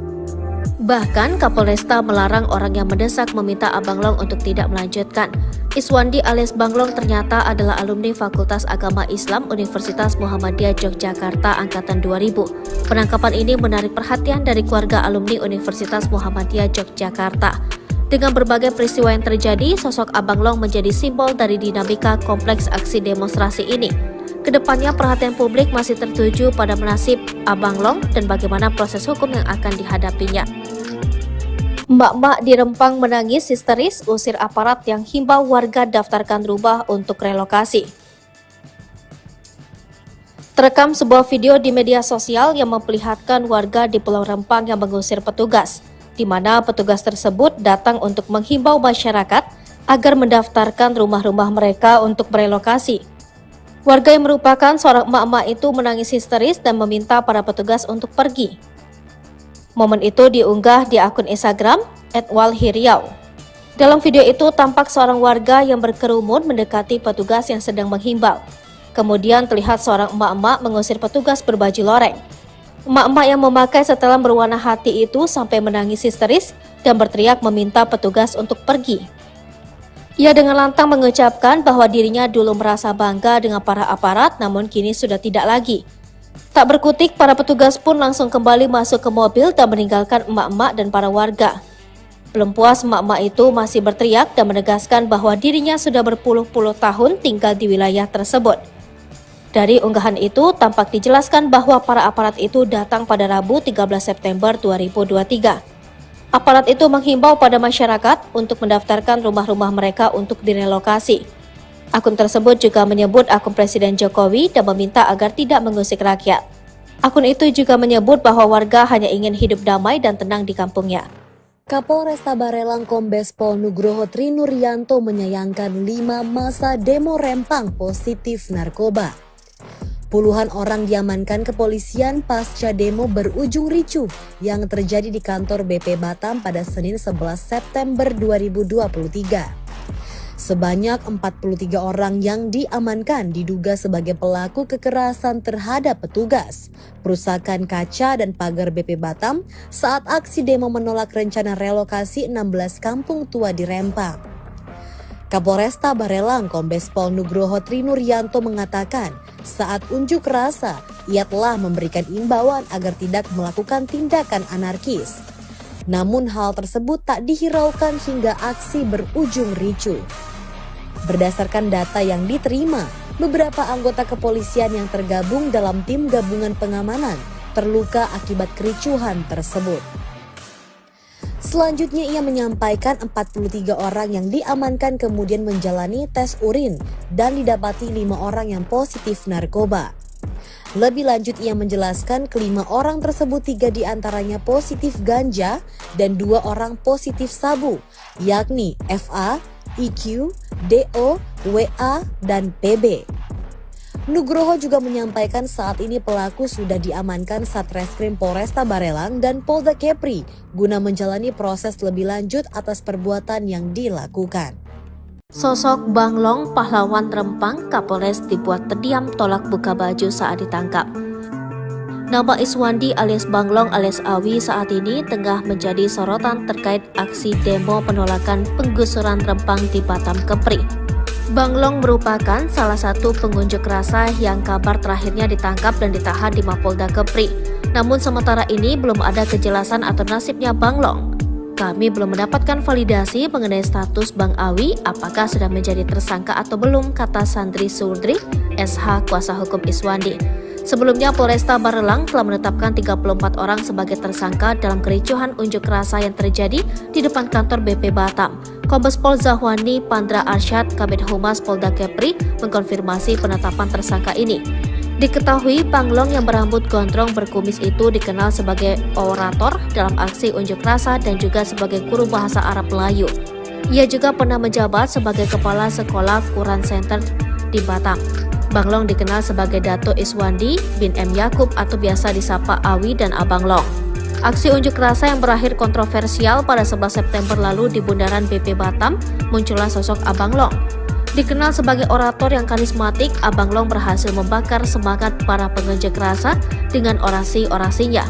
Bahkan Kapolresta melarang orang yang mendesak meminta Abang Long untuk tidak melanjutkan. Iswandi alias Banglong ternyata adalah alumni Fakultas Agama Islam Universitas Muhammadiyah Yogyakarta Angkatan 2000. Penangkapan ini menarik perhatian dari keluarga alumni Universitas Muhammadiyah Yogyakarta. Dengan berbagai peristiwa yang terjadi, sosok Abang Long menjadi simbol dari dinamika kompleks aksi demonstrasi ini. Kedepannya perhatian publik masih tertuju pada nasib Abang Long dan bagaimana proses hukum yang akan dihadapinya. Emak-emak di Rempang menangis histeris usir aparat yang himbau warga daftarkan rumah untuk relokasi. Terekam sebuah video di media sosial yang memperlihatkan warga di Pulau Rempang yang mengusir petugas, di mana petugas tersebut datang untuk menghimbau masyarakat agar mendaftarkan rumah-rumah mereka untuk merelokasi. Warga yang merupakan seorang emak-emak itu menangis histeris dan meminta para petugas untuk pergi. Momen itu diunggah di akun Instagram @walhiriau. Dalam video itu tampak seorang warga yang berkerumun mendekati petugas yang sedang menghimbau. Kemudian terlihat seorang emak-emak mengusir petugas berbaju loreng. Emak-emak yang memakai setelan berwarna hati itu sampai menangis histeris dan berteriak meminta petugas untuk pergi. Ia dengan lantang mengucapkan bahwa dirinya dulu merasa bangga dengan para aparat, namun kini sudah tidak lagi. Tak berkutik, para petugas pun langsung kembali masuk ke mobil dan meninggalkan emak-emak dan para warga. Belum puas, emak-emak itu masih berteriak dan menegaskan bahwa dirinya sudah berpuluh-puluh tahun tinggal di wilayah tersebut. Dari unggahan itu, tampak dijelaskan bahwa para aparat itu datang pada Rabu 13 September 2023. Aparat itu menghimbau pada masyarakat untuk mendaftarkan rumah-rumah mereka untuk direlokasi. Akun tersebut juga menyebut akun Presiden Jokowi dan meminta agar tidak mengusik rakyat. Akun itu juga menyebut bahwa warga hanya ingin hidup damai dan tenang di kampungnya. Kapolresta Barelang Kombes Pol Nugroho Trinuryanto menyayangkan 5 masa demo Rempang positif narkoba. Puluhan orang diamankan kepolisian pasca demo berujung ricuh yang terjadi di kantor BP Batam pada Senin 11 September 2023. Sebanyak 43 orang yang diamankan diduga sebagai pelaku kekerasan terhadap petugas, perusakan kaca dan pagar BP Batam saat aksi demo menolak rencana relokasi 16 kampung tua di Rempang. Kapolresta Barelang Kombes Pol Nugroho Trinuryanto mengatakan saat unjuk rasa ia telah memberikan imbauan agar tidak melakukan tindakan anarkis. Namun hal tersebut tak dihiraukan hingga aksi berujung ricuh. Berdasarkan data yang diterima, beberapa anggota kepolisian yang tergabung dalam tim gabungan pengamanan terluka akibat kericuhan tersebut. Selanjutnya ia menyampaikan 43 orang yang diamankan kemudian menjalani tes urin dan didapati 5 orang yang positif narkoba. Lebih lanjut ia menjelaskan kelima orang tersebut 3 diantaranya positif ganja dan 2 orang positif sabu, yakni FA, IQ, DO, WA, dan PB. Nugroho juga menyampaikan saat ini pelaku sudah diamankan Satreskrim Polresta Barelang dan Polda Kepri guna menjalani proses lebih lanjut atas perbuatan yang dilakukan. Sosok Banglong pahlawan Rempang Kapolres dibuat terdiam tolak buka baju saat ditangkap. Nama Iswandi alias Banglong alias Awi saat ini tengah menjadi sorotan terkait aksi demo penolakan penggusuran Rempang di Batam Kepri. Banglong merupakan salah satu pengunjuk rasa yang kabar terakhirnya ditangkap dan ditahan di Mapolda Kepri. Namun sementara ini belum ada kejelasan atau nasibnya Banglong. Kami belum mendapatkan validasi mengenai status Bang Awi apakah sudah menjadi tersangka atau belum, kata Sandri Surdri, SH kuasa hukum Iswandi. Sebelumnya Polresta Barelang telah menetapkan 34 orang sebagai tersangka dalam kericuhan unjuk rasa yang terjadi di depan kantor BP Batam. Kombes Pol Zahwani Pandra Arsyad, Kabid Humas Polda Kepri, mengkonfirmasi penetapan tersangka ini. Diketahui Banglong yang berambut gondrong berkumis itu dikenal sebagai orator dalam aksi unjuk rasa dan juga sebagai guru bahasa Arab Melayu. Ia juga pernah menjabat sebagai Kepala Sekolah Quran Center di Batam. Banglong dikenal sebagai Dato Iswandi bin M. Yakub atau biasa disapa Awi dan Abang Long. Aksi unjuk rasa yang berakhir kontroversial pada 11 September lalu di Bundaran BP Batam, muncullah sosok Abang Long. Dikenal sebagai orator yang karismatik, Abang Long berhasil membakar semangat para pengunjuk rasa dengan orasi-orasinya.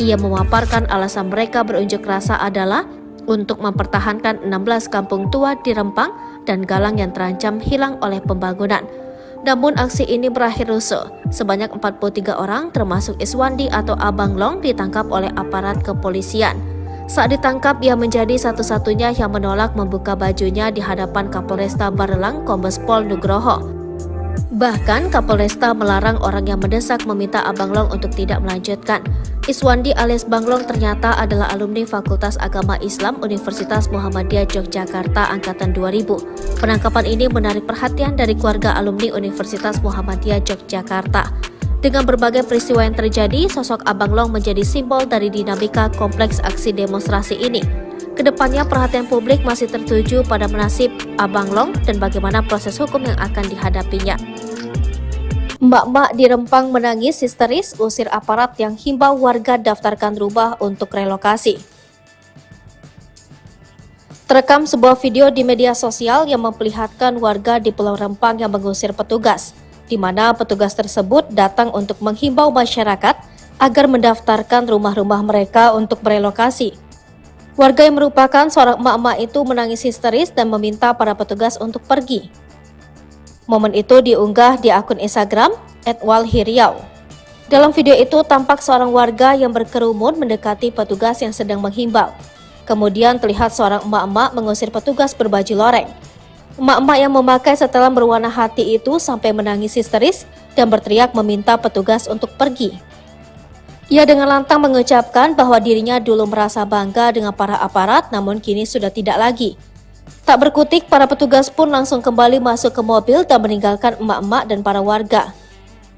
Ia memaparkan alasan mereka berunjuk rasa adalah untuk mempertahankan 16 kampung tua di Rempang dan Galang yang terancam hilang oleh pembangunan. Namun aksi ini berakhir rusuh. Sebanyak 43 orang termasuk Iswandi atau Abang Long ditangkap oleh aparat kepolisian. Saat ditangkap, ia menjadi satu-satunya yang menolak membuka bajunya di hadapan Kapolresta Barelang Kombes Pol Nugroho. Bahkan Kapolresta melarang orang yang mendesak meminta Abang Long untuk tidak melanjutkan. Iswandi alias Banglong ternyata adalah alumni Fakultas Agama Islam Universitas Muhammadiyah Yogyakarta Angkatan 2000. Penangkapan ini menarik perhatian dari keluarga alumni Universitas Muhammadiyah Yogyakarta. Dengan berbagai peristiwa yang terjadi, sosok Abang Long menjadi simbol dari dinamika kompleks aksi demonstrasi ini. Kedepannya perhatian publik masih tertuju pada nasib Abang Long dan bagaimana proses hukum yang akan dihadapinya. Mbak-mbak di Rempang menangis histeris usir aparat yang himbau warga daftarkan rumah untuk relokasi. Terekam sebuah video di media sosial yang memperlihatkan warga di Pulau Rempang yang mengusir petugas, di mana petugas tersebut datang untuk menghimbau masyarakat agar mendaftarkan rumah-rumah mereka untuk merelokasi. Warga yang merupakan seorang emak-emak itu menangis histeris dan meminta para petugas untuk pergi. Momen itu diunggah di akun Instagram @walhiriau. Dalam video itu tampak seorang warga yang berkerumun mendekati petugas yang sedang menghimbau. Kemudian terlihat seorang emak-emak mengusir petugas berbaju loreng. Emak-emak yang memakai setelan berwarna hati itu sampai menangis histeris dan berteriak meminta petugas untuk pergi. Ia dengan lantang mengucapkan bahwa dirinya dulu merasa bangga dengan para aparat, namun kini sudah tidak lagi. Tak berkutik, para petugas pun langsung kembali masuk ke mobil dan meninggalkan emak-emak dan para warga.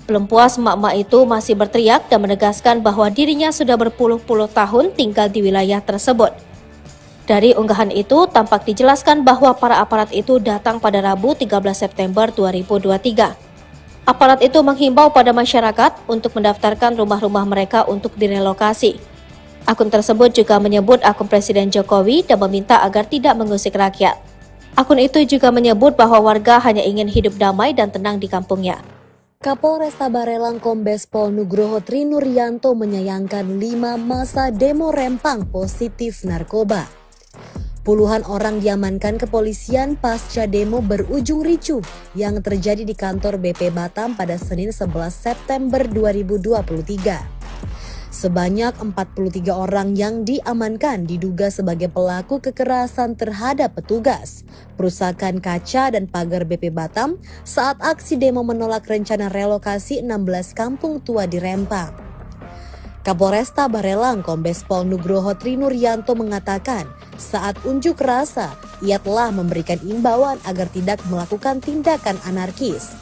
Belum puas, emak-emak itu masih berteriak dan menegaskan bahwa dirinya sudah berpuluh-puluh tahun tinggal di wilayah tersebut. Dari unggahan itu, tampak dijelaskan bahwa para aparat itu datang pada Rabu 13 September 2023. Aparat itu menghimbau pada masyarakat untuk mendaftarkan rumah-rumah mereka untuk direlokasi. Akun tersebut juga menyebut akun Presiden Jokowi dan meminta agar tidak mengusik rakyat. Akun itu juga menyebut bahwa warga hanya ingin hidup damai dan tenang di kampungnya. Kapolresta Barelang Kombes Pol Nugroho Trinuryanto menyayangkan 5 masa demo Rempang positif narkoba. Puluhan orang diamankan kepolisian pasca demo berujung ricuh yang terjadi di kantor BP Batam pada Senin 11 September 2023. Sebanyak 43 orang yang diamankan diduga sebagai pelaku kekerasan terhadap petugas, perusakan kaca dan pagar BP Batam saat aksi demo menolak rencana relokasi 16 kampung tua di Rempang. Kapolresta Barelang Kombes Pol Nugroho Trinuryanto mengatakan saat unjuk rasa ia telah memberikan imbauan agar tidak melakukan tindakan anarkis.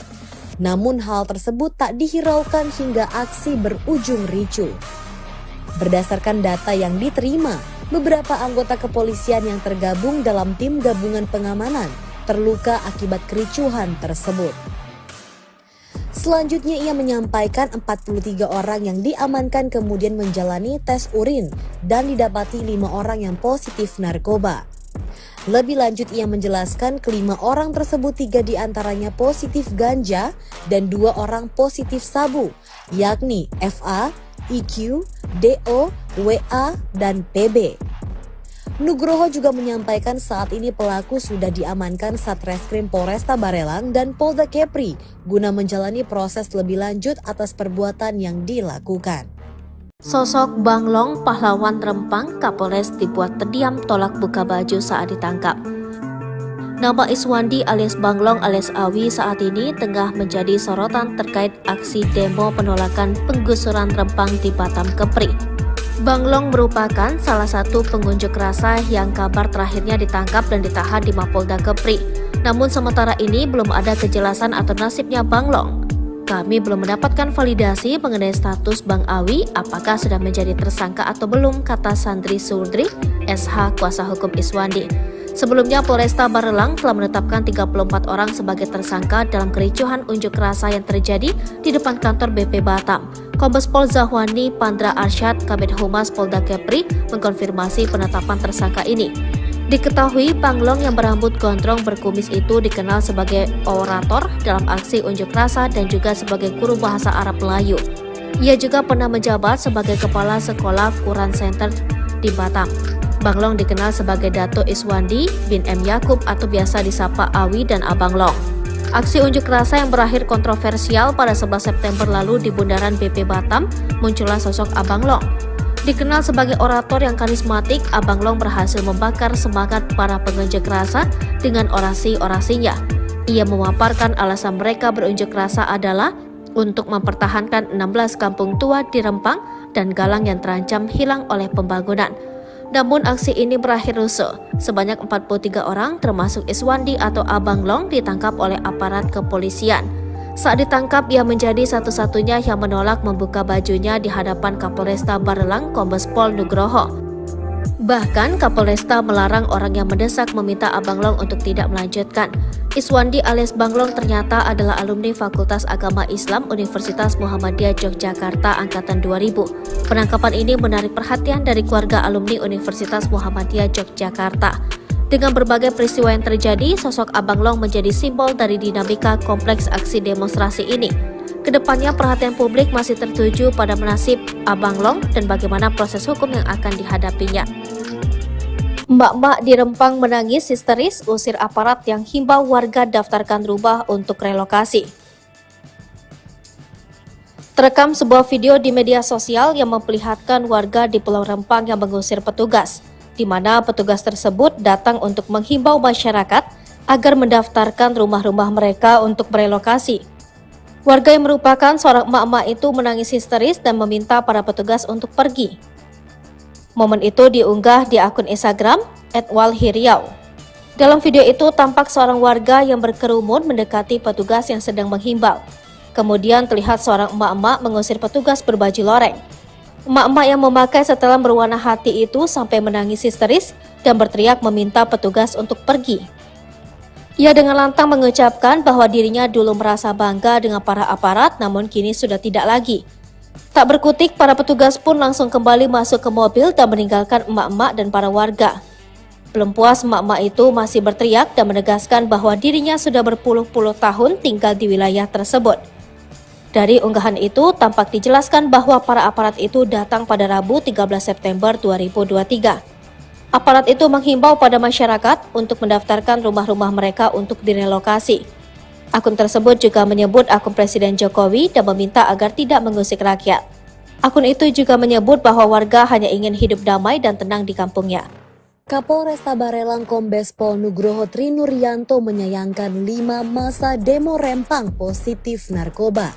Namun hal tersebut tak dihiraukan hingga aksi berujung ricuh. Berdasarkan data yang diterima, beberapa anggota kepolisian yang tergabung dalam tim gabungan pengamanan terluka akibat kericuhan tersebut. Selanjutnya ia menyampaikan 43 orang yang diamankan kemudian menjalani tes urin dan didapati 5 orang yang positif narkoba. Lebih lanjut ia menjelaskan kelima orang tersebut 3 diantaranya positif ganja dan 2 orang positif sabu, yakni FA, IQ, DO, WA, dan PB. Nugroho juga menyampaikan saat ini pelaku sudah diamankan Satreskrim Polresta Barelang dan Polda Kepri guna menjalani proses lebih lanjut atas perbuatan yang dilakukan. Sosok Banglong, pahlawan Rempang, Kapolres dibuat terdiam tolak buka baju saat ditangkap. Nama Iswandi alias Banglong alias Awi saat ini tengah menjadi sorotan terkait aksi demo penolakan penggusuran Rempang di Batam Kepri. Banglong merupakan salah satu pengunjuk rasa yang kabar terakhirnya ditangkap dan ditahan di Mapolda Kepri. Namun sementara ini belum ada kejelasan atau nasibnya Banglong. Kami belum mendapatkan validasi mengenai status Bang Awi apakah sudah menjadi tersangka atau belum, kata Sandri Surdri, SH kuasa hukum Iswandi. Sebelumnya Polresta Barelang telah menetapkan 34 orang sebagai tersangka dalam kericuhan unjuk rasa yang terjadi di depan kantor BP Batam. Kombes Pol Zahwani Pandra Arsyad, Kabid Humas Polda Kepri, mengkonfirmasi penetapan tersangka ini. Diketahui Banglong yang berambut gondrong berkumis itu dikenal sebagai orator dalam aksi unjuk rasa dan juga sebagai guru bahasa Arab Melayu. Ia juga pernah menjabat sebagai Kepala Sekolah Quran Center di Batam. Banglong dikenal sebagai Dato Iswandi bin M. Yakub atau biasa disapa Awi dan Abang Long. Aksi unjuk rasa yang berakhir kontroversial pada 11 September lalu di Bundaran BP Batam, muncullah sosok Abang Long. Dikenal sebagai orator yang karismatik, Abang Long berhasil membakar semangat para pengunjuk rasa dengan orasi-orasinya. Ia memaparkan alasan mereka berunjuk rasa adalah untuk mempertahankan 16 kampung tua di Rempang dan Galang yang terancam hilang oleh pembangunan. Namun aksi ini berakhir rusuh. Sebanyak 43 orang termasuk Iswandi atau Abang Long ditangkap oleh aparat kepolisian. Saat ditangkap, ia menjadi satu-satunya yang menolak membuka bajunya di hadapan Kapolresta Barelang Kombes Pol Nugroho. Bahkan Kapolresta melarang orang yang mendesak meminta Abang Long untuk tidak melanjutkan. Iswandi alias Banglong ternyata adalah alumni Fakultas Agama Islam Universitas Muhammadiyah Yogyakarta Angkatan 2000. Penangkapan ini menarik perhatian dari keluarga alumni Universitas Muhammadiyah Yogyakarta. Dengan berbagai peristiwa yang terjadi, sosok Abang Long menjadi simbol dari dinamika kompleks aksi demonstrasi ini. Kedepannya perhatian publik masih tertuju pada nasib Abang Long dan bagaimana proses hukum yang akan dihadapinya. Mbak-mbak di Rempang menangis histeris usir aparat yang himbau warga daftarkan rumah untuk relokasi. Terekam sebuah video di media sosial yang memperlihatkan warga di Pulau Rempang yang mengusir petugas, di mana petugas tersebut datang untuk menghimbau masyarakat agar mendaftarkan rumah-rumah mereka untuk relokasi. Warga yang merupakan seorang emak-emak itu menangis histeris dan meminta para petugas untuk pergi. Momen itu diunggah di akun Instagram @walhiriau. Dalam video itu tampak seorang warga yang berkerumun mendekati petugas yang sedang menghimbau. Kemudian terlihat seorang emak-emak mengusir petugas berbaju loreng. Emak-emak yang memakai setelan berwarna hati itu sampai menangis histeris dan berteriak meminta petugas untuk pergi. Ia dengan lantang mengucapkan bahwa dirinya dulu merasa bangga dengan para aparat, namun kini sudah tidak lagi. Tak berkutik, para petugas pun langsung kembali masuk ke mobil dan meninggalkan emak-emak dan para warga. Belum puas, emak-emak itu masih berteriak dan menegaskan bahwa dirinya sudah berpuluh-puluh tahun tinggal di wilayah tersebut. Dari unggahan itu, tampak dijelaskan bahwa para aparat itu datang pada Rabu 13 September 2023. Aparat itu menghimbau pada masyarakat untuk mendaftarkan rumah-rumah mereka untuk direlokasi. Akun tersebut juga menyebut akun Presiden Jokowi dan meminta agar tidak mengusik rakyat. Akun itu juga menyebut bahwa warga hanya ingin hidup damai dan tenang di kampungnya. Kapolresta Barelang Kombes Pol Nugroho Trinuryanto menyayangkan 5 masa demo Rempang positif narkoba.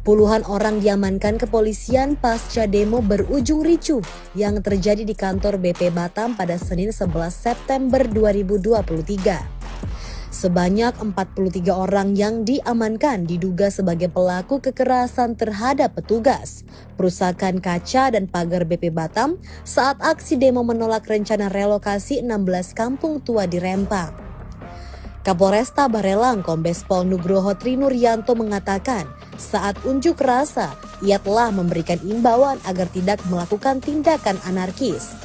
Puluhan orang diamankan kepolisian pasca demo berujung ricuh yang terjadi di kantor BP Batam pada Senin 11 September 2023. Sebanyak 43 orang yang diamankan diduga sebagai pelaku kekerasan terhadap petugas, perusakan kaca dan pagar BP Batam saat aksi demo menolak rencana relokasi 16 kampung tua di Rempang. Kapolresta Barelang Kombes Pol Nugroho Trinuryanto mengatakan saat unjuk rasa ia telah memberikan imbauan agar tidak melakukan tindakan anarkis.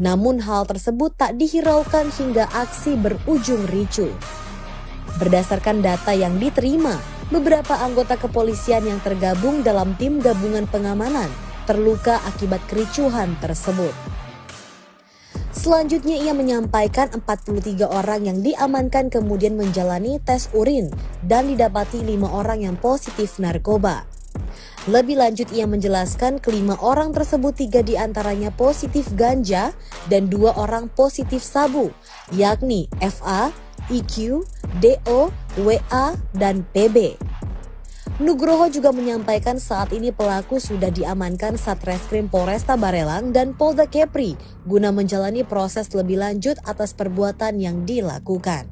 Namun hal tersebut tak dihiraukan hingga aksi berujung ricuh. Berdasarkan data yang diterima, beberapa anggota kepolisian yang tergabung dalam tim gabungan pengamanan terluka akibat kericuhan tersebut. Selanjutnya ia menyampaikan 43 orang yang diamankan kemudian menjalani tes urin dan didapati 5 orang yang positif narkoba. Lebih lanjut ia menjelaskan kelima orang tersebut 3 diantaranya positif ganja dan 2 orang positif sabu, yakni FA, IQ, DO, WA, dan PB. Nugroho juga menyampaikan saat ini pelaku sudah diamankan Satreskrim Polresta Barelang dan Polda Kepri guna menjalani proses lebih lanjut atas perbuatan yang dilakukan.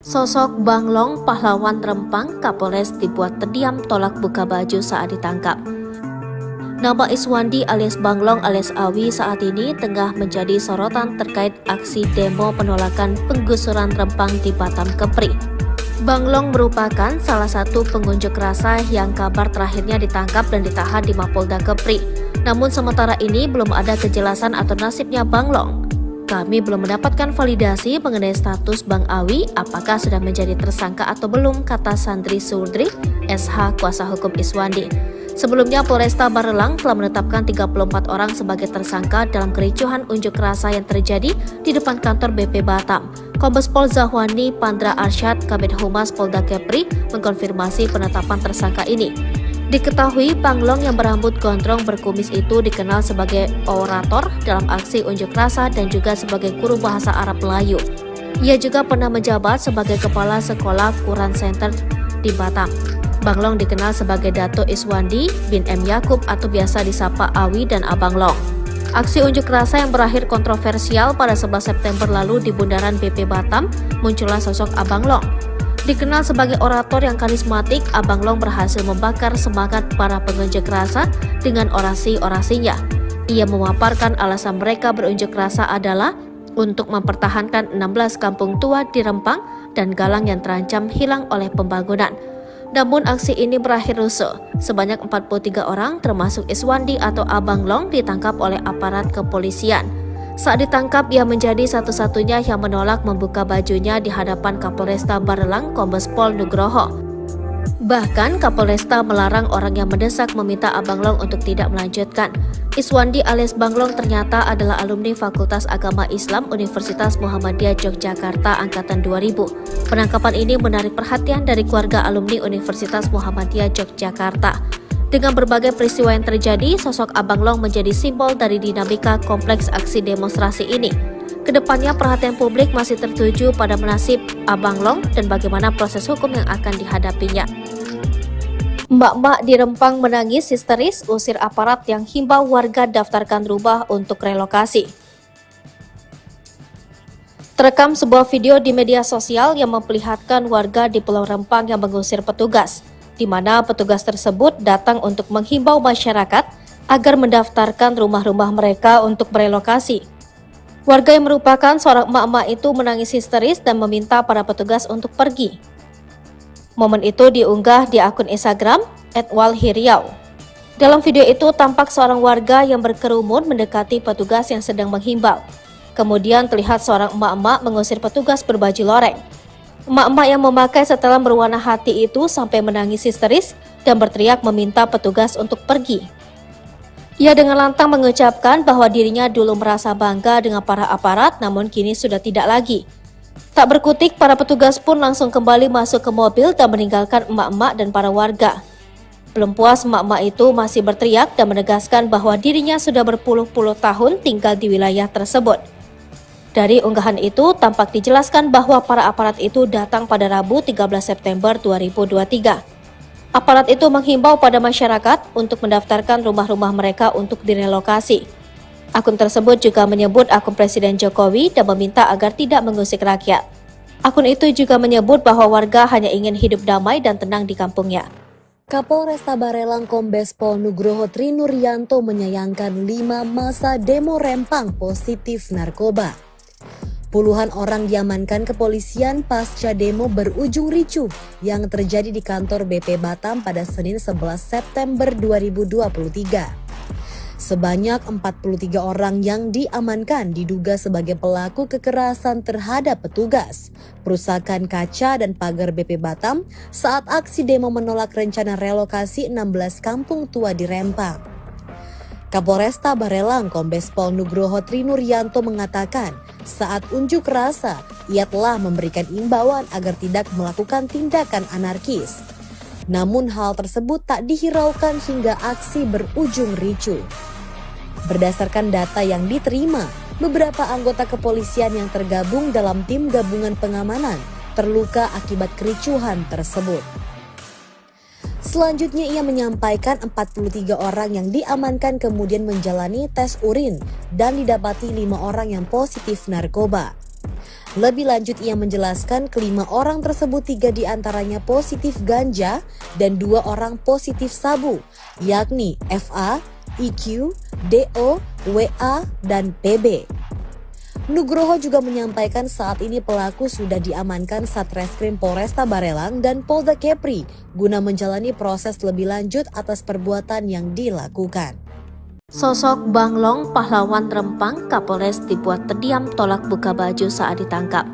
Sosok Banglong, pahlawan Rempang, Kapolres dibuat terdiam tolak buka baju saat ditangkap. Nama Iswandi alias Banglong alias Awi saat ini tengah menjadi sorotan terkait aksi demo penolakan penggusuran Rempang di Batam Kepri. Banglong merupakan salah satu pengunjuk rasa yang kabar terakhirnya ditangkap dan ditahan di Mapolda Kepri. Namun sementara ini belum ada kejelasan atau nasibnya Banglong. Kami belum mendapatkan validasi mengenai status Bang Awi apakah sudah menjadi tersangka atau belum, kata Sandri Surdri, SH kuasa hukum Iswandi. Sebelumnya Polresta Barelang telah menetapkan 34 orang sebagai tersangka dalam kericuhan unjuk rasa yang terjadi di depan kantor BP Batam. Kombes Pol Zahwani Pandra Arsyad, Kabid Humas Polda Kepri, mengkonfirmasi penetapan tersangka ini. Diketahui Banglong yang berambut gondrong berkumis itu dikenal sebagai orator dalam aksi unjuk rasa dan juga sebagai guru bahasa Arab Melayu. Ia juga pernah menjabat sebagai Kepala Sekolah Quran Center di Batam. Banglong dikenal sebagai Dato Iswandi bin M. Yakub atau biasa disapa Awi dan Abang Long. Aksi unjuk rasa yang berakhir kontroversial pada 11 September lalu di Bundaran BP Batam, muncullah sosok Abang Long. Dikenal sebagai orator yang karismatik, Abang Long berhasil membakar semangat para pengunjuk rasa dengan orasi-orasinya. Ia memaparkan alasan mereka berunjuk rasa adalah untuk mempertahankan 16 kampung tua di Rempang dan Galang yang terancam hilang oleh pembangunan. Namun aksi ini berakhir rusuh. Sebanyak 43 orang termasuk Iswandi atau Abang Long ditangkap oleh aparat kepolisian. Saat ditangkap, ia menjadi satu-satunya yang menolak membuka bajunya di hadapan Kapolresta Barelang Kombes Pol Nugroho. Bahkan Kapolresta melarang orang yang mendesak meminta Abang Long untuk tidak melanjutkan. Iswandi alias Banglong ternyata adalah alumni Fakultas Agama Islam Universitas Muhammadiyah Yogyakarta Angkatan 2000. Penangkapan ini menarik perhatian dari keluarga alumni Universitas Muhammadiyah Yogyakarta. Dengan berbagai peristiwa yang terjadi, sosok Abang Long menjadi simbol dari dinamika kompleks aksi demonstrasi ini. Kedepannya perhatian publik masih tertuju pada nasib Abang Long dan bagaimana proses hukum yang akan dihadapinya. Mbak-mbak di Rempang menangis histeris usir aparat yang himbau warga daftarkan rumah untuk relokasi. Terekam sebuah video di media sosial yang memperlihatkan warga di Pulau Rempang yang mengusir petugas. di mana petugas tersebut datang untuk menghimbau masyarakat agar mendaftarkan rumah-rumah mereka untuk merelokasi. Warga yang merupakan seorang emak-emak itu menangis histeris dan meminta para petugas untuk pergi. Momen itu diunggah di akun Instagram @walhiriau. Dalam video itu tampak seorang warga yang berkerumun mendekati petugas yang sedang menghimbau. Kemudian terlihat seorang emak-emak mengusir petugas berbaju loreng. Emak-emak yang memakai setelan berwarna hati itu sampai menangis histeris dan berteriak meminta petugas untuk pergi. Ia dengan lantang mengucapkan bahwa dirinya dulu merasa bangga dengan para aparat, namun kini sudah tidak lagi. Tak berkutik, para petugas pun langsung kembali masuk ke mobil dan meninggalkan emak-emak dan para warga. Belum puas, emak-emak itu masih berteriak dan menegaskan bahwa dirinya sudah berpuluh-puluh tahun tinggal di wilayah tersebut. Dari unggahan itu, tampak dijelaskan bahwa para aparat itu datang pada Rabu 13 September 2023. Aparat itu menghimbau pada masyarakat untuk mendaftarkan rumah-rumah mereka untuk direlokasi. Akun tersebut juga menyebut akun Presiden Jokowi dan meminta agar tidak mengusik rakyat. Akun itu juga menyebut bahwa warga hanya ingin hidup damai dan tenang di kampungnya. Kapolresta Barelang Kombes Pol Nugroho Trinuryanto menyayangkan 5 masa demo Rempang positif narkoba. Puluhan orang diamankan kepolisian pasca demo berujung ricuh yang terjadi di kantor BP Batam pada Senin 11 September 2023. Sebanyak 43 orang yang diamankan diduga sebagai pelaku kekerasan terhadap petugas, perusakan kaca dan pagar BP Batam saat aksi demo menolak rencana relokasi 16 kampung tua di Rempang. Kapolresta Barelang Kombes Pol Nugroho Trinuryanto mengatakan saat unjuk rasa ia telah memberikan imbauan agar tidak melakukan tindakan anarkis. Namun hal tersebut tak dihiraukan hingga aksi berujung ricuh. Berdasarkan data yang diterima, beberapa anggota kepolisian yang tergabung dalam tim gabungan pengamanan terluka akibat kericuhan tersebut. Selanjutnya ia menyampaikan 43 orang yang diamankan kemudian menjalani tes urin dan didapati 5 orang yang positif narkoba. Lebih lanjut ia menjelaskan kelima orang tersebut 3 diantaranya positif ganja dan 2 orang positif sabu, yakni FA, IQ, DO, WA, dan PB. Nugroho juga menyampaikan saat ini pelaku sudah diamankan Satreskrim Polresta Barelang dan Polda Kepri guna menjalani proses lebih lanjut atas perbuatan yang dilakukan. Sosok Banglong, pahlawan Rempang, Kapolres dibuat terdiam tolak buka baju saat ditangkap.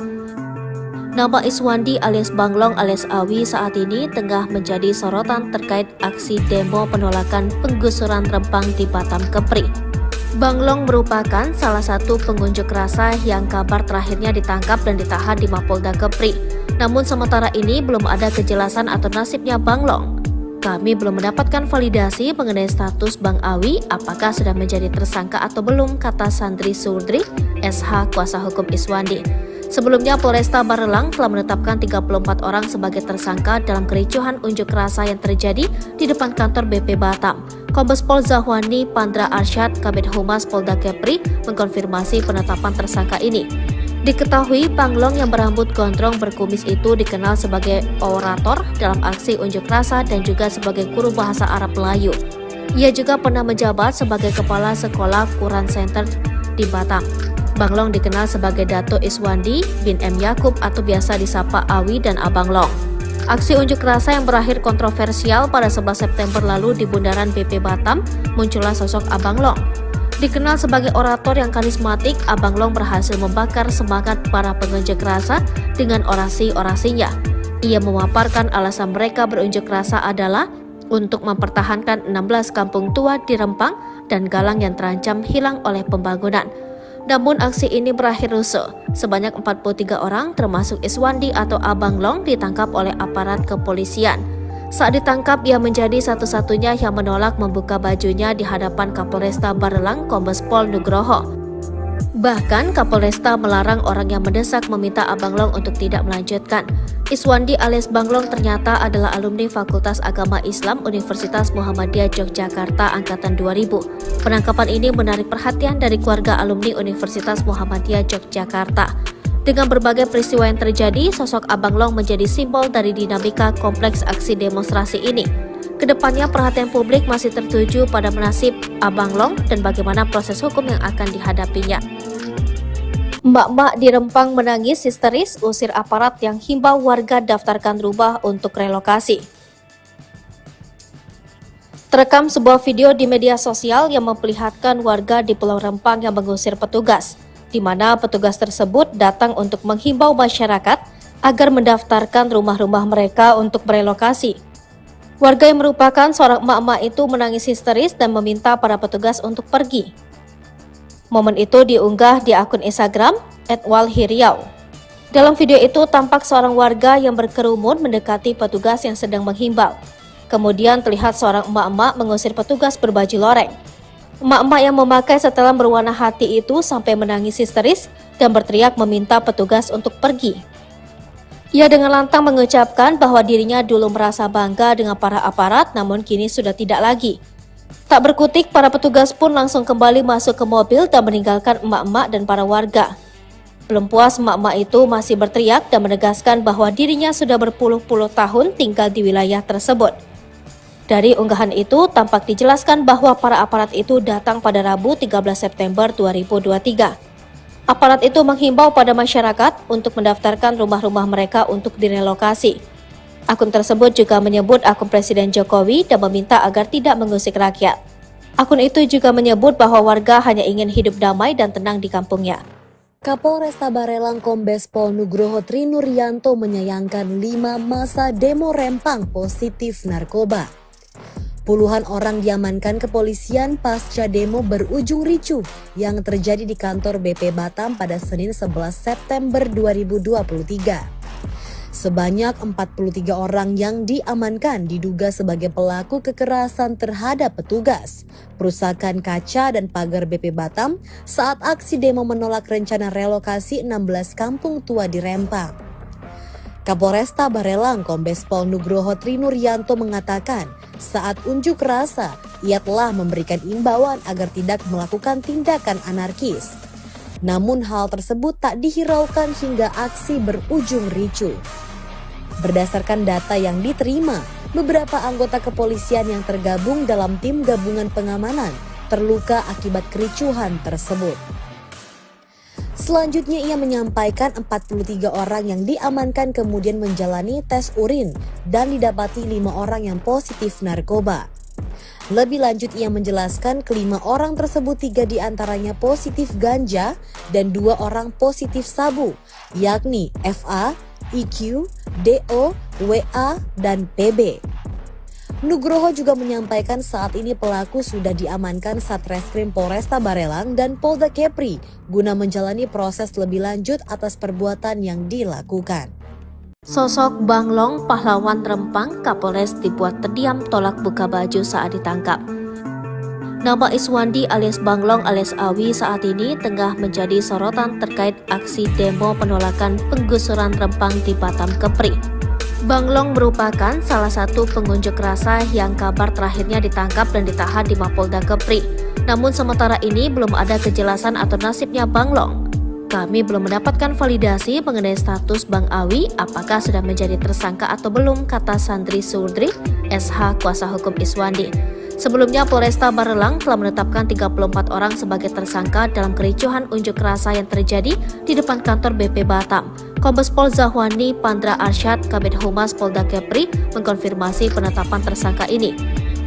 Nama Iswandi alias Banglong alias Awi saat ini tengah menjadi sorotan terkait aksi demo penolakan penggusuran Rempang di Batam Kepri. Banglong merupakan salah satu pengunjuk rasa yang kabar terakhirnya ditangkap dan ditahan di Mapolda Kepri. Namun sementara ini belum ada kejelasan atau nasibnya Banglong. Kami belum mendapatkan validasi mengenai status Bang Awi apakah sudah menjadi tersangka atau belum, kata Sandri Surdri, SH kuasa hukum Iswandi. Sebelumnya Polresta Barelang telah menetapkan 34 orang sebagai tersangka dalam kericuhan unjuk rasa yang terjadi di depan kantor BP Batam. Kombes Pol Zahwani Pandra Arsyad, Kabid Humas Polda Kepri, mengkonfirmasi penetapan tersangka ini. Diketahui Banglong yang berambut gondrong berkumis itu dikenal sebagai orator dalam aksi unjuk rasa dan juga sebagai guru bahasa Arab Melayu. Ia juga pernah menjabat sebagai kepala sekolah Quran Center di Batam. Banglong dikenal sebagai Dato Iswandi bin M. Yakub atau biasa disapa Awi dan Abang Long. Aksi unjuk rasa yang berakhir kontroversial pada 11 September lalu di bundaran BP Batam, muncullah sosok Abang Long. Dikenal sebagai orator yang karismatik, Abang Long berhasil membakar semangat para pengunjuk rasa dengan orasi-orasinya. Ia memaparkan alasan mereka berunjuk rasa adalah untuk mempertahankan 16 kampung tua di Rempang dan Galang yang terancam hilang oleh pembangunan. Namun aksi ini berakhir rusuh. Sebanyak 43 orang termasuk Iswandi atau Abang Long ditangkap oleh aparat kepolisian. Saat ditangkap, ia menjadi satu-satunya yang menolak membuka bajunya di hadapan Kapolresta Barelang Kombes Pol Nugroho. Bahkan Kapolresta melarang orang yang mendesak meminta Abang Long untuk tidak melanjutkan. Iswandi alias Banglong ternyata adalah alumni Fakultas Agama Islam Universitas Muhammadiyah Yogyakarta angkatan 2000. Penangkapan ini menarik perhatian dari keluarga alumni Universitas Muhammadiyah Yogyakarta. Dengan berbagai peristiwa yang terjadi, sosok Abang Long menjadi simbol dari dinamika kompleks aksi demonstrasi ini. Kedepannya perhatian publik masih tertuju pada nasib Abang Long dan bagaimana proses hukum yang akan dihadapinya. Emak-emak di Rempang menangis histeris usir aparat yang himbau warga daftarkan rumah untuk relokasi. Terekam sebuah video di media sosial yang memperlihatkan warga di Pulau Rempang yang mengusir petugas, di mana petugas tersebut datang untuk menghimbau masyarakat agar mendaftarkan rumah-rumah mereka untuk merelokasi. Warga yang merupakan seorang emak-emak itu menangis histeris dan meminta para petugas untuk pergi. Momen itu diunggah di akun Instagram @walhiriau. Dalam video itu tampak seorang warga yang berkerumun mendekati petugas yang sedang menghimbau. Kemudian terlihat seorang emak-emak mengusir petugas berbaju loreng. Emak-emak yang memakai setelan berwarna hati itu sampai menangis histeris dan berteriak meminta petugas untuk pergi. Ia dengan lantang mengucapkan bahwa dirinya dulu merasa bangga dengan para aparat, namun kini sudah tidak lagi. Tak berkutik, para petugas pun langsung kembali masuk ke mobil dan meninggalkan emak-emak dan para warga. Belum puas, emak-emak itu masih berteriak dan menegaskan bahwa dirinya sudah berpuluh-puluh tahun tinggal di wilayah tersebut. Dari unggahan itu, tampak dijelaskan bahwa para aparat itu datang pada Rabu 13 September 2023. Aparat itu menghimbau pada masyarakat untuk mendaftarkan rumah-rumah mereka untuk direlokasi. Akun tersebut juga menyebut akun Presiden Jokowi dan meminta agar tidak mengusik rakyat. Akun itu juga menyebut bahwa warga hanya ingin hidup damai dan tenang di kampungnya. Kapolresta Barelang Kombes Pol Nugroho Trinuryanto menyayangkan 5 masa demo Rempang positif narkoba. Puluhan orang diamankan kepolisian pasca demo berujung ricuh yang terjadi di kantor BP Batam pada Senin 11 September 2023. Sebanyak 43 orang yang diamankan diduga sebagai pelaku kekerasan terhadap petugas, perusakan kaca dan pagar BP Batam saat aksi demo menolak rencana relokasi 16 kampung tua di Rempang. Kapolresta Barelang Kombes Pol Nugroho Trinuryanto mengatakan saat unjuk rasa ia telah memberikan imbauan agar tidak melakukan tindakan anarkis. Namun hal tersebut tak dihiraukan hingga aksi berujung ricuh. Berdasarkan data yang diterima, beberapa anggota kepolisian yang tergabung dalam tim gabungan pengamanan terluka akibat kericuhan tersebut. Selanjutnya ia menyampaikan 43 orang yang diamankan kemudian menjalani tes urin dan didapati 5 orang yang positif narkoba. Lebih lanjut ia menjelaskan kelima orang tersebut 3 diantaranya positif ganja dan 2 orang positif sabu, yakni FA, IQ, DO, WA, dan PB. Nugroho juga menyampaikan saat ini pelaku sudah diamankan Satreskrim Polresta Barelang dan Polda Kepri guna menjalani proses lebih lanjut atas perbuatan yang dilakukan. Sosok Bang Long, pahlawan Rempang, Kapolres dibuat terdiam tolak buka baju saat ditangkap. Nama Iswandi alias Bang Long alias Awi saat ini tengah menjadi sorotan terkait aksi demo penolakan penggusuran Rempang di Batam Kepri. Bang Long merupakan salah satu pengunjuk rasa yang kabar terakhirnya ditangkap dan ditahan di Mapolda Kepri. Namun sementara ini belum ada kejelasan atau nasibnya Bang Long. Kami belum mendapatkan validasi mengenai status Bang Awi apakah sudah menjadi tersangka atau belum, kata Sandri Surdri, SH kuasa hukum Iswandi. Sebelumnya Polresta Barelang telah menetapkan 34 orang sebagai tersangka dalam kericuhan unjuk rasa yang terjadi di depan kantor BP Batam. Kombes Pol Zahwani Pandra Arsyad, Kabid Humas Polda Kepri, mengkonfirmasi penetapan tersangka ini.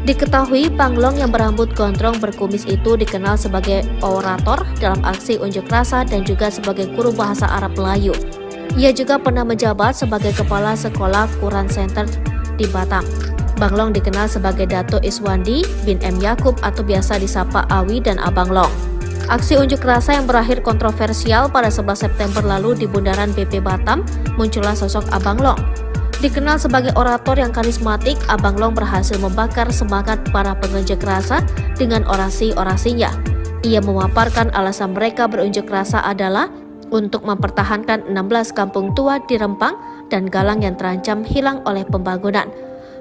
Diketahui Bang Long yang berambut gondrong berkumis itu dikenal sebagai orator dalam aksi unjuk rasa dan juga sebagai guru bahasa Arab Melayu. Ia juga pernah menjabat sebagai kepala sekolah Quran Center di Batam. Bang Long dikenal sebagai Dato Iswandi bin M. Yakub atau biasa disapa Awi dan Abang Long. Aksi unjuk rasa yang berakhir kontroversial pada 11 September lalu di Bundaran BP Batam, muncullah sosok Abang Long. Dikenal sebagai orator yang karismatik, Abang Long berhasil membakar semangat para pengunjuk rasa dengan orasi-orasinya. Ia memaparkan alasan mereka berunjuk rasa adalah untuk mempertahankan 16 kampung tua di Rempang dan Galang yang terancam hilang oleh pembangunan.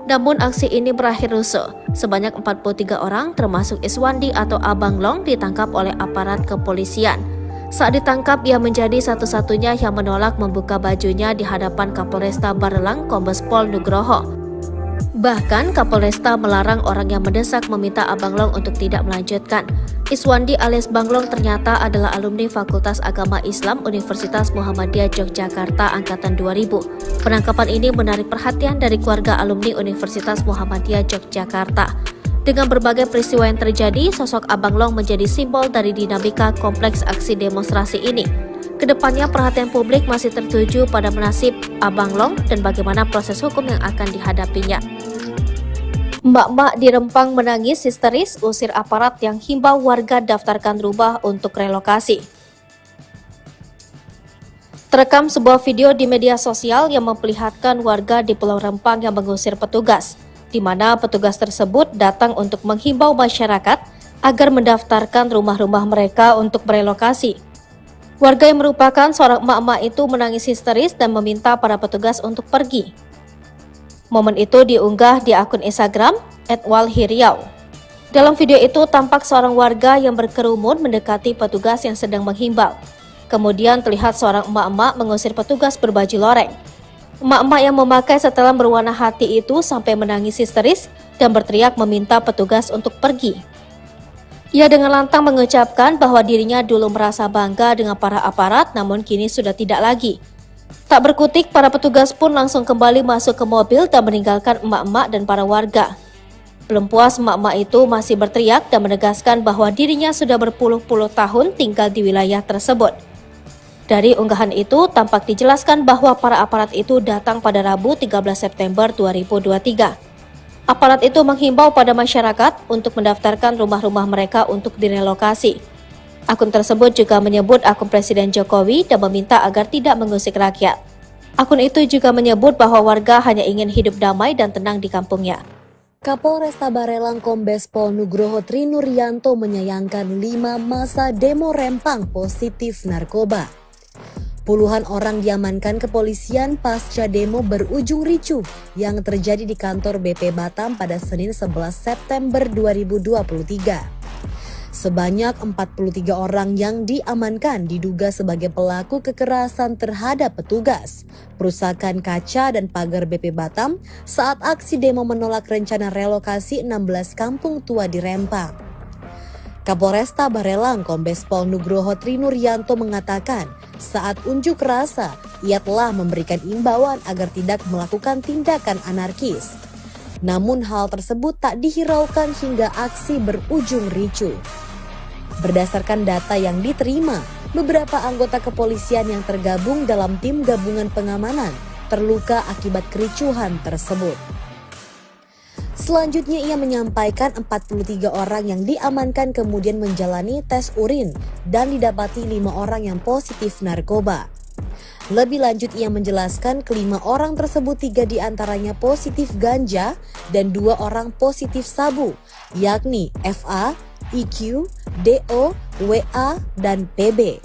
Namun aksi ini berakhir rusuh. Sebanyak 43 orang termasuk Iswandi atau Abang Long ditangkap oleh aparat kepolisian. Saat ditangkap, ia menjadi satu-satunya yang menolak membuka bajunya di hadapan Kapolresta Barelang Kombes Pol Nugroho. Bahkan Kapolresta melarang orang yang mendesak meminta Abang Long untuk tidak melanjutkan. Iswandi alias Bang Long ternyata adalah alumni Fakultas Agama Islam Universitas Muhammadiyah Yogyakarta angkatan 2000. Penangkapan ini menarik perhatian dari keluarga alumni Universitas Muhammadiyah Yogyakarta. Dengan berbagai peristiwa yang terjadi, sosok Abang Long menjadi simbol dari dinamika kompleks aksi demonstrasi ini. Kedepannya perhatian publik masih tertuju pada nasib Abang Long dan bagaimana proses hukum yang akan dihadapinya. Mbak-mbak di Rempang menangis histeris usir aparat yang himbau warga daftarkan rumah untuk relokasi. Terekam sebuah video di media sosial yang memperlihatkan warga di Pulau Rempang yang mengusir petugas, di mana petugas tersebut datang untuk menghimbau masyarakat agar mendaftarkan rumah-rumah mereka untuk merelokasi. Warga yang merupakan seorang emak-emak itu menangis histeris dan meminta para petugas untuk pergi. Momen itu diunggah di akun Instagram @walhiriau. Dalam video itu tampak seorang warga yang berkerumun mendekati petugas yang sedang menghimbau. Kemudian terlihat seorang emak-emak mengusir petugas berbaju loreng. Emak-emak yang memakai setelan berwarna hati itu sampai menangis histeris dan berteriak meminta petugas untuk pergi. Ia dengan lantang mengucapkan bahwa dirinya dulu merasa bangga dengan para aparat, namun kini sudah tidak lagi. Tak berkutik, para petugas pun langsung kembali masuk ke mobil dan meninggalkan emak-emak dan para warga. Belum puas, emak-emak itu masih berteriak dan menegaskan bahwa dirinya sudah berpuluh-puluh tahun tinggal di wilayah tersebut. Dari unggahan itu, tampak dijelaskan bahwa para aparat itu datang pada Rabu 13 September 2023. Aparat itu menghimbau pada masyarakat untuk mendaftarkan rumah-rumah mereka untuk direlokasi. Akun tersebut juga menyebut akun Presiden Jokowi dan meminta agar tidak mengusik rakyat. Akun itu juga menyebut bahwa warga hanya ingin hidup damai dan tenang di kampungnya. Kapolresta Barelang Kombes Pol Nugroho Trinuryanto menyayangkan 5 masa demo Rempang positif narkoba. Puluhan orang diamankan kepolisian pasca demo berujung ricuh yang terjadi di kantor BP Batam pada Senin 11 September 2023. Sebanyak 43 orang yang diamankan diduga sebagai pelaku kekerasan terhadap petugas, perusakan kaca dan pagar BP Batam saat aksi demo menolak rencana relokasi 16 kampung tua di Rempang. Kapolresta Barelang Kombes Pol Nugroho Trinuryanto mengatakan saat unjuk rasa ia telah memberikan imbauan agar tidak melakukan tindakan anarkis. Namun hal tersebut tak dihiraukan hingga aksi berujung ricuh. Berdasarkan data yang diterima, beberapa anggota kepolisian yang tergabung dalam tim gabungan pengamanan terluka akibat kericuhan tersebut. Selanjutnya ia menyampaikan 43 orang yang diamankan kemudian menjalani tes urin dan didapati 5 orang yang positif narkoba. Lebih lanjut ia menjelaskan kelima orang tersebut 3 diantaranya positif ganja dan 2 orang positif sabu, yakni FA, IQ, DO, WA, dan PB.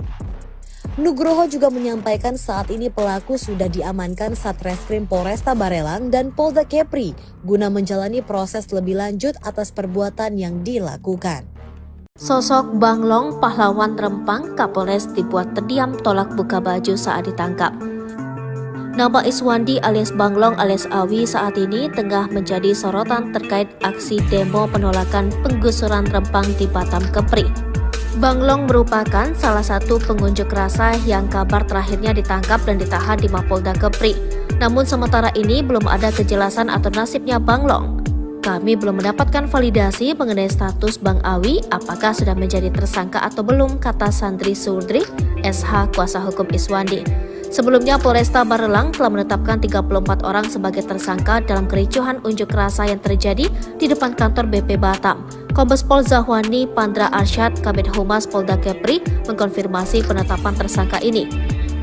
Nugroho juga menyampaikan saat ini pelaku sudah diamankan Satreskrim Polresta Barelang dan Polda Kepri guna menjalani proses lebih lanjut atas perbuatan yang dilakukan. Sosok Bang Long, pahlawan Rempang, Kapolres dibuat terdiam tolak buka baju saat ditangkap. Nama Iswandi alias Bang Long alias Awi saat ini tengah menjadi sorotan terkait aksi demo penolakan penggusuran Rempang di Batam Kepri. Bang Long merupakan salah satu pengunjuk rasa yang kabar terakhirnya ditangkap dan ditahan di Mapolda Kepri. Namun sementara ini belum ada kejelasan atau nasibnya Bang Long. Kami belum mendapatkan validasi mengenai status Bang Awi apakah sudah menjadi tersangka atau belum, kata Sandri Surdri, SH kuasa hukum Iswandi. Sebelumnya Polresta Barelang telah menetapkan 34 orang sebagai tersangka dalam kericuhan unjuk rasa yang terjadi di depan kantor BP Batam. Kombes Pol Zahwani Pandra Arsyad, Kabid Humas Polda Kepri, mengkonfirmasi penetapan tersangka ini.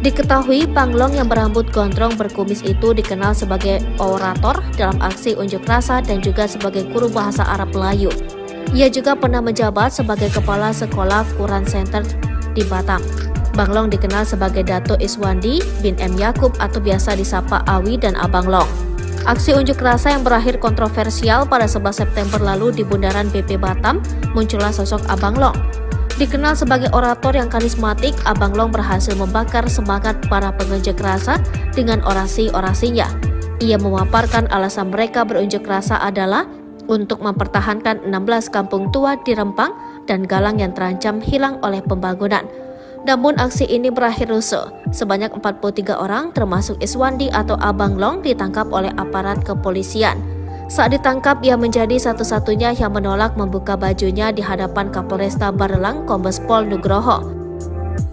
Diketahui Bang Long yang berambut gondrong berkumis itu dikenal sebagai orator dalam aksi unjuk rasa dan juga sebagai guru bahasa Arab Melayu. Ia juga pernah menjabat sebagai Kepala Sekolah Quran Center di Batam. Bang Long dikenal sebagai Dato Iswandi bin M. Yakub atau biasa disapa Awi dan Abang Long. Aksi unjuk rasa yang berakhir kontroversial pada 11 September lalu di Bundaran BP Batam, muncullah sosok Abang Long. Dikenal sebagai orator yang karismatik, Abang Long berhasil membakar semangat para pengunjuk rasa dengan orasi-orasinya. Ia memaparkan alasan mereka berunjuk rasa adalah untuk mempertahankan 16 kampung tua di Rempang dan Galang yang terancam hilang oleh pembangunan. Namun aksi ini berakhir rusuh. Sebanyak 43 orang termasuk Iswandi atau Abang Long ditangkap oleh aparat kepolisian. Saat ditangkap, ia menjadi satu-satunya yang menolak membuka bajunya di hadapan Kapolresta Barelang Kombes Pol Nugroho.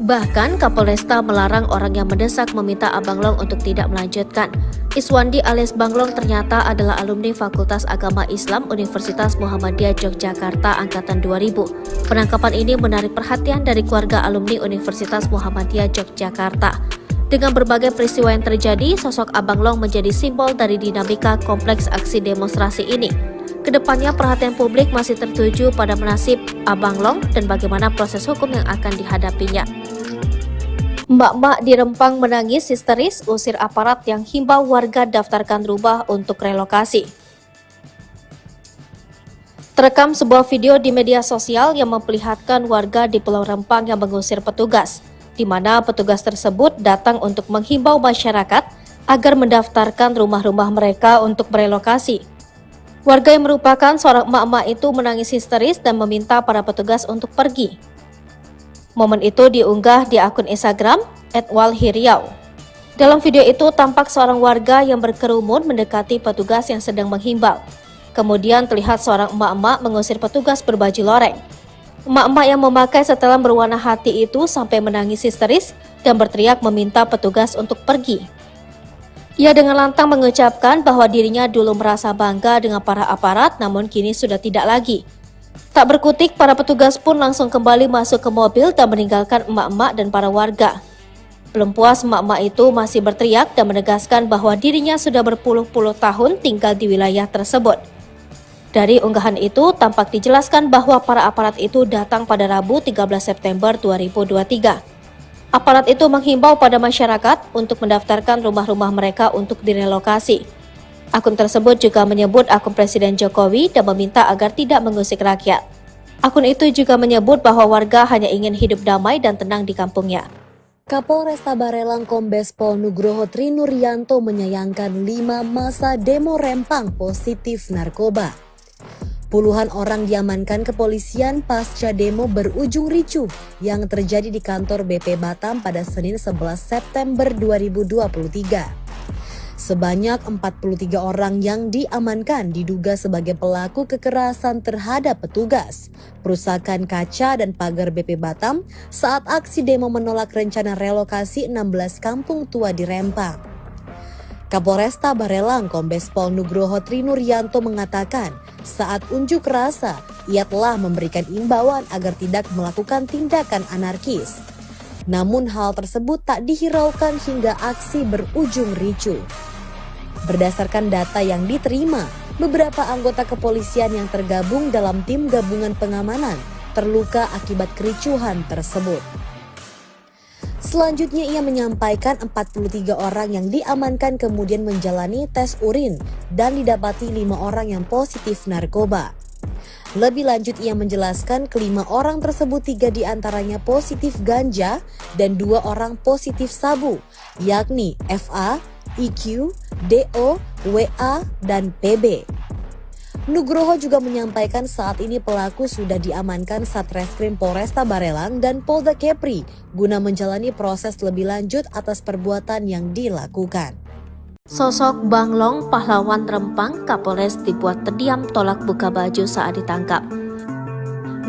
Bahkan Kapolresta melarang orang yang mendesak meminta Abang Long untuk tidak melanjutkan. Iswandi alias Bang Long ternyata adalah alumni Fakultas Agama Islam Universitas Muhammadiyah Yogyakarta Angkatan 2000. Penangkapan ini menarik perhatian dari keluarga alumni Universitas Muhammadiyah Yogyakarta. Dengan berbagai peristiwa yang terjadi, sosok Abang Long menjadi simbol dari dinamika kompleks aksi demonstrasi ini. Kedepannya perhatian publik masih tertuju pada nasib Abang Long dan bagaimana proses hukum yang akan dihadapinya. Mbak-mbak di Rempang menangis histeris usir aparat yang himbau warga daftarkan rumah untuk relokasi. Terekam sebuah video di media sosial yang memperlihatkan warga di Pulau Rempang yang mengusir petugas, di mana petugas tersebut datang untuk menghimbau masyarakat agar mendaftarkan rumah-rumah mereka untuk merelokasi. Warga yang merupakan seorang emak-emak itu menangis histeris dan meminta para petugas untuk pergi. Momen itu diunggah di akun Instagram @walhiriau. Dalam video itu tampak seorang warga yang berkerumun mendekati petugas yang sedang menghimbau. Kemudian terlihat seorang emak-emak mengusir petugas berbaju loreng. Emak-emak yang memakai setelan berwarna hati itu sampai menangis histeris dan berteriak meminta petugas untuk pergi. Ia dengan lantang mengucapkan bahwa dirinya dulu merasa bangga dengan para aparat, namun kini sudah tidak lagi. Tak berkutik, para petugas pun langsung kembali masuk ke mobil dan meninggalkan emak-emak dan para warga. Belum puas, emak-emak itu masih berteriak dan menegaskan bahwa dirinya sudah berpuluh-puluh tahun tinggal di wilayah tersebut. Dari unggahan itu, tampak dijelaskan bahwa para aparat itu datang pada Rabu 13 September 2023. Aparat itu menghimbau pada masyarakat untuk mendaftarkan rumah-rumah mereka untuk direlokasi. Akun tersebut juga menyebut akun Presiden Jokowi dan meminta agar tidak mengusik rakyat. Akun itu juga menyebut bahwa warga hanya ingin hidup damai dan tenang di kampungnya. Kapolresta Barelang Kombes Pol Nugroho Trinuryanto menyayangkan 5 masa demo Rempang positif narkoba. Puluhan orang diamankan kepolisian pasca demo berujung ricuh yang terjadi di kantor BP Batam pada Senin 11 September 2023. Sebanyak 43 orang yang diamankan diduga sebagai pelaku kekerasan terhadap petugas, perusakan kaca dan pagar BP Batam saat aksi demo menolak rencana relokasi 16 kampung tua di Rempang. Kapolresta Barelang Kombes Pol Nugroho Trinuryanto mengatakan saat unjuk rasa ia telah memberikan imbauan agar tidak melakukan tindakan anarkis. Namun hal tersebut tak dihiraukan hingga aksi berujung ricuh. Berdasarkan data yang diterima, beberapa anggota kepolisian yang tergabung dalam tim gabungan pengamanan terluka akibat kericuhan tersebut. Selanjutnya ia menyampaikan 43 orang yang diamankan kemudian menjalani tes urin dan didapati 5 orang yang positif narkoba. Lebih lanjut ia menjelaskan kelima orang tersebut 3 diantaranya positif ganja dan 2 orang positif sabu, yakni FA, IQ, DO, WA, dan PB. Nugroho juga menyampaikan saat ini pelaku sudah diamankan Satreskrim Polresta Barelang dan Polda Kepri guna menjalani proses lebih lanjut atas perbuatan yang dilakukan. Sosok Bang Long, pahlawan Rempang, Kapolres dibuat terdiam tolak buka baju saat ditangkap.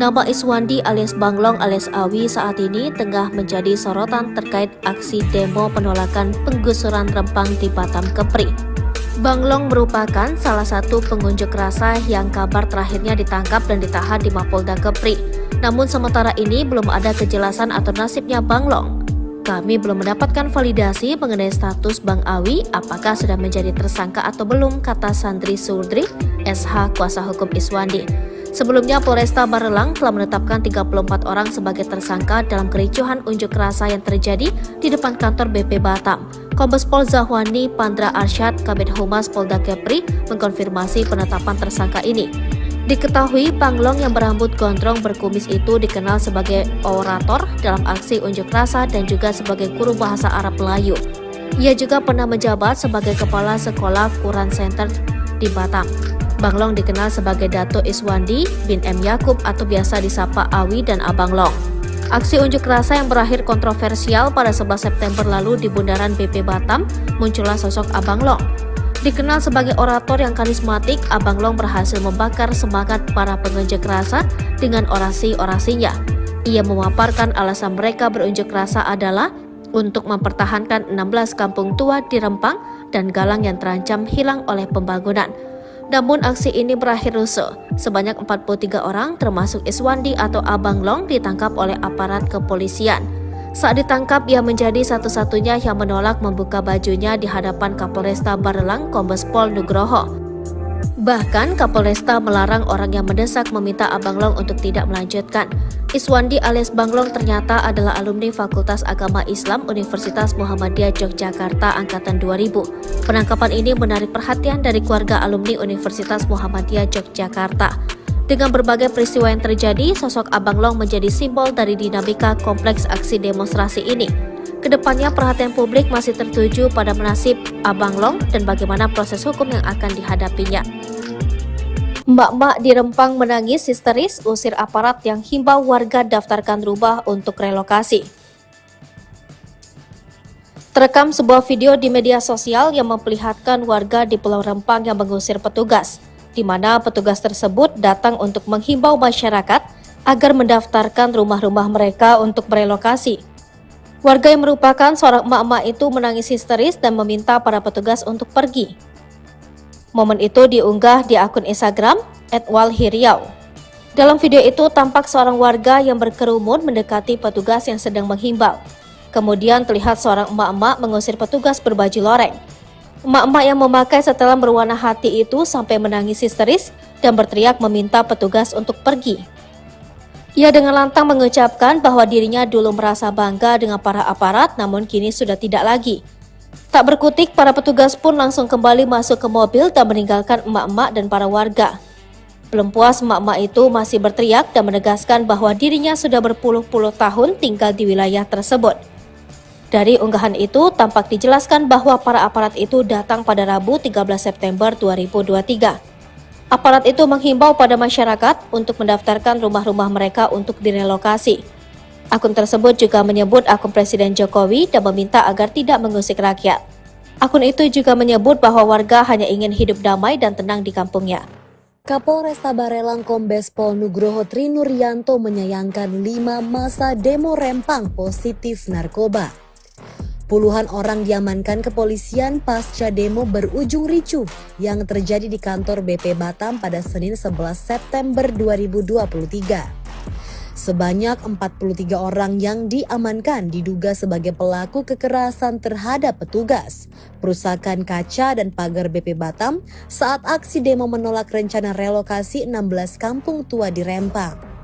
Nama Iswandi alias Bang Long alias Awi saat ini tengah menjadi sorotan terkait aksi demo penolakan penggusuran Rempang di Batam Kepri. Bang Long merupakan salah satu pengunjuk rasa yang kabar terakhirnya ditangkap dan ditahan di Mapolda Kepri. Namun sementara ini belum ada kejelasan atau nasibnya Bang Long. Kami belum mendapatkan validasi mengenai status Bang Awi apakah sudah menjadi tersangka atau belum, kata Sandri Surdri, SH kuasa hukum Iswandi. Sebelumnya Polresta Barelang telah menetapkan 34 orang sebagai tersangka dalam kericuhan unjuk rasa yang terjadi di depan kantor BP Batam. Kombes Pol Zahwani Pandra Arsyad, Kabid Humas Polda Kepri, mengkonfirmasi penetapan tersangka ini. Diketahui Banglong yang berambut gondrong berkumis itu dikenal sebagai orator dalam aksi unjuk rasa dan juga sebagai guru bahasa Arab Melayu. Ia juga pernah menjabat sebagai kepala sekolah Quran Center di Batam. Banglong dikenal sebagai Dato Iswandi bin M. Yakub atau biasa disapa Awi dan Abang Long. Aksi unjuk rasa yang berakhir kontroversial pada 11 September lalu di Bundaran BP Batam, muncullah sosok Abang Long. Dikenal sebagai orator yang karismatik, Abang Long berhasil membakar semangat para pengunjuk rasa dengan orasi-orasinya. Ia memaparkan alasan mereka berunjuk rasa adalah untuk mempertahankan 16 kampung tua di Rempang dan Galang yang terancam hilang oleh pembangunan. Namun aksi ini berakhir rusuh. Sebanyak 43 orang termasuk Iswandi atau Abang Long ditangkap oleh aparat kepolisian. Saat ditangkap, ia menjadi satu-satunya yang menolak membuka bajunya di hadapan Kapolresta Barelang Kombes Pol Nugroho. Bahkan Kapolresta melarang orang yang mendesak meminta Abang Long untuk tidak melanjutkan. Iswandi alias Banglong ternyata adalah alumni Fakultas Agama Islam Universitas Muhammadiyah Yogyakarta angkatan 2000. Penangkapan ini menarik perhatian dari keluarga alumni Universitas Muhammadiyah Yogyakarta. Dengan berbagai peristiwa yang terjadi, sosok Abang Long menjadi simbol dari dinamika kompleks aksi demonstrasi ini. Kedepannya perhatian publik masih tertuju pada nasib Abang Long dan bagaimana proses hukum yang akan dihadapinya. Mbak-mbak di Rempang menangis histeris usir aparat yang himbau warga daftarkan rumah untuk relokasi. Terekam sebuah video di media sosial yang memperlihatkan warga di Pulau Rempang yang mengusir petugas, di mana petugas tersebut datang untuk menghimbau masyarakat agar mendaftarkan rumah-rumah mereka untuk merelokasi. Warga yang merupakan seorang emak-emak itu menangis histeris dan meminta para petugas untuk pergi. Momen itu diunggah di akun Instagram @walhiriau. Dalam video itu tampak seorang warga yang berkerumun mendekati petugas yang sedang menghimbau. Kemudian terlihat seorang emak-emak mengusir petugas berbaju loreng. Emak-emak yang memakai setelan berwarna hati itu sampai menangis histeris dan berteriak meminta petugas untuk pergi. Ia dengan lantang mengucapkan bahwa dirinya dulu merasa bangga dengan para aparat, namun kini sudah tidak lagi. Tak berkutik, para petugas pun langsung kembali masuk ke mobil dan meninggalkan emak-emak dan para warga. Belum puas, emak-emak itu masih berteriak dan menegaskan bahwa dirinya sudah berpuluh-puluh tahun tinggal di wilayah tersebut. Dari unggahan itu, tampak dijelaskan bahwa para aparat itu datang pada Rabu 13 September 2023. Aparat itu menghimbau pada masyarakat untuk mendaftarkan rumah-rumah mereka untuk direlokasi. Akun tersebut juga menyebut akun Presiden Jokowi dan meminta agar tidak mengusik rakyat. Akun itu juga menyebut bahwa warga hanya ingin hidup damai dan tenang di kampungnya. Kapolresta Barelang Kombes Pol Nugroho Trinuryanto menyayangkan 5 masa demo Rempang positif narkoba. Puluhan orang diamankan kepolisian pasca demo berujung ricuh yang terjadi di kantor BP Batam pada Senin 11 September 2023. Sebanyak 43 orang yang diamankan diduga sebagai pelaku kekerasan terhadap petugas, perusakan kaca dan pagar BP Batam saat aksi demo menolak rencana relokasi 16 kampung tua di Rempang.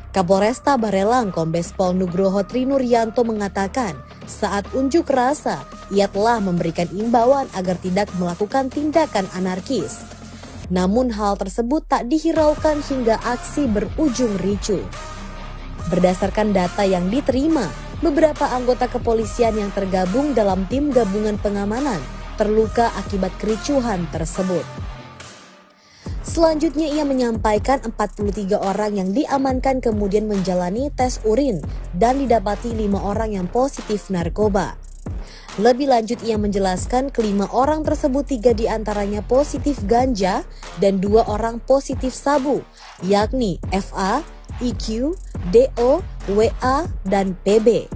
Kapolresta Barelang Kombes Pol Nugroho Trinuryanto mengatakan saat unjuk rasa ia telah memberikan imbauan agar tidak melakukan tindakan anarkis. Namun hal tersebut tak dihiraukan hingga aksi berujung ricuh. Berdasarkan data yang diterima, beberapa anggota kepolisian yang tergabung dalam tim gabungan pengamanan terluka akibat kericuhan tersebut. Selanjutnya ia menyampaikan 43 orang yang diamankan kemudian menjalani tes urin dan didapati 5 orang yang positif narkoba. Lebih lanjut ia menjelaskan kelima orang tersebut 3 diantaranya positif ganja dan 2 orang positif sabu, yakni FA, IQ, DO, WA, dan PB.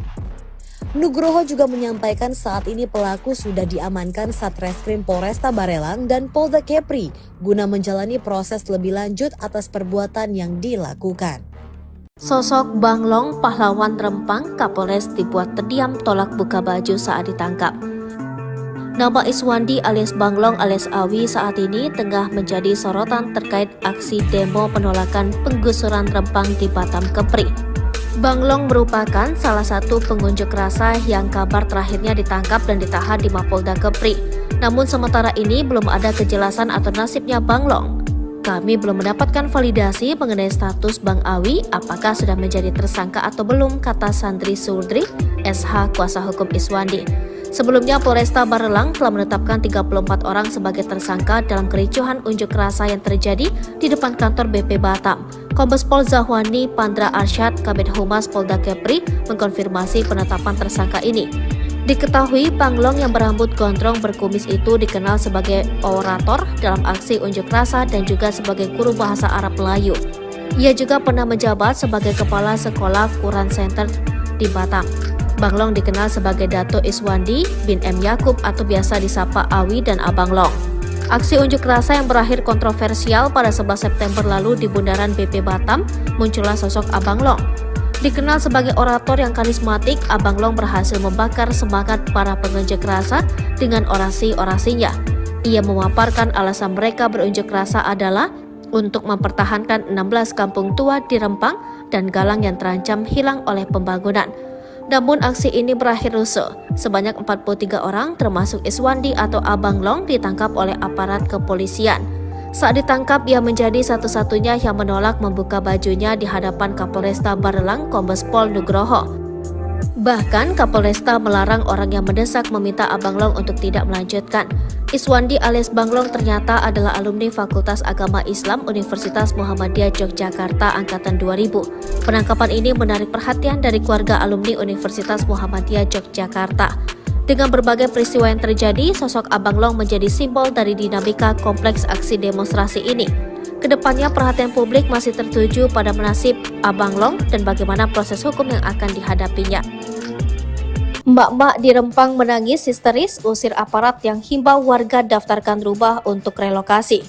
Nugroho juga menyampaikan saat ini pelaku sudah diamankan Satreskrim Polresta Barelang dan Polda Kepri guna menjalani proses lebih lanjut atas perbuatan yang dilakukan. Sosok Banglong, pahlawan Rempang, Kapolres dibuat terdiam tolak buka baju saat ditangkap. Nama Iswandi alias Banglong alias Awi saat ini tengah menjadi sorotan terkait aksi demo penolakan penggusuran Rempang di Batam Kepri. Banglong merupakan salah satu pengunjuk rasa yang kabar terakhirnya ditangkap dan ditahan di Mapolda Kepri. Namun sementara ini belum ada kejelasan atau nasibnya Banglong. Kami belum mendapatkan validasi mengenai status Bang Awi apakah sudah menjadi tersangka atau belum, kata Sandri Surdri, SH kuasa hukum Iswandi. Sebelumnya Polresta Barelang telah menetapkan 34 orang sebagai tersangka dalam kericuhan unjuk rasa yang terjadi di depan kantor BP Batam. Kombes Pol Zahwani Pandra Arsyad, Kabid Humas Polda Kepri, mengkonfirmasi penetapan tersangka ini. Diketahui Panglong yang berambut gondrong berkumis itu dikenal sebagai orator dalam aksi unjuk rasa dan juga sebagai guru bahasa Arab Melayu. Ia juga pernah menjabat sebagai kepala sekolah Quran Center di Batam. Banglong dikenal sebagai Dato Iswandi bin M. Yakub atau biasa disapa Awi dan Abang Long. Aksi unjuk rasa yang berakhir kontroversial pada 11 September lalu di Bundaran BP Batam, muncullah sosok Abang Long. Dikenal sebagai orator yang karismatik, Abang Long berhasil membakar semangat para pengunjuk rasa dengan orasi-orasinya. Ia memaparkan alasan mereka berunjuk rasa adalah untuk mempertahankan 16 kampung tua di Rempang dan Galang yang terancam hilang oleh pembangunan. Namun aksi ini berakhir rusuh. Sebanyak 43 orang termasuk Iswandi atau Abang Long ditangkap oleh aparat kepolisian. Saat ditangkap, ia menjadi satu-satunya yang menolak membuka bajunya di hadapan Kapolresta Barelang Kombes Pol Nugroho. Bahkan Kapolresta melarang orang yang mendesak meminta Abang Long untuk tidak melanjutkan. Iswandi alias Bang Long ternyata adalah alumni Fakultas Agama Islam Universitas Muhammadiyah Yogyakarta angkatan 2000. Penangkapan ini menarik perhatian dari keluarga alumni Universitas Muhammadiyah Yogyakarta. Dengan berbagai peristiwa yang terjadi, sosok Abang Long menjadi simbol dari dinamika kompleks aksi demonstrasi ini. Kedepannya perhatian publik masih tertuju pada nasib Abang Long dan bagaimana proses hukum yang akan dihadapinya. Mbak-mbak di Rempang menangis histeris usir aparat yang himbau warga daftarkan rumah untuk relokasi.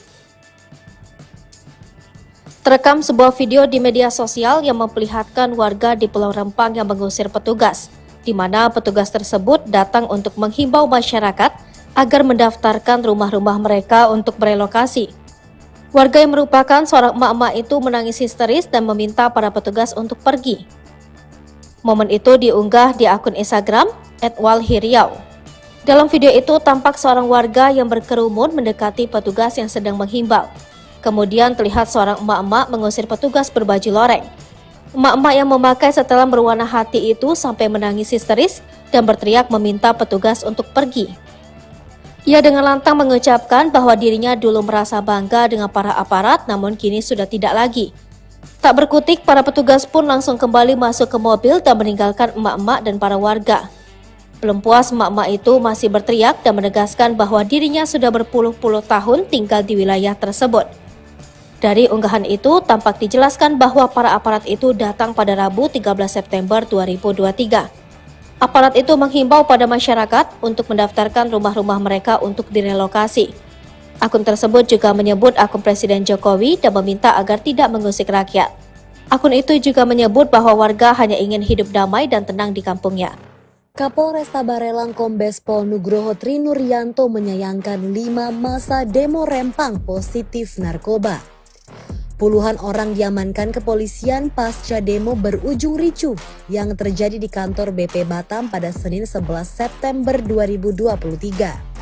Terekam sebuah video di media sosial yang memperlihatkan warga di Pulau Rempang yang mengusir petugas, di mana petugas tersebut datang untuk menghimbau masyarakat agar mendaftarkan rumah-rumah mereka untuk berelokasi. Warga yang merupakan seorang emak-emak itu menangis histeris dan meminta para petugas untuk pergi. Momen itu diunggah di akun Instagram @walhiriau. Dalam video itu tampak seorang warga yang berkerumun mendekati petugas yang sedang menghimbau. Kemudian terlihat seorang emak-emak mengusir petugas berbaju loreng. Emak-emak yang memakai setelan berwarna hati itu sampai menangis histeris dan berteriak meminta petugas untuk pergi. Ia dengan lantang mengucapkan bahwa dirinya dulu merasa bangga dengan para aparat, namun kini sudah tidak lagi. Tak berkutik, para petugas pun langsung kembali masuk ke mobil dan meninggalkan emak-emak dan para warga. Belum puas, emak-emak itu masih berteriak dan menegaskan bahwa dirinya sudah berpuluh-puluh tahun tinggal di wilayah tersebut. Dari unggahan itu, tampak dijelaskan bahwa para aparat itu datang pada Rabu 13 September 2023. Aparat itu menghimbau pada masyarakat untuk mendaftarkan rumah-rumah mereka untuk direlokasi. Akun tersebut juga menyebut akun Presiden Jokowi dan meminta agar tidak mengusik rakyat. Akun itu juga menyebut bahwa warga hanya ingin hidup damai dan tenang di kampungnya. Kapolresta Barelang Kombes Pol Nugroho Trinuryanto menyayangkan 5 masa demo Rempang positif narkoba. Puluhan orang diamankan kepolisian pasca demo berujung ricuh yang terjadi di kantor BP Batam pada Senin 11 September 2023.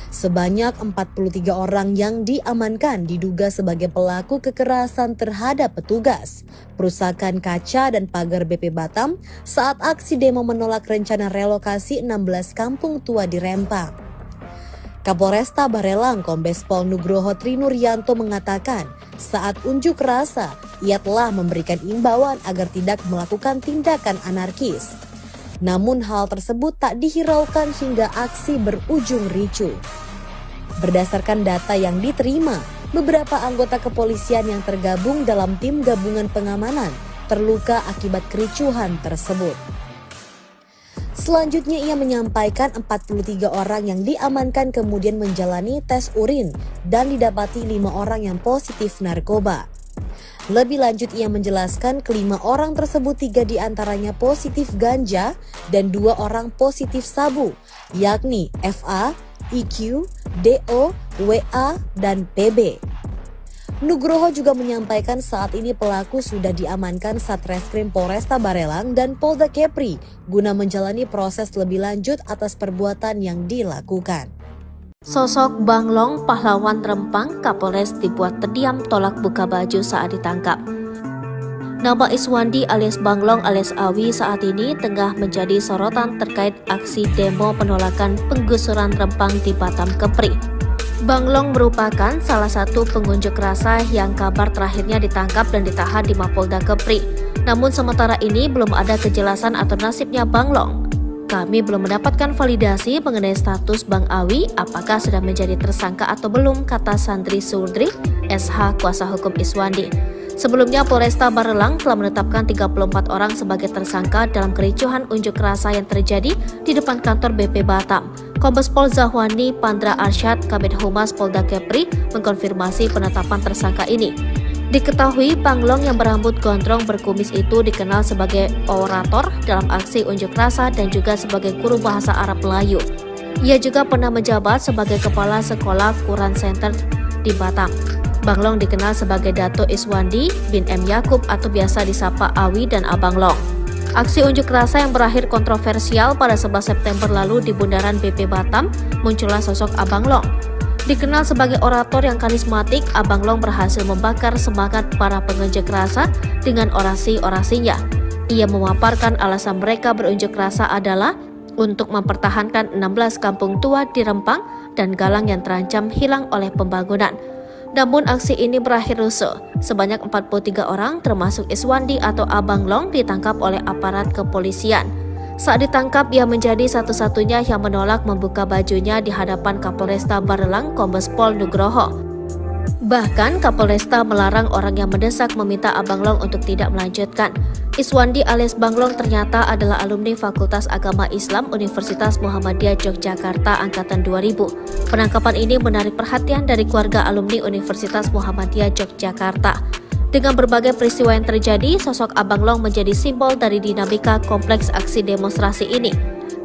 Sebanyak 43 orang yang diamankan diduga sebagai pelaku kekerasan terhadap petugas, perusakan kaca dan pagar BP Batam saat aksi demo menolak rencana relokasi 16 kampung tua di Rempang. Kapolresta Barelang Kombes Pol Nugroho Trinuryanto mengatakan saat unjuk rasa ia telah memberikan imbauan agar tidak melakukan tindakan anarkis. Namun hal tersebut tak dihiraukan hingga aksi berujung ricuh. Berdasarkan data yang diterima, beberapa anggota kepolisian yang tergabung dalam tim gabungan pengamanan terluka akibat kericuhan tersebut. Selanjutnya ia menyampaikan 43 orang yang diamankan kemudian menjalani tes urin dan didapati 5 orang yang positif narkoba. Lebih lanjut ia menjelaskan kelima orang tersebut 3 diantaranya positif ganja dan 2 orang positif sabu, yakni FA, IQ, DO, WA, dan PB. Nugroho juga menyampaikan saat ini pelaku sudah diamankan Satreskrim Polresta Barelang dan Polda Kepri guna menjalani proses lebih lanjut atas perbuatan yang dilakukan. Sosok Bang Long, pahlawan Rempang, Kapolres dibuat terdiam tolak buka baju saat ditangkap. Nama Iswandi alias Bang Long alias Awi saat ini tengah menjadi sorotan terkait aksi demo penolakan penggusuran Rempang di Batam Kepri. Bang Long merupakan salah satu pengunjuk rasa yang kabar terakhirnya ditangkap dan ditahan di Mapolda Kepri. Namun sementara ini belum ada kejelasan atau nasibnya Bang Long. Kami belum mendapatkan validasi mengenai status Bang Awi apakah sudah menjadi tersangka atau belum, kata Sandri Surdri, SH kuasa hukum Iswandi. Sebelumnya Polresta Barelang telah menetapkan 34 orang sebagai tersangka dalam kericuhan unjuk rasa yang terjadi di depan kantor BP Batam. Kombes Pol Zahwani Pandra Arsyad, Kabid Humas Polda Kepri, mengkonfirmasi penetapan tersangka ini. Diketahui Bang Long yang berambut gondrong berkumis itu dikenal sebagai orator dalam aksi unjuk rasa dan juga sebagai guru bahasa Arab Melayu. Ia juga pernah menjabat sebagai kepala sekolah Quran Center di Batam. Bang Long dikenal sebagai Dato Iswandi bin M. Yakub atau biasa disapa Awi dan Abang Long. Aksi unjuk rasa yang berakhir kontroversial pada 11 September lalu di Bundaran BP Batam, muncullah sosok Abang Long. Dikenal sebagai orator yang karismatik, Abang Long berhasil membakar semangat para pengunjuk rasa dengan orasi-orasinya. Ia memaparkan alasan mereka berunjuk rasa adalah untuk mempertahankan 16 kampung tua di Rempang dan Galang yang terancam hilang oleh pembangunan. Namun aksi ini berakhir rusuh. Sebanyak 43 orang termasuk Iswandi atau Abang Long ditangkap oleh aparat kepolisian. Saat ditangkap, ia menjadi satu-satunya yang menolak membuka bajunya di hadapan Kapolresta Barelang Kombes Pol Nugroho. Bahkan Kapolresta melarang orang yang mendesak meminta Abang Long untuk tidak melanjutkan. Iswandi alias Bang Long ternyata adalah alumni Fakultas Agama Islam Universitas Muhammadiyah Yogyakarta angkatan 2000. Penangkapan ini menarik perhatian dari keluarga alumni Universitas Muhammadiyah Yogyakarta. Dengan berbagai peristiwa yang terjadi, sosok Abang Long menjadi simbol dari dinamika kompleks aksi demonstrasi ini.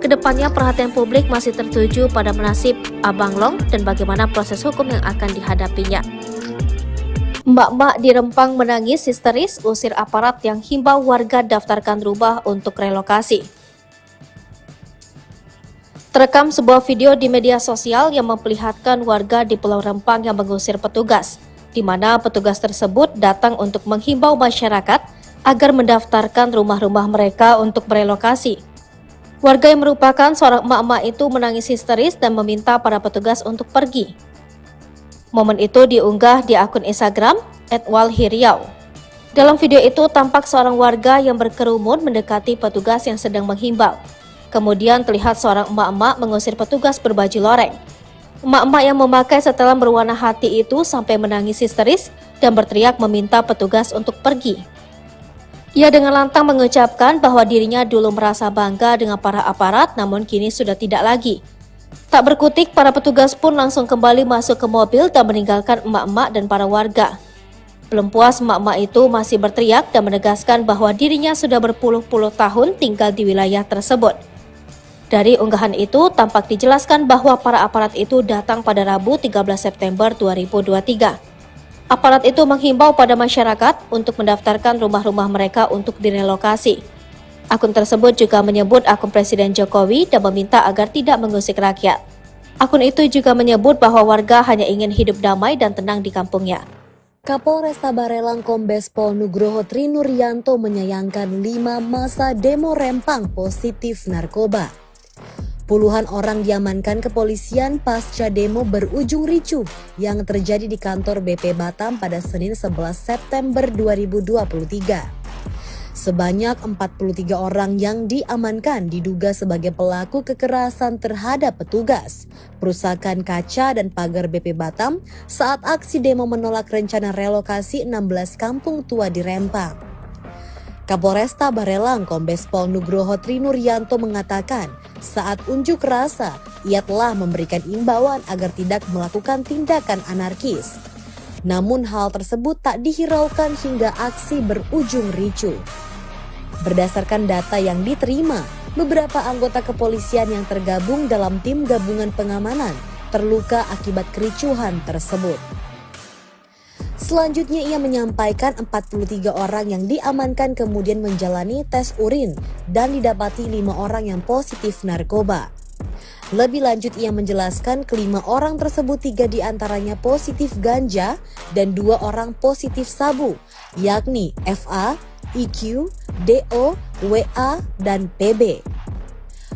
Kedepannya perhatian publik masih tertuju pada nasib Abang Long dan bagaimana proses hukum yang akan dihadapinya. Mbak-mbak di Rempang menangis histeris usir aparat yang himbau warga daftarkan rumah untuk relokasi. Terekam sebuah video di media sosial yang memperlihatkan warga di Pulau Rempang yang mengusir petugas, di mana petugas tersebut datang untuk menghimbau masyarakat agar mendaftarkan rumah-rumah mereka untuk merelokasi. Warga yang merupakan seorang emak-emak itu menangis histeris dan meminta para petugas untuk pergi. Momen itu diunggah di akun Instagram @walhiriau. Dalam video itu tampak seorang warga yang berkerumun mendekati petugas yang sedang menghimbau. Kemudian terlihat seorang emak-emak mengusir petugas berbaju loreng. Emak-emak yang memakai setelan berwarna hati itu sampai menangis histeris dan berteriak meminta petugas untuk pergi. Ia dengan lantang mengucapkan bahwa dirinya dulu merasa bangga dengan para aparat, namun kini sudah tidak lagi. Tak berkutik, para petugas pun langsung kembali masuk ke mobil dan meninggalkan emak-emak dan para warga. Belum puas, emak-emak itu masih berteriak dan menegaskan bahwa dirinya sudah berpuluh-puluh tahun tinggal di wilayah tersebut. Dari unggahan itu, tampak dijelaskan bahwa para aparat itu datang pada Rabu 13 September 2023. Aparat itu menghimbau pada masyarakat untuk mendaftarkan rumah-rumah mereka untuk direlokasi. Akun tersebut juga menyebut akun Presiden Jokowi dan meminta agar tidak mengusik rakyat. Akun itu juga menyebut bahwa warga hanya ingin hidup damai dan tenang di kampungnya. Kapolresta Barelang Kombes Pol Nugroho Trinuryanto menyayangkan 5 masa demo Rempang positif narkoba. Puluhan orang diamankan kepolisian pasca demo berujung ricuh yang terjadi di kantor BP Batam pada Senin 11 September 2023. Sebanyak 43 orang yang diamankan diduga sebagai pelaku kekerasan terhadap petugas, perusakan kaca dan pagar BP Batam saat aksi demo menolak rencana relokasi 16 kampung tua di Rempang. Kapolresta Barelang Kombes Pol Nugroho Trinuryanto mengatakan saat unjuk rasa ia telah memberikan imbauan agar tidak melakukan tindakan anarkis. Namun hal tersebut tak dihiraukan hingga aksi berujung ricuh. Berdasarkan data yang diterima, beberapa anggota kepolisian yang tergabung dalam tim gabungan pengamanan terluka akibat kericuhan tersebut. Selanjutnya ia menyampaikan 43 orang yang diamankan kemudian menjalani tes urin dan didapati 5 orang yang positif narkoba. Lebih lanjut ia menjelaskan kelima orang tersebut 3 diantaranya positif ganja dan 2 orang positif sabu, yakni FA, IQ, DO, WA, dan PB.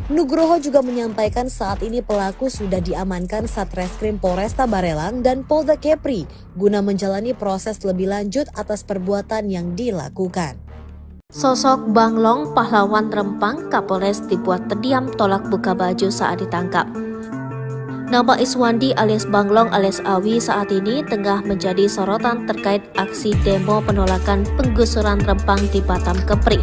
Nugroho juga menyampaikan saat ini pelaku sudah diamankan Satreskrim Polresta Barelang dan Polda Kepri guna menjalani proses lebih lanjut atas perbuatan yang dilakukan. Sosok Banglong, pahlawan Rempang, Kapolres dibuat terdiam tolak buka baju saat ditangkap. Nama Iswandi alias Banglong alias Awi saat ini tengah menjadi sorotan terkait aksi demo penolakan penggusuran Rempang di Batam Kepri.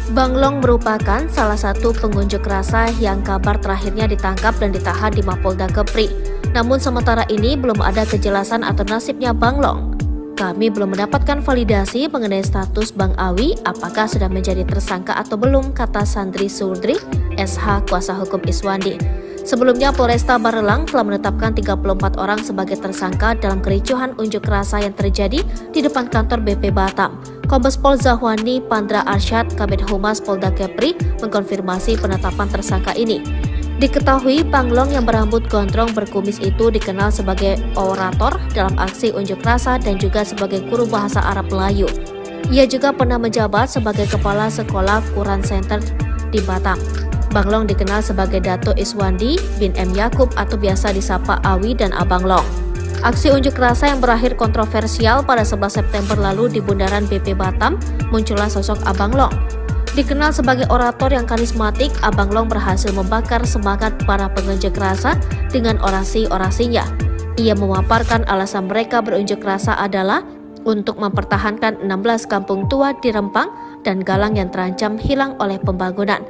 Banglong merupakan salah satu pengunjuk rasa yang kabar terakhirnya ditangkap dan ditahan di Mapolda Kepri. Namun sementara ini belum ada kejelasan atau nasibnya Banglong. Kami belum mendapatkan validasi mengenai status Bang Awi apakah sudah menjadi tersangka atau belum, kata Sandri Surdri, SH kuasa hukum Iswandi. Sebelumnya Polresta Barelang telah menetapkan 34 orang sebagai tersangka dalam kericuhan unjuk rasa yang terjadi di depan kantor BP Batam. Kombes Pol Zahwani Pandra Arsyad, Kabid Humas Polda Kepri, mengkonfirmasi penetapan tersangka ini. Diketahui Banglong yang berambut gondrong berkumis itu dikenal sebagai orator dalam aksi unjuk rasa dan juga sebagai guru bahasa Arab Melayu. Ia juga pernah menjabat sebagai kepala sekolah Quran Center di Batam. Banglong dikenal sebagai Dato Iswandi bin M. Yakub atau biasa disapa Awi dan Abang Long. Aksi unjuk rasa yang berakhir kontroversial pada 11 September lalu di Bundaran BP Batam, muncullah sosok Abang Long. Dikenal sebagai orator yang karismatik, Abang Long berhasil membakar semangat para pengunjuk rasa dengan orasi-orasinya. Ia memaparkan alasan mereka berunjuk rasa adalah untuk mempertahankan 16 kampung tua di Rempang dan Galang yang terancam hilang oleh pembangunan.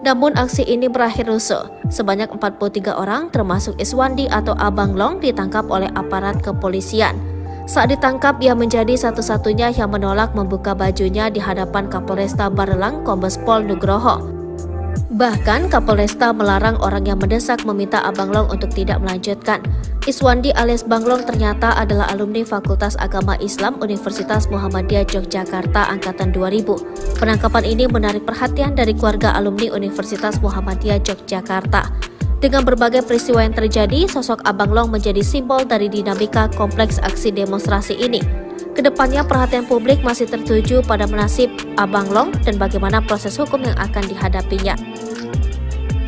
Namun aksi ini berakhir rusuh. Sebanyak 43 orang termasuk Iswandi atau Abang Long ditangkap oleh aparat kepolisian. Saat ditangkap, ia menjadi satu-satunya yang menolak membuka bajunya di hadapan Kapolresta Barelang Kombes Pol Nugroho. Bahkan Kapolresta melarang orang yang mendesak meminta Abang Long untuk tidak melanjutkan. Iswandi alias Banglong ternyata adalah alumni Fakultas Agama Islam Universitas Muhammadiyah Yogyakarta Angkatan 2000. Penangkapan ini menarik perhatian dari keluarga alumni Universitas Muhammadiyah Yogyakarta. Dengan berbagai peristiwa yang terjadi, sosok Abang Long menjadi simbol dari dinamika kompleks aksi demonstrasi ini. Kedepannya perhatian publik masih tertuju pada nasib Abang Long dan bagaimana proses hukum yang akan dihadapinya.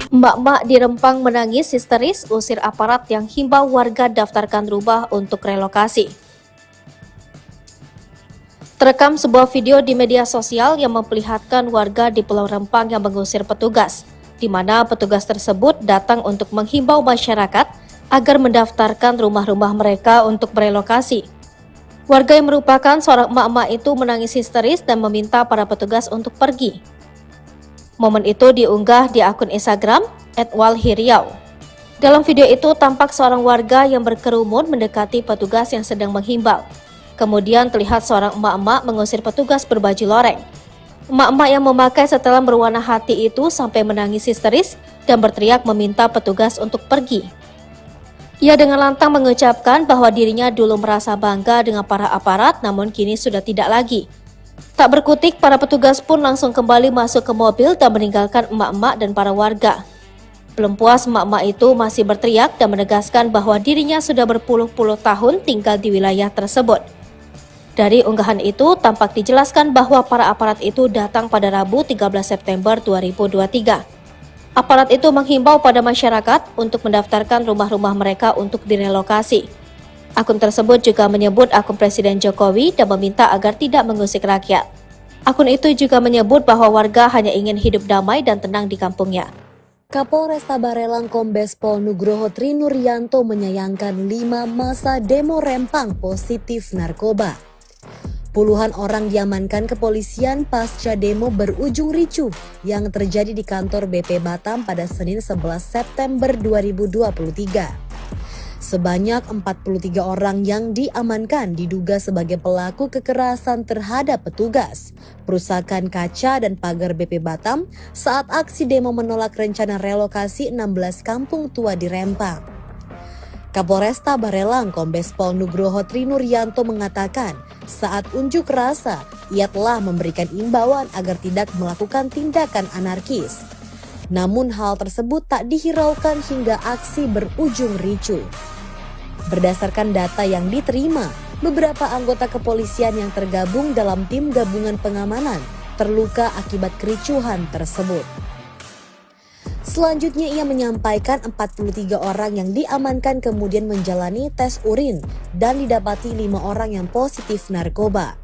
Mbak-mbak di Rempang menangis histeris usir aparat yang himbau warga daftarkan rumah untuk relokasi. Terekam sebuah video di media sosial yang memperlihatkan warga di Pulau Rempang yang mengusir petugas, di mana petugas tersebut datang untuk menghimbau masyarakat agar mendaftarkan rumah-rumah mereka untuk berelokasi. Warga yang merupakan seorang emak-emak itu menangis histeris dan meminta para petugas untuk pergi. Momen itu diunggah di akun Instagram @walhiriau. Dalam video itu tampak seorang warga yang berkerumun mendekati petugas yang sedang menghimbau. Kemudian terlihat seorang emak-emak mengusir petugas berbaju loreng. Emak-emak yang memakai setelan berwarna hati itu sampai menangis histeris dan berteriak meminta petugas untuk pergi. Ia dengan lantang mengucapkan bahwa dirinya dulu merasa bangga dengan para aparat, namun kini sudah tidak lagi. Tak berkutik, para petugas pun langsung kembali masuk ke mobil dan meninggalkan emak-emak dan para warga. Belum puas, emak-emak itu masih berteriak dan menegaskan bahwa dirinya sudah berpuluh-puluh tahun tinggal di wilayah tersebut. Dari unggahan itu, tampak dijelaskan bahwa para aparat itu datang pada Rabu 13 September 2023. Aparat itu menghimbau pada masyarakat untuk mendaftarkan rumah-rumah mereka untuk direlokasi. Akun tersebut juga menyebut akun Presiden Jokowi dan meminta agar tidak mengusik rakyat. Akun itu juga menyebut bahwa warga hanya ingin hidup damai dan tenang di kampungnya. Kapolresta Barelang Kombes Pol Nugroho Trinuryanto menyayangkan 5 masa demo Rempang positif narkoba. Puluhan orang diamankan kepolisian pasca demo berujung ricuh yang terjadi di kantor BP Batam pada Senin 11 September 2023. Sebanyak 43 orang yang diamankan diduga sebagai pelaku kekerasan terhadap petugas, perusakan kaca dan pagar BP Batam saat aksi demo menolak rencana relokasi 16 kampung tua di Rempang. Kapolresta Barelang Kombes Pol Nugroho Trinuryanto mengatakan saat unjuk rasa ia telah memberikan imbauan agar tidak melakukan tindakan anarkis. Namun hal tersebut tak dihiraukan hingga aksi berujung ricuh. Berdasarkan data yang diterima, beberapa anggota kepolisian yang tergabung dalam tim gabungan pengamanan terluka akibat kericuhan tersebut. Selanjutnya ia menyampaikan 43 orang yang diamankan kemudian menjalani tes urin dan didapati 5 orang yang positif narkoba.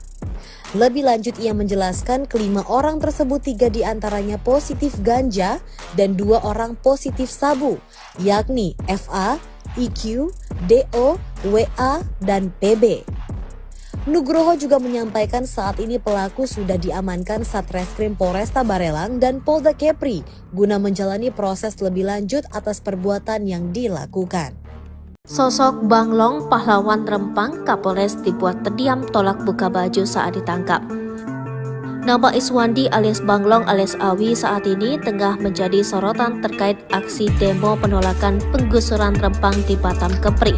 Lebih lanjut ia menjelaskan kelima orang tersebut 3 diantaranya positif ganja dan 2 orang positif sabu, yakni FA, IQ, DO, WA, dan PB. Nugroho juga menyampaikan saat ini pelaku sudah diamankan Satreskrim Polresta Barelang dan Polda Kepri guna menjalani proses lebih lanjut atas perbuatan yang dilakukan. Sosok Banglong, pahlawan Rempang, Kapolres dibuat terdiam tolak buka baju saat ditangkap. Nama Iswandi alias Banglong alias Awi saat ini tengah menjadi sorotan terkait aksi demo penolakan penggusuran Rempang di Batam Kepri.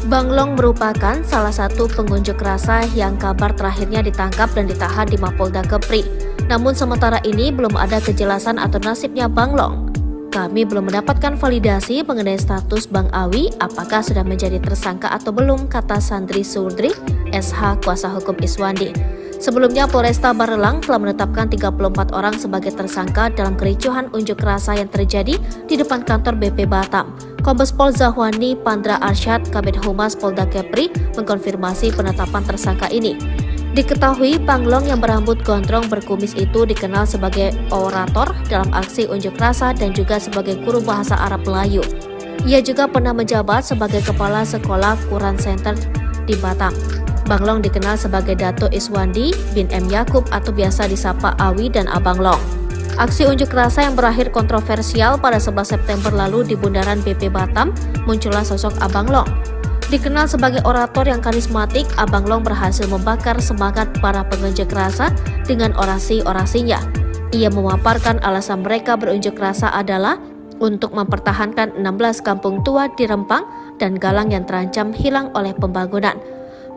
Banglong merupakan salah satu pengunjuk rasa yang kabar terakhirnya ditangkap dan ditahan di Mapolda Kepri. Namun sementara ini belum ada kejelasan atau nasibnya Banglong. Kami belum mendapatkan validasi mengenai status Bang Awi apakah sudah menjadi tersangka atau belum, kata Sandri Surdri, SH kuasa hukum Iswandi. Sebelumnya Polresta Barelang telah menetapkan 34 orang sebagai tersangka dalam kericuhan unjuk rasa yang terjadi di depan kantor BP Batam. Kombes Pol Zahwani Pandra Arsyad, Kabid Humas Polda Kepri, mengkonfirmasi penetapan tersangka ini. Diketahui Banglong yang berambut gondrong berkumis itu dikenal sebagai orator dalam aksi unjuk rasa dan juga sebagai guru bahasa Arab Melayu. Ia juga pernah menjabat sebagai Kepala Sekolah Quran Center di Batam. Banglong dikenal sebagai Dato Iswandi bin M. Yakub atau biasa disapa Awi dan Abang Long. Aksi unjuk rasa yang berakhir kontroversial pada 11 September lalu di Bundaran BP Batam, muncullah sosok Abang Long. Dikenal sebagai orator yang karismatik, Abang Long berhasil membakar semangat para pengunjuk rasa dengan orasi-orasinya. Ia memaparkan alasan mereka berunjuk rasa adalah untuk mempertahankan 16 kampung tua di Rempang dan Galang yang terancam hilang oleh pembangunan.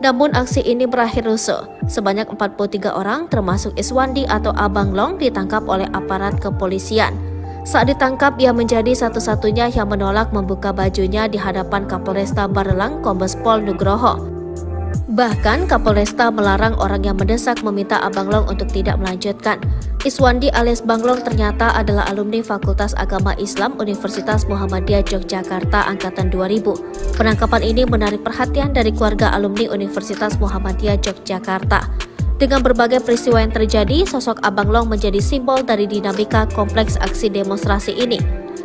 Namun aksi ini berakhir rusuh. Sebanyak 43 orang termasuk Iswandi atau Abang Long ditangkap oleh aparat kepolisian. Saat ditangkap, ia menjadi satu-satunya yang menolak membuka bajunya di hadapan Kapolresta Barelang Kombes Pol Nugroho. Bahkan Kapolresta melarang orang yang mendesak meminta Abang Long untuk tidak melanjutkan. Iswandi alias Banglong ternyata adalah alumni Fakultas Agama Islam Universitas Muhammadiyah Yogyakarta Angkatan 2000. Penangkapan ini menarik perhatian dari keluarga alumni Universitas Muhammadiyah Yogyakarta. Dengan berbagai peristiwa yang terjadi, sosok Abang Long menjadi simbol dari dinamika kompleks aksi demonstrasi ini.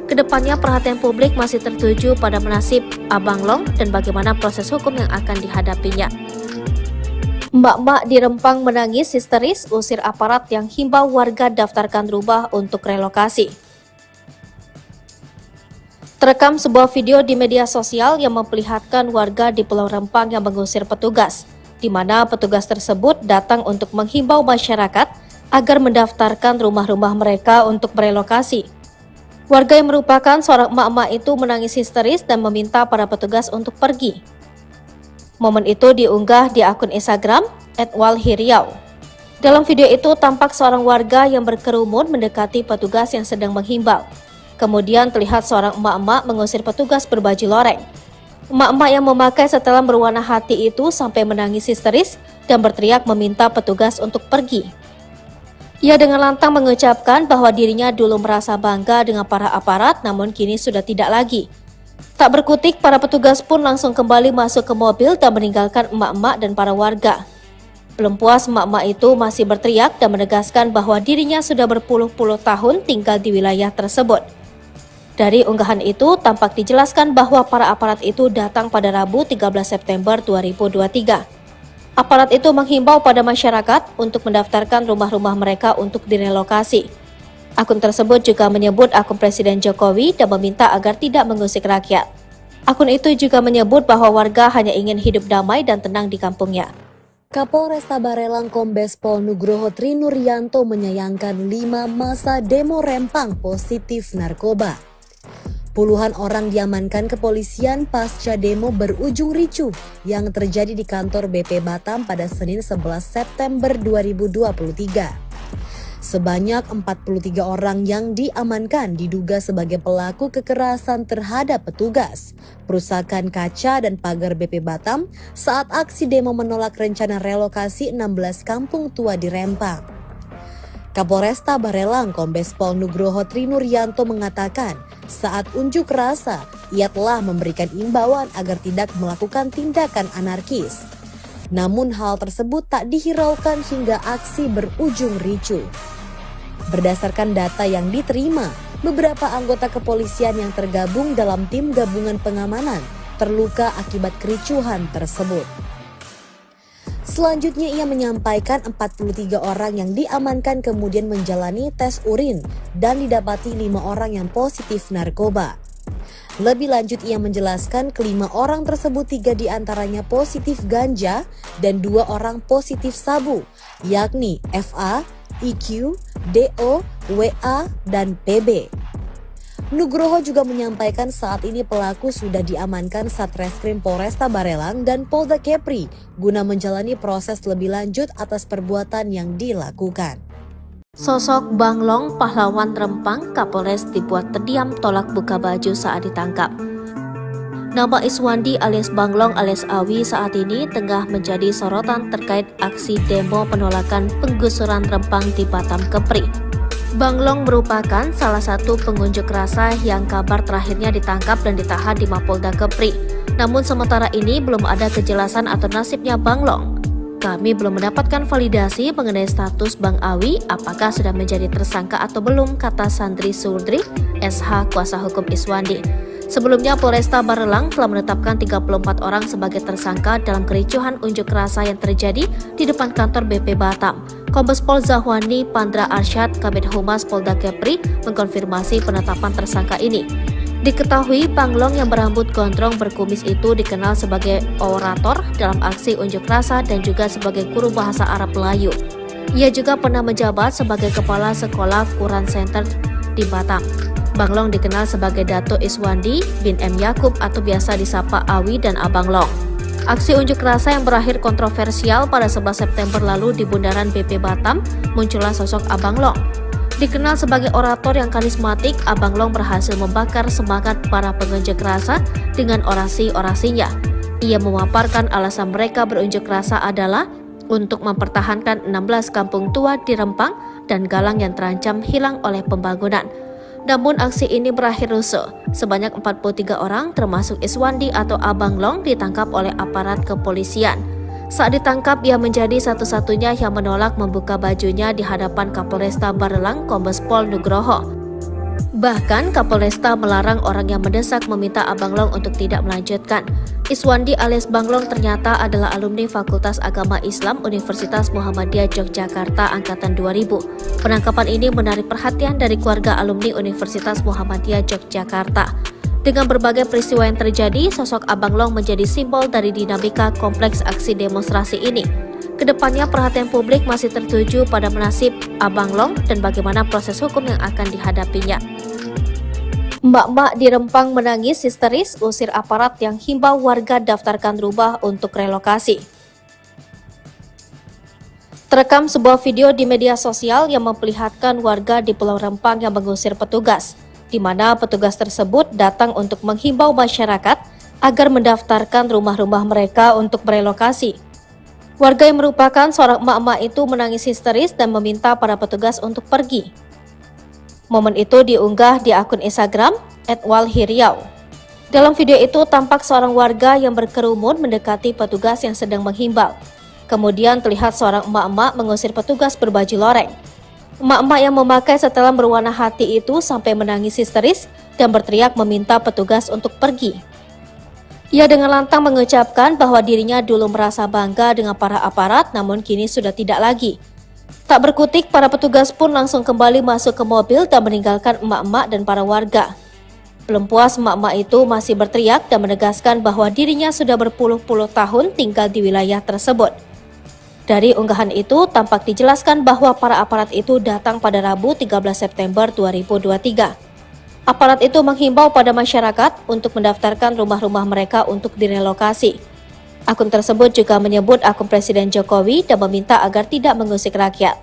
Kedepannya perhatian publik masih tertuju pada nasib Abang Long dan bagaimana proses hukum yang akan dihadapinya. Mbak-mbak di Rempang menangis histeris usir aparat yang himbau warga daftarkan rumah untuk relokasi. Terekam sebuah video di media sosial yang memperlihatkan warga di Pulau Rempang yang mengusir petugas, di mana petugas tersebut datang untuk menghimbau masyarakat agar mendaftarkan rumah-rumah mereka untuk merelokasi. Warga yang merupakan seorang emak-emak itu menangis histeris dan meminta para petugas untuk pergi. Momen itu diunggah di akun Instagram @walhiriau. Dalam video itu tampak seorang warga yang berkerumun mendekati petugas yang sedang menghimbau. Kemudian terlihat seorang emak-emak mengusir petugas berbaju loreng. Emak-emak yang memakai setelan berwarna hati itu sampai menangis histeris dan berteriak meminta petugas untuk pergi. Ia dengan lantang mengucapkan bahwa dirinya dulu merasa bangga dengan para aparat, namun kini sudah tidak lagi. Tak berkutik, para petugas pun langsung kembali masuk ke mobil dan meninggalkan emak-emak dan para warga. Belum puas, emak-emak itu masih berteriak dan menegaskan bahwa dirinya sudah berpuluh-puluh tahun tinggal di wilayah tersebut. Dari unggahan itu, tampak dijelaskan bahwa para aparat itu datang pada Rabu 13 September 2023. Aparat itu menghimbau pada masyarakat untuk mendaftarkan rumah-rumah mereka untuk direlokasi. Akun tersebut juga menyebut akun Presiden Jokowi dan meminta agar tidak mengusik rakyat. Akun itu juga menyebut bahwa warga hanya ingin hidup damai dan tenang di kampungnya. Kapolresta Barelang Kombes Pol Nugroho Trinuryanto menyayangkan 5 masa demo Rempang positif narkoba. Puluhan orang diamankan kepolisian pasca demo berujung ricuh yang terjadi di kantor BP Batam pada Senin 11 September 2023. Sebanyak 43 orang yang diamankan diduga sebagai pelaku kekerasan terhadap petugas, perusakan kaca dan pagar BP Batam saat aksi demo menolak rencana relokasi 16 kampung tua di Rempang. Kapolresta Barelang Kombes Pol Nugroho Trinuryanto mengatakan saat unjuk rasa ia telah memberikan imbauan agar tidak melakukan tindakan anarkis. Namun hal tersebut tak dihiraukan hingga aksi berujung ricuh. Berdasarkan data yang diterima, beberapa anggota kepolisian yang tergabung dalam tim gabungan pengamanan terluka akibat kericuhan tersebut. Selanjutnya ia menyampaikan 43 orang yang diamankan kemudian menjalani tes urin dan didapati 5 orang yang positif narkoba. Lebih lanjut ia menjelaskan kelima orang tersebut 3 diantaranya positif ganja dan 2 orang positif sabu, yakni FA, IQ, DO, WA, dan PB. Nugroho juga menyampaikan saat ini pelaku sudah diamankan Satreskrim Polresta Barelang dan Polda Kepri guna menjalani proses lebih lanjut atas perbuatan yang dilakukan. Sosok Banglong pahlawan Rempang Kapolres dibuat terdiam tolak buka baju saat ditangkap. Nama Iswandi alias Banglong alias Awi saat ini tengah menjadi sorotan terkait aksi demo penolakan penggusuran Rempang di Batam Kepri. Banglong merupakan salah satu pengunjuk rasa yang kabar terakhirnya ditangkap dan ditahan di Mapolda Kepri. Namun sementara ini belum ada kejelasan atau nasibnya Banglong. Kami belum mendapatkan validasi mengenai status Bang Awi apakah sudah menjadi tersangka atau belum, kata Sandri Surdri, SH kuasa hukum Iswandi. Sebelumnya Polresta Barelang telah menetapkan 34 orang sebagai tersangka dalam kericuhan unjuk rasa yang terjadi di depan kantor BP Batam. Kombes Pol Zahwani Pandra Arsyad, Kabid Humas Polda Kepri, mengkonfirmasi penetapan tersangka ini. Diketahui Banglong yang berambut gondrong berkumis itu dikenal sebagai orator dalam aksi unjuk rasa dan juga sebagai guru bahasa Arab Melayu. Ia juga pernah menjabat sebagai Kepala Sekolah Quran Center di Batam. Banglong dikenal sebagai Dato Iswandi bin M. Yakub atau biasa disapa Awi dan Abang Long. Aksi unjuk rasa yang berakhir kontroversial pada 11 September lalu di Bundaran BP Batam, muncullah sosok Abang Long. Dikenal sebagai orator yang karismatik, Abang Long berhasil membakar semangat para pengunjuk rasa dengan orasi-orasinya. Ia memaparkan alasan mereka berunjuk rasa adalah untuk mempertahankan 16 kampung tua di Rempang dan Galang yang terancam hilang oleh pembangunan. Namun aksi ini berakhir rusuh. Sebanyak 43 orang termasuk Iswandi atau Abang Long ditangkap oleh aparat kepolisian. Saat ditangkap, ia menjadi satu-satunya yang menolak membuka bajunya di hadapan Kapolresta Barelang Kombes Pol Nugroho. Bahkan Kapolresta melarang orang yang mendesak meminta Abang Long untuk tidak melanjutkan. Iswandi alias Banglong ternyata adalah alumni Fakultas Agama Islam Universitas Muhammadiyah Yogyakarta Angkatan 2000. Penangkapan ini menarik perhatian dari keluarga alumni Universitas Muhammadiyah Yogyakarta. Dengan berbagai peristiwa yang terjadi, sosok Abang Long menjadi simbol dari dinamika kompleks aksi demonstrasi ini. Kedepannya perhatian publik masih tertuju pada nasib Abang Long dan bagaimana proses hukum yang akan dihadapinya. Mbak-mbak di Rempang menangis histeris usir aparat yang himbau warga daftarkan rumah untuk relokasi. Terekam sebuah video di media sosial yang memperlihatkan warga di Pulau Rempang yang mengusir petugas, di mana petugas tersebut datang untuk menghimbau masyarakat agar mendaftarkan rumah-rumah mereka untuk merelokasi. Warga yang merupakan seorang emak-emak itu menangis histeris dan meminta para petugas untuk pergi. Momen itu diunggah di akun Instagram @walhiriau. Dalam video itu tampak seorang warga yang berkerumun mendekati petugas yang sedang menghimbau. Kemudian terlihat seorang emak-emak mengusir petugas berbaju loreng. Emak-emak yang memakai setelan berwarna hati itu sampai menangis histeris dan berteriak meminta petugas untuk pergi. Ia dengan lantang mengucapkan bahwa dirinya dulu merasa bangga dengan para aparat, namun kini sudah tidak lagi. Tak berkutik, para petugas pun langsung kembali masuk ke mobil dan meninggalkan emak-emak dan para warga. Belum puas, emak-emak itu masih berteriak dan menegaskan bahwa dirinya sudah berpuluh-puluh tahun tinggal di wilayah tersebut. Dari unggahan itu, tampak dijelaskan bahwa para aparat itu datang pada Rabu 13 September 2023. Aparat itu menghimbau pada masyarakat untuk mendaftarkan rumah-rumah mereka untuk direlokasi. Akun tersebut juga menyebut akun Presiden Jokowi dan meminta agar tidak mengusik rakyat.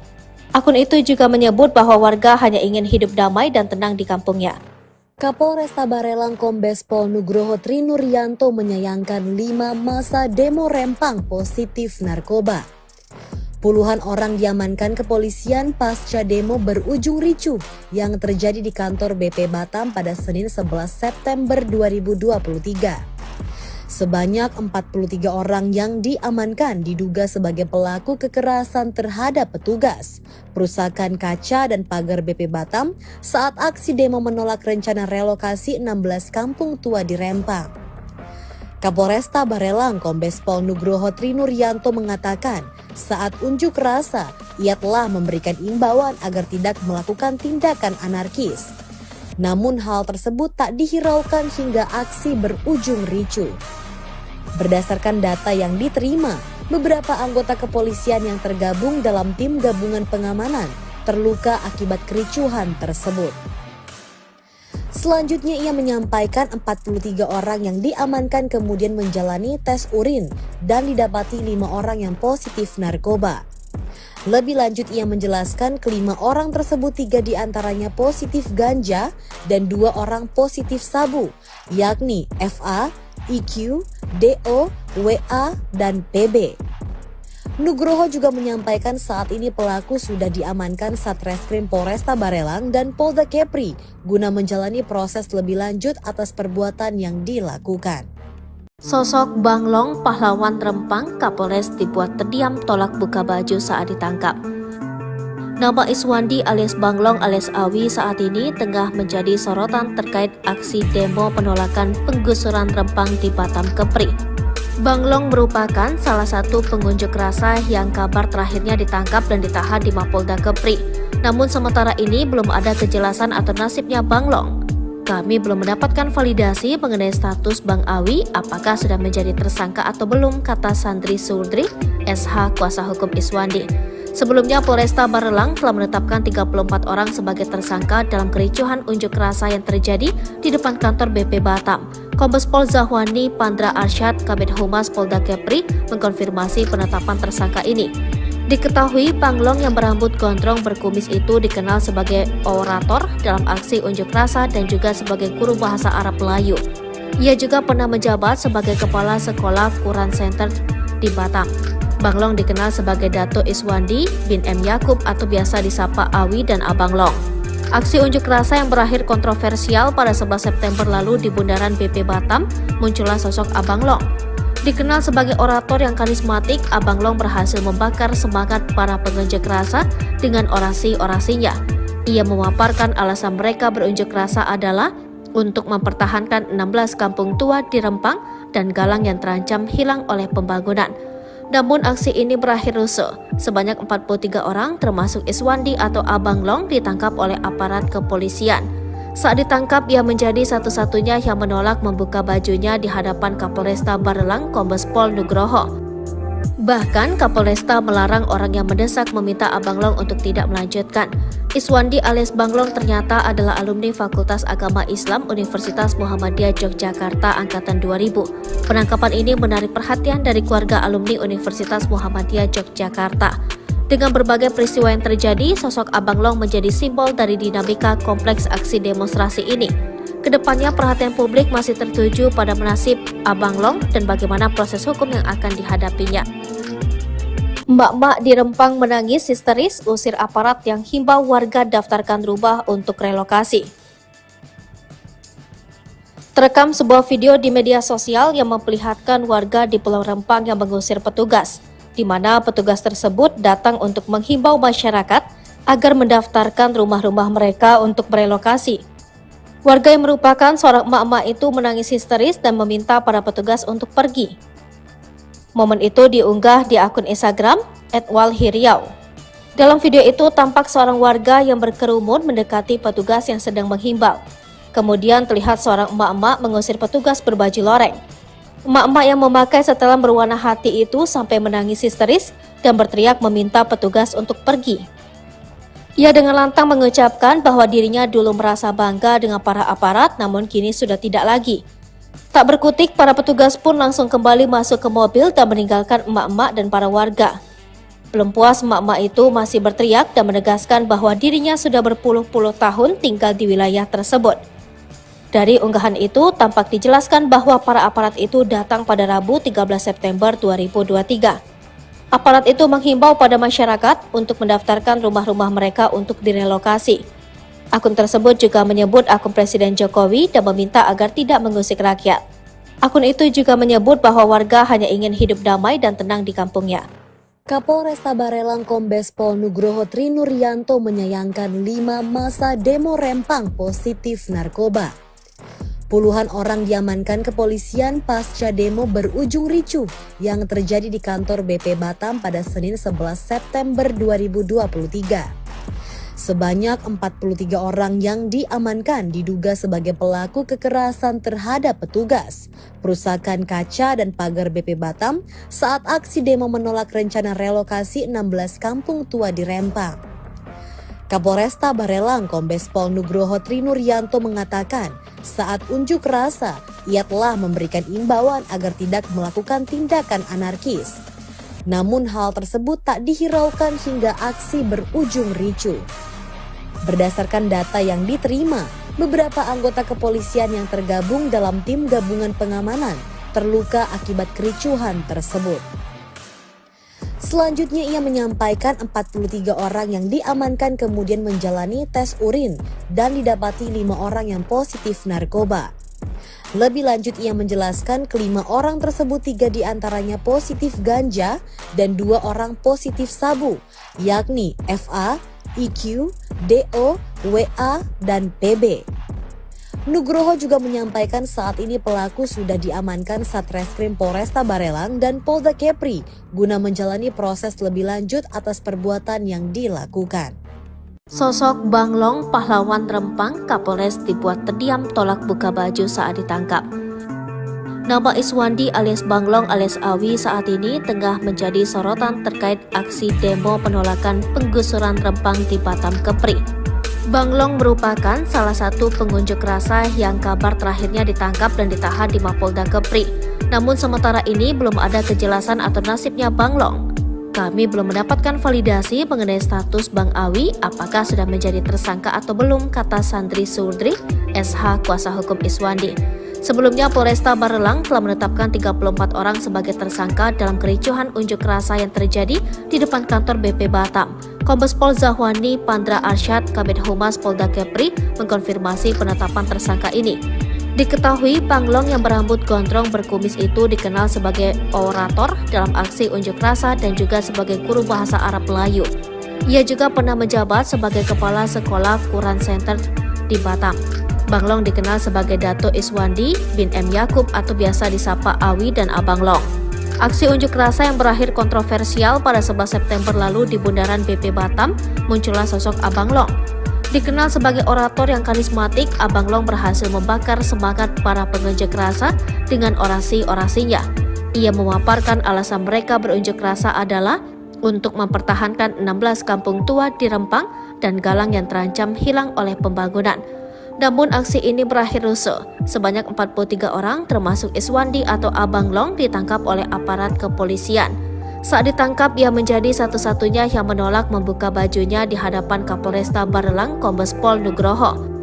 Akun itu juga menyebut bahwa warga hanya ingin hidup damai dan tenang di kampungnya. Kapolresta Barelang Kombes Pol Nugroho Trinuryanto menyayangkan 5 masa demo Rempang positif narkoba. Puluhan orang diamankan kepolisian pasca demo berujung ricuh yang terjadi di kantor BP Batam pada Senin 11 September 2023. Sebanyak 43 orang yang diamankan diduga sebagai pelaku kekerasan terhadap petugas, perusakan kaca dan pagar BP Batam saat aksi demo menolak rencana relokasi 16 kampung tua di Rempang. Kapolresta Barelang Kombes Pol Nugroho Trinuryanto mengatakan saat unjuk rasa ia telah memberikan imbauan agar tidak melakukan tindakan anarkis. Namun hal tersebut tak dihiraukan hingga aksi berujung ricuh. Berdasarkan data yang diterima, beberapa anggota kepolisian yang tergabung dalam tim gabungan pengamanan terluka akibat kericuhan tersebut. Selanjutnya ia menyampaikan 43 orang yang diamankan kemudian menjalani tes urin dan didapati 5 orang yang positif narkoba. Lebih lanjut ia menjelaskan kelima orang tersebut 3 diantaranya positif ganja dan 2 orang positif sabu, yakni FA, IQ, DO, WA, dan PB. Nugroho juga menyampaikan saat ini pelaku sudah diamankan Satreskrim Polresta Barelang dan Polda Kepri guna menjalani proses lebih lanjut atas perbuatan yang dilakukan. Sosok Banglong, pahlawan Rempang, Kapolres dibuat terdiam tolak buka baju saat ditangkap. Nama Iswandi alias Banglong alias Awi saat ini tengah menjadi sorotan terkait aksi demo penolakan penggusuran Rempang di Batam Kepri. Banglong merupakan salah satu pengunjuk rasa yang kabar terakhirnya ditangkap dan ditahan di Mapolda Kepri. Namun sementara ini belum ada kejelasan atau nasibnya Banglong. Kami belum mendapatkan validasi mengenai status Bang Awi apakah sudah menjadi tersangka atau belum, kata Sandri Surdri, SH kuasa hukum Iswandi. Sebelumnya Polresta Barelang telah menetapkan 34 orang sebagai tersangka dalam kericuhan unjuk rasa yang terjadi di depan kantor BP Batam. Kombes Pol Zahwani Pandra Arsyad, Kabid Humas Polda Kepri, mengkonfirmasi penetapan tersangka ini. Diketahui Banglong yang berambut gondrong berkumis itu dikenal sebagai orator dalam aksi unjuk rasa dan juga sebagai guru bahasa Arab Melayu. Ia juga pernah menjabat sebagai kepala sekolah Quran Center di Batam. Banglong dikenal sebagai Dato Iswandi bin M. Yakub atau biasa disapa Awi dan Abang Long. Aksi unjuk rasa yang berakhir kontroversial pada 11 September lalu di bundaran BP Batam, muncullah sosok Abang Long. Dikenal sebagai orator yang karismatik, Abang Long berhasil membakar semangat para pengunjuk rasa dengan orasi-orasinya. Ia memaparkan alasan mereka berunjuk rasa adalah untuk mempertahankan 16 kampung tua di Rempang dan Galang yang terancam hilang oleh pembangunan. Namun aksi ini berakhir rusuh. Sebanyak 43 orang termasuk Iswandi atau Abang Long ditangkap oleh aparat kepolisian. Saat ditangkap, ia menjadi satu-satunya yang menolak membuka bajunya di hadapan Kapolresta Barelang Kombes Pol Nugroho. Bahkan Kapolresta melarang orang yang mendesak meminta Abang Long untuk tidak melanjutkan. Iswandi alias Banglong ternyata adalah alumni Fakultas Agama Islam Universitas Muhammadiyah Yogyakarta angkatan 2000. Penangkapan ini menarik perhatian dari keluarga alumni Universitas Muhammadiyah Yogyakarta. Dengan berbagai peristiwa yang terjadi, sosok Abang Long menjadi simbol dari dinamika kompleks aksi demonstrasi ini. Kedepannya perhatian publik masih tertuju pada nasib Abang Long dan bagaimana proses hukum yang akan dihadapinya. Mbak-mbak di Rempang menangis histeris usir aparat yang himbau warga daftarkan rumah untuk relokasi. Terekam sebuah video di media sosial yang memperlihatkan warga di Pulau Rempang yang mengusir petugas, di mana petugas tersebut datang untuk menghimbau masyarakat agar mendaftarkan rumah-rumah mereka untuk merelokasi. Warga yang merupakan seorang emak-emak itu menangis histeris dan meminta para petugas untuk pergi. Momen itu diunggah di akun Instagram @walhiriau. Dalam video itu tampak seorang warga yang berkerumun mendekati petugas yang sedang menghimbau. Kemudian terlihat seorang emak-emak mengusir petugas berbaju loreng. Emak-emak yang memakai setelan berwarna hati itu sampai menangis histeris dan berteriak meminta petugas untuk pergi. Ia dengan lantang mengucapkan bahwa dirinya dulu merasa bangga dengan para aparat, namun kini sudah tidak lagi. Tak berkutik, para petugas pun langsung kembali masuk ke mobil dan meninggalkan emak-emak dan para warga. Belum puas, emak-emak itu masih berteriak dan menegaskan bahwa dirinya sudah berpuluh-puluh tahun tinggal di wilayah tersebut. Dari unggahan itu, tampak dijelaskan bahwa para aparat itu datang pada Rabu 13 September 2023. Aparat itu menghimbau pada masyarakat untuk mendaftarkan rumah-rumah mereka untuk direlokasi. Akun tersebut juga menyebut akun Presiden Jokowi dan meminta agar tidak mengusik rakyat. Akun itu juga menyebut bahwa warga hanya ingin hidup damai dan tenang di kampungnya. Kapolresta Barelang Kombes Pol Nugroho Trinuryanto menyayangkan 5 masa demo Rempang positif narkoba. Puluhan orang diamankan kepolisian pasca demo berujung ricuh yang terjadi di kantor BP Batam pada Senin 11 September 2023. Sebanyak 43 orang yang diamankan diduga sebagai pelaku kekerasan terhadap petugas, perusakan kaca dan pagar BP Batam saat aksi demo menolak rencana relokasi 16 kampung tua di Rempang. Kapolresta Barelang Kombes Pol Nugroho Trinuryanto mengatakan saat unjuk rasa ia telah memberikan imbauan agar tidak melakukan tindakan anarkis. Namun hal tersebut tak dihiraukan hingga aksi berujung ricuh. Berdasarkan data yang diterima, beberapa anggota kepolisian yang tergabung dalam tim gabungan pengamanan terluka akibat kericuhan tersebut. Selanjutnya ia menyampaikan 43 orang yang diamankan kemudian menjalani tes urin dan didapati 5 orang yang positif narkoba. Lebih lanjut ia menjelaskan kelima orang tersebut 3 diantaranya positif ganja dan 2 orang positif sabu, yakni FA, IQ, DO, WA, dan PB. Nugroho juga menyampaikan saat ini pelaku sudah diamankan Satreskrim Polresta Barelang dan Polda Kepri guna menjalani proses lebih lanjut atas perbuatan yang dilakukan. Sosok Banglong, pahlawan Rempang, Kapolres dibuat terdiam tolak buka baju saat ditangkap. Nama Iswandi alias Banglong alias Awi saat ini tengah menjadi sorotan terkait aksi demo penolakan penggusuran Rempang di Batam Kepri. Banglong merupakan salah satu pengunjuk rasa yang kabar terakhirnya ditangkap dan ditahan di Mapolda Kepri. Namun sementara ini belum ada kejelasan atau nasibnya Banglong. Kami belum mendapatkan validasi mengenai status Bang Awi apakah sudah menjadi tersangka atau belum, kata Sandri Surdri, SH kuasa hukum Iswandi. Sebelumnya Polresta Barelang telah menetapkan 34 orang sebagai tersangka dalam kericuhan unjuk rasa yang terjadi di depan kantor BP Batam. Kombes Pol Zahwani Pandra Arsyad, Kabid Humas Polda Kepri, mengkonfirmasi penetapan tersangka ini. Diketahui Banglong yang berambut gondrong berkumis itu dikenal sebagai orator dalam aksi unjuk rasa dan juga sebagai guru bahasa Arab Melayu. Ia juga pernah menjabat sebagai kepala sekolah Quran Center di Batam. Banglong dikenal sebagai Dato Iswandi bin M. Yakub atau biasa disapa Awi dan Abang Long. Aksi unjuk rasa yang berakhir kontroversial pada 11 September lalu di bundaran BP Batam, muncullah sosok Abang Long. Dikenal sebagai orator yang karismatik, Abang Long berhasil membakar semangat para pengunjuk rasa dengan orasi-orasinya. Ia memaparkan alasan mereka berunjuk rasa adalah untuk mempertahankan 16 kampung tua di Rempang dan Galang yang terancam hilang oleh pembangunan. Namun aksi ini berakhir rusuh. Sebanyak 43 orang termasuk Iswandi atau Abang Long ditangkap oleh aparat kepolisian. Saat ditangkap, ia menjadi satu-satunya yang menolak membuka bajunya di hadapan Kapolresta Barelang Kombes Pol Nugroho.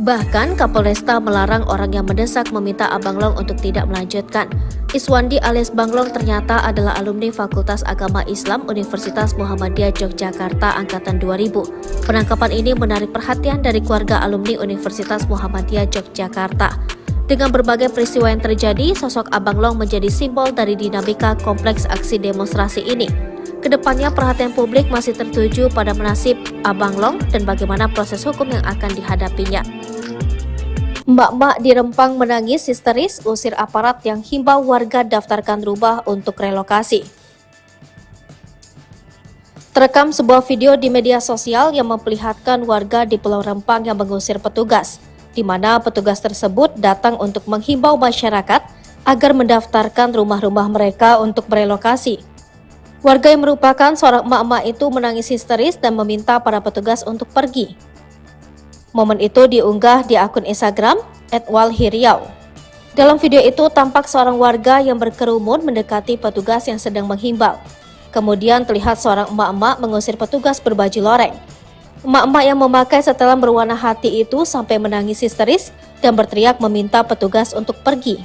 Bahkan Kapolresta melarang orang yang mendesak meminta Abang Long untuk tidak melanjutkan. Iswandi alias Banglong ternyata adalah alumni Fakultas Agama Islam Universitas Muhammadiyah Yogyakarta Angkatan 2000. Penangkapan ini menarik perhatian dari keluarga alumni Universitas Muhammadiyah Yogyakarta. Dengan berbagai peristiwa yang terjadi, sosok Abang Long menjadi simbol dari dinamika kompleks aksi demonstrasi ini. Kedepannya perhatian publik masih tertuju pada nasib Abang Long dan bagaimana proses hukum yang akan dihadapinya. Mbak-mbak di Rempang menangis histeris usir aparat yang himbau warga daftarkan rumah untuk relokasi. Terekam sebuah video di media sosial yang memperlihatkan warga di Pulau Rempang yang mengusir petugas, di mana petugas tersebut datang untuk menghimbau masyarakat agar mendaftarkan rumah-rumah mereka untuk merelokasi. Warga yang merupakan seorang emak-emak itu menangis histeris dan meminta para petugas untuk pergi. Momen itu diunggah di akun Instagram @walhiriau. Dalam video itu tampak seorang warga yang berkerumun mendekati petugas yang sedang menghimbau. Kemudian terlihat seorang emak-emak mengusir petugas berbaju loreng. Emak-emak yang memakai setelan berwarna hati itu sampai menangis histeris dan berteriak meminta petugas untuk pergi.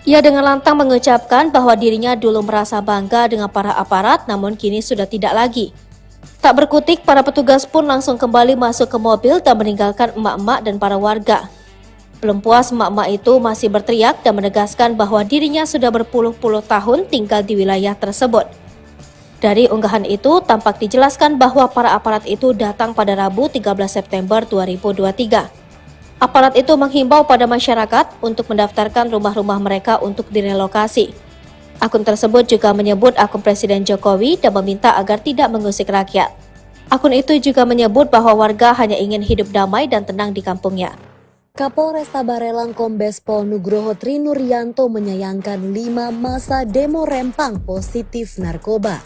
Ia dengan lantang mengucapkan bahwa dirinya dulu merasa bangga dengan para aparat, namun kini sudah tidak lagi. Tak berkutik, para petugas pun langsung kembali masuk ke mobil dan meninggalkan emak-emak dan para warga. Belum puas, emak-emak itu masih berteriak dan menegaskan bahwa dirinya sudah berpuluh-puluh tahun tinggal di wilayah tersebut. Dari unggahan itu, tampak dijelaskan bahwa para aparat itu datang pada Rabu 13 September 2023. Aparat itu menghimbau pada masyarakat untuk mendaftarkan rumah-rumah mereka untuk direlokasi. Akun tersebut juga menyebut akun Presiden Jokowi dan meminta agar tidak mengusik rakyat. Akun itu juga menyebut bahwa warga hanya ingin hidup damai dan tenang di kampungnya. Kapolresta Barelang Kombes Pol Nugroho Trinuryanto menyayangkan 5 masa demo Rempang positif narkoba.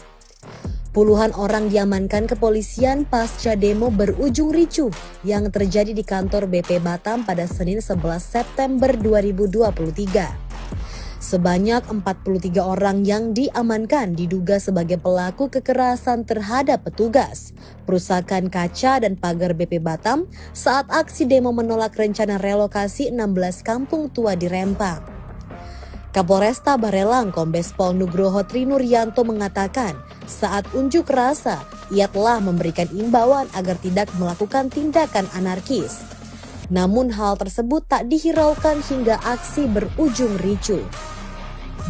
Puluhan orang diamankan kepolisian pasca demo berujung ricuh yang terjadi di kantor BP Batam pada Senin 11 September 2023. Sebanyak 43 orang yang diamankan diduga sebagai pelaku kekerasan terhadap petugas, perusakan kaca dan pagar BP Batam saat aksi demo menolak rencana relokasi 16 kampung tua di Rempang. Kapolresta Barelang Kombes Pol Nugroho Trinuryanto mengatakan saat unjuk rasa ia telah memberikan imbauan agar tidak melakukan tindakan anarkis. Namun hal tersebut tak dihiraukan hingga aksi berujung ricuh.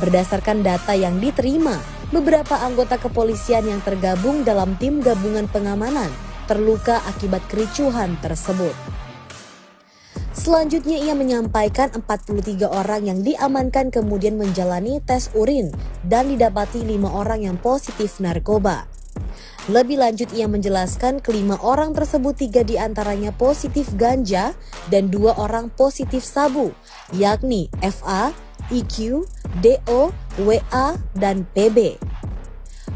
Berdasarkan data yang diterima, beberapa anggota kepolisian yang tergabung dalam tim gabungan pengamanan terluka akibat kericuhan tersebut. Selanjutnya ia menyampaikan 43 orang yang diamankan kemudian menjalani tes urin dan didapati 5 orang yang positif narkoba. Lebih lanjut ia menjelaskan kelima orang tersebut 3 diantaranya positif ganja dan 2 orang positif sabu, yakni FA, IQ, DO, WA, dan PB.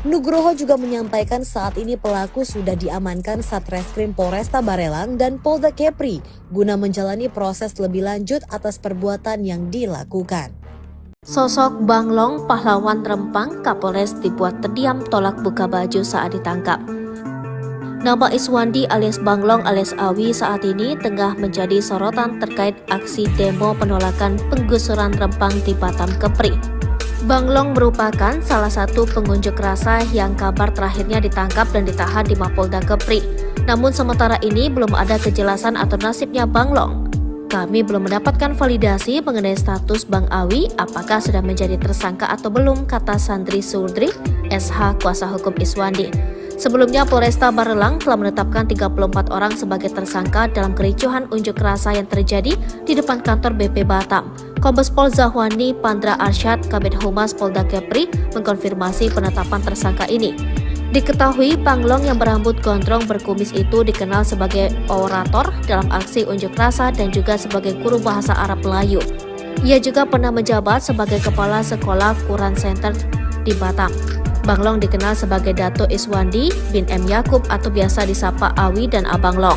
Nugroho juga menyampaikan saat ini pelaku sudah diamankan Satreskrim Polresta Barelang dan Polda Kepri guna menjalani proses lebih lanjut atas perbuatan yang dilakukan. Sosok Banglong, pahlawan Rempang, Kapolres dibuat terdiam tolak buka baju saat ditangkap. Nama Iswandi alias Banglong alias Awi saat ini tengah menjadi sorotan terkait aksi demo penolakan penggusuran Rempang di Batam Kepri. Banglong merupakan salah satu pengunjuk rasa yang kabar terakhirnya ditangkap dan ditahan di Mapolda Kepri. Namun sementara ini belum ada kejelasan atau nasibnya Banglong. Kami belum mendapatkan validasi mengenai status Bang Awi apakah sudah menjadi tersangka atau belum, kata Sandri Surdri, SH kuasa hukum Iswandi. Sebelumnya Polresta Barelang telah menetapkan 34 orang sebagai tersangka dalam kericuhan unjuk rasa yang terjadi di depan kantor BP Batam. Kombes Pol Zahwani Pandra Arsyad, Kabid Humas Polda Kepri, mengkonfirmasi penetapan tersangka ini. Diketahui Banglong yang berambut gondrong berkumis itu dikenal sebagai orator dalam aksi unjuk rasa dan juga sebagai guru bahasa Arab Melayu. Ia juga pernah menjabat sebagai Kepala Sekolah Quran Center di Batam. Banglong dikenal sebagai Dato Iswandi bin M. Yakub atau biasa disapa Awi dan Abang Long.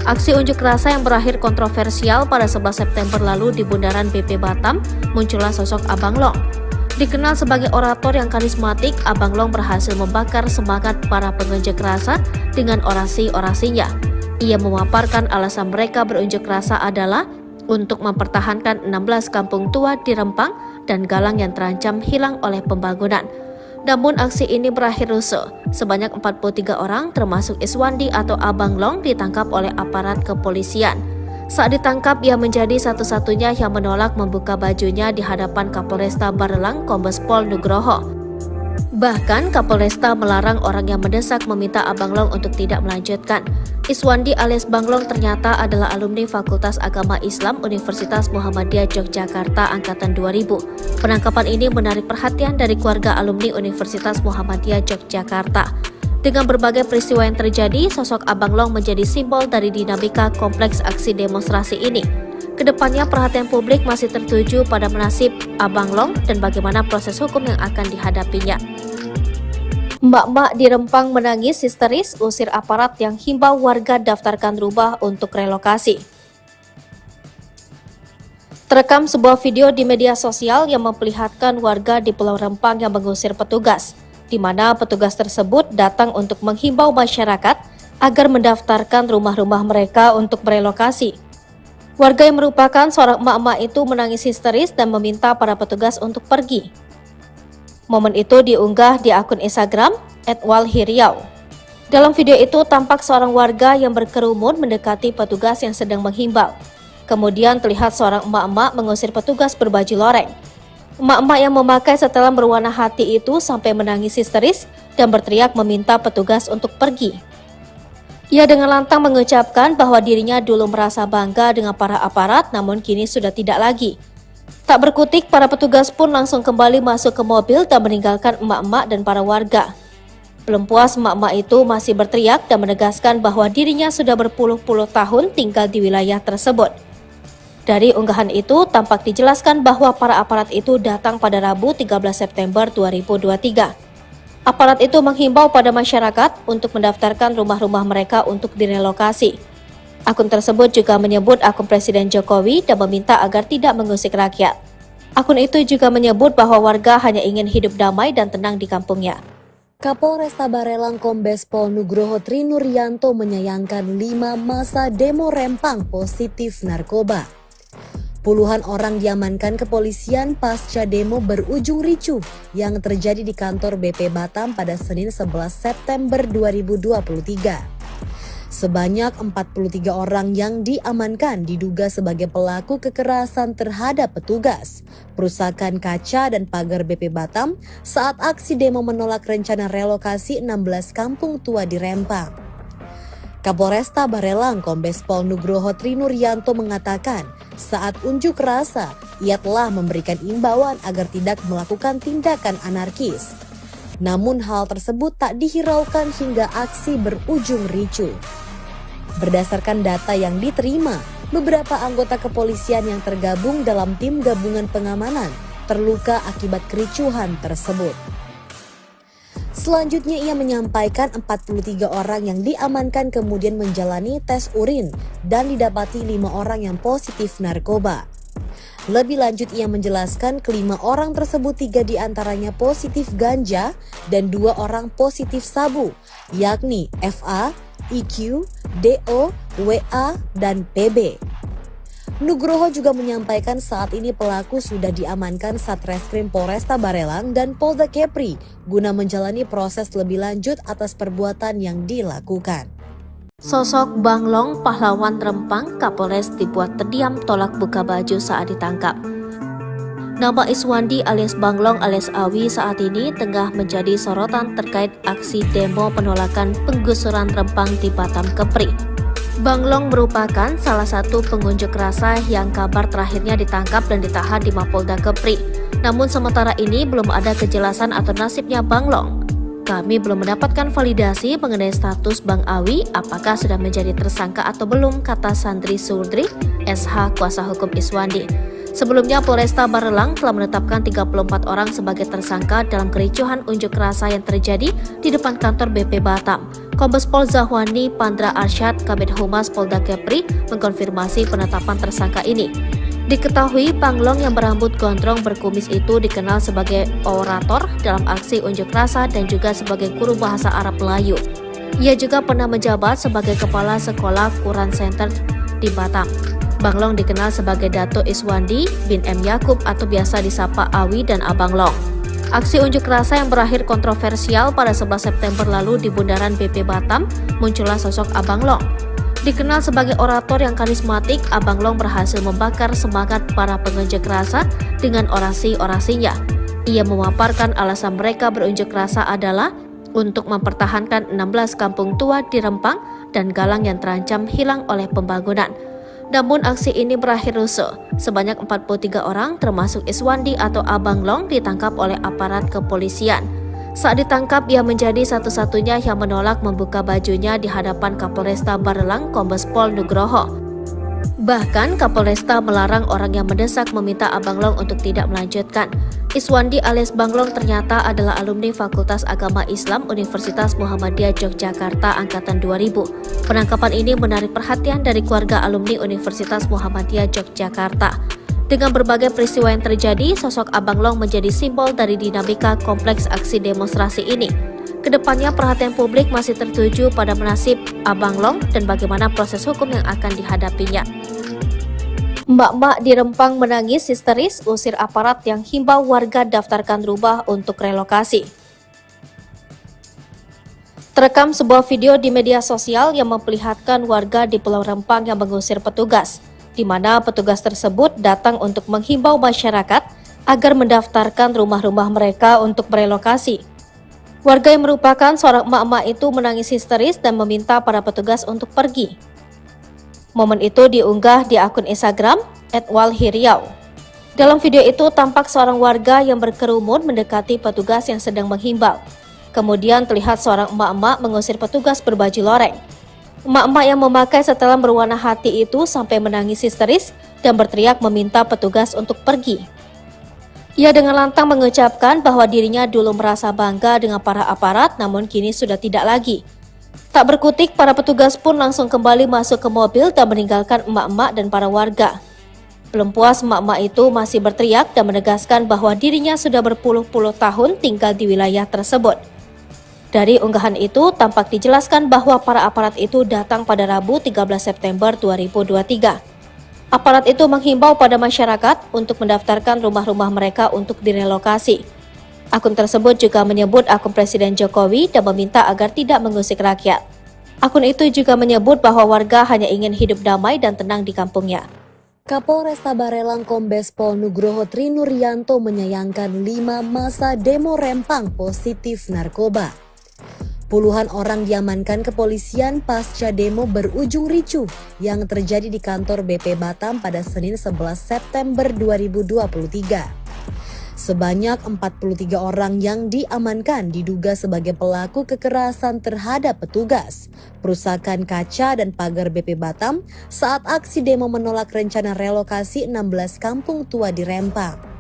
Aksi unjuk rasa yang berakhir kontroversial pada 11 September lalu di Bundaran BP Batam, muncullah sosok Abang Long. Dikenal sebagai orator yang karismatik, Abang Long berhasil membakar semangat para pengunjuk rasa dengan orasi-orasinya. Ia memaparkan alasan mereka berunjuk rasa adalah untuk mempertahankan 16 kampung tua di Rempang dan Galang yang terancam hilang oleh pembangunan. Namun aksi ini berakhir rusuh. Sebanyak 43 orang termasuk Iswandi atau Abang Long ditangkap oleh aparat kepolisian. Saat ditangkap, ia menjadi satu-satunya yang menolak membuka bajunya di hadapan Kapolresta Barelang Kombes Pol Nugroho. Bahkan Kapolresta melarang orang yang mendesak meminta Abang Long untuk tidak melanjutkan. Iswandi alias Banglong ternyata adalah alumni Fakultas Agama Islam Universitas Muhammadiyah Yogyakarta Angkatan 2000. Penangkapan ini menarik perhatian dari keluarga alumni Universitas Muhammadiyah Yogyakarta. Dengan berbagai peristiwa yang terjadi, sosok Abang Long menjadi simbol dari dinamika kompleks aksi demonstrasi ini. Kedepannya perhatian publik masih tertuju pada nasib Abang Long dan bagaimana proses hukum yang akan dihadapinya. Mbak-mbak di Rempang menangis histeris usir aparat yang himbau warga daftarkan rumah untuk relokasi. Terekam sebuah video di media sosial yang memperlihatkan warga di Pulau Rempang yang mengusir petugas. di mana petugas tersebut datang untuk menghimbau masyarakat agar mendaftarkan rumah-rumah mereka untuk berelokasi. Warga yang merupakan seorang emak-emak itu menangis histeris dan meminta para petugas untuk pergi. Momen itu diunggah di akun Instagram @walhiriau. Dalam video itu tampak seorang warga yang berkerumun mendekati petugas yang sedang menghimbau. Kemudian terlihat seorang emak-emak mengusir petugas berbaju loreng. Emak-emak yang memakai setelan berwarna hati itu sampai menangis histeris dan berteriak meminta petugas untuk pergi. Ia dengan lantang mengucapkan bahwa dirinya dulu merasa bangga dengan para aparat, namun kini sudah tidak lagi. Tak berkutik, para petugas pun langsung kembali masuk ke mobil dan meninggalkan emak-emak dan para warga. Belum puas, emak-emak itu masih berteriak dan menegaskan bahwa dirinya sudah berpuluh-puluh tahun tinggal di wilayah tersebut. Dari unggahan itu, tampak dijelaskan bahwa para aparat itu datang pada Rabu 13 September 2023. Aparat itu menghimbau pada masyarakat untuk mendaftarkan rumah-rumah mereka untuk direlokasi. Akun tersebut juga menyebut akun Presiden Jokowi dan meminta agar tidak mengusik rakyat. Akun itu juga menyebut bahwa warga hanya ingin hidup damai dan tenang di kampungnya. Kapolresta Barelang Kombes Pol Nugroho Trinuryanto menyayangkan 5 masa demo Rempang positif narkoba. Puluhan orang diamankan kepolisian pasca demo berujung ricuh yang terjadi di kantor BP Batam pada Senin 11 September 2023. Sebanyak 43 orang yang diamankan diduga sebagai pelaku kekerasan terhadap petugas, perusakan kaca dan pagar BP Batam saat aksi demo menolak rencana relokasi 16 kampung tua di Rempang. Kapolresta Barelang Kombes Pol Nugroho Trinuryanto mengatakan saat unjuk rasa ia telah memberikan imbauan agar tidak melakukan tindakan anarkis. Namun hal tersebut tak dihiraukan hingga aksi berujung ricuh. Berdasarkan data yang diterima, beberapa anggota kepolisian yang tergabung dalam tim gabungan pengamanan terluka akibat kericuhan tersebut. Selanjutnya ia menyampaikan 43 orang yang diamankan kemudian menjalani tes urin dan didapati 5 orang yang positif narkoba. Lebih lanjut ia menjelaskan kelima orang tersebut 3 diantaranya positif ganja dan 2 orang positif sabu, yakni FA, IQ, DO, WA, dan PB. Nugroho juga menyampaikan saat ini pelaku sudah diamankan Satreskrim Polresta Barelang dan Polda Kepri guna menjalani proses lebih lanjut atas perbuatan yang dilakukan. Sosok Banglong pahlawan Rempang Kapolres dibuat terdiam tolak buka baju saat ditangkap. Nama Iswandi alias Banglong alias Awi saat ini tengah menjadi sorotan terkait aksi demo penolakan penggusuran Rempang di Batam Kepri. Banglong merupakan salah satu pengunjuk rasa yang kabar terakhirnya ditangkap dan ditahan di Mapolda Kepri. Namun sementara ini belum ada kejelasan atau nasibnya Banglong. Kami belum mendapatkan validasi mengenai status Bang Awi apakah sudah menjadi tersangka atau belum, kata Sandri Surdri, SH kuasa hukum Iswandi. Sebelumnya Polresta Barelang telah menetapkan 34 orang sebagai tersangka dalam kericuhan unjuk rasa yang terjadi di depan kantor BP Batam. Kombes Pol Zahwani Pandra Arsyad Kabid Humas Polda Kepri mengkonfirmasi penetapan tersangka ini. Diketahui Banglong yang berambut gondrong berkumis itu dikenal sebagai orator dalam aksi unjuk rasa dan juga sebagai guru bahasa Arab Melayu. Ia juga pernah menjabat sebagai kepala sekolah Quran Center di Batam. Banglong dikenal sebagai Dato Iswandi bin M. Yakub atau biasa disapa Awi dan Abang Long. Aksi unjuk rasa yang berakhir kontroversial pada 11 September lalu di bundaran BP Batam, muncullah sosok Abang Long. Dikenal sebagai orator yang karismatik, Abang Long berhasil membakar semangat para pengunjuk rasa dengan orasi-orasinya. Ia memaparkan alasan mereka berunjuk rasa adalah untuk mempertahankan 16 kampung tua di Rempang dan Galang yang terancam hilang oleh pembangunan. Namun aksi ini berakhir rusuh. Sebanyak 43 orang termasuk Iswandi atau Abang Long ditangkap oleh aparat kepolisian. Saat ditangkap, ia menjadi satu-satunya yang menolak membuka bajunya di hadapan Kapolresta Barelang Kombes Pol Nugroho. Bahkan Kapolresta melarang orang yang mendesak meminta Abang Long untuk tidak melanjutkan. Iswandi alias Banglong ternyata adalah alumni Fakultas Agama Islam Universitas Muhammadiyah Yogyakarta Angkatan 2000. Penangkapan ini menarik perhatian dari keluarga alumni Universitas Muhammadiyah Yogyakarta. Dengan berbagai peristiwa yang terjadi, sosok Abang Long menjadi simbol dari dinamika kompleks aksi demonstrasi ini. Kedepannya perhatian publik masih tertuju pada nasib Abang Long dan bagaimana proses hukum yang akan dihadapinya. Emak-emak di Rempang menangis histeris usir aparat yang himbau warga daftarkan rumah untuk relokasi. Terekam sebuah video di media sosial yang memperlihatkan warga di Pulau Rempang yang mengusir petugas, di mana petugas tersebut datang untuk menghimbau masyarakat agar mendaftarkan rumah-rumah mereka untuk merelokasi. Warga yang merupakan seorang emak-emak itu menangis histeris dan meminta para petugas untuk pergi. Momen itu diunggah di akun Instagram @walhiriau. Dalam video itu tampak seorang warga yang berkerumun mendekati petugas yang sedang menghimbau. Kemudian terlihat seorang emak-emak mengusir petugas berbaju loreng. Emak-emak yang memakai setelan berwarna hati itu sampai menangis histeris dan berteriak meminta petugas untuk pergi. Ia dengan lantang mengucapkan bahwa dirinya dulu merasa bangga dengan para aparat, namun kini sudah tidak lagi. Tak berkutik, para petugas pun langsung kembali masuk ke mobil dan meninggalkan emak-emak dan para warga. Belum puas, emak-emak itu masih berteriak dan menegaskan bahwa dirinya sudah berpuluh-puluh tahun tinggal di wilayah tersebut. Dari unggahan itu, tampak dijelaskan bahwa para aparat itu datang pada Rabu 13 September 2023. Aparat itu menghimbau pada masyarakat untuk mendaftarkan rumah-rumah mereka untuk direlokasi. Akun tersebut juga menyebut akun Presiden Jokowi dan meminta agar tidak mengusik rakyat. Akun itu juga menyebut bahwa warga hanya ingin hidup damai dan tenang di kampungnya. Kapolresta Barelang Kombes Pol Nugroho Trinuryanto menyayangkan 5 masa demo Rempang positif narkoba. Puluhan orang diamankan kepolisian pasca demo berujung ricuh yang terjadi di kantor BP Batam pada Senin 11 September 2023. Sebanyak 43 orang yang diamankan diduga sebagai pelaku kekerasan terhadap petugas, perusakan kaca dan pagar BP Batam saat aksi demo menolak rencana relokasi 16 kampung tua di Rempang.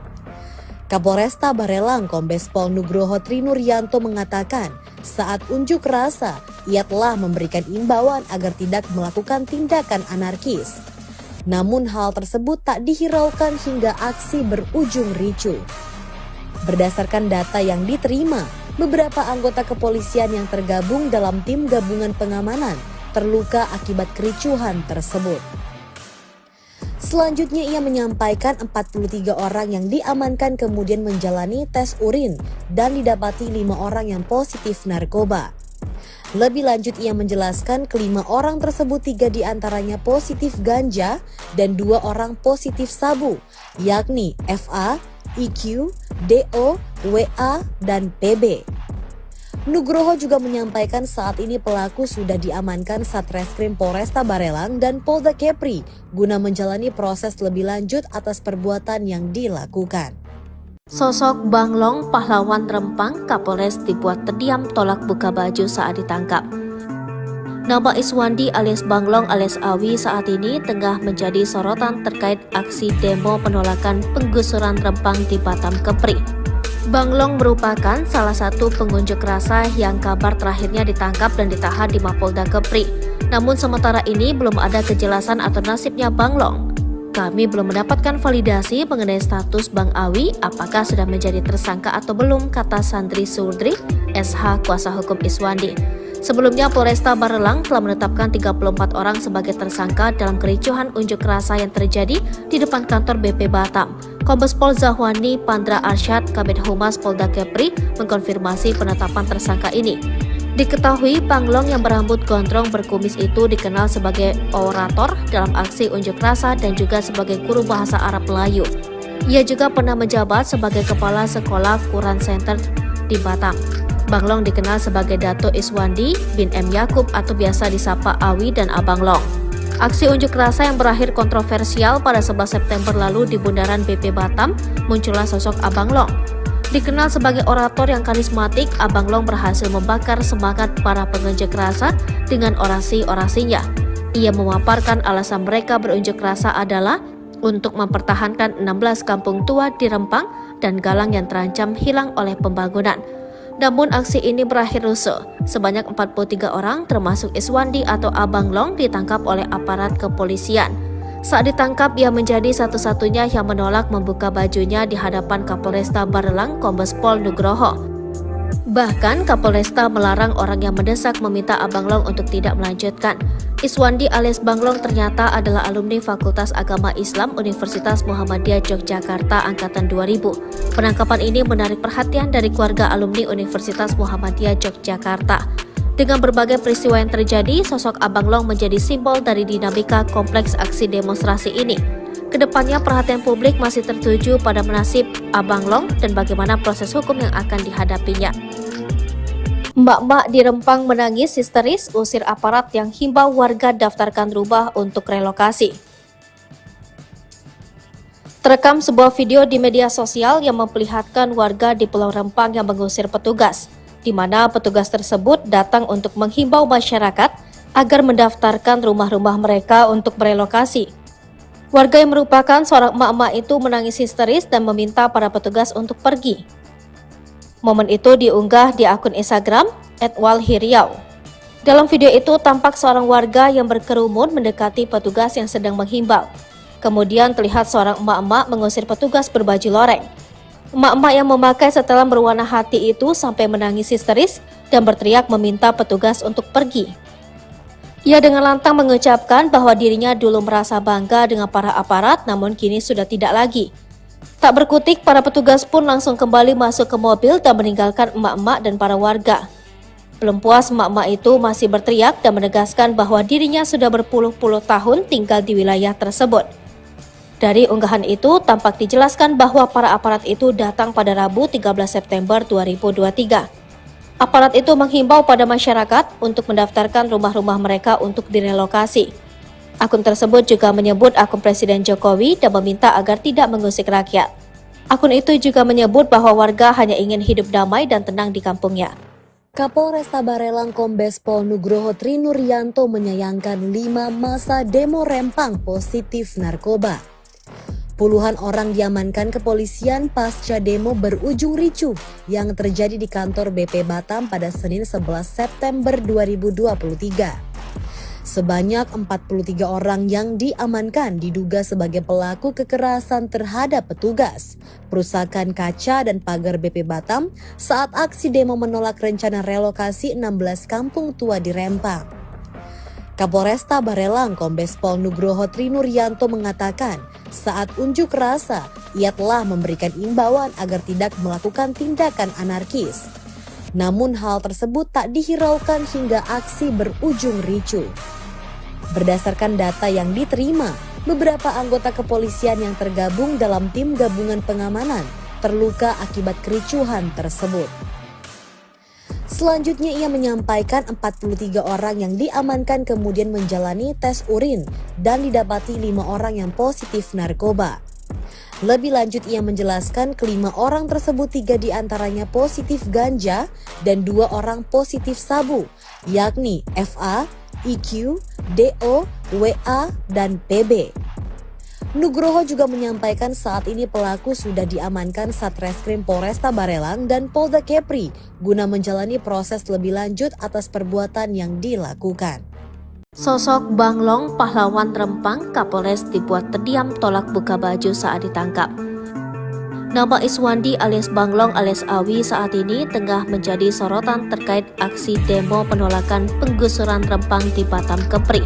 Kapolresta Barelang Kombes Pol Nugroho Trinuryanto mengatakan saat unjuk rasa ia telah memberikan imbauan agar tidak melakukan tindakan anarkis. Namun hal tersebut tak dihiraukan hingga aksi berujung ricuh. Berdasarkan data yang diterima, beberapa anggota kepolisian yang tergabung dalam tim gabungan pengamanan terluka akibat kericuhan tersebut. Selanjutnya ia menyampaikan 43 orang yang diamankan kemudian menjalani tes urin dan didapati 5 orang yang positif narkoba. Lebih lanjut ia menjelaskan kelima orang tersebut 3 diantaranya positif ganja dan 2 orang positif sabu, yakni FA, IQ, DO, WA, dan PB. Nugroho juga menyampaikan saat ini pelaku sudah diamankan Satreskrim Polresta Barelang dan Polda Kepri guna menjalani proses lebih lanjut atas perbuatan yang dilakukan. Sosok Bang Long, pahlawan Rempang, Kapolres dibuat terdiam tolak buka baju saat ditangkap. Nama Iswandi alias Bang Long alias Awi saat ini tengah menjadi sorotan terkait aksi demo penolakan penggusuran Rempang di Batam Kepri. Bang Long merupakan salah satu pengunjuk rasa yang kabar terakhirnya ditangkap dan ditahan di Mapolda Kepri. Namun sementara ini belum ada kejelasan atau nasibnya Bang Long. Kami belum mendapatkan validasi mengenai status Bang Awi apakah sudah menjadi tersangka atau belum, kata Sandri Surdri, SH kuasa hukum Iswandi. Sebelumnya Polresta Barelang telah menetapkan 34 orang sebagai tersangka dalam kericuhan unjuk rasa yang terjadi di depan kantor BP Batam. Kombes Pol Zahwani Pandra Arsyad, Kabid Humas Polda Kepri, mengkonfirmasi penetapan tersangka ini. Diketahui Bang Long yang berambut gondrong berkumis itu dikenal sebagai orator dalam aksi unjuk rasa dan juga sebagai guru bahasa Arab Melayu. Ia juga pernah menjabat sebagai kepala sekolah Quran Center di Batam. Bang Long dikenal sebagai Dato Iswandi bin M. Yakub atau biasa disapa Awi dan Abang Long. Aksi unjuk rasa yang berakhir kontroversial pada 11 September lalu di Bundaran BP Batam, muncullah sosok Abang Long. Dikenal sebagai orator yang karismatik, Abang Long berhasil membakar semangat para pengunjuk rasa dengan orasi-orasinya. Ia memaparkan alasan mereka berunjuk rasa adalah untuk mempertahankan 16 kampung tua di Rempang dan Galang yang terancam hilang oleh pembangunan. Namun aksi ini berakhir rusuh. Sebanyak 43 orang termasuk Iswandi atau Abang Long ditangkap oleh aparat kepolisian. Saat ditangkap, ia menjadi satu-satunya yang menolak membuka bajunya di hadapan Kapolresta Barelang Kombes Pol Nugroho. Bahkan Kapolresta melarang orang yang mendesak meminta Abang Long untuk tidak melanjutkan. Iswandi alias Bang Long ternyata adalah alumni Fakultas Agama Islam Universitas Muhammadiyah Yogyakarta angkatan 2000. Penangkapan ini menarik perhatian dari keluarga alumni Universitas Muhammadiyah Yogyakarta. Dengan berbagai peristiwa yang terjadi, sosok Abang Long menjadi simbol dari dinamika kompleks aksi demonstrasi ini. Kedepannya perhatian publik masih tertuju pada nasib Abang Long dan bagaimana proses hukum yang akan dihadapinya. Mbak-mbak di Rempang menangis histeris usir aparat yang himbau warga daftarkan rumah untuk relokasi. Terekam sebuah video di media sosial yang memperlihatkan warga di Pulau Rempang yang mengusir petugas, di mana petugas tersebut datang untuk menghimbau masyarakat agar mendaftarkan rumah-rumah mereka untuk merelokasi. Warga yang merupakan seorang emak-emak itu menangis histeris dan meminta para petugas untuk pergi. Momen itu diunggah di akun Instagram @walhiriau. Dalam video itu tampak seorang warga yang berkerumun mendekati petugas yang sedang menghimbau. Kemudian terlihat seorang emak-emak mengusir petugas berbaju loreng. Emak-emak yang memakai setelan berwarna hati itu sampai menangis histeris dan berteriak meminta petugas untuk pergi. Ia dengan lantang mengucapkan bahwa dirinya dulu merasa bangga dengan para aparat, namun kini sudah tidak lagi. Tak berkutik, para petugas pun langsung kembali masuk ke mobil dan meninggalkan emak-emak dan para warga. Belum puas, emak-emak itu masih berteriak dan menegaskan bahwa dirinya sudah berpuluh-puluh tahun tinggal di wilayah tersebut. Dari unggahan itu, tampak dijelaskan bahwa para aparat itu datang pada Rabu 13 September 2023. Aparat itu menghimbau pada masyarakat untuk mendaftarkan rumah-rumah mereka untuk direlokasi. Akun tersebut juga menyebut akun Presiden Jokowi dan meminta agar tidak mengusik rakyat. Akun itu juga menyebut bahwa warga hanya ingin hidup damai dan tenang di kampungnya. Kapolresta Barelang Kombes Pol Nugroho Trinuryanto menyayangkan 5 masa demo Rempang positif narkoba. Puluhan orang diamankan kepolisian pasca demo berujung ricuh yang terjadi di kantor BP Batam pada Senin 11 September 2023. Sebanyak 43 orang yang diamankan diduga sebagai pelaku kekerasan terhadap petugas, perusakan kaca dan pagar BP Batam saat aksi demo menolak rencana relokasi 16 kampung tua di Rempang. Kapolresta Barelang Kombes Pol Nugroho Trinuryanto mengatakan saat unjuk rasa ia telah memberikan imbauan agar tidak melakukan tindakan anarkis. Namun hal tersebut tak dihiraukan hingga aksi berujung ricuh. Berdasarkan data yang diterima, beberapa anggota kepolisian yang tergabung dalam tim gabungan pengamanan terluka akibat kericuhan tersebut. Selanjutnya ia menyampaikan 43 orang yang diamankan kemudian menjalani tes urin dan didapati 5 orang yang positif narkoba. Lebih lanjut ia menjelaskan kelima orang tersebut 3 diantaranya positif ganja dan 2 orang positif sabu, yakni FA, IQ, DO, WA, dan PB. Nugroho juga menyampaikan saat ini pelaku sudah diamankan Satreskrim Polresta Barelang dan Polda Kepri guna menjalani proses lebih lanjut atas perbuatan yang dilakukan. Sosok Bang Long, pahlawan Rempang, Kapolres dibuat terdiam tolak buka baju saat ditangkap. Nama Iswandi alias Bang Long alias Awi saat ini tengah menjadi sorotan terkait aksi demo penolakan penggusuran Rempang di Batam Kepri.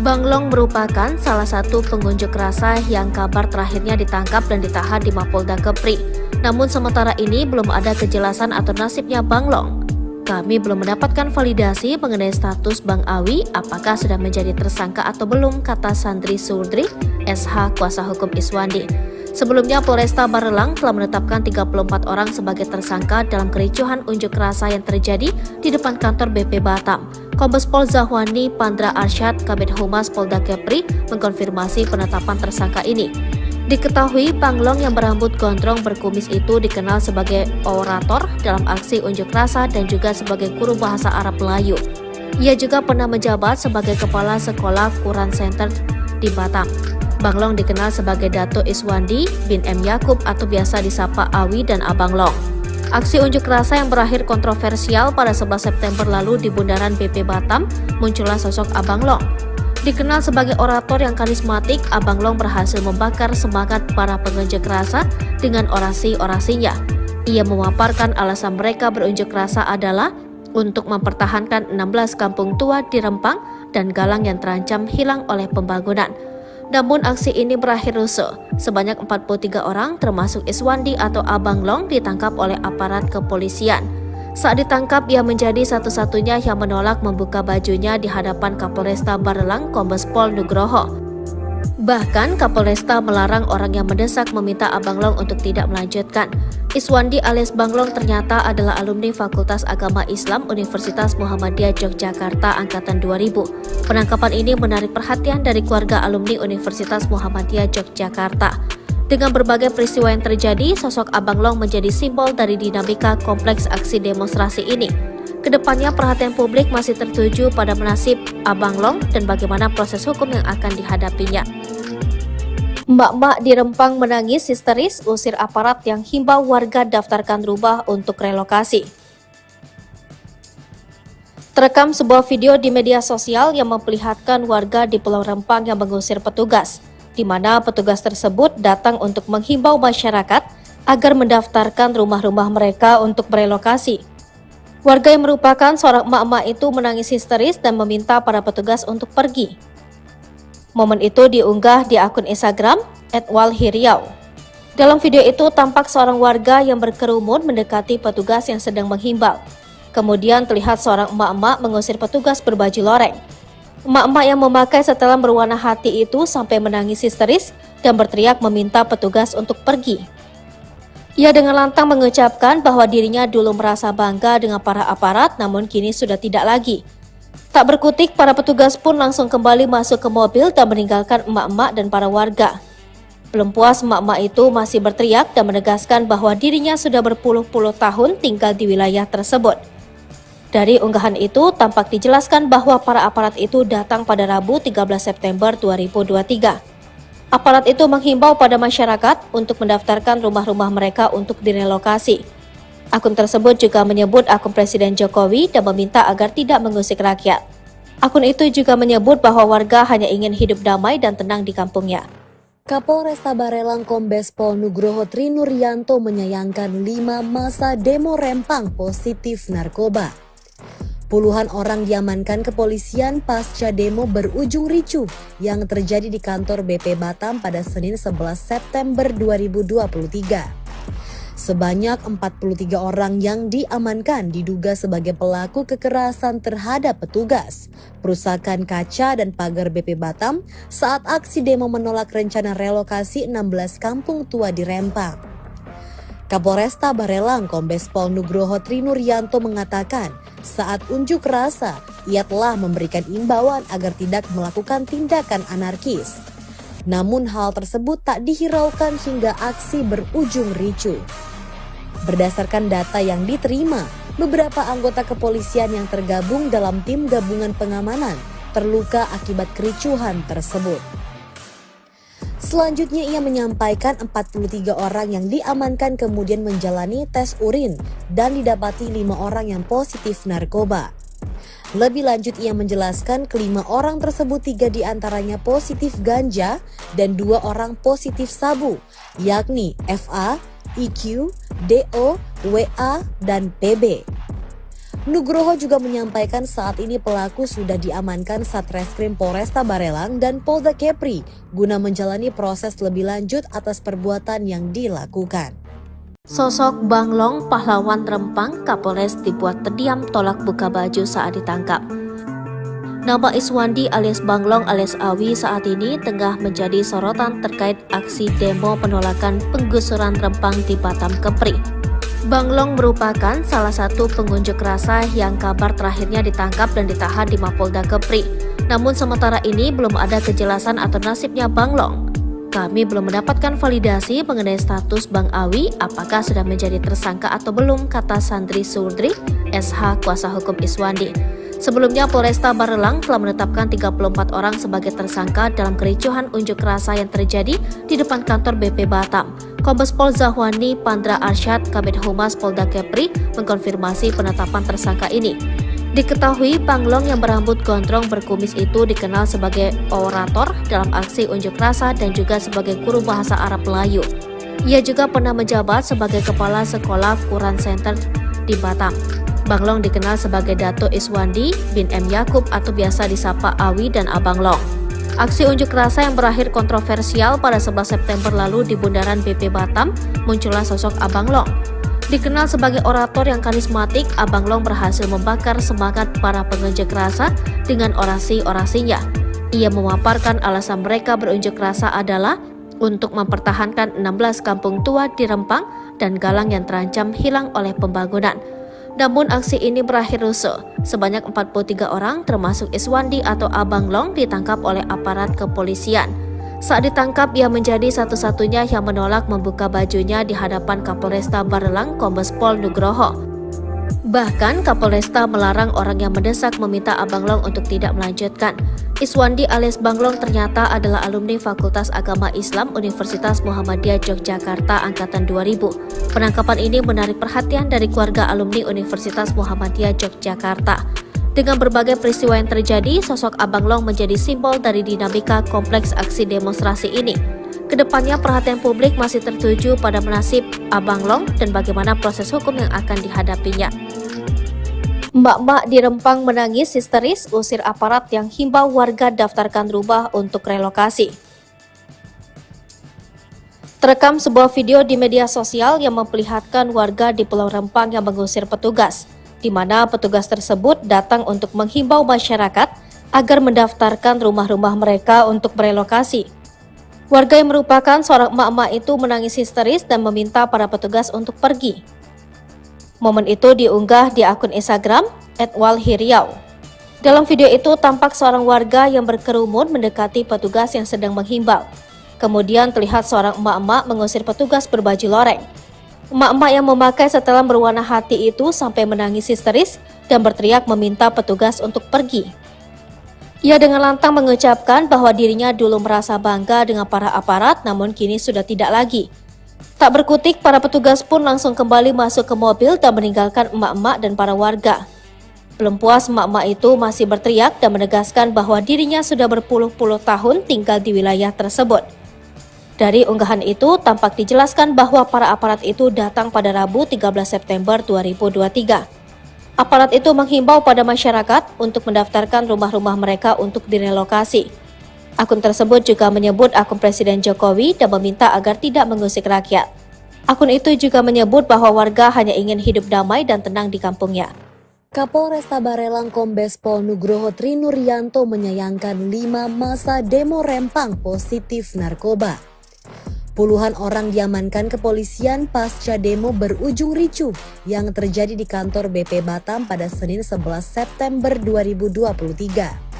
Bang Long merupakan salah satu pengunjuk rasa yang kabar terakhirnya ditangkap dan ditahan di Mapolda Kepri. Namun sementara ini belum ada kejelasan atau nasibnya Bang Long. Kami belum mendapatkan validasi mengenai status Bang Awi apakah sudah menjadi tersangka atau belum, kata Sandri Surdri, SH kuasa hukum Iswandi. Sebelumnya Polresta Barelang telah menetapkan 34 orang sebagai tersangka dalam kericuhan unjuk rasa yang terjadi di depan kantor BP Batam. Kombes Pol Zahwani Pandra Arsyad, Kabid Humas Polda Kepri, mengkonfirmasi penetapan tersangka ini. Diketahui Bang Long yang berambut gondrong berkumis itu dikenal sebagai orator dalam aksi unjuk rasa dan juga sebagai guru bahasa Arab Melayu. Ia juga pernah menjabat sebagai Kepala Sekolah Quran Center di Batam. Bang Long dikenal sebagai Dato' Iswandi bin M. Yakub atau biasa disapa Awi dan Abang Long. Aksi unjuk rasa yang berakhir kontroversial pada 11 September lalu di Bundaran BP Batam, muncullah sosok Abang Long. Dikenal sebagai orator yang karismatik, Abang Long berhasil membakar semangat para pengunjuk rasa dengan orasi-orasinya. Ia memaparkan alasan mereka berunjuk rasa adalah untuk mempertahankan 16 kampung tua di Rempang dan Galang yang terancam hilang oleh pembangunan. Namun aksi ini berakhir rusuh. Sebanyak 43 orang termasuk Iswandi atau Abang Long ditangkap oleh aparat kepolisian. Saat ditangkap, ia menjadi satu-satunya yang menolak membuka bajunya di hadapan Kapolresta Barelang Kombes Pol Nugroho. Bahkan Kapolresta melarang orang yang mendesak meminta Abang Long untuk tidak melanjutkan. Iswandi alias Bang Long ternyata adalah alumni Fakultas Agama Islam Universitas Muhammadiyah Yogyakarta Angkatan 2000. Penangkapan ini menarik perhatian dari keluarga alumni Universitas Muhammadiyah Yogyakarta. Dengan berbagai peristiwa yang terjadi, sosok Abang Long menjadi simbol dari dinamika kompleks aksi demonstrasi ini. Kedepannya perhatian publik masih tertuju pada nasib Abang Long dan bagaimana proses hukum yang akan dihadapinya. Emak-emak di Rempang menangis histeris usir aparat yang himbau warga daftarkan rumah untuk relokasi. Terekam sebuah video di media sosial yang memperlihatkan warga di Pulau Rempang yang mengusir petugas, di mana petugas tersebut datang untuk menghimbau masyarakat agar mendaftarkan rumah-rumah mereka untuk merelokasi. Warga yang merupakan seorang emak-emak itu menangis histeris dan meminta para petugas untuk pergi. Momen itu diunggah di akun Instagram @walhiriau. Dalam video itu tampak seorang warga yang berkerumun mendekati petugas yang sedang menghimbau. Kemudian terlihat seorang emak-emak mengusir petugas berbaju loreng. Emak-emak yang memakai setelan berwarna hati itu sampai menangis histeris dan berteriak meminta petugas untuk pergi. Ia dengan lantang mengucapkan bahwa dirinya dulu merasa bangga dengan para aparat, namun kini sudah tidak lagi. Tak berkutik, para petugas pun langsung kembali masuk ke mobil dan meninggalkan emak-emak dan para warga. Belum puas, emak-emak itu masih berteriak dan menegaskan bahwa dirinya sudah berpuluh-puluh tahun tinggal di wilayah tersebut. Dari unggahan itu, tampak dijelaskan bahwa para aparat itu datang pada Rabu 13 September 2023. Aparat itu menghimbau pada masyarakat untuk mendaftarkan rumah-rumah mereka untuk direlokasi. Akun tersebut juga menyebut akun Presiden Jokowi dan meminta agar tidak mengusik rakyat. Akun itu juga menyebut bahwa warga hanya ingin hidup damai dan tenang di kampungnya. Kapolresta Barelang Kombes Pol Nugroho Trinuryanto menyayangkan 5 masa demo Rempang positif narkoba. Puluhan orang diamankan kepolisian pasca demo berujung ricuh yang terjadi di kantor BP Batam pada Senin 11 September 2023. Sebanyak 43 orang yang diamankan diduga sebagai pelaku kekerasan terhadap petugas, perusakan kaca dan pagar BP Batam saat aksi demo menolak rencana relokasi 16 kampung tua di Rempang. Kapolresta Barelang Kombes Pol Nugroho Trinuryanto mengatakan saat unjuk rasa ia telah memberikan imbauan agar tidak melakukan tindakan anarkis. Namun hal tersebut tak dihiraukan hingga aksi berujung ricuh. Berdasarkan data yang diterima, beberapa anggota kepolisian yang tergabung dalam tim gabungan pengamanan terluka akibat kericuhan tersebut. Selanjutnya ia menyampaikan 43 orang yang diamankan kemudian menjalani tes urin dan didapati 5 orang yang positif narkoba. Lebih lanjut ia menjelaskan kelima orang tersebut 3 diantaranya positif ganja dan 2 orang positif sabu, yakni FA, IQ, DO, WA, dan PB. Nugroho juga menyampaikan saat ini pelaku sudah diamankan Satreskrim Polresta Barelang dan Polda Kepri guna menjalani proses lebih lanjut atas perbuatan yang dilakukan. Sosok Bang Long, pahlawan Rempang, Kapolres dibuat terdiam tolak buka baju saat ditangkap. Nama Iswandi alias Bang Long alias Awi saat ini tengah menjadi sorotan terkait aksi demo penolakan penggusuran Rempang di Batam Kepri. Bang Long merupakan salah satu pengunjuk rasa yang kabar terakhirnya ditangkap dan ditahan di Mapolda Kepri. Namun sementara ini belum ada kejelasan atau nasibnya Bang Long. Kami belum mendapatkan validasi mengenai status Bang Awi apakah sudah menjadi tersangka atau belum, kata Sandri Surdri, SH kuasa hukum Iswandi. Sebelumnya Polresta Barelang telah menetapkan 34 orang sebagai tersangka dalam kericuhan unjuk rasa yang terjadi di depan kantor BP Batam. Kombes Pol Zahwani Pandra Arsyad, Kabid Humas Polda Kepri, mengkonfirmasi penetapan tersangka ini. Diketahui Banglong yang berambut gondrong berkumis itu dikenal sebagai orator dalam aksi unjuk rasa dan juga sebagai guru bahasa Arab Melayu. Ia juga pernah menjabat sebagai kepala sekolah Quran Center di Batam. Banglong dikenal sebagai Dato Iswandi bin M. Yakub atau biasa disapa Awi dan Abang Long. Aksi unjuk rasa yang berakhir kontroversial pada 11 September lalu di Bundaran BP Batam, muncullah sosok Abang Long. Dikenal sebagai orator yang karismatik, Abang Long berhasil membakar semangat para pengunjuk rasa dengan orasi-orasinya. Ia memaparkan alasan mereka berunjuk rasa adalah untuk mempertahankan 16 kampung tua di Rempang dan Galang yang terancam hilang oleh pembangunan. Namun aksi ini berakhir rusuh. Sebanyak 43 orang termasuk Iswandi atau Abang Long ditangkap oleh aparat kepolisian. Saat ditangkap, ia menjadi satu-satunya yang menolak membuka bajunya di hadapan Kapolresta Barelang Kombes Pol Nugroho. Bahkan Kapolresta melarang orang yang mendesak meminta Abang Long untuk tidak melanjutkan. Iswandi alias Banglong ternyata adalah alumni Fakultas Agama Islam Universitas Muhammadiyah Yogyakarta angkatan 2000. Penangkapan ini menarik perhatian dari keluarga alumni Universitas Muhammadiyah Yogyakarta. Dengan berbagai peristiwa yang terjadi, sosok Abang Long menjadi simbol dari dinamika kompleks aksi demonstrasi ini. Kedepannya perhatian publik masih tertuju pada nasib Abang Long dan bagaimana proses hukum yang akan dihadapinya. Mbak-mbak di Rempang menangis histeris usir aparat yang himbau warga daftarkan rumah untuk relokasi. Terekam sebuah video di media sosial yang memperlihatkan warga di Pulau Rempang yang mengusir petugas, di mana petugas tersebut datang untuk menghimbau masyarakat agar mendaftarkan rumah-rumah mereka untuk berelokasi. Warga yang merupakan seorang emak-emak itu menangis histeris dan meminta para petugas untuk pergi. Momen itu diunggah di akun Instagram @walhiriau. Dalam video itu tampak seorang warga yang berkerumun mendekati petugas yang sedang menghimbau. Kemudian terlihat seorang emak-emak mengusir petugas berbaju loreng. Emak-emak yang memakai setelan berwarna hati itu sampai menangis histeris dan berteriak meminta petugas untuk pergi. Ia dengan lantang mengucapkan bahwa dirinya dulu merasa bangga dengan para aparat, namun kini sudah tidak lagi. Tak berkutik, para petugas pun langsung kembali masuk ke mobil dan meninggalkan emak-emak dan para warga. Belum puas, emak-emak itu masih berteriak dan menegaskan bahwa dirinya sudah berpuluh-puluh tahun tinggal di wilayah tersebut. Dari unggahan itu, tampak dijelaskan bahwa para aparat itu datang pada Rabu 13 September 2023. Aparat itu menghimbau pada masyarakat untuk mendaftarkan rumah-rumah mereka untuk direlokasi. Akun tersebut juga menyebut akun Presiden Jokowi dan meminta agar tidak mengusik rakyat. Akun itu juga menyebut bahwa warga hanya ingin hidup damai dan tenang di kampungnya. Kapolresta Barelang Kombes Pol Nugroho Trinuryanto menyayangkan 5 masa demo Rempang positif narkoba. Puluhan orang diamankan kepolisian pasca demo berujung ricuh yang terjadi di kantor BP Batam pada Senin 11 September 2023.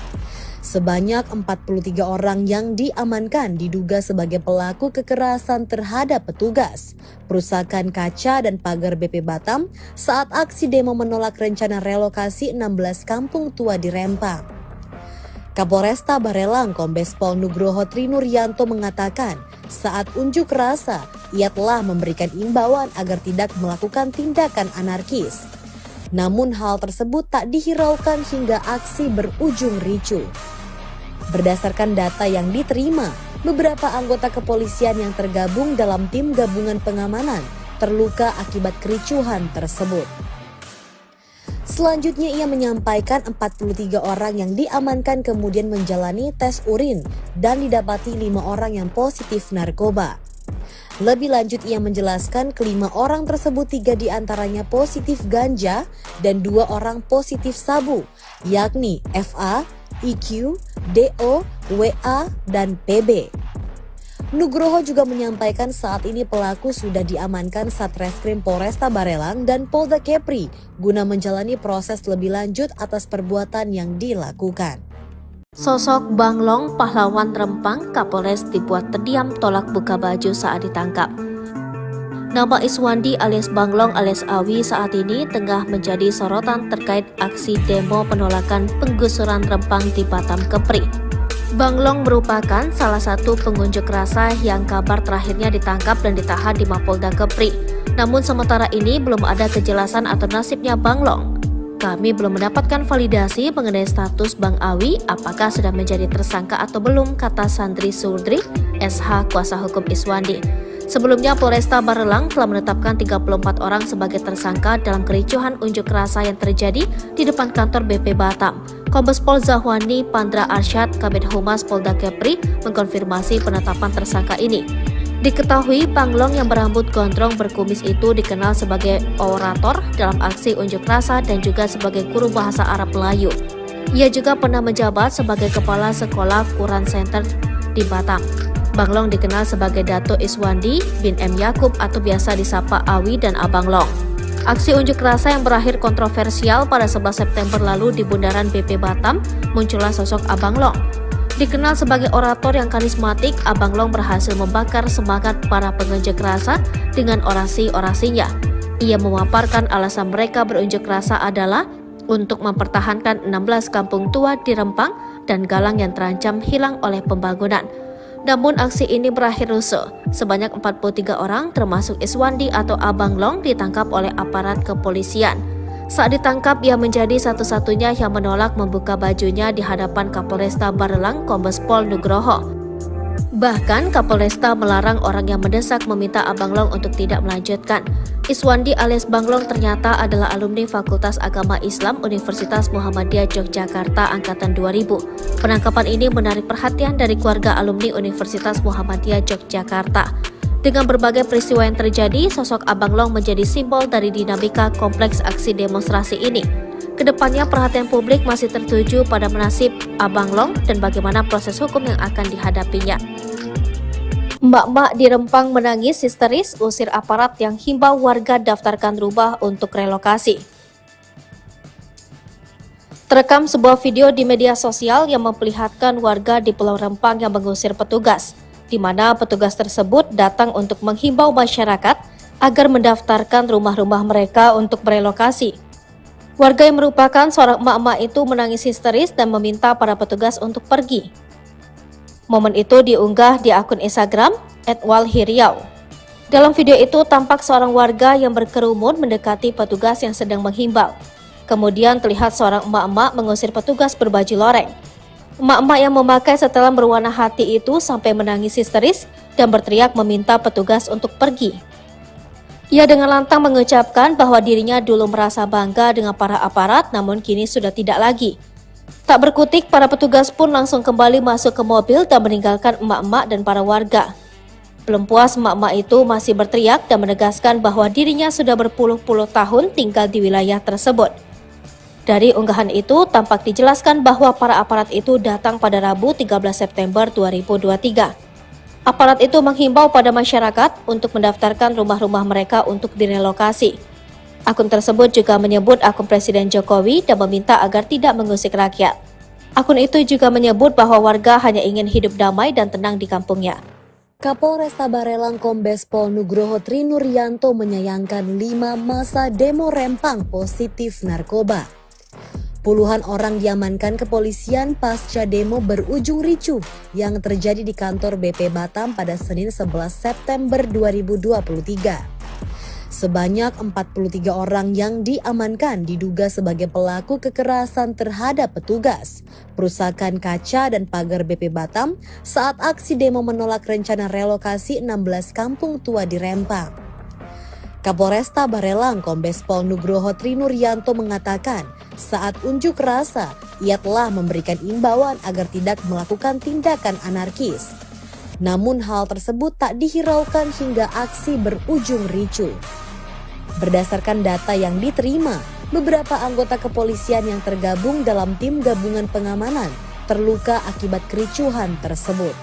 Sebanyak 43 orang yang diamankan diduga sebagai pelaku kekerasan terhadap petugas, perusakan kaca dan pagar BP Batam saat aksi demo menolak rencana relokasi 16 kampung tua di Rempang. Kapolresta Barelang Kombes Pol Nugroho Trinuryanto mengatakan saat unjuk rasa ia telah memberikan imbauan agar tidak melakukan tindakan anarkis. Namun hal tersebut tak dihiraukan hingga aksi berujung ricuh. Berdasarkan data yang diterima, beberapa anggota kepolisian yang tergabung dalam tim gabungan pengamanan terluka akibat kericuhan tersebut. Selanjutnya ia menyampaikan 43 orang yang diamankan kemudian menjalani tes urin dan didapati 5 orang yang positif narkoba. Lebih lanjut ia menjelaskan kelima orang tersebut 3 diantaranya positif ganja dan 2 orang positif sabu, yakni FA, IQ, DO, WA, dan PB. Nugroho juga menyampaikan saat ini pelaku sudah diamankan Satreskrim Polresta Barelang dan Polda Kepri guna menjalani proses lebih lanjut atas perbuatan yang dilakukan. Sosok Banglong, pahlawan Rempang, Kapolres dibuat terdiam tolak buka baju saat ditangkap. Nama Iswandi alias Banglong alias Awi saat ini tengah menjadi sorotan terkait aksi demo penolakan penggusuran Rempang di Batam Kepri. Banglong merupakan salah satu pengunjuk rasa yang kabar terakhirnya ditangkap dan ditahan di Mapolda Kepri. Namun sementara ini belum ada kejelasan atau nasibnya Banglong. kami belum mendapatkan validasi mengenai status Bang Awi apakah sudah menjadi tersangka atau belum, kata Sandri Surdri, SH kuasa hukum Iswandi. Sebelumnya, Polresta Barelang telah menetapkan 34 orang sebagai tersangka dalam kericuhan unjuk rasa yang terjadi di depan kantor BP Batam. Kombes Pol Zahwani Pandra Arsyad, Kabid Humas Polda Kepri, mengkonfirmasi penetapan tersangka ini. Diketahui Panglong yang berambut gondrong berkumis itu dikenal sebagai orator dalam aksi unjuk rasa dan juga sebagai guru bahasa Arab Melayu. Ia juga pernah menjabat sebagai Kepala Sekolah Quran Center di Batam. Banglong dikenal sebagai Dato Iswandi bin M. Yakub atau biasa disapa Awi dan Abang Long. Aksi unjuk rasa yang berakhir kontroversial pada 11 September lalu di Bundaran BP Batam, muncullah sosok Abang Long. Dikenal sebagai orator yang karismatik, Abang Long berhasil membakar semangat para pengunjuk rasa dengan orasi-orasinya. Ia memaparkan alasan mereka berunjuk rasa adalah untuk mempertahankan 16 kampung tua di Rempang dan Galang yang terancam hilang oleh pembangunan. Namun aksi ini berakhir rusuh. Sebanyak 43 orang termasuk Iswandi atau Abang Long ditangkap oleh aparat kepolisian. Saat ditangkap, ia menjadi satu-satunya yang menolak membuka bajunya di hadapan Kapolresta Barelang Kombes Pol Nugroho. Bahkan Kapolresta melarang orang yang mendesak meminta Abang Long untuk tidak melanjutkan. Iswandi alias Bang Long ternyata adalah alumni Fakultas Agama Islam Universitas Muhammadiyah Yogyakarta angkatan 2000. Penangkapan ini menarik perhatian dari keluarga alumni Universitas Muhammadiyah Yogyakarta. Dengan berbagai peristiwa yang terjadi, sosok Abang Long menjadi simbol dari dinamika kompleks aksi demonstrasi ini. Kedepannya perhatian publik masih tertuju pada nasib Abang Long dan bagaimana proses hukum yang akan dihadapinya. Mbak-mbak di Rempang menangis histeris usir aparat yang himbau warga daftarkan rumah untuk relokasi. Terekam sebuah video di media sosial yang memperlihatkan warga di Pulau Rempang yang mengusir petugas, di mana petugas tersebut datang untuk menghimbau masyarakat agar mendaftarkan rumah-rumah mereka untuk berelokasi. Warga yang merupakan seorang emak-emak itu menangis histeris dan meminta para petugas untuk pergi. Momen itu diunggah di akun Instagram @walhiriau. Dalam video itu tampak seorang warga yang berkerumun mendekati petugas yang sedang menghimbau. Kemudian terlihat seorang emak-emak mengusir petugas berbaju loreng. Emak-emak yang memakai setelan berwarna hati itu sampai menangis histeris dan berteriak meminta petugas untuk pergi. Ia dengan lantang mengucapkan bahwa dirinya dulu merasa bangga dengan para aparat, namun kini sudah tidak lagi. Tak berkutik, para petugas pun langsung kembali masuk ke mobil dan meninggalkan emak-emak dan para warga. Belum puas, emak-emak itu masih berteriak dan menegaskan bahwa dirinya sudah berpuluh-puluh tahun tinggal di wilayah tersebut. Dari unggahan itu, tampak dijelaskan bahwa para aparat itu datang pada Rabu 13 September 2023. Aparat itu menghimbau pada masyarakat untuk mendaftarkan rumah-rumah mereka untuk direlokasi. Akun tersebut juga menyebut akun Presiden Jokowi dan meminta agar tidak mengusik rakyat. Akun itu juga menyebut bahwa warga hanya ingin hidup damai dan tenang di kampungnya. Kapolresta Barelang Kombes Pol Nugroho Trinuryanto menyayangkan 5 masa demo Rempang positif narkoba. Puluhan orang diamankan kepolisian pasca demo berujung ricuh yang terjadi di kantor BP Batam pada Senin 11 September 2023. Sebanyak 43 orang yang diamankan diduga sebagai pelaku kekerasan terhadap petugas, perusakan kaca dan pagar BP Batam saat aksi demo menolak rencana relokasi 16 kampung tua di Rempang. Kapolresta Barelang Kombes Pol Nugroho Trinuryanto mengatakan saat unjuk rasa ia telah memberikan imbauan agar tidak melakukan tindakan anarkis. Namun hal tersebut tak dihiraukan hingga aksi berujung ricuh. Berdasarkan data yang diterima, beberapa anggota kepolisian yang tergabung dalam tim gabungan pengamanan terluka akibat kericuhan tersebut.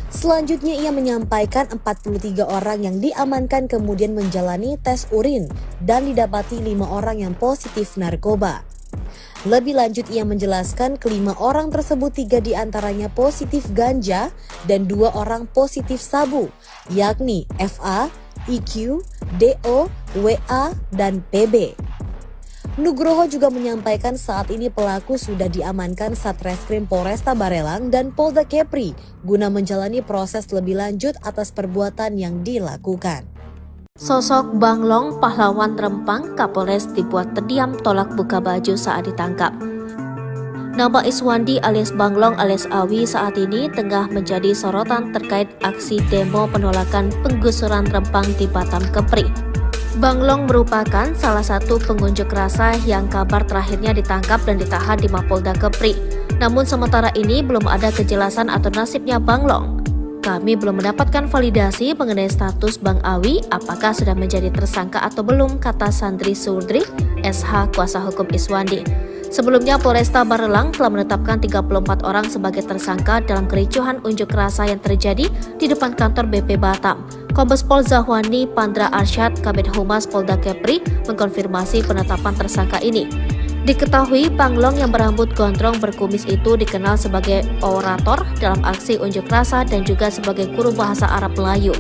Selanjutnya ia menyampaikan 43 orang yang diamankan kemudian menjalani tes urin dan didapati 5 orang yang positif narkoba. Lebih lanjut ia menjelaskan kelima orang tersebut 3 diantaranya positif ganja dan 2 orang positif sabu, yakni FA, IQ, DO, WA, dan PB. Nugroho juga menyampaikan saat ini pelaku sudah diamankan Satreskrim Polresta Barelang dan Polda Kepri guna menjalani proses lebih lanjut atas perbuatan yang dilakukan. Sosok Banglong, pahlawan Rempang, Kapolres dibuat terdiam tolak buka baju saat ditangkap. Nama Iswandi alias Banglong alias Awi saat ini tengah menjadi sorotan terkait aksi demo penolakan penggusuran Rempang di Batam Kepri. Banglong merupakan salah satu pengunjuk rasa yang kabar terakhirnya ditangkap dan ditahan di Mapolda Kepri. Namun sementara ini belum ada kejelasan atau nasibnya Banglong. Kami belum mendapatkan validasi mengenai status Bang Awi apakah sudah menjadi tersangka atau belum, kata Sandri Surdri, SH kuasa hukum Iswandi. Sebelumnya Polresta Barelang telah menetapkan 34 orang sebagai tersangka dalam kericuhan unjuk rasa yang terjadi di depan kantor BP Batam. Kombes Pol Zahwani Pandra Arsyad, Kabid Humas Polda Kepri, mengkonfirmasi penetapan tersangka ini. Diketahui Banglong yang berambut gondrong berkumis itu dikenal sebagai orator dalam aksi unjuk rasa dan juga sebagai guru bahasa Arab Melayu.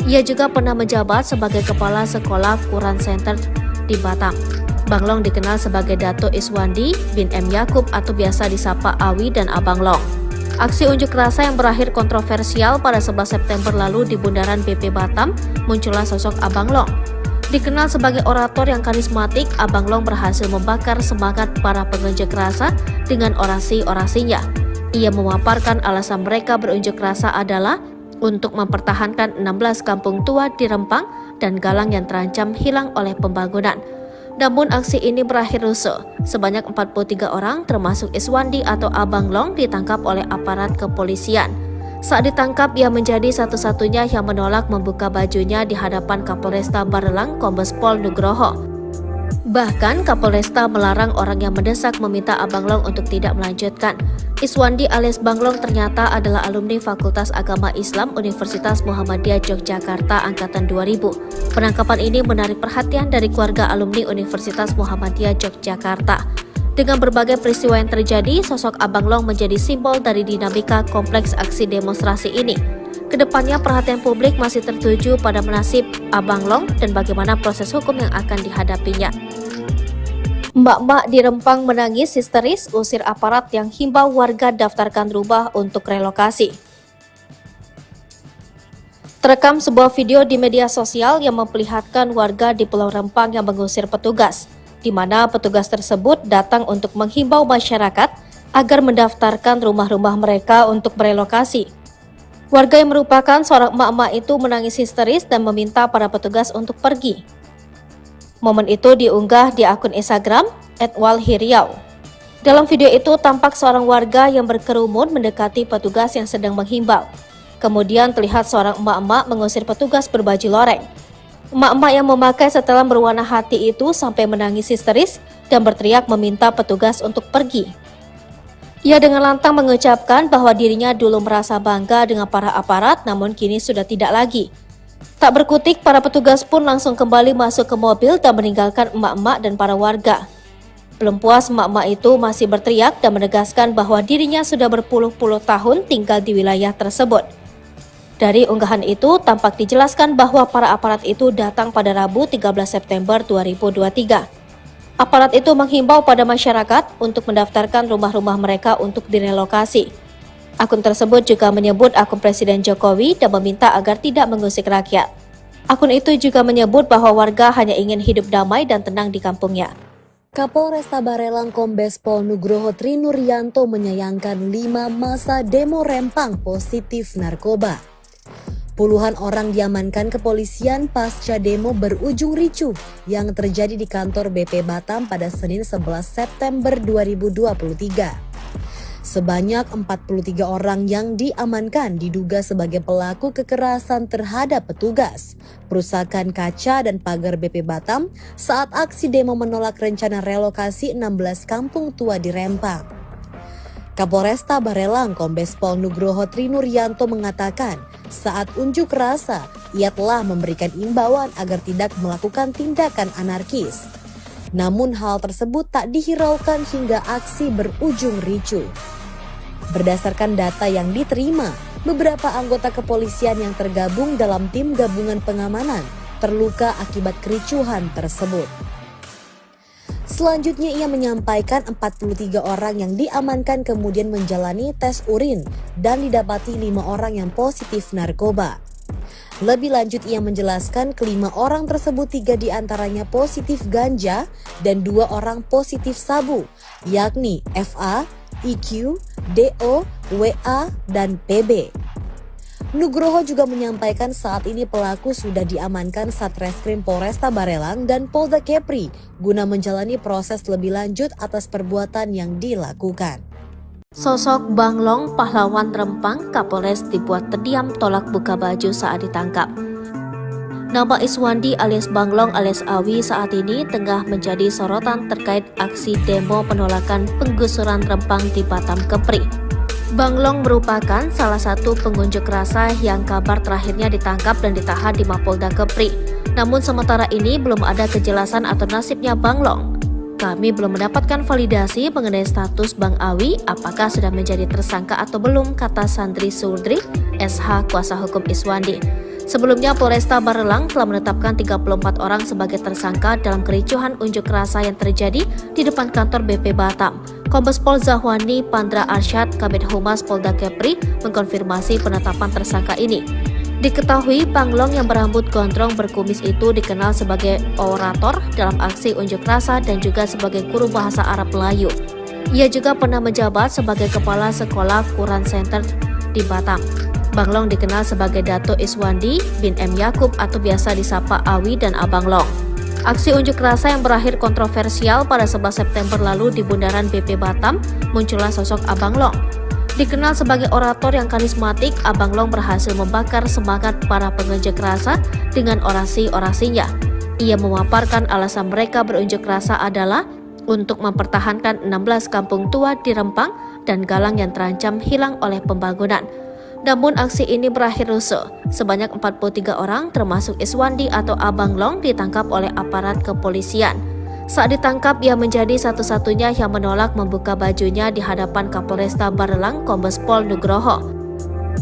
Ia juga pernah menjabat sebagai Kepala Sekolah Quran Center di Batam. Banglong dikenal sebagai Dato Iswandi bin M. Yakub atau biasa disapa Awi dan Abang Long. Aksi unjuk rasa yang berakhir kontroversial pada 11 September lalu di Bundaran BP Batam, muncullah sosok Abang Long. Dikenal sebagai orator yang karismatik, Abang Long berhasil membakar semangat para pengunjuk rasa dengan orasi-orasinya. Ia memaparkan alasan mereka berunjuk rasa adalah untuk mempertahankan 16 kampung tua di Rempang dan Galang yang terancam hilang oleh pembangunan. Namun aksi ini berakhir rusuh. Sebanyak 43 orang termasuk Iswandi atau Abang Long ditangkap oleh aparat kepolisian. Saat ditangkap, ia menjadi satu-satunya yang menolak membuka bajunya di hadapan Kapolresta Barelang Kombes Pol Nugroho. Bahkan Kapolresta melarang orang yang mendesak meminta Abang Long untuk tidak melanjutkan. Iswandi alias Banglong ternyata adalah alumni Fakultas Agama Islam Universitas Muhammadiyah Yogyakarta Angkatan 2000. Penangkapan ini menarik perhatian dari keluarga alumni Universitas Muhammadiyah Yogyakarta. Dengan berbagai peristiwa yang terjadi, sosok Abang Long menjadi simbol dari dinamika kompleks aksi demonstrasi ini. Kedepannya perhatian publik masih tertuju pada nasib Abang Long dan bagaimana proses hukum yang akan dihadapinya. Emak-emak di Rempang menangis histeris usir aparat yang himbau warga daftarkan rumah untuk relokasi. Terekam sebuah video di media sosial yang memperlihatkan warga di Pulau Rempang yang mengusir petugas, di mana petugas tersebut datang untuk menghimbau masyarakat agar mendaftarkan rumah-rumah mereka untuk merelokasi. Warga yang merupakan seorang emak-emak itu menangis histeris dan meminta para petugas untuk pergi. Momen itu diunggah di akun Instagram @walhiriau. Dalam video itu tampak seorang warga yang berkerumun mendekati petugas yang sedang menghimbau. Kemudian terlihat seorang emak-emak mengusir petugas berbaju loreng. Emak-emak yang memakai setelan berwarna hati itu sampai menangis histeris dan berteriak meminta petugas untuk pergi. Ia dengan lantang mengucapkan bahwa dirinya dulu merasa bangga dengan para aparat, namun kini sudah tidak lagi. Tak berkutik, para petugas pun langsung kembali masuk ke mobil dan meninggalkan emak-emak dan para warga. Belum puas, emak-emak itu masih berteriak dan menegaskan bahwa dirinya sudah berpuluh-puluh tahun tinggal di wilayah tersebut. Dari unggahan itu, tampak dijelaskan bahwa para aparat itu datang pada Rabu 13 September 2023. Aparat itu menghimbau pada masyarakat untuk mendaftarkan rumah-rumah mereka untuk direlokasi. Akun tersebut juga menyebut akun Presiden Jokowi dan meminta agar tidak mengusik rakyat. Akun itu juga menyebut bahwa warga hanya ingin hidup damai dan tenang di kampungnya. Kapolresta Barelang Kombes Pol Nugroho Trinuryanto menyayangkan 5 masa demo Rempang positif narkoba. Puluhan orang diamankan kepolisian pasca demo berujung ricuh yang terjadi di kantor BP Batam pada Senin 11 September 2023. Sebanyak 43 orang yang diamankan diduga sebagai pelaku kekerasan terhadap petugas, perusakan kaca dan pagar BP Batam saat aksi demo menolak rencana relokasi 16 kampung tua di Rempang. Kapolresta Barelang Kombes Pol Nugroho Trinuryanto mengatakan saat unjuk rasa ia telah memberikan imbauan agar tidak melakukan tindakan anarkis. Namun hal tersebut tak dihiraukan hingga aksi berujung ricuh. Berdasarkan data yang diterima, beberapa anggota kepolisian yang tergabung dalam tim gabungan pengamanan terluka akibat kericuhan tersebut. Selanjutnya ia menyampaikan 43 orang yang diamankan kemudian menjalani tes urin dan didapati 5 orang yang positif narkoba. Lebih lanjut ia menjelaskan kelima orang tersebut 3 diantaranya positif ganja dan 2 orang positif sabu, yakni FA, IQ, DO, WA, dan PB. Nugroho juga menyampaikan saat ini pelaku sudah diamankan Satreskrim Polresta Barelang dan Polda Kepri guna menjalani proses lebih lanjut atas perbuatan yang dilakukan. Sosok Banglong, pahlawan Rempang, Kapolres dibuat terdiam tolak buka baju saat ditangkap. Nama Iswandi alias Banglong alias Awi saat ini tengah menjadi sorotan terkait aksi demo penolakan penggusuran Rempang di Batam Kepri. Banglong merupakan salah satu pengunjuk rasa yang kabar terakhirnya ditangkap dan ditahan di Mapolda Kepri. Namun sementara ini belum ada kejelasan atau nasibnya Banglong. Kami belum mendapatkan validasi mengenai status Bang Awi apakah sudah menjadi tersangka atau belum, kata Sandri Surdri, SH kuasa hukum Iswandi. Sebelumnya Polresta Barelang telah menetapkan 34 orang sebagai tersangka dalam kericuhan unjuk rasa yang terjadi di depan kantor BP Batam. Kombes Pol Zahwani Pandra Arsyad, Kabid Humas Polda Kepri, mengkonfirmasi penetapan tersangka ini. Diketahui Banglong yang berambut gondrong berkumis itu dikenal sebagai orator dalam aksi unjuk rasa dan juga sebagai guru bahasa Arab Melayu. Ia juga pernah menjabat sebagai kepala sekolah Quran Center di Batam. Banglong dikenal sebagai Dato Iswandi bin M. Yakub atau biasa disapa Awi dan Abang Long. Aksi unjuk rasa yang berakhir kontroversial pada 11 September lalu di Bundaran BP Batam, muncullah sosok Abang Long. Dikenal sebagai orator yang karismatik, Abang Long berhasil membakar semangat para pengunjuk rasa dengan orasi-orasinya. Ia memaparkan alasan mereka berunjuk rasa adalah untuk mempertahankan 16 kampung tua di Rempang dan Galang yang terancam hilang oleh pembangunan. Namun aksi ini berakhir rusuh. Sebanyak 43 orang termasuk Iswandi atau Abang Long ditangkap oleh aparat kepolisian. Saat ditangkap, ia menjadi satu-satunya yang menolak membuka bajunya di hadapan Kapolresta Barelang Kombes Pol Nugroho.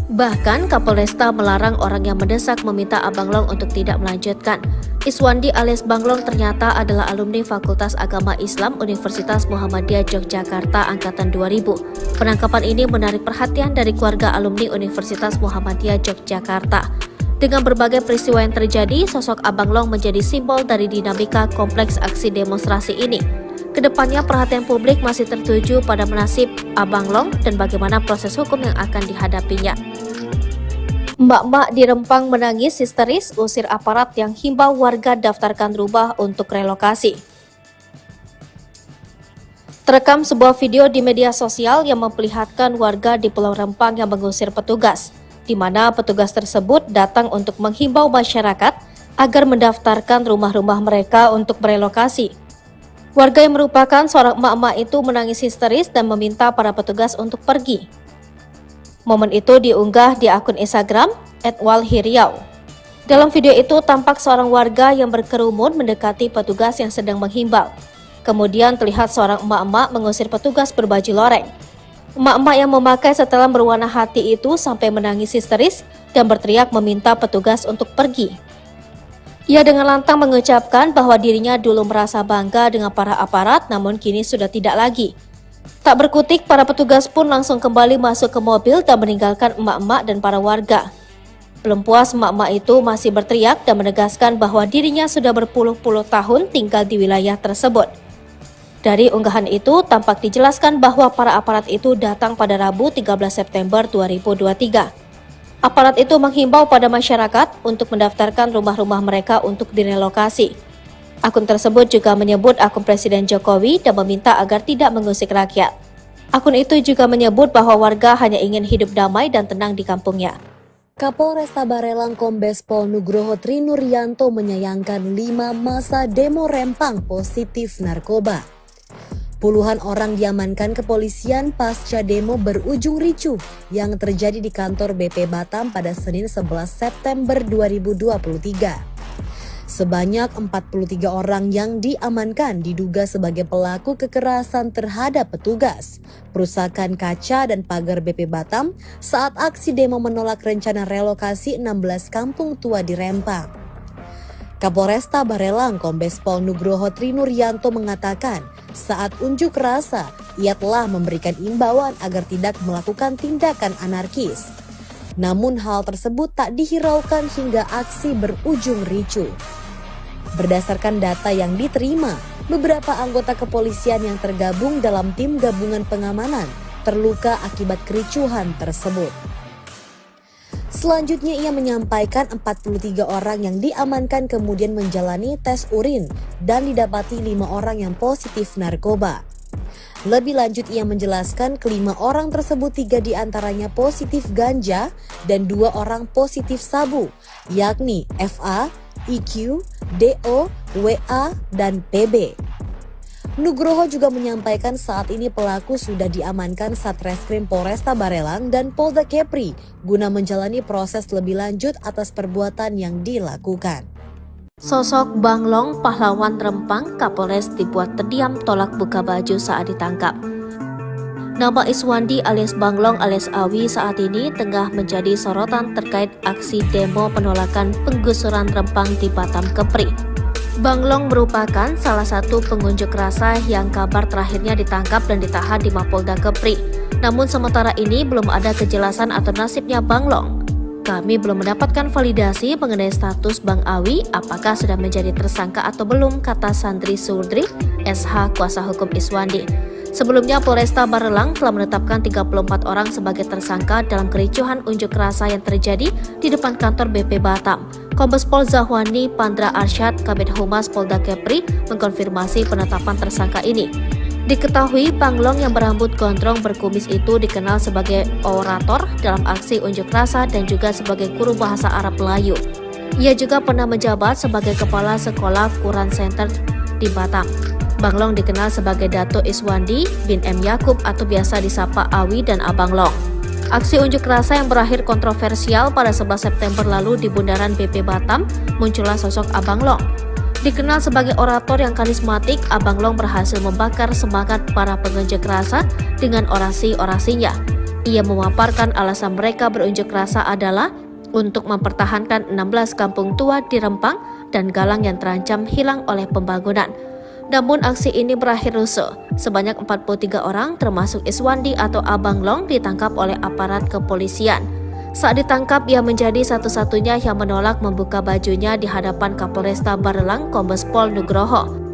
Bahkan Kapolresta melarang orang yang mendesak meminta Abang Long untuk tidak melanjutkan. Iswandi alias Banglong ternyata adalah alumni Fakultas Agama Islam Universitas Muhammadiyah Yogyakarta angkatan 2000. Penangkapan ini menarik perhatian dari keluarga alumni Universitas Muhammadiyah Yogyakarta. Dengan berbagai peristiwa yang terjadi, sosok Abang Long menjadi simbol dari dinamika kompleks aksi demonstrasi ini. Kedepannya perhatian publik masih tertuju pada nasib Abang Long dan bagaimana proses hukum yang akan dihadapinya. Mbak-mbak di Rempang menangis histeris usir aparat yang himbau warga daftarkan rumah untuk relokasi. Terekam sebuah video di media sosial yang memperlihatkan warga di Pulau Rempang yang mengusir petugas, di mana petugas tersebut datang untuk menghimbau masyarakat agar mendaftarkan rumah-rumah mereka untuk berelokasi. Warga yang merupakan seorang emak-emak itu menangis histeris dan meminta para petugas untuk pergi. Momen itu diunggah di akun Instagram @walhiriau. Dalam video itu tampak seorang warga yang berkerumun mendekati petugas yang sedang menghimbau. Kemudian terlihat seorang emak-emak mengusir petugas berbaju loreng. Emak-emak yang memakai setelan berwarna hati itu sampai menangis histeris dan berteriak meminta petugas untuk pergi. Ia dengan lantang mengucapkan bahwa dirinya dulu merasa bangga dengan para aparat, namun kini sudah tidak lagi. Tak berkutik, para petugas pun langsung kembali masuk ke mobil dan meninggalkan emak-emak dan para warga. Belum puas, emak-emak itu masih berteriak dan menegaskan bahwa dirinya sudah berpuluh-puluh tahun tinggal di wilayah tersebut. Dari unggahan itu, tampak dijelaskan bahwa para aparat itu datang pada Rabu 13 September 2023. Aparat itu menghimbau pada masyarakat untuk mendaftarkan rumah-rumah mereka untuk direlokasi. Akun tersebut juga menyebut akun Presiden Jokowi dan meminta agar tidak mengusik rakyat. Akun itu juga menyebut bahwa warga hanya ingin hidup damai dan tenang di kampungnya. Kapolresta Barelang Kombes Pol Nugroho Trinuryanto menyayangkan 5 masa demo Rempang positif narkoba. Puluhan orang diamankan kepolisian pasca demo berujung ricuh yang terjadi di kantor BP Batam pada Senin 11 September 2023. Sebanyak 43 orang yang diamankan diduga sebagai pelaku kekerasan terhadap petugas, perusakan kaca dan pagar BP Batam saat aksi demo menolak rencana relokasi 16 kampung tua di Rempang. Kapolresta Barelang Kombes Pol Nugroho Trinuryanto mengatakan saat unjuk rasa ia telah memberikan imbauan agar tidak melakukan tindakan anarkis. Namun hal tersebut tak dihiraukan hingga aksi berujung ricuh. Berdasarkan data yang diterima, beberapa anggota kepolisian yang tergabung dalam tim gabungan pengamanan terluka akibat kericuhan tersebut. Selanjutnya ia menyampaikan 43 orang yang diamankan kemudian menjalani tes urin dan didapati 5 orang yang positif narkoba. Lebih lanjut ia menjelaskan kelima orang tersebut 3 diantaranya positif ganja dan 2 orang positif sabu, yakni FA, IQ, DO, WA, dan PB. Nugroho juga menyampaikan saat ini pelaku sudah diamankan Satreskrim Polresta Barelang dan Polda Kepri guna menjalani proses lebih lanjut atas perbuatan yang dilakukan. Sosok Banglong, pahlawan Rempang, Kapolres dibuat terdiam tolak buka baju saat ditangkap. Nama Iswandi alias Banglong alias Awi saat ini tengah menjadi sorotan terkait aksi demo penolakan penggusuran Rempang di Batam Kepri. Banglong merupakan salah satu pengunjuk rasa yang kabar terakhirnya ditangkap dan ditahan di Mapolda Kepri. Namun sementara ini belum ada kejelasan atau nasibnya Banglong. Kami belum mendapatkan validasi mengenai status Bang Awi apakah sudah menjadi tersangka atau belum, kata Sandri Surdri, SH kuasa hukum Iswandi. Sebelumnya Polresta Barelang telah menetapkan 34 orang sebagai tersangka dalam kericuhan unjuk rasa yang terjadi di depan kantor BP Batam. Kombes Pol Zahwani Pandra Arsyad, Kabid Humas Polda Kepri, mengkonfirmasi penetapan tersangka ini. Diketahui Banglong yang berambut gondrong berkumis itu dikenal sebagai orator dalam aksi unjuk rasa dan juga sebagai guru bahasa Arab Melayu. Ia juga pernah menjabat sebagai kepala sekolah Quran Center di Batam. Banglong dikenal sebagai Dato Iswandi bin M. Yakub atau biasa disapa Awi dan Abang Long. Aksi unjuk rasa yang berakhir kontroversial pada 11 September lalu di Bundaran BP Batam, muncullah sosok Abang Long. Dikenal sebagai orator yang karismatik, Abang Long berhasil membakar semangat para pengunjuk rasa dengan orasi-orasinya. Ia memaparkan alasan mereka berunjuk rasa adalah untuk mempertahankan 16 kampung tua di Rempang dan Galang yang terancam hilang oleh pembangunan. Namun aksi ini berakhir rusuh. Sebanyak 43 orang termasuk Iswandi atau Abang Long ditangkap oleh aparat kepolisian. Saat ditangkap, ia menjadi satu-satunya yang menolak membuka bajunya di hadapan Kapolresta Barelang Kombes Pol Nugroho.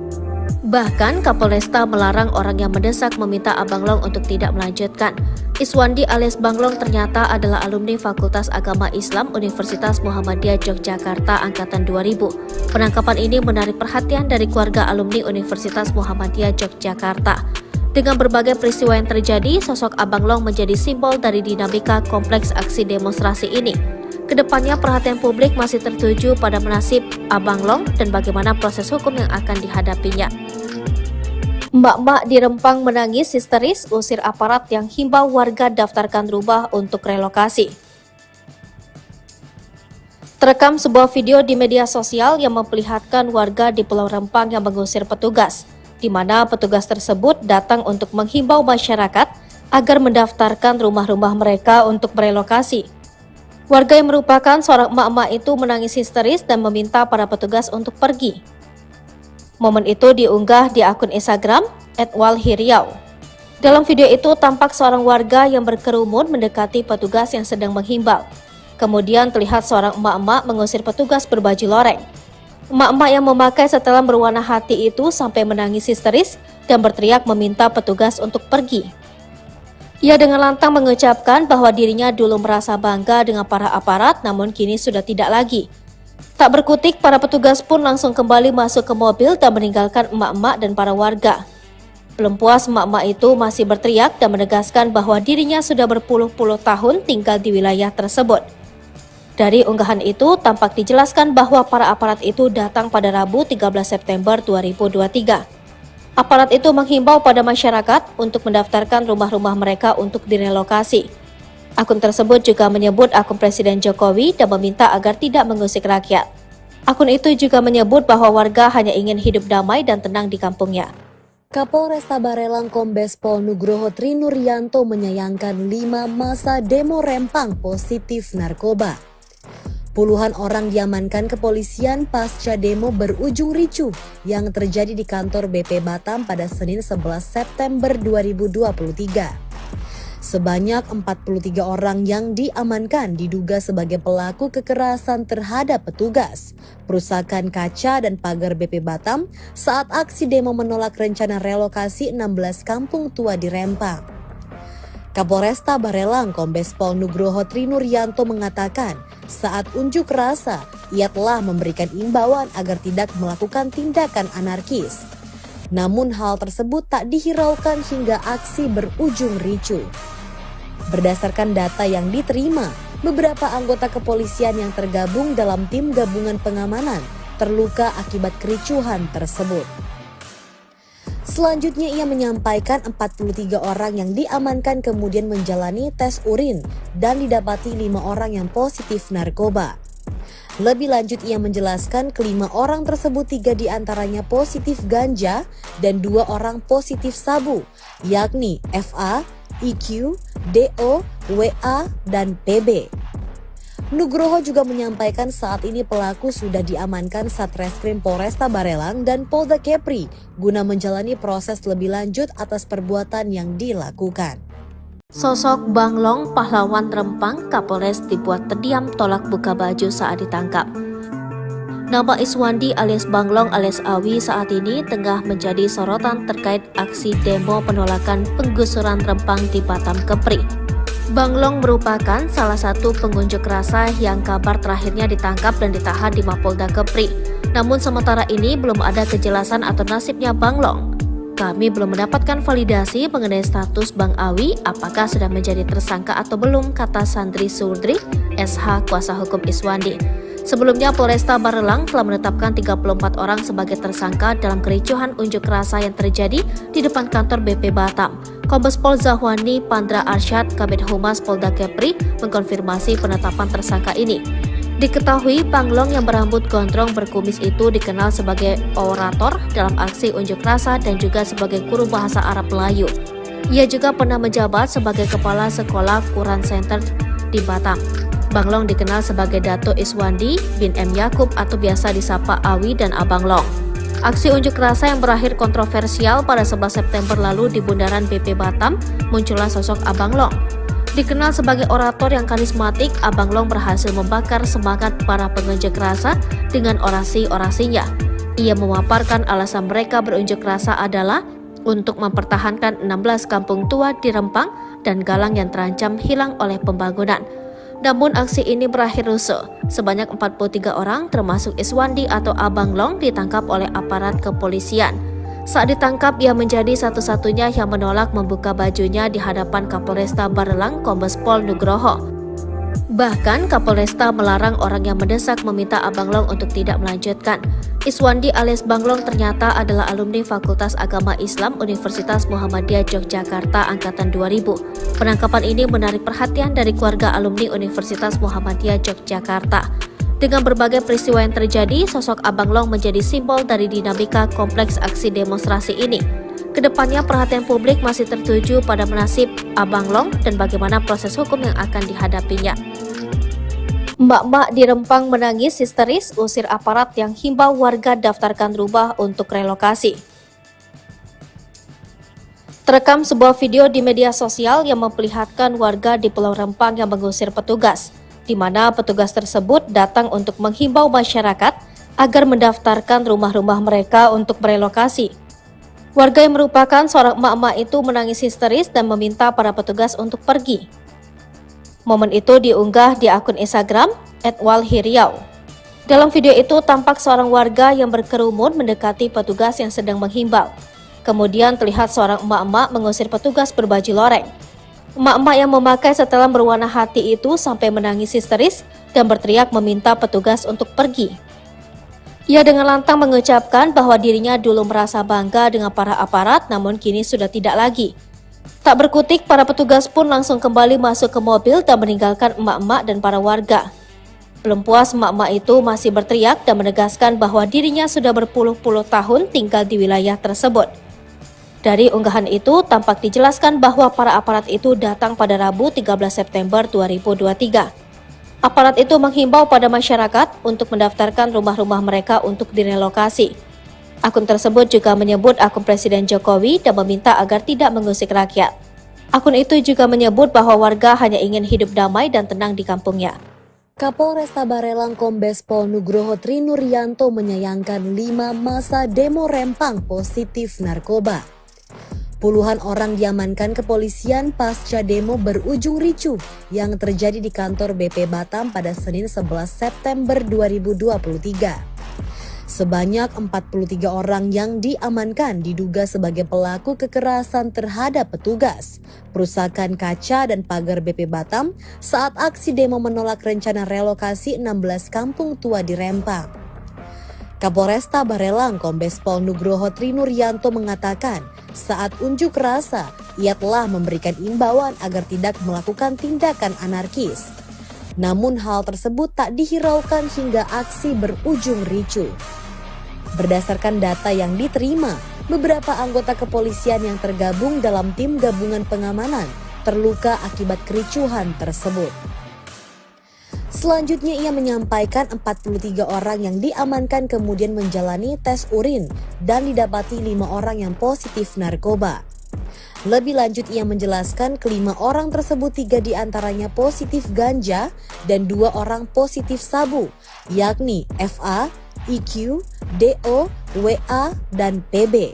Bahkan Kapolresta melarang orang yang mendesak meminta Abang Long untuk tidak melanjutkan. Iswandi alias Banglong ternyata adalah alumni Fakultas Agama Islam Universitas Muhammadiyah Yogyakarta Angkatan 2000. Penangkapan ini menarik perhatian dari keluarga alumni Universitas Muhammadiyah Yogyakarta. Dengan berbagai peristiwa yang terjadi, sosok Abang Long menjadi simbol dari dinamika kompleks aksi demonstrasi ini. Kedepannya perhatian publik masih tertuju pada nasib Abang Long dan bagaimana proses hukum yang akan dihadapinya. Mbak-mbak di Rempang menangis histeris usir aparat yang himbau warga daftarkan rumah untuk relokasi. Terekam sebuah video di media sosial yang memperlihatkan warga di Pulau Rempang yang mengusir petugas, di mana petugas tersebut datang untuk menghimbau masyarakat agar mendaftarkan rumah-rumah mereka untuk merelokasi. Warga yang merupakan seorang emak-emak itu menangis histeris dan meminta para petugas untuk pergi. Momen itu diunggah di akun Instagram @walhiriau. Dalam video itu tampak seorang warga yang berkerumun mendekati petugas yang sedang menghimbau. Kemudian terlihat seorang emak-emak mengusir petugas berbaju loreng. Emak-emak yang memakai setelan berwarna hati itu sampai menangis histeris dan berteriak meminta petugas untuk pergi. Ia dengan lantang mengucapkan bahwa dirinya dulu merasa bangga dengan para aparat, namun kini sudah tidak lagi. Tak berkutik, para petugas pun langsung kembali masuk ke mobil dan meninggalkan emak-emak dan para warga. Belum puas, emak-emak itu masih berteriak dan menegaskan bahwa dirinya sudah berpuluh-puluh tahun tinggal di wilayah tersebut. Dari unggahan itu, tampak dijelaskan bahwa para aparat itu datang pada Rabu 13 September 2023. Aparat itu menghimbau pada masyarakat untuk mendaftarkan rumah-rumah mereka untuk direlokasi. Akun tersebut juga menyebut akun Presiden Jokowi dan meminta agar tidak mengusik rakyat. Akun itu juga menyebut bahwa warga hanya ingin hidup damai dan tenang di kampungnya. Kapolresta Barelang Kombes Pol Nugroho Trinuryanto menyayangkan 5 masa demo Rempang positif narkoba. Puluhan orang diamankan kepolisian pasca demo berujung ricuh yang terjadi di kantor BP Batam pada Senin 11 September 2023. Sebanyak 43 orang yang diamankan diduga sebagai pelaku kekerasan terhadap petugas, perusakan kaca dan pagar BP Batam saat aksi demo menolak rencana relokasi 16 kampung tua di Rempang. Kapolresta Barelang Kombes Pol Nugroho Trinuryanto mengatakan saat unjuk rasa ia telah memberikan imbauan agar tidak melakukan tindakan anarkis. Namun hal tersebut tak dihiraukan hingga aksi berujung ricuh. Berdasarkan data yang diterima, beberapa anggota kepolisian yang tergabung dalam tim gabungan pengamanan terluka akibat kericuhan tersebut. Selanjutnya ia menyampaikan 43 orang yang diamankan kemudian menjalani tes urin dan didapati 5 orang yang positif narkoba. Lebih lanjut ia menjelaskan kelima orang tersebut 3 diantaranya positif ganja dan 2 orang positif sabu, yakni FA, IQ, DO, WA, dan PB. Nugroho juga menyampaikan saat ini pelaku sudah diamankan Satreskrim Polresta Barelang dan Polda Kepri guna menjalani proses lebih lanjut atas perbuatan yang dilakukan. Sosok Banglong pahlawan Rempang Kapolres dibuat terdiam tolak buka baju saat ditangkap. Nama Iswandi alias Banglong alias Awi saat ini tengah menjadi sorotan terkait aksi demo penolakan penggusuran Rempang di Batam Kepri. Banglong merupakan salah satu pengunjuk rasa yang kabar terakhirnya ditangkap dan ditahan di Mapolda Kepri. Namun sementara ini belum ada kejelasan atau nasibnya Banglong. Kami belum mendapatkan validasi mengenai status Bang Awi apakah sudah menjadi tersangka atau belum, kata Sandri Surdri, SH kuasa hukum Iswandi. Sebelumnya Polresta Barelang telah menetapkan 34 orang sebagai tersangka dalam kericuhan unjuk rasa yang terjadi di depan kantor BP Batam. Kombes Pol Zahwani Pandra Arsyad, Kabid Humas Polda Kepri, mengkonfirmasi penetapan tersangka ini. Diketahui Banglong yang berambut gondrong berkumis itu dikenal sebagai orator dalam aksi unjuk rasa dan juga sebagai guru bahasa Arab Melayu. Ia juga pernah menjabat sebagai Kepala Sekolah Quran Center di Batam. Banglong dikenal sebagai Dato Iswandi bin M. Yakub atau biasa disapa Awi dan Abang Long. Aksi unjuk rasa yang berakhir kontroversial pada 11 September lalu di Bundaran BP Batam, muncullah sosok Abang Long. Dikenal sebagai orator yang karismatik, Abang Long berhasil membakar semangat para pengunjuk rasa dengan orasi-orasinya. Ia memaparkan alasan mereka berunjuk rasa adalah untuk mempertahankan 16 kampung tua di Rempang dan Galang yang terancam hilang oleh pembangunan. Namun aksi ini berakhir rusuh. Sebanyak 43 orang termasuk Iswandi atau Abang Long ditangkap oleh aparat kepolisian. Saat ditangkap, ia menjadi satu-satunya yang menolak membuka bajunya di hadapan Kapolresta Barelang Kombes Pol Nugroho. Bahkan Kapolresta melarang orang yang mendesak meminta Abang Long untuk tidak melanjutkan. Iswandi alias Banglong ternyata adalah alumni Fakultas Agama Islam Universitas Muhammadiyah Yogyakarta Angkatan 2000. Penangkapan ini menarik perhatian dari keluarga alumni Universitas Muhammadiyah Yogyakarta. Dengan berbagai peristiwa yang terjadi, sosok Abang Long menjadi simbol dari dinamika kompleks aksi demonstrasi ini. Kedepannya perhatian publik masih tertuju pada nasib Abang Long dan bagaimana proses hukum yang akan dihadapinya. Emak-emak di Rempang menangis histeris usir aparat yang himbau warga daftarkan rumah untuk relokasi. Terekam sebuah video di media sosial yang memperlihatkan warga di Pulau Rempang yang mengusir petugas, di mana petugas tersebut datang untuk menghimbau masyarakat agar mendaftarkan rumah-rumah mereka untuk merelokasi. Warga yang merupakan seorang emak-emak itu menangis histeris dan meminta para petugas untuk pergi. Momen itu diunggah di akun Instagram @walhiriau. Dalam video itu tampak seorang warga yang berkerumun mendekati petugas yang sedang menghimbau. Kemudian terlihat seorang emak-emak mengusir petugas berbaju loreng. Emak-emak yang memakai setelan berwarna hati itu sampai menangis histeris dan berteriak meminta petugas untuk pergi. Ia dengan lantang mengucapkan bahwa dirinya dulu merasa bangga dengan para aparat, namun kini sudah tidak lagi. Tak berkutik, para petugas pun langsung kembali masuk ke mobil dan meninggalkan emak-emak dan para warga. Belum puas, emak-emak itu masih berteriak dan menegaskan bahwa dirinya sudah berpuluh-puluh tahun tinggal di wilayah tersebut. Dari unggahan itu, tampak dijelaskan bahwa para aparat itu datang pada Rabu 13 September 2023. Aparat itu menghimbau pada masyarakat untuk mendaftarkan rumah-rumah mereka untuk direlokasi. Akun tersebut juga menyebut akun Presiden Jokowi dan meminta agar tidak mengusik rakyat. Akun itu juga menyebut bahwa warga hanya ingin hidup damai dan tenang di kampungnya. Kapolresta Barelang Kombes Pol Nugroho Trinuryanto menyayangkan 5 masa demo Rempang positif narkoba. Puluhan orang diamankan kepolisian pasca demo berujung ricuh yang terjadi di kantor BP Batam pada Senin 11 September 2023. Sebanyak 43 orang yang diamankan diduga sebagai pelaku kekerasan terhadap petugas, perusakan kaca dan pagar BP Batam saat aksi demo menolak rencana relokasi 16 kampung tua di Rempang. Kapolresta Barelang Kombes Pol Nugroho Trinuryanto mengatakan saat unjuk rasa ia telah memberikan imbauan agar tidak melakukan tindakan anarkis. Namun hal tersebut tak dihiraukan hingga aksi berujung ricuh. Berdasarkan data yang diterima, beberapa anggota kepolisian yang tergabung dalam tim gabungan pengamanan terluka akibat kericuhan tersebut. Selanjutnya ia menyampaikan 43 orang yang diamankan kemudian menjalani tes urin dan didapati 5 orang yang positif narkoba. Lebih lanjut ia menjelaskan kelima orang tersebut 3 diantaranya positif ganja dan 2 orang positif sabu, yakni FA, IQ, DO, WA, dan PB.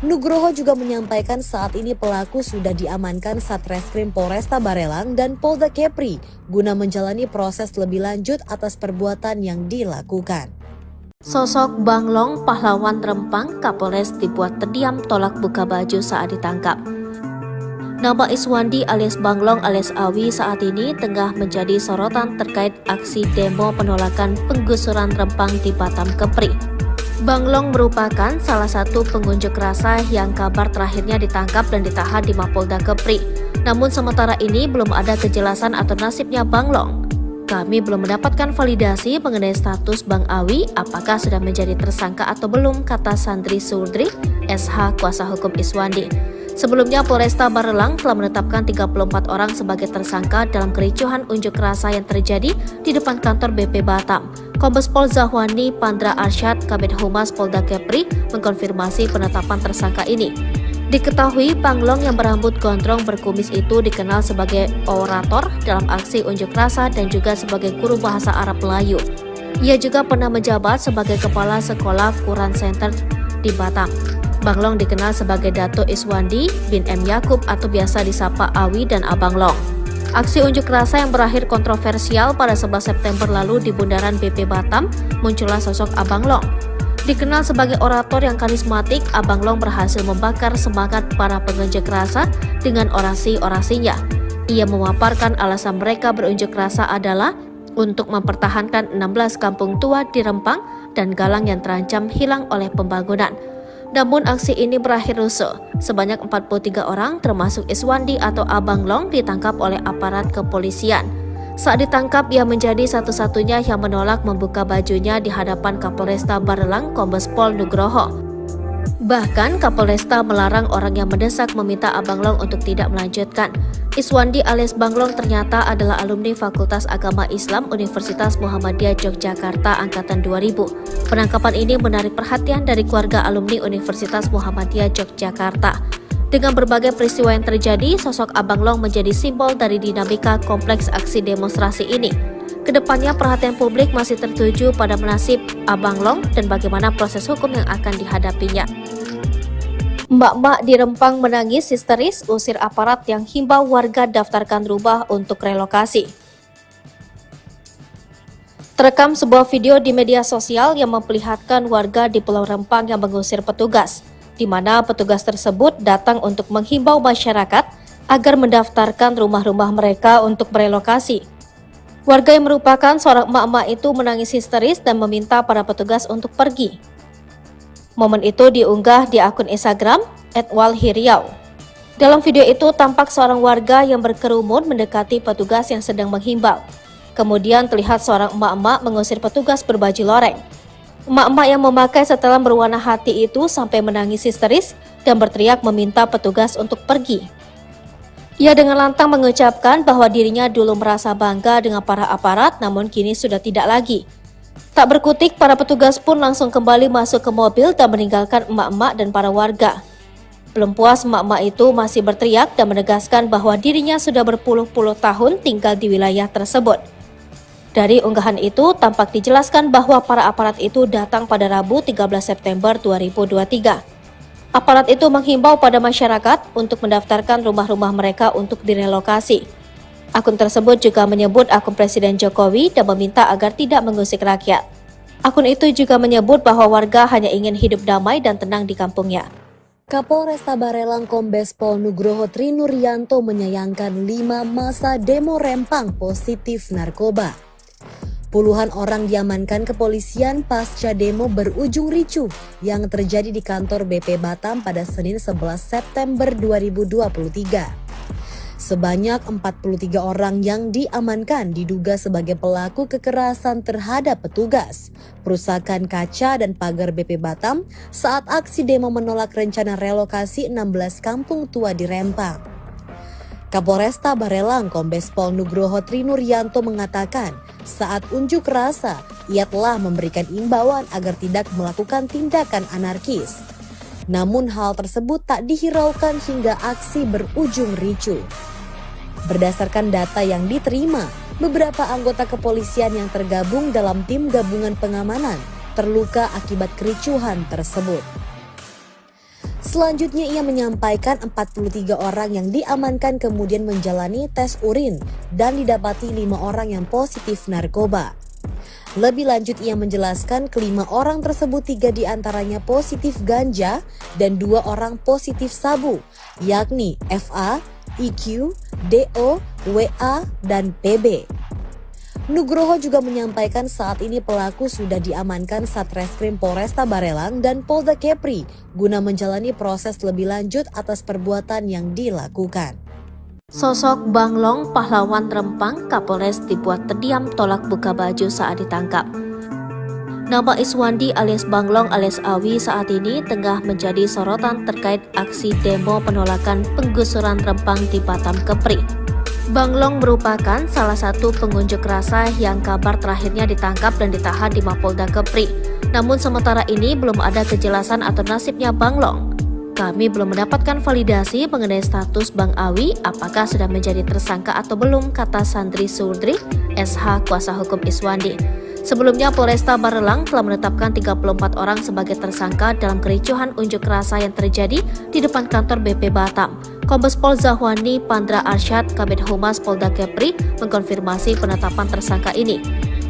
Nugroho juga menyampaikan saat ini pelaku sudah diamankan Satreskrim Polresta Barelang dan Polda Kepri guna menjalani proses lebih lanjut atas perbuatan yang dilakukan. Sosok Banglong, pahlawan Rempang, Kapolres dibuat terdiam tolak buka baju saat ditangkap. Nama Iswandi alias Banglong alias Awi saat ini tengah menjadi sorotan terkait aksi demo penolakan penggusuran Rempang di Batam Kepri. Banglong merupakan salah satu pengunjuk rasa yang kabar terakhirnya ditangkap dan ditahan di Mapolda Kepri. Namun sementara ini belum ada kejelasan atau nasibnya Banglong. Kami belum mendapatkan validasi mengenai status Bang Awi apakah sudah menjadi tersangka atau belum, kata Sandri Surdri, SH kuasa hukum Iswandi. Sebelumnya Polresta Barelang telah menetapkan 34 orang sebagai tersangka dalam kericuhan unjuk rasa yang terjadi di depan kantor BP Batam. Kombes Pol Zahwani Pandra Arsyad, Kabid Humas Polda Kepri, mengkonfirmasi penetapan tersangka ini. Diketahui Banglong yang berambut gondrong berkumis itu dikenal sebagai orator dalam aksi unjuk rasa dan juga sebagai guru bahasa Arab Melayu. Ia juga pernah menjabat sebagai kepala sekolah Quran Center di Batam. Banglong dikenal sebagai Dato Iswandi bin M. Yakub atau biasa disapa Awi dan Abang Long. Aksi unjuk rasa yang berakhir kontroversial pada 11 September lalu di bundaran BP Batam, muncullah sosok Abang Long. Dikenal sebagai orator yang karismatik, Abang Long berhasil membakar semangat para pengunjuk rasa dengan orasi-orasinya. Ia memaparkan alasan mereka berunjuk rasa adalah untuk mempertahankan 16 kampung tua di Rempang dan Galang yang terancam hilang oleh pembangunan. Namun aksi ini berakhir rusuh. Sebanyak 43 orang termasuk Iswandi atau Abang Long ditangkap oleh aparat kepolisian. Saat ditangkap, ia menjadi satu-satunya yang menolak membuka bajunya di hadapan Kapolresta Barelang Kombes Pol Nugroho. Bahkan Kapolresta melarang orang yang mendesak meminta Abang Long untuk tidak melanjutkan. Iswandi alias Banglong ternyata adalah alumni Fakultas Agama Islam Universitas Muhammadiyah Yogyakarta Angkatan 2000. Penangkapan ini menarik perhatian dari keluarga alumni Universitas Muhammadiyah Yogyakarta. Dengan berbagai peristiwa yang terjadi, sosok Abang Long menjadi simbol dari dinamika kompleks aksi demonstrasi ini. Kedepannya perhatian publik masih tertuju pada nasib Abang Long dan bagaimana proses hukum yang akan dihadapinya. Mbak-mbak di Rempang menangis histeris usir aparat yang himbau warga daftarkan rumah untuk relokasi. Terekam sebuah video di media sosial yang memperlihatkan warga di Pulau Rempang yang mengusir petugas, di mana petugas tersebut datang untuk menghimbau masyarakat agar mendaftarkan rumah-rumah mereka untuk merelokasi. Warga yang merupakan seorang emak-emak itu menangis histeris dan meminta para petugas untuk pergi. Momen itu diunggah di akun Instagram @walhiriau. Dalam video itu tampak seorang warga yang berkerumun mendekati petugas yang sedang menghimbau. Kemudian terlihat seorang emak-emak mengusir petugas berbaju loreng. Emak-emak yang memakai setelan berwarna hati itu sampai menangis histeris dan berteriak meminta petugas untuk pergi. Ia dengan lantang mengucapkan bahwa dirinya dulu merasa bangga dengan para aparat, namun kini sudah tidak lagi. Tak berkutik, para petugas pun langsung kembali masuk ke mobil dan meninggalkan emak-emak dan para warga. Belum puas, emak-emak itu masih berteriak dan menegaskan bahwa dirinya sudah berpuluh-puluh tahun tinggal di wilayah tersebut. Dari unggahan itu, tampak dijelaskan bahwa para aparat itu datang pada Rabu 13 September 2023. Aparat itu menghimbau pada masyarakat untuk mendaftarkan rumah-rumah mereka untuk direlokasi. Akun tersebut juga menyebut akun Presiden Jokowi dan meminta agar tidak mengusik rakyat. Akun itu juga menyebut bahwa warga hanya ingin hidup damai dan tenang di kampungnya. Kapolresta Barelang Kombes Pol Nugroho Trinuryanto menyayangkan 5 masa demo Rempang positif narkoba. Puluhan orang diamankan kepolisian pasca demo berujung ricuh yang terjadi di kantor BP Batam pada Senin 11 September 2023. Sebanyak 43 orang yang diamankan diduga sebagai pelaku kekerasan terhadap petugas, perusakan kaca dan pagar BP Batam saat aksi demo menolak rencana relokasi 16 kampung tua di Rempang. Kapolresta Barelang Kombes Pol Nugroho Trinuryanto mengatakan saat unjuk rasa ia telah memberikan imbauan agar tidak melakukan tindakan anarkis. Namun hal tersebut tak dihiraukan hingga aksi berujung ricuh. Berdasarkan data yang diterima, beberapa anggota kepolisian yang tergabung dalam tim gabungan pengamanan terluka akibat kericuhan tersebut. Selanjutnya ia menyampaikan 43 orang yang diamankan kemudian menjalani tes urin dan didapati 5 orang yang positif narkoba. Lebih lanjut ia menjelaskan kelima orang tersebut 3 diantaranya positif ganja dan 2 orang positif sabu, yakni FA, IQ, DO, WA, dan PB. Nugroho juga menyampaikan saat ini pelaku sudah diamankan Satreskrim Polresta Barelang dan Polda Kepri guna menjalani proses lebih lanjut atas perbuatan yang dilakukan. Sosok Banglong, pahlawan Rempang, Kapolres dibuat terdiam tolak buka baju saat ditangkap. Nama Iswandi alias Banglong alias Awi saat ini tengah menjadi sorotan terkait aksi demo penolakan penggusuran Rempang di Batam Kepri. Banglong merupakan salah satu pengunjuk rasa yang kabar terakhirnya ditangkap dan ditahan di Mapolda Kepri. Namun sementara ini belum ada kejelasan atau nasibnya Banglong. Kami belum mendapatkan validasi mengenai status Bang Awi apakah sudah menjadi tersangka atau belum, kata Sandri Surdri, SH kuasa hukum Iswandi. Sebelumnya Polresta Barelang telah menetapkan 34 orang sebagai tersangka dalam kericuhan unjuk rasa yang terjadi di depan kantor BP Batam. Kombes Pol Zahwani Pandra Arsyad, Kabid Humas Polda Kepri, mengkonfirmasi penetapan tersangka ini.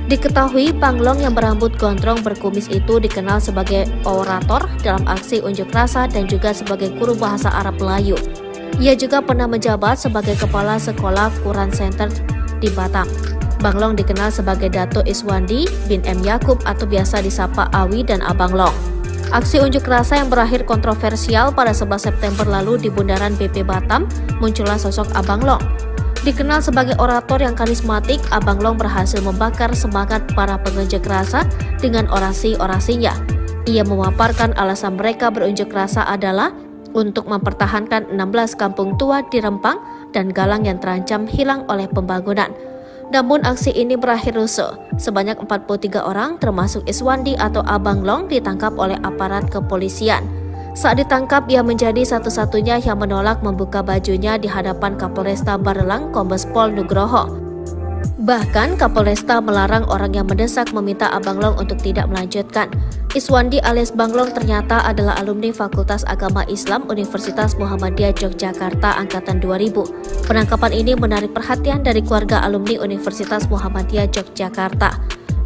Diketahui Banglong yang berambut gondrong berkumis itu dikenal sebagai orator dalam aksi unjuk rasa dan juga sebagai guru bahasa Arab Melayu. Ia juga pernah menjabat sebagai kepala sekolah Quran Center di Batam. Banglong dikenal sebagai Dato Iswandi bin M. Yakub atau biasa disapa Awi dan Abang Long. Aksi unjuk rasa yang berakhir kontroversial pada 11 September lalu di bundaran BP Batam, muncullah sosok Abang Long. Dikenal sebagai orator yang karismatik, Abang Long berhasil membakar semangat para pengunjuk rasa dengan orasi-orasinya. Ia memaparkan alasan mereka berunjuk rasa adalah untuk mempertahankan 16 kampung tua di Rempang dan Galang yang terancam hilang oleh pembangunan. Namun aksi ini berakhir rusuh. Sebanyak 43 orang termasuk Iswandi atau Abang Long ditangkap oleh aparat kepolisian. Saat ditangkap, ia menjadi satu-satunya yang menolak membuka bajunya di hadapan Kapolresta Barelang Kombes Pol Nugroho. Bahkan Kapolresta melarang orang yang mendesak meminta Abang Long untuk tidak melanjutkan. Iswandi alias Banglong ternyata adalah alumni Fakultas Agama Islam Universitas Muhammadiyah Yogyakarta Angkatan 2000. Penangkapan ini menarik perhatian dari keluarga alumni Universitas Muhammadiyah Yogyakarta.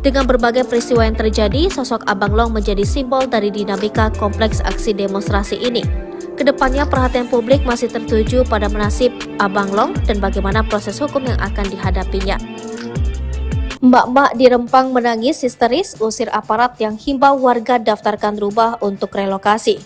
Dengan berbagai peristiwa yang terjadi, sosok Abang Long menjadi simbol dari dinamika kompleks aksi demonstrasi ini. Kedepannya perhatian publik masih tertuju pada nasib Abang Long dan bagaimana proses hukum yang akan dihadapinya. Mbak-mbak di Rempang menangis histeris usir aparat yang himbau warga daftarkan rumah untuk relokasi.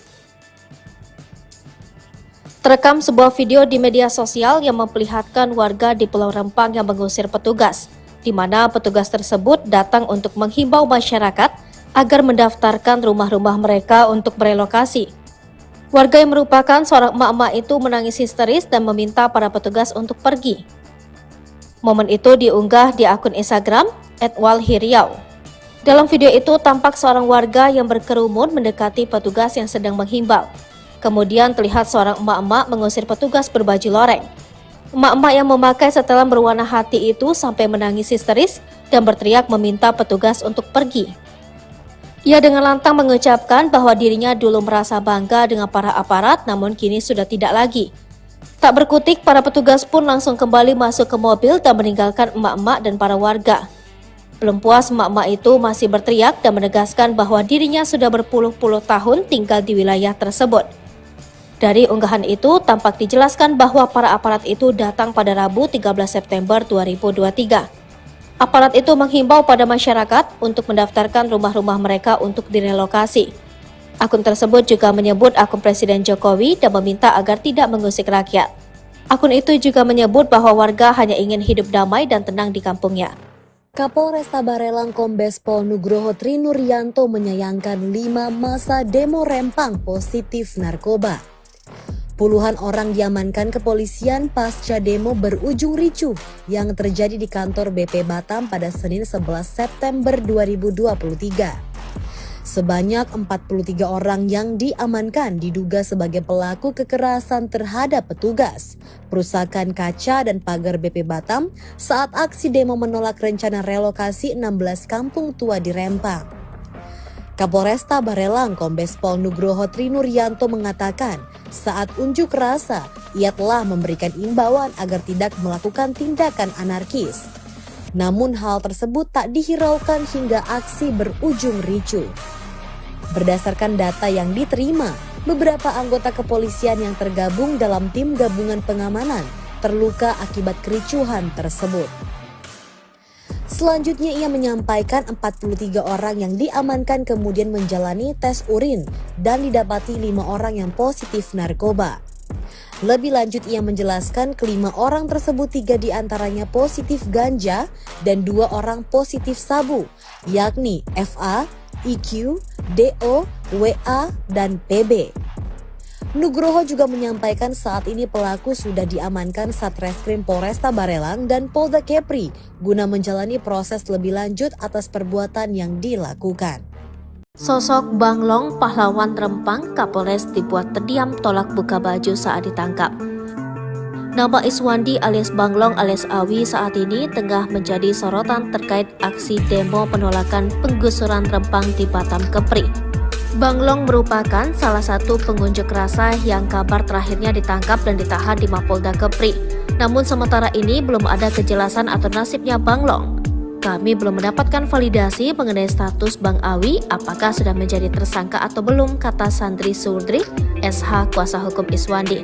Terekam sebuah video di media sosial yang memperlihatkan warga di Pulau Rempang yang mengusir petugas, di mana petugas tersebut datang untuk menghimbau masyarakat agar mendaftarkan rumah-rumah mereka untuk merelokasi. Warga yang merupakan seorang emak-emak itu menangis histeris dan meminta para petugas untuk pergi. Momen itu diunggah di akun Instagram @walhiriau. Dalam video itu tampak seorang warga yang berkerumun mendekati petugas yang sedang menghimbau. Kemudian terlihat seorang emak-emak mengusir petugas berbaju loreng. Emak-emak yang memakai setelan berwarna hati itu sampai menangis histeris dan berteriak meminta petugas untuk pergi. Ia dengan lantang mengucapkan bahwa dirinya dulu merasa bangga dengan para aparat, namun kini sudah tidak lagi. Tak berkutik, para petugas pun langsung kembali masuk ke mobil dan meninggalkan emak-emak dan para warga. Belum puas, emak-emak itu masih berteriak dan menegaskan bahwa dirinya sudah berpuluh-puluh tahun tinggal di wilayah tersebut. Dari unggahan itu, tampak dijelaskan bahwa para aparat itu datang pada Rabu 13 September 2023. Aparat itu menghimbau pada masyarakat untuk mendaftarkan rumah-rumah mereka untuk direlokasi. Akun tersebut juga menyebut akun Presiden Jokowi dan meminta agar tidak mengusik rakyat. Akun itu juga menyebut bahwa warga hanya ingin hidup damai dan tenang di kampungnya. Kapolresta Barelang Kombes Pol Nugroho Trinuryanto menyayangkan 5 masa demo Rempang positif narkoba. Puluhan orang diamankan kepolisian pasca demo berujung ricuh yang terjadi di kantor BP Batam pada Senin 11 September 2023. Sebanyak 43 orang yang diamankan diduga sebagai pelaku kekerasan terhadap petugas, perusakan kaca dan pagar BP Batam saat aksi demo menolak rencana relokasi 16 kampung tua di Rempang. Kapolresta Barelang Kombes Pol Nugroho Trinuryanto mengatakan saat unjuk rasa ia telah memberikan imbauan agar tidak melakukan tindakan anarkis. Namun hal tersebut tak dihiraukan hingga aksi berujung ricuh. Berdasarkan data yang diterima, beberapa anggota kepolisian yang tergabung dalam tim gabungan pengamanan terluka akibat kericuhan tersebut. Selanjutnya ia menyampaikan 43 orang yang diamankan kemudian menjalani tes urin dan didapati 5 orang yang positif narkoba. Lebih lanjut ia menjelaskan kelima orang tersebut 3 diantaranya positif ganja dan 2 orang positif sabu, yakni FA, IQ, DO, WA, dan PB. Nugroho juga menyampaikan saat ini pelaku sudah diamankan Satreskrim Polresta Barelang dan Polda Kepri guna menjalani proses lebih lanjut atas perbuatan yang dilakukan. Sosok Banglong, pahlawan Rempang, Kapolres dibuat terdiam tolak buka baju saat ditangkap. Nama Iswandi alias Banglong alias Awi saat ini tengah menjadi sorotan terkait aksi demo penolakan penggusuran Rempang di Batam Kepri. Banglong merupakan salah satu pengunjuk rasa yang kabar terakhirnya ditangkap dan ditahan di Mapolda Kepri. Namun sementara ini belum ada kejelasan atau nasibnya Banglong. Kami belum mendapatkan validasi mengenai status Bang Awi apakah sudah menjadi tersangka atau belum, kata Sandri Surdri, SH kuasa hukum Iswandi.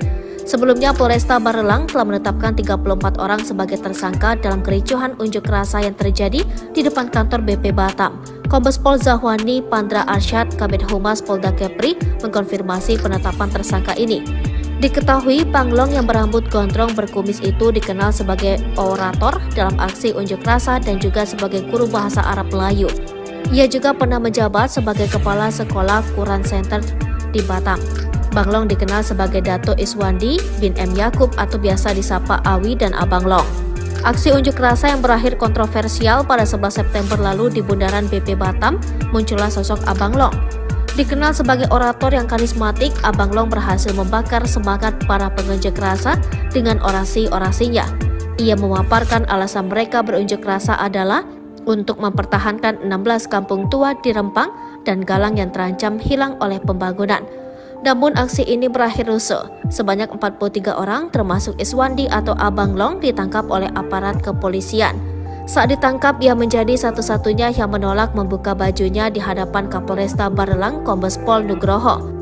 Sebelumnya Polresta Barelang telah menetapkan 34 orang sebagai tersangka dalam kericuhan unjuk rasa yang terjadi di depan kantor BP Batam. Kombes Pol Zahwani Pandra Arsyad, Kabid Humas Polda Kepri, mengkonfirmasi penetapan tersangka ini. Diketahui Banglong yang berambut gondrong berkumis itu dikenal sebagai orator dalam aksi unjuk rasa dan juga sebagai guru bahasa Arab Melayu. Ia juga pernah menjabat sebagai Kepala Sekolah Quran Center di Batam. Banglong dikenal sebagai Dato Iswandi bin M. Yakub atau biasa disapa Awi dan Abang Long. Aksi unjuk rasa yang berakhir kontroversial pada 11 September lalu di bundaran BP Batam, muncullah sosok Abang Long. Dikenal sebagai orator yang karismatik, Abang Long berhasil membakar semangat para pengunjuk rasa dengan orasi-orasinya. Ia memaparkan alasan mereka berunjuk rasa adalah untuk mempertahankan 16 kampung tua di Rempang dan Galang yang terancam hilang oleh pembangunan. Namun aksi ini berakhir rusuh. Sebanyak 43 orang termasuk Iswandi atau Abang Long ditangkap oleh aparat kepolisian. Saat ditangkap, ia menjadi satu-satunya yang menolak membuka bajunya di hadapan Kapolresta Barelang Kombes Pol Nugroho.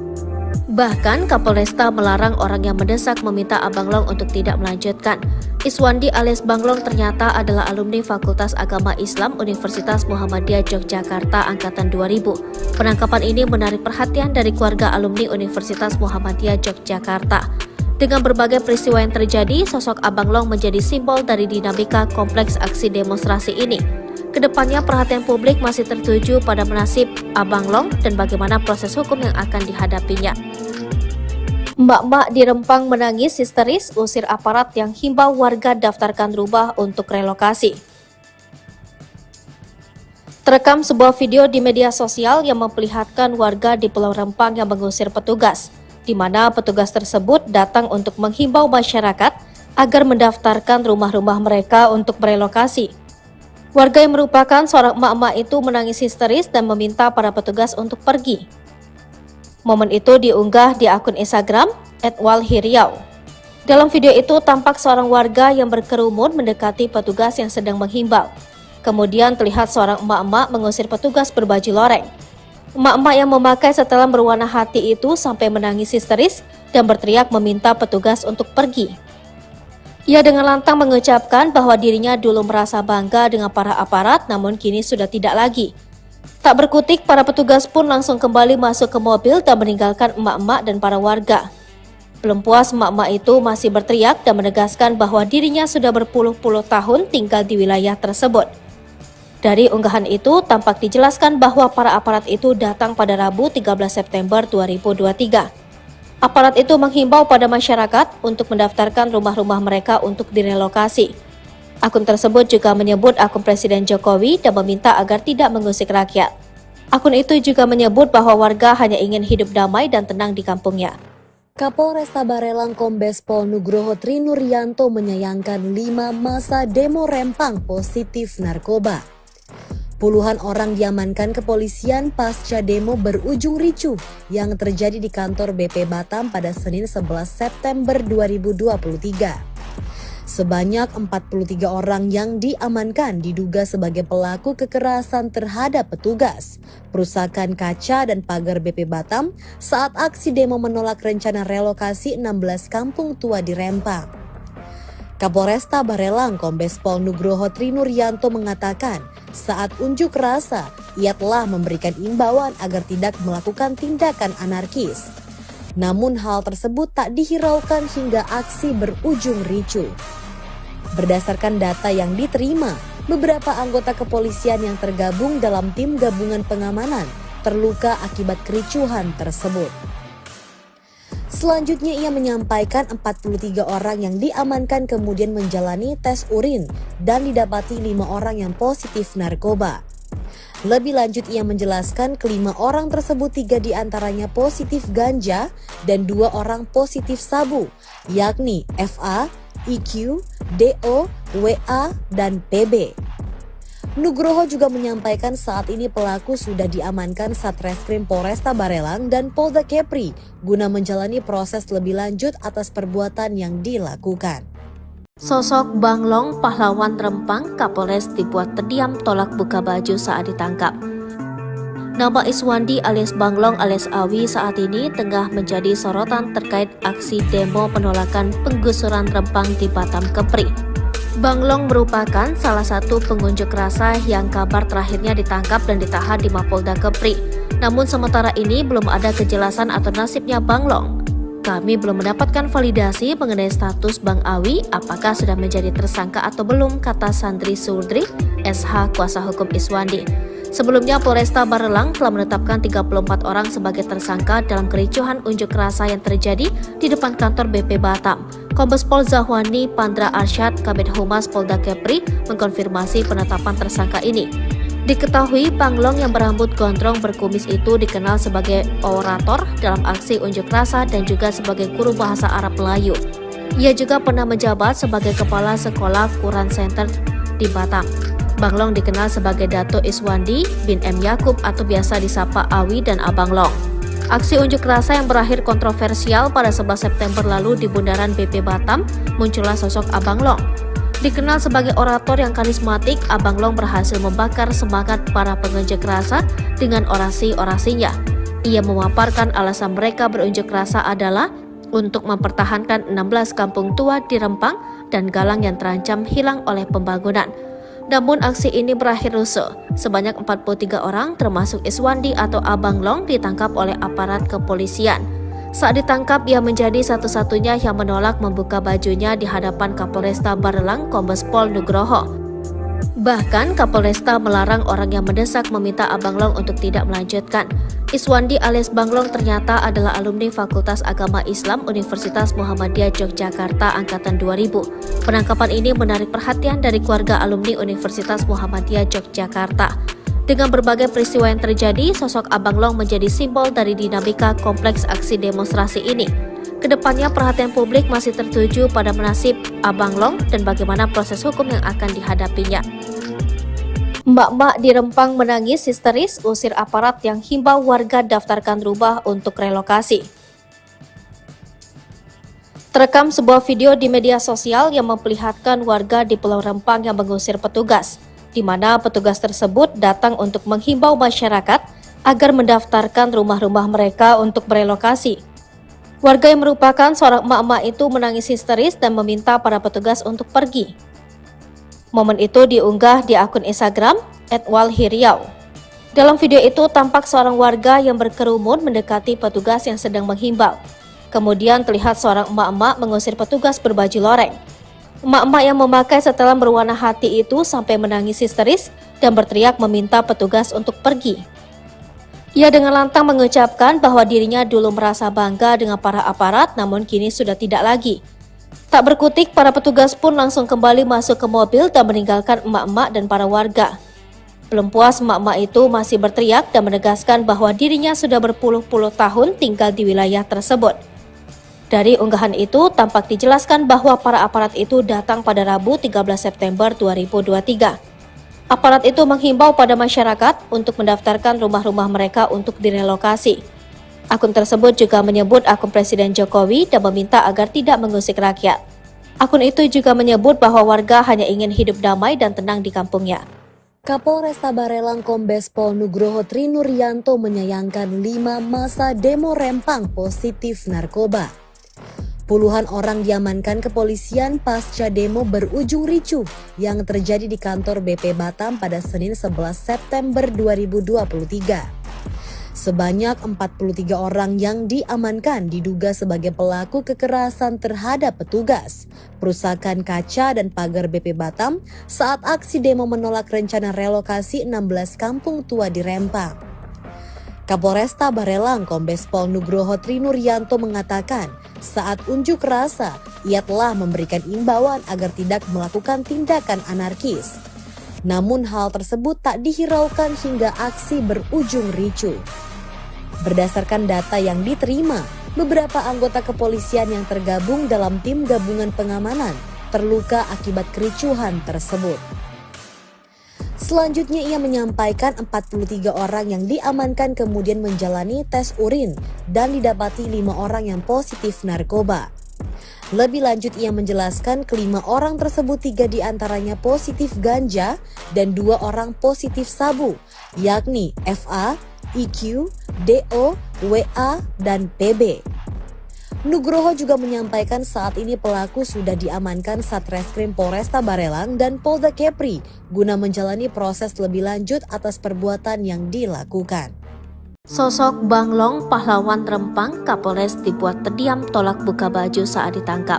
Bahkan Kapolresta melarang orang yang mendesak meminta Abang Long untuk tidak melanjutkan. Iswandi alias Banglong ternyata adalah alumni Fakultas Agama Islam Universitas Muhammadiyah Yogyakarta Angkatan 2000. Penangkapan ini menarik perhatian dari keluarga alumni Universitas Muhammadiyah Yogyakarta. Dengan berbagai peristiwa yang terjadi, sosok Abang Long menjadi simbol dari dinamika kompleks aksi demonstrasi ini. Kedepannya perhatian publik masih tertuju pada nasib Abang Long dan bagaimana proses hukum yang akan dihadapinya. Mbak-mbak di Rempang menangis histeris usir aparat yang himbau warga daftarkan rumah untuk relokasi. Terekam sebuah video di media sosial yang memperlihatkan warga di Pulau Rempang yang mengusir petugas. di mana petugas tersebut datang untuk menghimbau masyarakat agar mendaftarkan rumah-rumah mereka untuk berelokasi. Warga yang merupakan seorang emak-emak itu menangis histeris dan meminta para petugas untuk pergi. Momen itu diunggah di akun Instagram @walhiriau. Dalam video itu tampak seorang warga yang berkerumun mendekati petugas yang sedang menghimbau. Kemudian terlihat seorang emak-emak mengusir petugas berbaju loreng. Emak-emak yang memakai setelan berwarna hati itu sampai menangis histeris dan berteriak meminta petugas untuk pergi. Ia dengan lantang mengucapkan bahwa dirinya dulu merasa bangga dengan para aparat, namun kini sudah tidak lagi. Tak berkutik, para petugas pun langsung kembali masuk ke mobil dan meninggalkan emak-emak dan para warga. Belum puas, emak-emak itu masih berteriak dan menegaskan bahwa dirinya sudah berpuluh-puluh tahun tinggal di wilayah tersebut. Dari unggahan itu, tampak dijelaskan bahwa para aparat itu datang pada Rabu 13 September 2023. Aparat itu menghimbau pada masyarakat untuk mendaftarkan rumah-rumah mereka untuk direlokasi. Akun tersebut juga menyebut akun Presiden Jokowi dan meminta agar tidak mengusik rakyat. Akun itu juga menyebut bahwa warga hanya ingin hidup damai dan tenang di kampungnya. Kapolresta Barelang Kombes Pol Nugroho Trinuryanto menyayangkan 5 massa demo Rempang positif narkoba. Puluhan orang diamankan kepolisian pasca demo berujung ricuh yang terjadi di kantor BP Batam pada Senin 11 September 2023. Sebanyak 43 orang yang diamankan diduga sebagai pelaku kekerasan terhadap petugas, perusakan kaca dan pagar BP Batam saat aksi demo menolak rencana relokasi 16 kampung tua di Rempang. Kapolresta Barelang Kombes Pol Nugroho Trinuryanto mengatakan saat unjuk rasa ia telah memberikan imbauan agar tidak melakukan tindakan anarkis. Namun hal tersebut tak dihiraukan hingga aksi berujung ricuh. Berdasarkan data yang diterima, beberapa anggota kepolisian yang tergabung dalam tim gabungan pengamanan terluka akibat kericuhan tersebut. Selanjutnya ia menyampaikan 43 orang yang diamankan kemudian menjalani tes urin dan didapati 5 orang yang positif narkoba. Lebih lanjut ia menjelaskan kelima orang tersebut 3 diantaranya positif ganja dan 2 orang positif sabu, yakni FA, IQ, DO, WA, dan PB. Nugroho juga menyampaikan saat ini pelaku sudah diamankan Satreskrim Polresta Barelang dan Polda Kepri guna menjalani proses lebih lanjut atas perbuatan yang dilakukan. Sosok Banglong, pahlawan Rempang, Kapolres dibuat terdiam tolak buka baju saat ditangkap. Nama Iswandi alias Banglong alias Awi saat ini tengah menjadi sorotan terkait aksi demo penolakan penggusuran Rempang di Batam Kepri. Banglong merupakan salah satu pengunjuk rasa yang kabar terakhirnya ditangkap dan ditahan di Mapolda Kepri. Namun sementara ini belum ada kejelasan atau nasibnya Banglong. Kami belum mendapatkan validasi mengenai status Bang Awi apakah sudah menjadi tersangka atau belum, kata Sandri Surdri, SH kuasa hukum Iswandi. Sebelumnya Polresta Barelang telah menetapkan 34 orang sebagai tersangka dalam kericuhan unjuk rasa yang terjadi di depan kantor BP Batam. Kombes Pol Zahwani Pandra Arsyad, Kabid Humas Polda Kepri, mengkonfirmasi penetapan tersangka ini. Diketahui Banglong yang berambut gondrong berkumis itu dikenal sebagai orator dalam aksi unjuk rasa dan juga sebagai guru bahasa Arab Melayu. Ia juga pernah menjabat sebagai Kepala Sekolah Quran Center di Batam. Banglong dikenal sebagai Dato Iswandi bin M. Yakub atau biasa disapa Awi dan Abang Long. Aksi unjuk rasa yang berakhir kontroversial pada 11 September lalu di Bundaran BP Batam, muncullah sosok Abang Long. Dikenal sebagai orator yang karismatik, Abang Long berhasil membakar semangat para pengunjuk rasa dengan orasi-orasinya. Ia memaparkan alasan mereka berunjuk rasa adalah untuk mempertahankan 16 kampung tua di Rempang dan Galang yang terancam hilang oleh pembangunan. Namun aksi ini berakhir rusuh. Sebanyak 43 orang termasuk Iswandi atau Abang Long ditangkap oleh aparat kepolisian. Saat ditangkap, ia menjadi satu-satunya yang menolak membuka bajunya di hadapan Kapolresta Barelang Kombes Pol Nugroho. Bahkan Kapolresta melarang orang yang mendesak meminta Abang Long untuk tidak melanjutkan. Iswandi alias Banglong ternyata adalah alumni Fakultas Agama Islam Universitas Muhammadiyah Yogyakarta Angkatan 2000. Penangkapan ini menarik perhatian dari keluarga alumni Universitas Muhammadiyah Yogyakarta. Dengan berbagai peristiwa yang terjadi, sosok Abang Long menjadi simbol dari dinamika kompleks aksi demonstrasi ini. Kedepannya perhatian publik masih tertuju pada nasib Abang Long dan bagaimana proses hukum yang akan dihadapinya. Emak-emak di Rempang menangis histeris usir aparat yang himbau warga daftarkan rumah untuk relokasi. Terekam sebuah video di media sosial yang memperlihatkan warga di Pulau Rempang yang mengusir petugas, di mana petugas tersebut datang untuk menghimbau masyarakat agar mendaftarkan rumah-rumah mereka untuk berelokasi. Warga yang merupakan seorang emak-emak itu menangis histeris dan meminta para petugas untuk pergi. Momen itu diunggah di akun Instagram @walhiriau. Dalam video itu tampak seorang warga yang berkerumun mendekati petugas yang sedang menghimbau. Kemudian terlihat seorang emak-emak mengusir petugas berbaju loreng. Emak-emak yang memakai setelan berwarna hati itu sampai menangis histeris dan berteriak meminta petugas untuk pergi. Ia dengan lantang mengucapkan bahwa dirinya dulu merasa bangga dengan para aparat, namun kini sudah tidak lagi. Tak berkutik, para petugas pun langsung kembali masuk ke mobil dan meninggalkan emak-emak dan para warga. Belum puas, emak-emak itu masih berteriak dan menegaskan bahwa dirinya sudah berpuluh-puluh tahun tinggal di wilayah tersebut. Dari unggahan itu, tampak dijelaskan bahwa para aparat itu datang pada Rabu 13 September 2023. Aparat itu menghimbau pada masyarakat untuk mendaftarkan rumah-rumah mereka untuk direlokasi. Akun tersebut juga menyebut akun Presiden Jokowi dan meminta agar tidak mengusik rakyat. Akun itu juga menyebut bahwa warga hanya ingin hidup damai dan tenang di kampungnya. Kapolresta Barelang Kombes Pol Nugroho Trinuryanto menyayangkan 5 masa demo Rempang positif narkoba. Puluhan orang diamankan kepolisian pasca demo berujung ricuh yang terjadi di kantor BP Batam pada Senin 11 September 2023. Sebanyak 43 orang yang diamankan diduga sebagai pelaku kekerasan terhadap petugas, perusakan kaca dan pagar BP Batam saat aksi demo menolak rencana relokasi 16 kampung tua di Rempang. Kapolresta Barelang Kombes Pol Nugroho Trinuryanto mengatakan saat unjuk rasa ia telah memberikan imbauan agar tidak melakukan tindakan anarkis. Namun hal tersebut tak dihiraukan hingga aksi berujung ricuh. Berdasarkan data yang diterima, beberapa anggota kepolisian yang tergabung dalam tim gabungan pengamanan terluka akibat kericuhan tersebut. Selanjutnya ia menyampaikan 43 orang yang diamankan kemudian menjalani tes urin dan didapati 5 orang yang positif narkoba. Lebih lanjut ia menjelaskan kelima orang tersebut 3 diantaranya positif ganja dan 2 orang positif sabu, yakni FA, IQ, DO, WA, dan PB. Nugroho juga menyampaikan saat ini pelaku sudah diamankan Satreskrim Polresta Barelang dan Polda Kepri guna menjalani proses lebih lanjut atas perbuatan yang dilakukan. Sosok Bang Long, pahlawan Rempang, Kapolres dibuat terdiam tolak buka baju saat ditangkap.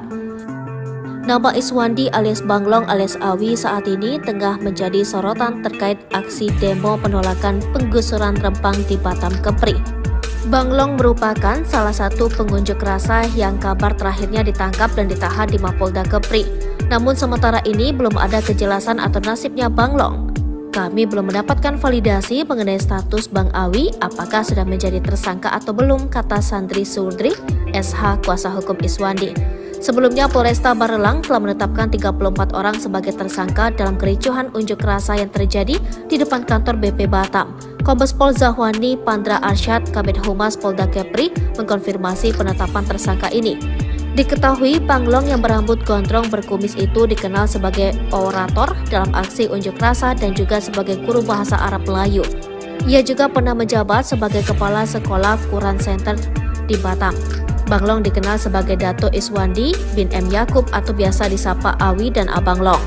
Nama Iswandi alias Bang Long alias Awi saat ini tengah menjadi sorotan terkait aksi demo penolakan penggusuran Rempang di Batam Kepri. Bang Long merupakan salah satu pengunjuk rasa yang kabar terakhirnya ditangkap dan ditahan di Mapolda Kepri. Namun sementara ini belum ada kejelasan atau nasibnya Bang Long. Kami belum mendapatkan validasi mengenai status Bang Awi apakah sudah menjadi tersangka atau belum, kata Sandri Surdri, SH kuasa hukum Iswandi. Sebelumnya Polresta Barelang telah menetapkan 34 orang sebagai tersangka dalam kericuhan unjuk rasa yang terjadi di depan kantor BP Batam. Kombes Pol Zahwani Pandra Arsyad, Kabid Humas Polda Kepri, mengkonfirmasi penetapan tersangka ini. Diketahui Bang Long yang berambut gondrong berkumis itu dikenal sebagai orator dalam aksi unjuk rasa dan juga sebagai guru bahasa Arab Melayu. Ia juga pernah menjabat sebagai Kepala Sekolah Quran Center di Batam. Bang Long dikenal sebagai Dato Iswandi bin M. Yakub atau biasa disapa Awi dan Abang Long.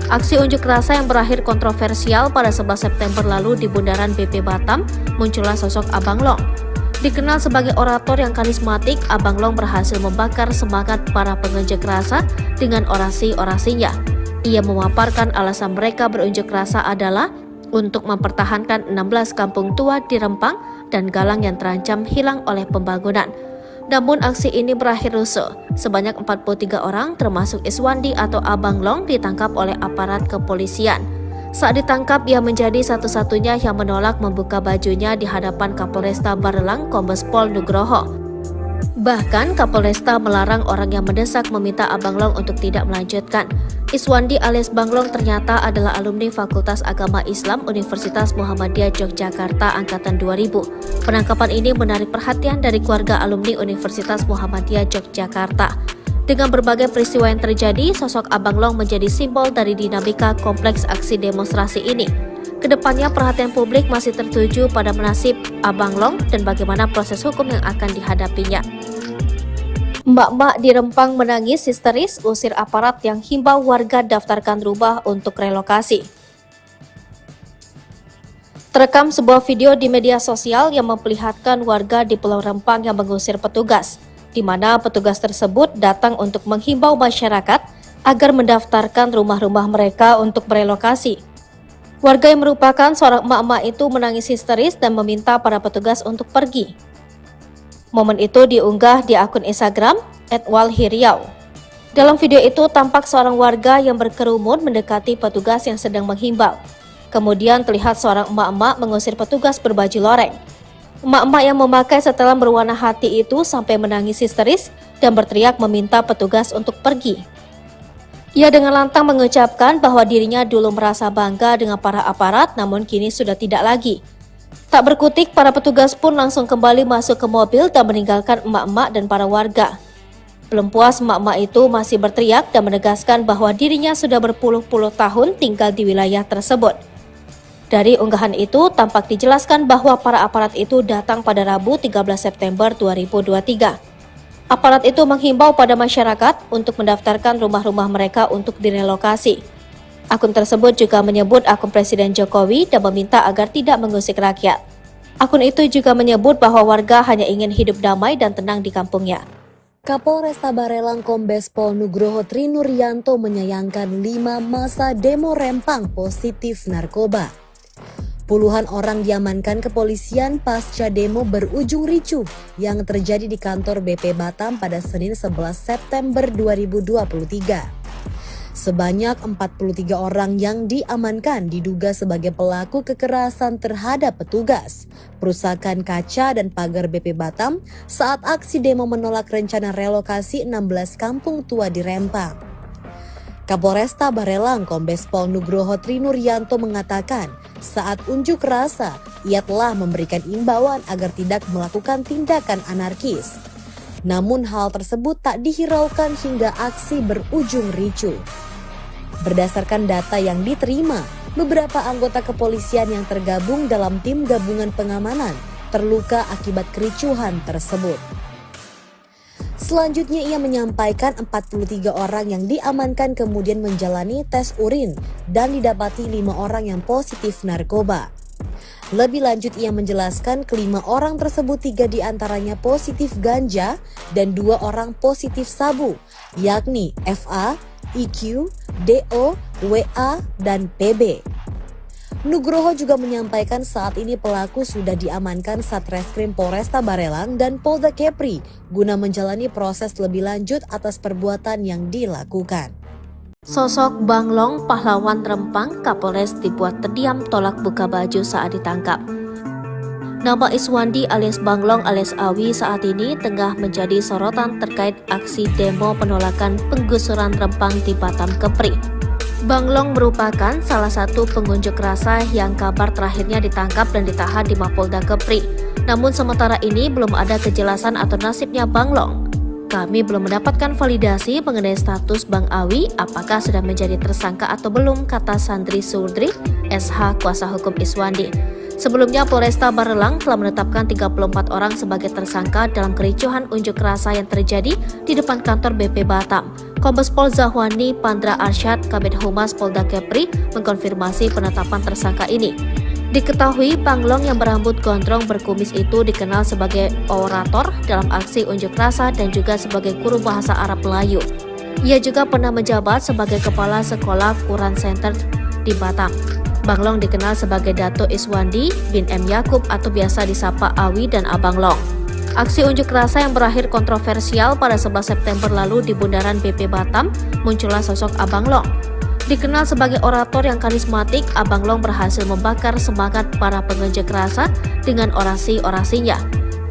Aksi unjuk rasa yang berakhir kontroversial pada 11 September lalu di Bundaran BP Batam, muncullah sosok Abang Long. Dikenal sebagai orator yang karismatik, Abang Long berhasil membakar semangat para pengunjuk rasa dengan orasi-orasinya. Ia memaparkan alasan mereka berunjuk rasa adalah untuk mempertahankan 16 kampung tua di Rempang dan Galang yang terancam hilang oleh pembangunan. Namun aksi ini berakhir rusuh. Sebanyak 43 orang termasuk Iswandi atau Abang Long ditangkap oleh aparat kepolisian. Saat ditangkap, ia menjadi satu-satunya yang menolak membuka bajunya di hadapan Kapolresta Barelang Kombes Pol Nugroho. Bahkan Kapolresta melarang orang yang mendesak meminta Abang Long untuk tidak melanjutkan. Iswandi alias Bang Long ternyata adalah alumni Fakultas Agama Islam Universitas Muhammadiyah Yogyakarta angkatan 2000. Penangkapan ini menarik perhatian dari keluarga alumni Universitas Muhammadiyah Yogyakarta. Dengan berbagai peristiwa yang terjadi, sosok Abang Long menjadi simbol dari dinamika kompleks aksi demonstrasi ini. Kedepannya perhatian publik masih tertuju pada nasib Abang Long dan bagaimana proses hukum yang akan dihadapinya. Emak-emak di Rempang menangis histeris usir aparat yang himbau warga daftarkan rumah untuk relokasi. Terekam sebuah video di media sosial yang memperlihatkan warga di Pulau Rempang yang mengusir petugas, di mana petugas tersebut datang untuk menghimbau masyarakat agar mendaftarkan rumah-rumah mereka untuk merelokasi. Warga yang merupakan seorang emak-emak itu menangis histeris dan meminta para petugas untuk pergi. Momen itu diunggah di akun Instagram @walhiriau. Dalam video itu tampak seorang warga yang berkerumun mendekati petugas yang sedang menghimbau. Kemudian terlihat seorang emak-emak mengusir petugas berbaju loreng. Emak-emak yang memakai setelan berwarna hati itu sampai menangis histeris dan berteriak meminta petugas untuk pergi. Ia dengan lantang mengucapkan bahwa dirinya dulu merasa bangga dengan para aparat, namun kini sudah tidak lagi. Tak berkutik, para petugas pun langsung kembali masuk ke mobil dan meninggalkan emak-emak dan para warga. Belum puas, emak-emak itu masih berteriak dan menegaskan bahwa dirinya sudah berpuluh-puluh tahun tinggal di wilayah tersebut. Dari unggahan itu, tampak dijelaskan bahwa para aparat itu datang pada Rabu 13 September 2023. Aparat itu menghimbau pada masyarakat untuk mendaftarkan rumah-rumah mereka untuk direlokasi. Akun tersebut juga menyebut akun Presiden Jokowi dan meminta agar tidak mengusik rakyat. Akun itu juga menyebut bahwa warga hanya ingin hidup damai dan tenang di kampungnya. Kapolresta Barelang Kombes Pol Nugroho Trinuryanto menyayangkan 5 masa demo Rempang positif narkoba. Puluhan orang diamankan kepolisian pasca demo berujung ricuh yang terjadi di kantor BP Batam pada Senin 11 September 2023. Sebanyak 43 orang yang diamankan diduga sebagai pelaku kekerasan terhadap petugas, perusakan kaca dan pagar BP Batam saat aksi demo menolak rencana relokasi 16 kampung tua di Rempang. Kapolresta Barelang Kombes Pol Nugroho Trinuryanto mengatakan saat unjuk rasa ia telah memberikan imbauan agar tidak melakukan tindakan anarkis. Namun hal tersebut tak dihiraukan hingga aksi berujung ricuh. Berdasarkan data yang diterima, beberapa anggota kepolisian yang tergabung dalam tim gabungan pengamanan terluka akibat kericuhan tersebut. Selanjutnya ia menyampaikan 43 orang yang diamankan kemudian menjalani tes urin dan didapati 5 orang yang positif narkoba. Lebih lanjut ia menjelaskan kelima orang tersebut 3 diantaranya positif ganja dan 2 orang positif sabu, yakni FA, IQ, DO, WA, dan PB. Nugroho juga menyampaikan saat ini pelaku sudah diamankan Satreskrim Polresta Barelang dan Polda Kepri guna menjalani proses lebih lanjut atas perbuatan yang dilakukan. Sosok Bang Long, pahlawan Rempang, Kapolres dibuat terdiam tolak buka baju saat ditangkap. Nama Iswandi alias Bang Long alias Awi saat ini tengah menjadi sorotan terkait aksi demo penolakan penggusuran Rempang di Batam Kepri. Bang Long merupakan salah satu pengunjuk rasa yang kabar terakhirnya ditangkap dan ditahan di Mapolda Kepri. Namun sementara ini belum ada kejelasan atau nasibnya Bang Long. Kami belum mendapatkan validasi mengenai status Bang Awi apakah sudah menjadi tersangka atau belum, kata Sandri Surdri, SH kuasa hukum Iswandi. Sebelumnya Polresta Barelang telah menetapkan 34 orang sebagai tersangka dalam kericuhan unjuk rasa yang terjadi di depan kantor BP Batam. Kombes Pol Zahwani Pandra Arsyad, Kabid Humas Polda Kepri, mengkonfirmasi penetapan tersangka ini. Diketahui Bang Long yang berambut gondrong berkumis itu dikenal sebagai orator dalam aksi unjuk rasa dan juga sebagai guru bahasa Arab Melayu. Ia juga pernah menjabat sebagai kepala sekolah Quran Center di Batam. Bang Long dikenal sebagai Dato Iswandi bin M. Yakub atau biasa disapa Awi dan Abang Long. Aksi unjuk rasa yang berakhir kontroversial pada 11 September lalu di bundaran BP Batam, muncullah sosok Abang Long. Dikenal sebagai orator yang karismatik, Abang Long berhasil membakar semangat para pengunjuk rasa dengan orasi-orasinya.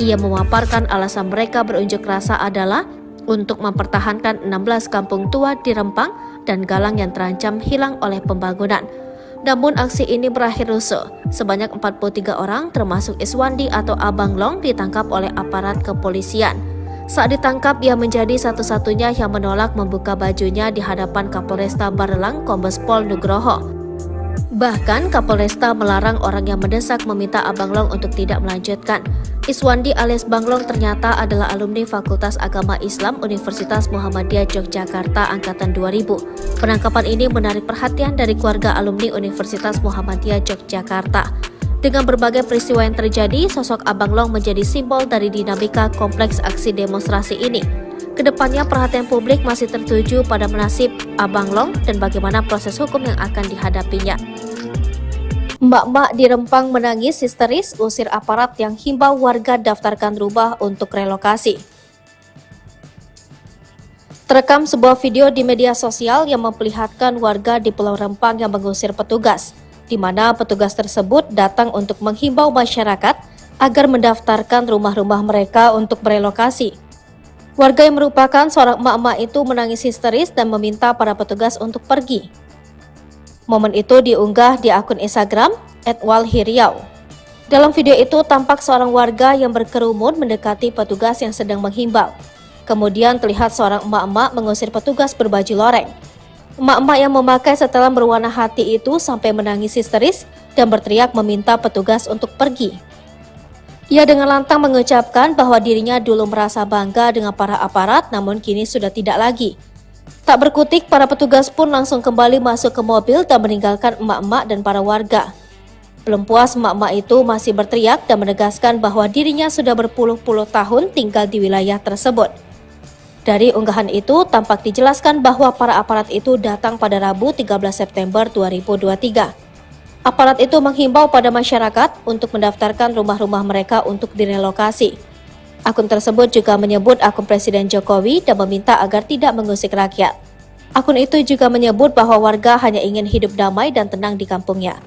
Ia memaparkan alasan mereka berunjuk rasa adalah untuk mempertahankan 16 kampung tua di Rempang dan Galang yang terancam hilang oleh pembangunan. Namun aksi ini berakhir rusuh. Sebanyak 43 orang termasuk Iswandi atau Abang Long ditangkap oleh aparat kepolisian. Saat ditangkap, ia menjadi satu-satunya yang menolak membuka bajunya di hadapan Kapolresta Barelang Kombes Pol Nugroho. Bahkan Kapolresta melarang orang yang mendesak meminta Abang Long untuk tidak melanjutkan. Iswandi alias Bang Long ternyata adalah alumni Fakultas Agama Islam Universitas Muhammadiyah Yogyakarta angkatan 2000. Penangkapan ini menarik perhatian dari keluarga alumni Universitas Muhammadiyah Yogyakarta. Dengan berbagai peristiwa yang terjadi, sosok Abang Long menjadi simbol dari dinamika kompleks aksi demonstrasi ini. Kedepannya perhatian publik masih tertuju pada nasib Abang Long dan bagaimana proses hukum yang akan dihadapinya. Mbak-mbak di Rempang menangis histeris usir aparat yang himbau warga daftarkan rumah untuk relokasi. Terekam sebuah video di media sosial yang memperlihatkan warga di Pulau Rempang yang mengusir petugas, di mana petugas tersebut datang untuk menghimbau masyarakat agar mendaftarkan rumah-rumah mereka untuk berelokasi. Warga yang merupakan seorang emak-emak itu menangis histeris dan meminta para petugas untuk pergi. Momen itu diunggah di akun Instagram @walhiriau. Dalam video itu tampak seorang warga yang berkerumun mendekati petugas yang sedang menghimbau. Kemudian terlihat seorang emak-emak mengusir petugas berbaju loreng. Emak-emak yang memakai setelan berwarna hati itu sampai menangis histeris dan berteriak meminta petugas untuk pergi. Ia dengan lantang mengucapkan bahwa dirinya dulu merasa bangga dengan para aparat, namun kini sudah tidak lagi. Tak berkutik, para petugas pun langsung kembali masuk ke mobil dan meninggalkan emak-emak dan para warga. Belum puas, emak-emak itu masih berteriak dan menegaskan bahwa dirinya sudah berpuluh-puluh tahun tinggal di wilayah tersebut. Dari unggahan itu, tampak dijelaskan bahwa para aparat itu datang pada Rabu 13 September 2023. Aparat itu menghimbau pada masyarakat untuk mendaftarkan rumah-rumah mereka untuk direlokasi. Akun tersebut juga menyebut akun Presiden Jokowi dan meminta agar tidak mengusik rakyat. Akun itu juga menyebut bahwa warga hanya ingin hidup damai dan tenang di kampungnya.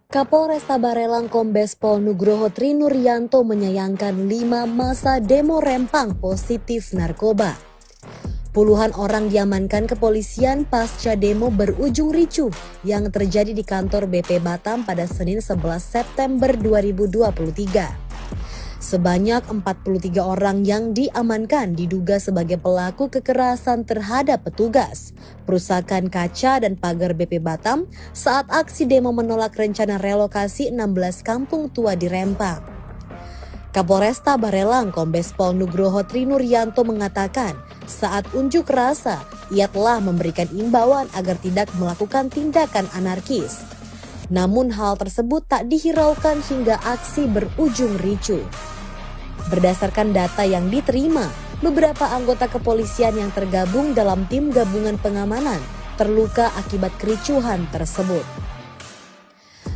Kapolresta Barelang Kombes Pol Nugroho Trinuryanto menyayangkan 5 masa demo Rempang positif narkoba. Puluhan orang diamankan kepolisian pasca demo berujung ricuh yang terjadi di kantor BP Batam pada Senin 11 September 2023. Sebanyak 43 orang yang diamankan diduga sebagai pelaku kekerasan terhadap petugas, perusakan kaca dan pagar BP Batam saat aksi demo menolak rencana relokasi 16 kampung tua di Rempang. Kapolresta Barelang Kombes Pol Nugroho Trinuryanto mengatakan saat unjuk rasa ia telah memberikan imbauan agar tidak melakukan tindakan anarkis. Namun hal tersebut tak dihiraukan hingga aksi berujung ricuh. Berdasarkan data yang diterima, beberapa anggota kepolisian yang tergabung dalam tim gabungan pengamanan terluka akibat kericuhan tersebut.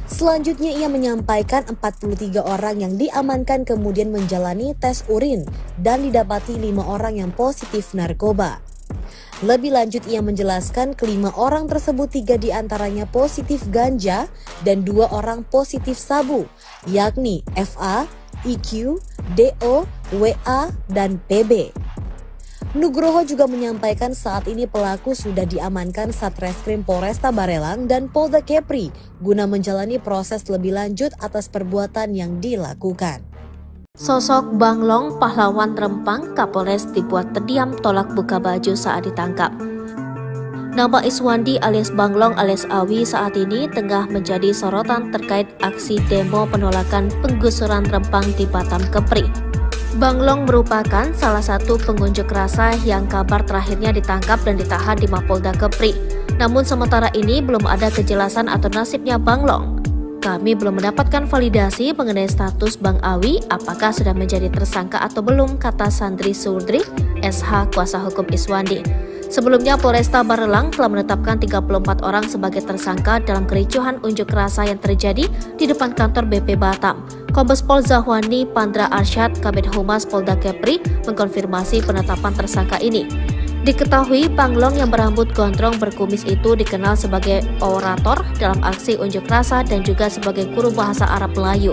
Selanjutnya ia menyampaikan 43 orang yang diamankan kemudian menjalani tes urin dan didapati 5 orang yang positif narkoba. Lebih lanjut ia menjelaskan kelima orang tersebut 3 diantaranya positif ganja dan 2 orang positif sabu, yakni FA, IQ, DO, WA, dan PB. Nugroho juga menyampaikan saat ini pelaku sudah diamankan Satreskrim Polresta Barelang dan Polda Kepri guna menjalani proses lebih lanjut atas perbuatan yang dilakukan. Sosok Bang Long, pahlawan Rempang, Kapolres dibuat terdiam tolak buka baju saat ditangkap. Nama Iswandi alias Bang Long alias Awi saat ini tengah menjadi sorotan terkait aksi demo penolakan penggusuran Rempang di Batam Kepri. Bang Long merupakan salah satu pengunjuk rasa yang kabar terakhirnya ditangkap dan ditahan di Mapolda Kepri. Namun sementara ini belum ada kejelasan atau nasibnya Bang Long. Kami belum mendapatkan validasi mengenai status Bang Awi apakah sudah menjadi tersangka atau belum, kata Sandri Surdri, SH kuasa hukum Iswandi. Sebelumnya Polresta Barelang telah menetapkan 34 orang sebagai tersangka dalam kericuhan unjuk rasa yang terjadi di depan kantor BP Batam. Kombes Pol Zahwani Pandra Arsyad, Kabid Humas Polda Kepri, mengkonfirmasi penetapan tersangka ini. Diketahui Banglong yang berambut gondrong berkumis itu dikenal sebagai orator dalam aksi unjuk rasa dan juga sebagai guru bahasa Arab Melayu.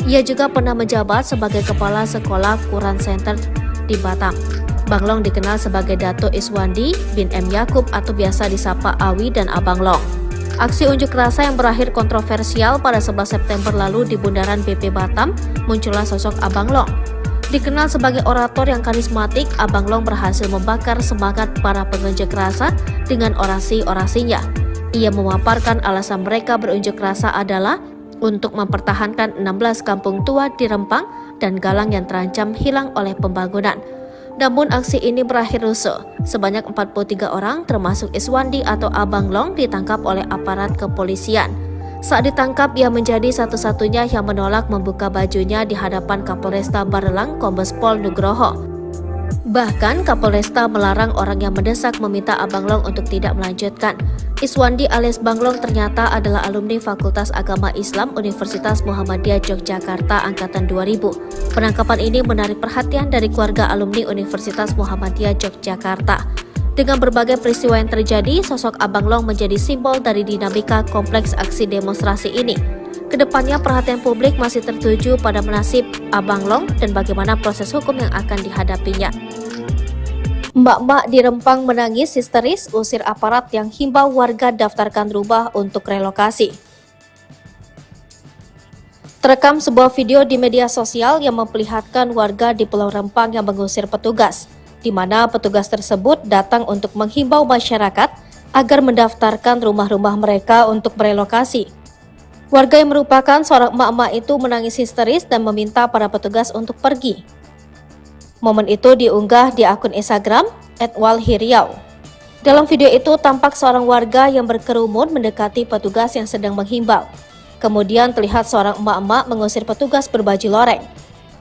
Ia juga pernah menjabat sebagai kepala sekolah Quran Center di Batam. Banglong dikenal sebagai Dato' Iswandi bin M. Yakub atau biasa disapa Awi dan Abang Long. Aksi unjuk rasa yang berakhir kontroversial pada 11 September lalu di Bundaran BP Batam, muncullah sosok Abang Long. Dikenal sebagai orator yang karismatik, Abang Long berhasil membakar semangat para pengunjuk rasa dengan orasi-orasinya. Ia memaparkan alasan mereka berunjuk rasa adalah untuk mempertahankan 16 kampung tua di Rempang dan Galang yang terancam hilang oleh pembangunan. Namun aksi ini berakhir rusuh. Sebanyak 43 orang termasuk Iswandi atau Abang Long ditangkap oleh aparat kepolisian. Saat ditangkap, ia menjadi satu-satunya yang menolak membuka bajunya di hadapan Kapolresta Barelang Kombes Pol Nugroho. Bahkan Kapolresta melarang orang yang mendesak meminta Abang Long untuk tidak melanjutkan. Iswandi alias Banglong ternyata adalah alumni Fakultas Agama Islam Universitas Muhammadiyah Yogyakarta Angkatan 2000. Penangkapan ini menarik perhatian dari keluarga alumni Universitas Muhammadiyah Yogyakarta. Dengan berbagai peristiwa yang terjadi, sosok Abang Long menjadi simbol dari dinamika kompleks aksi demonstrasi ini. Kedepannya perhatian publik masih tertuju pada nasib Abang Long dan bagaimana proses hukum yang akan dihadapinya. Mbak-mbak di Rempang menangis histeris usir aparat yang himbau warga daftarkan rumah untuk relokasi. Terekam sebuah video di media sosial yang memperlihatkan warga di Pulau Rempang yang mengusir petugas, di mana petugas tersebut datang untuk menghimbau masyarakat agar mendaftarkan rumah-rumah mereka untuk merelokasi. Warga yang merupakan seorang emak-emak itu menangis histeris dan meminta para petugas untuk pergi. Momen itu diunggah di akun Instagram @walhiriau. Dalam video itu tampak seorang warga yang berkerumun mendekati petugas yang sedang menghimbau. Kemudian terlihat seorang emak-emak mengusir petugas berbaju loreng.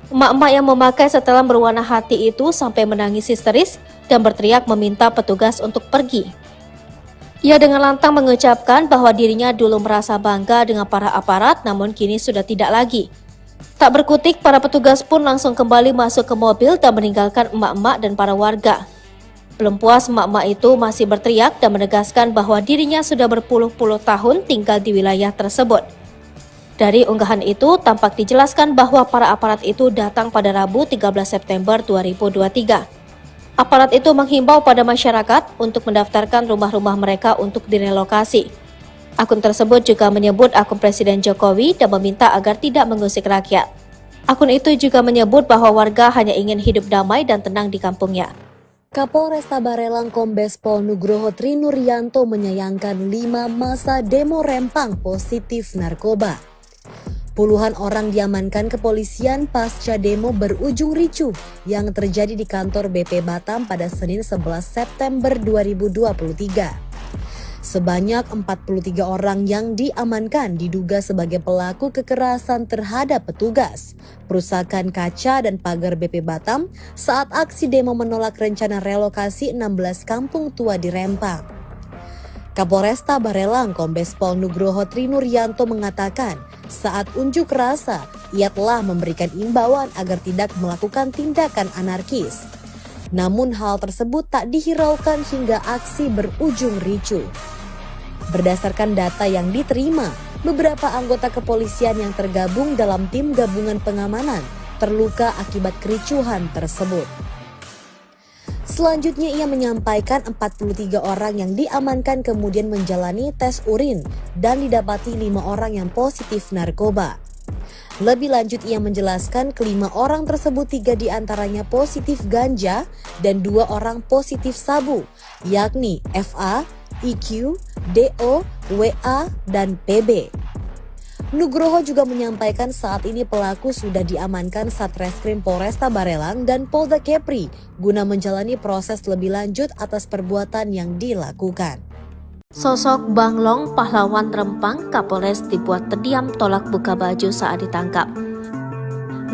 Emak-emak yang memakai setelan berwarna hati itu sampai menangis histeris dan berteriak meminta petugas untuk pergi. Ia dengan lantang mengucapkan bahwa dirinya dulu merasa bangga dengan para aparat, namun kini sudah tidak lagi. Tak berkutik, para petugas pun langsung kembali masuk ke mobil dan meninggalkan emak-emak dan para warga. Belum puas, emak-emak itu masih berteriak dan menegaskan bahwa dirinya sudah berpuluh-puluh tahun tinggal di wilayah tersebut. Dari unggahan itu, tampak dijelaskan bahwa para aparat itu datang pada Rabu 13 September 2023. Aparat itu menghimbau pada masyarakat untuk mendaftarkan rumah-rumah mereka untuk direlokasi. Akun tersebut juga menyebut akun Presiden Jokowi dan meminta agar tidak mengusik rakyat. Akun itu juga menyebut bahwa warga hanya ingin hidup damai dan tenang di kampungnya. Kapolresta Barelang Kombes Pol Nugroho Trinuryanto menyayangkan 5 massa demo Rempang positif narkoba. Puluhan orang diamankan kepolisian pasca demo berujung ricuh yang terjadi di kantor BP Batam pada Senin 11 September 2023. Sebanyak 43 orang yang diamankan diduga sebagai pelaku kekerasan terhadap petugas, perusakan kaca dan pagar BP Batam saat aksi demo menolak rencana relokasi 16 kampung tua di Rempang. Kapolresta Barelang Kombes Pol Nugroho Trinuryanto mengatakan saat unjuk rasa ia telah memberikan imbauan agar tidak melakukan tindakan anarkis. Namun hal tersebut tak dihiraukan hingga aksi berujung ricuh. Berdasarkan data yang diterima, beberapa anggota kepolisian yang tergabung dalam tim gabungan pengamanan terluka akibat kericuhan tersebut. Selanjutnya ia menyampaikan 43 orang yang diamankan kemudian menjalani tes urin dan didapati 5 orang yang positif narkoba. Lebih lanjut ia menjelaskan kelima orang tersebut 3 diantaranya positif ganja dan 2 orang positif sabu, yakni FA, IQ, DO, WA, dan PB. Nugroho juga menyampaikan saat ini pelaku sudah diamankan Satreskrim Polresta Barelang dan Polda Kepri guna menjalani proses lebih lanjut atas perbuatan yang dilakukan. Sosok Banglong, pahlawan Rempang, Kapolres dibuat terdiam tolak buka baju saat ditangkap.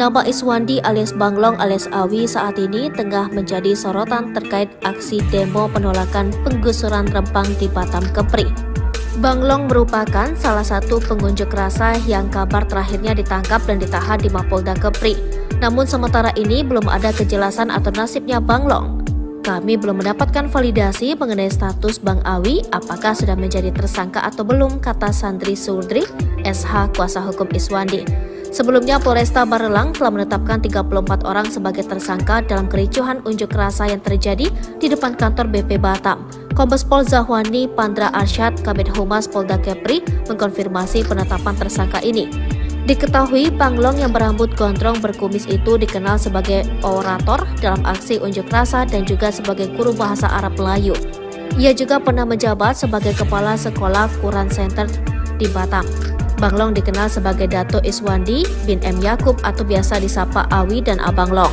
Nama Iswandi alias Banglong alias Awi saat ini tengah menjadi sorotan terkait aksi demo penolakan penggusuran Rempang di Batam Kepri. Banglong merupakan salah satu pengunjuk rasa yang kabar terakhirnya ditangkap dan ditahan di Mapolda Kepri. Namun sementara ini belum ada kejelasan atau nasibnya Banglong. Kami belum mendapatkan validasi mengenai status Bang Awi apakah sudah menjadi tersangka atau belum, kata Sandri Surdri, SH kuasa hukum Iswandi. Sebelumnya Polresta Barelang telah menetapkan 34 orang sebagai tersangka dalam kericuhan unjuk rasa yang terjadi di depan kantor BP Batam. Kombes Pol Zahwani Pandra Arsyad, Kabid Humas Polda Kepri, mengkonfirmasi penetapan tersangka ini. Diketahui Panglong yang berambut gondrong berkumis itu dikenal sebagai orator dalam aksi unjuk rasa dan juga sebagai guru bahasa Arab Melayu. Ia juga pernah menjabat sebagai Kepala Sekolah Quran Center di Batam. Banglong dikenal sebagai Dato Iswandi bin M. Yakub atau biasa disapa Awi dan Abang Long.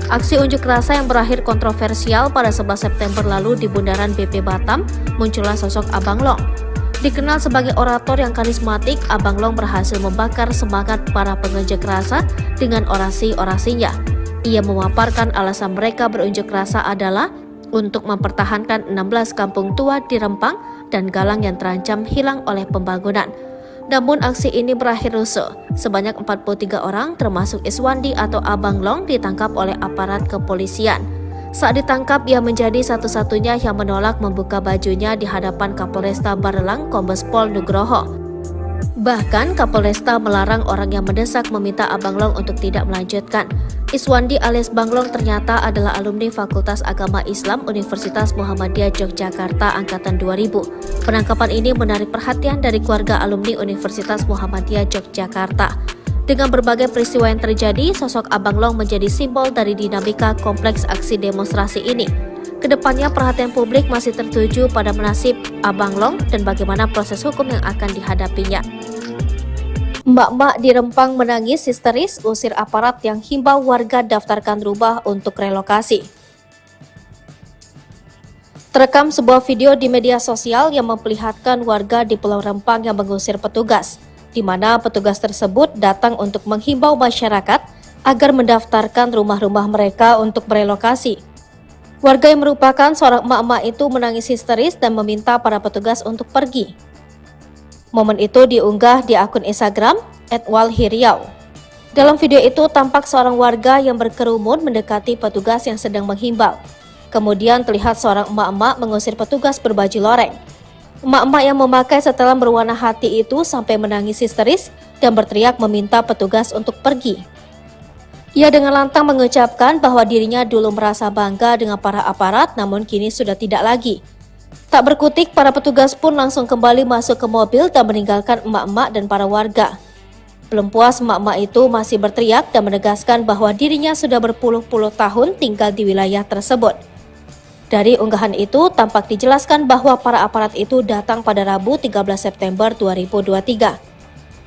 Aksi unjuk rasa yang berakhir kontroversial pada 11 September lalu di Bundaran BP Batam, muncullah sosok Abang Long. Dikenal sebagai orator yang karismatik, Abang Long berhasil membakar semangat para pengunjuk rasa dengan orasi-orasinya. Ia memaparkan alasan mereka berunjuk rasa adalah untuk mempertahankan 16 kampung tua di Rempang dan Galang yang terancam hilang oleh pembangunan. Namun aksi ini berakhir rusuh. Sebanyak 43 orang termasuk Iswandi atau Abang Long ditangkap oleh aparat kepolisian. Saat ditangkap, ia menjadi satu-satunya yang menolak membuka bajunya di hadapan Kapolresta Barelang Kombes Pol Nugroho. Bahkan Kapolresta melarang orang yang mendesak meminta Abang Long untuk tidak melanjutkan. Iswandi alias Bang Long ternyata adalah alumni Fakultas Agama Islam Universitas Muhammadiyah Yogyakarta angkatan 2000. Penangkapan ini menarik perhatian dari keluarga alumni Universitas Muhammadiyah Yogyakarta. Dengan berbagai peristiwa yang terjadi, sosok Abang Long menjadi simbol dari dinamika kompleks aksi demonstrasi ini. Kedepannya perhatian publik masih tertuju pada nasib Abang Long dan bagaimana proses hukum yang akan dihadapinya. Mbak-mbak di Rempang menangis histeris usir aparat yang himbau warga daftarkan rumah untuk relokasi. Terekam sebuah video di media sosial yang memperlihatkan warga di Pulau Rempang yang mengusir petugas, di mana petugas tersebut datang untuk menghimbau masyarakat agar mendaftarkan rumah-rumah mereka untuk merelokasi. Warga yang merupakan seorang emak-emak itu menangis histeris dan meminta para petugas untuk pergi. Momen itu diunggah di akun Instagram @walhiriau. Dalam video itu tampak seorang warga yang berkerumun mendekati petugas yang sedang menghimbau. Kemudian terlihat seorang emak-emak mengusir petugas berbaju loreng. Emak-emak yang memakai setelan berwarna hati itu sampai menangis histeris dan berteriak meminta petugas untuk pergi. Ia dengan lantang mengucapkan bahwa dirinya dulu merasa bangga dengan para aparat, namun kini sudah tidak lagi. Tak berkutik, para petugas pun langsung kembali masuk ke mobil dan meninggalkan emak-emak dan para warga. Belum puas, emak-emak itu masih berteriak dan menegaskan bahwa dirinya sudah berpuluh-puluh tahun tinggal di wilayah tersebut. Dari unggahan itu, tampak dijelaskan bahwa para aparat itu datang pada Rabu 13 September 2023.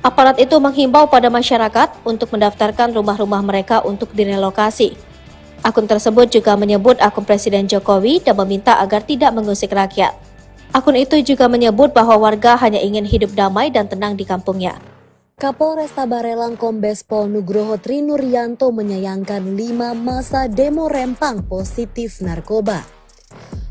Aparat itu menghimbau pada masyarakat untuk mendaftarkan rumah-rumah mereka untuk direlokasi. Akun tersebut juga menyebut akun Presiden Jokowi dan meminta agar tidak mengusik rakyat. Akun itu juga menyebut bahwa warga hanya ingin hidup damai dan tenang di kampungnya. Kapolresta Barelang Kombes Pol Nugroho Trinuryanto menyayangkan 5 masa demo Rempang positif narkoba.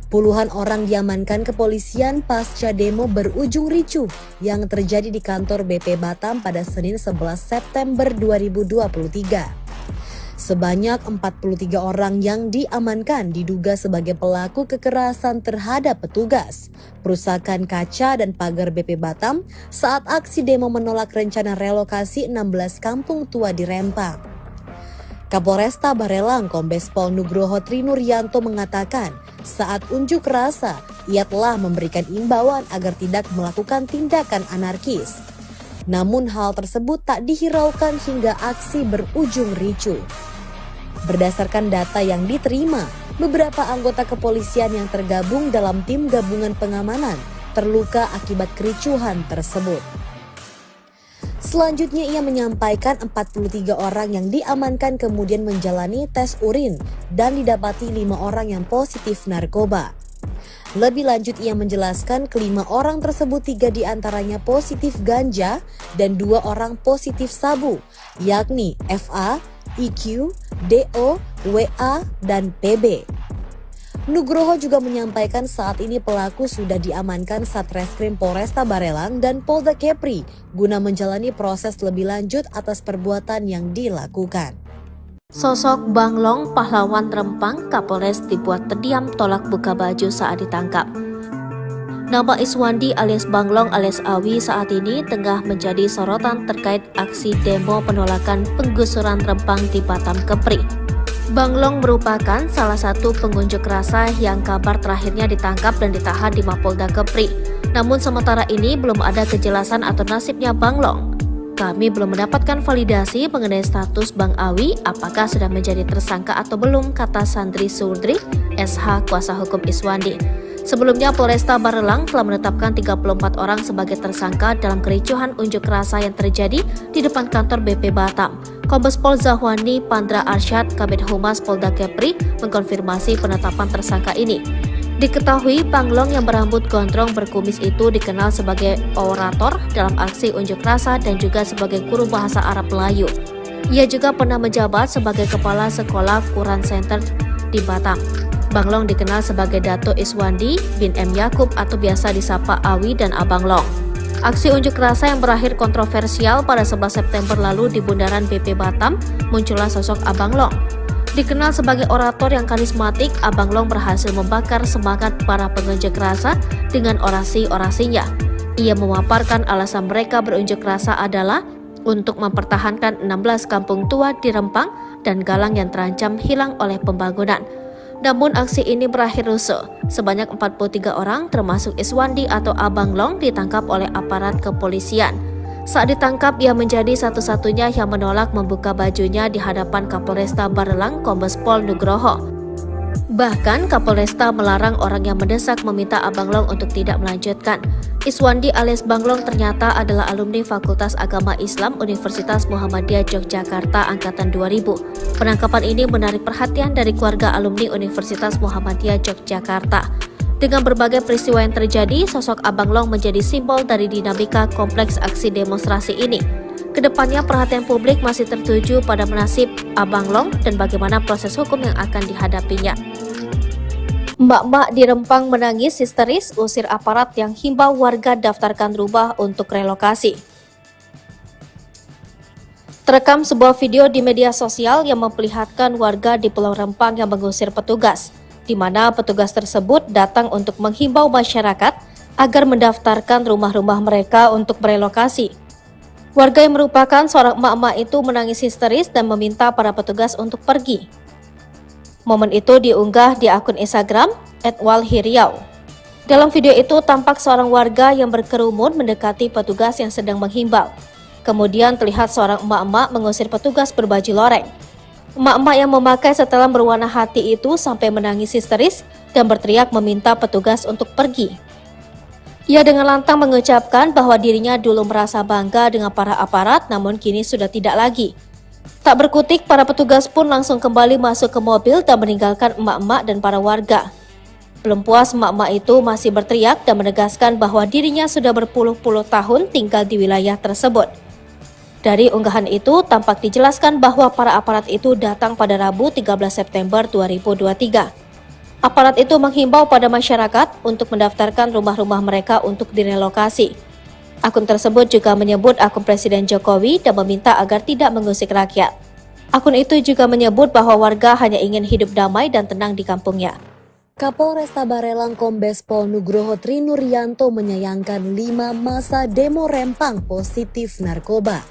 Puluhan orang diamankan kepolisian pasca demo berujung ricuh yang terjadi di kantor BP Batam pada Senin 11 September 2023. Sebanyak 43 orang yang diamankan diduga sebagai pelaku kekerasan terhadap petugas, perusakan kaca dan pagar BP Batam saat aksi demo menolak rencana relokasi 16 kampung tua di Rempang. Kapolresta Barelang Kombes Pol Nugroho Trinuryanto mengatakan saat unjuk rasa ia telah memberikan imbauan agar tidak melakukan tindakan anarkis. Namun hal tersebut tak dihiraukan hingga aksi berujung ricuh. Berdasarkan data yang diterima, beberapa anggota kepolisian yang tergabung dalam tim gabungan pengamanan terluka akibat kericuhan tersebut. Selanjutnya ia menyampaikan 43 orang yang diamankan kemudian menjalani tes urin dan didapati 5 orang yang positif narkoba. Lebih lanjut ia menjelaskan kelima orang tersebut 3 diantaranya positif ganja dan 2 orang positif sabu, yakni FA, IQ, DO, WA, dan PB. Nugroho juga menyampaikan saat ini pelaku sudah diamankan Satreskrim Polresta Barelang dan Polda Kepri guna menjalani proses lebih lanjut atas perbuatan yang dilakukan. Sosok Banglong, pahlawan Rempang, Kapolres dibuat terdiam tolak buka baju saat ditangkap. Nama Iswandi alias Banglong alias Awi saat ini tengah menjadi sorotan terkait aksi demo penolakan penggusuran Rempang di Batam Kepri. Banglong merupakan salah satu pengunjuk rasa yang kabar terakhirnya ditangkap dan ditahan di Mapolda Kepri. Namun sementara ini belum ada kejelasan atau nasibnya Banglong. Kami belum mendapatkan validasi mengenai status Bang Awi apakah sudah menjadi tersangka atau belum, kata Sandri Surdri, SH kuasa hukum Iswandi. Sebelumnya Polresta Barelang telah menetapkan 34 orang sebagai tersangka dalam kericuhan unjuk rasa yang terjadi di depan kantor BP Batam. Kombes Pol Zahwani Pandra Arsyad, Kabid Humas Polda Kepri, mengkonfirmasi penetapan tersangka ini. Diketahui Banglong yang berambut gondrong berkumis itu dikenal sebagai orator dalam aksi unjuk rasa dan juga sebagai guru bahasa Arab Melayu. Ia juga pernah menjabat sebagai kepala sekolah Quran Center di Batam. Banglong dikenal sebagai Dato Iswandi bin M. Yakub atau biasa disapa Awi dan Abang Long. Aksi unjuk rasa yang berakhir kontroversial pada 11 September lalu di Bundaran BP Batam, muncullah sosok Abang Long. Dikenal sebagai orator yang karismatik, Abang Long berhasil membakar semangat para pengunjuk rasa dengan orasi-orasinya. Ia memaparkan alasan mereka berunjuk rasa adalah untuk mempertahankan 16 kampung tua di Rempang dan Galang yang terancam hilang oleh pembangunan. Namun aksi ini berakhir rusuh. Sebanyak 43 orang termasuk Iswandi atau Abang Long ditangkap oleh aparat kepolisian. Saat ditangkap, ia menjadi satu-satunya yang menolak membuka bajunya di hadapan Kapolresta Barelang Kombes Pol Nugroho. Bahkan Kapolresta melarang orang yang mendesak meminta Abang Long untuk tidak melanjutkan. Iswandi alias Banglong ternyata adalah alumni Fakultas Agama Islam Universitas Muhammadiyah Yogyakarta Angkatan 2000. Penangkapan ini menarik perhatian dari keluarga alumni Universitas Muhammadiyah Yogyakarta. Dengan berbagai peristiwa yang terjadi, sosok Abang Long menjadi simbol dari dinamika kompleks aksi demonstrasi ini. Kedepannya perhatian publik masih tertuju pada nasib Abang Long dan bagaimana proses hukum yang akan dihadapinya. Mbak-mbak di Rempang menangis histeris usir aparat yang himbau warga daftarkan rumah untuk relokasi. Terekam sebuah video di media sosial yang memperlihatkan warga di Pulau Rempang yang mengusir petugas, di mana petugas tersebut datang untuk menghimbau masyarakat agar mendaftarkan rumah-rumah mereka untuk merelokasi. Warga yang merupakan seorang emak-emak itu menangis histeris dan meminta para petugas untuk pergi. Momen itu diunggah di akun Instagram @walhiriau. Dalam video itu tampak seorang warga yang berkerumun mendekati petugas yang sedang menghimbau. Kemudian terlihat seorang emak-emak mengusir petugas berbaju loreng. Emak-emak yang memakai setelan berwarna hati itu sampai menangis histeris dan berteriak meminta petugas untuk pergi. Ia dengan lantang mengucapkan bahwa dirinya dulu merasa bangga dengan para aparat, namun kini sudah tidak lagi. Tak berkutik, para petugas pun langsung kembali masuk ke mobil dan meninggalkan emak-emak dan para warga. Belum puas, emak-emak itu masih berteriak dan menegaskan bahwa dirinya sudah berpuluh-puluh tahun tinggal di wilayah tersebut. Dari unggahan itu, tampak dijelaskan bahwa para aparat itu datang pada Rabu 13 September 2023. Aparat itu menghimbau pada masyarakat untuk mendaftarkan rumah-rumah mereka untuk direlokasi. Akun tersebut juga menyebut akun Presiden Jokowi dan meminta agar tidak mengusik rakyat. Akun itu juga menyebut bahwa warga hanya ingin hidup damai dan tenang di kampungnya. Kapolresta Barelang Kombes Pol Nugroho Trinuryanto menyayangkan 5 masa demo Rempang positif narkoba.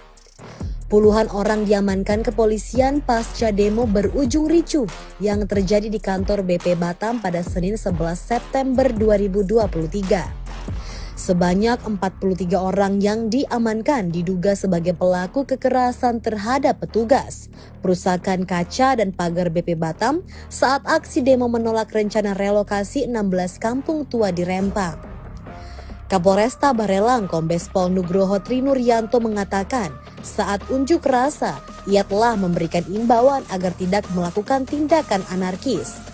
Puluhan orang diamankan kepolisian pasca demo berujung ricuh yang terjadi di kantor BP Batam pada Senin 11 September 2023. Sebanyak 43 orang yang diamankan diduga sebagai pelaku kekerasan terhadap petugas, perusakan kaca dan pagar BP Batam saat aksi demo menolak rencana relokasi 16 kampung tua di Rempang. Kapolresta Barelang Kombes Pol Nugroho Trinuryanto mengatakan saat unjuk rasa ia telah memberikan imbauan agar tidak melakukan tindakan anarkis.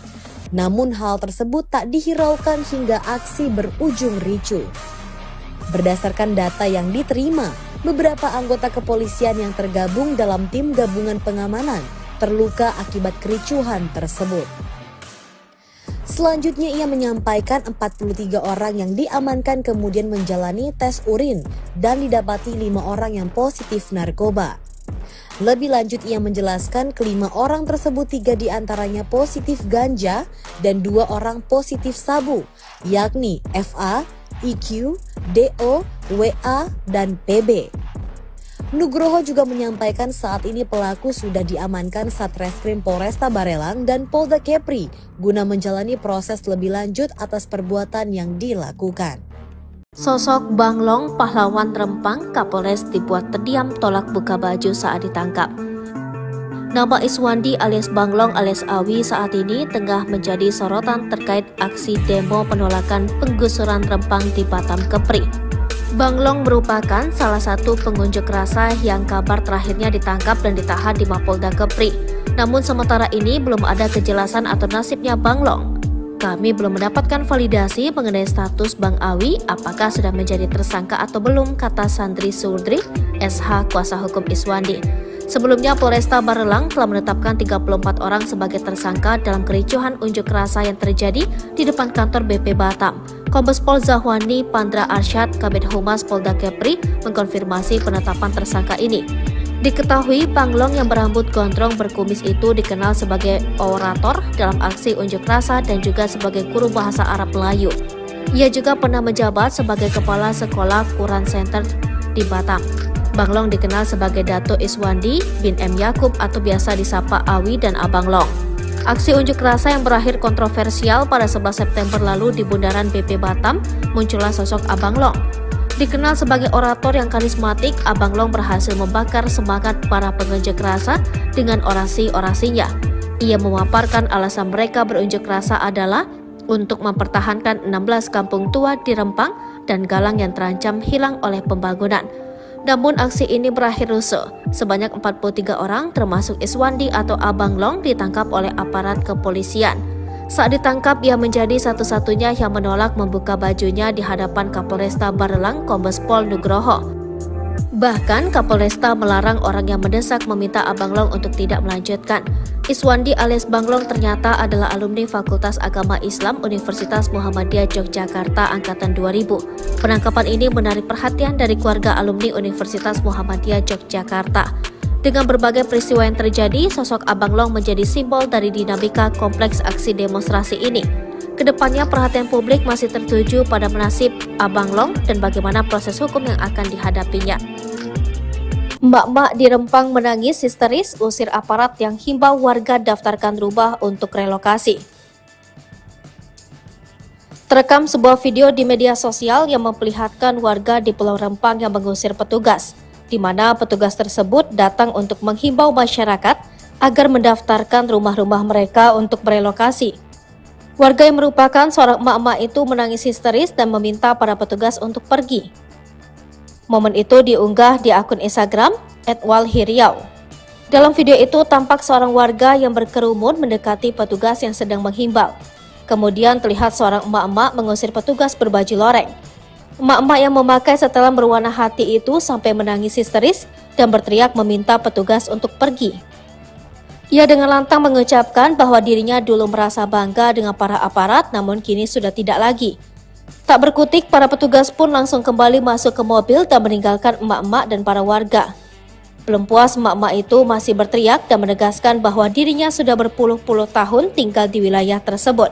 Namun hal tersebut tak dihiraukan hingga aksi berujung ricuh. Berdasarkan data yang diterima, beberapa anggota kepolisian yang tergabung dalam tim gabungan pengamanan terluka akibat kericuhan tersebut. Selanjutnya ia menyampaikan 43 orang yang diamankan kemudian menjalani tes urin dan didapati 5 orang yang positif narkoba. Lebih lanjut ia menjelaskan kelima orang tersebut 3 diantaranya positif ganja dan 2 orang positif sabu, yakni FA, IQ, DO, WA, dan PB. Nugroho juga menyampaikan saat ini pelaku sudah diamankan Satreskrim Polresta Barelang dan Polda Kepri guna menjalani proses lebih lanjut atas perbuatan yang dilakukan. Sosok Banglong, pahlawan Rempang, Kapolres dibuat terdiam tolak buka baju saat ditangkap. Nama Iswandi alias Banglong alias Awi saat ini tengah menjadi sorotan terkait aksi demo penolakan penggusuran Rempang di Batam Kepri. Banglong merupakan salah satu pengunjuk rasa yang kabar terakhirnya ditangkap dan ditahan di Mapolda Kepri. Namun sementara ini belum ada kejelasan atau nasibnya Banglong. Kami belum mendapatkan validasi mengenai status Bang Awi apakah sudah menjadi tersangka atau belum, kata Sandri Surdri, SH kuasa hukum Iswandi. Sebelumnya Polresta Barelang telah menetapkan 34 orang sebagai tersangka dalam kericuhan unjuk rasa yang terjadi di depan kantor BP Batam. Kombes Pol Zahwani Pandra Arsyad, Kabid Humas Polda Kepri, mengkonfirmasi penetapan tersangka ini. Diketahui Banglong yang berambut gondrong berkumis itu dikenal sebagai orator dalam aksi unjuk rasa dan juga sebagai guru bahasa Arab Melayu. Ia juga pernah menjabat sebagai kepala sekolah Quran Center di Batam. Banglong dikenal sebagai Dato Iswandi bin M. Yakub atau biasa disapa Awi dan Abang Long. Aksi unjuk rasa yang berakhir kontroversial pada 11 September lalu di Bundaran BP Batam, muncullah sosok Abang Long. Dikenal sebagai orator yang karismatik, Abang Long berhasil membakar semangat para pengunjuk rasa dengan orasi-orasinya. Ia memaparkan alasan mereka berunjuk rasa adalah untuk mempertahankan 16 kampung tua di Rempang dan Galang yang terancam hilang oleh pembangunan. Namun aksi ini berakhir rusuh. Sebanyak 43 orang termasuk Iswandi atau Abang Long ditangkap oleh aparat kepolisian. Saat ditangkap, ia menjadi satu-satunya yang menolak membuka bajunya di hadapan Kapolresta Barelang Kombes Pol Nugroho. Bahkan Kapolresta melarang orang yang mendesak meminta Abang Long untuk tidak melanjutkan. Iswandi alias Banglong ternyata adalah alumni Fakultas Agama Islam Universitas Muhammadiyah Yogyakarta angkatan 2000. Penangkapan ini menarik perhatian dari keluarga alumni Universitas Muhammadiyah Yogyakarta. Dengan berbagai peristiwa yang terjadi, sosok Abang Long menjadi simbol dari dinamika kompleks aksi demonstrasi ini. Kedepannya perhatian publik masih tertuju pada nasib Abang Long dan bagaimana proses hukum yang akan dihadapinya. Emak-emak di Rempang menangis histeris usir aparat yang himbau warga daftarkan rumah untuk relokasi. Terekam sebuah video di media sosial yang memperlihatkan warga di Pulau Rempang yang mengusir petugas, di mana petugas tersebut datang untuk menghimbau masyarakat agar mendaftarkan rumah-rumah mereka untuk berelokasi. Warga yang merupakan seorang emak-emak itu menangis histeris dan meminta para petugas untuk pergi. Momen itu diunggah di akun Instagram @walhiriau. Dalam video itu tampak seorang warga yang berkerumun mendekati petugas yang sedang menghimbau. Kemudian terlihat seorang emak-emak mengusir petugas berbaju loreng. Emak-emak yang memakai setelan berwarna hati itu sampai menangis histeris dan berteriak meminta petugas untuk pergi. Ia dengan lantang mengucapkan bahwa dirinya dulu merasa bangga dengan para aparat, namun kini sudah tidak lagi. Tak berkutik, para petugas pun langsung kembali masuk ke mobil dan meninggalkan emak-emak dan para warga. Belum puas, emak-emak itu masih berteriak dan menegaskan bahwa dirinya sudah berpuluh-puluh tahun tinggal di wilayah tersebut.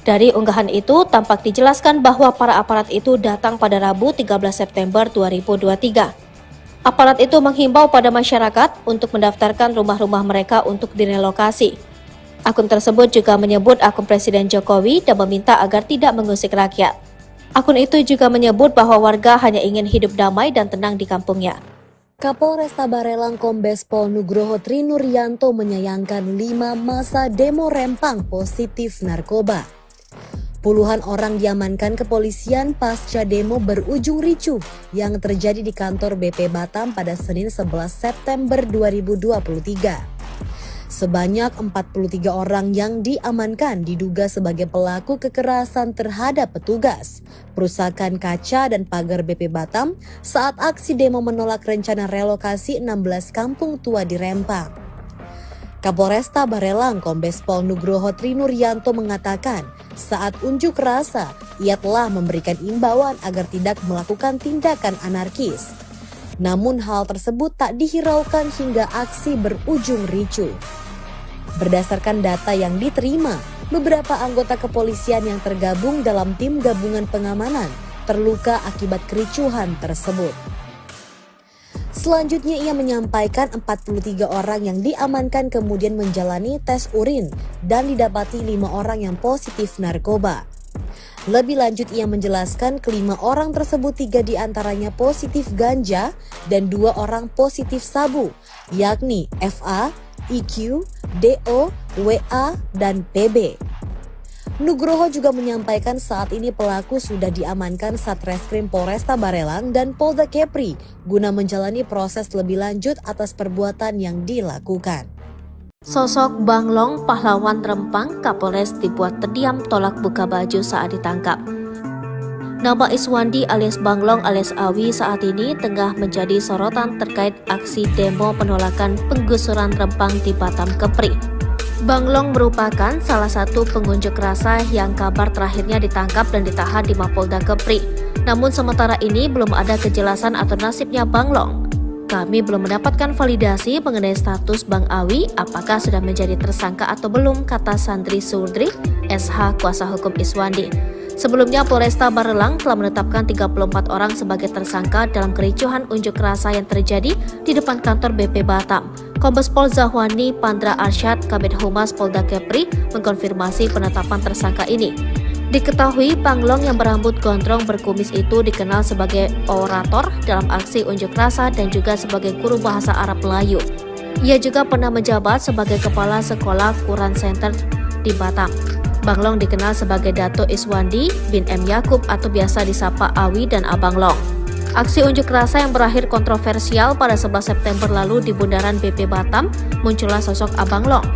Dari unggahan itu, tampak dijelaskan bahwa para aparat itu datang pada Rabu 13 September 2023. Aparat itu menghimbau pada masyarakat untuk mendaftarkan rumah-rumah mereka untuk direlokasi. Akun tersebut juga menyebut akun Presiden Jokowi dan meminta agar tidak mengusik rakyat. Akun itu juga menyebut bahwa warga hanya ingin hidup damai dan tenang di kampungnya. Kapolresta Barelang Kombes Pol Nugroho Trinuryanto menyayangkan 5 masa demo Rempang positif narkoba. Puluhan orang diamankan kepolisian pasca demo berujung ricuh yang terjadi di kantor BP Batam pada Senin 11 September 2023. Sebanyak 43 orang yang diamankan diduga sebagai pelaku kekerasan terhadap petugas, perusakan kaca dan pagar BP Batam saat aksi demo menolak rencana relokasi 16 kampung tua di Rempang. Kapolresta Barelang Kombes Pol Nugroho Trinuryanto mengatakan saat unjuk rasa ia telah memberikan imbauan agar tidak melakukan tindakan anarkis. Namun hal tersebut tak dihiraukan hingga aksi berujung ricuh. Berdasarkan data yang diterima, beberapa anggota kepolisian yang tergabung dalam tim gabungan pengamanan terluka akibat kericuhan tersebut. Selanjutnya ia menyampaikan 43 orang yang diamankan kemudian menjalani tes urin dan didapati 5 orang yang positif narkoba. Lebih lanjut ia menjelaskan kelima orang tersebut 3 diantaranya positif ganja dan 2 orang positif sabu, yakni FA, IQ, DO, WA, dan PB. Nugroho juga menyampaikan saat ini pelaku sudah diamankan Satreskrim Polresta Barelang dan Polda Kepri guna menjalani proses lebih lanjut atas perbuatan yang dilakukan. Sosok Banglong, pahlawan Rempang, Kapolres dibuat terdiam tolak buka baju saat ditangkap. Nama Iswandi alias Banglong alias Awi saat ini tengah menjadi sorotan terkait aksi demo penolakan penggusuran Rempang di Batam Kepri. Banglong merupakan salah satu pengunjuk rasa yang kabar terakhirnya ditangkap dan ditahan di Mapolda Kepri. Namun sementara ini belum ada kejelasan atau nasibnya Banglong. Kami belum mendapatkan validasi mengenai status Bang Awi apakah sudah menjadi tersangka atau belum, kata Sandri Surdri, SH kuasa hukum Iswandi. Sebelumnya Polresta Barelang telah menetapkan 34 orang sebagai tersangka dalam kericuhan unjuk rasa yang terjadi di depan kantor BP Batam. Kombes Pol Zahwani Pandra Arsyad, Kabid Humas Polda Kepri, mengkonfirmasi penetapan tersangka ini. Diketahui Banglong yang berambut gondrong berkumis itu dikenal sebagai orator dalam aksi unjuk rasa dan juga sebagai guru bahasa Arab Melayu. Ia juga pernah menjabat sebagai kepala sekolah Quran Center di Batam. Banglong dikenal sebagai Dato Iswandi bin M. Yakub atau biasa disapa Awi dan Abang Long. Aksi unjuk rasa yang berakhir kontroversial pada 11 September lalu di Bundaran BP Batam, muncullah sosok Abang Long.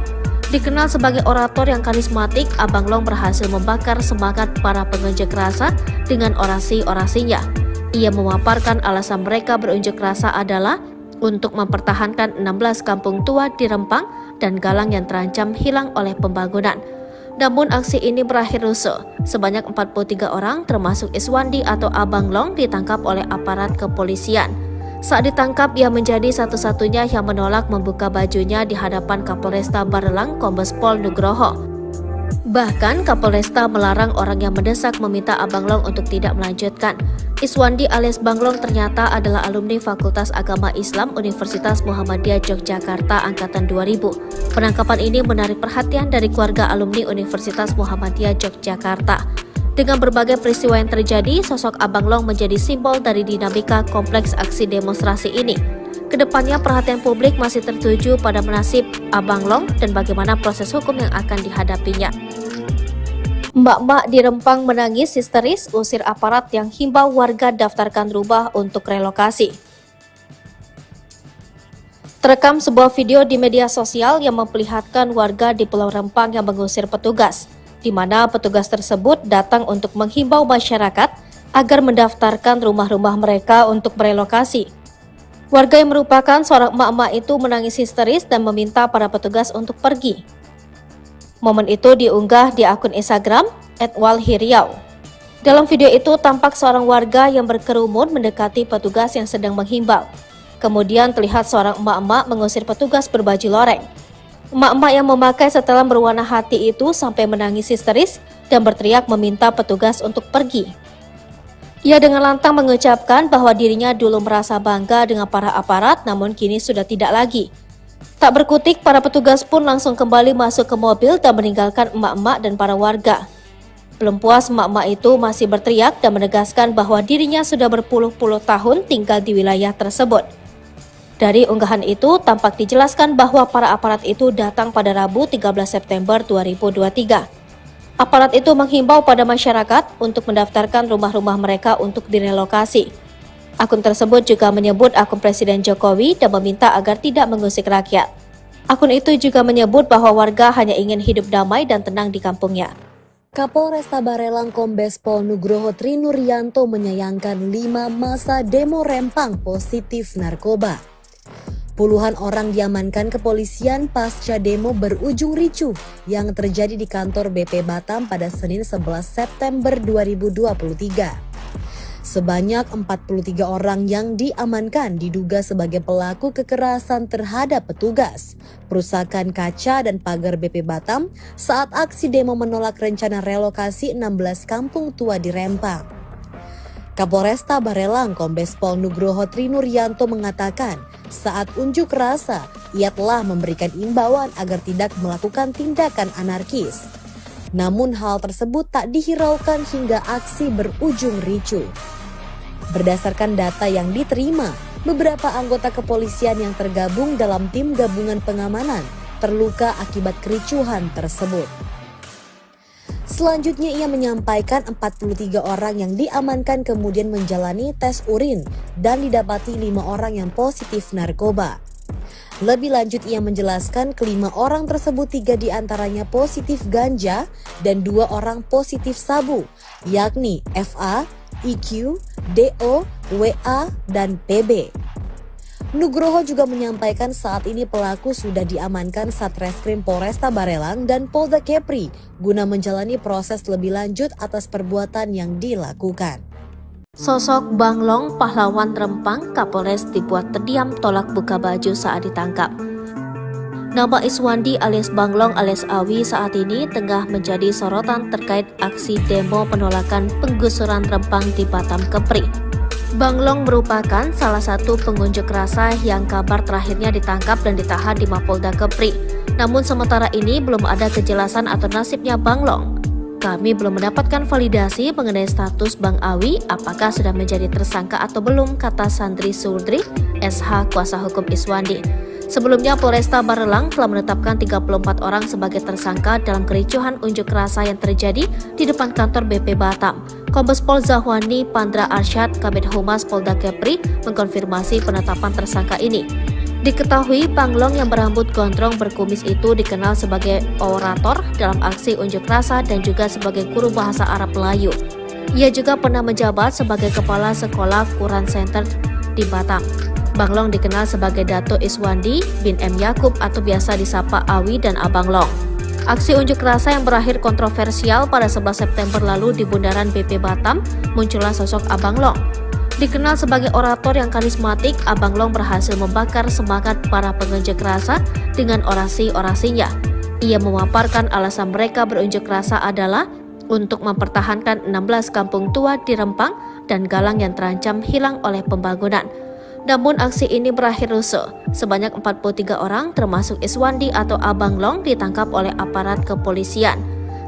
Dikenal sebagai orator yang karismatik, Abang Long berhasil membakar semangat para pengunjuk rasa dengan orasi-orasinya. Ia memaparkan alasan mereka berunjuk rasa adalah untuk mempertahankan 16 kampung tua di Rempang dan Galang yang terancam hilang oleh pembangunan. Namun aksi ini berakhir rusuh. Sebanyak 43 orang termasuk Iswandi atau Abang Long ditangkap oleh aparat kepolisian. Saat ditangkap, ia menjadi satu-satunya yang menolak membuka bajunya di hadapan Kapolresta Barelang Kombes Pol Nugroho. Bahkan Kapolresta melarang orang yang mendesak meminta Abang Long untuk tidak melanjutkan. Iswandi alias Banglong ternyata adalah alumni Fakultas Agama Islam Universitas Muhammadiyah Yogyakarta angkatan 2000. Penangkapan ini menarik perhatian dari keluarga alumni Universitas Muhammadiyah Yogyakarta. Dengan berbagai peristiwa yang terjadi, sosok Abang Long menjadi simbol dari dinamika kompleks aksi demonstrasi ini. Kedepannya perhatian publik masih tertuju pada nasib Abang Long dan bagaimana proses hukum yang akan dihadapinya. Mbak-mbak di Rempang menangis histeris usir aparat yang himbau warga daftarkan rumah untuk relokasi. Terekam sebuah video di media sosial yang memperlihatkan warga di Pulau Rempang yang mengusir petugas, di mana petugas tersebut datang untuk menghimbau masyarakat agar mendaftarkan rumah-rumah mereka untuk merelokasi. Warga yang merupakan seorang emak-emak itu menangis histeris dan meminta para petugas untuk pergi. Momen itu diunggah di akun Instagram @walhiriau. Dalam video itu tampak seorang warga yang berkerumun mendekati petugas yang sedang menghimbau. Kemudian terlihat seorang emak-emak mengusir petugas berbaju loreng. Emak-emak yang memakai setelan berwarna hati itu sampai menangis histeris dan berteriak meminta petugas untuk pergi. Ia dengan lantang mengucapkan bahwa dirinya dulu merasa bangga dengan para aparat, namun kini sudah tidak lagi. Tak berkutik, para petugas pun langsung kembali masuk ke mobil dan meninggalkan emak-emak dan para warga. Belum puas, emak-emak itu masih berteriak dan menegaskan bahwa dirinya sudah berpuluh-puluh tahun tinggal di wilayah tersebut. Dari unggahan itu, tampak dijelaskan bahwa para aparat itu datang pada Rabu 13 September 2023. Aparat itu menghimbau pada masyarakat untuk mendaftarkan rumah-rumah mereka untuk direlokasi. Akun tersebut juga menyebut akun Presiden Jokowi dan meminta agar tidak mengusik rakyat. Akun itu juga menyebut bahwa warga hanya ingin hidup damai dan tenang di kampungnya. Kapolresta Barelang Kombes Pol Nugroho Trinuryanto menyayangkan 5 masa demo Rempang positif narkoba. Puluhan orang diamankan kepolisian pasca demo berujung ricuh yang terjadi di kantor BP Batam pada Senin 11 September 2023. Sebanyak 43 orang yang diamankan diduga sebagai pelaku kekerasan terhadap petugas, perusakan kaca dan pagar BP Batam saat aksi demo menolak rencana relokasi 16 kampung tua di Rempang. Kapolresta Barelang Kombes Pol Nugroho Trinuryanto mengatakan saat unjuk rasa ia telah memberikan imbauan agar tidak melakukan tindakan anarkis. Namun hal tersebut tak dihiraukan hingga aksi berujung ricuh. Berdasarkan data yang diterima, beberapa anggota kepolisian yang tergabung dalam tim gabungan pengamanan terluka akibat kericuhan tersebut. Selanjutnya ia menyampaikan 43 orang yang diamankan kemudian menjalani tes urin dan didapati 5 orang yang positif narkoba. Lebih lanjut ia menjelaskan kelima orang tersebut 3 diantaranya positif ganja dan 2 orang positif sabu, yakni FA, IQ, DO, WA, dan PB. Nugroho juga menyampaikan saat ini pelaku sudah diamankan Satreskrim Polresta Barelang dan Polda Kepri guna menjalani proses lebih lanjut atas perbuatan yang dilakukan. Sosok Banglong pahlawan Rempang Kapolres dibuat terdiam tolak buka baju saat ditangkap. Nama Iswandi alias Banglong alias Awi saat ini tengah menjadi sorotan terkait aksi demo penolakan penggusuran Rempang di Batam Kepri. Banglong merupakan salah satu pengunjuk rasa yang kabar terakhirnya ditangkap dan ditahan di Mapolda Kepri. Namun sementara ini belum ada kejelasan atau nasibnya Banglong. Kami belum mendapatkan validasi mengenai status Bang Awi apakah sudah menjadi tersangka atau belum, kata Sandri Surdri, SH kuasa hukum Iswandi. Sebelumnya Polresta Barelang telah menetapkan 34 orang sebagai tersangka dalam kericuhan unjuk rasa yang terjadi di depan kantor BP Batam. Kombes Pol Zahwani Pandra Arsyad, Kabid Humas Polda Kepri, mengkonfirmasi penetapan tersangka ini. Diketahui Banglong yang berambut gondrong berkumis itu dikenal sebagai orator dalam aksi unjuk rasa dan juga sebagai guru bahasa Arab Melayu. Ia juga pernah menjabat sebagai kepala sekolah Quran Center di Batam. Banglong dikenal sebagai Dato Iswandi bin M. Yakub atau biasa disapa Awi dan Abang Long. Aksi unjuk rasa yang berakhir kontroversial pada 11 September lalu di Bundaran BP Batam, muncullah sosok Abang Long. Dikenal sebagai orator yang karismatik, Abang Long berhasil membakar semangat para pengunjuk rasa dengan orasi-orasinya. Ia memaparkan alasan mereka berunjuk rasa adalah untuk mempertahankan 16 kampung tua di Rempang dan Galang yang terancam hilang oleh pembangunan. Namun aksi ini berakhir rusuh. Sebanyak 43 orang termasuk Iswandi atau Abang Long ditangkap oleh aparat kepolisian.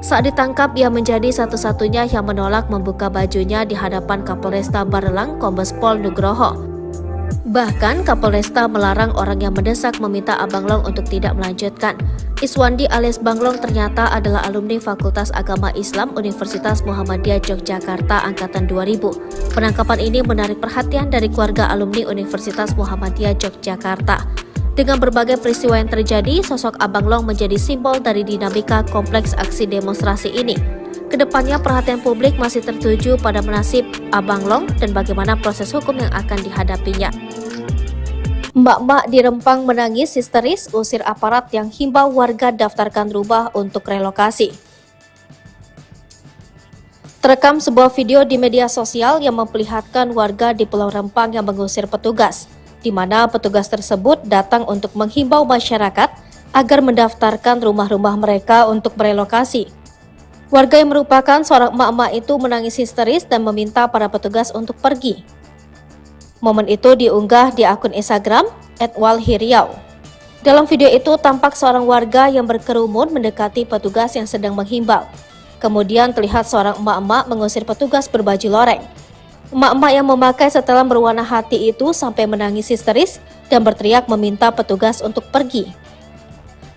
Saat ditangkap, ia menjadi satu-satunya yang menolak membuka bajunya di hadapan Kapolresta Barelang Kombes Pol Nugroho. Bahkan Kapolresta melarang orang yang mendesak meminta Abang Long untuk tidak melanjutkan. Iswandi alias Banglong ternyata adalah alumni Fakultas Agama Islam Universitas Muhammadiyah Yogyakarta Angkatan 2000. Penangkapan ini menarik perhatian dari keluarga alumni Universitas Muhammadiyah Yogyakarta. Dengan berbagai peristiwa yang terjadi, sosok Abang Long menjadi simbol dari dinamika kompleks aksi demonstrasi ini. Kedepannya perhatian publik masih tertuju pada nasib Abang Long dan bagaimana proses hukum yang akan dihadapinya. Mbak-mbak di Rempang menangis histeris usir aparat yang himbau warga daftarkan rumah untuk relokasi. Terekam sebuah video di media sosial yang memperlihatkan warga di Pulau Rempang yang mengusir petugas, di mana petugas tersebut datang untuk menghimbau masyarakat agar mendaftarkan rumah-rumah mereka untuk merelokasi. Warga yang merupakan seorang emak-emak itu menangis histeris dan meminta para petugas untuk pergi. Momen itu diunggah di akun Instagram @walhiriau. Dalam video itu tampak seorang warga yang berkerumun mendekati petugas yang sedang menghimbau. Kemudian terlihat seorang emak-emak mengusir petugas berbaju loreng. Emak-emak yang memakai setelan berwarna hati itu sampai menangis histeris dan berteriak meminta petugas untuk pergi.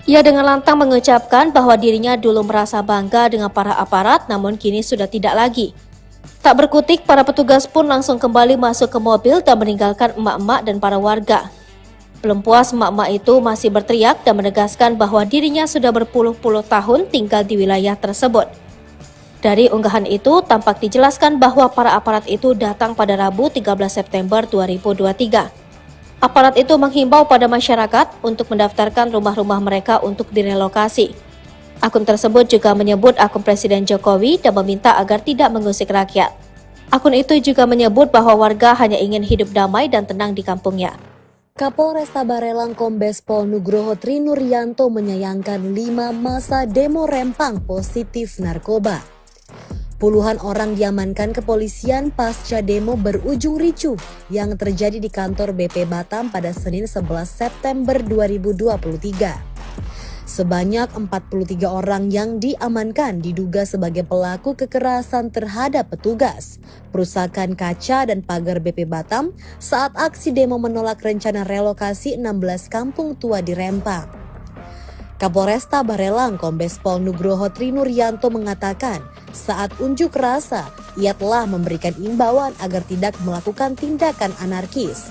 Ia dengan lantang mengucapkan bahwa dirinya dulu merasa bangga dengan para aparat, namun kini sudah tidak lagi. Tak berkutik, para petugas pun langsung kembali masuk ke mobil dan meninggalkan emak-emak dan para warga. Belum puas, emak-emak itu masih berteriak dan menegaskan bahwa dirinya sudah berpuluh-puluh tahun tinggal di wilayah tersebut. Dari unggahan itu, tampak dijelaskan bahwa para aparat itu datang pada Rabu 13 September 2023. Aparat itu menghimbau pada masyarakat untuk mendaftarkan rumah-rumah mereka untuk direlokasi. Akun tersebut juga menyebut akun Presiden Jokowi dan meminta agar tidak mengusik rakyat. Akun itu juga menyebut bahwa warga hanya ingin hidup damai dan tenang di kampungnya. Kapolresta Barelang Kombes Pol Nugroho Trinuryanto menyayangkan 5 masa demo Rempang positif narkoba. Puluhan orang diamankan kepolisian pasca demo berujung ricuh yang terjadi di kantor BP Batam pada Senin 11 September 2023. Sebanyak 43 orang yang diamankan diduga sebagai pelaku kekerasan terhadap petugas, perusakan kaca dan pagar BP Batam saat aksi demo menolak rencana relokasi 16 kampung tua di Rempang. Kapolresta Barelang Kombes Pol Nugroho Trinuryanto mengatakan saat unjuk rasa ia telah memberikan imbauan agar tidak melakukan tindakan anarkis.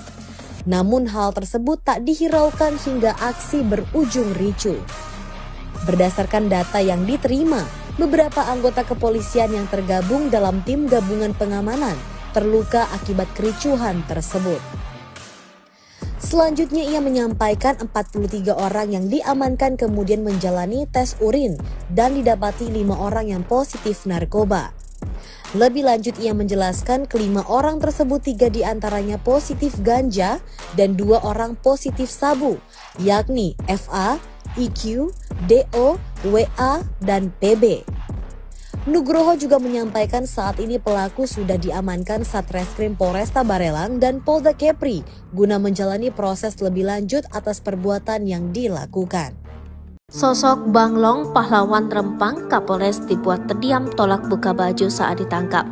Namun hal tersebut tak dihiraukan hingga aksi berujung ricuh. Berdasarkan data yang diterima, beberapa anggota kepolisian yang tergabung dalam tim gabungan pengamanan terluka akibat kericuhan tersebut. Selanjutnya ia menyampaikan 43 orang yang diamankan kemudian menjalani tes urin dan didapati 5 orang yang positif narkoba. Lebih lanjut ia menjelaskan kelima orang tersebut 3 diantaranya positif ganja dan 2 orang positif sabu, yakni FA, IQ, DO, WA, dan PB. Nugroho juga menyampaikan saat ini pelaku sudah diamankan Satreskrim Polresta Barelang dan Polda Kepri guna menjalani proses lebih lanjut atas perbuatan yang dilakukan. Sosok Banglong, pahlawan Rempang, Kapolres dibuat terdiam tolak buka baju saat ditangkap.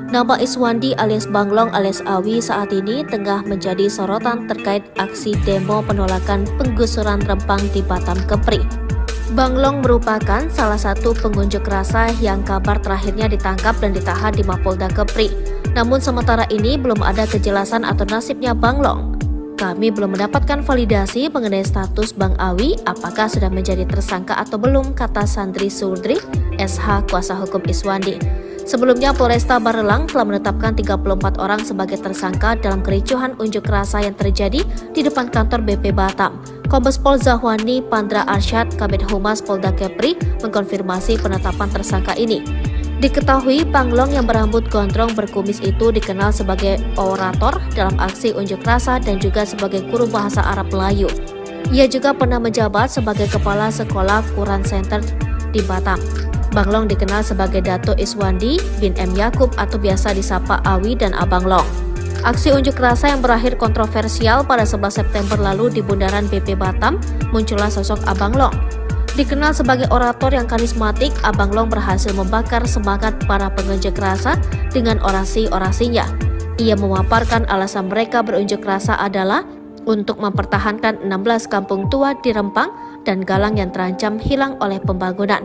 Nama Iswandi alias Banglong alias Awi saat ini tengah menjadi sorotan terkait aksi demo penolakan penggusuran Rempang di Batam Kepri. Banglong merupakan salah satu pengunjuk rasa yang kabar terakhirnya ditangkap dan ditahan di Mapolda Kepri. Namun sementara ini belum ada kejelasan atau nasibnya Banglong. Kami belum mendapatkan validasi mengenai status Bang Awi apakah sudah menjadi tersangka atau belum, kata Sandri Surdri, SH kuasa hukum Iswandi. Sebelumnya Polresta Barelang telah menetapkan 34 orang sebagai tersangka dalam kericuhan unjuk rasa yang terjadi di depan kantor BP Batam. Kombes Pol Zahwani Pandra Arsyad, Kabid Humas Polda Kepri, mengkonfirmasi penetapan tersangka ini. Diketahui Banglong yang berambut gondrong berkumis itu dikenal sebagai orator dalam aksi unjuk rasa dan juga sebagai guru bahasa Arab Melayu. Ia juga pernah menjabat sebagai kepala sekolah Quran Center di Batam. Banglong dikenal sebagai Dato Iswandi bin M. Yakub atau biasa disapa Awi dan Abang Long. Aksi unjuk rasa yang berakhir kontroversial pada 11 September lalu di bundaran BP Batam, muncullah sosok Abang Long. Dikenal sebagai orator yang karismatik, Abang Long berhasil membakar semangat para pengunjuk rasa dengan orasi-orasinya. Ia memaparkan alasan mereka berunjuk rasa adalah untuk mempertahankan 16 kampung tua di Rempang dan Galang yang terancam hilang oleh pembangunan.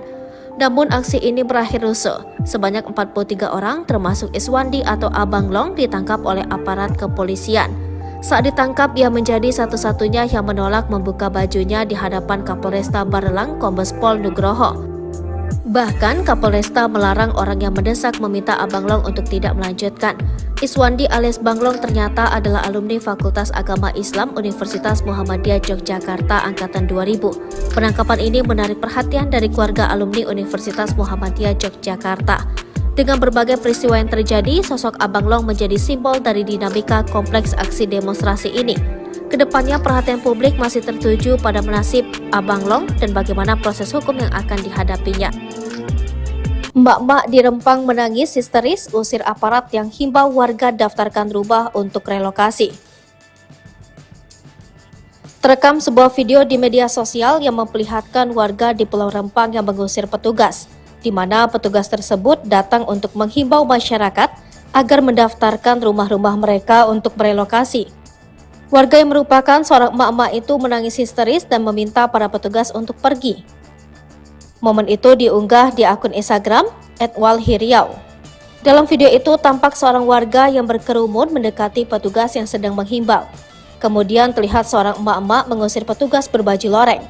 Namun aksi ini berakhir rusuh. Sebanyak 43 orang termasuk Iswandi atau Abang Long ditangkap oleh aparat kepolisian. Saat ditangkap, ia menjadi satu-satunya yang menolak membuka bajunya di hadapan Kapolresta Barelang Kombes Pol Nugroho. Bahkan Kapolresta melarang orang yang mendesak meminta Abang Long untuk tidak melanjutkan. Iswandi alias Banglong ternyata adalah alumni Fakultas Agama Islam Universitas Muhammadiyah Yogyakarta Angkatan 2000. Penangkapan ini menarik perhatian dari keluarga alumni Universitas Muhammadiyah Yogyakarta. Dengan berbagai peristiwa yang terjadi, sosok Abang Long menjadi simbol dari dinamika kompleks aksi demonstrasi ini. Kedepannya perhatian publik masih tertuju pada nasib Abang Long dan bagaimana proses hukum yang akan dihadapinya. Mbak-mbak di Rempang menangis histeris usir aparat yang himbau warga daftarkan rumah untuk relokasi. Terekam sebuah video di media sosial yang memperlihatkan warga di Pulau Rempang yang mengusir petugas, di mana petugas tersebut datang untuk menghimbau masyarakat agar mendaftarkan rumah-rumah mereka untuk merelokasi. Warga yang merupakan seorang emak-emak itu menangis histeris dan meminta para petugas untuk pergi. Momen itu diunggah di akun Instagram @walhiriau. Dalam video itu tampak seorang warga yang berkerumun mendekati petugas yang sedang menghimbau. Kemudian terlihat seorang emak-emak mengusir petugas berbaju loreng.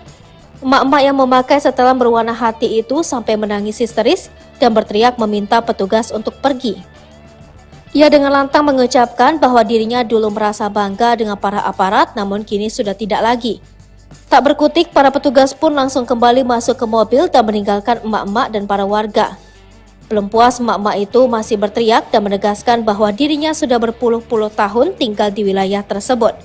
Emak-emak yang memakai setelan berwarna hati itu sampai menangis histeris dan berteriak meminta petugas untuk pergi. Ia dengan lantang mengucapkan bahwa dirinya dulu merasa bangga dengan para aparat, namun kini sudah tidak lagi. Tak berkutik, para petugas pun langsung kembali masuk ke mobil dan meninggalkan emak-emak dan para warga. Belum puas, emak-emak itu masih berteriak dan menegaskan bahwa dirinya sudah berpuluh-puluh tahun tinggal di wilayah tersebut.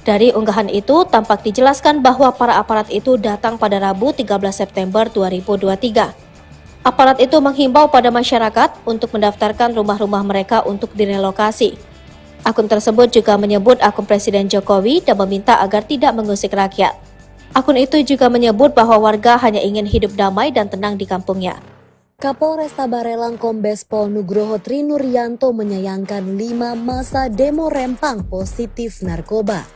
Dari unggahan itu, tampak dijelaskan bahwa para aparat itu datang pada Rabu 13 September 2023. Aparat itu menghimbau pada masyarakat untuk mendaftarkan rumah-rumah mereka untuk direlokasi. Akun tersebut juga menyebut akun Presiden Jokowi dan meminta agar tidak mengusik rakyat. Akun itu juga menyebut bahwa warga hanya ingin hidup damai dan tenang di kampungnya. Kapolresta Barelang Kombes Pol Nugroho Trinuryanto menyayangkan 5 masa demo Rempang positif narkoba.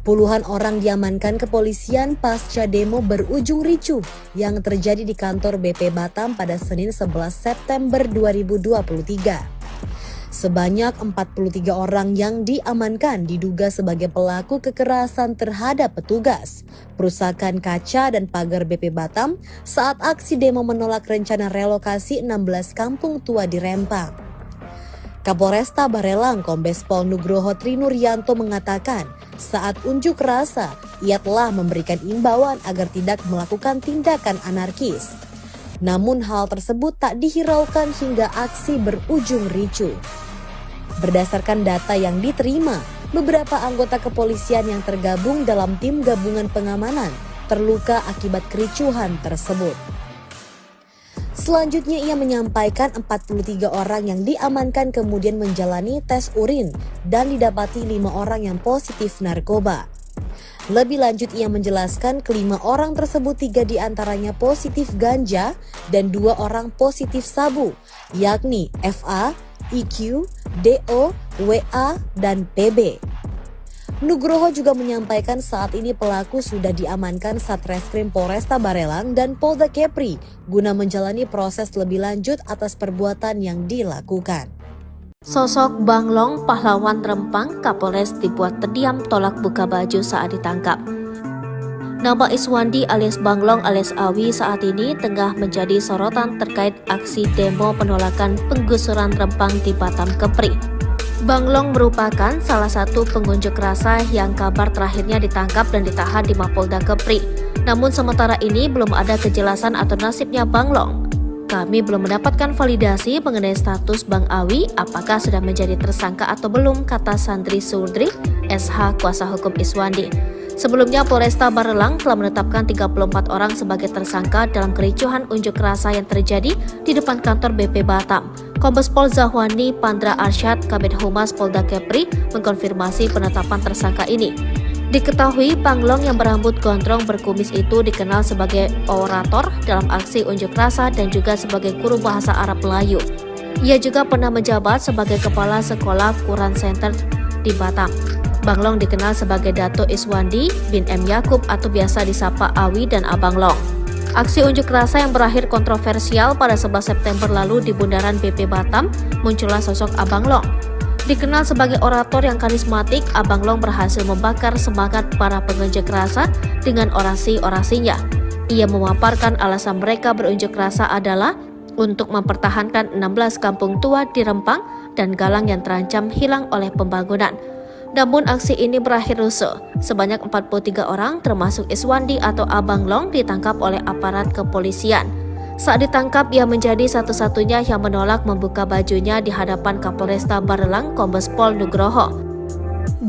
Puluhan orang diamankan kepolisian pasca demo berujung ricuh yang terjadi di kantor BP Batam pada Senin 11 September 2023. Sebanyak 43 orang yang diamankan diduga sebagai pelaku kekerasan terhadap petugas, perusakan kaca dan pagar BP Batam saat aksi demo menolak rencana relokasi 16 kampung tua di Rempang. Kapolresta Barelang Kombes Pol Nugroho Trinuryanto mengatakan saat unjuk rasa ia telah memberikan imbauan agar tidak melakukan tindakan anarkis. Namun hal tersebut tak dihiraukan hingga aksi berujung ricuh. Berdasarkan data yang diterima, beberapa anggota kepolisian yang tergabung dalam tim gabungan pengamanan terluka akibat kericuhan tersebut. Selanjutnya ia menyampaikan 43 orang yang diamankan kemudian menjalani tes urin dan didapati 5 orang yang positif narkoba. Lebih lanjut ia menjelaskan kelima orang tersebut 3 diantaranya positif ganja dan 2 orang positif sabu, yakni FA, IQ, DO, WA, dan PB. Nugroho juga menyampaikan saat ini pelaku sudah diamankan Satreskrim Polresta Barelang dan Polda Kepri guna menjalani proses lebih lanjut atas perbuatan yang dilakukan. Sosok Banglong, pahlawan Rempang, Kapolres dibuat terdiam tolak buka baju saat ditangkap. Nama Iswandi alias Banglong alias Awi saat ini tengah menjadi sorotan terkait aksi demo penolakan penggusuran Rempang di Batam Kepri. Banglong merupakan salah satu pengunjuk rasa yang kabar terakhirnya ditangkap dan ditahan di Mapolda Kepri. Namun sementara ini belum ada kejelasan atau nasibnya Banglong. Kami belum mendapatkan validasi mengenai status Bang Awi apakah sudah menjadi tersangka atau belum, kata Sandri Sudri, SH kuasa hukum Iswandi. Sebelumnya Polresta Barelang telah menetapkan 34 orang sebagai tersangka dalam kericuhan unjuk rasa yang terjadi di depan kantor BP Batam. Kombes Pol Zahwani Pandra Arsyad, Kabid Humas Polda Kepri, mengkonfirmasi penetapan tersangka ini. Diketahui Banglong yang berambut gondrong berkumis itu dikenal sebagai orator dalam aksi unjuk rasa dan juga sebagai guru bahasa Arab Melayu. Ia juga pernah menjabat sebagai kepala sekolah Quran Center di Batam. Banglong dikenal sebagai Dato Iswandi bin M. Yakub atau biasa disapa Awi dan Abang Long. Aksi unjuk rasa yang berakhir kontroversial pada 11 September lalu di bundaran BP Batam, muncullah sosok Abang Long. Dikenal sebagai orator yang karismatik, Abang Long berhasil membakar semangat para pengunjuk rasa dengan orasi-orasinya. Ia memaparkan alasan mereka berunjuk rasa adalah untuk mempertahankan 16 kampung tua di Rempang dan Galang yang terancam hilang oleh pembangunan. Namun aksi ini berakhir rusuh. Sebanyak 43 orang termasuk Iswandi atau Abang Long ditangkap oleh aparat kepolisian. Saat ditangkap, ia menjadi satu-satunya yang menolak membuka bajunya di hadapan Kapolresta Barelang Kombes Pol Nugroho.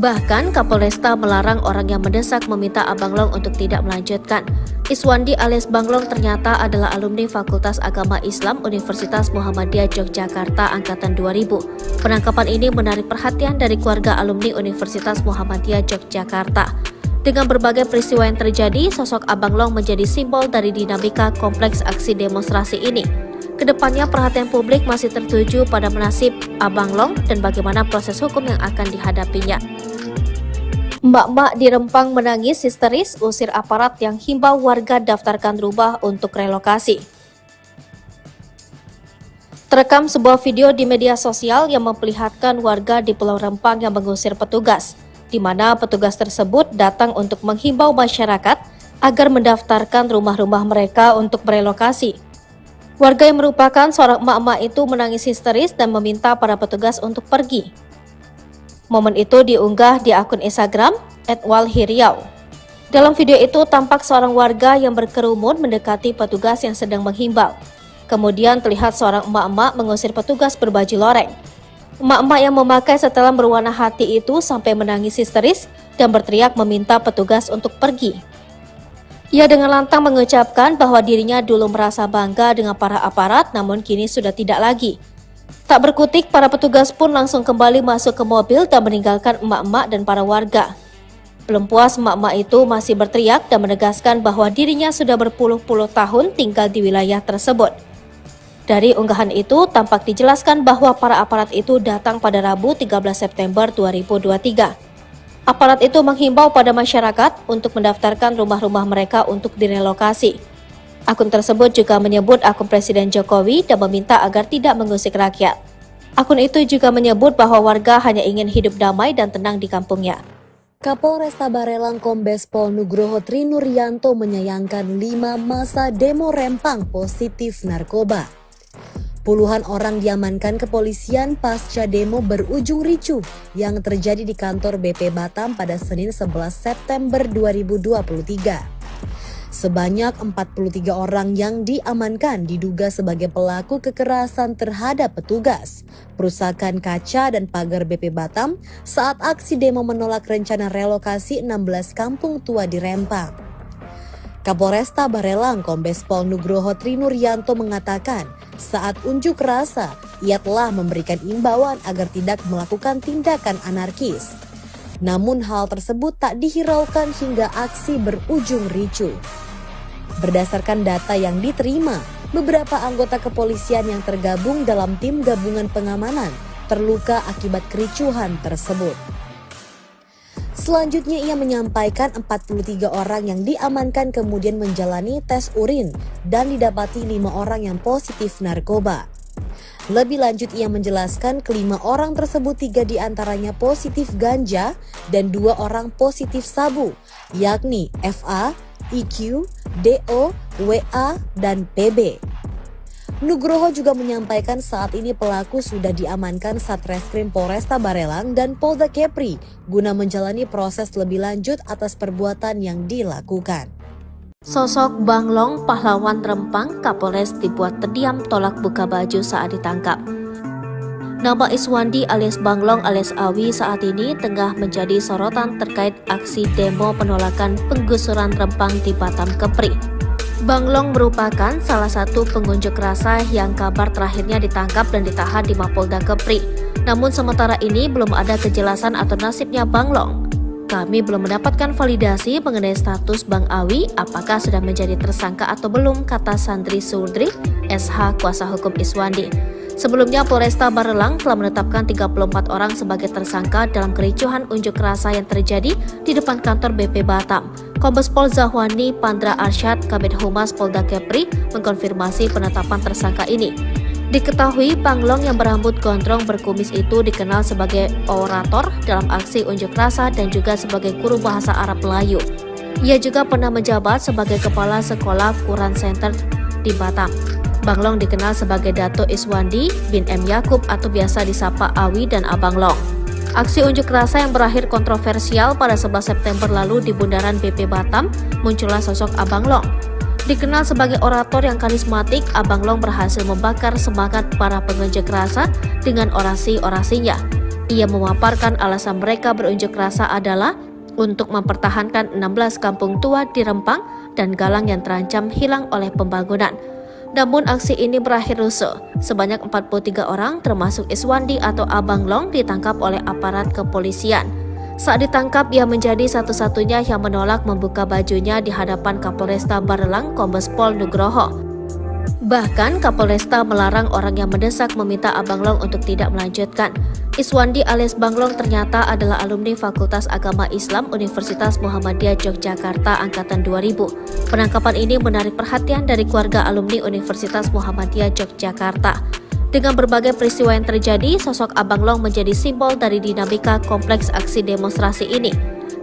Bahkan Kapolresta melarang orang yang mendesak meminta Abang Long untuk tidak melanjutkan. Iswandi alias Banglong ternyata adalah alumni Fakultas Agama Islam Universitas Muhammadiyah Yogyakarta Angkatan 2000. Penangkapan ini menarik perhatian dari keluarga alumni Universitas Muhammadiyah Yogyakarta. Dengan berbagai peristiwa yang terjadi, sosok Abang Long menjadi simbol dari dinamika kompleks aksi demonstrasi ini. Kedepannya perhatian publik masih tertuju pada nasib Abang Long dan bagaimana proses hukum yang akan dihadapinya. Mbak-mbak di Rempang menangis histeris usir aparat yang himbau warga daftarkan rumah untuk relokasi. Terekam sebuah video di media sosial yang memperlihatkan warga di Pulau Rempang yang mengusir petugas, di mana petugas tersebut datang untuk menghimbau masyarakat agar mendaftarkan rumah-rumah mereka untuk merelokasi. Warga yang merupakan seorang emak-emak itu menangis histeris dan meminta para petugas untuk pergi. Momen itu diunggah di akun Instagram @walhiriau. Dalam video itu tampak seorang warga yang berkerumun mendekati petugas yang sedang menghimbau. Kemudian terlihat seorang emak-emak mengusir petugas berbaju loreng. Emak-emak yang memakai setelan berwarna hati itu sampai menangis histeris dan berteriak meminta petugas untuk pergi. Ia dengan lantang mengucapkan bahwa dirinya dulu merasa bangga dengan para aparat, namun kini sudah tidak lagi. Tak berkutik, para petugas pun langsung kembali masuk ke mobil dan meninggalkan emak-emak dan para warga. Belum puas, emak-emak itu masih berteriak dan menegaskan bahwa dirinya sudah berpuluh-puluh tahun tinggal di wilayah tersebut. Dari unggahan itu, tampak dijelaskan bahwa para aparat itu datang pada Rabu 13 September 2023. Aparat itu menghimbau pada masyarakat untuk mendaftarkan rumah-rumah mereka untuk direlokasi. Akun tersebut juga menyebut akun Presiden Jokowi dan meminta agar tidak mengusik rakyat. Akun itu juga menyebut bahwa warga hanya ingin hidup damai dan tenang di kampungnya. Kapolresta Barelang Kombes Pol Nugroho Trinuryanto menyayangkan 5 masa demo Rempang positif narkoba. Puluhan orang diamankan kepolisian pasca demo berujung ricuh yang terjadi di kantor BP Batam pada Senin 11 September 2023. Sebanyak 43 orang yang diamankan diduga sebagai pelaku kekerasan terhadap petugas, perusakan kaca dan pagar BP Batam saat aksi demo menolak rencana relokasi 16 kampung tua di Rempang. Kapolresta Barelang Kombes Pol Nugroho Trinuryanto mengatakan saat unjuk rasa ia telah memberikan imbauan agar tidak melakukan tindakan anarkis. Namun hal tersebut tak dihiraukan hingga aksi berujung ricuh. Berdasarkan data yang diterima, beberapa anggota kepolisian yang tergabung dalam tim gabungan pengamanan terluka akibat kericuhan tersebut. Selanjutnya ia menyampaikan 43 orang yang diamankan kemudian menjalani tes urin dan didapati 5 orang yang positif narkoba. Lebih lanjut ia menjelaskan kelima orang tersebut 3 diantaranya positif ganja dan 2 orang positif sabu, yakni FA, IQ, DO, WA, dan PB. Nugroho juga menyampaikan saat ini pelaku sudah diamankan Satreskrim Polresta Barelang dan Polda Kepri guna menjalani proses lebih lanjut atas perbuatan yang dilakukan. Sosok Banglong, pahlawan Rempang, Kapolres dibuat terdiam tolak buka baju saat ditangkap. Nama Iswandi alias Banglong alias Awi saat ini tengah menjadi sorotan terkait aksi demo penolakan penggusuran Rempang di Batam Kepri. Banglong merupakan salah satu pengunjuk rasa yang kabar terakhirnya ditangkap dan ditahan di Mapolda Kepri. Namun sementara ini belum ada kejelasan atau nasibnya Banglong. Kami belum mendapatkan validasi mengenai status Bang Awi apakah sudah menjadi tersangka atau belum, kata Sandri Sudri, SH kuasa hukum Iswandi. Sebelumnya Polresta Barelang telah menetapkan 34 orang sebagai tersangka dalam kericuhan unjuk rasa yang terjadi di depan kantor BP Batam. Kombes Pol Zahwani Pandra Arsyad, Kabid Humas Polda Kepri, mengkonfirmasi penetapan tersangka ini. Diketahui Banglong yang berambut gondrong berkumis itu dikenal sebagai orator dalam aksi unjuk rasa dan juga sebagai guru bahasa Arab Melayu. Ia juga pernah menjabat sebagai Kepala Sekolah Quran Center di Batam. Banglong dikenal sebagai Dato Iswandi bin M. Yakub atau biasa disapa Awi dan Abang Long. Aksi unjuk rasa yang berakhir kontroversial pada 11 September lalu di bundaran BP Batam, muncullah sosok Abang Long. Dikenal sebagai orator yang karismatik, Abang Long berhasil membakar semangat para pengunjuk rasa dengan orasi-orasinya. Ia memaparkan alasan mereka berunjuk rasa adalah untuk mempertahankan 16 kampung tua di Rempang dan Galang yang terancam hilang oleh pembangunan. Namun aksi ini berakhir rusuh. Sebanyak 43 orang termasuk Iswandi atau Abang Long ditangkap oleh aparat kepolisian. Saat ditangkap, ia menjadi satu-satunya yang menolak membuka bajunya di hadapan Kapolresta Barelang Kombes Pol Nugroho. Bahkan Kapolresta melarang orang yang mendesak meminta Abang Long untuk tidak melanjutkan. Iswandi alias Banglong ternyata adalah alumni Fakultas Agama Islam Universitas Muhammadiyah Yogyakarta Angkatan 2000. Penangkapan ini menarik perhatian dari keluarga alumni Universitas Muhammadiyah Yogyakarta. Dengan berbagai peristiwa yang terjadi, sosok Abang Long menjadi simbol dari dinamika kompleks aksi demonstrasi ini.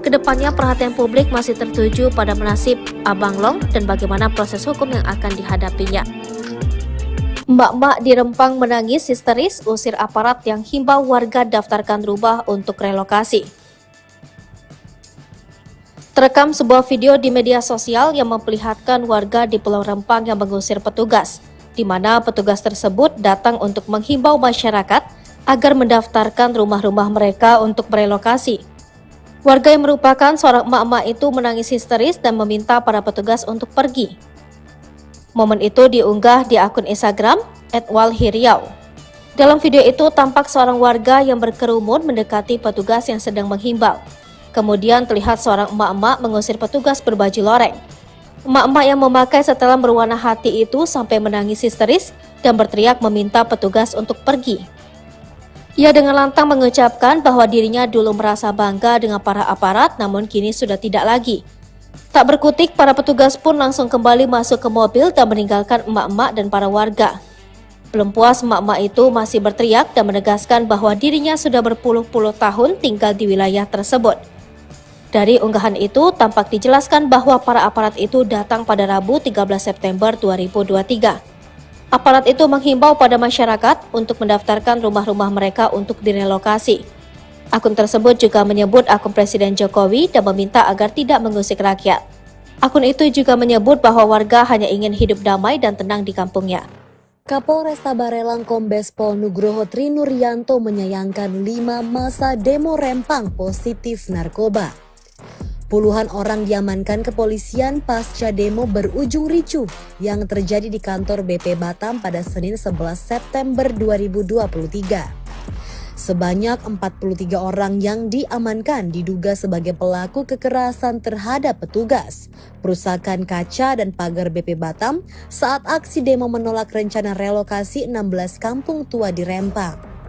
Kedepannya perhatian publik masih tertuju pada nasib Abang Long dan bagaimana proses hukum yang akan dihadapinya. Emak-emak di Rempang menangis histeris usir aparat yang himbau warga daftarkan rumah untuk relokasi. Terekam sebuah video di media sosial yang memperlihatkan warga di Pulau Rempang yang mengusir petugas. di mana petugas tersebut datang untuk menghimbau masyarakat agar mendaftarkan rumah-rumah mereka untuk merelokasi. Warga yang merupakan seorang emak-emak itu menangis histeris dan meminta para petugas untuk pergi. Momen itu diunggah di akun Instagram @walhiriau. Dalam video itu tampak seorang warga yang berkerumun mendekati petugas yang sedang menghimbau. Kemudian terlihat seorang emak-emak mengusir petugas berbaju loreng. Emak-emak yang memakai setelan berwarna hati itu sampai menangis histeris dan berteriak meminta petugas untuk pergi. Ia dengan lantang mengucapkan bahwa dirinya dulu merasa bangga dengan para aparat, namun kini sudah tidak lagi. Tak berkutik, para petugas pun langsung kembali masuk ke mobil dan meninggalkan emak-emak dan para warga. Belum puas, emak-emak itu masih berteriak dan menegaskan bahwa dirinya sudah berpuluh-puluh tahun tinggal di wilayah tersebut. Dari unggahan itu, tampak dijelaskan bahwa para aparat itu datang pada Rabu 13 September 2023. Aparat itu menghimbau pada masyarakat untuk mendaftarkan rumah-rumah mereka untuk direlokasi. Akun tersebut juga menyebut akun Presiden Jokowi dan meminta agar tidak mengusik rakyat. Akun itu juga menyebut bahwa warga hanya ingin hidup damai dan tenang di kampungnya. Kapolresta Barelang Kombes Pol Nugroho Trinuryanto menyayangkan 5 masa demo Rempang positif narkoba. Puluhan orang diamankan kepolisian pasca demo berujung ricuh yang terjadi di kantor BP Batam pada Senin 11 September 2023. Sebanyak 43 orang yang diamankan diduga sebagai pelaku kekerasan terhadap petugas, perusakan kaca dan pagar BP Batam saat aksi demo menolak rencana relokasi 16 kampung tua di Rempang.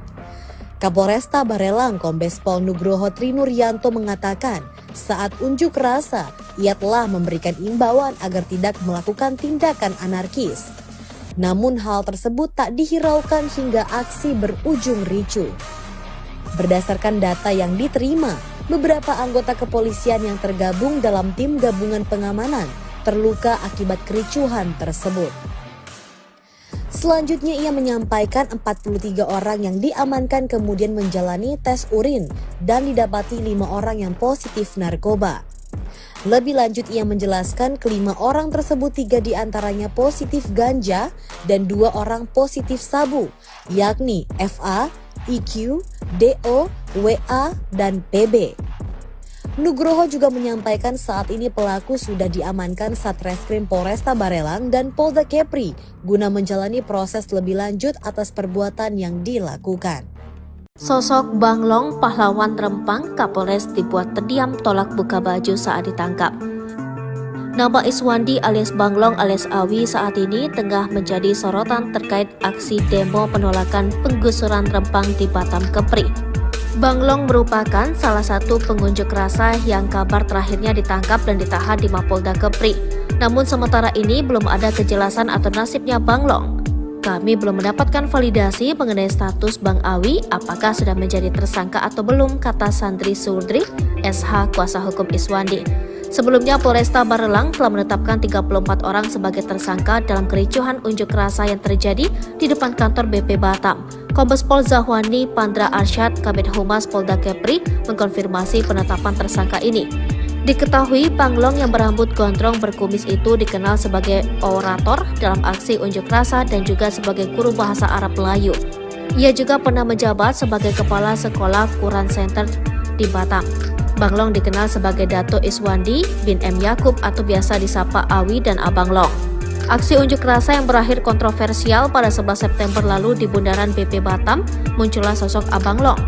Kapolresta Barelang Kombes Pol Nugroho Trinuryanto mengatakan saat unjuk rasa ia telah memberikan imbauan agar tidak melakukan tindakan anarkis. Namun hal tersebut tak dihiraukan hingga aksi berujung ricuh. Berdasarkan data yang diterima, beberapa anggota kepolisian yang tergabung dalam tim gabungan pengamanan terluka akibat kericuhan tersebut. Selanjutnya ia menyampaikan 43 orang yang diamankan kemudian menjalani tes urin dan didapati 5 orang yang positif narkoba. Lebih lanjut ia menjelaskan kelima orang tersebut 3 diantaranya positif ganja dan 2 orang positif sabu, yakni FA, IQ, DO, WA, dan PB. Nugroho juga menyampaikan saat ini pelaku sudah diamankan Satreskrim Polresta Barelang dan Polda Kepri guna menjalani proses lebih lanjut atas perbuatan yang dilakukan. Sosok Banglong pahlawan Rempang Kapolres dibuat terdiam tolak buka baju saat ditangkap. Nama Iswandi alias Banglong alias Awi saat ini tengah menjadi sorotan terkait aksi demo penolakan penggusuran Rempang di Batam Kepri. Banglong merupakan salah satu pengunjuk rasa yang kabar terakhirnya ditangkap dan ditahan di Mapolda Kepri. Namun sementara ini belum ada kejelasan atau nasibnya Banglong. Kami belum mendapatkan validasi mengenai status Bang Awi apakah sudah menjadi tersangka atau belum, kata Sandri Surdri, SH kuasa hukum Iswandi. Sebelumnya Polresta Barelang telah menetapkan 34 orang sebagai tersangka dalam kericuhan unjuk rasa yang terjadi di depan kantor BP Batam. Kombes Pol Zahwani Pandra Arsyad Kabid Humas Polda Kepri mengkonfirmasi penetapan tersangka ini. Diketahui Banglong yang berambut gondrong berkumis itu dikenal sebagai orator dalam aksi unjuk rasa dan juga sebagai guru bahasa Arab Melayu. Ia juga pernah menjabat sebagai kepala sekolah Quran Center di Batam. Banglong dikenal sebagai Dato Iswandi bin M. Yakub atau biasa disapa Awi dan Abang Long. Aksi unjuk rasa yang berakhir kontroversial pada 11 September lalu di bundaran BP Batam muncullah sosok Abang Long.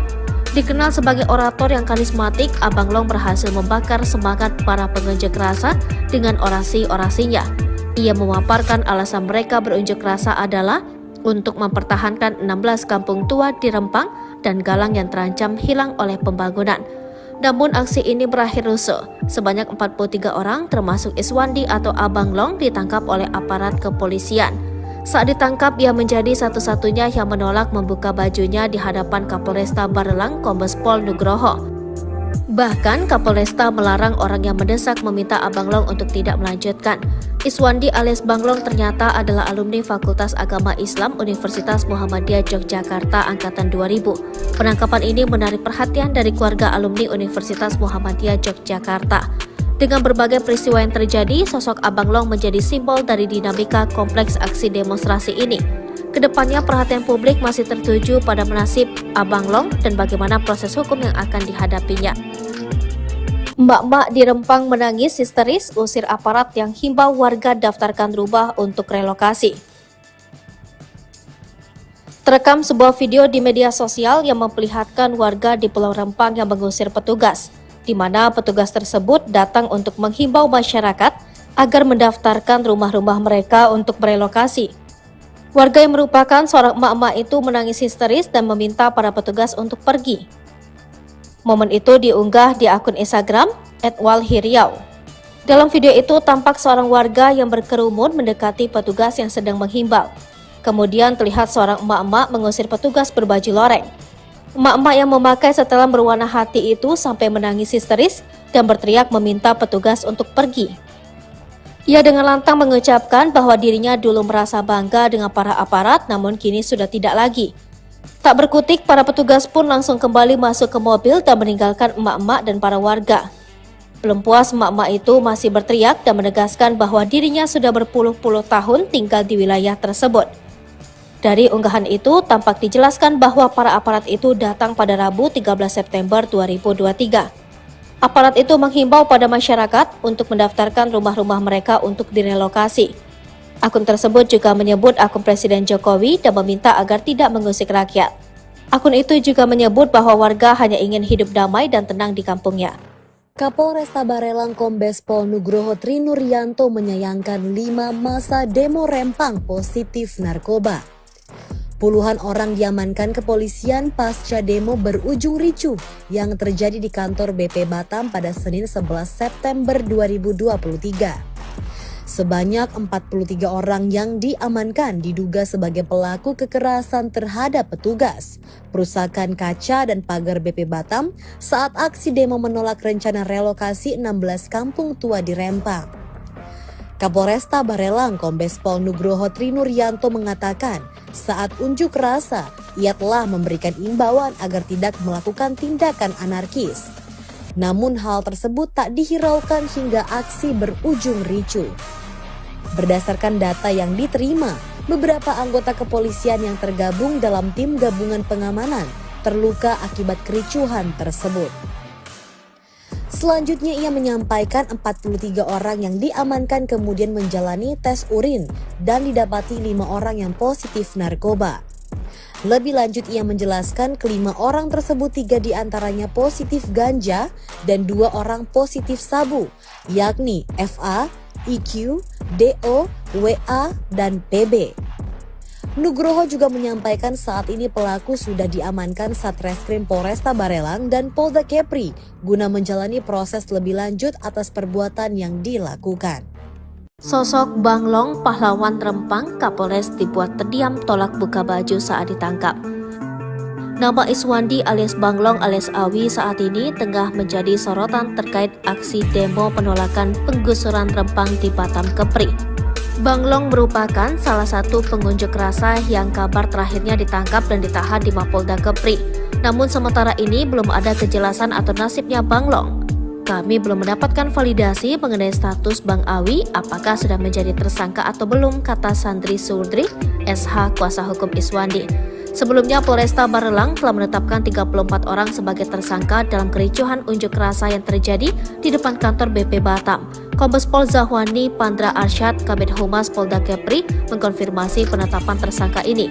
Dikenal sebagai orator yang karismatik, Abang Long berhasil membakar semangat para pengunjuk rasa dengan orasi-orasinya. Ia memaparkan alasan mereka berunjuk rasa adalah untuk mempertahankan 16 kampung tua di Rempang dan Galang yang terancam hilang oleh pembangunan. Namun aksi ini berakhir rusuh. Sebanyak 43 orang termasuk Iswandi atau Abang Long ditangkap oleh aparat kepolisian. Saat ditangkap, ia menjadi satu-satunya yang menolak membuka bajunya di hadapan Kapolresta Barelang Kombes Pol Nugroho. Bahkan Kapolresta melarang orang yang mendesak meminta Abang Long untuk tidak melanjutkan. Iswandi alias Banglong ternyata adalah alumni Fakultas Agama Islam Universitas Muhammadiyah Yogyakarta Angkatan 2000. Penangkapan ini menarik perhatian dari keluarga alumni Universitas Muhammadiyah Yogyakarta. Dengan berbagai peristiwa yang terjadi, sosok Abang Long menjadi simbol dari dinamika kompleks aksi demonstrasi ini. Kedepannya perhatian publik masih tertuju pada nasib Abang Long dan bagaimana proses hukum yang akan dihadapinya. Emak-emak di Rempang menangis histeris usir aparat yang himbau warga daftarkan rumah untuk relokasi. Terekam sebuah video di media sosial yang memperlihatkan warga di Pulau Rempang yang mengusir petugas, di mana petugas tersebut datang untuk menghimbau masyarakat agar mendaftarkan rumah-rumah mereka untuk merelokasi. Warga yang merupakan seorang emak-emak itu menangis histeris dan meminta para petugas untuk pergi. Momen itu diunggah di akun Instagram @walhiriau. Dalam video itu tampak seorang warga yang berkerumun mendekati petugas yang sedang menghimbau. Kemudian terlihat seorang emak-emak mengusir petugas berbaju loreng. Emak-emak yang memakai setelan berwarna hati itu sampai menangis histeris dan berteriak meminta petugas untuk pergi. Ia dengan lantang mengucapkan bahwa dirinya dulu merasa bangga dengan para aparat, namun kini sudah tidak lagi. Tak berkutik, para petugas pun langsung kembali masuk ke mobil dan meninggalkan emak-emak dan para warga. Belum puas, emak-emak itu masih berteriak dan menegaskan bahwa dirinya sudah berpuluh-puluh tahun tinggal di wilayah tersebut. Dari unggahan itu, tampak dijelaskan bahwa para aparat itu datang pada Rabu 13 September 2023. Aparat itu menghimbau pada masyarakat untuk mendaftarkan rumah-rumah mereka untuk direlokasi. Akun tersebut juga menyebut akun Presiden Jokowi dan meminta agar tidak mengusik rakyat. Akun itu juga menyebut bahwa warga hanya ingin hidup damai dan tenang di kampungnya. Kapolresta Barelang Kombes Pol Nugroho Trinuryanto menyayangkan 5 masa demo Rempang positif narkoba. Puluhan orang diamankan kepolisian pasca demo berujung ricuh yang terjadi di kantor BP Batam pada Senin 11 September 2023. Sebanyak 43 orang yang diamankan diduga sebagai pelaku kekerasan terhadap petugas, perusakan kaca dan pagar BP Batam saat aksi demo menolak rencana relokasi 16 kampung tua di Rempang. Kapolresta Barelang Kombes Pol Nugroho Trinuryanto mengatakan saat unjuk rasa ia telah memberikan imbauan agar tidak melakukan tindakan anarkis. Namun hal tersebut tak dihiraukan hingga aksi berujung ricuh. Berdasarkan data yang diterima, beberapa anggota kepolisian yang tergabung dalam tim gabungan pengamanan terluka akibat kericuhan tersebut. Selanjutnya ia menyampaikan 43 orang yang diamankan kemudian menjalani tes urin dan didapati 5 orang yang positif narkoba. Lebih lanjut ia menjelaskan kelima orang tersebut 3 diantaranya positif ganja dan 2 orang positif sabu, yakni FA, IQ, DO, WA, dan PB. Nugroho juga menyampaikan saat ini pelaku sudah diamankan Satreskrim Polresta Barelang dan Polda Kepri guna menjalani proses lebih lanjut atas perbuatan yang dilakukan. Sosok Bang Long, pahlawan Rempang, Kapolres dibuat terdiam tolak buka baju saat ditangkap. Nama Iswandi alias Bang Long alias Awi saat ini tengah menjadi sorotan terkait aksi demo penolakan penggusuran Rempang di Batam Kepri. Bang Long merupakan salah satu pengunjuk rasa yang kabar terakhirnya ditangkap dan ditahan di Mapolda Kepri. Namun sementara ini belum ada kejelasan atau nasibnya Bang Long. Kami belum mendapatkan validasi mengenai status Bang Awi apakah sudah menjadi tersangka atau belum, kata Sandri Surdri, SH kuasa hukum Iswandi. Sebelumnya Polresta Barelang telah menetapkan 34 orang sebagai tersangka dalam kericuhan unjuk rasa yang terjadi di depan kantor BP Batam. Kombes Pol Zahwani Pandra Arsyad, Kabid Humas Polda Kepri, mengkonfirmasi penetapan tersangka ini.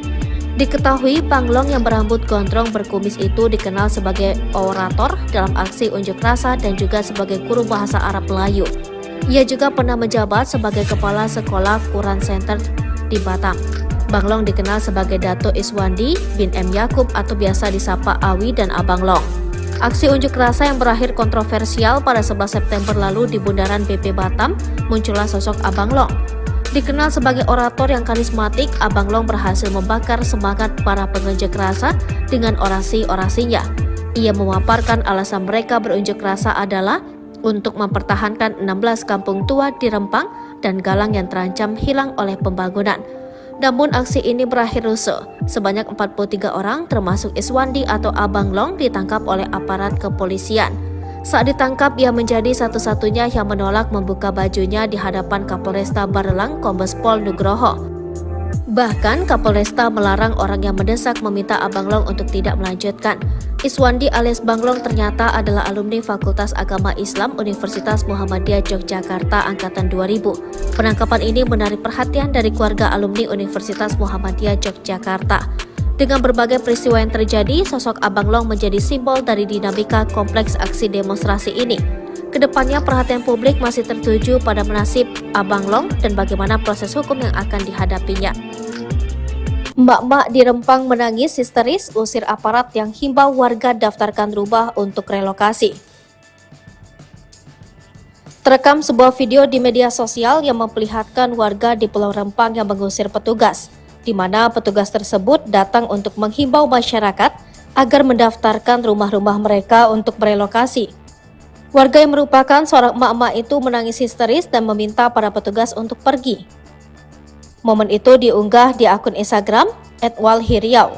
Diketahui Bang Long yang berambut gondrong berkumis itu dikenal sebagai orator dalam aksi unjuk rasa dan juga sebagai guru bahasa Arab Melayu. Ia juga pernah menjabat sebagai kepala sekolah Quran Center di Batam. Bang Long dikenal sebagai Dato Iswandi bin M. Yakub atau biasa disapa Awi dan Abang Long. Aksi unjuk rasa yang berakhir kontroversial pada 11 September lalu di bundaran BP Batam, muncullah sosok Abang Long. Dikenal sebagai orator yang karismatik, Abang Long berhasil membakar semangat para pengunjuk rasa dengan orasi-orasinya. Ia memaparkan alasan mereka berunjuk rasa adalah untuk mempertahankan 16 kampung tua di Rempang dan Galang yang terancam hilang oleh pembangunan. Namun aksi ini berakhir rusuh. Sebanyak 43 orang termasuk Iswandi atau Abang Long ditangkap oleh aparat kepolisian. Saat ditangkap, ia menjadi satu-satunya yang menolak membuka bajunya di hadapan Kapolresta Barelang Kombes Pol Nugroho. Bahkan Kapolresta melarang orang yang mendesak meminta Abang Long untuk tidak melanjutkan. Iswandi alias Bang Long ternyata adalah alumni Fakultas Agama Islam Universitas Muhammadiyah Yogyakarta angkatan 2000. Penangkapan ini menarik perhatian dari keluarga alumni Universitas Muhammadiyah Yogyakarta. Dengan berbagai peristiwa yang terjadi, sosok Abang Long menjadi simbol dari dinamika kompleks aksi demonstrasi ini. Kedepannya perhatian publik masih tertuju pada nasib Abang Long dan bagaimana proses hukum yang akan dihadapinya. Emak-emak di Rempang menangis histeris usir aparat yang himbau warga daftarkan rumah untuk relokasi. Terekam sebuah video di media sosial yang memperlihatkan warga di Pulau Rempang yang mengusir petugas, di mana petugas tersebut datang untuk menghimbau masyarakat agar mendaftarkan rumah-rumah mereka untuk merelokasi. Warga yang merupakan seorang emak-emak itu menangis histeris dan meminta para petugas untuk pergi. Momen itu diunggah di akun Instagram @walhiriau.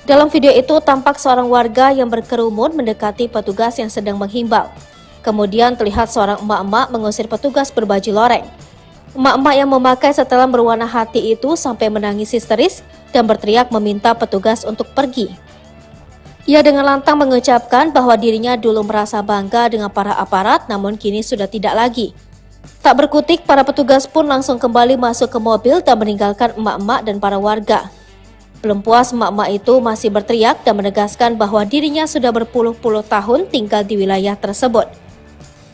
Dalam video itu tampak seorang warga yang berkerumun mendekati petugas yang sedang menghimbau. Kemudian terlihat seorang emak-emak mengusir petugas berbaju loreng. Emak-emak yang memakai setelan berwarna hati itu sampai menangis histeris dan berteriak meminta petugas untuk pergi. Ia dengan lantang mengucapkan bahwa dirinya dulu merasa bangga dengan para aparat, namun kini sudah tidak lagi. Tak berkutik, para petugas pun langsung kembali masuk ke mobil dan meninggalkan emak-emak dan para warga. Belum puas, emak-emak itu masih berteriak dan menegaskan bahwa dirinya sudah berpuluh-puluh tahun tinggal di wilayah tersebut.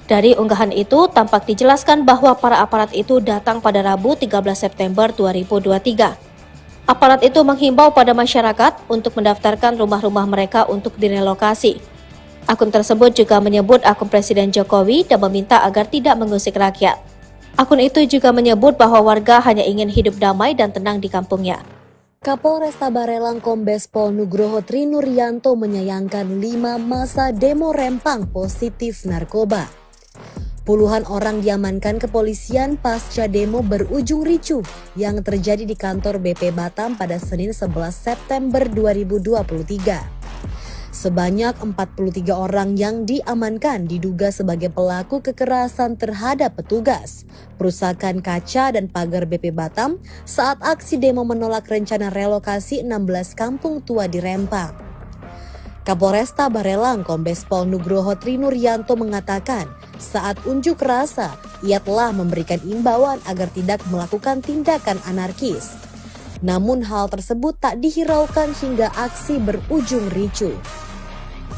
Dari unggahan itu, tampak dijelaskan bahwa para aparat itu datang pada Rabu 13 September 2023. Aparat itu menghimbau pada masyarakat untuk mendaftarkan rumah-rumah mereka untuk direlokasi. Akun tersebut juga menyebut akun Presiden Jokowi dan meminta agar tidak mengusik rakyat. Akun itu juga menyebut bahwa warga hanya ingin hidup damai dan tenang di kampungnya. Kapolresta Barelang Kombes Pol Nugroho Trinuryanto menyayangkan 5 masa demo Rempang positif narkoba. Puluhan orang diamankan kepolisian pasca demo berujung ricuh yang terjadi di kantor BP Batam pada Senin 11 September 2023. Sebanyak 43 orang yang diamankan diduga sebagai pelaku kekerasan terhadap petugas, perusakan kaca dan pagar BP Batam saat aksi demo menolak rencana relokasi 16 kampung tua di Rempang. Kapolresta Barelang Kombes Pol Nugroho Trinuryanto mengatakan saat unjuk rasa ia telah memberikan imbauan agar tidak melakukan tindakan anarkis. Namun hal tersebut tak dihiraukan hingga aksi berujung ricuh.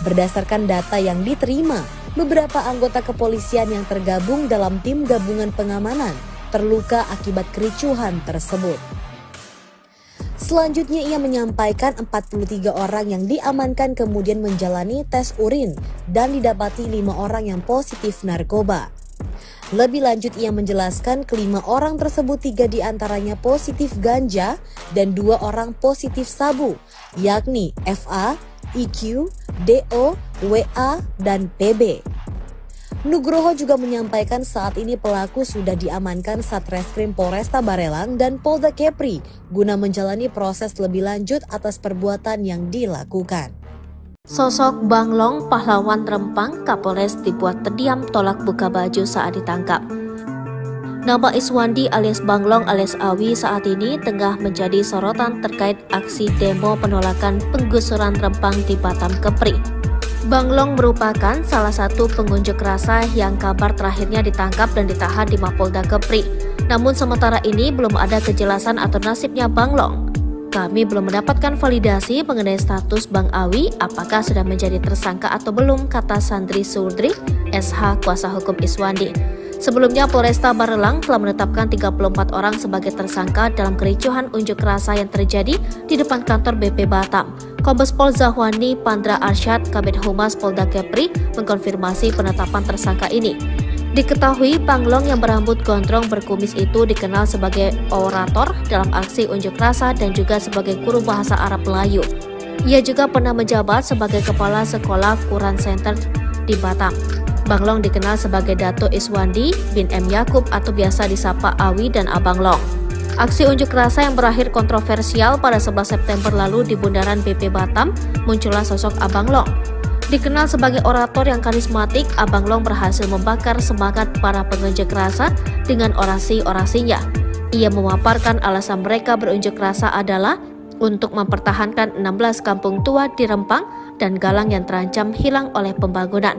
Berdasarkan data yang diterima, beberapa anggota kepolisian yang tergabung dalam tim gabungan pengamanan terluka akibat kericuhan tersebut. Selanjutnya ia menyampaikan 43 orang yang diamankan kemudian menjalani tes urin dan didapati 5 orang yang positif narkoba. Lebih lanjut ia menjelaskan kelima orang tersebut 3 diantaranya positif ganja dan 2 orang positif sabu, yakni FA, IQ, DO, WA, dan PB. Nugroho juga menyampaikan saat ini pelaku sudah diamankan Satreskrim Polresta Barelang dan Polda Kepri guna menjalani proses lebih lanjut atas perbuatan yang dilakukan. Sosok Bang Long, pahlawan Rempang, Kapolres dibuat terdiam tolak buka baju saat ditangkap. Nama Iswandi alias Bang Long alias Awi saat ini tengah menjadi sorotan terkait aksi demo penolakan penggusuran Rempang di Batam Kepri. Bang Long merupakan salah satu pengunjuk rasa yang kabar terakhirnya ditangkap dan ditahan di Mapolda Kepri. Namun sementara ini belum ada kejelasan atau nasibnya Bang Long. Kami belum mendapatkan validasi mengenai status Bang Awi apakah sudah menjadi tersangka atau belum, kata Sandri Surdri, SH kuasa hukum Iswandi. Sebelumnya Polresta Barelang telah menetapkan 34 orang sebagai tersangka dalam kericuhan unjuk rasa yang terjadi di depan kantor BP Batam. Kombes Pol Zahwani Pandra Arsyad, Kabid Humas Polda Kepri, mengkonfirmasi penetapan tersangka ini. Diketahui Bang Long yang berambut gondrong berkumis itu dikenal sebagai orator dalam aksi unjuk rasa dan juga sebagai guru bahasa Arab Melayu. Ia juga pernah menjabat sebagai kepala sekolah Quran Center di Batam. Bang Long dikenal sebagai Dato Iswandi bin M. Yakub atau biasa disapa Awi dan Abang Long. Aksi unjuk rasa yang berakhir kontroversial pada 11 September lalu di bundaran BP Batam, muncullah sosok Abang Long. Dikenal sebagai orator yang karismatik, Abang Long berhasil membakar semangat para pengunjuk rasa dengan orasi-orasinya. Ia memaparkan alasan mereka berunjuk rasa adalah untuk mempertahankan 16 kampung tua di Rempang dan Galang yang terancam hilang oleh pembangunan.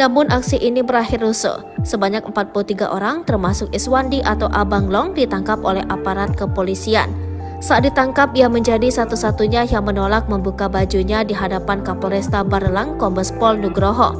Namun aksi ini berakhir rusuh. Sebanyak 43 orang termasuk Iswandi atau Abang Long ditangkap oleh aparat kepolisian. Saat ditangkap, ia menjadi satu-satunya yang menolak membuka bajunya di hadapan Kapolresta Barelang Kombes Pol Nugroho.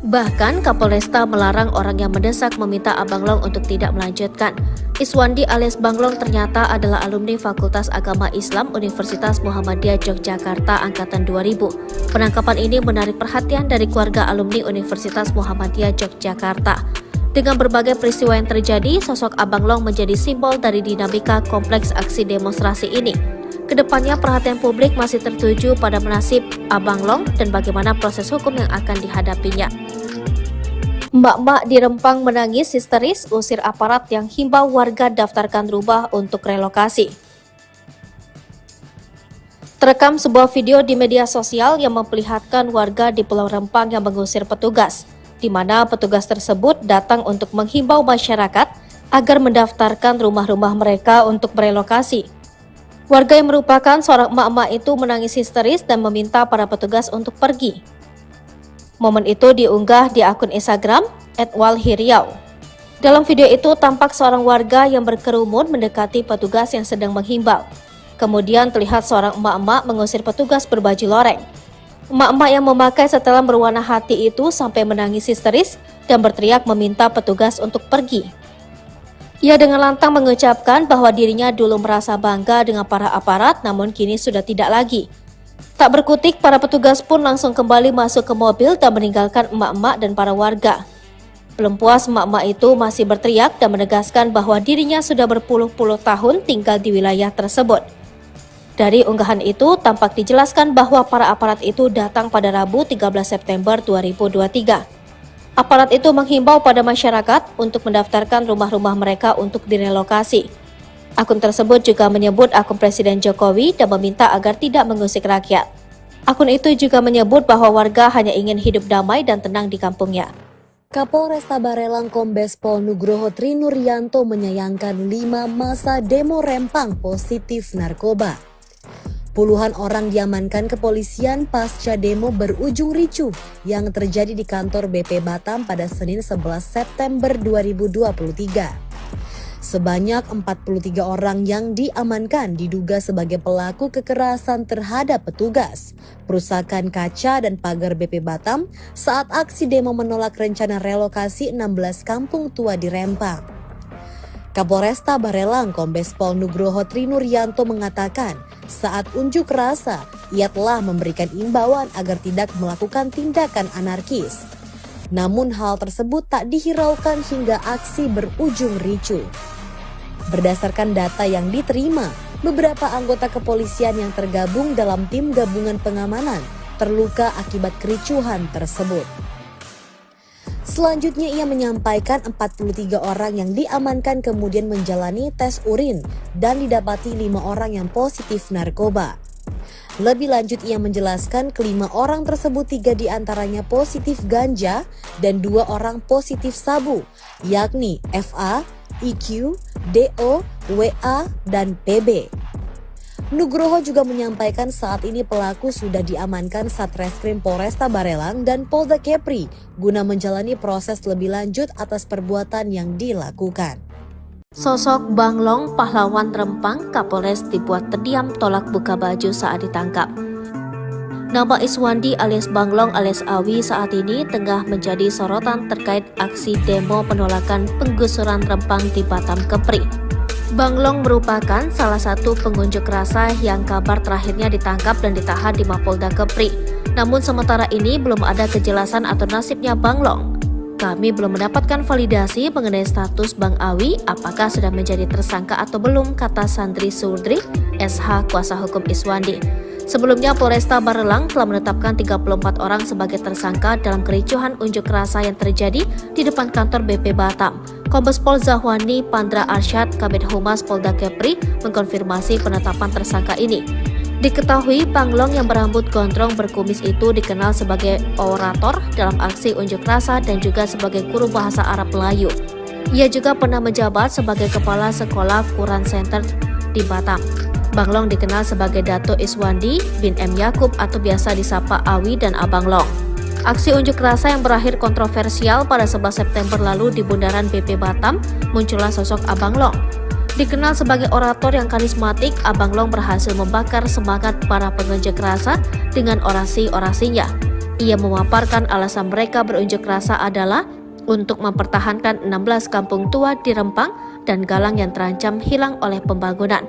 Bahkan Kapolresta melarang orang yang mendesak meminta Abang Long untuk tidak melanjutkan. Iswandi alias Bang Long ternyata adalah alumni Fakultas Agama Islam Universitas Muhammadiyah Yogyakarta angkatan 2000. Penangkapan ini menarik perhatian dari keluarga alumni Universitas Muhammadiyah Yogyakarta. Dengan berbagai peristiwa yang terjadi, sosok Abang Long menjadi simbol dari dinamika kompleks aksi demonstrasi ini. Kedepannya perhatian publik masih tertuju pada nasib Abang Long dan bagaimana proses hukum yang akan dihadapinya. Mbak-mbak di Rempang menangis histeris usir aparat yang himbau warga daftarkan rumah untuk relokasi. Terekam sebuah video di media sosial yang memperlihatkan warga di Pulau Rempang yang mengusir petugas, di mana petugas tersebut datang untuk menghimbau masyarakat agar mendaftarkan rumah-rumah mereka untuk merelokasi. Warga yang merupakan seorang emak-emak itu menangis histeris dan meminta para petugas untuk pergi. Momen itu diunggah di akun Instagram @walhiriau. Dalam video itu tampak seorang warga yang berkerumun mendekati petugas yang sedang menghimbau. Kemudian terlihat seorang emak-emak mengusir petugas berbaju loreng. Emak-emak yang memakai setelan berwarna hati itu sampai menangis histeris dan berteriak meminta petugas untuk pergi. Ia dengan lantang mengucapkan bahwa dirinya dulu merasa bangga dengan para aparat, namun kini sudah tidak lagi. Tak berkutik, para petugas pun langsung kembali masuk ke mobil dan meninggalkan emak-emak dan para warga. Belum puas, emak-emak itu masih berteriak dan menegaskan bahwa dirinya sudah berpuluh-puluh tahun tinggal di wilayah tersebut. Dari unggahan itu, tampak dijelaskan bahwa para aparat itu datang pada Rabu 13 September 2023. Aparat itu menghimbau pada masyarakat untuk mendaftarkan rumah-rumah mereka untuk direlokasi. Akun tersebut juga menyebut akun Presiden Jokowi dan meminta agar tidak mengusik rakyat. Akun itu juga menyebut bahwa warga hanya ingin hidup damai dan tenang di kampungnya. Kapolresta Barelang Kombes Pol Nugroho Trinuryanto menyayangkan 5 masa demo Rempang positif narkoba. Puluhan orang diamankan kepolisian pasca demo berujung ricuh yang terjadi di kantor BP Batam pada Senin 11 September 2023. Sebanyak 43 orang yang diamankan diduga sebagai pelaku kekerasan terhadap petugas, perusakan kaca dan pagar BP Batam saat aksi demo menolak rencana relokasi 16 kampung tua di Rempang. Kapolresta Barelang Kombes Pol Nugroho Trinuryanto mengatakan saat unjuk rasa ia telah memberikan imbauan agar tidak melakukan tindakan anarkis. Namun hal tersebut tak dihiraukan hingga aksi berujung ricuh. Berdasarkan data yang diterima, beberapa anggota kepolisian yang tergabung dalam tim gabungan pengamanan terluka akibat kericuhan tersebut. Selanjutnya ia menyampaikan 43 orang yang diamankan kemudian menjalani tes urin dan didapati 5 orang yang positif narkoba. Lebih lanjut ia menjelaskan kelima orang tersebut 3 diantaranya positif ganja dan 2 orang positif sabu, yakni FA, IQ, DO, WA, dan PB. Nugroho juga menyampaikan saat ini pelaku sudah diamankan Satreskrim Polresta Barelang dan Polda Kepri guna menjalani proses lebih lanjut atas perbuatan yang dilakukan. Sosok Bang Long, pahlawan Rempang, Kapolres dibuat terdiam tolak buka baju saat ditangkap. Nama Iswandi alias Bang Long alias Awi saat ini tengah menjadi sorotan terkait aksi demo penolakan penggusuran Rempang di Batam Kepri. Bang Long merupakan salah satu pengunjuk rasa yang kabar terakhirnya ditangkap dan ditahan di Mapolda Kepri. Namun sementara ini belum ada kejelasan atau nasibnya Bang Long. Kami belum mendapatkan validasi mengenai status Bang Awi apakah sudah menjadi tersangka atau belum, kata Sandri Surdri, SH kuasa hukum Iswandi. Sebelumnya Polresta Barelang telah menetapkan 34 orang sebagai tersangka dalam kericuhan unjuk rasa yang terjadi di depan kantor BP Batam. Kombes Pol Zahwani Pandra Arsyad, Kabid Humas Polda Kepri, mengkonfirmasi penetapan tersangka ini. Diketahui Banglong yang berambut gondrong berkumis itu dikenal sebagai orator dalam aksi unjuk rasa dan juga sebagai guru bahasa Arab Melayu. Ia juga pernah menjabat sebagai kepala sekolah Quran Center di Batam. Banglong dikenal sebagai Dato' Iswandi bin M. Yakub atau biasa disapa Awi dan Abang Long. Aksi unjuk rasa yang berakhir kontroversial pada 11 September lalu di Bundaran BP Batam, muncullah sosok Abang Long. Dikenal sebagai orator yang karismatik, Abang Long berhasil membakar semangat para pengunjuk rasa dengan orasi-orasinya. Ia memaparkan alasan mereka berunjuk rasa adalah untuk mempertahankan 16 kampung tua di Rempang dan Galang yang terancam hilang oleh pembangunan.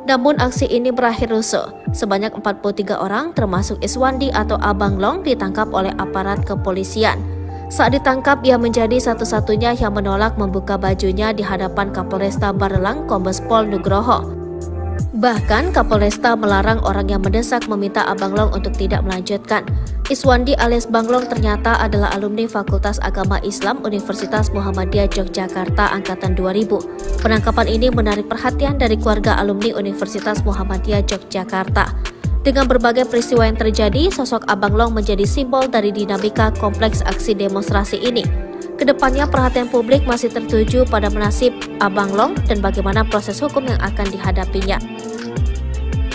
Namun aksi ini berakhir rusuh. Sebanyak 43 orang termasuk Iswandi atau Abang Long ditangkap oleh aparat kepolisian. Saat ditangkap, ia menjadi satu-satunya yang menolak membuka bajunya di hadapan Kapolresta Barelang Kombes Pol Nugroho. Bahkan Kapolresta melarang orang yang mendesak meminta Abang Long untuk tidak melanjutkan. Iswandi alias Banglong ternyata adalah alumni Fakultas Agama Islam Universitas Muhammadiyah Yogyakarta Angkatan 2000. Penangkapan ini menarik perhatian dari keluarga alumni Universitas Muhammadiyah Yogyakarta. Dengan berbagai peristiwa yang terjadi, sosok Abang Long menjadi simbol dari dinamika kompleks aksi demonstrasi ini. Kedepannya perhatian publik masih tertuju pada nasib Abang Long dan bagaimana proses hukum yang akan dihadapinya.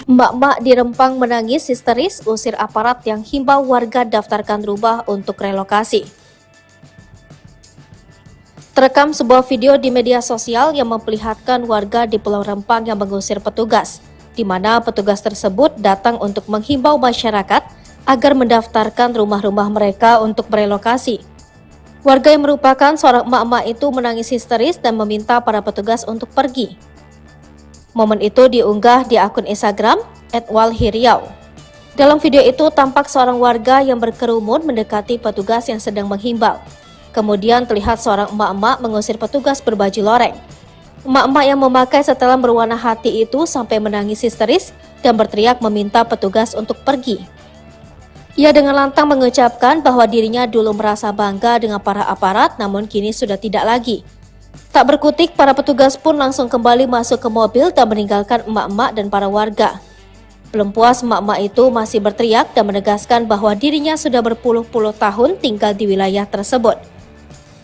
Emak-emak di Rempang menangis histeris usir aparat yang himbau warga daftarkan rumah untuk relokasi. Terekam sebuah video di media sosial yang memperlihatkan warga di Pulau Rempang yang mengusir petugas, di mana petugas tersebut datang untuk menghimbau masyarakat agar mendaftarkan rumah-rumah mereka untuk merelokasi. Warga yang merupakan seorang emak-emak itu menangis histeris dan meminta para petugas untuk pergi. Momen itu diunggah di akun Instagram @walhiriau. Dalam video itu tampak seorang warga yang berkerumun mendekati petugas yang sedang menghimbau. Kemudian terlihat seorang emak-emak mengusir petugas berbaju loreng. Emak-emak yang memakai setelan berwarna hati itu sampai menangis histeris dan berteriak meminta petugas untuk pergi. Ia dengan lantang mengucapkan bahwa dirinya dulu merasa bangga dengan para aparat, namun kini sudah tidak lagi. Tak berkutik, para petugas pun langsung kembali masuk ke mobil dan meninggalkan emak-emak dan para warga. Belum puas, emak-emak itu masih berteriak dan menegaskan bahwa dirinya sudah berpuluh-puluh tahun tinggal di wilayah tersebut.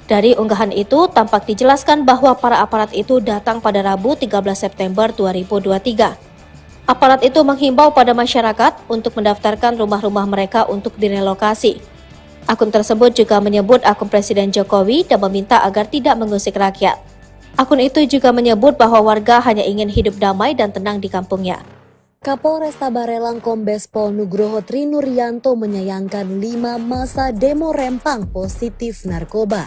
Dari unggahan itu, tampak dijelaskan bahwa para aparat itu datang pada Rabu 13 September 2023. Aparat itu menghimbau pada masyarakat untuk mendaftarkan rumah-rumah mereka untuk direlokasi. Akun tersebut juga menyebut akun Presiden Jokowi dan meminta agar tidak mengusik rakyat. Akun itu juga menyebut bahwa warga hanya ingin hidup damai dan tenang di kampungnya. Kapolresta Barelang Kombes Pol Nugroho Trinuryanto menyayangkan 5 massa demo Rempang positif narkoba.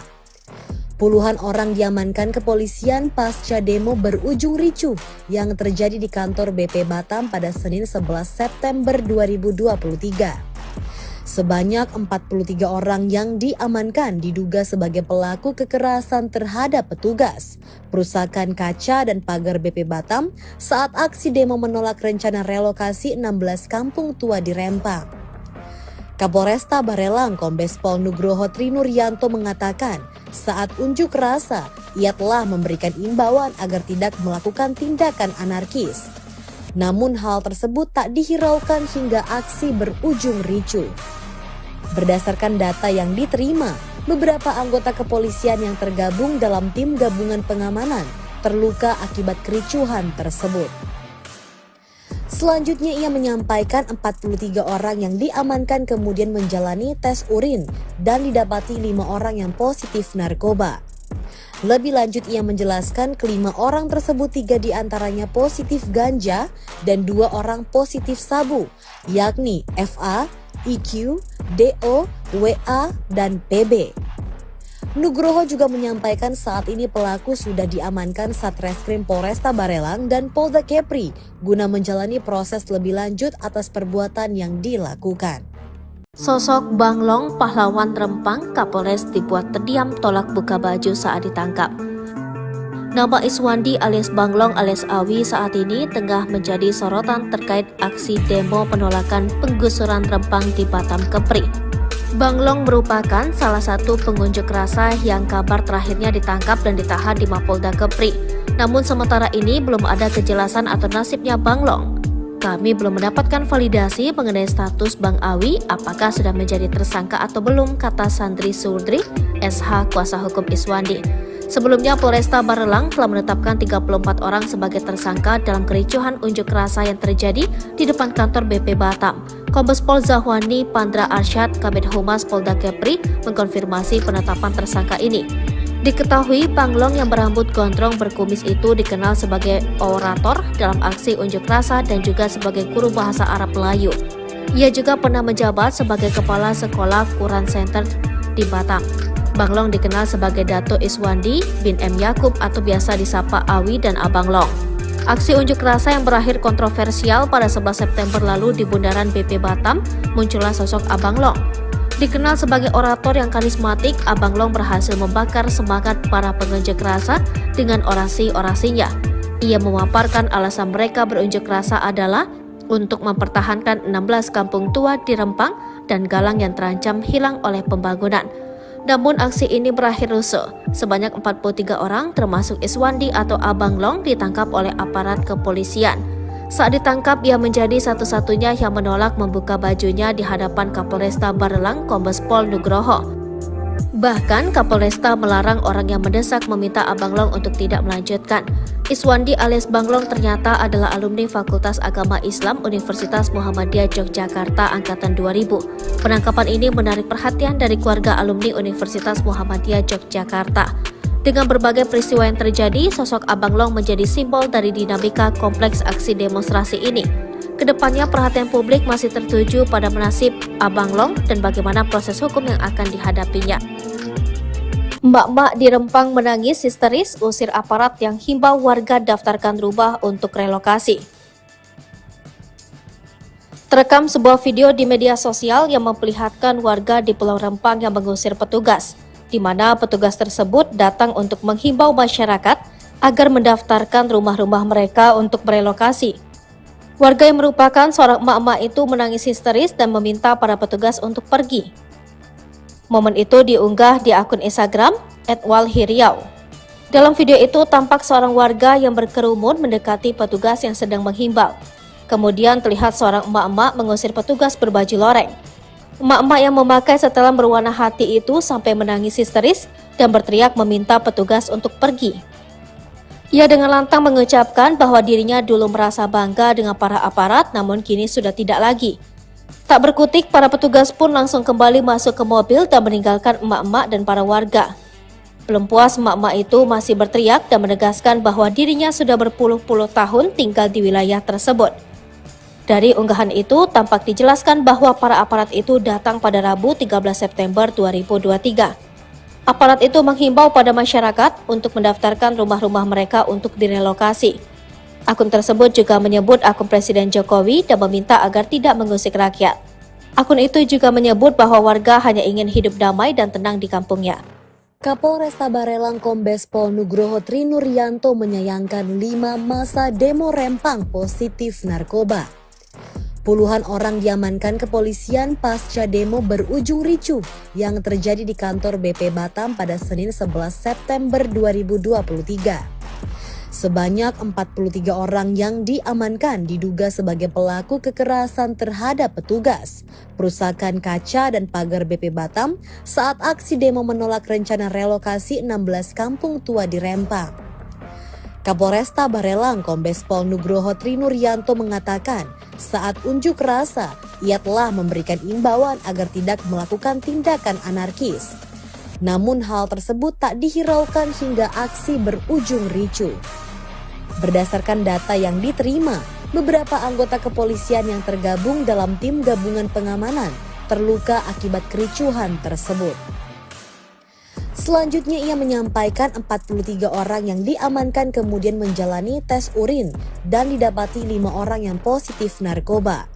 Puluhan orang diamankan kepolisian pasca demo berujung ricuh yang terjadi di kantor BP Batam pada Senin 11 September 2023. Sebanyak 43 orang yang diamankan diduga sebagai pelaku kekerasan terhadap petugas, perusakan kaca dan pagar BP Batam saat aksi demo menolak rencana relokasi 16 kampung tua di Rempang. Kapolresta Barelang Kombes Pol Nugroho Trinuryanto mengatakan saat unjuk rasa ia telah memberikan imbauan agar tidak melakukan tindakan anarkis. Namun hal tersebut tak dihiraukan hingga aksi berujung ricuh. Berdasarkan data yang diterima, beberapa anggota kepolisian yang tergabung dalam tim gabungan pengamanan terluka akibat kericuhan tersebut. Selanjutnya ia menyampaikan 43 orang yang diamankan kemudian menjalani tes urin dan didapati 5 orang yang positif narkoba. Lebih lanjut ia menjelaskan kelima orang tersebut 3 diantaranya positif ganja dan 2 orang positif sabu, yakni FA, IQ, DO, WA, dan PB. Nugroho juga menyampaikan saat ini pelaku sudah diamankan Satreskrim Polresta Barelang dan Polda Kepri guna menjalani proses lebih lanjut atas perbuatan yang dilakukan. Sosok Banglong, pahlawan Rempang, Kapolres dibuat terdiam tolak buka baju saat ditangkap. Nama Iswandi alias Banglong alias Awi saat ini tengah menjadi sorotan terkait aksi demo penolakan penggusuran Rempang di Batam Kepri. Banglong merupakan salah satu pengunjuk rasa yang kabar terakhirnya ditangkap dan ditahan di Mapolda Kepri. Namun sementara ini belum ada kejelasan atau nasibnya Banglong. Kami belum mendapatkan validasi mengenai status Bang Awi apakah sudah menjadi tersangka atau belum, kata Sandri Surdri, SH kuasa hukum Iswandi. Sebelumnya, Polresta Barelang telah menetapkan 34 orang sebagai tersangka dalam kericuhan unjuk rasa yang terjadi di depan kantor BP Batam. Kombes Pol Zahwani Pandra Arsyad, Kabid Humas Polda Kepri, mengkonfirmasi penetapan tersangka ini. Diketahui Panglong yang berambut gondrong berkumis itu dikenal sebagai orator dalam aksi unjuk rasa dan juga sebagai guru bahasa Arab Melayu. Ia juga pernah menjabat sebagai Kepala Sekolah Quran Center di Batam. Banglong dikenal sebagai Dato Iswandi bin M. Yakub atau biasa disapa Awi dan Abang Long. Aksi unjuk rasa yang berakhir kontroversial pada 11 September lalu di Bundaran BP Batam, muncullah sosok Abang Long. Dikenal sebagai orator yang karismatik, Abang Long berhasil membakar semangat para pengunjuk rasa dengan orasi-orasinya. Ia memaparkan alasan mereka berunjuk rasa adalah untuk mempertahankan 16 kampung tua di Rempang dan Galang yang terancam hilang oleh pembangunan. Namun aksi ini berakhir rusuh. Sebanyak 43 orang termasuk Iswandi atau Abang Long ditangkap oleh aparat kepolisian. Saat ditangkap, ia menjadi satu-satunya yang menolak membuka bajunya di hadapan Kapolresta Barelang Kombes Pol Nugroho. Bahkan Kapolresta melarang orang yang mendesak meminta Abang Long untuk tidak melanjutkan. Iswandi alias Bang Long ternyata adalah alumni Fakultas Agama Islam Universitas Muhammadiyah Yogyakarta angkatan 2000. Penangkapan ini menarik perhatian dari keluarga alumni Universitas Muhammadiyah Yogyakarta. Dengan berbagai peristiwa yang terjadi, sosok Abang Long menjadi simbol dari dinamika kompleks aksi demonstrasi ini. Kedepannya perhatian publik masih tertuju pada nasib Abang Long dan bagaimana proses hukum yang akan dihadapinya. Mbak-mbak di Rempang menangis histeris usir aparat yang himbau warga daftarkan rumah untuk relokasi. Terekam sebuah video di media sosial yang memperlihatkan warga di Pulau Rempang yang mengusir petugas, di mana petugas tersebut datang untuk menghimbau masyarakat agar mendaftarkan rumah-rumah mereka untuk merelokasi. Warga yang merupakan seorang emak-emak itu menangis histeris dan meminta para petugas untuk pergi. Momen itu diunggah di akun Instagram @walhiriau. Dalam video itu tampak seorang warga yang berkerumun mendekati petugas yang sedang menghimbau. Kemudian terlihat seorang emak-emak mengusir petugas berbaju loreng. Emak-emak yang memakai setelan berwarna hati itu sampai menangis histeris dan berteriak meminta petugas untuk pergi. Ia dengan lantang mengucapkan bahwa dirinya dulu merasa bangga dengan para aparat, namun kini sudah tidak lagi. Tak berkutik, para petugas pun langsung kembali masuk ke mobil dan meninggalkan emak-emak dan para warga. Belum puas, emak-emak itu masih berteriak dan menegaskan bahwa dirinya sudah berpuluh-puluh tahun tinggal di wilayah tersebut. Dari unggahan itu, tampak dijelaskan bahwa para aparat itu datang pada Rabu 13 September 2023. Aparat itu menghimbau pada masyarakat untuk mendaftarkan rumah-rumah mereka untuk direlokasi. Akun tersebut juga menyebut akun Presiden Jokowi dan meminta agar tidak mengusik rakyat. Akun itu juga menyebut bahwa warga hanya ingin hidup damai dan tenang di kampungnya. Kapolresta Barelang Kombes Pol Nugroho Trinuryanto menyayangkan 5 masa demo Rempang positif narkoba. Puluhan orang diamankan kepolisian pasca demo berujung ricuh yang terjadi di kantor BP Batam pada Senin 11 September 2023. Sebanyak 43 orang yang diamankan diduga sebagai pelaku kekerasan terhadap petugas, perusakan kaca dan pagar BP Batam saat aksi demo menolak rencana relokasi 16 kampung tua di Rempang. Kapolresta Barelang Kombes Pol Nugroho Trinuryanto mengatakan saat unjuk rasa ia telah memberikan imbauan agar tidak melakukan tindakan anarkis. Namun hal tersebut tak dihiraukan hingga aksi berujung ricuh. Berdasarkan data yang diterima, beberapa anggota kepolisian yang tergabung dalam tim gabungan pengamanan terluka akibat kericuhan tersebut. Selanjutnya ia menyampaikan 43 orang yang diamankan kemudian menjalani tes urin dan didapati 5 orang yang positif narkoba.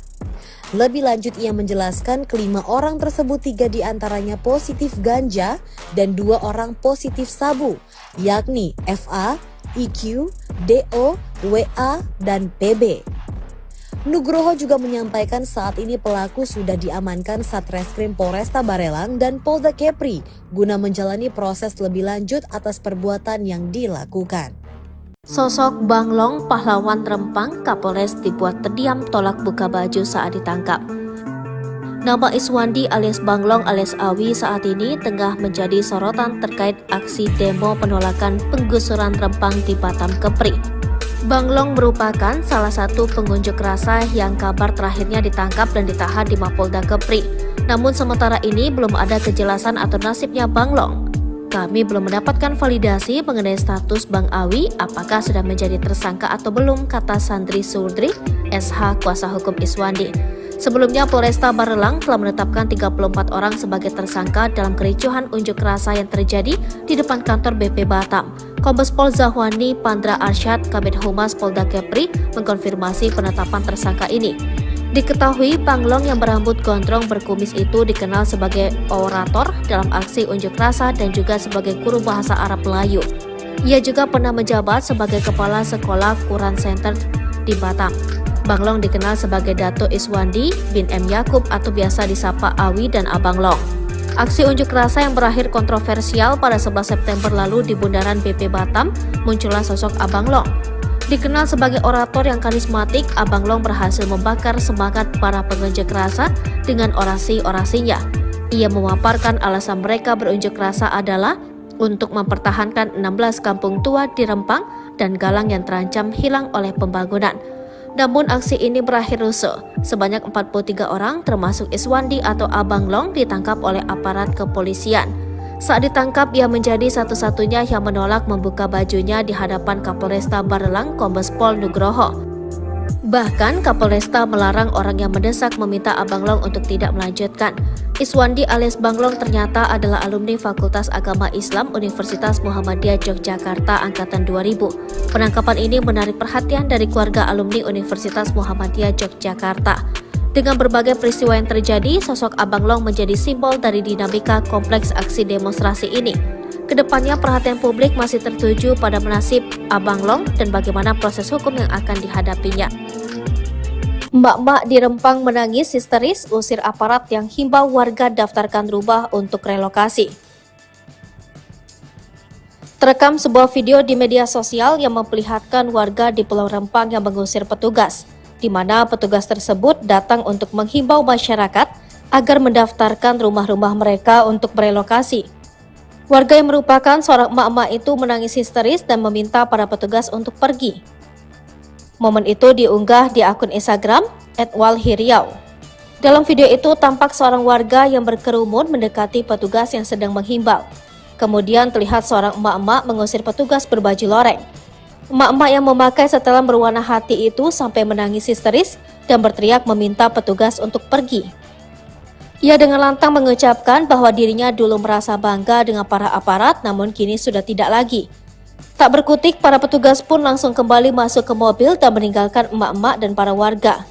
Lebih lanjut ia menjelaskan kelima orang tersebut 3 diantaranya positif ganja dan 2 orang positif sabu, yakni FA, IQ, DO, WA, dan PB. Nugroho juga menyampaikan saat ini pelaku sudah diamankan Satreskrim Polresta Barelang dan Polda Kepri guna menjalani proses lebih lanjut atas perbuatan yang dilakukan. Sosok Bang Long, pahlawan Rempang, Kapolres dibuat terdiam tolak buka baju saat ditangkap. Nama Iswandi alias Bang Long alias Awi saat ini tengah menjadi sorotan terkait aksi demo penolakan penggusuran Rempang di Batam Kepri. Bang Long merupakan salah satu pengunjuk rasa yang kabar terakhirnya ditangkap dan ditahan di Mapolda Kepri. Namun sementara ini belum ada kejelasan atau nasibnya Bang Long. Kami belum mendapatkan validasi mengenai status Bang Awi apakah sudah menjadi tersangka atau belum, kata Sandri Surdri, SH kuasa hukum Iswandi. Sebelumnya Polresta Barelang telah menetapkan 34 orang sebagai tersangka dalam kericuhan unjuk rasa yang terjadi di depan kantor BP Batam. Kombes Pol Zahwani Pandra Arsyad, Kabid Humas Polda Kepri, mengkonfirmasi penetapan tersangka ini. Diketahui Bang Long yang berambut gondrong berkumis itu dikenal sebagai orator dalam aksi unjuk rasa dan juga sebagai guru bahasa Arab Melayu. Ia juga pernah menjabat sebagai kepala sekolah Quran Center di Batam. Bang Long dikenal sebagai Dato Iswandi bin M. Yakub atau biasa disapa Awi dan Abang Long. Aksi unjuk rasa yang berakhir kontroversial pada 11 September lalu di Bundaran BP Batam, muncullah sosok Abang Long. Dikenal sebagai orator yang karismatik, Abang Long berhasil membakar semangat para pengunjuk rasa dengan orasi-orasinya. Ia memaparkan alasan mereka berunjuk rasa adalah untuk mempertahankan 16 kampung tua di Rempang dan Galang yang terancam hilang oleh pembangunan. Namun aksi ini berakhir rusuh. Sebanyak 43 orang termasuk Iswandi atau Abang Long ditangkap oleh aparat kepolisian. Saat ditangkap, ia menjadi satu-satunya yang menolak membuka bajunya di hadapan Kapolresta Barelang Kombes Pol Nugroho. Bahkan Kapolresta melarang orang yang mendesak meminta Abang Long untuk tidak melanjutkan. Iswandi alias Bang Long ternyata adalah alumni Fakultas Agama Islam Universitas Muhammadiyah Yogyakarta angkatan 2000. Penangkapan ini menarik perhatian dari keluarga alumni Universitas Muhammadiyah Yogyakarta. Dengan berbagai peristiwa yang terjadi, sosok Abang Long menjadi simbol dari dinamika kompleks aksi demonstrasi ini. Kedepannya perhatian publik masih tertuju pada nasib Abang Long dan bagaimana proses hukum yang akan dihadapinya. Mbak-mbak di Rempang menangis histeris usir aparat yang himbau warga daftarkan rumah untuk relokasi. Terekam sebuah video di media sosial yang memperlihatkan warga di Pulau Rempang yang mengusir petugas, di mana petugas tersebut datang untuk menghimbau masyarakat agar mendaftarkan rumah-rumah mereka untuk berelokasi. Warga yang merupakan seorang emak-emak itu menangis histeris dan meminta para petugas untuk pergi. Momen itu diunggah di akun Instagram @walhiriau. Dalam video itu tampak seorang warga yang berkerumun mendekati petugas yang sedang menghimbau. Kemudian terlihat seorang emak-emak mengusir petugas berbaju loreng. Emak-emak yang memakai setelan berwarna hati itu sampai menangis histeris dan berteriak meminta petugas untuk pergi. Ia dengan lantang mengucapkan bahwa dirinya dulu merasa bangga dengan para aparat, namun kini sudah tidak lagi. Tak berkutik, para petugas pun langsung kembali masuk ke mobil dan meninggalkan emak-emak dan para warga.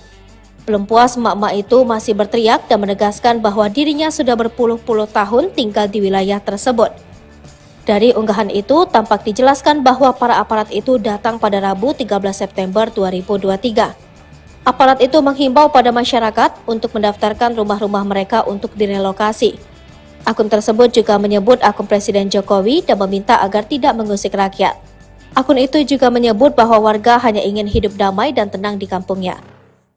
Belum puas, emak-emak itu masih berteriak dan menegaskan bahwa dirinya sudah berpuluh-puluh tahun tinggal di wilayah tersebut. Dari unggahan itu, tampak dijelaskan bahwa para aparat itu datang pada Rabu 13 September 2023. Aparat itu menghimbau pada masyarakat untuk mendaftarkan rumah-rumah mereka untuk direlokasi. Akun tersebut juga menyebut akun Presiden Jokowi dan meminta agar tidak mengusik rakyat. Akun itu juga menyebut bahwa warga hanya ingin hidup damai dan tenang di kampungnya.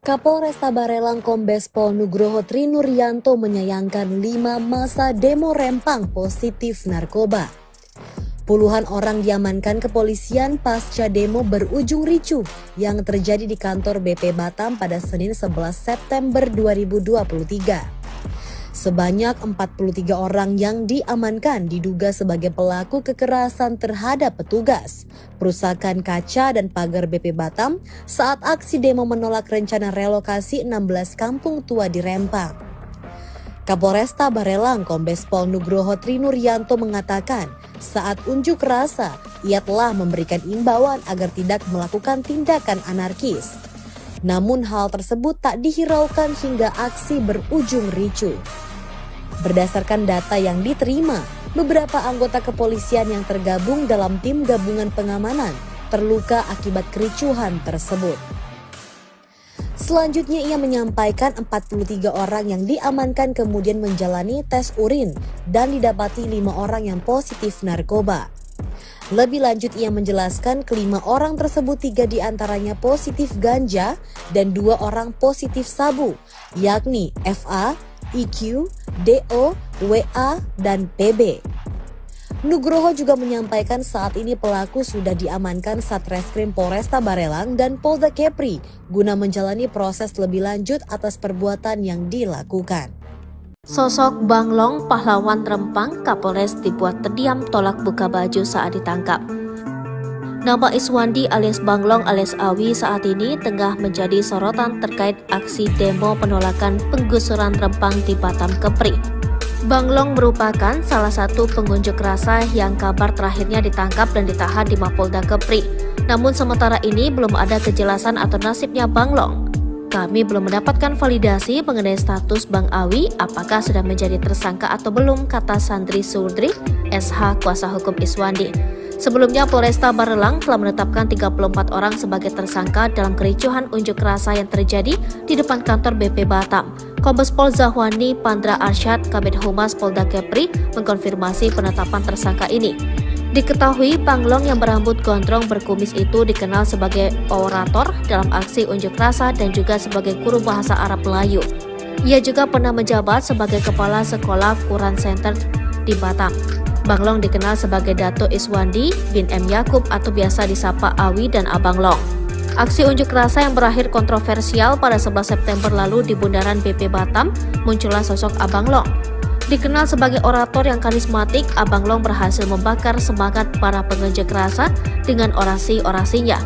Kapolresta Barelang Kombes Pol Nugroho Trinuryanto menyayangkan 5 masa demo Rempang positif narkoba. Puluhan orang diamankan kepolisian pasca demo berujung ricuh yang terjadi di kantor BP Batam pada Senin 11 September 2023. Sebanyak 43 orang yang diamankan diduga sebagai pelaku kekerasan terhadap petugas, perusakan kaca dan pagar BP Batam saat aksi demo menolak rencana relokasi 16 kampung tua di Rempang. Kapolresta Barelang Kombes Pol Nugroho Trinuryanto mengatakan saat unjuk rasa ia telah memberikan imbauan agar tidak melakukan tindakan anarkis. Namun hal tersebut tak dihiraukan hingga aksi berujung ricuh. Berdasarkan data yang diterima, beberapa anggota kepolisian yang tergabung dalam tim gabungan pengamanan terluka akibat kericuhan tersebut. Selanjutnya ia menyampaikan 43 orang yang diamankan kemudian menjalani tes urin dan didapati 5 orang yang positif narkoba. Lebih lanjut ia menjelaskan kelima orang tersebut 3 diantaranya positif ganja dan 2 orang positif sabu, yakni FA, IQ, DO, WA, dan PB. Nugroho juga menyampaikan saat ini pelaku sudah diamankan Satreskrim Polresta Barelang dan Polda Kepri guna menjalani proses lebih lanjut atas perbuatan yang dilakukan. Sosok Banglong, pahlawan Rempang, Kapolres dibuat terdiam tolak buka baju saat ditangkap. Nama Iswandi alias Banglong alias Awi saat ini tengah menjadi sorotan terkait aksi demo penolakan penggusuran Rempang di Batam Kepri. Banglong merupakan salah satu pengunjuk rasa yang kabar terakhirnya ditangkap dan ditahan di Mapolda Kepri. Namun sementara ini belum ada kejelasan atau nasibnya Banglong. Kami belum mendapatkan validasi mengenai status Bang Awi apakah sudah menjadi tersangka atau belum, kata Sandri Sudri, SH kuasa hukum Iswandi. Sebelumnya Polresta Barelang telah menetapkan 34 orang sebagai tersangka dalam kericuhan unjuk rasa yang terjadi di depan kantor BP Batam. Kombes Pol Zahwani Pandra Arsyad, Kabid Humas Polda Kepri, mengkonfirmasi penetapan tersangka ini. Diketahui Banglong yang berambut gondrong berkumis itu dikenal sebagai orator dalam aksi unjuk rasa dan juga sebagai guru bahasa Arab Melayu. Ia juga pernah menjabat sebagai kepala sekolah Quran Center di Batam. Banglong dikenal sebagai Dato Iswandi bin M. Yakub atau biasa disapa Awi dan Abang Long. Aksi unjuk rasa yang berakhir kontroversial pada 11 September lalu di Bundaran BP Batam, muncullah sosok Abang Long. Dikenal sebagai orator yang karismatik, Abang Long berhasil membakar semangat para pengunjuk rasa dengan orasi-orasinya.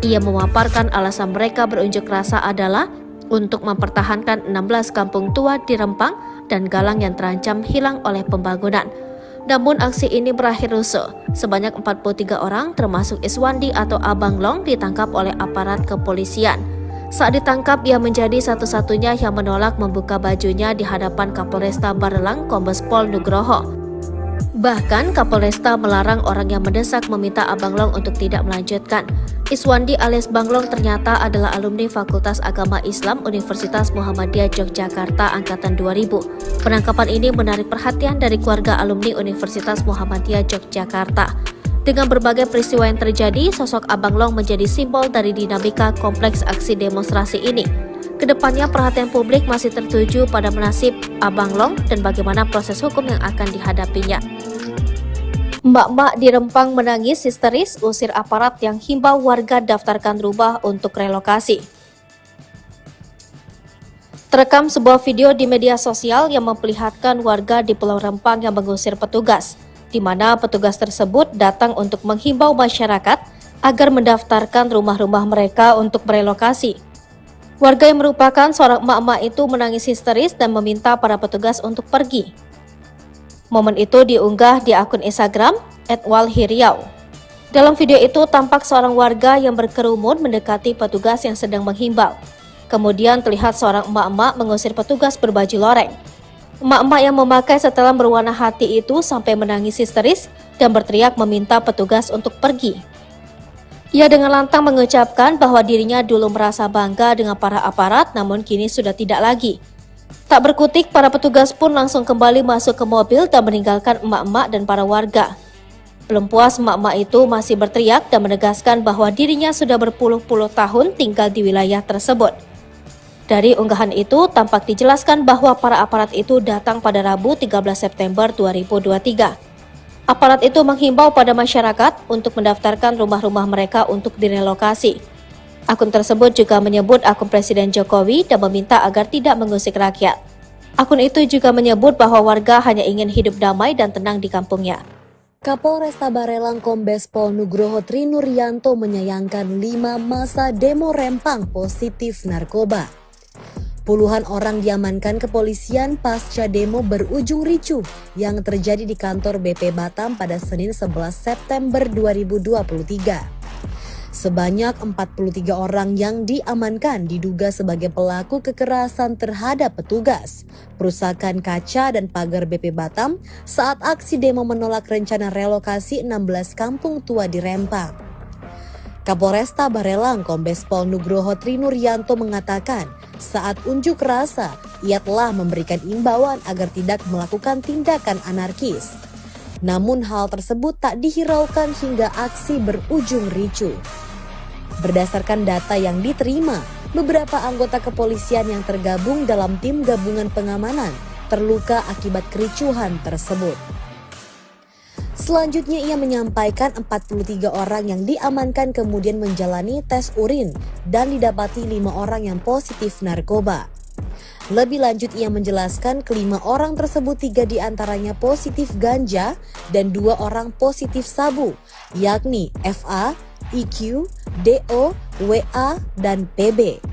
Ia memaparkan alasan mereka berunjuk rasa adalah untuk mempertahankan 16 kampung tua di Rempang dan Galang yang terancam hilang oleh pembangunan. Namun aksi ini berakhir rusuh. Sebanyak 43 orang termasuk Iswandi atau Abang Long ditangkap oleh aparat kepolisian. Saat ditangkap, ia menjadi satu-satunya yang menolak membuka bajunya di hadapan Kapolresta Barelang Kombes Pol Nugroho. Bahkan Kapolresta melarang orang yang mendesak meminta Abang Long untuk tidak melanjutkan. Iswandi alias Banglong ternyata adalah alumni Fakultas Agama Islam Universitas Muhammadiyah Yogyakarta Angkatan 2000. Penangkapan ini menarik perhatian dari keluarga alumni Universitas Muhammadiyah Yogyakarta. Dengan berbagai peristiwa yang terjadi, sosok Abang Long menjadi simbol dari dinamika kompleks aksi demonstrasi ini. Kedepannya perhatian publik masih tertuju pada nasib Abang Long dan bagaimana proses hukum yang akan dihadapinya. Mbak-mbak di Rempang menangis histeris usir aparat yang himbau warga daftarkan rumah untuk relokasi. Terekam sebuah video di media sosial yang memperlihatkan warga di Pulau Rempang yang mengusir petugas, di mana petugas tersebut datang untuk menghimbau masyarakat agar mendaftarkan rumah-rumah mereka untuk merelokasi. Warga yang merupakan seorang emak-emak itu menangis histeris dan meminta para petugas untuk pergi. Momen itu diunggah di akun Instagram @walhiriau. Dalam video itu tampak seorang warga yang berkerumun mendekati petugas yang sedang menghimbau. Kemudian terlihat seorang emak-emak mengusir petugas berbaju loreng. Emak-emak yang memakai setelan berwarna hati itu sampai menangis histeris dan berteriak meminta petugas untuk pergi. Ia dengan lantang mengucapkan bahwa dirinya dulu merasa bangga dengan para aparat, namun kini sudah tidak lagi. Tak berkutik, para petugas pun langsung kembali masuk ke mobil dan meninggalkan emak-emak dan para warga. Belum puas, emak-emak itu masih berteriak dan menegaskan bahwa dirinya sudah berpuluh-puluh tahun tinggal di wilayah tersebut. Dari unggahan itu, tampak dijelaskan bahwa para aparat itu datang pada Rabu 13 September 2023. Aparat itu menghimbau pada masyarakat untuk mendaftarkan rumah-rumah mereka untuk direlokasi. Akun tersebut juga menyebut akun Presiden Jokowi dan meminta agar tidak mengusik rakyat. Akun itu juga menyebut bahwa warga hanya ingin hidup damai dan tenang di kampungnya. Kapolresta Barelang Kombes Pol Nugroho Trinuryanto menyayangkan 5 massa demo Rempang positif narkoba. Puluhan orang diamankan kepolisian pasca demo berujung ricuh yang terjadi di kantor BP Batam pada Senin 11 September 2023. Sebanyak 43 orang yang diamankan diduga sebagai pelaku kekerasan terhadap petugas, perusakan kaca dan pagar BP Batam saat aksi demo menolak rencana relokasi 16 kampung tua di Rempang. Kapolresta Barelang Kombes Pol Nugroho Trinuryanto mengatakan saat unjuk rasa ia telah memberikan imbauan agar tidak melakukan tindakan anarkis. Namun hal tersebut tak dihiraukan hingga aksi berujung ricuh. Berdasarkan data yang diterima, beberapa anggota kepolisian yang tergabung dalam tim gabungan pengamanan terluka akibat kericuhan tersebut. Selanjutnya ia menyampaikan 43 orang yang diamankan kemudian menjalani tes urin dan didapati 5 orang yang positif narkoba. Lebih lanjut ia menjelaskan kelima orang tersebut 3 diantaranya positif ganja dan 2 orang positif sabu, yakni FA, IQ, DO, WA, dan PB.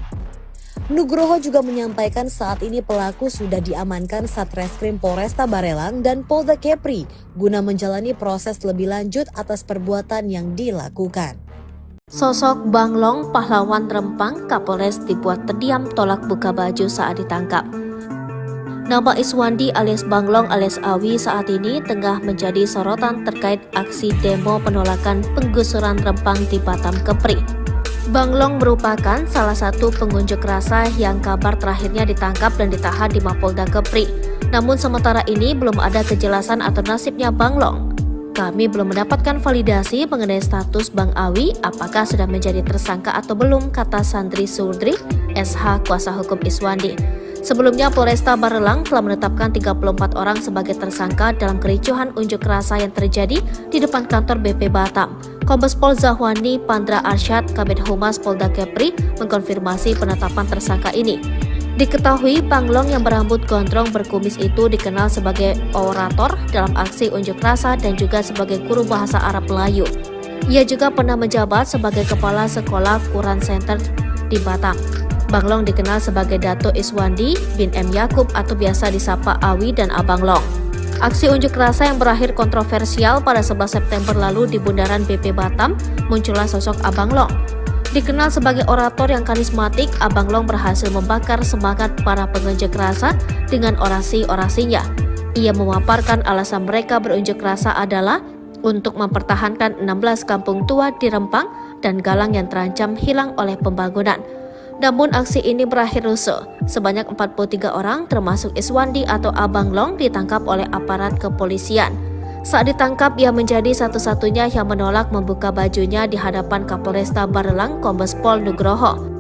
Nugroho juga menyampaikan saat ini pelaku sudah diamankan Satreskrim Polresta Barelang dan Polda Kepri guna menjalani proses lebih lanjut atas perbuatan yang dilakukan. Sosok Banglong, pahlawan Rempang, Kapolres dibuat terdiam tolak buka baju saat ditangkap. Nama Iswandi alias Banglong alias Awi saat ini tengah menjadi sorotan terkait aksi demo penolakan penggusuran Rempang di Batam Kepri. Banglong merupakan salah satu pengunjuk rasa yang kabar terakhirnya ditangkap dan ditahan di Mapolda Kepri. Namun sementara ini belum ada kejelasan atau nasibnya Banglong. Kami belum mendapatkan validasi mengenai status Bang Awi apakah sudah menjadi tersangka atau belum, kata Sandri Surdri, SH kuasa hukum Iswandi. Sebelumnya Polresta Barelang telah menetapkan 34 orang sebagai tersangka dalam kericuhan unjuk rasa yang terjadi di depan kantor BP Batam. Kombes Pol Zahwani Pandra Arsyad, Kabid Humas Polda Kepri, mengkonfirmasi penetapan tersangka ini. Diketahui Banglong yang berambut gondrong berkumis itu dikenal sebagai orator dalam aksi unjuk rasa dan juga sebagai guru bahasa Arab Melayu. Ia juga pernah menjabat sebagai kepala sekolah Quran Center di Batam. Banglong dikenal sebagai Dato Iswandi bin M. Yakub atau biasa disapa Awi dan Abang Long. Aksi unjuk rasa yang berakhir kontroversial pada 11 September lalu di Bundaran BP Batam, muncullah sosok Abang Long. Dikenal sebagai orator yang karismatik, Abang Long berhasil membakar semangat para pengunjuk rasa dengan orasi-orasinya. Ia memaparkan alasan mereka berunjuk rasa adalah untuk mempertahankan 16 kampung tua di Rempang dan Galang yang terancam hilang oleh pembangunan. Namun aksi ini berakhir rusuh. Sebanyak 43 orang termasuk Iswandi atau Abang Long ditangkap oleh aparat kepolisian. Saat ditangkap, ia menjadi satu-satunya yang menolak membuka bajunya di hadapan Kapolresta Barelang Kombes Pol Nugroho.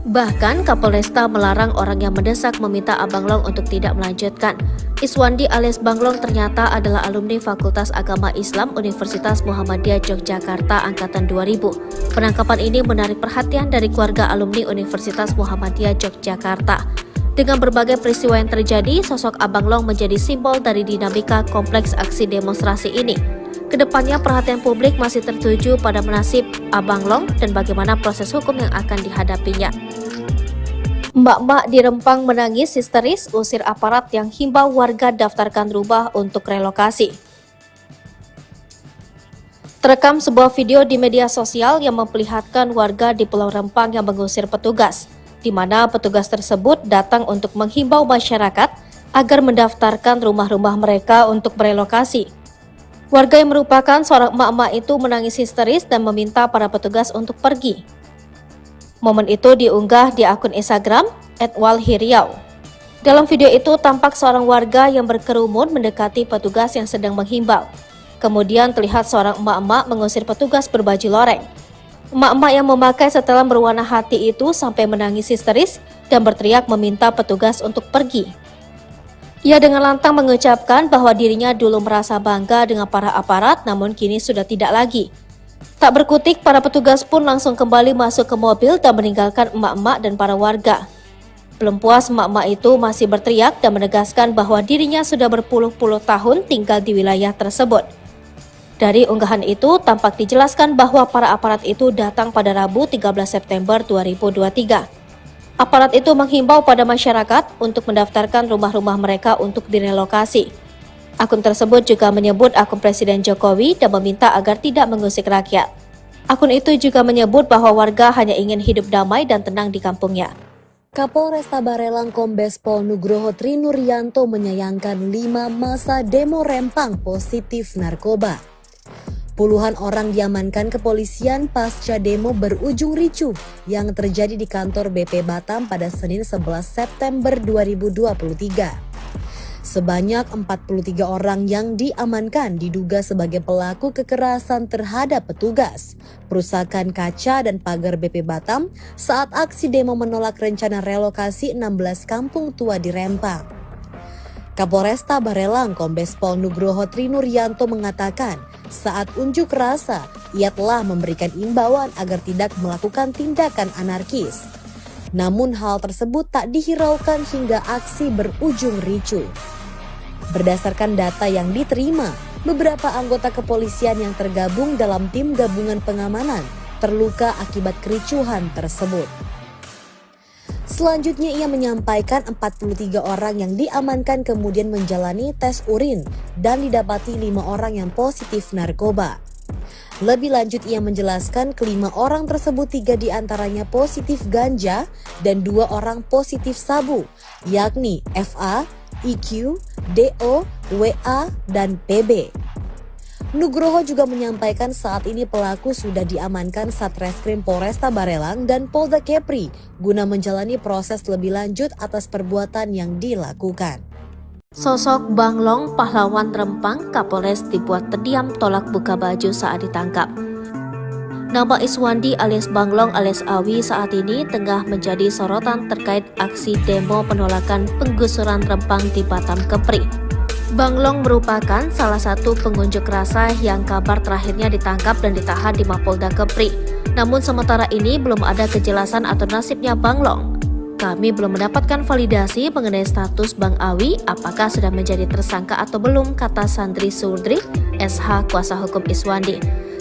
Bahkan Kapolresta melarang orang yang mendesak meminta Abang Long untuk tidak melanjutkan. Iswandi alias Banglong ternyata adalah alumni Fakultas Agama Islam Universitas Muhammadiyah Yogyakarta Angkatan 2000. Penangkapan ini menarik perhatian dari keluarga alumni Universitas Muhammadiyah Yogyakarta. Dengan berbagai peristiwa yang terjadi, sosok Abang Long menjadi simbol dari dinamika kompleks aksi demonstrasi ini. Kedepannya perhatian publik masih tertuju pada nasib Abang Long dan bagaimana proses hukum yang akan dihadapinya. Mbak-mbak di Rempang menangis histeris usir aparat yang himbau warga daftarkan rumah untuk relokasi. Terekam sebuah video di media sosial yang memperlihatkan warga di Pulau Rempang yang mengusir petugas, di mana petugas tersebut datang untuk menghimbau masyarakat agar mendaftarkan rumah-rumah mereka untuk berelokasi. Warga yang merupakan seorang emak-emak itu menangis histeris dan meminta para petugas untuk pergi. Momen itu diunggah di akun Instagram @walhiriau. Dalam video itu tampak seorang warga yang berkerumun mendekati petugas yang sedang menghimbau. Kemudian terlihat seorang emak-emak mengusir petugas berbaju loreng. Emak-emak yang memakai setelan berwarna hati itu sampai menangis histeris dan berteriak meminta petugas untuk pergi. Ia dengan lantang mengucapkan bahwa dirinya dulu merasa bangga dengan para aparat, namun kini sudah tidak lagi. Tak berkutik, para petugas pun langsung kembali masuk ke mobil dan meninggalkan emak-emak dan para warga. Belum puas, emak-emak itu masih berteriak dan menegaskan bahwa dirinya sudah berpuluh-puluh tahun tinggal di wilayah tersebut. Dari unggahan itu, tampak dijelaskan bahwa para aparat itu datang pada Rabu 13 September 2023. Aparat itu menghimbau pada masyarakat untuk mendaftarkan rumah-rumah mereka untuk direlokasi. Akun tersebut juga menyebut akun Presiden Jokowi dan meminta agar tidak mengusik rakyat. Akun itu juga menyebut bahwa warga hanya ingin hidup damai dan tenang di kampungnya. Kapolresta Barelang Kombes Pol Nugroho Trinuryanto menyayangkan 5 masa demo Rempang positif narkoba. Puluhan orang diamankan kepolisian pasca demo berujung ricuh yang terjadi di kantor BP Batam pada Senin 11 September 2023. Sebanyak 43 orang yang diamankan diduga sebagai pelaku kekerasan terhadap petugas, perusakan kaca dan pagar BP Batam saat aksi demo menolak rencana relokasi 16 kampung tua di Rempang. Kapolresta Barelang Kombes Pol Nugroho Trinuryanto mengatakan saat unjuk rasa ia telah memberikan imbauan agar tidak melakukan tindakan anarkis. Namun hal tersebut tak dihiraukan hingga aksi berujung ricuh. Berdasarkan data yang diterima, beberapa anggota kepolisian yang tergabung dalam tim gabungan pengamanan terluka akibat kericuhan tersebut. Selanjutnya ia menyampaikan 43 orang yang diamankan kemudian menjalani tes urin dan didapati 5 orang yang positif narkoba. Lebih lanjut ia menjelaskan kelima orang tersebut 3 diantaranya positif ganja dan 2 orang positif sabu, yakni FA, IQ, DO, WA, dan PB. Nugroho juga menyampaikan saat ini pelaku sudah diamankan Satreskrim Polresta Barelang dan Polda Kepri guna menjalani proses lebih lanjut atas perbuatan yang dilakukan. Sosok Banglong, pahlawan Rempang, Kapolres dibuat terdiam tolak buka baju saat ditangkap. Nama Iswandi alias Banglong alias Awi saat ini tengah menjadi sorotan terkait aksi demo penolakan penggusuran Rempang di Batam Kepri. Banglong merupakan salah satu pengunjuk rasa yang kabar terakhirnya ditangkap dan ditahan di Mapolda Kepri. Namun sementara ini belum ada kejelasan atau nasibnya Banglong. Kami belum mendapatkan validasi mengenai status Bang Awi apakah sudah menjadi tersangka atau belum, kata Sandri Surdri, SH kuasa hukum Iswandi.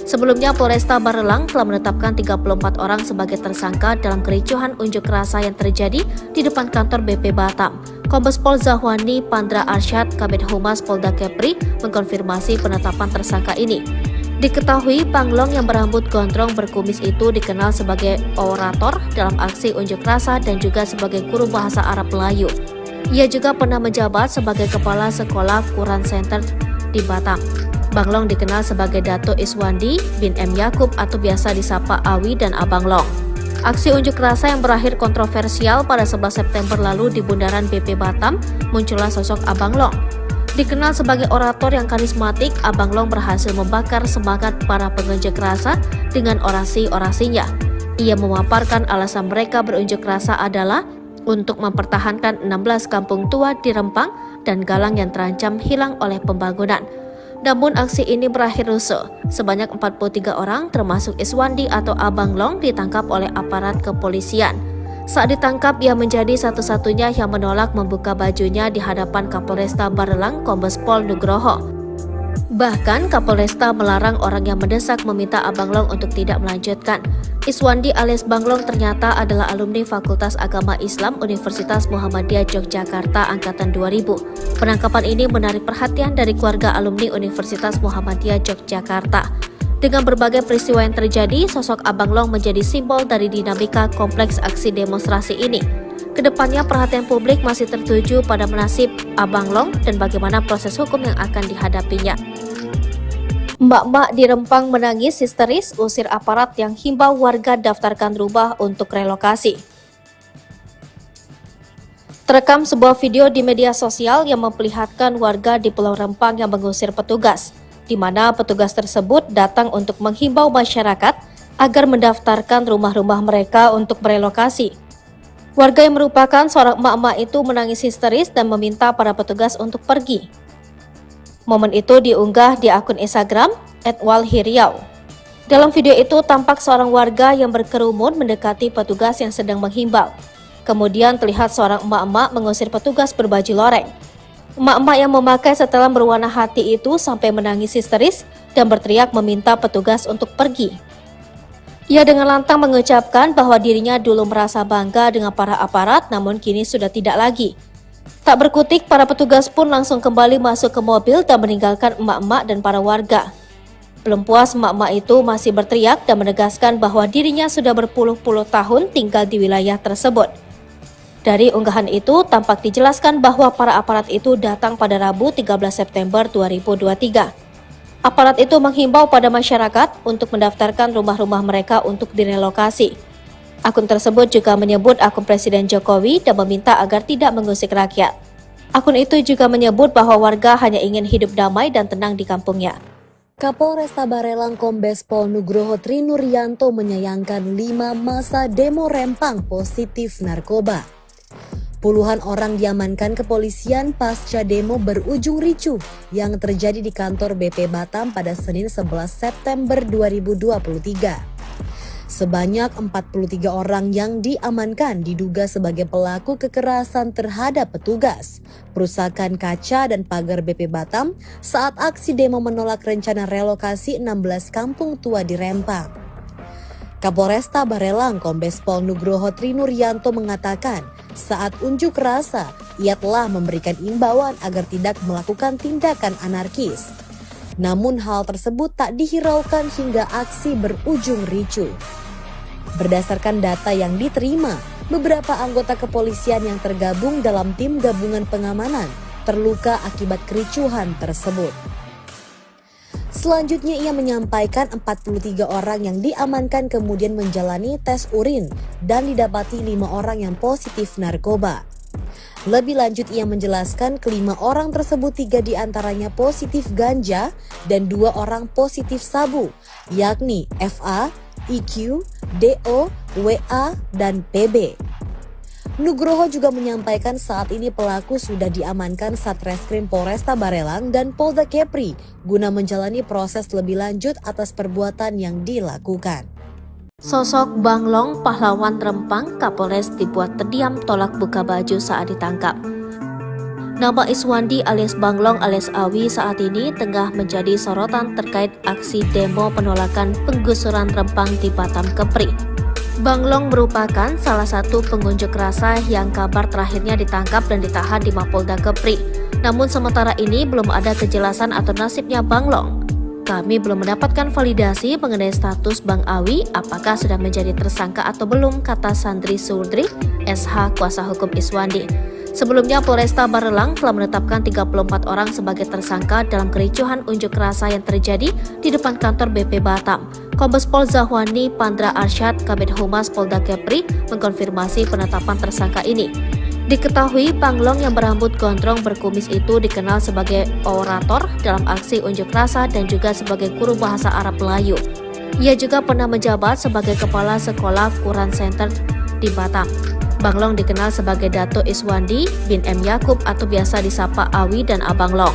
Sebelumnya Polresta Barelang telah menetapkan 34 orang sebagai tersangka dalam kericuhan unjuk rasa yang terjadi di depan kantor BP Batam. Kombes Pol Zahwani Pandra Arsyad, Kabid Humas Polda Kepri, mengkonfirmasi penetapan tersangka ini. Diketahui Banglong yang berambut gondrong berkumis itu dikenal sebagai orator dalam aksi unjuk rasa dan juga sebagai guru bahasa Arab Melayu. Ia juga pernah menjabat sebagai kepala sekolah Quran Center di Batam. Banglong dikenal sebagai Dato Iswandi bin M. Yakub atau biasa disapa Awi dan Abang Long. Aksi unjuk rasa yang berakhir kontroversial pada 11 September lalu di Bundaran BP Batam, muncullah sosok Abang Long. Dikenal sebagai orator yang karismatik, Abang Long berhasil membakar semangat para pengunjuk rasa dengan orasi-orasinya. Ia memaparkan alasan mereka berunjuk rasa adalah untuk mempertahankan 16 kampung tua di Rempang dan Galang yang terancam hilang oleh pembangunan. Namun aksi ini berakhir rusuh. Sebanyak 43 orang termasuk Iswandi atau Abang Long ditangkap oleh aparat kepolisian. Saat ditangkap, ia menjadi satu-satunya yang menolak membuka bajunya di hadapan Kapolresta Barelang Kombes Pol Nugroho. Bahkan Kapolresta melarang orang yang mendesak meminta Abang Long untuk tidak melanjutkan. Iswandi alias Banglong ternyata adalah alumni Fakultas Agama Islam Universitas Muhammadiyah Yogyakarta Angkatan 2000. Penangkapan ini menarik perhatian dari keluarga alumni Universitas Muhammadiyah Yogyakarta. Dengan berbagai peristiwa yang terjadi, sosok Abang Long menjadi simbol dari dinamika kompleks aksi demonstrasi ini. Kedepannya perhatian publik masih tertuju pada nasib Abang Long dan bagaimana proses hukum yang akan dihadapinya. Mbak-mbak di Rempang menangis histeris usir aparat yang himbau warga daftarkan rumah untuk relokasi. Terekam sebuah video di media sosial yang memperlihatkan warga di Pulau Rempang yang mengusir petugas, di mana petugas tersebut datang untuk menghimbau masyarakat agar mendaftarkan rumah-rumah mereka untuk merelokasi. Warga yang merupakan seorang emak-emak itu menangis histeris dan meminta para petugas untuk pergi. Momen itu diunggah di akun Instagram @walhiriau. Dalam video itu tampak seorang warga yang berkerumun mendekati petugas yang sedang menghimbau. Kemudian terlihat seorang emak-emak mengusir petugas berbaju loreng. Emak-emak yang memakai setelan berwarna hati itu sampai menangis histeris dan berteriak meminta petugas untuk pergi. Ia dengan lantang mengucapkan bahwa dirinya dulu merasa bangga dengan para aparat, namun kini sudah tidak lagi. Tak berkutik, para petugas pun langsung kembali masuk ke mobil dan meninggalkan emak-emak dan para warga. Belum puas, emak-emak itu masih berteriak dan menegaskan bahwa dirinya sudah berpuluh-puluh tahun tinggal di wilayah tersebut. Dari unggahan itu, tampak dijelaskan bahwa para aparat itu datang pada Rabu 13 September 2023. Aparat itu menghimbau pada masyarakat untuk mendaftarkan rumah-rumah mereka untuk direlokasi. Akun tersebut juga menyebut akun Presiden Jokowi dan meminta agar tidak mengusik rakyat. Akun itu juga menyebut bahwa warga hanya ingin hidup damai dan tenang di kampungnya. Kapolresta Barelang Kombes Pol Nugroho Trinuryanto menyayangkan 5 masa demo Rempang positif narkoba. Puluhan orang diamankan kepolisian pasca demo berujung ricuh yang terjadi di kantor BP Batam pada Senin 11 September 2023. Sebanyak 43 orang yang diamankan diduga sebagai pelaku kekerasan terhadap petugas, perusakan kaca dan pagar BP Batam saat aksi demo menolak rencana relokasi 16 kampung tua di Rempang. Kapolresta Barelang Kombes Pol Nugroho Trinuryanto mengatakan saat unjuk rasa ia telah memberikan imbauan agar tidak melakukan tindakan anarkis. Namun hal tersebut tak dihiraukan hingga aksi berujung ricuh. Berdasarkan data yang diterima, beberapa anggota kepolisian yang tergabung dalam tim gabungan pengamanan terluka akibat kericuhan tersebut. Selanjutnya ia menyampaikan 43 orang yang diamankan kemudian menjalani tes urin dan didapati 5 orang yang positif narkoba. Lebih lanjut ia menjelaskan kelima orang tersebut 3 diantaranya positif ganja dan 2 orang positif sabu, yakni FA, IQ, DO, WA, dan PB. Nugroho juga menyampaikan saat ini pelaku sudah diamankan Satreskrim Polresta Barelang dan Polda Kepri guna menjalani proses lebih lanjut atas perbuatan yang dilakukan. Sosok Banglong pahlawan Rempang Kapolres dibuat terdiam tolak buka baju saat ditangkap. Nama Iswandi alias Banglong alias Awi saat ini tengah menjadi sorotan terkait aksi demo penolakan penggusuran Rempang di Batam Kepri. Banglong merupakan salah satu pengunjuk rasa yang kabar terakhirnya ditangkap dan ditahan di Mapolda Kepri. Namun sementara ini belum ada kejelasan atau nasibnya Banglong. Kami belum mendapatkan validasi mengenai status Bang Awi apakah sudah menjadi tersangka atau belum, kata Sandri Sudri, SH kuasa hukum Iswandi. Sebelumnya Polresta Barelang telah menetapkan 34 orang sebagai tersangka dalam kericuhan unjuk rasa yang terjadi di depan kantor BP Batam. Kombes Pol Zahwani Pandra Arsyad, Kabid Humas Polda Kepri, mengkonfirmasi penetapan tersangka ini. Diketahui Banglong yang berambut gondrong berkumis itu dikenal sebagai orator dalam aksi unjuk rasa dan juga sebagai guru bahasa Arab Melayu. Ia juga pernah menjabat sebagai kepala sekolah Quran Center di Batam. Banglong dikenal sebagai Dato Iswandi bin M. Yakub atau biasa disapa Awi dan Abang Long.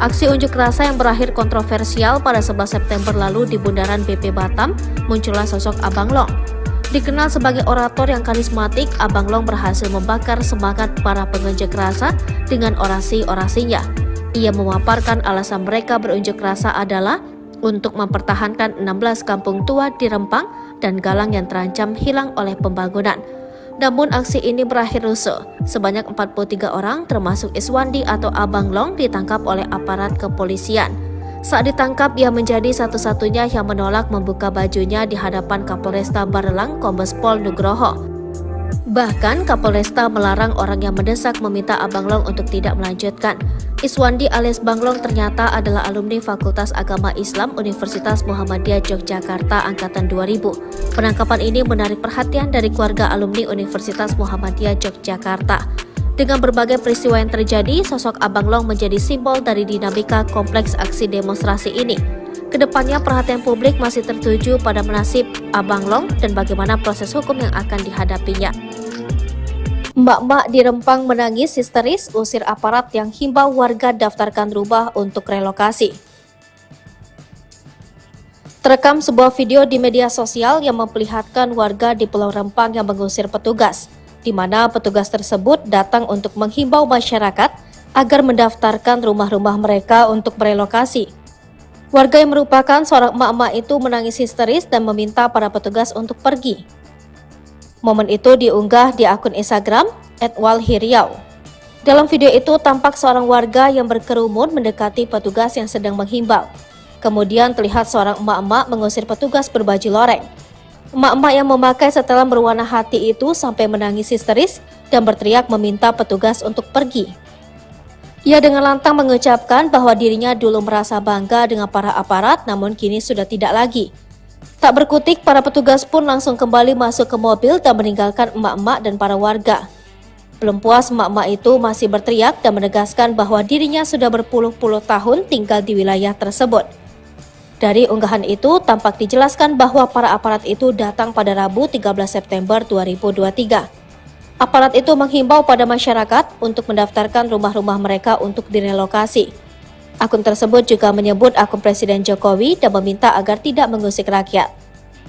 Aksi unjuk rasa yang berakhir kontroversial pada 11 September lalu di bundaran BP Batam, muncullah sosok Abang Long. Dikenal sebagai orator yang karismatik, Abang Long berhasil membakar semangat para pengunjuk rasa dengan orasi-orasinya. Ia memaparkan alasan mereka berunjuk rasa adalah untuk mempertahankan 16 kampung tua di Rempang dan Galang yang terancam hilang oleh pembangunan. Namun aksi ini berakhir rusuh. Sebanyak 43 orang termasuk Iswandi atau Abang Long ditangkap oleh aparat kepolisian. Saat ditangkap, ia menjadi satu-satunya yang menolak membuka bajunya di hadapan Kapolresta Barelang Kombes Pol Nugroho. Bahkan Kapolresta melarang orang yang mendesak meminta Abang Long untuk tidak melanjutkan. Iswandi alias Banglong ternyata adalah alumni Fakultas Agama Islam Universitas Muhammadiyah Yogyakarta Angkatan 2000. Penangkapan ini menarik perhatian dari keluarga alumni Universitas Muhammadiyah Yogyakarta. Dengan berbagai peristiwa yang terjadi, sosok Abang Long menjadi simbol dari dinamika kompleks aksi demonstrasi ini. Kedepannya perhatian publik masih tertuju pada nasib Abang Long dan bagaimana proses hukum yang akan dihadapinya. Emak-emak di Rempang menangis histeris usir aparat yang himbau warga daftarkan rumah untuk relokasi. Terekam sebuah video di media sosial yang memperlihatkan warga di Pulau Rempang yang mengusir petugas, di mana petugas tersebut datang untuk menghimbau masyarakat agar mendaftarkan rumah-rumah mereka untuk merelokasi. Warga yang merupakan seorang emak-emak itu menangis histeris dan meminta para petugas untuk pergi. Momen itu diunggah di akun Instagram @walhiriau. Dalam video itu tampak seorang warga yang berkerumun mendekati petugas yang sedang menghimbau. Kemudian terlihat seorang emak-emak mengusir petugas berbaju loreng. Emak-emak yang memakai setelan berwarna hati itu sampai menangis histeris dan berteriak meminta petugas untuk pergi. Ia dengan lantang mengucapkan bahwa dirinya dulu merasa bangga dengan para aparat, namun kini sudah tidak lagi. Tak berkutik, para petugas pun langsung kembali masuk ke mobil dan meninggalkan emak-emak dan para warga. Belum puas, emak-emak itu masih berteriak dan menegaskan bahwa dirinya sudah berpuluh-puluh tahun tinggal di wilayah tersebut. Dari unggahan itu, tampak dijelaskan bahwa para aparat itu datang pada Rabu 13 September 2023. Aparat itu menghimbau pada masyarakat untuk mendaftarkan rumah-rumah mereka untuk direlokasi. Akun tersebut juga menyebut akun Presiden Jokowi dan meminta agar tidak mengusik rakyat.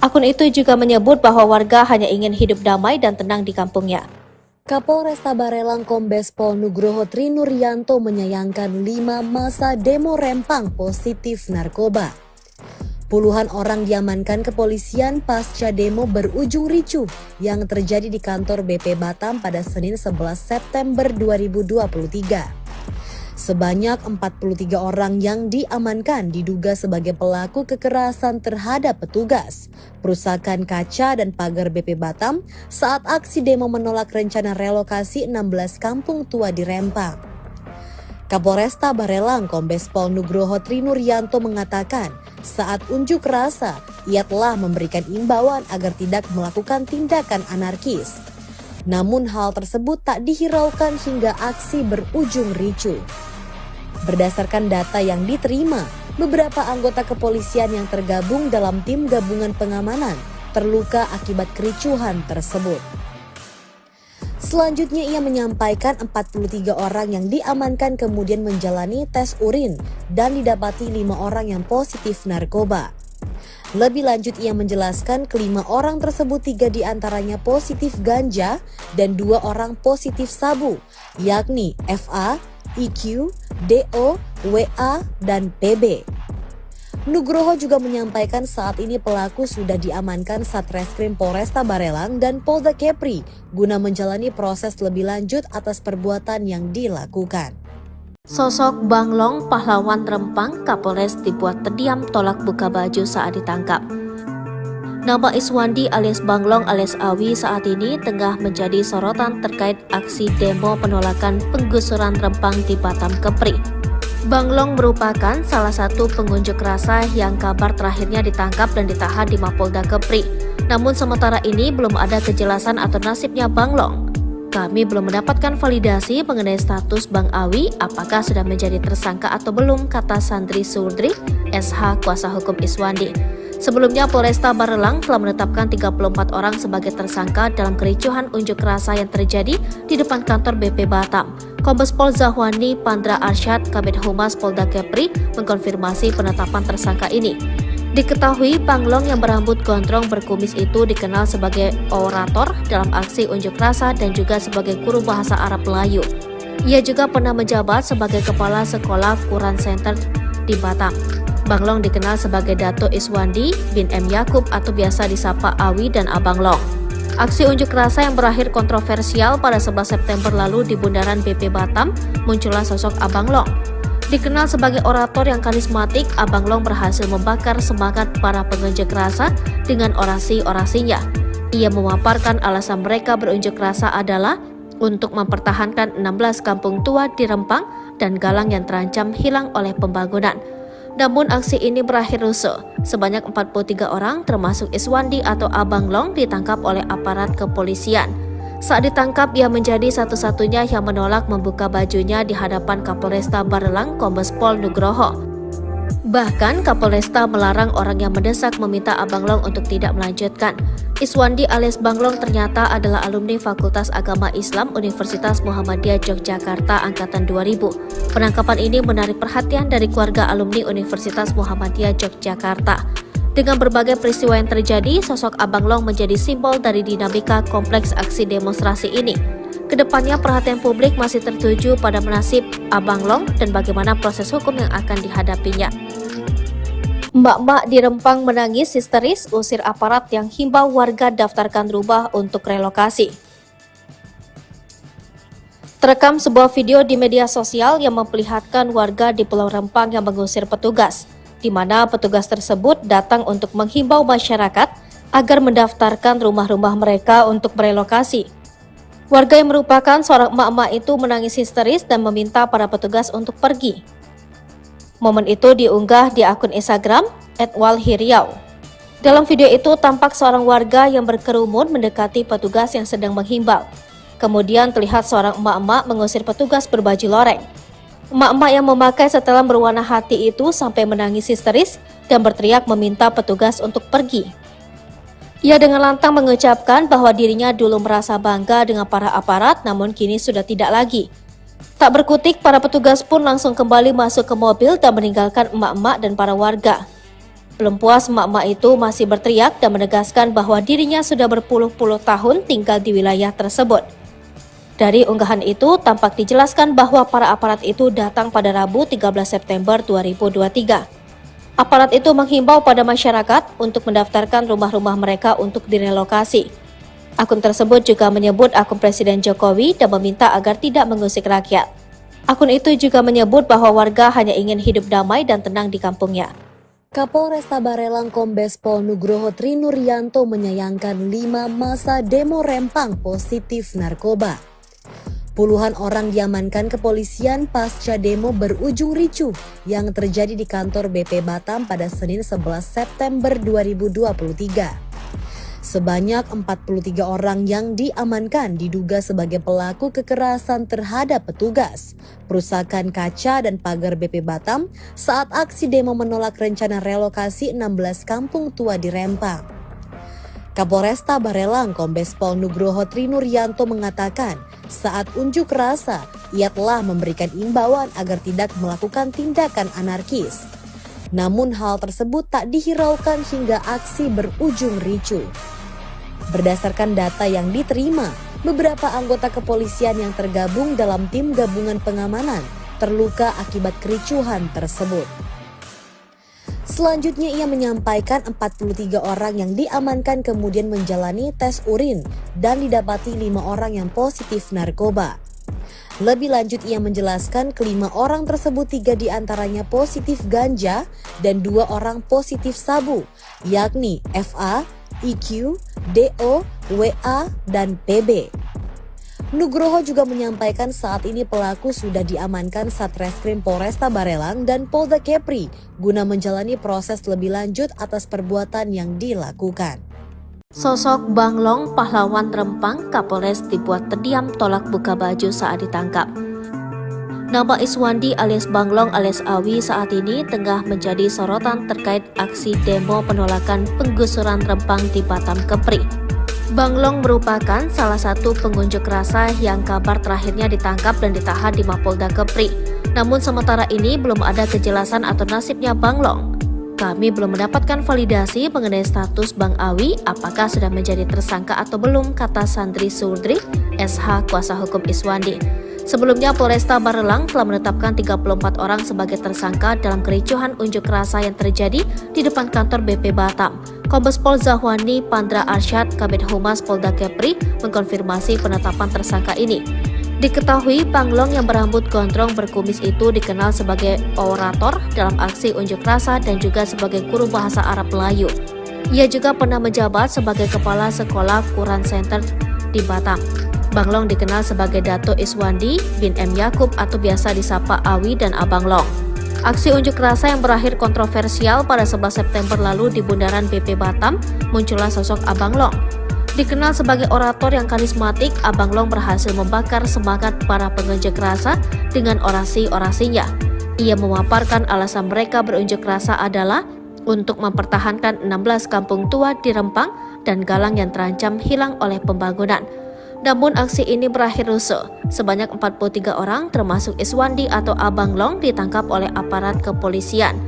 Akun itu juga menyebut bahwa warga hanya ingin hidup damai dan tenang di kampungnya. Kapolresta Barelang Kombes Pol Nugroho Trinuryanto menyayangkan 5 masa demo Rempang positif narkoba. Puluhan orang diamankan kepolisian pasca demo berujung ricuh yang terjadi di kantor BP Batam pada Senin 11 September 2023. Sebanyak 43 orang yang diamankan diduga sebagai pelaku kekerasan terhadap petugas, perusakan kaca dan pagar BP Batam saat aksi demo menolak rencana relokasi 16 kampung tua di Rempang. Kapolresta Barelang Kombes Pol Nugroho Trinuryanto mengatakan saat unjuk rasa ia telah memberikan imbauan agar tidak melakukan tindakan anarkis. Namun hal tersebut tak dihiraukan hingga aksi berujung ricuh. Berdasarkan data yang diterima, beberapa anggota kepolisian yang tergabung dalam tim gabungan pengamanan terluka akibat kericuhan tersebut. Selanjutnya ia menyampaikan 43 orang yang diamankan kemudian menjalani tes urin dan didapati 5 orang yang positif narkoba. Lebih lanjut ia menjelaskan kelima orang tersebut 3 diantaranya positif ganja dan 2 orang positif sabu, yakni FA, IQ, DO, WA, dan PB. Nugroho juga menyampaikan saat ini pelaku sudah diamankan Satreskrim Polresta Barelang dan Polda Kepri guna menjalani proses lebih lanjut atas perbuatan yang dilakukan. Sosok Banglong, pahlawan Rempang, Kapolres dibuat terdiam tolak buka baju saat ditangkap. Nama Iswandi alias Banglong alias Awi saat ini tengah menjadi sorotan terkait aksi demo penolakan penggusuran Rempang di Batam Kepri. Banglong merupakan salah satu pengunjuk rasa yang kabar terakhirnya ditangkap dan ditahan di Mapolda Kepri. Namun sementara ini belum ada kejelasan atau nasibnya Banglong. Kami belum mendapatkan validasi mengenai status Bang Awi apakah sudah menjadi tersangka atau belum, kata Sandri Surdri, SH kuasa hukum Iswandi. Sebelumnya Polresta Barelang telah menetapkan 34 orang sebagai tersangka dalam kericuhan unjuk rasa yang terjadi di depan kantor BP Batam. Kombes Pol Zahwani Pandra Arsyad, Kabid Humas Polda Kepri, mengkonfirmasi penetapan tersangka ini. Diketahui Banglong yang berambut gondrong berkumis itu dikenal sebagai orator dalam aksi unjuk rasa dan juga sebagai guru bahasa Arab Melayu. Ia juga pernah menjabat sebagai Kepala Sekolah Quran Center di Batam. Banglong dikenal sebagai Dato Iswandi bin M. Yakub atau biasa disapa Awi dan Abang Long. Aksi unjuk rasa yang berakhir kontroversial pada 11 September lalu di Bundaran BP Batam, muncullah sosok Abang Long. Dikenal sebagai orator yang karismatik, Abang Long berhasil membakar semangat para pengunjuk rasa dengan orasi-orasinya. Ia memaparkan alasan mereka berunjuk rasa adalah untuk mempertahankan 16 kampung tua di Rempang dan Galang yang terancam hilang oleh pembangunan. Namun aksi ini berakhir rusuh. Sebanyak 43 orang termasuk Iswandi atau Abang Long ditangkap oleh aparat kepolisian. Saat ditangkap, ia menjadi satu-satunya yang menolak membuka bajunya di hadapan Kapolresta Barelang Kombes Pol Nugroho. Bahkan Kapolresta melarang orang yang mendesak meminta Abang Long untuk tidak melanjutkan. Iswandi alias Banglong ternyata adalah alumni Fakultas Agama Islam Universitas Muhammadiyah Yogyakarta Angkatan 2000. Penangkapan ini menarik perhatian dari keluarga alumni Universitas Muhammadiyah Yogyakarta. Dengan berbagai peristiwa yang terjadi, sosok Abang Long menjadi simbol dari dinamika kompleks aksi demonstrasi ini. Kedepannya perhatian publik masih tertuju pada nasib Abang Long dan bagaimana proses hukum yang akan dihadapinya. Mbak-mbak di Rempang menangis histeris usir aparat yang himbau warga daftarkan rumah untuk relokasi. Terekam sebuah video di media sosial yang memperlihatkan warga di Pulau Rempang yang mengusir petugas, di mana petugas tersebut datang untuk menghimbau masyarakat agar mendaftarkan rumah-rumah mereka untuk merelokasi. Warga yang merupakan seorang emak-emak itu menangis histeris dan meminta para petugas untuk pergi. Momen itu diunggah di akun Instagram @walhiriau. Dalam video itu tampak seorang warga yang berkerumun mendekati petugas yang sedang menghimbau. Kemudian terlihat seorang emak-emak mengusir petugas berbaju loreng. Emak-emak yang memakai setelan berwarna hati itu sampai menangis histeris dan berteriak meminta petugas untuk pergi. Ia dengan lantang mengucapkan bahwa dirinya dulu merasa bangga dengan para aparat, namun kini sudah tidak lagi. Tak berkutik, para petugas pun langsung kembali masuk ke mobil dan meninggalkan emak-emak dan para warga. Belum puas, emak-emak itu masih berteriak dan menegaskan bahwa dirinya sudah berpuluh-puluh tahun tinggal di wilayah tersebut. Dari unggahan itu, tampak dijelaskan bahwa para aparat itu datang pada Rabu 13 September 2023. Aparat itu menghimbau pada masyarakat untuk mendaftarkan rumah-rumah mereka untuk direlokasi. Akun tersebut juga menyebut akun Presiden Jokowi dan meminta agar tidak mengusik rakyat. Akun itu juga menyebut bahwa warga hanya ingin hidup damai dan tenang di kampungnya. Kapolresta Barelang Kombes Pol Nugroho Trinuryanto menyayangkan 5 masa demo Rempang positif narkoba. Puluhan orang diamankan kepolisian pasca demo berujung ricuh yang terjadi di kantor BP Batam pada Senin 11 September 2023. Sebanyak 43 orang yang diamankan diduga sebagai pelaku kekerasan terhadap petugas, perusakan kaca dan pagar BP Batam saat aksi demo menolak rencana relokasi 16 kampung tua di Rempang. Kapolresta Barelang Kombes Pol Nugroho Trinuryanto mengatakan saat unjuk rasa ia telah memberikan imbauan agar tidak melakukan tindakan anarkis. Namun hal tersebut tak dihiraukan hingga aksi berujung ricuh. Berdasarkan data yang diterima, beberapa anggota kepolisian yang tergabung dalam tim gabungan pengamanan terluka akibat kericuhan tersebut. Selanjutnya ia menyampaikan 43 orang yang diamankan kemudian menjalani tes urin dan didapati 5 orang yang positif narkoba. Lebih lanjut ia menjelaskan kelima orang tersebut 3 diantaranya positif ganja dan 2 orang positif sabu, yakni FA, IQ, DO, WA, dan PB. Nugroho juga menyampaikan saat ini pelaku sudah diamankan Satreskrim Polresta Barelang dan Polda Kepri guna menjalani proses lebih lanjut atas perbuatan yang dilakukan. Sosok Banglong, pahlawan Rempang, Kapolres dibuat terdiam tolak buka baju saat ditangkap. Nama Iswandi alias Banglong alias Awi saat ini tengah menjadi sorotan terkait aksi demo penolakan penggusuran Rempang di Batam Kepri. Banglong merupakan salah satu pengunjuk rasa yang kabar terakhirnya ditangkap dan ditahan di Mapolda Kepri. Namun sementara ini belum ada kejelasan atau nasibnya Banglong. Kami belum mendapatkan validasi mengenai status Bang Awi apakah sudah menjadi tersangka atau belum, kata Sandri Surdri, SH kuasa hukum Iswandi. Sebelumnya Polresta Barelang telah menetapkan 34 orang sebagai tersangka dalam kericuhan unjuk rasa yang terjadi di depan kantor BP Batam. Kombes Pol Zahwani Pandra Arsyad, Kabid Humas Polda Kepri, mengkonfirmasi penetapan tersangka ini. Diketahui Banglong yang berambut gondrong berkumis itu dikenal sebagai orator dalam aksi unjuk rasa dan juga sebagai guru bahasa Arab Melayu. Ia juga pernah menjabat sebagai kepala sekolah Quran Center di Batam. Banglong dikenal sebagai Dato Iswandi bin M. Yakub atau biasa disapa Awi dan Abang Long. Aksi unjuk rasa yang berakhir kontroversial pada 11 September lalu di bundaran BP Batam, muncullah sosok Abang Long. Dikenal sebagai orator yang karismatik, Abang Long berhasil membakar semangat para pengunjuk rasa dengan orasi-orasinya. Ia memaparkan alasan mereka berunjuk rasa adalah untuk mempertahankan 16 kampung tua di Rempang dan Galang yang terancam hilang oleh pembangunan. Namun aksi ini berakhir rusuh. Sebanyak 43 orang termasuk Iswandi atau Abang Long ditangkap oleh aparat kepolisian.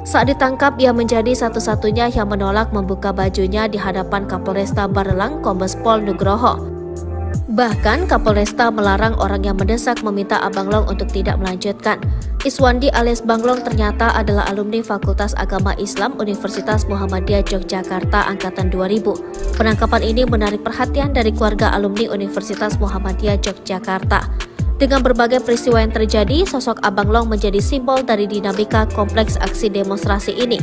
Saat ditangkap, ia menjadi satu-satunya yang menolak membuka bajunya di hadapan Kapolresta Barelang Kombes Pol Nugroho. Bahkan Kapolresta melarang orang yang mendesak meminta Abang Long untuk tidak melanjutkan. Iswandi alias Banglong ternyata adalah alumni Fakultas Agama Islam Universitas Muhammadiyah Yogyakarta Angkatan 2000. Penangkapan ini menarik perhatian dari keluarga alumni Universitas Muhammadiyah Yogyakarta. Dengan berbagai peristiwa yang terjadi, sosok Abang Long menjadi simbol dari dinamika kompleks aksi demonstrasi ini.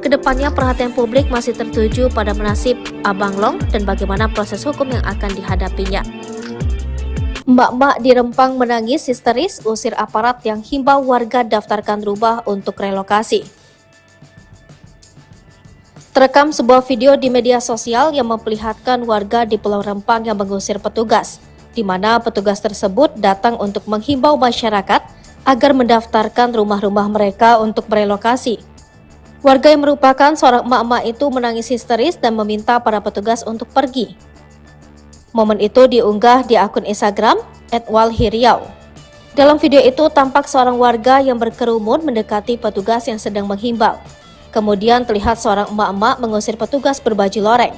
Kedepannya perhatian publik masih tertuju pada nasib Abang Long dan bagaimana proses hukum yang akan dihadapinya. Mbak-mbak di Rempang menangis histeris usir aparat yang himbau warga daftarkan rumah untuk relokasi. Terekam sebuah video di media sosial yang memperlihatkan warga di Pulau Rempang yang mengusir petugas. di mana petugas tersebut datang untuk menghimbau masyarakat agar mendaftarkan rumah-rumah mereka untuk merelokasi. Warga yang merupakan seorang emak-emak itu menangis histeris dan meminta para petugas untuk pergi. Momen itu diunggah di akun Instagram @walhiriau. Dalam video itu tampak seorang warga yang berkerumun mendekati petugas yang sedang menghimbau. Kemudian terlihat seorang emak-emak mengusir petugas berbaju loreng.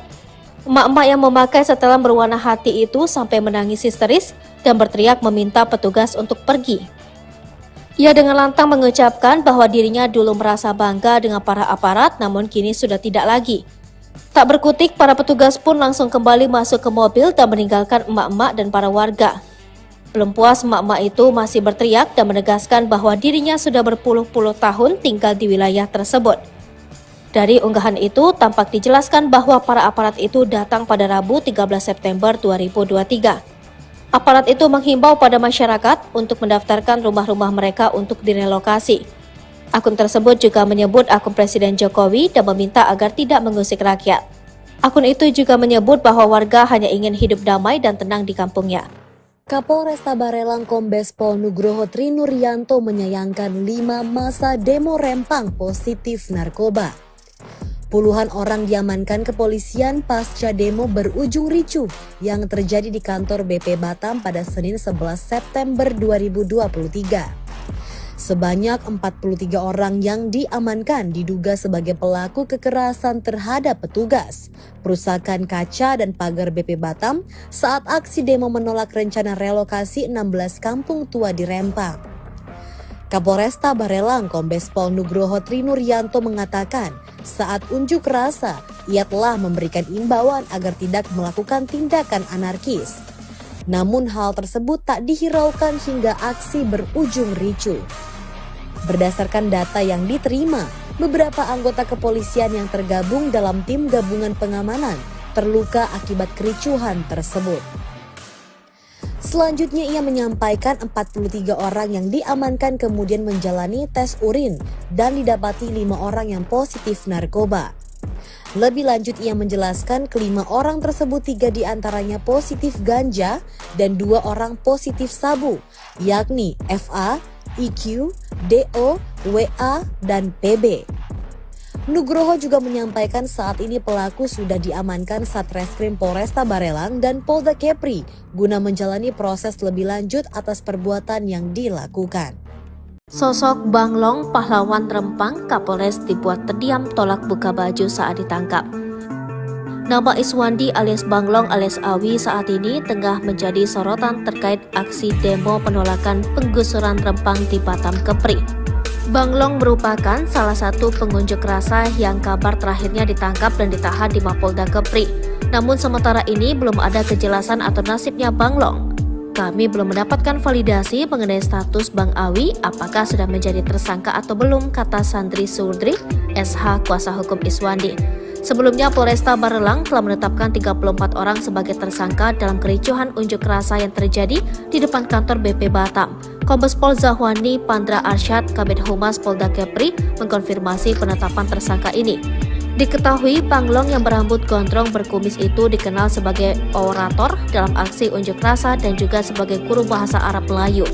Emak-emak yang memakai setelan berwarna hati itu sampai menangis histeris dan berteriak meminta petugas untuk pergi. Ia dengan lantang mengucapkan bahwa dirinya dulu merasa bangga dengan para aparat, namun kini sudah tidak lagi. Tak berkutik, para petugas pun langsung kembali masuk ke mobil dan meninggalkan emak-emak dan para warga. Belum puas, emak-emak itu masih berteriak dan menegaskan bahwa dirinya sudah berpuluh-puluh tahun tinggal di wilayah tersebut. Dari unggahan itu, tampak dijelaskan bahwa para aparat itu datang pada Rabu 13 September 2023. Aparat itu menghimbau pada masyarakat untuk mendaftarkan rumah-rumah mereka untuk direlokasi. Akun tersebut juga menyebut akun Presiden Jokowi dan meminta agar tidak mengusik rakyat. Akun itu juga menyebut bahwa warga hanya ingin hidup damai dan tenang di kampungnya. Kapolresta Barelang Kombes Pol Nugroho Trinuryanto menyayangkan 5 masa demo Rempang positif narkoba. Puluhan orang diamankan kepolisian pasca demo berujung ricuh yang terjadi di kantor BP Batam pada Senin 11 September 2023. Sebanyak 43 orang yang diamankan diduga sebagai pelaku kekerasan terhadap petugas, perusakan kaca dan pagar BP Batam saat aksi demo menolak rencana relokasi 16 kampung tua di Rempang. Kapolresta Barelang Kombes Pol Nugroho Trinuryanto mengatakan saat unjuk rasa ia telah memberikan imbauan agar tidak melakukan tindakan anarkis. Namun hal tersebut tak dihiraukan hingga aksi berujung ricuh. Berdasarkan data yang diterima, beberapa anggota kepolisian yang tergabung dalam tim gabungan pengamanan terluka akibat kericuhan tersebut. Selanjutnya ia menyampaikan 43 orang yang diamankan kemudian menjalani tes urin dan didapati 5 orang yang positif narkoba. Lebih lanjut ia menjelaskan kelima orang tersebut 3 diantaranya positif ganja dan 2 orang positif sabu, yakni FA, IQ, DO, WA, dan PB. Nugroho juga menyampaikan saat ini pelaku sudah diamankan Satreskrim Polresta Barelang dan Polda Kepri guna menjalani proses lebih lanjut atas perbuatan yang dilakukan. Sosok Banglong, pahlawan Rempang, Kapolres dibuat terdiam tolak buka baju saat ditangkap. Nama Iswandi alias Banglong alias Awi saat ini tengah menjadi sorotan terkait aksi demo penolakan penggusuran Rempang di Batam Kepri. Banglong merupakan salah satu pengunjuk rasa yang kabar terakhirnya ditangkap dan ditahan di Mapolda Kepri. Namun sementara ini belum ada kejelasan atau nasibnya Banglong. Kami belum mendapatkan validasi mengenai status Bang Awi apakah sudah menjadi tersangka atau belum, kata Sandri Surdri, SH kuasa hukum Iswandi. Sebelumnya Polresta Barelang telah menetapkan 34 orang sebagai tersangka dalam kericuhan unjuk rasa yang terjadi di depan kantor BP Batam. Kombes Pol Zahwani Pandra Arsyad, Kabid Humas Polda Kepri, mengkonfirmasi penetapan tersangka ini. Diketahui Banglong yang berambut gondrong berkumis itu dikenal sebagai orator dalam aksi unjuk rasa dan juga sebagai guru bahasa Arab Melayu.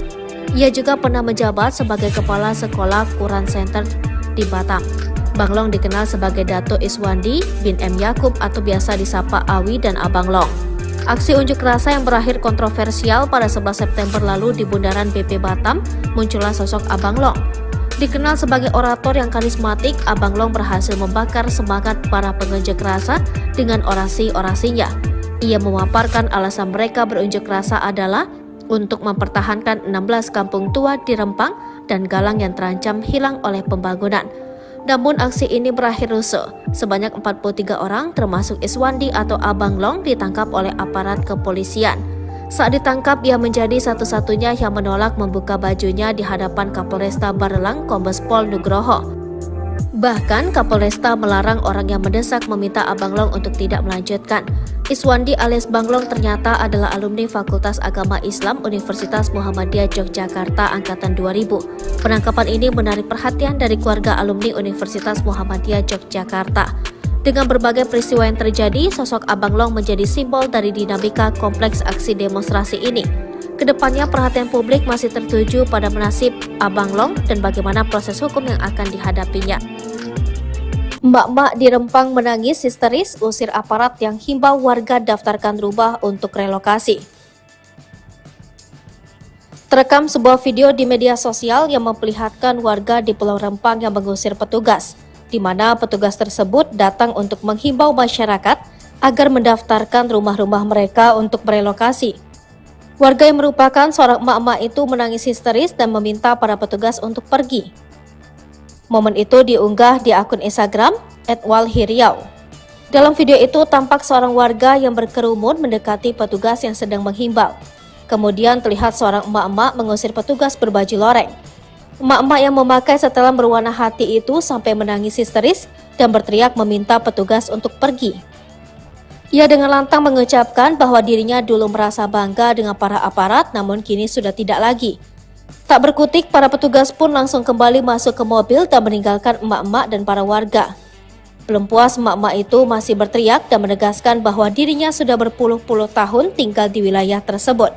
Ia juga pernah menjabat sebagai kepala sekolah Quran Center di Batam. Banglong dikenal sebagai Dato Iswandi bin M. Yakub atau biasa disapa Awi dan Abang Long. Aksi unjuk rasa yang berakhir kontroversial pada 11 September lalu di bundaran BP Batam, muncullah sosok Abang Long. Dikenal sebagai orator yang karismatik, Abang Long berhasil membakar semangat para pengunjuk rasa dengan orasi-orasinya. Ia memaparkan alasan mereka berunjuk rasa adalah untuk mempertahankan 16 kampung tua di Rempang dan Galang yang terancam hilang oleh pembangunan. Namun aksi ini berakhir rusuh. Sebanyak 43 orang termasuk Iswandi atau Abang Long ditangkap oleh aparat kepolisian. Saat ditangkap, ia menjadi satu-satunya yang menolak membuka bajunya di hadapan Kapolresta Barelang Kombes Pol Nugroho. Bahkan Kapolresta melarang orang yang mendesak meminta Abang Long untuk tidak melanjutkan. Iswandi alias Banglong ternyata adalah alumni Fakultas Agama Islam Universitas Muhammadiyah Yogyakarta Angkatan 2000. Penangkapan ini menarik perhatian dari keluarga alumni Universitas Muhammadiyah Yogyakarta. Dengan berbagai peristiwa yang terjadi, sosok Abang Long menjadi simbol dari dinamika kompleks aksi demonstrasi ini. Kedepannya perhatian publik masih tertuju pada nasib Abang Long dan bagaimana proses hukum yang akan dihadapinya. Emak-emak di Rempang menangis histeris usir aparat yang himbau warga daftarkan rumah untuk relokasi. Terekam sebuah video di media sosial yang memperlihatkan warga di Pulau Rempang yang mengusir petugas, di mana petugas tersebut datang untuk menghimbau masyarakat agar mendaftarkan rumah-rumah mereka untuk merelokasi. Warga yang merupakan seorang emak-emak itu menangis histeris dan meminta para petugas untuk pergi. Momen itu diunggah di akun Instagram @walhiriau. Dalam video itu tampak seorang warga yang berkerumun mendekati petugas yang sedang menghimbau. Kemudian terlihat seorang emak-emak mengusir petugas berbaju loreng. Emak-emak yang memakai setelan berwarna hati itu sampai menangis histeris dan berteriak meminta petugas untuk pergi. Ia dengan lantang mengucapkan bahwa dirinya dulu merasa bangga dengan para aparat, namun kini sudah tidak lagi. Tak berkutik, para petugas pun langsung kembali masuk ke mobil dan meninggalkan emak-emak dan para warga. Belum puas, emak-emak itu masih berteriak dan menegaskan bahwa dirinya sudah berpuluh-puluh tahun tinggal di wilayah tersebut.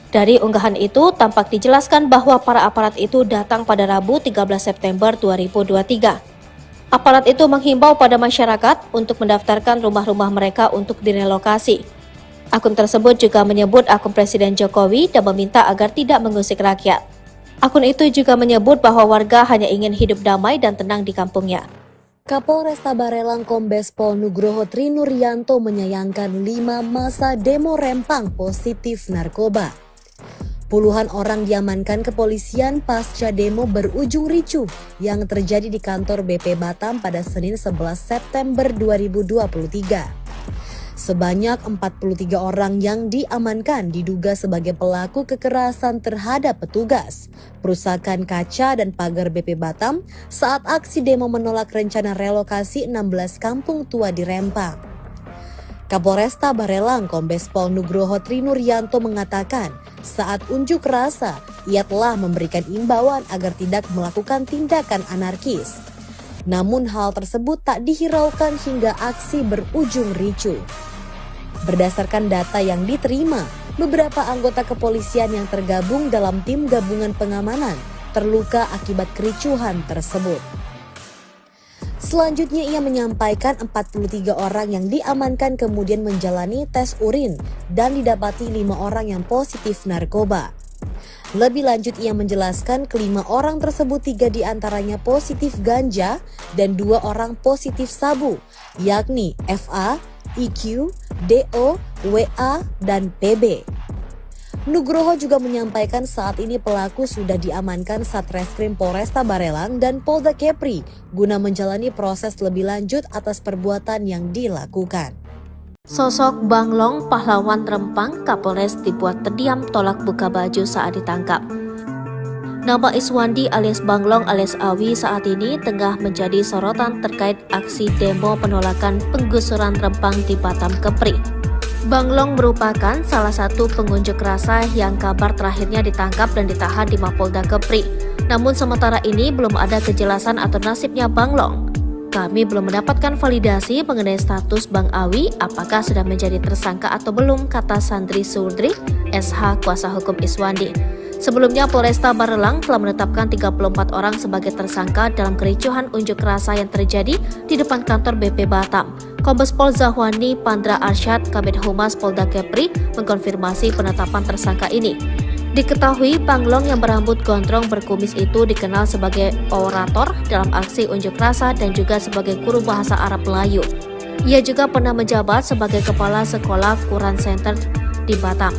Dari unggahan itu, tampak dijelaskan bahwa para aparat itu datang pada Rabu 13 September 2023. Aparat itu menghimbau pada masyarakat untuk mendaftarkan rumah-rumah mereka untuk direlokasi. Akun tersebut juga menyebut akun Presiden Jokowi dan meminta agar tidak mengusik rakyat. Akun itu juga menyebut bahwa warga hanya ingin hidup damai dan tenang di kampungnya. Kapolresta Barelang Kombes Pol Nugroho Trinuryanto menyayangkan 5 massa demo Rempang positif narkoba. Puluhan orang diamankan kepolisian pasca demo berujung ricuh yang terjadi di kantor BP Batam pada Senin 11 September 2023. Sebanyak 43 orang yang diamankan diduga sebagai pelaku kekerasan terhadap petugas, perusakan kaca dan pagar BP Batam saat aksi demo menolak rencana relokasi 16 kampung tua di Rempang. Kapolresta Barelang Kombes Pol Nugroho Trinuryanto mengatakan saat unjuk rasa ia telah memberikan imbauan agar tidak melakukan tindakan anarkis. Namun hal tersebut tak dihiraukan hingga aksi berujung ricuh. Berdasarkan data yang diterima, beberapa anggota kepolisian yang tergabung dalam tim gabungan pengamanan terluka akibat kericuhan tersebut. Selanjutnya ia menyampaikan 43 orang yang diamankan kemudian menjalani tes urin dan didapati 5 orang yang positif narkoba. Lebih lanjut ia menjelaskan kelima orang tersebut 3 diantaranya positif ganja dan 2 orang positif sabu, yakni FA, IQ, DO, WA, dan PB. Nugroho juga menyampaikan saat ini pelaku sudah diamankan Satreskrim Polresta Barelang dan Polda Kepri guna menjalani proses lebih lanjut atas perbuatan yang dilakukan. Sosok Bang Long, pahlawan Rempang, Kapolres dibuat terdiam tolak buka baju saat ditangkap. Nama Iswandi alias Bang Long alias Awi saat ini tengah menjadi sorotan terkait aksi demo penolakan penggusuran Rempang di Batam Kepri. Bang Long merupakan salah satu pengunjuk rasa yang kabar terakhirnya ditangkap dan ditahan di Mapolda Kepri. Namun sementara ini belum ada kejelasan atau nasibnya Bang Long. Kami belum mendapatkan validasi mengenai status Bang Awi apakah sudah menjadi tersangka atau belum, kata Sandri Surdri, SH kuasa hukum Iswandi. Sebelumnya Polresta Barelang telah menetapkan 34 orang sebagai tersangka dalam kericuhan unjuk rasa yang terjadi di depan kantor BP Batam. Kombes Pol Zahwani Pandra Arsyad, Kabid Humas Polda Kepri, mengkonfirmasi penetapan tersangka ini. Diketahui Bang Long yang berambut gondrong berkumis itu dikenal sebagai orator dalam aksi unjuk rasa dan juga sebagai guru bahasa Arab Melayu. Ia juga pernah menjabat sebagai Kepala Sekolah Quran Center di Batam.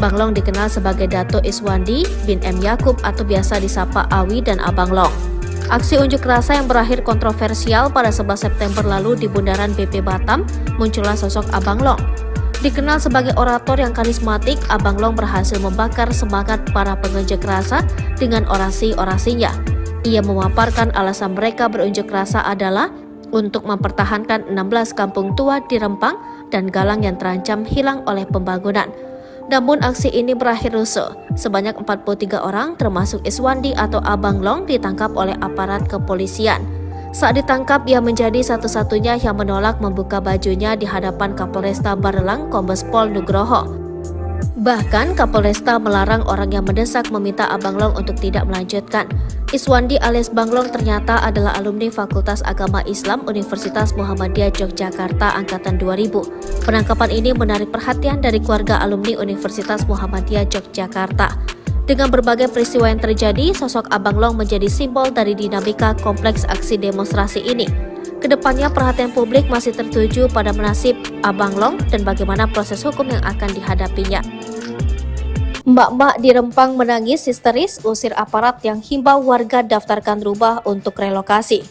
Bang Long dikenal sebagai Dato Iswandi bin M. Yakub atau biasa disapa Awi dan Abang Long. Aksi unjuk rasa yang berakhir kontroversial pada 11 September lalu di Bundaran BP Batam, muncullah sosok Abang Long. Dikenal sebagai orator yang karismatik, Abang Long berhasil membakar semangat para pengunjuk rasa dengan orasi-orasinya. Ia memaparkan alasan mereka berunjuk rasa adalah untuk mempertahankan 16 kampung tua di Rempang dan Galang yang terancam hilang oleh pembangunan. Namun aksi ini berakhir rusuh. Sebanyak 43 orang termasuk Iswandi atau Abang Long ditangkap oleh aparat kepolisian. Saat ditangkap, ia menjadi satu-satunya yang menolak membuka bajunya di hadapan Kapolresta Barelang Kombes Pol Nugroho. Bahkan Kapolresta melarang orang yang mendesak meminta Abang Long untuk tidak melanjutkan. Iswandi alias Bang Long ternyata adalah alumni Fakultas Agama Islam Universitas Muhammadiyah Yogyakarta angkatan 2000. Penangkapan ini menarik perhatian dari keluarga alumni Universitas Muhammadiyah Yogyakarta. Dengan berbagai peristiwa yang terjadi, sosok Abang Long menjadi simbol dari dinamika kompleks aksi demonstrasi ini. Kedepannya perhatian publik masih tertuju pada nasib Abang Long dan bagaimana proses hukum yang akan dihadapinya. Mbak-mbak di Rempang menangis histeris usir aparat yang himbau warga daftarkan rumah untuk relokasi.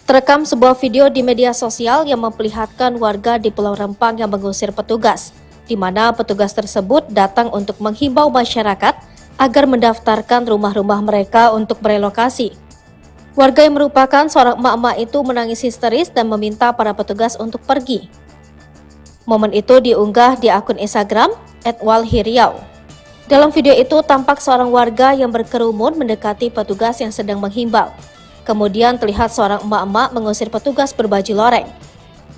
Terekam sebuah video di media sosial yang memperlihatkan warga di Pulau Rempang yang mengusir petugas, di mana petugas tersebut datang untuk menghimbau masyarakat agar mendaftarkan rumah-rumah mereka untuk merelokasi. Warga yang merupakan seorang emak-emak itu menangis histeris dan meminta para petugas untuk pergi. Momen itu diunggah di akun Instagram @walhiriau. Dalam video itu tampak seorang warga yang berkerumun mendekati petugas yang sedang menghimbau. Kemudian terlihat seorang emak-emak mengusir petugas berbaju loreng.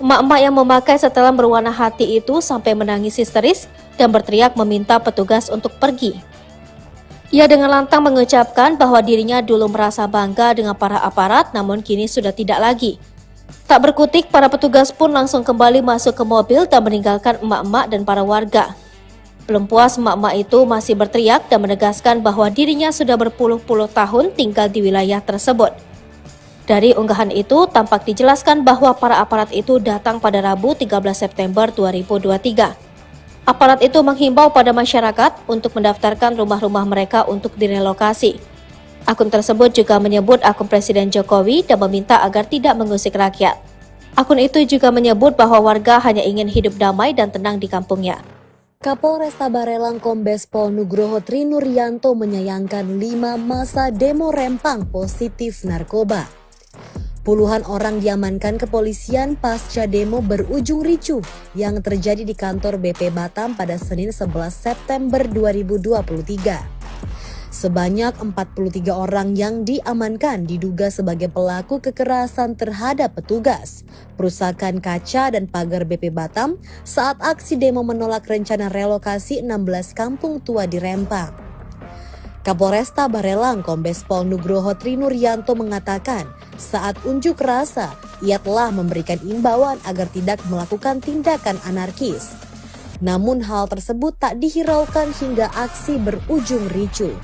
Emak-emak yang memakai setelan berwarna hati itu sampai menangis histeris dan berteriak meminta petugas untuk pergi. Ia dengan lantang mengucapkan bahwa dirinya dulu merasa bangga dengan para aparat, namun kini sudah tidak lagi. Tak berkutik, para petugas pun langsung kembali masuk ke mobil dan meninggalkan emak-emak dan para warga. Belum puas, emak-emak itu masih berteriak dan menegaskan bahwa dirinya sudah berpuluh-puluh tahun tinggal di wilayah tersebut. Dari unggahan itu, tampak dijelaskan bahwa para aparat itu datang pada Rabu 13 September 2023. Aparat itu menghimbau pada masyarakat untuk mendaftarkan rumah-rumah mereka untuk direlokasi. Akun tersebut juga menyebut akun Presiden Jokowi dan meminta agar tidak mengusik rakyat. Akun itu juga menyebut bahwa warga hanya ingin hidup damai dan tenang di kampungnya. Kapolresta Barelang Kombes Pol Nugroho Trinuryanto menyayangkan 5 masa demo Rempang positif narkoba. Puluhan orang diamankan kepolisian pasca demo berujung ricuh yang terjadi di kantor BP Batam pada Senin 11 September 2023. Sebanyak 43 orang yang diamankan diduga sebagai pelaku kekerasan terhadap petugas, perusakan kaca dan pagar BP Batam saat aksi demo menolak rencana relokasi 16 kampung tua di Rempang. Kapolresta Barelang Kombes Pol Nugroho Trinuryanto mengatakan saat unjuk rasa ia telah memberikan imbauan agar tidak melakukan tindakan anarkis. Namun hal tersebut tak dihiraukan hingga aksi berujung ricuh.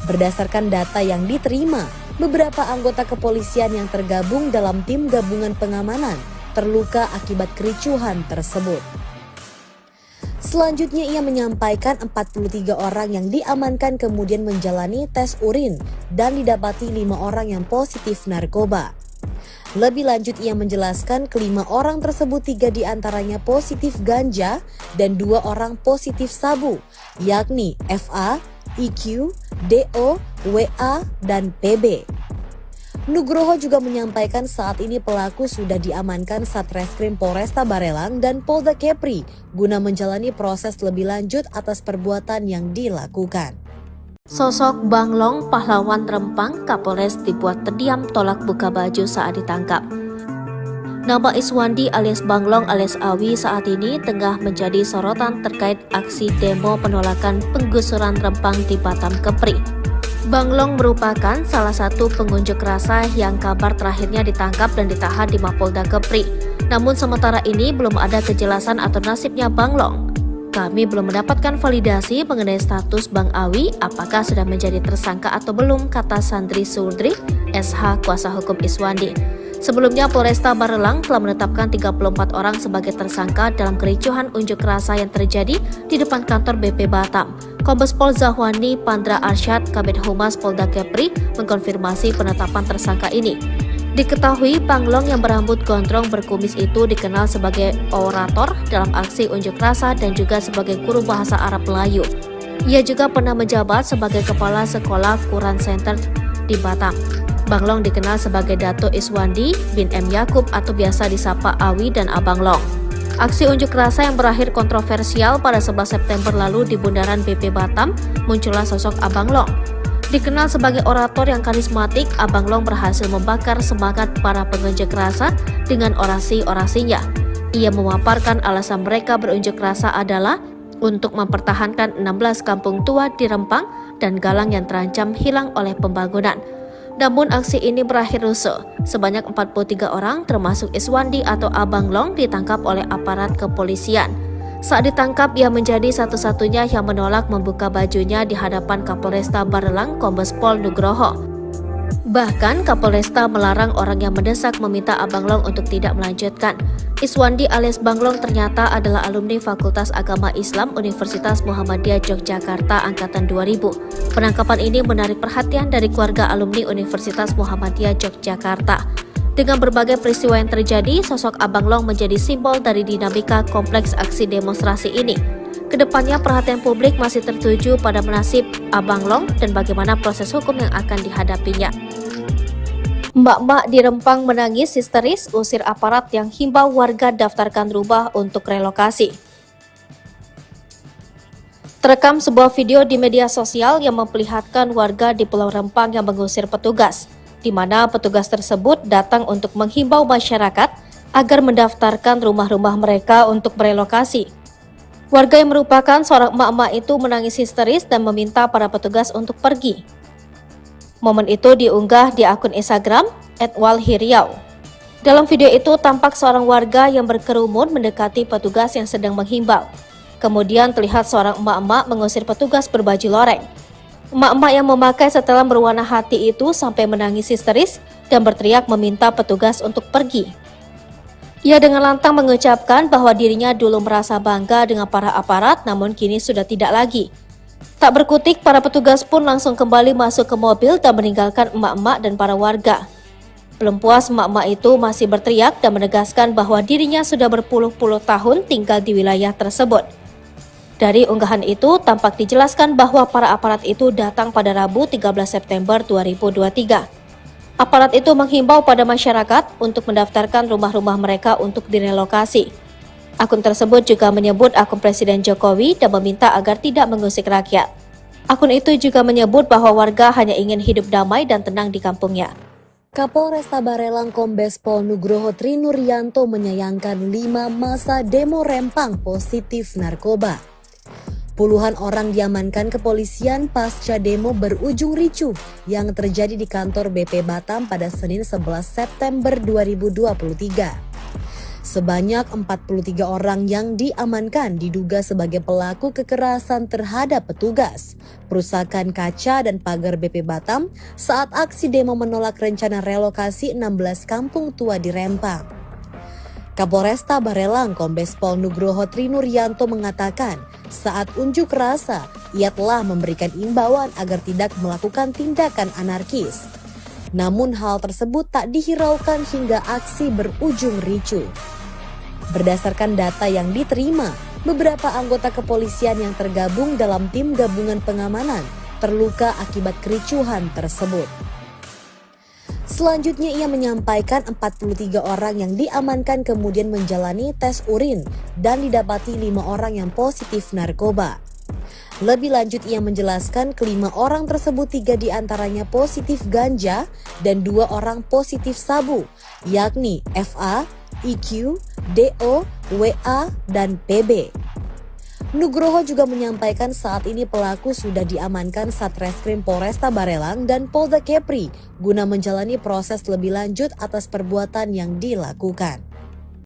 Berdasarkan data yang diterima, beberapa anggota kepolisian yang tergabung dalam tim gabungan pengamanan terluka akibat kericuhan tersebut. Selanjutnya ia menyampaikan 43 orang yang diamankan kemudian menjalani tes urin dan didapati 5 orang yang positif narkoba. Lebih lanjut ia menjelaskan kelima orang tersebut 3 diantaranya positif ganja dan 2 orang positif sabu, yakni FA, IQ, DO, WA, dan PB. Nugroho juga menyampaikan saat ini pelaku sudah diamankan Satreskrim Polresta Barelang dan Polda Kepri guna menjalani proses lebih lanjut atas perbuatan yang dilakukan. Sosok Bang Long, pahlawan Rempang, Kapolres dibuat terdiam tolak buka baju saat ditangkap. Nama Iswandi alias Bang Long alias Awi saat ini tengah menjadi sorotan terkait aksi demo penolakan penggusuran Rempang di Batam Kepri. Bang Long merupakan salah satu pengunjuk rasa yang kabar terakhirnya ditangkap dan ditahan di Mapolda Kepri. Namun sementara ini belum ada kejelasan atau nasibnya Bang Long. Kami belum mendapatkan validasi mengenai status Bang Awi apakah sudah menjadi tersangka atau belum, kata Sandri Surdri, SH kuasa hukum Iswandi. Sebelumnya Polresta Barelang telah menetapkan 34 orang sebagai tersangka dalam kericuhan unjuk rasa yang terjadi di depan kantor BP Batam. Kombes Pol Zahwani Pandra Arsyad, Kabid Humas Polda Kepri, mengkonfirmasi penetapan tersangka ini. Diketahui Bang Long yang berambut gondrong berkumis itu dikenal sebagai orator dalam aksi unjuk rasa dan juga sebagai guru bahasa Arab Melayu. Ia juga pernah menjabat sebagai kepala sekolah Quran Center di Batam. Bang Long dikenal sebagai Dato Iswandi bin M. Yakub atau biasa disapa Awi dan Abang Long. Aksi unjuk rasa yang berakhir kontroversial pada 11 September lalu di Bundaran BP Batam, muncullah sosok Abang Long. Dikenal sebagai orator yang karismatik, Abang Long berhasil membakar semangat para pengunjuk rasa dengan orasi-orasinya. Ia memaparkan alasan mereka berunjuk rasa adalah untuk mempertahankan 16 kampung tua di Rempang dan Galang yang terancam hilang oleh pembangunan. Namun aksi ini berakhir rusuh. Sebanyak 43 orang termasuk Iswandi atau Abang Long ditangkap oleh aparat kepolisian. Saat ditangkap, ia menjadi satu-satunya yang menolak membuka bajunya di hadapan Kapolresta Barelang Kombes Pol Nugroho. Bahkan Kapolresta melarang orang yang mendesak meminta Abang Long untuk tidak melanjutkan. Iswandi alias Bang Long ternyata adalah alumni Fakultas Agama Islam Universitas Muhammadiyah Yogyakarta angkatan 2000. Penangkapan ini menarik perhatian dari keluarga alumni Universitas Muhammadiyah Yogyakarta. Dengan berbagai peristiwa yang terjadi, sosok Abang Long menjadi simbol dari dinamika kompleks aksi demonstrasi ini. Kedepannya perhatian publik masih tertuju pada nasib Abang Long dan bagaimana proses hukum yang akan dihadapinya. Mbak-mbak di Rempang menangis histeris usir aparat yang himbau warga daftarkan rumah untuk relokasi. Terekam sebuah video di media sosial yang memperlihatkan warga di Pulau Rempang yang mengusir petugas, di mana petugas tersebut datang untuk menghimbau masyarakat agar mendaftarkan rumah-rumah mereka untuk merelokasi. Warga yang merupakan seorang emak-emak itu menangis histeris dan meminta para petugas untuk pergi. Momen itu diunggah di akun Instagram @walhiriau. Dalam video itu tampak seorang warga yang berkerumun mendekati petugas yang sedang menghimbau. Kemudian terlihat seorang emak-emak mengusir petugas berbaju loreng. Emak-emak yang memakai setelan berwarna hati itu sampai menangis histeris dan berteriak meminta petugas untuk pergi. Ia dengan lantang mengucapkan bahwa dirinya dulu merasa bangga dengan para aparat, namun kini sudah tidak lagi. Tak berkutik, para petugas pun langsung kembali masuk ke mobil dan meninggalkan emak-emak dan para warga. Belum puas, emak-emak itu masih berteriak dan menegaskan bahwa dirinya sudah berpuluh-puluh tahun tinggal di wilayah tersebut. Dari unggahan itu, tampak dijelaskan bahwa para aparat itu datang pada Rabu 13 September 2023. Aparat itu menghimbau pada masyarakat untuk mendaftarkan rumah-rumah mereka untuk direlokasi. Akun tersebut juga menyebut akun Presiden Jokowi dan meminta agar tidak mengusik rakyat. Akun itu juga menyebut bahwa warga hanya ingin hidup damai dan tenang di kampungnya. Kapolresta Barelang Kombes Pol Nugroho Trinuryanto menyayangkan 5 masa demo Rempang positif narkoba. Puluhan orang diamankan kepolisian pasca demo berujung ricuh yang terjadi di kantor BP Batam pada Senin 11 September 2023. Sebanyak 43 orang yang diamankan diduga sebagai pelaku kekerasan terhadap petugas, perusakan kaca dan pagar BP Batam saat aksi demo menolak rencana relokasi 16 kampung tua di Rempang. Kapolresta Barelang Kombes Pol Nugroho Trinuryanto mengatakan saat unjuk rasa ia telah memberikan imbauan agar tidak melakukan tindakan anarkis. Namun hal tersebut tak dihiraukan hingga aksi berujung ricuh. Berdasarkan data yang diterima, beberapa anggota kepolisian yang tergabung dalam tim gabungan pengamanan terluka akibat kericuhan tersebut. Selanjutnya ia menyampaikan 43 orang yang diamankan kemudian menjalani tes urin dan didapati 5 orang yang positif narkoba. Lebih lanjut ia menjelaskan kelima orang tersebut 3 diantaranya positif ganja dan 2 orang positif sabu, yakni FA, IQ, DO, WA, dan PB. Nugroho juga menyampaikan saat ini pelaku sudah diamankan Satreskrim Polresta Barelang dan Polda Kepri guna menjalani proses lebih lanjut atas perbuatan yang dilakukan.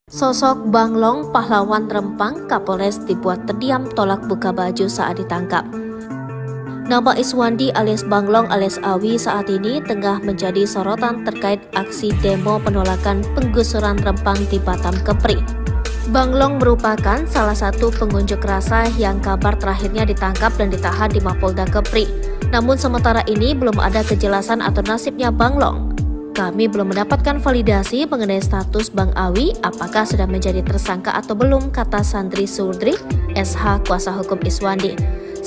Sosok Bang Long, pahlawan Rempang, Kapolres dibuat terdiam tolak buka baju saat ditangkap. Nama Iswandi alias Bang Long alias Awi saat ini tengah menjadi sorotan terkait aksi demo penolakan penggusuran Rempang di Batam Kepri. Bang Long merupakan salah satu pengunjuk rasa yang kabar terakhirnya ditangkap dan ditahan di Mapolda Kepri. Namun sementara ini belum ada kejelasan atau nasibnya Bang Long. Kami belum mendapatkan validasi mengenai status Bang Awi apakah sudah menjadi tersangka atau belum, kata Sandri Surdri, SH kuasa hukum Iswandi.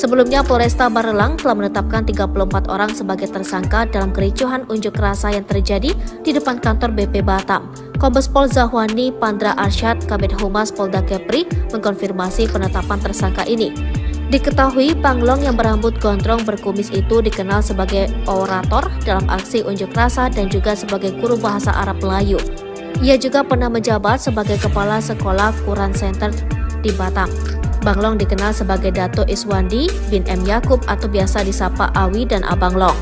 Sebelumnya Polresta Barelang telah menetapkan 34 orang sebagai tersangka dalam kericuhan unjuk rasa yang terjadi di depan kantor BP Batam. Kombes Pol Zahwani Pandra Arsyad, Kabid Humas Polda Kepri, mengkonfirmasi penetapan tersangka ini. Diketahui Banglong yang berambut gondrong berkumis itu dikenal sebagai orator dalam aksi unjuk rasa dan juga sebagai guru bahasa Arab Melayu. Ia juga pernah menjabat sebagai kepala sekolah Quran Center di Batam. Banglong dikenal sebagai Dato' Iswandi bin M. Yakub atau biasa disapa Awi dan Abang Long.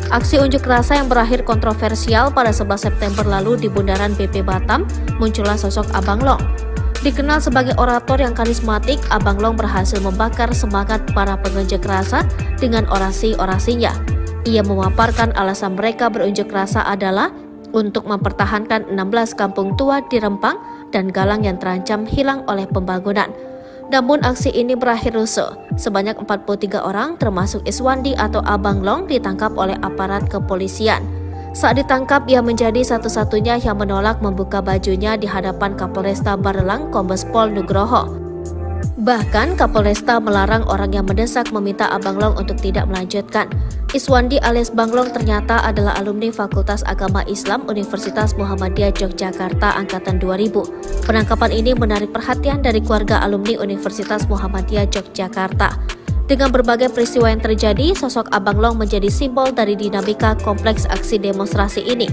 Aksi unjuk rasa yang berakhir kontroversial pada 11 September lalu di Bundaran BP Batam, muncullah sosok Abang Long. Dikenal sebagai orator yang karismatik, Abang Long berhasil membakar semangat para pengunjuk rasa dengan orasi-orasinya. Ia memaparkan alasan mereka berunjuk rasa adalah untuk mempertahankan 16 kampung tua di Rempang dan Galang yang terancam hilang oleh pembangunan. Namun aksi ini berakhir rusuh. Sebanyak 43 orang termasuk Iswandi atau Abang Long ditangkap oleh aparat kepolisian. Saat ditangkap, ia menjadi satu-satunya yang menolak membuka bajunya di hadapan Kapolresta Barelang Kombes Pol Nugroho. Bahkan Kapolresta melarang orang yang mendesak meminta Abang Long untuk tidak melanjutkan. Iswandi alias Banglong ternyata adalah alumni Fakultas Agama Islam Universitas Muhammadiyah Yogyakarta Angkatan 2000. Penangkapan ini menarik perhatian dari keluarga alumni Universitas Muhammadiyah Yogyakarta. Dengan berbagai peristiwa yang terjadi, sosok Abang Long menjadi simbol dari dinamika kompleks aksi demonstrasi ini.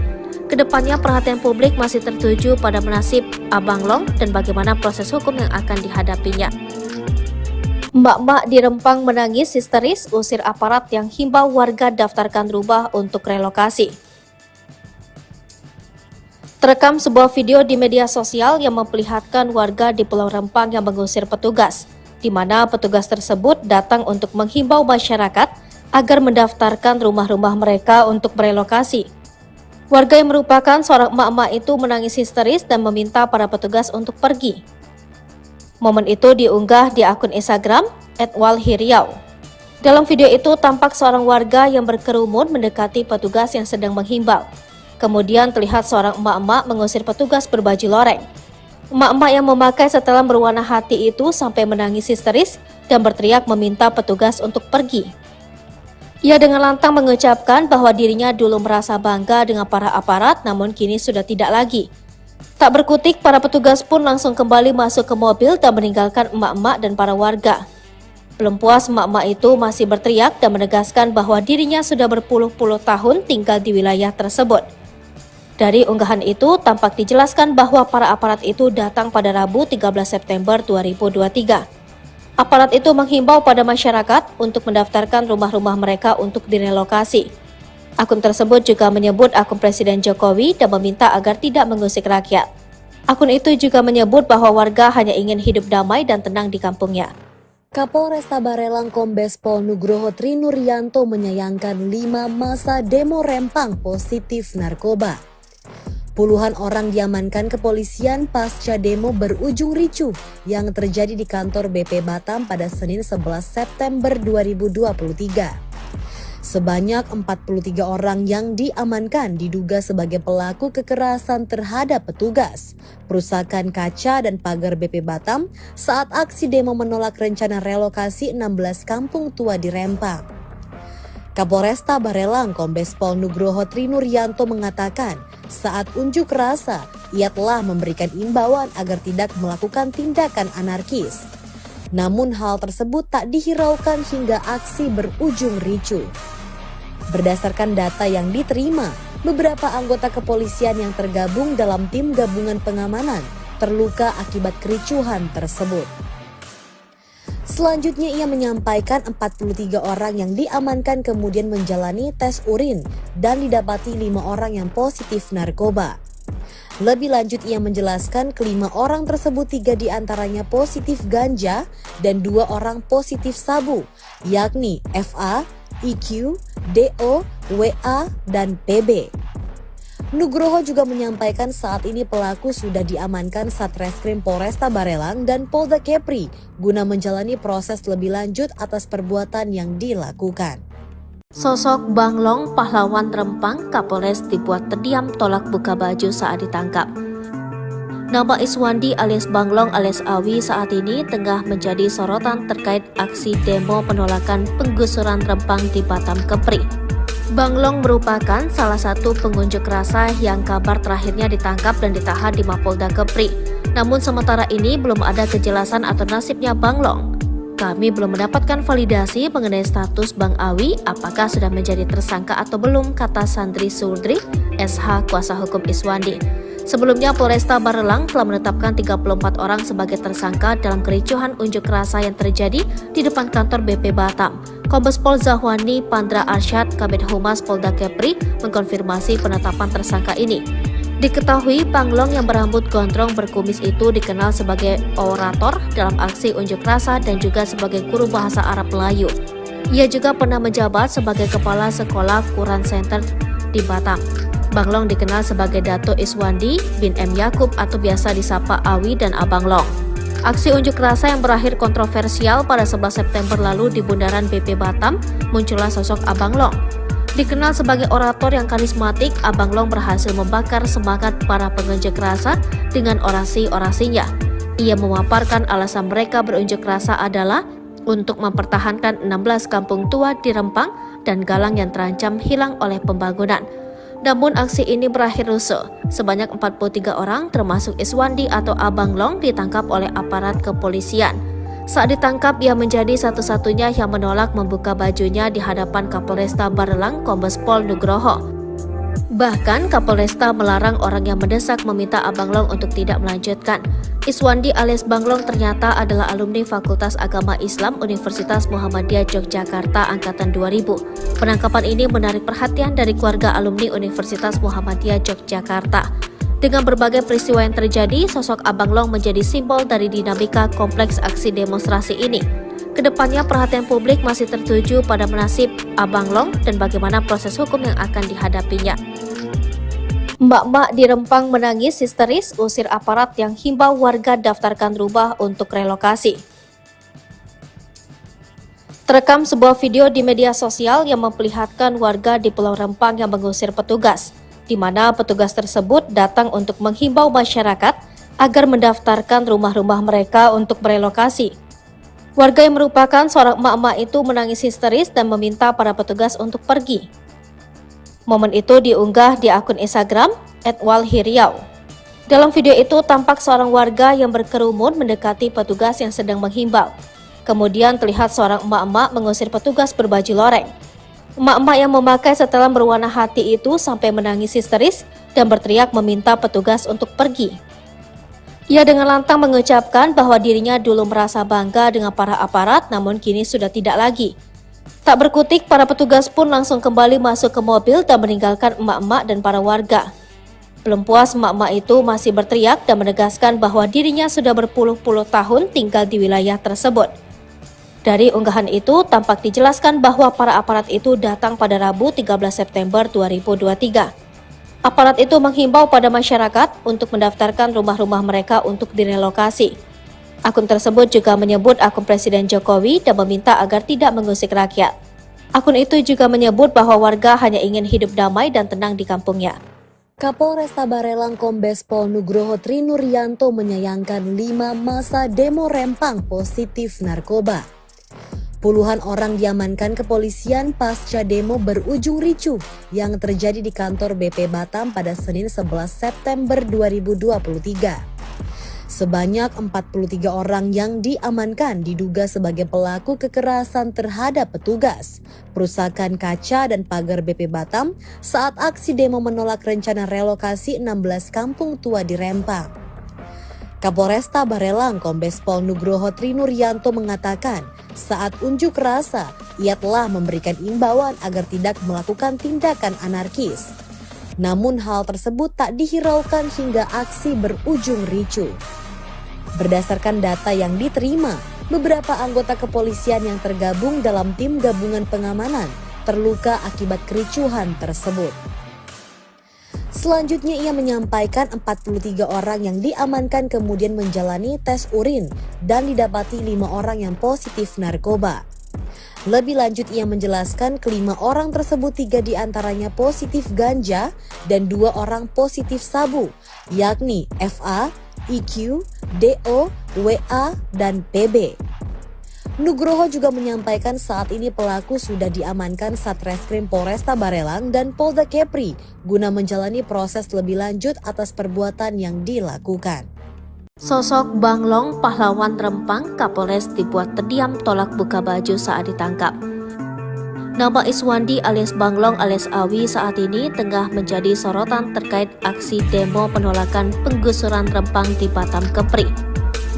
Kedepannya perhatian publik masih tertuju pada nasib Abang Long dan bagaimana proses hukum yang akan dihadapinya. Mbak-mbak di Rempang menangis histeris usir aparat yang himbau warga daftarkan rumah untuk relokasi. Terekam sebuah video di media sosial yang memperlihatkan warga di Pulau Rempang yang mengusir petugas, di mana petugas tersebut datang untuk menghimbau masyarakat agar mendaftarkan rumah-rumah mereka untuk merelokasi. Warga yang merupakan seorang emak-emak itu menangis histeris dan meminta para petugas untuk pergi. Momen itu diunggah di akun Instagram @walhiriau. Dalam video itu tampak seorang warga yang berkerumun mendekati petugas yang sedang menghimbau. Kemudian terlihat seorang emak-emak mengusir petugas berbaju loreng. Emak-emak yang memakai setelan berwarna hati itu sampai menangis histeris dan berteriak meminta petugas untuk pergi. Ia dengan lantang mengucapkan bahwa dirinya dulu merasa bangga dengan para aparat, namun kini sudah tidak lagi. Tak berkutik, para petugas pun langsung kembali masuk ke mobil dan meninggalkan emak-emak dan para warga. Belum puas, emak-emak itu masih berteriak dan menegaskan bahwa dirinya sudah berpuluh-puluh tahun tinggal di wilayah tersebut. Dari unggahan itu, tampak dijelaskan bahwa para aparat itu datang pada Rabu 13 September 2023. Aparat itu menghimbau pada masyarakat untuk mendaftarkan rumah-rumah mereka untuk direlokasi. Akun tersebut juga menyebut akun Presiden Jokowi dan meminta agar tidak mengusik rakyat. Akun itu juga menyebut bahwa warga hanya ingin hidup damai dan tenang di kampungnya. Kapolresta Barelang Kombes Pol Nugroho Trinuryanto menyayangkan 5 massa demo Rempang positif narkoba. Puluhan orang diamankan kepolisian pasca demo berujung ricuh yang terjadi di kantor BP Batam pada Senin 11 September 2023. Sebanyak 43 orang yang diamankan diduga sebagai pelaku kekerasan terhadap petugas, perusakan kaca dan pagar BP Batam saat aksi demo menolak rencana relokasi 16 kampung tua di Rempang. Kapolresta Barelang Kombes Pol Nugroho Trinuryanto mengatakan saat unjuk rasa ia telah memberikan imbauan agar tidak melakukan tindakan anarkis. Namun hal tersebut tak dihiraukan hingga aksi berujung ricuh. Berdasarkan data yang diterima, beberapa anggota kepolisian yang tergabung dalam tim gabungan pengamanan terluka akibat kericuhan tersebut. Selanjutnya ia menyampaikan 43 orang yang diamankan kemudian menjalani tes urin dan didapati 5 orang yang positif narkoba. Lebih lanjut ia menjelaskan kelima orang tersebut 3 diantaranya positif ganja dan 2 orang positif sabu, yakni FA, IQ, DO, WA, dan PB. Nugroho juga menyampaikan saat ini pelaku sudah diamankan Satreskrim Polresta Barelang dan Polda Kepri guna menjalani proses lebih lanjut atas perbuatan yang dilakukan. Sosok Banglong, pahlawan Rempang, Kapolres dibuat terdiam tolak buka baju saat ditangkap. Nama Iswandi alias Banglong alias Awi saat ini tengah menjadi sorotan terkait aksi demo penolakan penggusuran Rempang di Batam Kepri. Banglong merupakan salah satu pengunjuk rasa yang kabar terakhirnya ditangkap dan ditahan di Mapolda Kepri. Namun sementara ini belum ada kejelasan atau nasibnya Banglong. Kami belum mendapatkan validasi mengenai status Bang Awi apakah sudah menjadi tersangka atau belum, kata Sandri Surdri, SH kuasa hukum Iswandi. Sebelumnya Polresta Barelang telah menetapkan 34 orang sebagai tersangka dalam kericuhan unjuk rasa yang terjadi di depan kantor BP Batam. Kombes Pol Zahwani Pandra Arsyad, Kabid Humas Polda Kepri, mengkonfirmasi penetapan tersangka ini. Diketahui Panglong yang berambut gondrong berkumis itu dikenal sebagai orator dalam aksi unjuk rasa dan juga sebagai guru bahasa Arab Melayu. Ia juga pernah menjabat sebagai Kepala Sekolah Quran Center di Batam. Banglong dikenal sebagai Dato Iswandi bin M. Yakub atau biasa disapa Awi dan Abang Long. Aksi unjuk rasa yang berakhir kontroversial pada 11 September lalu di Bundaran BP Batam, muncullah sosok Abang Long. Dikenal sebagai orator yang karismatik, Abang Long berhasil membakar semangat para pengunjuk rasa dengan orasi-orasinya. Ia memaparkan alasan mereka berunjuk rasa adalah untuk mempertahankan 16 kampung tua di Rempang dan Galang yang terancam hilang oleh pembangunan. Namun aksi ini berakhir rusuh. Sebanyak 43 orang termasuk Iswandi atau Abang Long ditangkap oleh aparat kepolisian. Saat ditangkap, ia menjadi satu-satunya yang menolak membuka bajunya di hadapan Kapolresta Barelang Kombes Pol Nugroho. Bahkan Kapolresta melarang orang yang mendesak meminta Abang Long untuk tidak melanjutkan. Iswandi alias Bang Long ternyata adalah alumni Fakultas Agama Islam Universitas Muhammadiyah Yogyakarta angkatan 2000. Penangkapan ini menarik perhatian dari keluarga alumni Universitas Muhammadiyah Yogyakarta. Dengan berbagai peristiwa yang terjadi, sosok Abang Long menjadi simbol dari dinamika kompleks aksi demonstrasi ini. Kedepannya perhatian publik masih tertuju pada nasib Abang Long dan bagaimana proses hukum yang akan dihadapinya. Mbak-mbak di Rempang menangis histeris usir aparat yang himbau warga daftarkan rumah untuk relokasi. Terekam sebuah video di media sosial yang memperlihatkan warga di Pulau Rempang yang mengusir petugas, di mana petugas tersebut datang untuk menghimbau masyarakat agar mendaftarkan rumah-rumah mereka untuk merelokasi. Warga yang merupakan seorang emak-emak itu menangis histeris dan meminta para petugas untuk pergi. Momen itu diunggah di akun Instagram @walhiriau. Dalam video itu tampak seorang warga yang berkerumun mendekati petugas yang sedang menghimbau. Kemudian terlihat seorang emak-emak mengusir petugas berbaju loreng. Emak-emak yang memakai setelan berwarna hati itu sampai menangis histeris dan berteriak meminta petugas untuk pergi. Ia dengan lantang mengucapkan bahwa dirinya dulu merasa bangga dengan para aparat, namun kini sudah tidak lagi. Tak berkutik, para petugas pun langsung kembali masuk ke mobil dan meninggalkan emak-emak dan para warga. Belum puas, emak-emak itu masih berteriak dan menegaskan bahwa dirinya sudah berpuluh-puluh tahun tinggal di wilayah tersebut. Dari unggahan itu, tampak dijelaskan bahwa para aparat itu datang pada Rabu 13 September 2023. Aparat itu menghimbau pada masyarakat untuk mendaftarkan rumah-rumah mereka untuk direlokasi. Akun tersebut juga menyebut akun Presiden Jokowi dan meminta agar tidak mengusik rakyat. Akun itu juga menyebut bahwa warga hanya ingin hidup damai dan tenang di kampungnya. Kapolresta Barelang Kombes Pol Nugroho Trinuryanto menyayangkan 5 masa demo Rempang positif narkoba. Puluhan orang diamankan kepolisian pasca demo berujung ricuh yang terjadi di kantor BP Batam pada Senin 11 September 2023. Sebanyak 43 orang yang diamankan diduga sebagai pelaku kekerasan terhadap petugas, perusakan kaca dan pagar BP Batam saat aksi demo menolak rencana relokasi 16 kampung tua di Rempang. Kapolresta Barelang Kombes Pol Nugroho Trinuryanto mengatakan saat unjuk rasa ia telah memberikan imbauan agar tidak melakukan tindakan anarkis. Namun hal tersebut tak dihiraukan hingga aksi berujung ricuh. Berdasarkan data yang diterima, beberapa anggota kepolisian yang tergabung dalam tim gabungan pengamanan terluka akibat kericuhan tersebut. Selanjutnya ia menyampaikan 43 orang yang diamankan kemudian menjalani tes urin dan didapati 5 orang yang positif narkoba. Lebih lanjut ia menjelaskan kelima orang tersebut 3 diantaranya positif ganja dan 2 orang positif sabu, yakni FA, IQ, DO, WA, dan PB. Nugroho juga menyampaikan saat ini pelaku sudah diamankan Satreskrim Polresta Barelang dan Polda Kepri guna menjalani proses lebih lanjut atas perbuatan yang dilakukan. Sosok Bang Long, pahlawan Rempang, Kapolres dibuat terdiam tolak buka baju saat ditangkap. Nama Iswandi alias Bang Long alias Awi saat ini tengah menjadi sorotan terkait aksi demo penolakan penggusuran Rempang di Batam Kepri.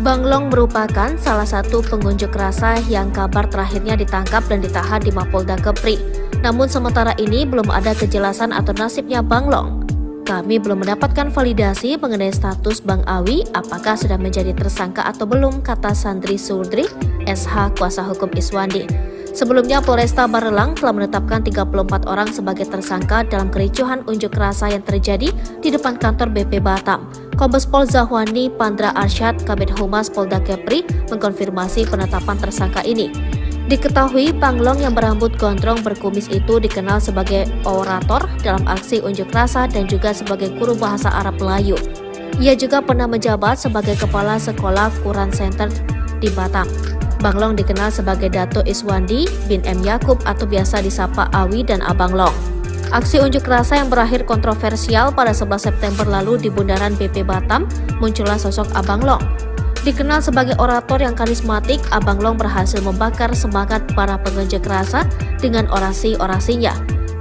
Bang Long merupakan salah satu pengunjuk rasa yang kabar terakhirnya ditangkap dan ditahan di Mapolda Kepri. Namun sementara ini belum ada kejelasan atau nasibnya Bang Long. Kami belum mendapatkan validasi mengenai status Bang Awi apakah sudah menjadi tersangka atau belum, kata Sandri Surdri, SH kuasa hukum Iswandi. Sebelumnya Polresta Barelang telah menetapkan 34 orang sebagai tersangka dalam kericuhan unjuk rasa yang terjadi di depan kantor BP Batam. Kombes Pol Zahwani Pandra Arsyad, Kabid Humas Polda Kepri, mengkonfirmasi penetapan tersangka ini. Diketahui Bang Long yang berambut gondrong berkumis itu dikenal sebagai orator dalam aksi unjuk rasa dan juga sebagai guru bahasa Arab Melayu. Ia juga pernah menjabat sebagai kepala sekolah Quran Center di Batam. Bang Long dikenal sebagai Dato Iswandi bin M. Yakub atau biasa disapa Awi dan Abang Long. Aksi unjuk rasa yang berakhir kontroversial pada 11 September lalu di Bundaran BP Batam, muncullah sosok Abang Long. Dikenal sebagai orator yang karismatik, Abang Long berhasil membakar semangat para pengunjuk rasa dengan orasi-orasinya.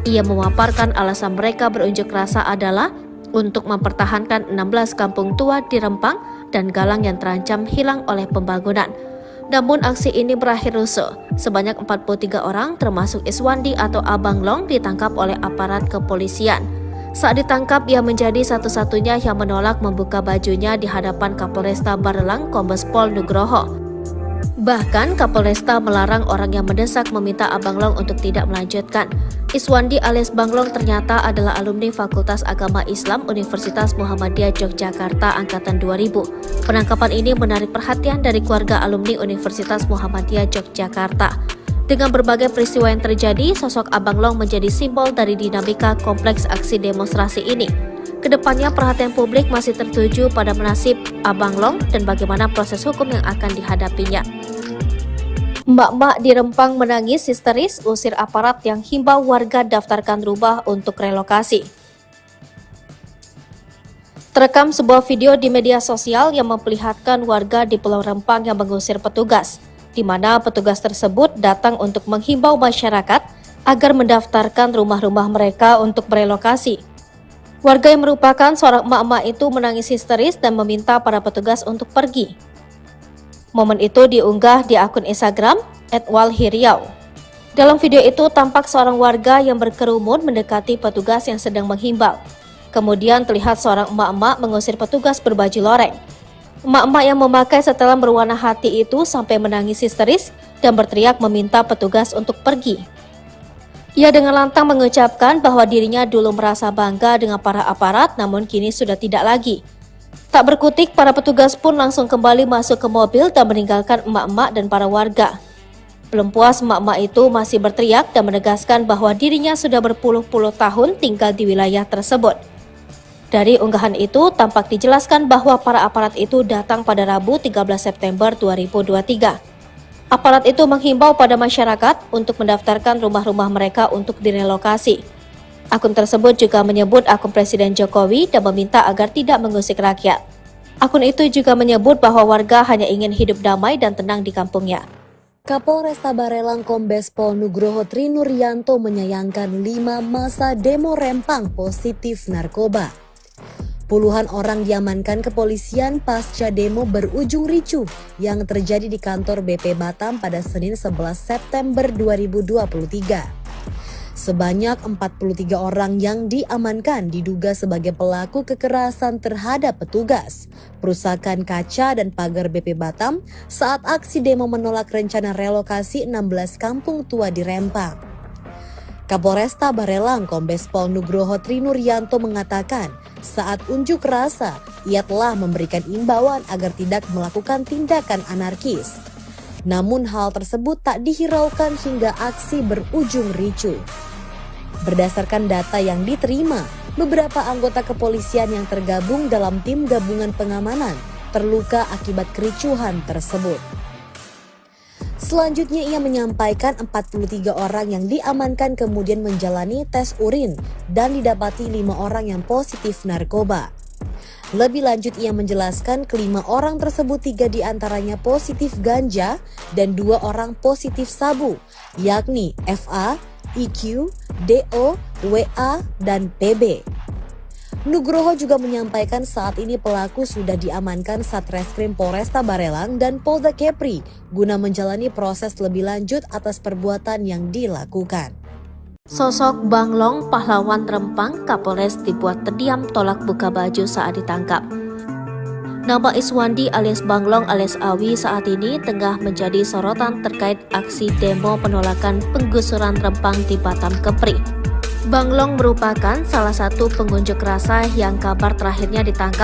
Ia memaparkan alasan mereka berunjuk rasa adalah untuk mempertahankan 16 kampung tua di Rempang dan Galang yang terancam hilang oleh pembangunan. Namun aksi ini berakhir rusuh. Sebanyak 43 orang termasuk Iswandi atau Abang Long ditangkap oleh aparat kepolisian. Saat ditangkap, ia menjadi satu-satunya yang menolak membuka bajunya di hadapan Kapolresta Barelang Kombes Pol Nugroho. Bahkan Kapolresta melarang orang yang mendesak meminta Abang Long untuk tidak melanjutkan. Iswandi alias Bang Long ternyata adalah alumni Fakultas Agama Islam Universitas Muhammadiyah Yogyakarta angkatan 2000. Penangkapan ini menarik perhatian dari keluarga alumni Universitas Muhammadiyah Yogyakarta. Dengan berbagai peristiwa yang terjadi, sosok Abang Long menjadi simbol dari dinamika kompleks aksi demonstrasi ini. Kedepannya perhatian publik masih tertuju pada nasib Abang Long dan bagaimana proses hukum yang akan dihadapinya. Mbak-mbak di Rempang menangis histeris usir aparat yang himbau warga daftarkan rumah untuk relokasi. Terekam sebuah video di media sosial yang memperlihatkan warga di Pulau Rempang yang mengusir petugas, di mana petugas tersebut datang untuk menghimbau masyarakat agar mendaftarkan rumah-rumah mereka untuk berelokasi. Warga yang merupakan seorang emak-emak itu menangis histeris dan meminta para petugas untuk pergi. Momen itu diunggah di akun Instagram @walhiriau. Dalam video itu tampak seorang warga yang berkerumun mendekati petugas yang sedang menghimbau. Kemudian terlihat seorang emak-emak mengusir petugas berbaju loreng. Emak-emak yang memakai setelan berwarna hati itu sampai menangis histeris dan berteriak meminta petugas untuk pergi. Ia dengan lantang mengucapkan bahwa dirinya dulu merasa bangga dengan para aparat, namun kini sudah tidak lagi. Tak berkutik, para petugas pun langsung kembali masuk ke mobil dan meninggalkan emak-emak dan para warga. Belum puas, emak-emak itu masih berteriak dan menegaskan bahwa dirinya sudah berpuluh-puluh tahun tinggal di wilayah tersebut. Dari unggahan itu, tampak dijelaskan bahwa para aparat itu datang pada Rabu 13 September 2023. Aparat itu menghimbau pada masyarakat untuk mendaftarkan rumah-rumah mereka untuk direlokasi. Akun tersebut juga menyebut akun Presiden Jokowi dan meminta agar tidak mengusik rakyat. Akun itu juga menyebut bahwa warga hanya ingin hidup damai dan tenang di kampungnya. Kapolresta Barelang Kombes Pol Nugroho Trinuryanto menyayangkan 5 masa demo Rempang positif narkoba. Puluhan orang diamankan kepolisian pasca demo berujung ricuh yang terjadi di kantor BP Batam pada Senin 11 September 2023. Sebanyak 43 orang yang diamankan diduga sebagai pelaku kekerasan terhadap petugas, perusakan kaca dan pagar BP Batam saat aksi demo menolak rencana relokasi 16 kampung tua di Rempang. Kapolresta Barelang Kombes Pol Nugroho Trinuryanto mengatakan saat unjuk rasa ia telah memberikan imbauan agar tidak melakukan tindakan anarkis. Namun hal tersebut tak dihiraukan hingga aksi berujung ricuh. Berdasarkan data yang diterima, beberapa anggota kepolisian yang tergabung dalam tim gabungan pengamanan terluka akibat kericuhan tersebut. Selanjutnya ia menyampaikan 43 orang yang diamankan kemudian menjalani tes urin dan didapati 5 orang yang positif narkoba. Lebih lanjut ia menjelaskan kelima orang tersebut 3 diantaranya positif ganja dan 2 orang positif sabu, yakni FA, IQ, DO, WA, dan PB. Nugroho juga menyampaikan saat ini pelaku sudah diamankan Satreskrim Polresta Barelang dan Polda Kepri guna menjalani proses lebih lanjut atas perbuatan yang dilakukan. Sosok Banglong, pahlawan Rempang, Kapolres dibuat terdiam tolak buka baju saat ditangkap. Nama Iswandi alias Banglong alias Awi saat ini tengah menjadi sorotan terkait aksi demo penolakan penggusuran Rempang di Batam Kepri. Banglong merupakan salah satu pengunjuk rasa yang kabar terakhirnya ditangkap